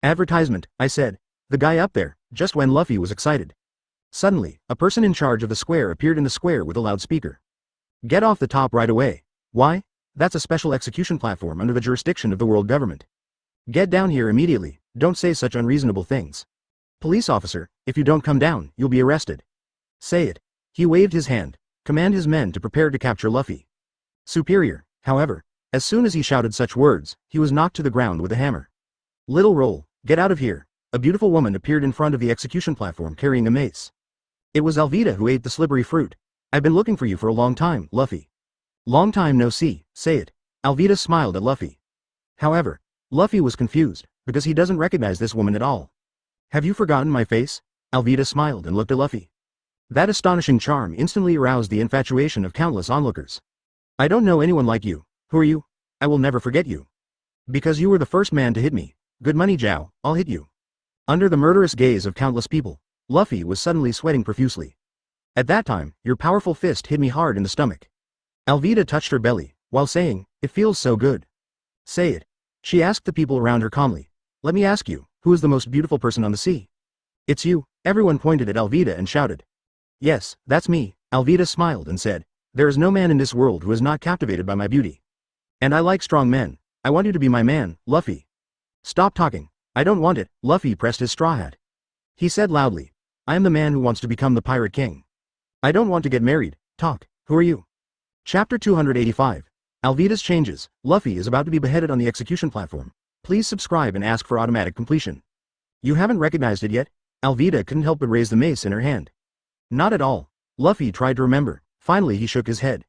Advertisement, I said. The guy up there, just when Luffy was excited. Suddenly, a person in charge of the square appeared in the square with a loudspeaker. Get off the top right away. Why? That's a special execution platform under the jurisdiction of the world government. Get down here immediately, don't say such unreasonable things. Police officer, if you don't come down, you'll be arrested. Say it. He waved his hand. Command his men to prepare to capture Luffy. Superior, however, as soon as he shouted such words, he was knocked to the ground with a hammer. Little Roll, get out of here. A beautiful woman appeared in front of the execution platform carrying a mace. It was Alvida who ate the slippery fruit. I've been looking for you for a long time, Luffy. Long time no see, say it. Alvida smiled at Luffy. However, Luffy was confused, because he doesn't recognize this woman at all. Have you forgotten my face? Alvida smiled and looked at Luffy. That astonishing charm instantly aroused the infatuation of countless onlookers. I don't know anyone like you. Who are you? I will never forget you. Because you were the first man to hit me. Good money, Zhao, I'll hit you. Under the murderous gaze of countless people, Luffy was suddenly sweating profusely. At that time, your powerful fist hit me hard in the stomach. Alvida touched her belly, while saying, it feels so good. Say it. She asked the people around her calmly. Let me ask you, who is the most beautiful person on the sea? It's you. Everyone pointed at Alvida and shouted. Yes, that's me. Alvida smiled and said, there is no man in this world who is not captivated by my beauty. And I like strong men. I want you to be my man, Luffy. Stop talking. I don't want it. Luffy pressed his straw hat. He said loudly, I am the man who wants to become the Pirate King. I don't want to get married. Talk. Who are you? Chapter 285. Alvida's changes. Luffy is about to be beheaded on the execution platform. Please subscribe and ask for automatic completion. You haven't recognized it yet? Alvida couldn't help but raise the mace in her hand. Not at all. Luffy tried to remember. Finally he shook his head.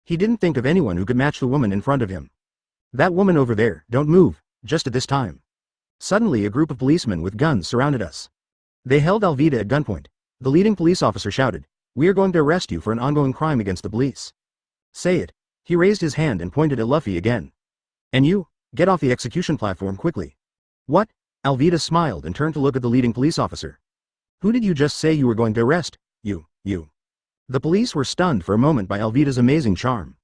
He didn't think of anyone who could match the woman in front of him. That woman over there, don't move, just at this time. Suddenly a group of policemen with guns surrounded us. They held Alvida at gunpoint. The leading police officer shouted, "We are going to arrest you for an ongoing crime against the police." Say it. He raised his hand and pointed at Luffy again. "And you, get off the execution platform quickly." "What?" Alvida smiled and turned to look at the leading police officer. "Who did you just say you were going to arrest? You. The police were stunned for a moment by Alvida's amazing charm.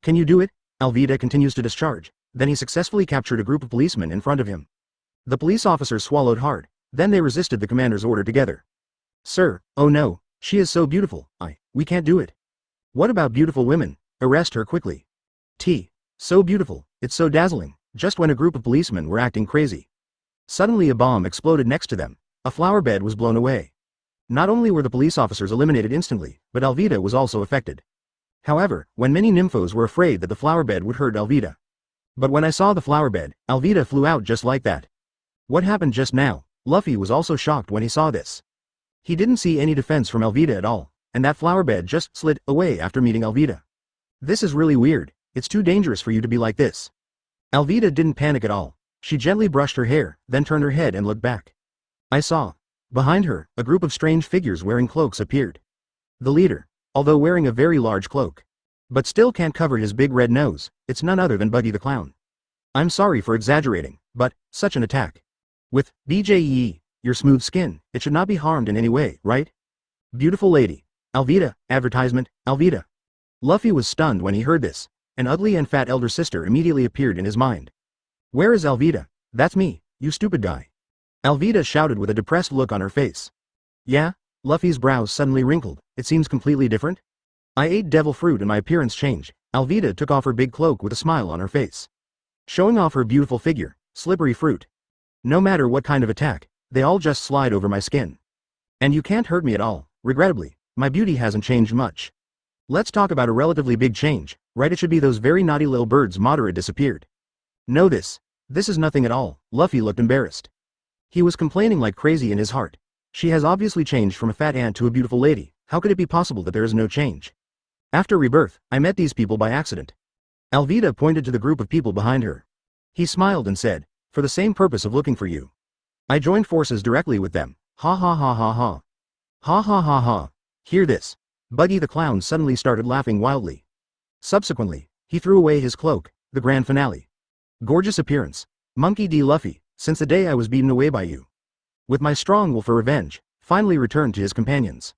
"Can you do it?" Alvida continues to discharge. Then he successfully captured a group of policemen in front of him. The police officers swallowed hard, then they resisted the commander's order together. "Sir, oh no, she is so beautiful, we can't do it." "What about beautiful women? Arrest her quickly." So beautiful, it's so dazzling," just when a group of policemen were acting crazy. Suddenly a bomb exploded next to them. A flower bed was blown away. Not only were the police officers eliminated instantly, but Alvida was also affected. However, when many nymphos were afraid that the flower bed would hurt Alvida. But when I saw the flower bed, Alvida flew out just like that. What happened just now? Luffy was also shocked when he saw this. He didn't see any defense from Alvida at all, and that flower bed just slid away after meeting Alvida. This is really weird, it's too dangerous for you to be like this. Alvida didn't panic at all. She gently brushed her hair, then turned her head and looked back. I saw. Behind her, a group of strange figures wearing cloaks appeared. The leader, although wearing a very large cloak, but still can't cover his big red nose, it's none other than Buggy the Clown. I'm sorry for exaggerating, but, such an attack. With Bijuu, your smooth skin, it should not be harmed in any way, right? Beautiful lady. Alvida, advertisement, Alvida. Luffy was stunned when he heard this. An ugly and fat elder sister immediately appeared in his mind. Where is Alvida? That's me, you stupid guy. Alvida shouted with a depressed look on her face. Yeah? Luffy's brows suddenly wrinkled. It seems completely different? I ate devil fruit and my appearance changed. Alvida took off her big cloak with a smile on her face, showing off her beautiful figure, slippery fruit. No matter what kind of attack, they all just slide over my skin. And you can't hurt me at all. Regrettably, my beauty hasn't changed much. Let's talk about a relatively big change, right? It should be those very naughty little birds. Madara disappeared. Know this. This is nothing at all. Luffy looked embarrassed. He was complaining like crazy in his heart. She has obviously changed from a fat ant to a beautiful lady. How could it be possible that there is no change? After rebirth, I met these people by accident. Alvida pointed to the group of people behind her. He smiled and said, for the same purpose of looking for you. I joined forces directly with them. Ha ha ha ha ha. Ha ha ha ha. Hear this. Buggy the Clown suddenly started laughing wildly. Subsequently, he threw away his cloak, the grand finale. Gorgeous appearance. Monkey D. Luffy, since the day I was beaten away by you. With my strong will for revenge, finally returned to his companions.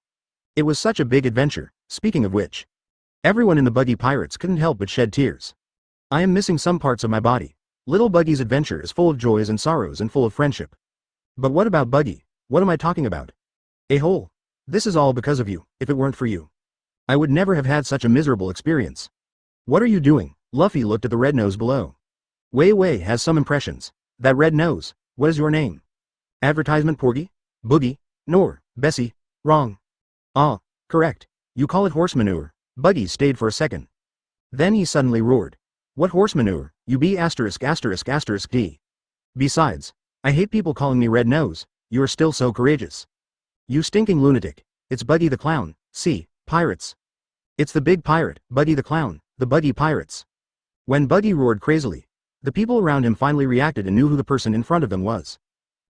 It was such a big adventure, speaking of which. Everyone in the Buggy Pirates couldn't help but shed tears. I am missing some parts of my body. Little Buggy's adventure is full of joys and sorrows and full of friendship. But what about Buggy? What am I talking about? A-hole. This is all because of you. If it weren't for you, I would never have had such a miserable experience. What are you doing? Luffy looked at the red nose below. Wei Wei has some impressions. That red nose. What is your name? Advertisement Porgy? Boogie? Nor, Bessie? Wrong. Ah, correct. You call it horse manure. Buggy stayed for a second. Then he suddenly roared. What horse manure? You be asterisk asterisk asterisk D. Besides, I hate people calling me red nose. You are still so courageous. You stinking lunatic. It's Buggy the Clown. See, pirates. It's the big pirate, Buggy the Clown, the Buggy Pirates. When Buggy roared crazily, the people around him finally reacted and knew who the person in front of them was.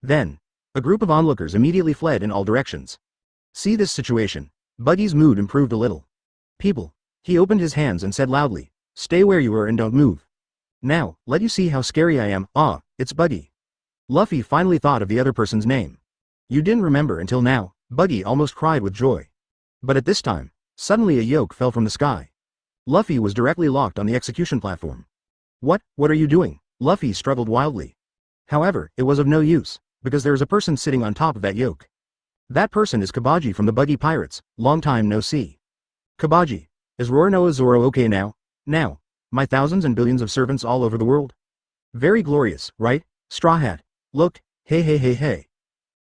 Then, a group of onlookers immediately fled in all directions. See this situation. Buggy's mood improved a little. People. He opened his hands and said loudly, stay where you are and don't move. Now, let you see how scary I am. Ah, it's Buggy. Luffy finally thought of the other person's name. You didn't remember until now. Buggy almost cried with joy. But at this time, suddenly a yoke fell from the sky. Luffy was directly locked on the execution platform. What are you doing? Luffy struggled wildly. However, it was of no use, because there is a person sitting on top of that yoke. That person is Kabaji from the Buggy Pirates. Long time no see. Kabaji, is Roronoa Zoro okay now? Now, my thousands and billions of servants all over the world? Very glorious, right? Straw Hat. Look, hey hey hey hey.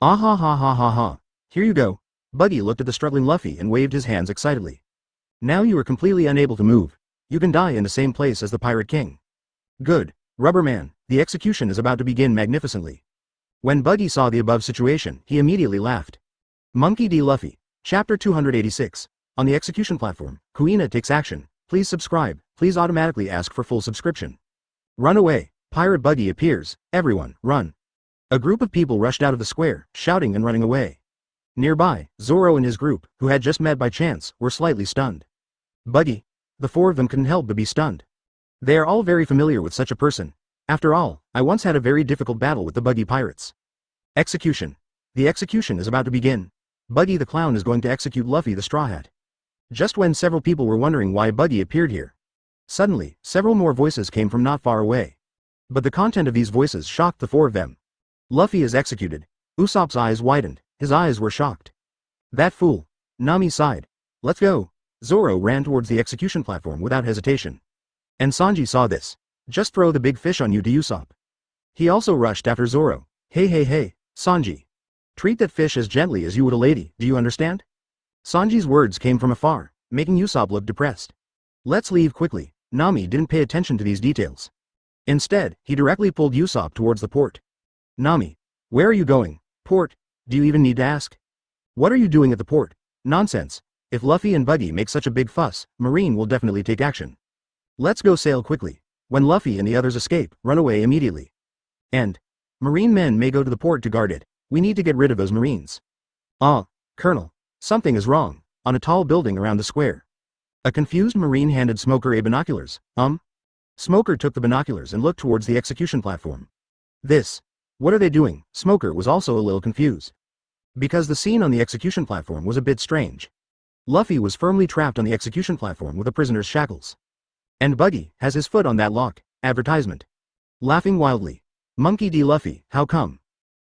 Ah ha ha ha ha ha. Here you go. Buggy looked at the struggling Luffy and waved his hands excitedly. Now you are completely unable to move. You can die in the same place as the Pirate King. Good. Rubber Man, the execution is about to begin magnificently. When Buggy saw the above situation, he immediately laughed. Monkey D. Luffy. Chapter 286. On the execution platform, Kuina takes action. Please subscribe. Please automatically ask for full subscription. Run away. Pirate Buggy appears. Everyone, run. A group of people rushed out of the square, shouting and running away. Nearby, Zoro and his group, who had just met by chance, were slightly stunned. Buggy. The four of them couldn't help but be stunned. They are all very familiar with such a person. After all, I once had a very difficult battle with the Buggy pirates. Execution. The execution is about to begin. Buggy the clown is going to execute Luffy the Straw Hat. Just when several people were wondering why Buggy appeared here, suddenly, several more voices came from not far away. But the content of these voices shocked the four of them. Luffy is executed. Usopp's eyes widened, his eyes were shocked. That fool. Nami sighed. Let's go. Zoro ran towards the execution platform without hesitation. And Sanji saw this. Just throw the big fish on you to Usopp. He also rushed after Zoro. Hey, Sanji. Treat that fish as gently as you would a lady, do you understand? Sanji's words came from afar, making Usopp look depressed. Let's leave quickly. Nami didn't pay attention to these details. Instead, he directly pulled Usopp towards the port. Nami. Where are you going? Port? Do you even need to ask? What are you doing at the port? Nonsense. If Luffy and Buggy make such a big fuss, Marine will definitely take action. Let's go sail quickly. When Luffy and the others escape, run away immediately. And Marine men may go to the port to guard it. We need to get rid of those Marines. Colonel. Something is wrong. On a tall building around the square. A confused Marine handed Smoker a binoculars. Smoker took the binoculars and looked towards the execution platform. What are they doing? Smoker was also a little confused. Because the scene on the execution platform was a bit strange. Luffy was firmly trapped on the execution platform with a prisoner's shackles. And Buggy has his foot on that lock. Advertisement. Laughing wildly. Monkey D. Luffy, how come?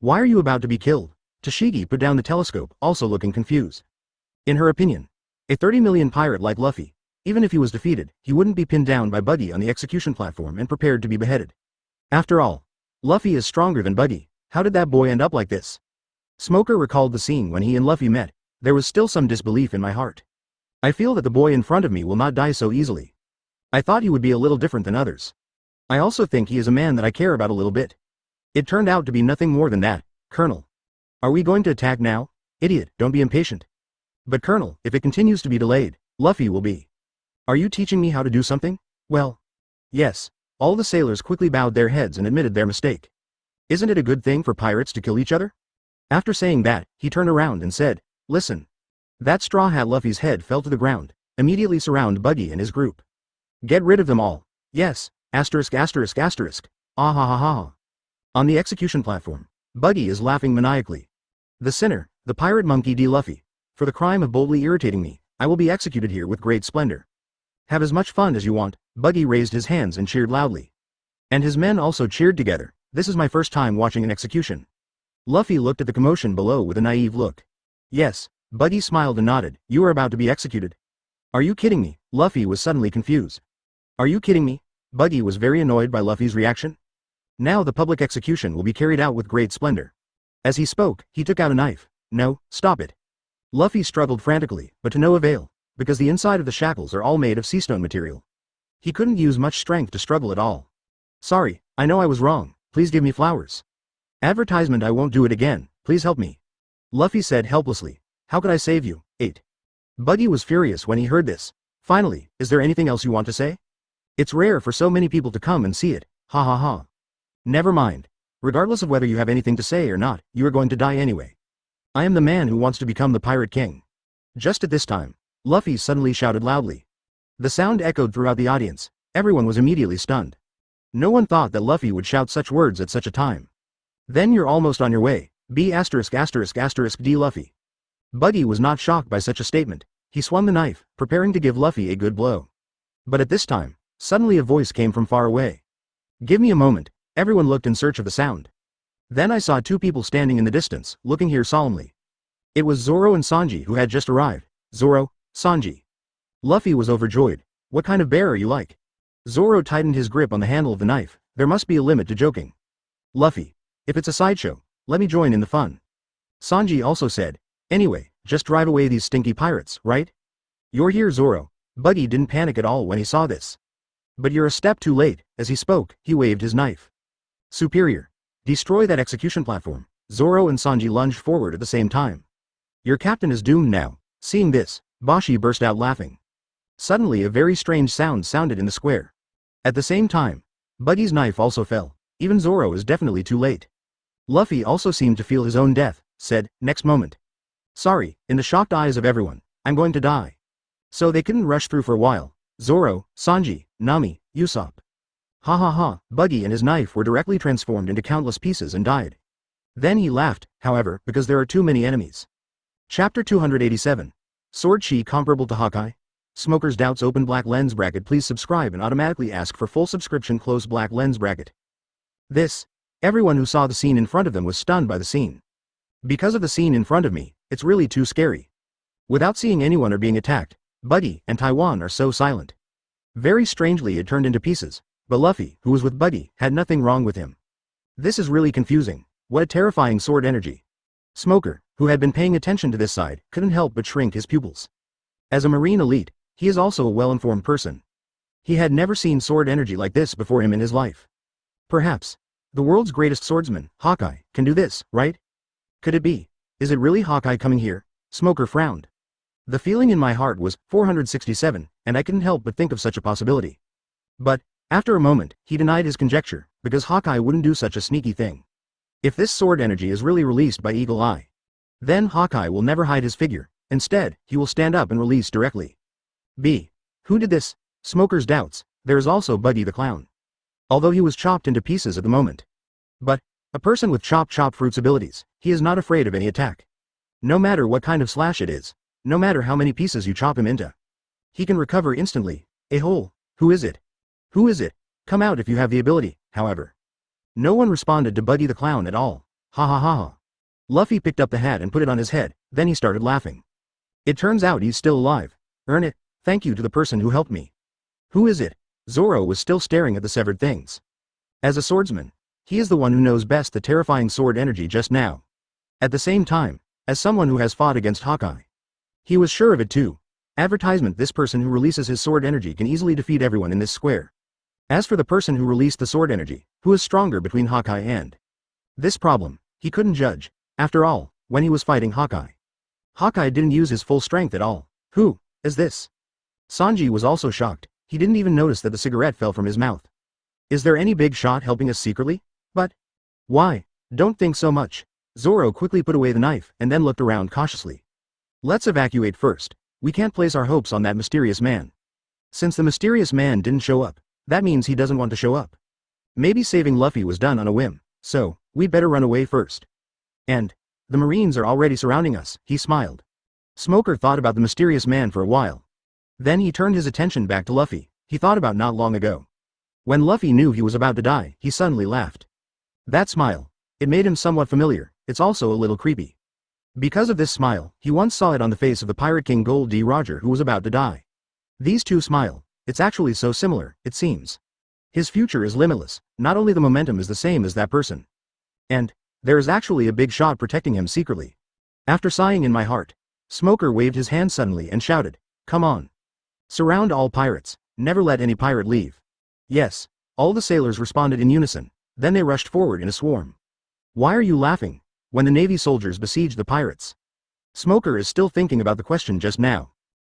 Why are you about to be killed? Tashigi put down the telescope, also looking confused. In her opinion, a 30 million pirate like Luffy, even if he was defeated, he wouldn't be pinned down by Buggy on the execution platform and prepared to be beheaded. After all, Luffy is stronger than Buggy. How did that boy end up like this? Smoker recalled the scene when he and Luffy met. There was still some disbelief in my heart. I feel that the boy in front of me will not die so easily. I thought he would be a little different than others. I also think he is a man that I care about a little bit. It turned out to be nothing more than that. Colonel. Are we going to attack now? Idiot, don't be impatient. But Colonel, if it continues to be delayed, Luffy will be. Are you teaching me how to do something? Well. Yes. All the sailors quickly bowed their heads and admitted their mistake. Isn't it a good thing for pirates to kill each other? After saying that, he turned around and said, listen. That Straw Hat Luffy's head fell to the ground. Immediately surround Buggy and his group. Get rid of them all. Yes. Ah ha ha ha. On the execution platform, Buggy is laughing maniacally. The sinner, the pirate monkey D. Luffy. For the crime of boldly irritating me, I will be executed here with great splendor. Have as much fun as you want. Buggy raised his hands and cheered loudly. And his men also cheered together. This is my first time watching an execution. Luffy looked at the commotion below with a naive look. Yes. Buggy smiled and nodded. You are about to be executed. Are you kidding me? Luffy was suddenly confused. Are you kidding me? Buggy was very annoyed by Luffy's reaction. Now the public execution will be carried out with great splendor. As he spoke, he took out a knife. No, stop it. Luffy struggled frantically, but to no avail, because the inside of the shackles are all made of seastone material. He couldn't use much strength to struggle at all. Sorry, I know I was wrong, please give me flowers. Advertisement, I won't do it again, please help me. Luffy said helplessly. How could I save you? 8. Buggy was furious when he heard this. Finally, is there anything else you want to say? It's rare for so many people to come and see it. Ha ha ha. Never mind. Regardless of whether you have anything to say or not, you are going to die anyway. I am the man who wants to become the Pirate King. Just at this time, Luffy suddenly shouted loudly. The sound echoed throughout the audience. Everyone was immediately stunned. No one thought that Luffy would shout such words at such a time. Then you're almost on your way. B***** D Luffy. Buggy was not shocked by such a statement. He swung the knife, preparing to give Luffy a good blow. But at this time, suddenly a voice came from far away. Give me a moment. Everyone looked in search of the sound. Then I saw two people standing in the distance, looking here solemnly. It was Zoro and Sanji who had just arrived. Zoro, Sanji. Luffy was overjoyed. What kind of bear are you like? Zoro tightened his grip on the handle of the knife. There must be a limit to joking. Luffy. If it's a sideshow, let me join in the fun. Sanji also said. Anyway, just drive away these stinky pirates, right? You're here, Zoro. Buggy didn't panic at all when he saw this. But you're a step too late. As he spoke, he waved his knife. Superior. Destroy that execution platform. Zoro and Sanji lunged forward at the same time. Your captain is doomed now. Seeing this, Bashi burst out laughing. Suddenly a very strange sound sounded in the square. At the same time, Buggy's knife also fell. Even Zoro is definitely too late. Luffy also seemed to feel his own death, said, next moment. Sorry, in the shocked eyes of everyone, I'm going to die. So they couldn't rush through for a while. Zoro, Sanji, Nami, Usopp. Ha ha ha, Buggy and his knife were directly transformed into countless pieces and died. Then he laughed, however, because there are too many enemies. Chapter 287. Sword Chi comparable to Hawkeye? Smoker's Doubts open black lens bracket. Please subscribe and automatically ask for full subscription close black lens bracket. Everyone who saw the scene in front of them was stunned by the scene. Because of the scene in front of me, it's really too scary. Without seeing anyone or being attacked, Buggy and Taiwan are so silent. Very strangely it turned into pieces, but Luffy, who was with Buggy, had nothing wrong with him. This is really confusing. What a terrifying sword energy. Smoker, who had been paying attention to this side, couldn't help but shrink his pupils. As a marine elite, he is also a well-informed person. He had never seen sword energy like this before him in his life. Perhaps the world's greatest swordsman, Hawkeye, can do this, right? Could it be? Is it really Hawkeye coming here? Smoker frowned. The feeling in my heart was 467, and I couldn't help but think of such a possibility. But, after a moment, he denied his conjecture, because Hawkeye wouldn't do such a sneaky thing. If this sword energy is really released by Eagle Eye, then Hawkeye will never hide his figure. Instead, he will stand up and release directly. Who did this? Smoker's doubts. There is also Buggy the Clown. Although he was chopped into pieces at the moment. But, a person with chop fruits abilities, he is not afraid of any attack. No matter what kind of slash it is, no matter how many pieces you chop him into, he can recover instantly. Who is it? Who is it? Come out if you have the ability, however. No one responded to Buggy the Clown at all. Ha ha ha ha. Luffy picked up the hat and put it on his head, then he started laughing. It turns out he's still alive. Earn it. Thank you to the person who helped me. Who is it? Zoro was still staring at the severed things. As a swordsman, he is the one who knows best the terrifying sword energy just now. At the same time, as someone who has fought against Hawkeye, he was sure of it too. Advertisement: this person who releases his sword energy can easily defeat everyone in this square. As for the person who released the sword energy, who is stronger between Hawkeye and this problem, he couldn't judge. After all, when he was fighting Hawkeye didn't use his full strength at all. Who is this? Sanji was also shocked. He didn't even notice that the cigarette fell from his mouth. Is there any big shot helping us secretly? But why? Don't think so much. Zoro quickly put away the knife and then looked around cautiously. Let's evacuate first. We can't place our hopes on that mysterious man. Since the mysterious man didn't show up, that means he doesn't want to show up. Maybe saving Luffy was done on a whim, so we'd better run away first. And the Marines are already surrounding us, he smiled. Smoker thought about the mysterious man for a while. Then he turned his attention back to Luffy. He thought about not long ago. When Luffy knew he was about to die, he suddenly laughed. That smile. It made him somewhat familiar. It's also a little creepy. Because of this smile, he once saw it on the face of the Pirate King Gold D. Roger who was about to die. These two smile. It's actually so similar, it seems. His future is limitless. Not only the momentum is the same as that person. And there is actually a big shot protecting him secretly. After sighing in my heart, Smoker waved his hand suddenly and shouted, "Come on. Surround all pirates. Never let any pirate leave." Yes, all the sailors responded in unison. Then they rushed forward in a swarm. Why are you laughing? When the Navy soldiers besieged the pirates. Smoker is still thinking about the question just now.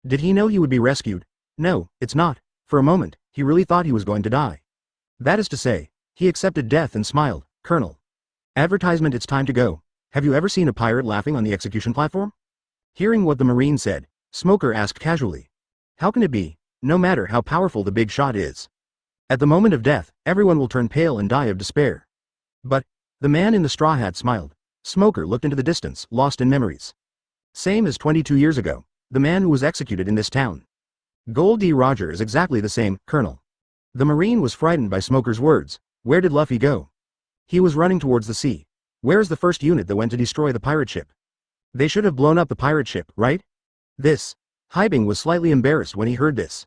Did he know he would be rescued? No, it's not. For a moment, he really thought he was going to die. That is to say, he accepted death and smiled. Colonel. Advertisement: it's time to go. Have you ever seen a pirate laughing on the execution platform? Hearing what the Marine said, Smoker asked casually. How can it be, no matter how powerful the big shot is? At the moment of death, everyone will turn pale and die of despair. But the man in the straw hat smiled. Smoker looked into the distance, lost in memories. Same as 22 years ago, the man who was executed in this town. Gold D. Roger is exactly the same, Colonel. The Marine was frightened by Smoker's words. Where did Luffy go? He was running towards the sea. Where is the first unit that went to destroy the pirate ship? They should have blown up the pirate ship, right? Hyūga was slightly embarrassed when he heard this.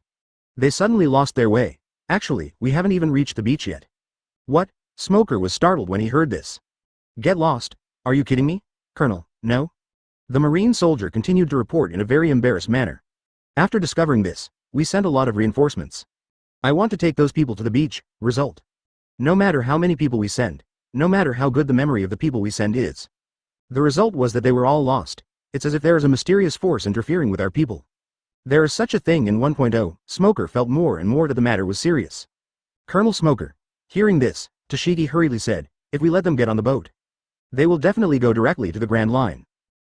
They suddenly lost their way. Actually, we haven't even reached the beach yet. What? Smoker was startled when he heard this. Get lost? Are you kidding me? Colonel, no? The Marine soldier continued to report in a very embarrassed manner. After discovering this, we sent a lot of reinforcements. I want to take those people to the beach. Result. No matter how many people we send, no matter how good the memory of the people we send is, the result was that they were all lost. It's as if there is a mysterious force interfering with our people. There is such a thing in 1.0. Smoker felt more and more that the matter was serious. Colonel Smoker. Hearing this, Tashigi hurriedly said, if we let them get on the boat, they will definitely go directly to the Grand Line.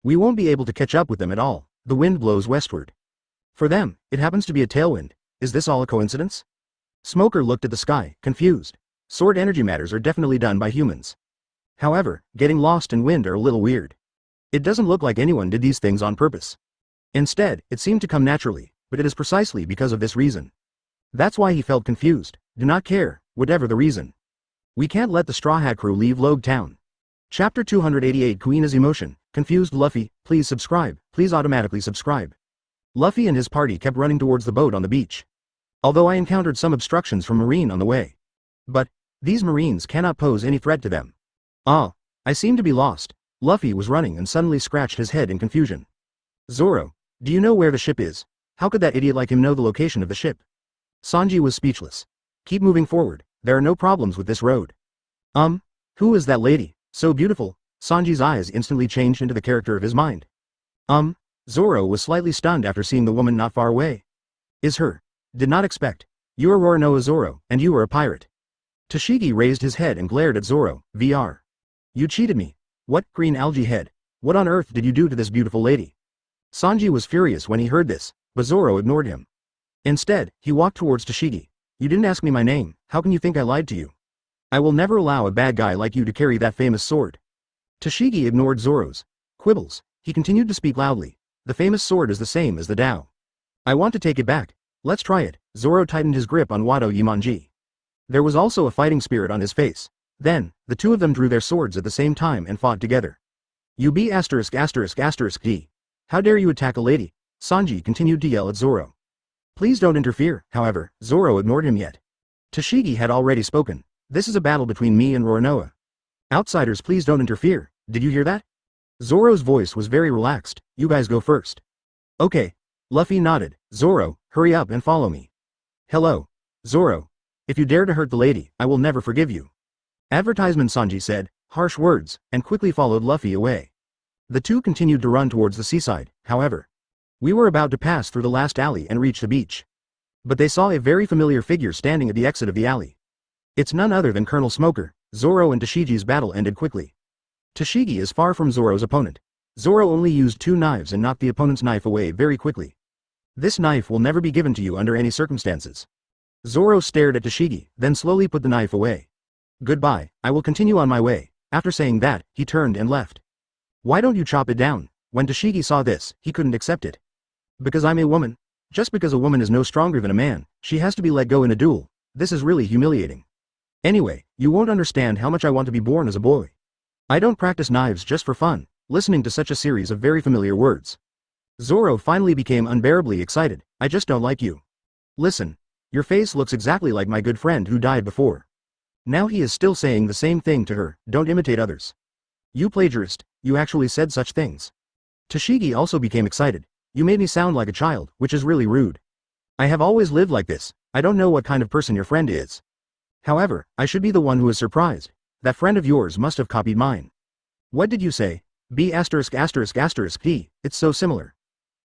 We won't be able to catch up with them at all. The wind blows westward. For them, it happens to be a tailwind. Is this all a coincidence? Smoker looked at the sky, confused. Sword energy matters are definitely done by humans. However, getting lost in wind are a little weird. It doesn't look like anyone did these things on purpose. Instead, it seemed to come naturally, but it is precisely because of this reason. That's why he felt confused. Do not care, whatever the reason. We can't let the Straw Hat crew leave Logue Town. Chapter 288 Kuina's Emotion. Confused Luffy, please subscribe, please automatically subscribe. Luffy and his party kept running towards the boat on the beach. Although I encountered some obstructions from Marine on the way. But, these Marines cannot pose any threat to them. Ah, I seem to be lost. Luffy was running and suddenly scratched his head in confusion. Zoro, do you know where the ship is? How could that idiot like him know the location of the ship? Sanji was speechless. Keep moving forward, there are no problems with this road. Who is that lady? So beautiful. Sanji's eyes instantly changed into the character of his mind. Zoro was slightly stunned after seeing the woman not far away. Is her. Did not expect. You are Roronoa Zoro, and you are a pirate. Tashigi raised his head and glared at Zoro, Vr. You cheated me. What, green algae head? What on earth did you do to this beautiful lady? Sanji was furious when he heard this, but Zoro ignored him. Instead, he walked towards Tashigi. You didn't ask me my name, how can you think I lied to you? I will never allow a bad guy like you to carry that famous sword. Tashigi ignored Zoro's quibbles. He continued to speak loudly. The famous sword is the same as the Dao. I want to take it back. Let's try it. Zoro tightened his grip on Wado Yimanji. There was also a fighting spirit on his face. Then, the two of them drew their swords at the same time and fought together. You be *****D. How dare you attack a lady? Sanji continued to yell at Zoro. Please don't interfere, however, Zoro ignored him yet. Tashigi had already spoken. This is a battle between me and Roronoa. Outsiders, please don't interfere, did you hear that? Zoro's voice was very relaxed. You guys go first. Okay. Luffy nodded. Zoro, hurry up and follow me. Hello. Zoro. If you dare to hurt the lady, I will never forgive you. Advertisement, Sanji said, harsh words, and quickly followed Luffy away. The two continued to run towards the seaside, however. We were about to pass through the last alley and reach the beach. But they saw a very familiar figure standing at the exit of the alley. It's none other than Colonel Smoker. Zoro and Tashigi's battle ended quickly. Tashigi is far from Zoro's opponent. Zoro only used 2 knives and knocked the opponent's knife away very quickly. This knife will never be given to you under any circumstances. Zoro stared at Tashigi, then slowly put the knife away. Goodbye, I will continue on my way. After saying that, he turned and left. Why don't you chop it down? When Tashigi saw this, he couldn't accept it. Because I'm a woman? Just because a woman is no stronger than a man, she has to be let go in a duel. This is really humiliating. Anyway, you won't understand how much I want to be born as a boy. I don't practice knives just for fun, listening to such a series of very familiar words. Zoro finally became unbearably excited. I just don't like you. Listen. Your face looks exactly like my good friend who died before. Now he is still saying the same thing to her. Don't imitate others. You plagiarist, you actually said such things. Tashigi also became excited. You made me sound like a child, which is really rude. I have always lived like this. I don't know what kind of person your friend is. However, I should be the one who is surprised. That friend of yours must have copied mine. What did you say? B*********D. It's so similar.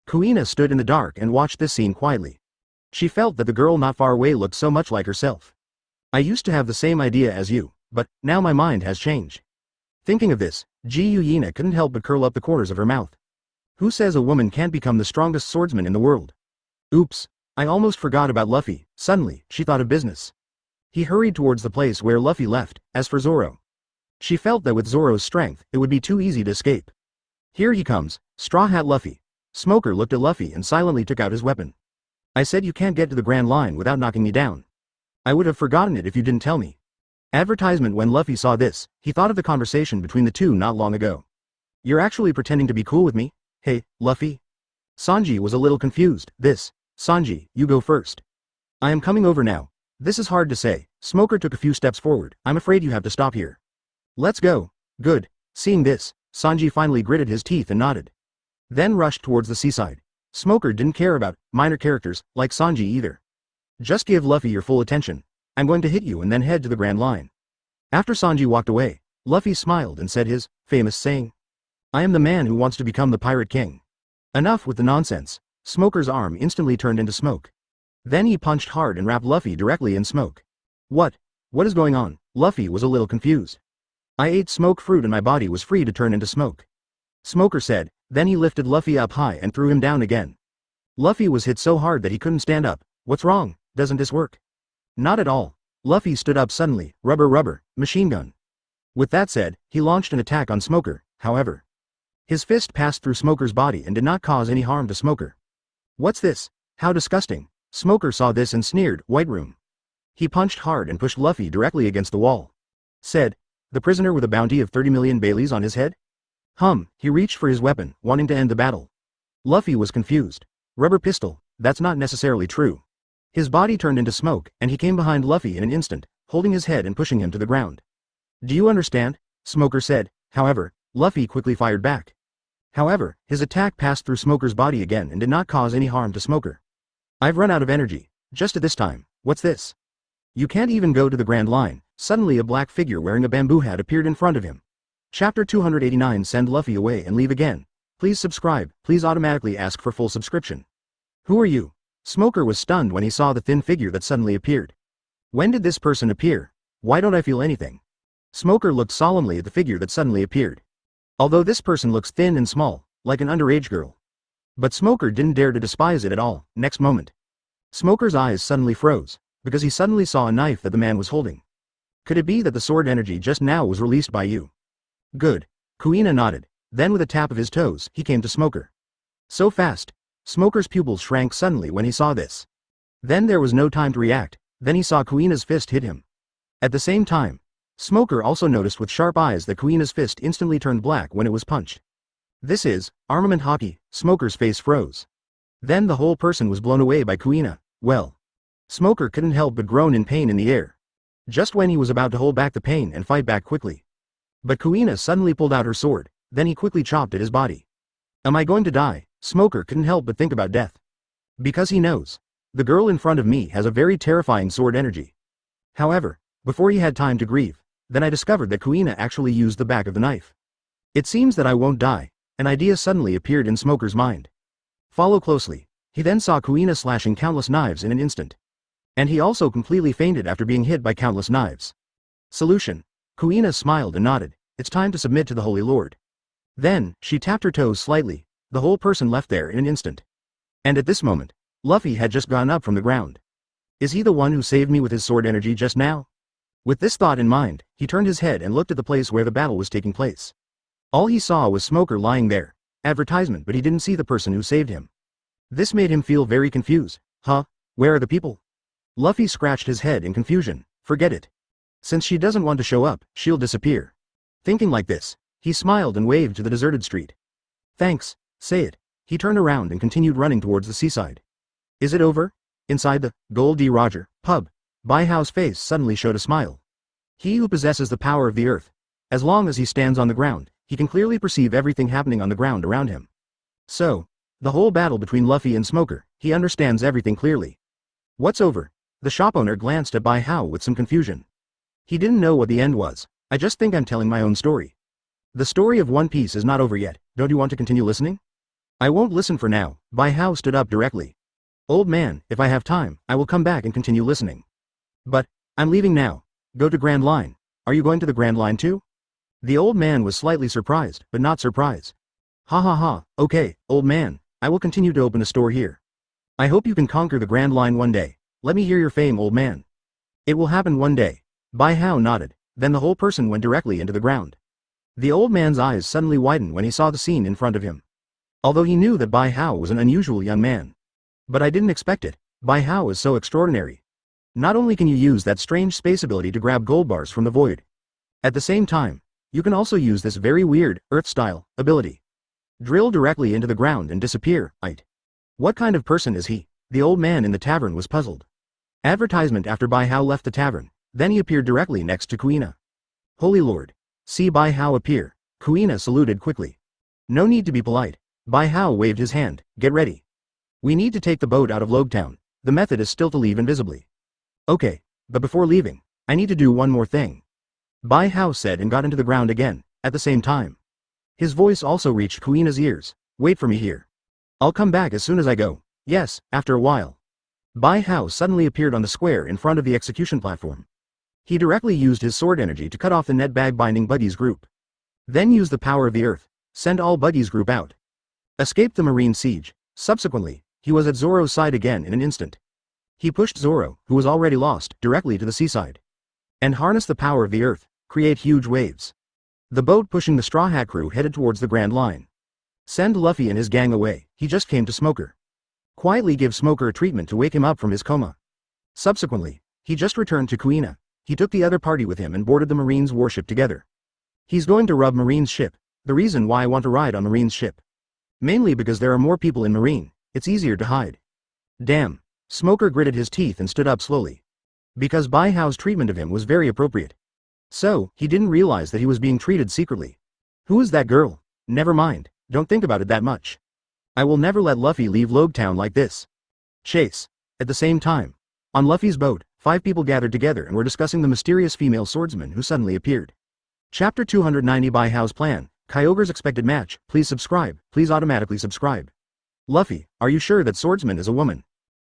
Kuina stood in the dark and watched this scene quietly. She felt that the girl not far away looked so much like herself. I used to have the same idea as you, but now my mind has changed. Thinking of this, Gyuina couldn't help but curl up the corners of her mouth. Who says a woman can't become the strongest swordsman in the world? Oops, I almost forgot about Luffy. Suddenly, she thought of business. He hurried towards the place where Luffy left. As for Zoro, she felt that with Zoro's strength, it would be too easy to escape. Here he comes, Straw Hat Luffy. Smoker looked at Luffy and silently took out his weapon. I said you can't get to the Grand Line without knocking me down. I would have forgotten it if you didn't tell me. Advertisement. When Luffy saw this, he thought of the conversation between the two not long ago. You're actually pretending to be cool with me? Hey, Luffy? Sanji was a little confused. Sanji, you go first. I am coming over now. This is hard to say. Smoker took a few steps forward. I'm afraid you have to stop here. Let's go. Good. Seeing this, Sanji finally gritted his teeth and nodded. Then rushed towards the seaside. Smoker didn't care about minor characters like Sanji either. Just give Luffy your full attention. I'm going to hit you and then head to the Grand Line. After Sanji walked away, Luffy smiled and said his famous saying. I am the man who wants to become the Pirate King. Enough with the nonsense. Smoker's arm instantly turned into smoke. Then he punched hard and wrapped Luffy directly in smoke. What is going on? Luffy was a little confused. I ate smoke fruit and my body was free to turn into smoke. Smoker said, Then he lifted Luffy up high and threw him down again. Luffy was hit so hard that he couldn't stand up. What's wrong? Doesn't this work? Not at all. Luffy stood up suddenly, rubber, machine gun. With that said, he launched an attack on Smoker, however. His fist passed through Smoker's body and did not cause any harm to Smoker. What's this? How disgusting. Smoker saw this and sneered, White Room. He punched hard and pushed Luffy directly against the wall. Said, the prisoner with a bounty of 30 million Baileys on his head? He reached for his weapon, wanting to end the battle. Luffy was confused. Rubber pistol, that's not necessarily true. His body turned into smoke, and he came behind Luffy in an instant, holding his head and pushing him to the ground. Do you understand? Smoker said. However, Luffy quickly fired back. However, his attack passed through Smoker's body again and did not cause any harm to Smoker. I've run out of energy. Just at this time. What's this? You can't even go to the Grand Line. Suddenly a black figure wearing a bamboo hat appeared in front of him. Chapter 289. Send Luffy away and leave again. Please subscribe. Please automatically ask for full subscription. Who are you? Smoker was stunned when he saw the thin figure that suddenly appeared. When did this person appear? Why don't I feel anything? Smoker looked solemnly at the figure that suddenly appeared. Although this person looks thin and small, like an underage girl. But Smoker didn't dare to despise it at all. Next moment, Smoker's eyes suddenly froze, because he suddenly saw a knife that the man was holding. Could it be that the sword energy just now was released by you? Good. Kuina nodded. Then with a tap of his toes, he came to Smoker. So fast. Smoker's pupils shrank suddenly when he saw this. Then there was no time to react, then he saw Kuina's fist hit him. At the same time, Smoker also noticed with sharp eyes that Kuina's fist instantly turned black when it was punched. This is armament hockey. Smoker's face froze. Then the whole person was blown away by Kuina. Well, Smoker couldn't help but groan in pain in the air. Just when he was about to hold back the pain and fight back quickly. But Kuina suddenly pulled out her sword, then he quickly chopped at his body. Am I going to die? Smoker couldn't help but think about death. Because he knows. The girl in front of me has a very terrifying sword energy. However, before he had time to grieve, then I discovered that Kuina actually used the back of the knife. It seems that I won't die. An idea suddenly appeared in Smoker's mind. Follow closely. He then saw Kuina slashing countless knives in an instant. And he also completely fainted after being hit by countless knives. Solution. Kuina smiled and nodded. It's time to submit to the Holy Lord. Then, she tapped her toes slightly. The whole person left there in an instant. And at this moment, Luffy had just gone up from the ground. Is he the one who saved me with his sword energy just now? With this thought in mind, he turned his head and looked at the place where the battle was taking place. All he saw was Smoker lying there. Advertisement, but he didn't see the person who saved him. This made him feel very confused. Where are the people? Luffy scratched his head in confusion. Forget it. Since she doesn't want to show up, she'll disappear. Thinking like this, he smiled and waved to the deserted street. Thanks. Say it. He turned around and continued running towards the seaside. Is it over? Inside the Gold D. Roger pub, Baihao's face suddenly showed a smile. He who possesses the power of the earth. As long as he stands on the ground, he can clearly perceive everything happening on the ground around him. So, the whole battle between Luffy and Smoker, he understands everything clearly. What's over? The shop owner glanced at Baihao with some confusion. He didn't know what the end was. I just think I'm telling my own story. The story of One Piece is not over yet. Don't you want to continue listening? I won't listen for now. Baihao stood up directly. Old man, if I have time, I will come back and continue listening. But, I'm leaving now. Go to Grand Line. Are you going to the Grand Line too? The old man was slightly surprised, but not surprised. Okay, old man, I will continue to open a store here. I hope you can conquer the Grand Line one day. Let me hear your fame, old man. It will happen one day. Baihao nodded, then the whole person went directly into the ground. The old man's eyes suddenly widened when he saw the scene in front of him. Although he knew that Baihao was an unusual young man. But I didn't expect it. Baihao is so extraordinary. Not only can you use that strange space ability to grab gold bars from the void. At the same time, you can also use this very weird, Earth-style, ability. Drill directly into the ground and disappear, What kind of person is he? The old man in the tavern was puzzled. Advertisement after Baihao left the tavern, then he appeared directly next to Kuina. Holy Lord. See Baihao appear. Kuina saluted quickly. No need to be polite. Baihao waved his hand. Get ready. We need to take the boat out of Logtown. The method is still to leave invisibly. Okay, but before leaving, I need to do one more thing. Baihao said and got into the ground again, at the same time. His voice also reached Kuina's ears. Wait for me here. I'll come back as soon as I go. Yes, after a while. Baihao suddenly appeared on the square in front of the execution platform. He directly used his sword energy to cut off the net bag binding Buggy's group. Then used the power of the earth. Send all Buggy's group out. Escaped the marine siege. Subsequently, he was at Zoro's side again in an instant. He pushed Zoro, who was already lost, directly to the seaside. And harnessed the power of the earth, create huge waves. The boat pushing the Straw Hat crew headed towards the Grand Line. Send Luffy and his gang away, he just came to Smoker. Quietly give Smoker a treatment to wake him up from his coma. Subsequently, he just returned to Kuina. He took the other party with him and boarded the Marine's warship together. He's going to rub Marine's ship, the reason why I want to ride on Marine's ship. Mainly because there are more people in Marine, it's easier to hide. Damn. Smoker gritted his teeth and stood up slowly. Because Bai Hao's treatment of him was very appropriate. So, he didn't realize that he was being treated secretly. Who is that girl? Never mind, don't think about it that much. I will never let Luffy leave Logtown like this. Chase. At the same time. On Luffy's boat, 5 people gathered together and were discussing the mysterious female swordsman who suddenly appeared. Chapter 290 Bai Hao's plan, Kyogre's expected match, please subscribe, please automatically subscribe. Luffy, are you sure that swordsman is a woman?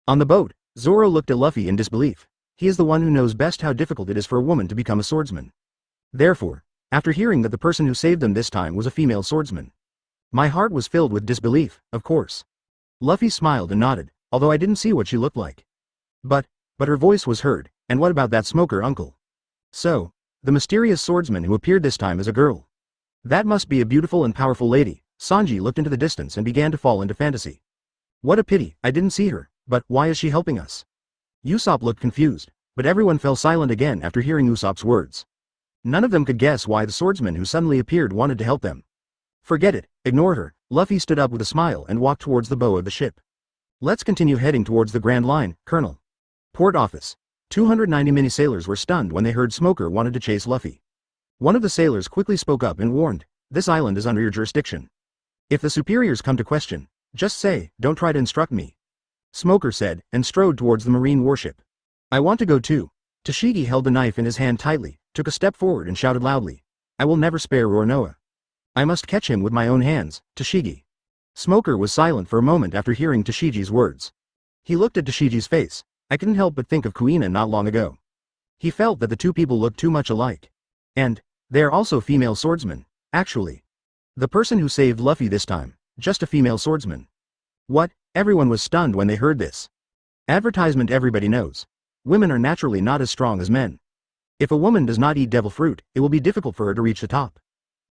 On the boat, Zoro looked at Luffy in disbelief. He is the one who knows best how difficult it is for a woman to become a swordsman. Therefore, after hearing that the person who saved them this time was a female swordsman, my heart was filled with disbelief, of course. Luffy smiled and nodded, although I didn't see what she looked like. But her voice was heard, and what about that Smoker uncle? So, the mysterious swordsman who appeared this time as a girl. That must be a beautiful and powerful lady. Sanji looked into the distance and began to fall into fantasy. What a pity, I didn't see her, but why is she helping us? Usopp looked confused, but everyone fell silent again after hearing Usopp's words. None of them could guess why the swordsman who suddenly appeared wanted to help them. Forget it, ignore her. Luffy stood up with a smile and walked towards the bow of the ship. Let's continue heading towards the Grand Line, Colonel. Port office. 290 mini sailors were stunned when they heard Smoker wanted to chase Luffy. One of the sailors quickly spoke up and warned, this island is under your jurisdiction. If the superiors come to question, just say, don't try to instruct me. Smoker said, and strode towards the marine warship. I want to go too. Tashigi held the knife in his hand tightly, took a step forward and shouted loudly. I will never spare Roronoa. I must catch him with my own hands, Tashigi. Smoker was silent for a moment after hearing Tashigi's words. He looked at Tashigi's face. I couldn't help but think of Kuina not long ago. He felt that the two people looked too much alike. And they are also female swordsmen, actually. The person who saved Luffy this time, just a female swordsman. What? Everyone was stunned when they heard this. Advertisement everybody knows. Women are naturally not as strong as men. If a woman does not eat devil fruit, it will be difficult for her to reach the top.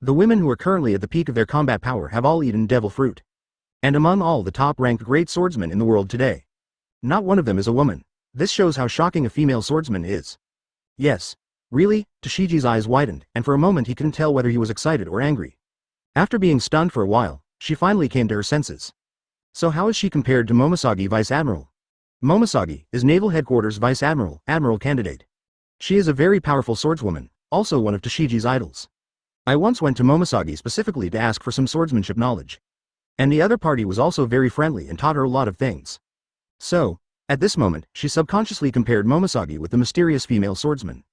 The women who are currently at the peak of their combat power have all eaten devil fruit. And among all the top-ranked great swordsmen in the world today, not one of them is a woman. This shows how shocking a female swordsman is. Yes. Really? Tashigi's eyes widened, and for a moment he couldn't tell whether he was excited or angry. After being stunned for a while, she finally came to her senses. So how is she compared to Momosagi Vice Admiral? Momosagi is Naval Headquarters Vice Admiral, Admiral candidate. She is a very powerful swordswoman, also one of Tashigi's idols. I once went to Momosagi specifically to ask for some swordsmanship knowledge. And the other party was also very friendly and taught her a lot of things. So, at this moment, she subconsciously compared Momosagi with the mysterious female swordsman.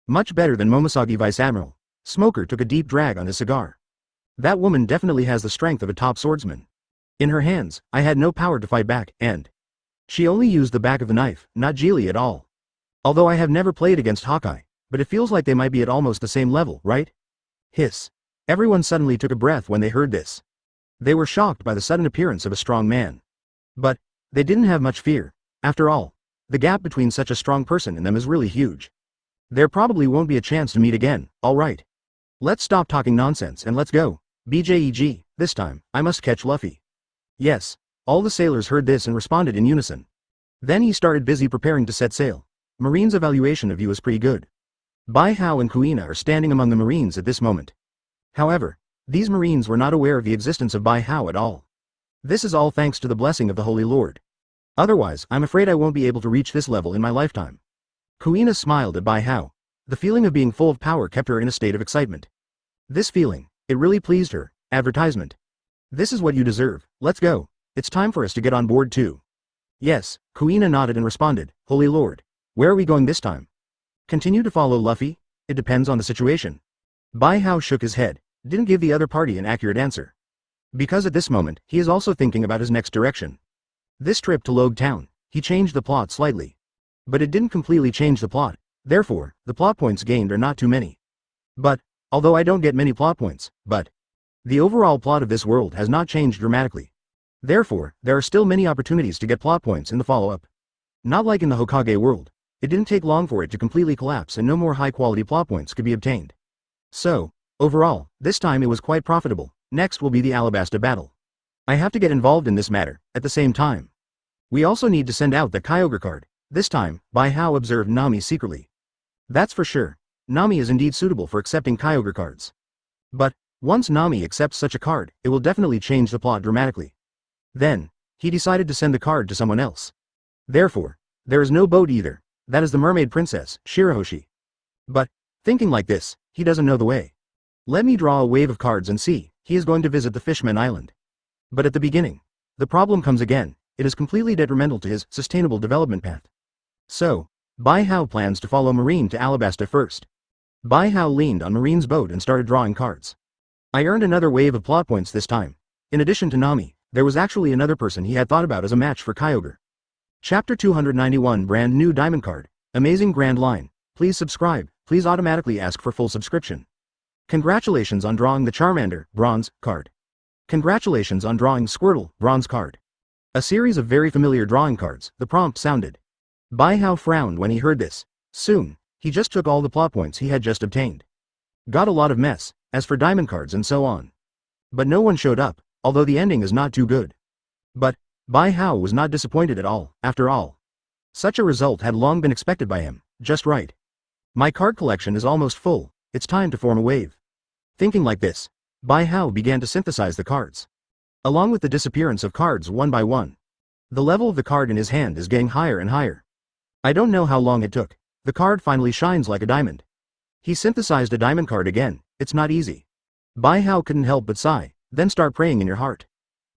Much better than Momosagi Vice Admiral. Smoker took a deep drag on his cigar. That woman definitely has the strength of a top swordsman. In her hands, I had no power to fight back, and she only used the back of the knife, not Geely at all. Although I have never played against Hawkeye, but it feels like they might be at almost the same level, right? Hiss. Everyone suddenly took a breath when they heard this. They were shocked by the sudden appearance of a strong man. But they didn't have much fear. After all, the gap between such a strong person and them is really huge. There probably won't be a chance to meet again, alright. Let's stop talking nonsense and let's go. BJEG, this time, I must catch Luffy. Yes, all the sailors heard this and responded in unison. Then he started busy preparing to set sail. Marine's evaluation of you is pretty good. Bai Hao and Kuina are standing among the Marines at this moment. However, these Marines were not aware of the existence of Bai Hao at all. This is all thanks to the blessing of the Holy Lord. Otherwise, I'm afraid I won't be able to reach this level in my lifetime. Kuina smiled at Bai Hao. The feeling of being full of power kept her in a state of excitement. This feeling, it really pleased her. Advertisement. This is what you deserve, let's go. It's time for us to get on board too. Yes, Kuina nodded and responded, Holy Lord. Where are we going this time? Continue to follow Luffy? It depends on the situation. Bai Hao shook his head, didn't give the other party an accurate answer. Because at this moment, he is also thinking about his next direction. This trip to Logue Town, he changed the plot slightly. But it didn't completely change the plot, therefore, the plot points gained are not too many. But, although I don't get many plot points, but The overall plot of this world has not changed dramatically. Therefore, there are still many opportunities to get plot points in the follow-up. Not like in the Hokage world. It didn't take long for it to completely collapse and no more high-quality plot points could be obtained. So, overall, this time it was quite profitable. Next will be the Alabasta battle. I have to get involved in this matter, at the same time. We also need to send out the Kyogre card. This time, Bai Hao observed Nami secretly. That's for sure. Nami is indeed suitable for accepting Kyogre cards. But, once Nami accepts such a card, it will definitely change the plot dramatically. Then, he decided to send the card to someone else. Therefore, there is no boat either. That is the mermaid princess, Shirahoshi. But, thinking like this, he doesn't know the way. Let me draw a wave of cards and see, he is going to visit the Fishman Island. But at the beginning, the problem comes again, it is completely detrimental to his sustainable development path. So, Bai Hao plans to follow Marine to Alabasta first. Bai Hao leaned on Marine's boat and started drawing cards. I earned another wave of plot points this time. In addition to Nami, there was actually another person he had thought about as a match for Kyogre. Chapter 291 Brand New Diamond Card. Amazing Grand Line. Please subscribe, please automatically ask for full subscription. Congratulations on drawing the Charmander, Bronze, card. Congratulations on drawing Squirtle, Bronze card. A series of very familiar drawing cards, the prompt sounded. Bai Hao frowned when he heard this. Soon, he just took all the plot points he had just obtained. Got a lot of mess, as for diamond cards and so on. But no one showed up, although the ending is not too good. But, Bai Hao was not disappointed at all, after all. Such a result had long been expected by him, just right. My card collection is almost full, it's time to form a wave. Thinking like this, Bai Hao began to synthesize the cards. Along with the disappearance of cards one by one. The level of the card in his hand is getting higher and higher. I don't know how long it took, the card finally shines like a diamond. He synthesized a diamond card again, it's not easy. Bai Hao couldn't help but sigh, then start praying in your heart.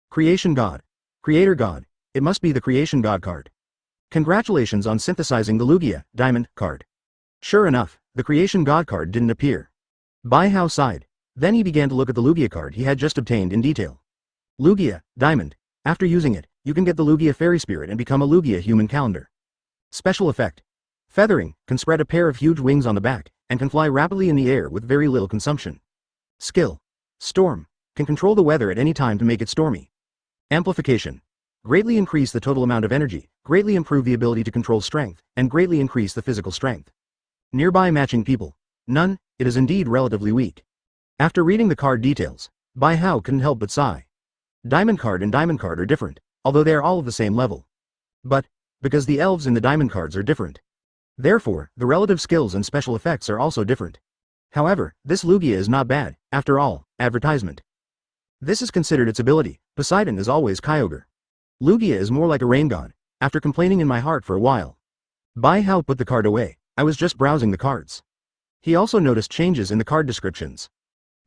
Creation God. Creator God, it must be the Creation God card. Congratulations on synthesizing the Lugia, Diamond, card. Sure enough, the Creation God card didn't appear. Bai Hao sighed, then he began to look at the Lugia card he had just obtained in detail. Lugia, Diamond, after using it, you can get the Lugia Fairy Spirit and become a Lugia human calendar. Special effect. Feathering, can spread a pair of huge wings on the back, and can fly rapidly in the air with very little consumption. Skill. Storm, can control the weather at any time to make it stormy. Amplification. Greatly increase the total amount of energy, greatly improve the ability to control strength, and greatly increase the physical strength. Nearby matching people. None, it is indeed relatively weak. After reading the card details, Bai Hao couldn't help but sigh. Diamond card and Diamond card are different, although they are all of the same level. But, because the elves in the Diamond cards are different. Therefore, the relative skills and special effects are also different. However, this Lugia is not bad, after all, advertisement. This is considered its ability. Poseidon is always Kyogre. Lugia is more like a rain god, after complaining in my heart for a while. Bai Hao put the card away, I was just browsing the cards. He also noticed changes in the card descriptions.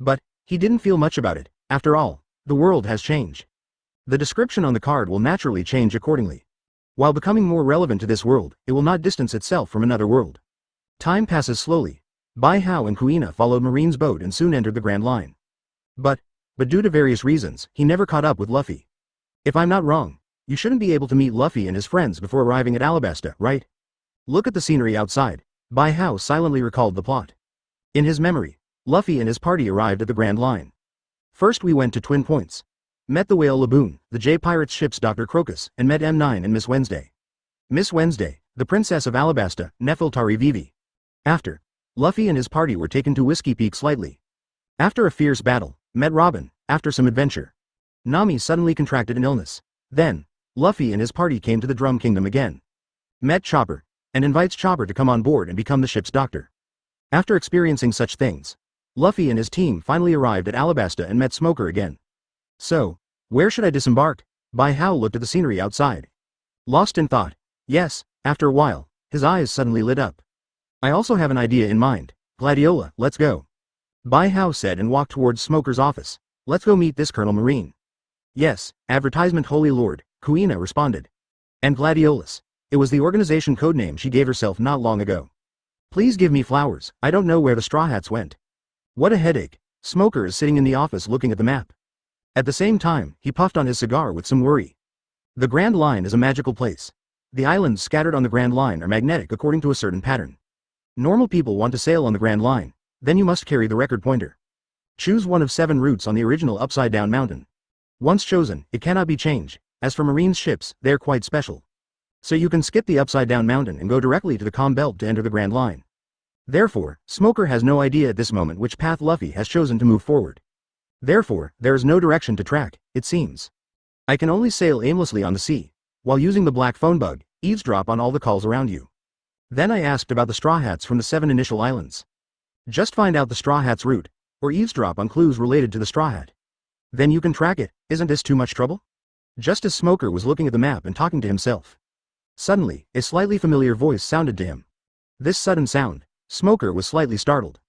But, he didn't feel much about it, after all, the world has changed. The description on the card will naturally change accordingly. While becoming more relevant to this world, it will not distance itself from another world. Time passes slowly. Bai Hao and Kuina followed Marine's boat and soon entered the Grand Line. But due to various reasons, he never caught up with Luffy. If I'm not wrong, you shouldn't be able to meet Luffy and his friends before arriving at Alabasta, right? Look at the scenery outside. Bai Hao silently recalled the plot. In his memory, Luffy and his party arrived at the Grand Line. First we went to Twin Points. Met the Whale Laboon, the J-Pirates ship's Dr. Crocus, and met M9 and Miss Wednesday. Miss Wednesday, the Princess of Alabasta, Nefeltari Vivi. After, Luffy and his party were taken to Whiskey Peak slightly. After a fierce battle, met Robin, after some adventure. Nami suddenly contracted an illness. Then, Luffy and his party came to the Drum Kingdom again. Met Chopper, and invites Chopper to come on board and become the ship's doctor. After experiencing such things, Luffy and his team finally arrived at Alabasta and met Smoker again. So, where should I disembark? Bai Hao looked at the scenery outside. Lost in thought. Yes, after a while, his eyes suddenly lit up. I also have an idea in mind. Gladiola, let's go. Bai Hao said and walked towards Smoker's office. Let's go meet this Colonel Marine. Yes, advertisement Holy Lord, Kuina responded. And Gladiolus. It was the organization codename she gave herself not long ago. Please give me flowers, I don't know where the Straw Hats went. What a headache. Smoker is sitting in the office looking at the map. At the same time, he puffed on his cigar with some worry. The Grand Line is a magical place. The islands scattered on the Grand Line are magnetic according to a certain pattern. Normal people want to sail on the Grand Line, then you must carry the record pointer. Choose one of 7 routes on the original upside-down mountain. Once chosen, it cannot be changed. As for Marine's ships, they are quite special. So you can skip the upside-down mountain and go directly to the calm belt to enter the Grand Line. Therefore, Smoker has no idea at this moment which path Luffy has chosen to move forward. Therefore, there is no direction to track, it seems. I can only sail aimlessly on the sea, while using the black phone bug, eavesdrop on all the calls around you. Then I asked about the Straw Hats from the 7 initial islands. Just find out the Straw Hat's route, or eavesdrop on clues related to the Straw Hat. Then you can track it. Isn't this too much trouble? Just as Smoker was looking at the map and talking to himself. Suddenly, a slightly familiar voice sounded to him. This sudden sound, Smoker was slightly startled.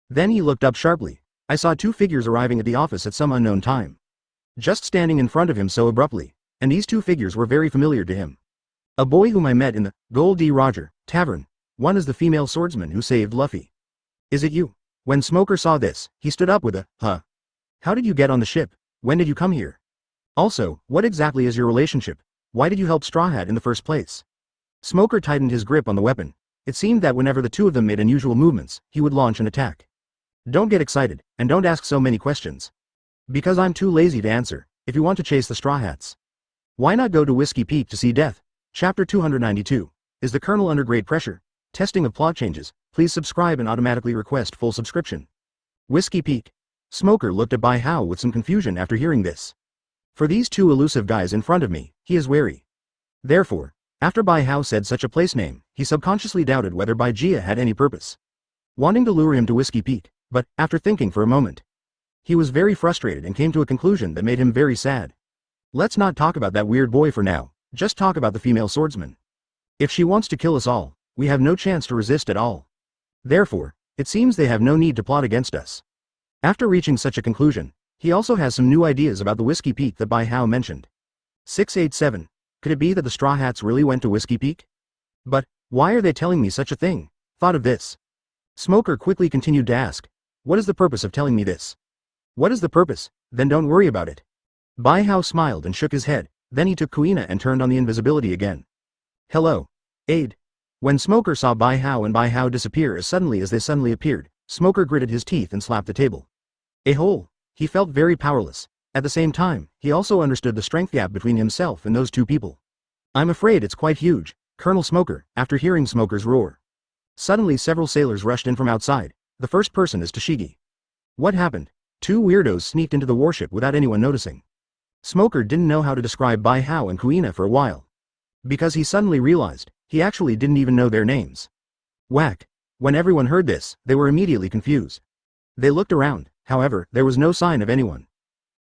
Then he looked up sharply. I saw 2 figures arriving at the office at some unknown time. Just standing in front of him so abruptly, and these 2 figures were very familiar to him. A boy whom I met in the Gold D. Roger tavern. One is the female swordsman who saved Luffy. Is it you? When Smoker saw this, he stood up with a, huh? How did you get on the ship? When did you come here? Also, what exactly is your relationship? Why did you help Straw Hat in the first place? Smoker tightened his grip on the weapon. It seemed that whenever the 2 of them made unusual movements, he would launch an attack. Don't get excited, and don't ask so many questions. Because I'm too lazy to answer. If you want to chase the Straw Hats, why not go to Whiskey Peak to see death? Chapter 292. Is the Colonel under great pressure? Testing of plot changes. Please subscribe and automatically request full subscription. Whiskey Peak. Smoker looked at Bai Hao with some confusion after hearing this. For these 2 elusive guys in front of me, he is wary. Therefore, after Bai Hao said such a place name, he subconsciously doubted whether Bai Jia had any purpose, wanting to lure him to Whiskey Peak, but, after thinking for a moment, he was very frustrated and came to a conclusion that made him very sad. Let's not talk about that weird boy for now, just talk about the female swordsman. If she wants to kill us all, we have no chance to resist at all. Therefore, it seems they have no need to plot against us. After reaching such a conclusion, he also has some new ideas about the Whiskey Peak that Bai Hao mentioned. 687. Could it be that the Straw Hats really went to Whiskey Peak? But, why are they telling me such a thing? Thought of this. Smoker quickly continued to ask, what is the purpose of telling me this? What is the purpose? Then don't worry about it. Bai Hao smiled and shook his head, then he took Kuina and turned on the invisibility again. Hello. Aid. When Smoker saw Bai Hao and Bai Hao disappear as suddenly as they suddenly appeared, Smoker gritted his teeth and slapped the table. A hole. He felt very powerless. At the same time, he also understood the strength gap between himself and those 2 people. I'm afraid it's quite huge, Colonel Smoker, after hearing Smoker's roar. Suddenly several sailors rushed in from outside. The first person is Tashigi. What happened? 2 weirdos sneaked into the warship without anyone noticing. Smoker didn't know how to describe Bai Hao and Kuina for a while. Because he suddenly realized, he actually didn't even know their names. Whack. When everyone heard this, they were immediately confused. They looked around, however, there was no sign of anyone.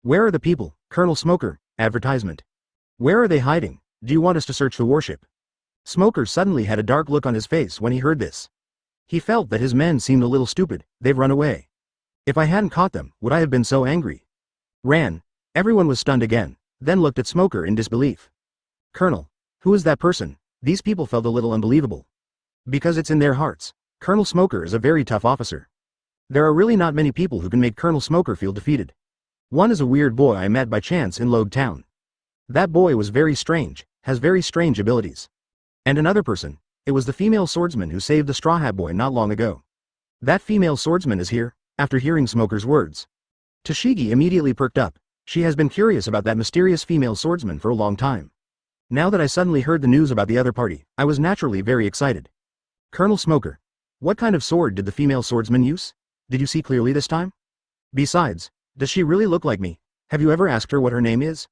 Where are the people, Colonel Smoker? Advertisement. Where are they hiding? Do you want us to search the warship? Smoker suddenly had a dark look on his face when he heard this. He felt that his men seemed a little stupid. They've run away. If I hadn't caught them, would I have been so angry? Ran. Everyone was stunned again, then looked at Smoker in disbelief. Colonel. Who is that person? These people felt a little unbelievable. Because it's in their hearts. Colonel Smoker is a very tough officer. There are really not many people who can make Colonel Smoker feel defeated. One is a weird boy I met by chance in Logue Town. That boy was very strange, has very strange abilities. And another person, it was the female swordsman who saved the Straw Hat boy not long ago. That female swordsman is here, after hearing Smoker's words. Tashigi immediately perked up. She has been curious about that mysterious female swordsman for a long time. Now that I suddenly heard the news about the other party, I was naturally very excited. Colonel Smoker. What kind of sword did the female swordsman use? Did you see clearly this time? Besides, does she really look like me? Have you ever asked her what her name is?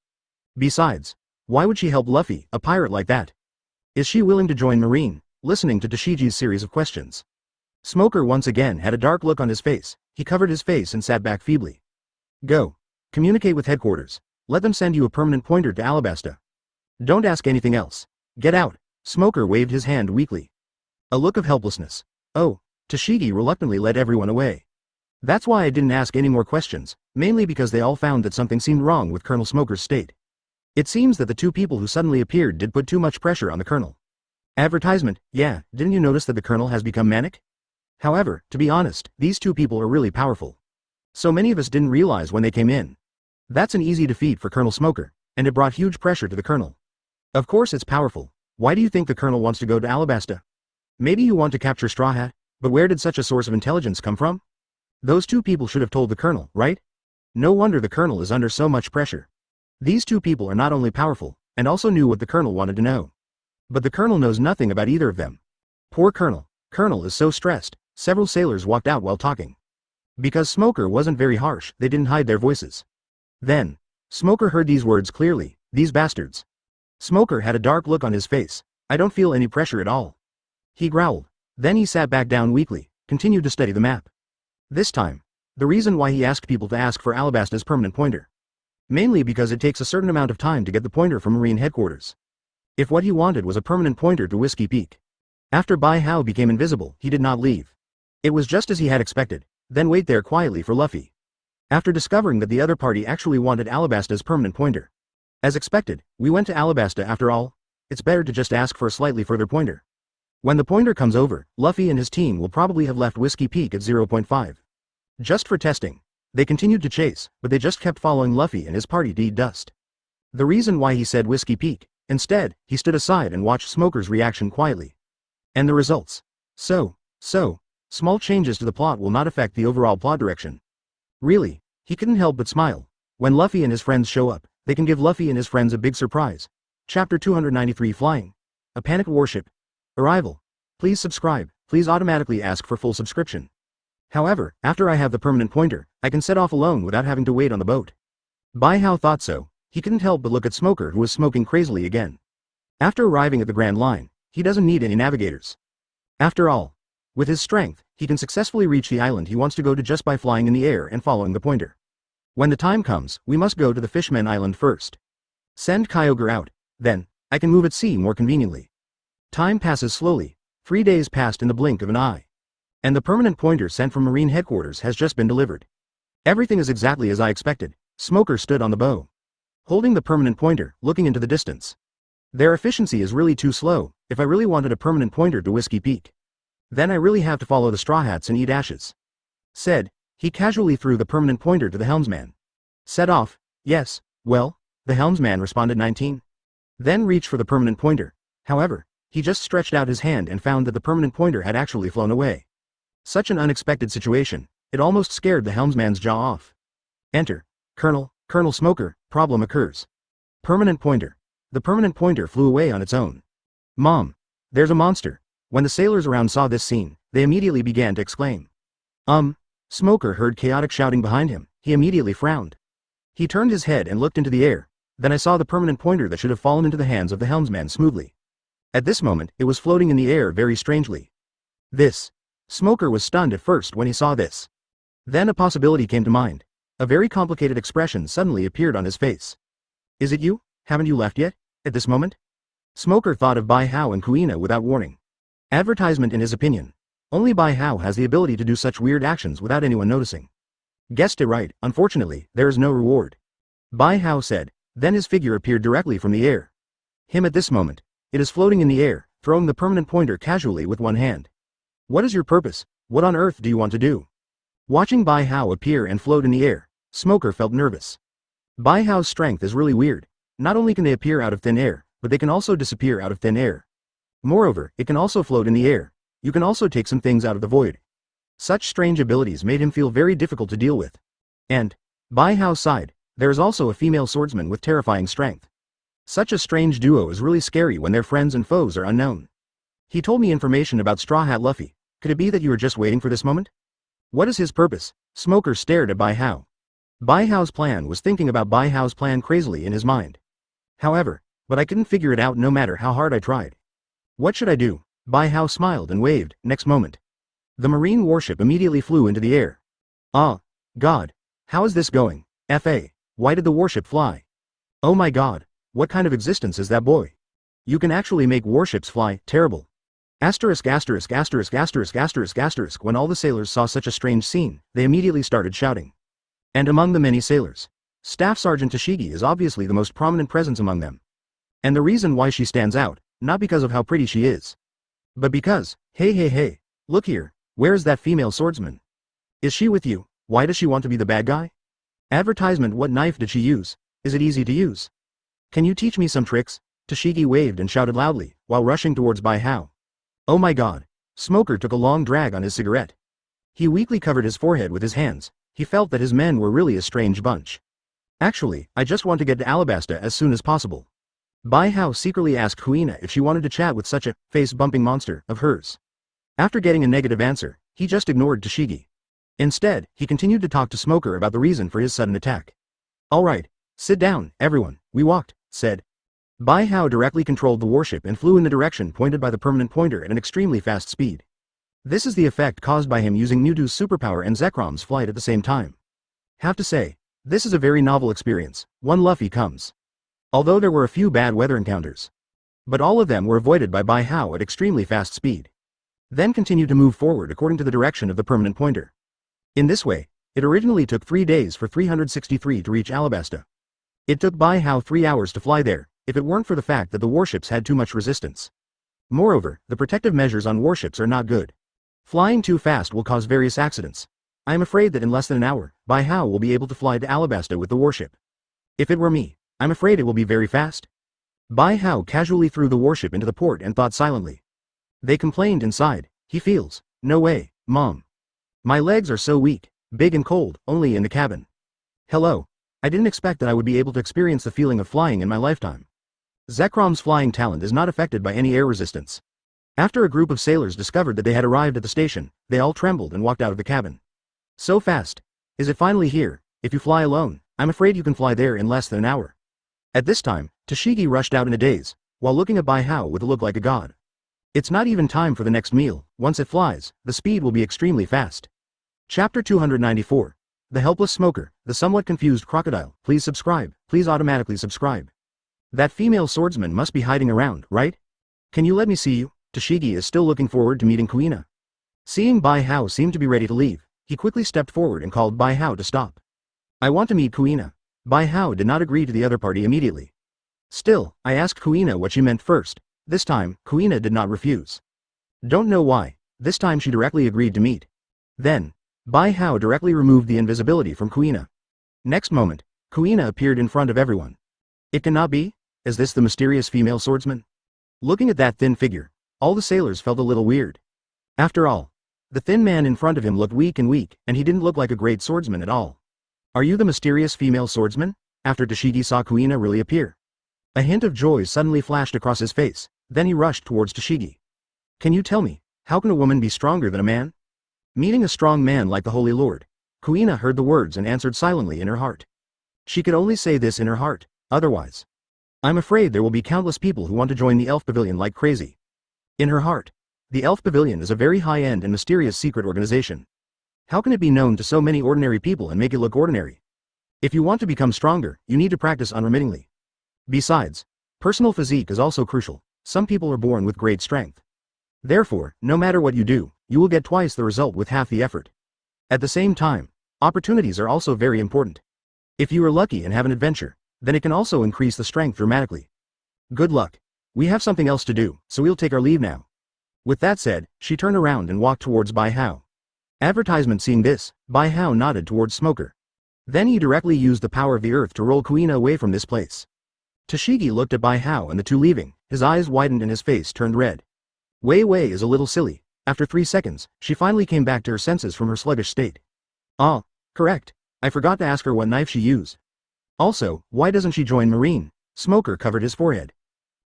Besides, why would she help Luffy, a pirate like that? Is she willing to join Marine? Listening to Tashigi's series of questions. Smoker once again had a dark look on his face. He covered his face and sat back feebly. Go. Communicate with headquarters. Let them send you a permanent pointer to Alabasta. Don't ask anything else. Get out. Smoker waved his hand weakly. A look of helplessness. Oh. Tashigi reluctantly led everyone away. That's why I didn't ask any more questions, mainly because they all found that something seemed wrong with Colonel Smoker's state. It seems that the 2 people who suddenly appeared did put too much pressure on the Colonel. Advertisement. Yeah, didn't you notice that the Colonel has become manic? However, to be honest, these 2 people are really powerful. So many of us didn't realize when they came in. That's an easy defeat for Colonel Smoker, and it brought huge pressure to the Colonel. Of course it's powerful. Why do you think the Colonel wants to go to Alabasta? Maybe you want to capture Straw Hat, but where did such a source of intelligence come from? Those two people should have told the colonel, right? No wonder the colonel is under so much pressure. These two people are not only powerful, and also knew what the colonel wanted to know. But the colonel knows nothing about either of them. Poor colonel. Colonel is so stressed. Several sailors walked out while talking. Because Smoker wasn't very harsh, they didn't hide their voices. Then, Smoker heard these words clearly, these bastards. Smoker had a dark look on his face. I don't feel any pressure at all. He growled. Then he sat back down weakly, continued to study the map. This time, the reason why he asked people to ask for Alabasta's permanent pointer. Mainly because it takes a certain amount of time to get the pointer from Marine headquarters. If what he wanted was a permanent pointer to Whiskey Peak. After Bai Hao became invisible, he did not leave. It was just as he had expected, then wait there quietly for Luffy. After discovering that the other party actually wanted Alabasta's permanent pointer. As expected, we went to Alabasta after all. It's better to just ask for a slightly further pointer. When the pointer comes over, Luffy and his team will probably have left Whiskey Peak at 0.5. Just for testing. They continued to chase, but they just kept following Luffy and his party dust. The reason why he said Whiskey Peak, instead, he stood aside and watched Smoker's reaction quietly. And the results. So, small changes to the plot will not affect the overall plot direction. Really, he couldn't help but smile. When Luffy and his friends show up, they can give Luffy and his friends a big surprise. Chapter 293 Flying. A Panicked Warship. Arrival. Please subscribe, please automatically ask for full subscription. However, after I have the permanent pointer, I can set off alone without having to wait on the boat. Bai Hao thought so. He couldn't help but look at Smoker who was smoking crazily again. After arriving at the Grand Line, he doesn't need any navigators. After all, with his strength, he can successfully reach the island he wants to go to just by flying in the air and following the pointer. When the time comes, we must go to the Fishman Island first. Send Kyogre out, then, I can move at sea more conveniently. Time passes slowly. 3 days passed in the blink of an eye. And the permanent pointer sent from Marine headquarters has just been delivered. Everything is exactly as I expected. Smoker stood on the bow, holding the permanent pointer, looking into the distance. Their efficiency is really too slow. If I really wanted a permanent pointer to Whiskey Peak, then I really have to follow the Straw Hats and eat ashes. Said, he casually threw the permanent pointer to the helmsman. Set off, yes, well, the helmsman responded 19. Then reached for the permanent pointer. However, he just stretched out his hand and found that the permanent pointer had actually flown away. Such an unexpected situation, it almost scared the helmsman's jaw off. Enter. Colonel Smoker, problem occurs. Permanent pointer. The permanent pointer flew away on its own. Mom, there's a monster. When the sailors around saw this scene, they immediately began to exclaim. Smoker heard chaotic shouting behind him. He immediately frowned. He turned his head and looked into the air. Then I saw the permanent pointer that should have fallen into the hands of the helmsman smoothly. At this moment, it was floating in the air very strangely. Smoker was stunned at first when he saw this. Then a possibility came to mind. A very complicated expression suddenly appeared on his face. Is it you? Haven't you left yet? At this moment? Smoker thought of Bai Hao and Kuina without warning. Advertisement in his opinion. Only Bai Hao has the ability to do such weird actions without anyone noticing. Guessed it right, unfortunately, there is no reward. Bai Hao said, then his figure appeared directly from the air. Him at this moment. It is floating in the air, throwing the permanent pointer casually with one hand. What is your purpose? What on earth do you want to do? Watching Bai Hao appear and float in the air, Smoker felt nervous. Bai Hao's strength is really weird. Not only can they appear out of thin air, but they can also disappear out of thin air. Moreover, it can also float in the air. You can also take some things out of the void. Such strange abilities made him feel very difficult to deal with. And, Bai Hao's side, there is also a female swordsman with terrifying strength. Such a strange duo is really scary when their friends and foes are unknown. He told me information about Straw Hat Luffy. Could it be that you were just waiting for this moment? What is his purpose? Smoker stared at Bai Hao. Bai Hao's plan was thinking about Bai Hao's plan crazily in his mind. However, but I couldn't figure it out no matter how hard I tried. What should I do? Bai Hao smiled and waved. Next moment, the marine warship immediately flew into the air. Ah, God. How is this going? F.A. Why did the warship fly? Oh my God. What kind of existence is that boy? You can actually make warships fly. Terrible. Asterisk. When all the sailors saw such a strange scene, they immediately started shouting. And among the many sailors, Staff Sergeant Tashigi is obviously the most prominent presence among them. And the reason why she stands out, not because of how pretty she is, but because, hey, look here, where is that female swordsman? Is she with you? Why does she want to be the bad guy? Advertisement. What knife did she use? Is it easy to use? Can you teach me some tricks? Tashigi waved and shouted loudly, while rushing towards Bai Hao. Oh my God. Smoker took a long drag on his cigarette. He weakly covered his forehead with his hands. He felt that his men were really a strange bunch. Actually, I just want to get to Alabasta as soon as possible. Bai Hao secretly asked Kuina if she wanted to chat with such a face-bumping monster of hers. After getting a negative answer, he just ignored Tashigi. Instead, he continued to talk to Smoker about the reason for his sudden attack. Alright, sit down, everyone, we walked, said. Bai Hao directly controlled the warship and flew in the direction pointed by the permanent pointer at an extremely fast speed. This is the effect caused by him using Mewtwo's superpower and Zekrom's flight at the same time. Have to say, this is a very novel experience. One Luffy comes. Although there were a few bad weather encounters. But all of them were avoided by Bai Hao at extremely fast speed. Then continued to move forward according to the direction of the permanent pointer. In this way, it originally took 3 days for 363 to reach Alabasta. It took Bai Hao 3 hours to fly there, if it weren't for the fact that the warships had too much resistance. Moreover, the protective measures on warships are not good. Flying too fast will cause various accidents. I am afraid that in less than an hour, Bai Hao will be able to fly to Alabasta with the warship. If it were me, I'm afraid it will be very fast. Bai Hao casually threw the warship into the port and thought silently. They complained inside. He feels. No way, Mom. My legs are so weak, big and cold, only in the cabin. Hello. I didn't expect that I would be able to experience the feeling of flying in my lifetime. Zekrom's flying talent is not affected by any air resistance. After a group of sailors discovered that they had arrived at the station, they all trembled and walked out of the cabin. So fast. Is it finally here? If you fly alone, I'm afraid you can fly there in less than an hour. At this time, Tashigi rushed out in a daze, while looking at Bai Hao with a look like a god. It's not even time for the next meal. Once it flies, the speed will be extremely fast. Chapter 294. The Helpless Smoker, the Somewhat Confused Crocodile. Please subscribe, please automatically subscribe. That female swordsman must be hiding around, right? Can you let me see you? Tashigi is still looking forward to meeting Kuina. Seeing Bai Hao seem to be ready to leave, he quickly stepped forward and called Bai Hao to stop. I want to meet Kuina. Bai Hao did not agree to the other party immediately. Still, I asked Kuina what she meant first. This time, Kuina did not refuse. Don't know why, this time she directly agreed to meet. Then, Bai Hao directly removed the invisibility from Kuina. Next moment, Kuina appeared in front of everyone. It cannot be? Is this the mysterious female swordsman? Looking at that thin figure, all the sailors felt a little weird. After all, the thin man in front of him looked weak, and he didn't look like a great swordsman at all. Are you the mysterious female swordsman? After Tashigi saw Kuina really appear. A hint of joy suddenly flashed across his face, then he rushed towards Tashigi. Can you tell me, how can a woman be stronger than a man? Meeting a strong man like the Holy Lord, Kuina heard the words and answered silently in her heart. She could only say this in her heart, otherwise. I'm afraid there will be countless people who want to join the Elf Pavilion like crazy. In her heart, the Elf Pavilion is a very high-end and mysterious secret organization. How can it be known to so many ordinary people and make it look ordinary? If you want to become stronger, you need to practice unremittingly. Besides, personal physique is also crucial. Some people are born with great strength. Therefore, no matter what you do, you will get twice the result with half the effort. At the same time, opportunities are also very important. If you are lucky and have an adventure, then it can also increase the strength dramatically. Good luck. We have something else to do, so we'll take our leave now. With that said, she turned around and walked towards Bai Hao. Advertisement seeing this, Bai Hao nodded towards Smoker. Then he directly used the power of the earth to roll Kuina away from this place. Tashigi looked at Bai Hao and the two leaving, his eyes widened and his face turned red. Wei Wei is a little silly. After 3 seconds, she finally came back to her senses from her sluggish state. Ah, correct. I forgot to ask her what knife she used. Also, why doesn't she join Marine? Smoker covered his forehead.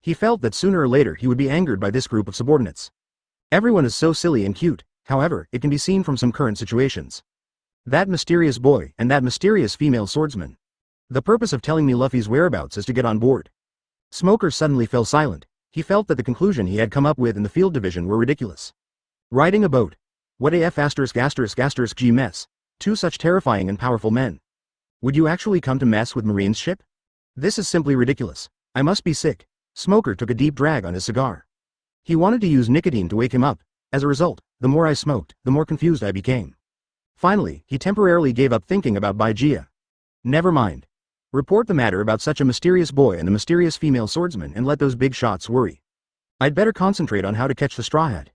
He felt that sooner or later he would be angered by this group of subordinates. Everyone is so silly and cute, however, it can be seen from some current situations. That mysterious boy and that mysterious female swordsman. The purpose of telling me Luffy's whereabouts is to get on board. Smoker suddenly fell silent. He felt that the conclusion he had come up with in the field division were ridiculous. Riding a boat. What a G mess. 2 such terrifying and powerful men. Would you actually come to mess with Marine's ship? This is simply ridiculous. I must be sick. Smoker took a deep drag on his cigar. He wanted to use nicotine to wake him up. As a result, the more I smoked, the more confused I became. Finally, he temporarily gave up thinking about Bijuu. Never mind. Report the matter about such a mysterious boy and the mysterious female swordsman and let those big shots worry. I'd better concentrate on how to catch the straw hat.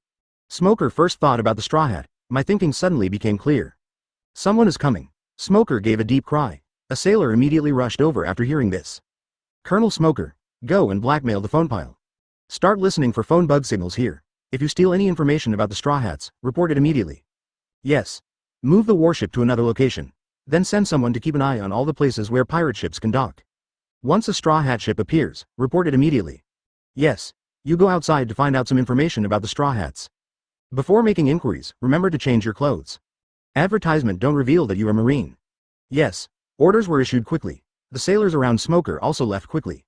Smoker first thought about the straw hat. My thinking suddenly became clear. Someone is coming. Smoker gave a deep cry. A sailor immediately rushed over after hearing this. Colonel Smoker, go and blackmail the phone pile. Start listening for phone bug signals here. If you steal any information about the straw hats, report it immediately. Yes. Move the warship to another location. Then send someone to keep an eye on all the places where pirate ships can dock. Once a Straw Hat ship appears, report it immediately. Yes. You go outside to find out some information about the Straw Hats. Before making inquiries, remember to change your clothes. Advertisement don't reveal that you are Marine. Yes. Orders were issued quickly. The sailors around Smoker also left quickly.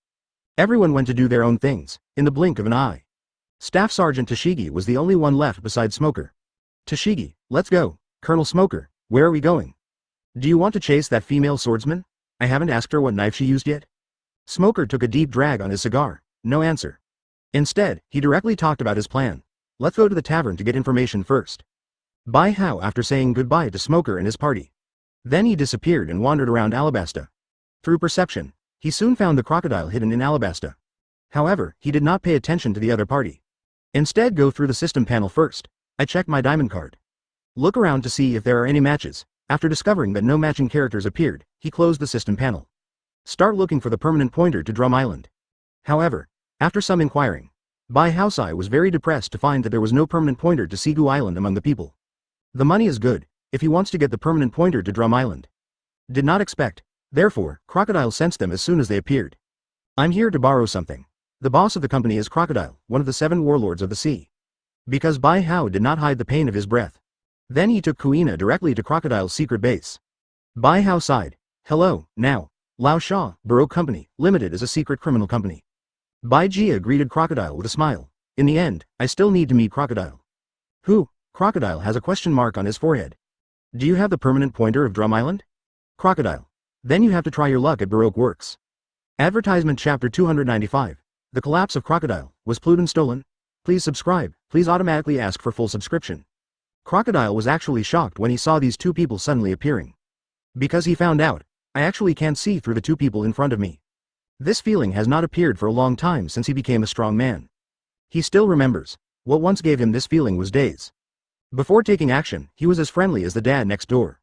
Everyone went to do their own things, in the blink of an eye. Staff Sergeant Toshigi was the only one left beside Smoker. Toshigi, let's go. Colonel Smoker, where are we going? Do you want to chase that female swordsman? I haven't asked her what knife she used yet. Smoker took a deep drag on his cigar. No answer. Instead, he directly talked about his plan. Let's go to the tavern to get information first. Bai Hao after saying goodbye to Smoker and his party. Then he disappeared and wandered around Alabasta. Through perception, he soon found the crocodile hidden in Alabasta. However, he did not pay attention to the other party. Instead, go through the system panel first. I checked my diamond card. Look around to see if there are any matches. After discovering that no matching characters appeared, he closed the system panel. Start looking for the permanent pointer to Drum Island. However, after some inquiring, Bai Haosai was very depressed to find that there was no permanent pointer to Sigu Island among the people. The money is good, if he wants to get the permanent pointer to Drum Island. Did not expect. Therefore, Crocodile sensed them as soon as they appeared. I'm here to borrow something. The boss of the company is Crocodile, one of the 7 warlords of the sea. Because Bai Hao did not hide the pain of his breath. Then he took Kuina directly to Crocodile's secret base. Bai Hao sighed. Hello, now. Lao Sha, Baroque Company, Limited is a secret criminal company. Bai Jia greeted Crocodile with a smile. In the end, I still need to meet Crocodile. Who? Crocodile has a question mark on his forehead. Do you have the permanent pointer of Drum Island? Crocodile. Then you have to try your luck at Baroque Works. Advertisement Chapter 295. The Collapse of Crocodile. Was Pluton stolen? Please subscribe. Please automatically ask for full subscription. Crocodile was actually shocked when he saw these 2 people suddenly appearing. Because he found out, I actually can't see through the 2 people in front of me. This feeling has not appeared for a long time since he became a strong man. He still remembers. What once gave him this feeling was days. Before taking action, he was as friendly as the dad next door.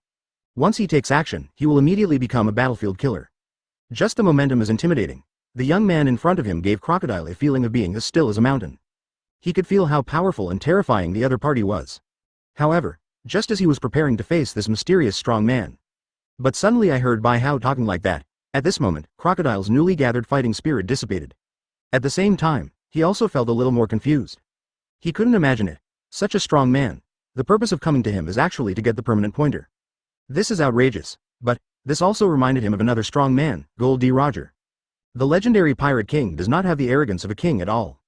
Once he takes action, he will immediately become a battlefield killer. Just the momentum is intimidating. The young man in front of him gave Crocodile a feeling of being as still as a mountain. He could feel how powerful and terrifying the other party was. However, just as he was preparing to face this mysterious strong man. But suddenly I heard Bai Hao talking like that. At this moment, Crocodile's newly gathered fighting spirit dissipated. At the same time, he also felt a little more confused. He couldn't imagine it. Such a strong man. The purpose of coming to him is actually to get the permanent pointer. This is outrageous, but this also reminded him of another strong man, Gold D. Roger. The legendary Pirate King does not have the arrogance of a king at all.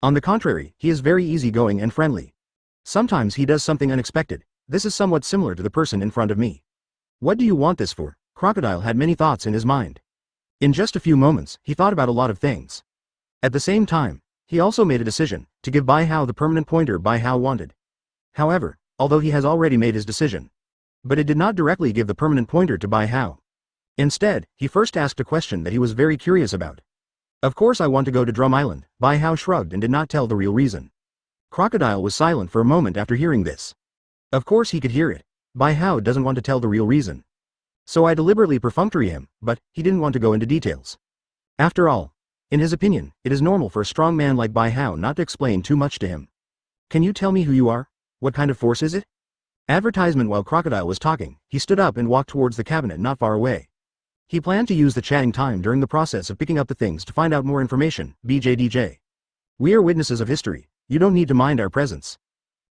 On the contrary, he is very easygoing and friendly. Sometimes he does something unexpected. This is somewhat similar to the person in front of me. What do you want this for? Crocodile had many thoughts in his mind. In just a few moments, he thought about a lot of things. At the same time, he also made a decision to give Bai Hao the permanent pointer Bai Hao wanted. However, although he has already made his decision, but it did not directly give the permanent pointer to Bai Hao. Instead, he first asked a question that he was very curious about. Of course I want to go to Drum Island. Bai Hao shrugged and did not tell the real reason. Crocodile was silent for a moment after hearing this. Of course he could hear it. Bai Hao doesn't want to tell the real reason. So I deliberately perfunctory him, but he didn't want to go into details. After all, in his opinion, it is normal for a strong man like Bai Hao not to explain too much to him. Can you tell me who you are? What kind of force is it? Advertisement. While Crocodile was talking, he stood up and walked towards the cabinet not far away. He planned to use the chatting time during the process of picking up the things to find out more information. BJDJ. We are witnesses of history. You don't need to mind our presence.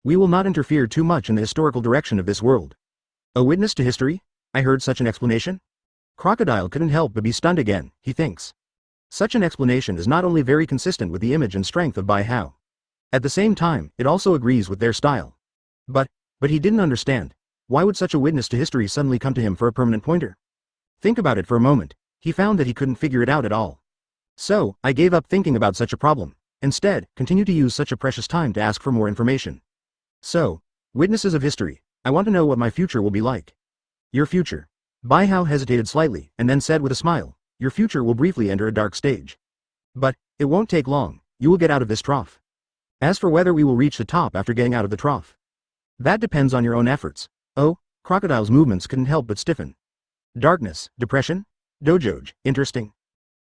We will not interfere too much in the historical direction of this world. A witness to history? I heard such an explanation? Crocodile couldn't help but be stunned again, he thinks. Such an explanation is not only very consistent with the image and strength of Bai Hao. At the same time, it also agrees with their style. But he didn't understand. Why would such a witness to history suddenly come to him for a permanent pointer? Think about it for a moment. He found that he couldn't figure it out at all. So, I gave up thinking about such a problem. Instead, continue to use such a precious time to ask for more information. So, witnesses of history, I want to know what my future will be like. Your future. Bai Hao hesitated slightly, and then said with a smile, your future will briefly enter a dark stage. But it won't take long, you will get out of this trough. As for whether we will reach the top after getting out of the trough, that depends on your own efforts. Oh, Crocodile's movements couldn't help but stiffen. Darkness, depression? Dojoj, interesting.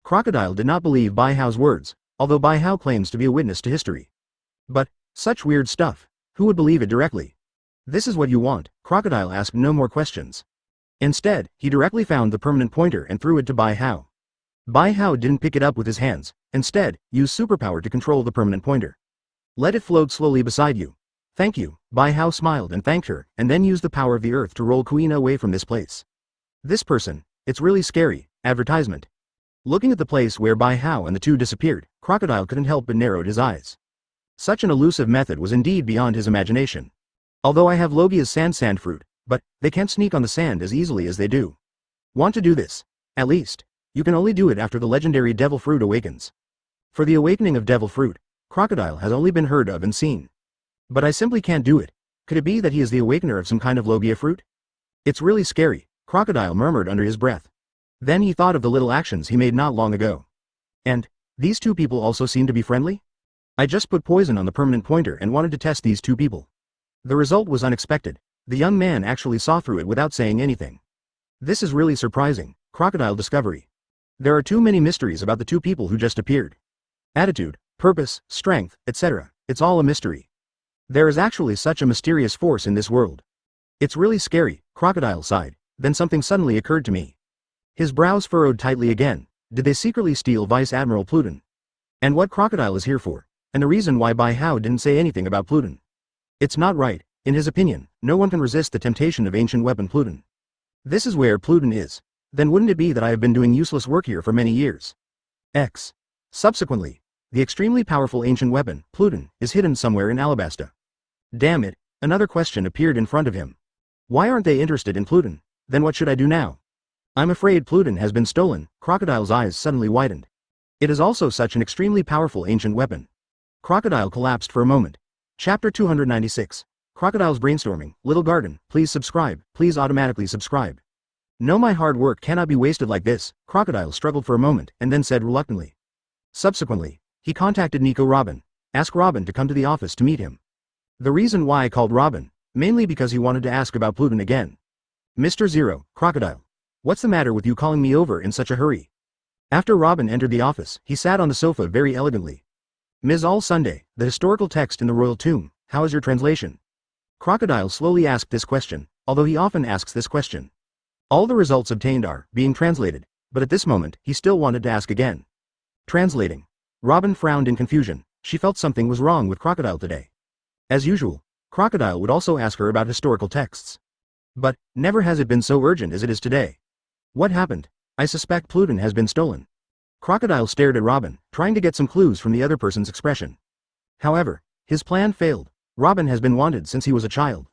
Crocodile did not believe Bai Hao's words, although Bai Hao claims to be a witness to history. But, such weird stuff, who would believe it directly? This is what you want. Crocodile asked no more questions. Instead, he directly found the permanent pointer and threw it to Bai Hao. Bai Hao didn't pick it up with his hands, instead, used superpower to control the permanent pointer. Let it float slowly beside you. Thank you. Bai Hao smiled and thanked her, and then used the power of the earth to roll Kuina away from this place. This person, it's really scary. Advertisement. Looking at the place where Bai Hao and the two disappeared, Crocodile couldn't help but narrowed his eyes. Such an elusive method was indeed beyond his imagination. Although I have Logia's sand fruit, but they can't sneak on the sand as easily as they do. Want to do this? At least, you can only do it after the legendary devil fruit awakens. For the awakening of devil fruit, Crocodile has only been heard of and seen. But I simply can't do it. Could it be that he is the awakener of some kind of Logia fruit? It's really scary, Crocodile murmured under his breath. Then he thought of the little actions he made not long ago. And, these two people also seem to be friendly? I just put poison on the permanent pointer and wanted to test these two people. The result was unexpected. The young man actually saw through it without saying anything. This is really surprising, Crocodile discovery. There are too many mysteries about the two people who just appeared. Attitude, purpose, strength, etc. It's all a mystery. There is actually such a mysterious force in this world. It's really scary, Crocodile sighed. Then something suddenly occurred to me. His brows furrowed tightly again. Did they secretly steal Vice Admiral Pluton? And what Crocodile is here for? And the reason why Bai Hao didn't say anything about Pluton? It's not right. In his opinion, no one can resist the temptation of ancient weapon Pluton. This is where Pluton is. Then wouldn't it be that I have been doing useless work here for many years? Subsequently, the extremely powerful ancient weapon, Pluton, is hidden somewhere in Alabasta. Damn it, another question appeared in front of him. Why aren't they interested in Pluton? Then what should I do now? I'm afraid Pluton has been stolen. Crocodile's eyes suddenly widened. It is also such an extremely powerful ancient weapon. Crocodile collapsed for a moment. Chapter 296. Crocodile's brainstorming. Little Garden, please subscribe, please automatically subscribe. No, my hard work cannot be wasted like this. Crocodile struggled for a moment and then said reluctantly. Subsequently, he contacted Nico Robin. Asked Robin to come to the office to meet him. The reason why I called Robin, mainly because he wanted to ask about Pluton again. Mr. Zero, Crocodile. What's the matter with you calling me over in such a hurry? After Robin entered the office, he sat on the sofa very elegantly. Ms. All Sunday, the historical text in the royal tomb, how is your translation? Crocodile slowly asked this question, although he often asks this question. All the results obtained are being translated, but at this moment, he still wanted to ask again. Translating. Robin frowned in confusion. She felt something was wrong with Crocodile today. As usual, Crocodile would also ask her about historical texts. But, never has it been so urgent as it is today. What happened? I suspect Pluton has been stolen. Crocodile stared at Robin, trying to get some clues from the other person's expression. However, his plan failed. Robin has been wanted since he was a child.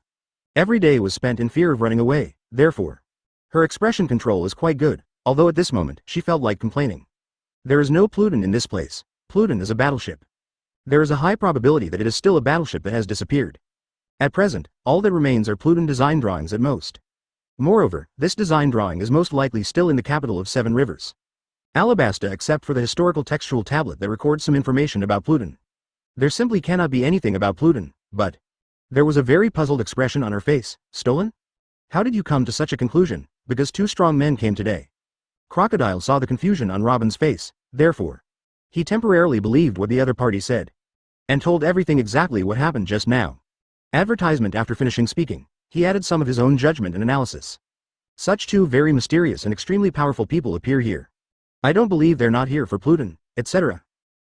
Every day was spent in fear of running away, therefore. Her expression control is quite good, although at this moment, she felt like complaining. There is no Pluton in this place. Pluton is a battleship. There is a high probability that it is still a battleship that has disappeared. At present, all that remains are Pluton design drawings at most. Moreover, this design drawing is most likely still in the capital of Seven Rivers. Alabasta, except for the historical textual tablet that records some information about Pluton. There simply cannot be anything about Pluton, but... There was a very puzzled expression on her face. Stolen? How did you come to such a conclusion? Because two strong men came today. Crocodile saw the confusion on Robin's face, therefore. He temporarily believed what the other party said. And told everything exactly what happened just now. Advertisement. After finishing speaking, he added some of his own judgment and analysis. Such two very mysterious and extremely powerful people appear here. I don't believe they're not here for Pluton, etc.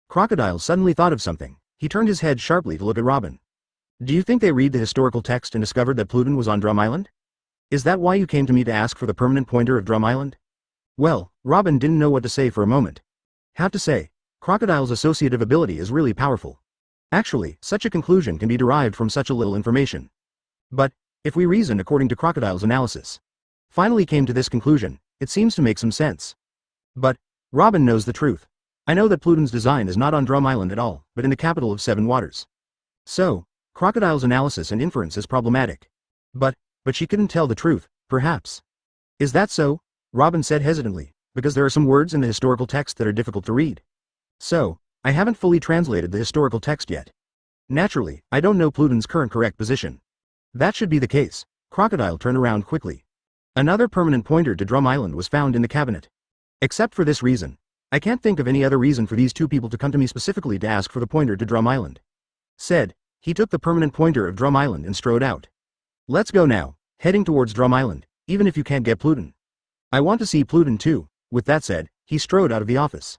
Crocodile suddenly thought of something. He turned his head sharply to look at Robin. Do you think they read the historical text and discovered that Pluton was on Drum Island? Is that why you came to me to ask for the permanent pointer of Drum Island? Well, Robin didn't know what to say for a moment. Have to say, Crocodile's associative ability is really powerful. Actually, such a conclusion can be derived from such a little information. But, if we reason according to Crocodile's analysis, finally came to this conclusion, it seems to make some sense. But, Robin knows the truth. I know that Pluton's design is not on Drum Island at all, but in the capital of Seven Waters. So, Crocodile's analysis and inference is problematic. But she couldn't tell the truth, perhaps. Is that so? Robin said hesitantly, because there are some words in the historical text that are difficult to read. So, I haven't fully translated the historical text yet. Naturally, I don't know Pluton's current correct position. That should be the case. Crocodile turned around quickly. Another permanent pointer to Drum Island was found in the cabinet. Except for this reason. I can't think of any other reason for these two people to come to me specifically to ask for the pointer to Drum Island. Said, he took the permanent pointer of Drum Island and strode out. Let's go now, heading towards Drum Island, even if you can't get Pluton. I want to see Pluton too. With that said, he strode out of the office.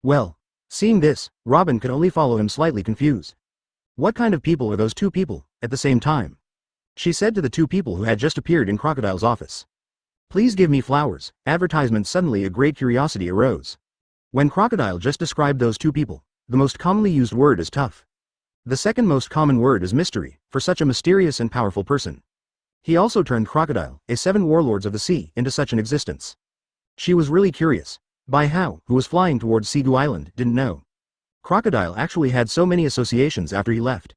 Well, seeing this, Robin could only follow him slightly confused. What kind of people are those two people, at the same time? She said to the two people who had just appeared in Crocodile's office. Please give me flowers. Advertisement. Suddenly a great curiosity arose. When Crocodile just described those two people, the most commonly used word is tough. The second most common word is mystery, for such a mysterious and powerful person. He also turned Crocodile, a 7 warlords of the sea, into such an existence. She was really curious. Bijuu, who was flying towards Sigu Island, didn't know. Crocodile actually had so many associations after he left.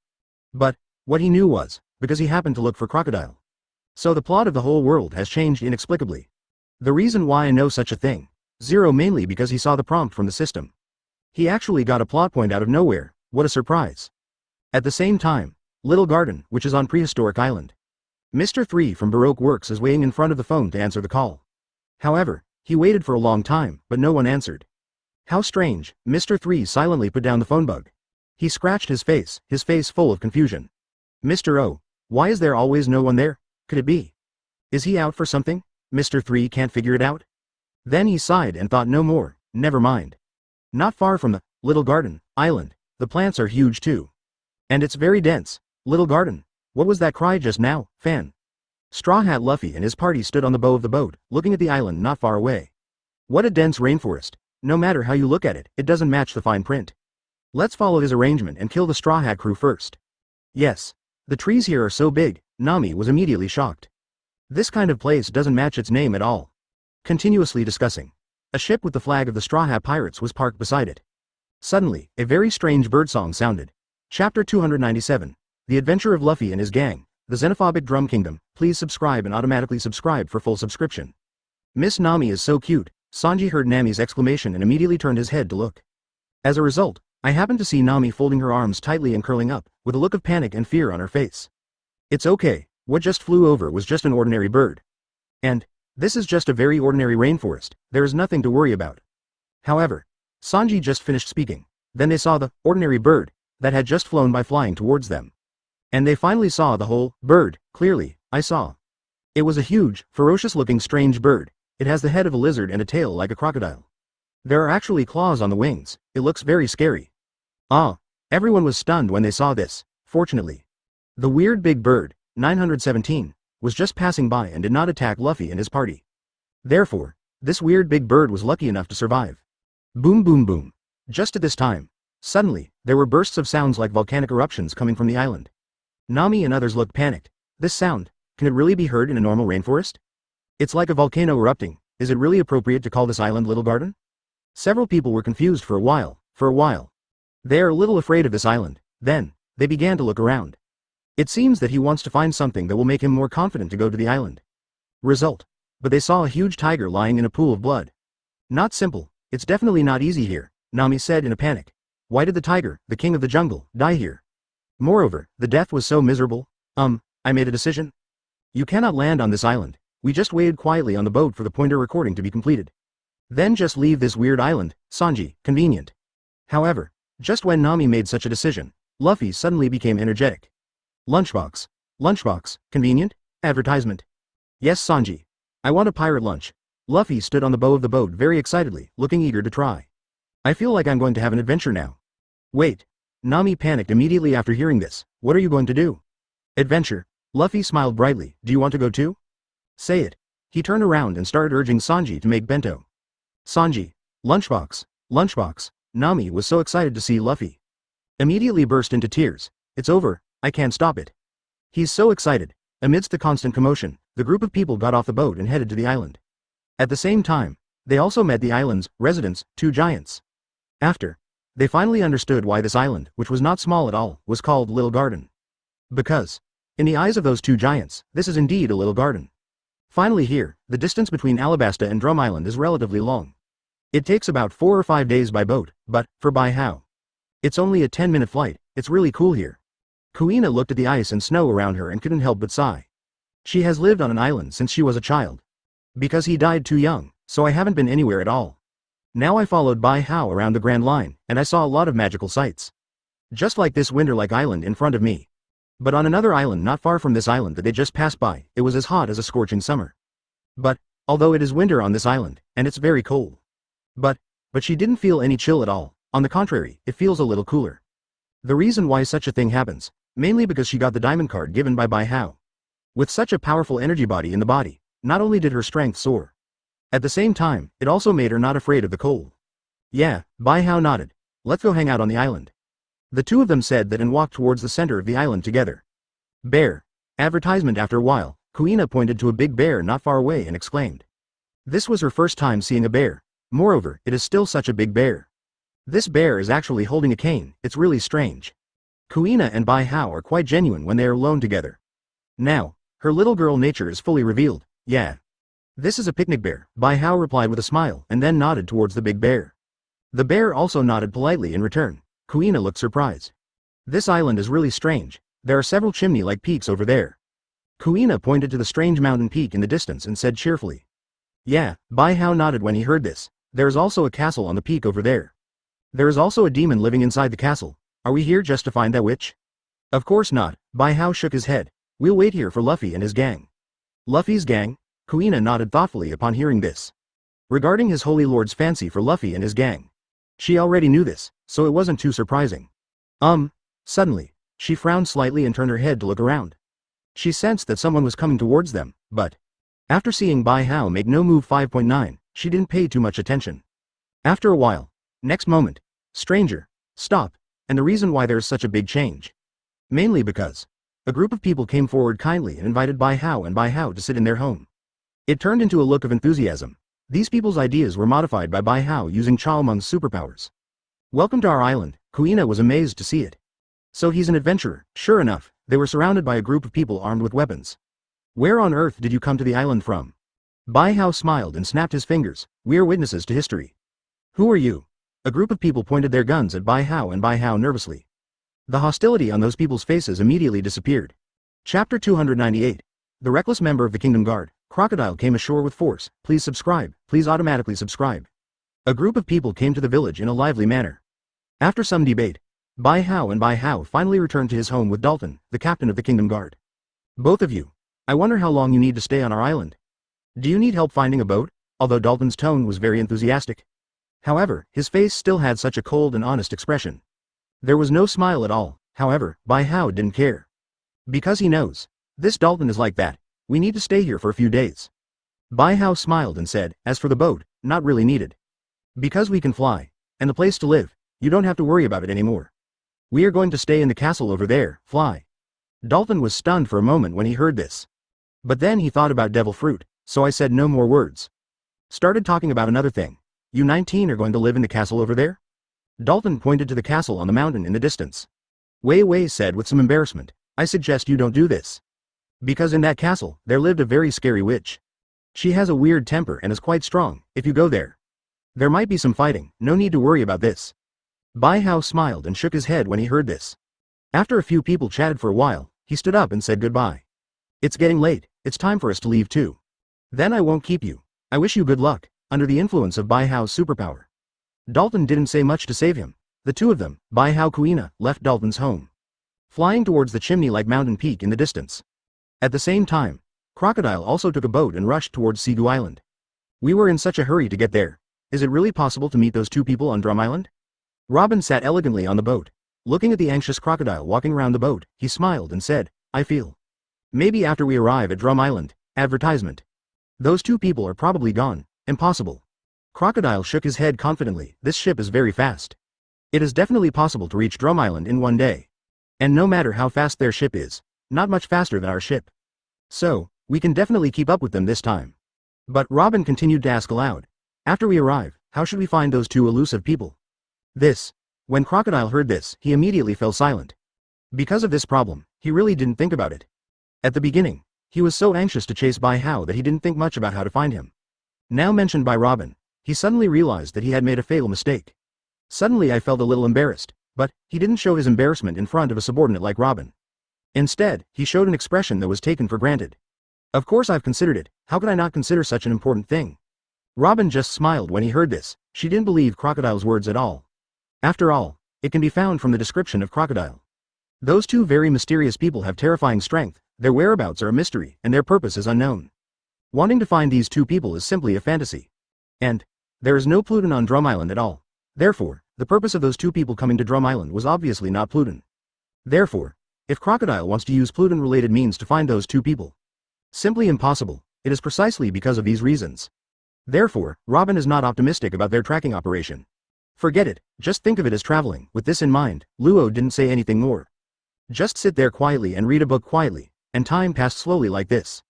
But, what he knew was, because he happened to look for Crocodile. So the plot of the whole world has changed inexplicably. The reason why I know such a thing. 0 mainly because he saw the prompt from the system. He actually got a plot point out of nowhere. What a surprise. At the same time, Little Garden, which is on Prehistoric Island. Mr. 3 from Baroque Works is waiting in front of the phone to answer the call. However, he waited for a long time, but no one answered. How strange. Mr. 3 silently put down the phone bug. He scratched his face full of confusion. Mr. O, why is there always no one there? Could it be? Is he out for something? Mr. 3 can't figure it out? Then he sighed and thought no more. Never mind. Not far from the Little Garden Island, the plants are huge too. And it's very dense. Little Garden. What was that cry just now, Fan? Straw Hat Luffy and his party stood on the bow of the boat, looking at the island not far away. What a dense rainforest. No matter how you look at it, it doesn't match the fine print. Let's follow his arrangement and kill the Straw Hat crew first. Yes. The trees here are so big. Nami was immediately shocked. This kind of place doesn't match its name at all. Continuously discussing. A ship with the flag of the Straw Hat Pirates was parked beside it. Suddenly, a very strange birdsong sounded. Chapter 297. The Adventure of Luffy and His Gang. The Xenophobic Drum Kingdom. Please subscribe and automatically subscribe for full subscription. Miss Nami is so cute. Sanji heard Nami's exclamation and immediately turned his head to look. As a result, I happened to see Nami folding her arms tightly and curling up, with a look of panic and fear on her face. It's okay. What just flew over was just an ordinary bird. And, this is just a very ordinary rainforest. There is nothing to worry about. However, Sanji just finished speaking. Then they saw the ordinary bird that had just flown by flying towards them. And they finally saw the whole bird. Clearly, I saw. It was a huge, ferocious-looking strange bird. It has the head of a lizard and a tail like a crocodile. There are actually claws on the wings. It looks very scary. Ah, everyone was stunned when they saw this. Fortunately, the weird big bird, 917, was just passing by and did not attack Luffy and his party. Therefore, this weird big bird was lucky enough to survive. Boom boom boom. Just at this time, suddenly, there were bursts of sounds like volcanic eruptions coming from the island. Nami and others looked panicked. This sound, can it really be heard in a normal rainforest? It's like a volcano erupting. Is it really appropriate to call this island Little Garden? Several people were confused for a while. They are a little afraid of this island. Then, they began to look around. It seems that he wants to find something that will make him more confident to go to the island. Result. But they saw a huge tiger lying in a pool of blood. Not simple. It's definitely not easy here, Nami said in a panic. Why did the tiger, the king of the jungle, die here? Moreover, the death was so miserable. I made a decision. You cannot land on this island. We just waited quietly on the boat for the pointer recording to be completed. Then just leave this weird island, Sanji, convenient. However, just when Nami made such a decision, Luffy suddenly became energetic. Lunchbox. Lunchbox, convenient? Advertisement. Yes Sanji. I want a pirate lunch. Luffy stood on the bow of the boat very excitedly, looking eager to try. I feel like I'm going to have an adventure now. Wait. Nami panicked immediately after hearing this. What are you going to do? Adventure. Luffy smiled brightly. Do you want to go too? Say it. He turned around and started urging Sanji to make bento. Sanji. Lunchbox. Lunchbox. Nami was so excited to see Luffy. Immediately burst into tears. It's over. I can't stop it. He's so excited. Amidst the constant commotion, the group of people got off the boat and headed to the island. At the same time, they also met the island's residents, 2 giants. After, they finally understood why this island, which was not small at all, was called Little Garden. Because, in the eyes of those 2 giants, this is indeed a little garden. Finally here, the distance between Alabasta and Drum Island is relatively long. It takes about 4 or 5 days by boat, but, for Bijuu, it's only a 10-minute flight. It's really cool here. Kuina looked at the ice and snow around her and couldn't help but sigh. She has lived on an island since she was a child. Because he died too young, so I haven't been anywhere at all. Now I followed Bijuu around the Grand Line, and I saw a lot of magical sights. Just like this winter-like island in front of me. But on another island not far from this island that they just passed by, it was as hot as a scorching summer. But, although it is winter on this island, and it's very cold. But she didn't feel any chill at all, on the contrary, it feels a little cooler. The reason why such a thing happens, mainly because she got the diamond card given by Bijuu. With such a powerful energy body in the body, not only did her strength soar. At the same time, it also made her not afraid of the cold. Yeah, Bijuu nodded. Let's go hang out on the island. The two of them said that and walked towards the center of the island together. Bear. Advertisement. After a while, Kuina pointed to a big bear not far away and exclaimed. This was her first time seeing a bear. Moreover, it is still such a big bear. This bear is actually holding a cane, it's really strange. Kuina and Bijuu are quite genuine when they are alone together. Now, her little girl nature is fully revealed. Yeah. This is a picnic bear, Bijuu replied with a smile and then nodded towards the big bear. The bear also nodded politely in return. Kuina looked surprised. This island is really strange. There are several chimney-like peaks over there. Kuina pointed to the strange mountain peak in the distance and said cheerfully. Yeah, Bijuu nodded when he heard this. There is also a castle on the peak over there. There is also a demon living inside the castle. Are we here just to find that witch? Of course not, Bijuu shook his head. We'll wait here for Luffy and his gang. Luffy's gang? Kuina nodded thoughtfully upon hearing this. Regarding his holy lord's fancy for Luffy and his gang. She already knew this, so it wasn't too surprising. Suddenly, she frowned slightly and turned her head to look around. She sensed that someone was coming towards them, but after seeing Bijuu make no move 5.9, she didn't pay too much attention. After a while, next moment, stranger, stop, and the reason why there is such a big change. Mainly because a group of people came forward kindly and invited Bijuu and Bijuu to sit in their home. It turned into a look of enthusiasm. These people's ideas were modified by Bijuu using Chalmung's superpowers. Welcome to our island, Kuina was amazed to see it. So he's an adventurer. Sure enough, they were surrounded by a group of people armed with weapons. Where on earth did you come to the island from? Bijuu smiled and snapped his fingers. We are witnesses to history. Who are you? A group of people pointed their guns at Bijuu and Bijuu nervously. The hostility on those people's faces immediately disappeared. Chapter 298. The reckless member of the Kingdom Guard, Crocodile came ashore with force. Please subscribe, please automatically subscribe. A group of people came to the village in a lively manner. After some debate, Bijuu and Bijuu finally returned to his home with Dalton, the captain of the Kingdom Guard. Both of you. I wonder how long you need to stay on our island. Do you need help finding a boat? Although Dalton's tone was very enthusiastic. However, his face still had such a cold and honest expression. There was no smile at all. However, Bijuu didn't care. Because he knows. This Dalton is like that. We need to stay here for a few days. Bijuu smiled and said, as for the boat, not really needed. Because we can fly. And the place to live, you don't have to worry about it anymore. We are going to stay in the castle over there, fly. Dalton was stunned for a moment when he heard this. But then he thought about devil fruit, so I said no more words. Started talking about another thing. You 19 are going to live in the castle over there? Dalton pointed to the castle on the mountain in the distance. Wei Wei said with some embarrassment, I suggest you don't do this. Because in that castle, there lived a very scary witch. She has a weird temper and is quite strong. If you go there, there might be some fighting. No need to worry about this. Bijuu smiled and shook his head when he heard this. After a few people chatted for a while, he stood up and said goodbye. It's getting late, it's time for us to leave too. Then I won't keep you. I wish you good luck. Under the influence of Bijuu's superpower, Dalton didn't say much to save him. The two of them, Bijuu Kuina, left Dalton's home, flying towards the chimney-like mountain peak in the distance. At the same time, Crocodile also took a boat and rushed towards Sigu Island. We were in such a hurry to get there. Is it really possible to meet those two people on Drum Island? Robin sat elegantly on the boat. Looking at the anxious crocodile walking around the boat, he smiled and said, I feel. Maybe after we arrive at Drum Island. Advertisement. Those two people are probably gone. Impossible. Crocodile shook his head confidently. This ship is very fast. It is definitely possible to reach Drum Island in one day. And no matter how fast their ship is, not much faster than our ship. So, we can definitely keep up with them this time. But Robin continued to ask aloud. After we arrive, how should we find those two elusive people? When Crocodile heard this, he immediately fell silent. Because of this problem, he really didn't think about it. At the beginning, he was so anxious to chase Bijuu that he didn't think much about how to find him. Now mentioned by Robin, he suddenly realized that he had made a fatal mistake. Suddenly I felt a little embarrassed, but he didn't show his embarrassment in front of a subordinate like Robin. Instead, he showed an expression that was taken for granted. Of course I've considered it, how could I not consider such an important thing? Robin just smiled when he heard this. She didn't believe Crocodile's words at all. After all, it can be found from the description of Crocodile. Those two very mysterious people have terrifying strength, their whereabouts are a mystery, and their purpose is unknown. Wanting to find these two people is simply a fantasy. And there is no Pluton on Drum Island at all. Therefore, the purpose of those two people coming to Drum Island was obviously not Pluton. Therefore, if Crocodile wants to use Pluton-related means to find those two people, simply impossible, it is precisely because of these reasons. Therefore, Robin is not optimistic about their tracking operation. Forget it, just think of it as traveling. With this in mind, Luo didn't say anything more. Just sit there quietly and read a book quietly, and time passed slowly like this.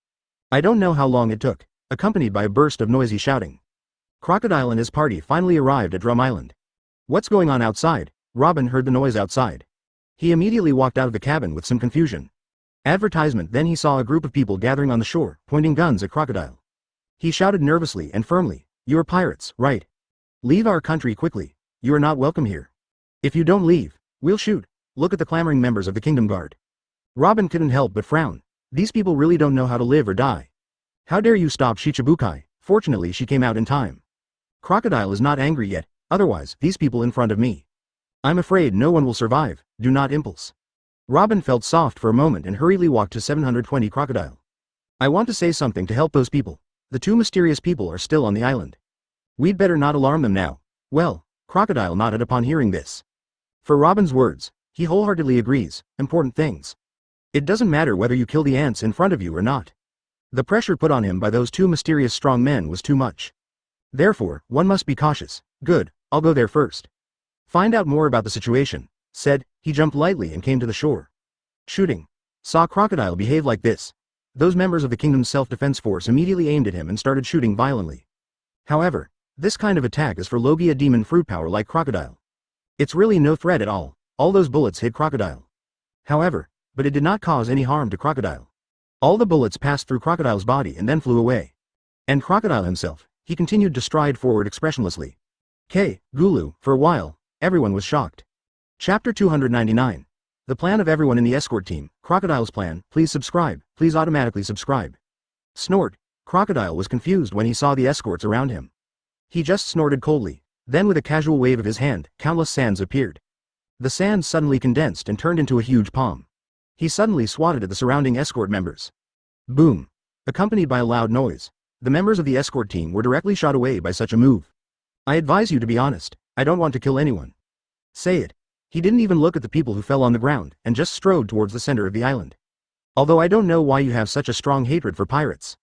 I don't know how long it took, accompanied by a burst of noisy shouting. Crocodile and his party finally arrived at Drum Island. What's going on outside? Robin heard the noise outside. He immediately walked out of the cabin with some confusion. Advertisement. Then he saw a group of people gathering on the shore, pointing guns at Crocodile. He shouted nervously and firmly, "You are pirates, right? Leave our country quickly. You are not welcome here. If you don't leave, we'll shoot." Look at the clamoring members of the Kingdom Guard. Robin couldn't help but frown. These people really don't know how to live or die. How dare you stop Shichibukai? Fortunately she came out in time. Crocodile is not angry yet, otherwise, these people in front of me. I'm afraid no one will survive, do not impulse. Robin felt soft for a moment and hurriedly walked to 720 Crocodile. I want to say something to help those people. The two mysterious people are still on the island. We'd better not alarm them now. Well, Crocodile nodded upon hearing this. For Robin's words, he wholeheartedly agrees, important things. It doesn't matter whether you kill the ants in front of you or not. The pressure put on him by those two mysterious strong men was too much. Therefore, one must be cautious. Good, I'll go there first. Find out more about the situation, said, he jumped lightly and came to the shore. Shooting. Saw Crocodile behave like this. Those members of the kingdom's self-defense force immediately aimed at him and started shooting violently. However, this kind of attack is for Logia demon fruit power like Crocodile. It's really no threat at all. All those bullets hit Crocodile. However, but it did not cause any harm to Crocodile. All the bullets passed through Crocodile's body and then flew away. And Crocodile himself, he continued to stride forward expressionlessly. Gulu, for a while, everyone was shocked. Chapter 299. The plan of everyone in the escort team, Crocodile's plan, please subscribe, please automatically subscribe. Snort. Crocodile was confused when he saw the escorts around him. He just snorted coldly, then with a casual wave of his hand, countless sands appeared. The sands suddenly condensed and turned into a huge palm. He suddenly swatted at the surrounding escort members. Boom. Accompanied by a loud noise, the members of the escort team were directly shot away by such a move. I advise you to be honest, I don't want to kill anyone. Say it. He didn't even look at the people who fell on the ground and just strode towards the center of the island. Although I don't know why you have such a strong hatred for pirates.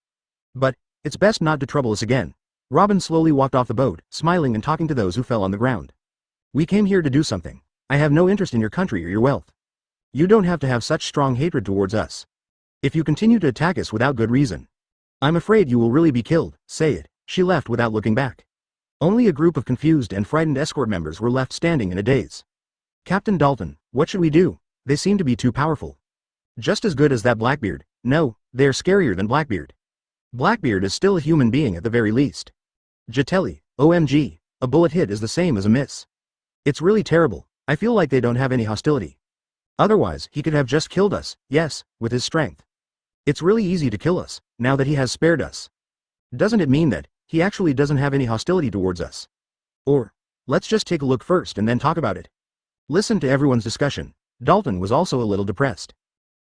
But, it's best not to trouble us again. Robin slowly walked off the boat, smiling and talking to those who fell on the ground. We came here to do something. I have no interest in your country or your wealth. You don't have to have such strong hatred towards us. If you continue to attack us without good reason, I'm afraid you will really be killed, say it. She left without looking back. Only a group of confused and frightened escort members were left standing in a daze. Captain Dalton, what should we do? They seem to be too powerful. Just as good as that Blackbeard. No, they are scarier than Blackbeard. Blackbeard is still a human being at the very least. Jatelli, OMG, a bullet hit is the same as a miss. It's really terrible. I feel like they don't have any hostility. Otherwise, he could have just killed us, yes, with his strength. It's really easy to kill us, now that he has spared us. Doesn't it mean that he actually doesn't have any hostility towards us? Or, let's just take a look first and then talk about it. Listen to everyone's discussion. Dalton was also a little depressed.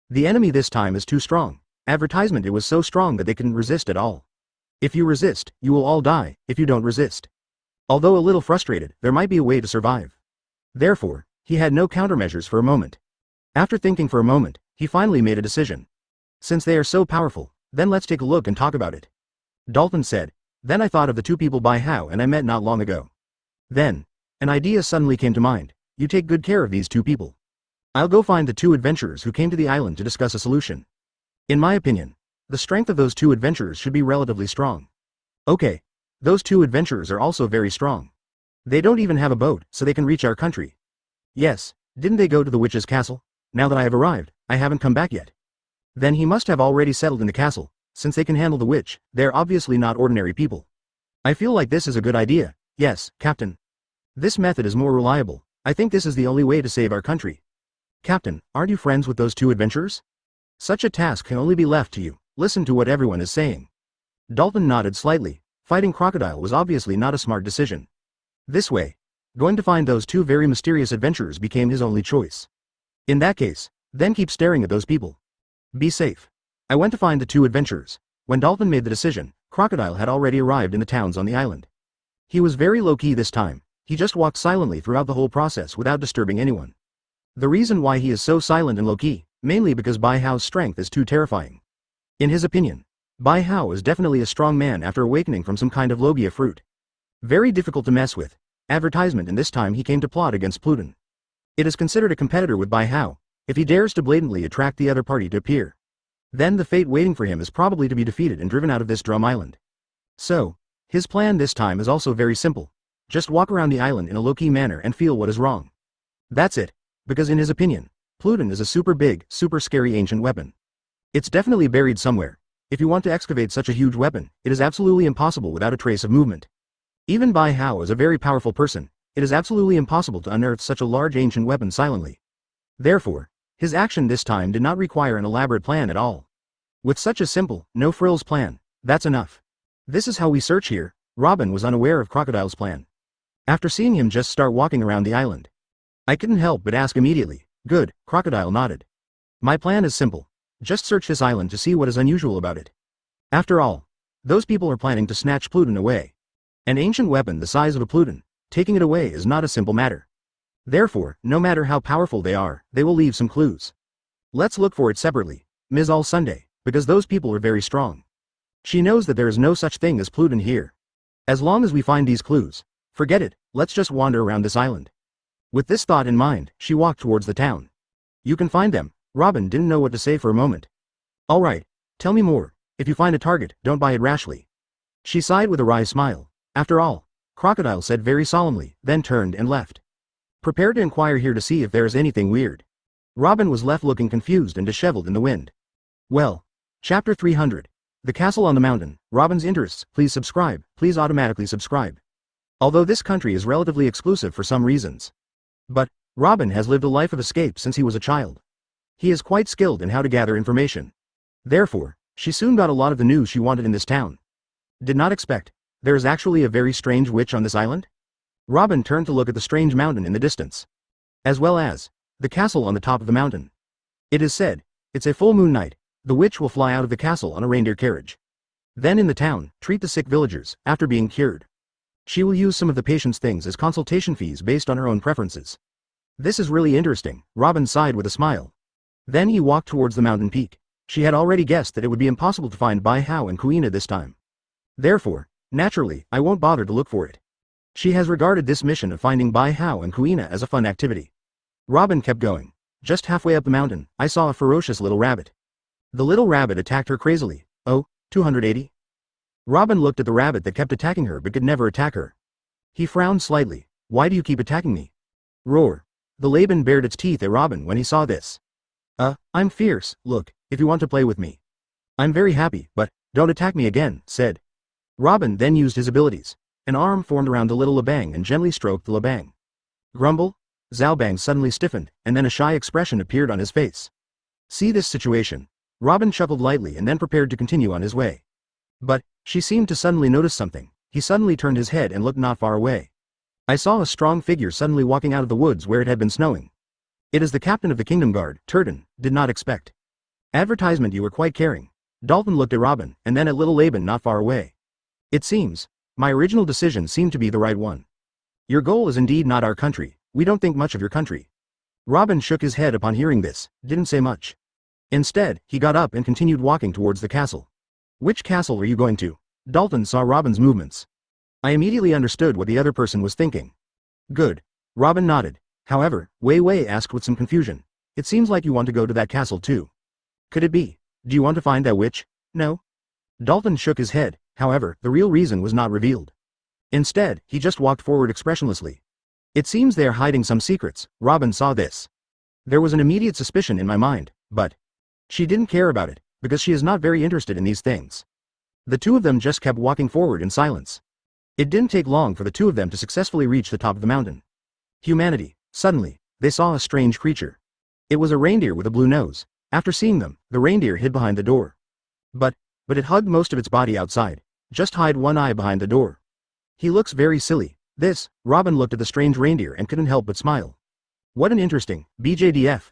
The enemy this time is too strong. Advertisement, it was so strong that they couldn't resist at all. If you resist, you will all die, if you don't resist. Although a little frustrated, there might be a way to survive. Therefore, he had no countermeasures for a moment. After thinking for a moment, he finally made a decision. Since they are so powerful, then let's take a look and talk about it. Dalton said, then I thought of the two people by how and I met not long ago. Then, an idea suddenly came to mind. You take good care of these two people. I'll go find the two adventurers who came to the island to discuss a solution. In my opinion, the strength of those two adventurers should be relatively strong. Okay. Those two adventurers are also very strong. They don't even have a boat, so they can reach our country. Yes, didn't they go to the witch's castle? Now that I have arrived, I haven't come back yet. Then he must have already settled in the castle, since they can handle the witch, they're obviously not ordinary people. I feel like this is a good idea. Yes, Captain. This method is more reliable. I think this is the only way to save our country. Captain, aren't you friends with those two adventurers? Such a task can only be left to you. Listen to what everyone is saying. Dalton nodded slightly. Fighting Crocodile was obviously not a smart decision. This way, going to find those two very mysterious adventurers became his only choice. In that case, Then keep staring at those people. Be safe. I went to find the two adventurers. When Dalton made the decision, Crocodile had already arrived in the towns on the island. He was very low-key this time. He just walked silently throughout the whole process without disturbing anyone. The reason why he is so silent and low-key, mainly because Bai Hao's strength is too terrifying. In his opinion, Bai Hao is definitely a strong man after awakening from some kind of Logia fruit. Very difficult to mess with. Advertisement, and this time he came to plot against Pluton. It is considered a competitor with Bai Hao, if he dares to blatantly attract the other party to appear. Then the fate waiting for him is probably to be defeated and driven out of this drum island. So, his plan this time is also very simple. Just walk around the island in a low-key manner and feel what is wrong. That's it, because in his opinion, Pluton is a super big, super scary ancient weapon. It's definitely buried somewhere. If you want to excavate such a huge weapon, it is absolutely impossible without a trace of movement. Even Bai Hao is a very powerful person, it is absolutely impossible to unearth such a large ancient weapon silently. Therefore, his action this time did not require an elaborate plan at all. With such a simple, no-frills plan, that's enough. This is how we search here. Robin was unaware of Crocodile's plan. After seeing him just start walking around the island, I couldn't help but ask immediately. Good, Crocodile nodded. My plan is simple. Just search this island to see what is unusual about it. After all, those people are planning to snatch Pluton away. An ancient weapon the size of a Pluton, taking it away is not a simple matter. Therefore, no matter how powerful they are, they will leave some clues. Let's look for it separately, Ms. All Sunday, because those people are very strong. She knows that there is no such thing as Pluton here. As long as we find these clues, forget it, let's just wander around this island. With this thought in mind, she walked towards the town. You can find them. Robin didn't know what to say for a moment. Alright, tell me more. If you find a target, don't buy it rashly. She sighed with a wry smile. After all, Crocodile said very solemnly, then turned and left. Prepare to inquire here to see if there is anything weird. Robin was left looking confused and disheveled in the wind. Well, Chapter 300. The Castle on the Mountain. Robin's interests. Please subscribe. Please automatically subscribe. Although this country is relatively exclusive for some reasons. But, Robin has lived a life of escape since he was a child. He is quite skilled in how to gather information. Therefore, she soon got a lot of the news she wanted in this town. Did not expect. There is actually a very strange witch on this island? Robin turned to look at the strange mountain in the distance. As well as the castle on the top of the mountain. It is said, it's a full moon night, the witch will fly out of the castle on a reindeer carriage. Then in the town, treat the sick villagers, after being cured. She will use some of the patient's things as consultation fees based on her own preferences. This is really interesting, Robin sighed with a smile. Then he walked towards the mountain peak. She had already guessed that it would be impossible to find Bai Hao and Kuina this time. Therefore, naturally, I won't bother to look for it. She has regarded this mission of finding Bai Hao and Kuina as a fun activity. Robin kept going. Just halfway up the mountain, I saw a ferocious little rabbit. The little rabbit attacked her crazily. Oh, 280? Robin looked at the rabbit that kept attacking her but could never attack her. He frowned slightly. Why do you keep attacking me? Roar. The Laban bared its teeth at Robin when he saw this. I'm fierce, look, if you want to play with me. I'm very happy, but don't attack me again, said. Robin then used his abilities. An arm formed around the little Labang and gently stroked the Labang. Grumble? Zhao Bang suddenly stiffened, and then a shy expression appeared on his face. See this situation. Robin chuckled lightly and then prepared to continue on his way. But, she seemed to suddenly notice something. He suddenly turned his head and looked not far away. I saw a strong figure suddenly walking out of the woods where it had been snowing. It is the captain of the Kingdom Guard, Turton, did not expect. Advertisement, you were quite caring. Dalton looked at Robin, and then at little Laban not far away. It seems, my original decision seemed to be the right one. Your goal is indeed not our country, we don't think much of your country. Robin shook his head upon hearing this, didn't say much. Instead, he got up and continued walking towards the castle. Which castle are you going to? Dalton saw Robin's movements. I immediately understood what the other person was thinking. Good. Robin nodded. However, Wei Wei asked with some confusion. It seems like you want to go to that castle too. Could it be? Do you want to find that witch? No? Dalton shook his head, however, the real reason was not revealed. Instead, he just walked forward expressionlessly. It seems they are hiding some secrets. Robin saw this. There was an immediate suspicion in my mind, but she didn't care about it, because she is not very interested in these things. The two of them just kept walking forward in silence. It didn't take long for the two of them to successfully reach the top of the mountain. Humanity. Suddenly, they saw a strange creature. It was a reindeer with a blue nose. After seeing them, the reindeer hid behind the door. But it hugged most of its body outside. Just hide one eye behind the door. He looks very silly. This, Robin looked at the strange reindeer and couldn't help but smile. What an interesting, BJDF,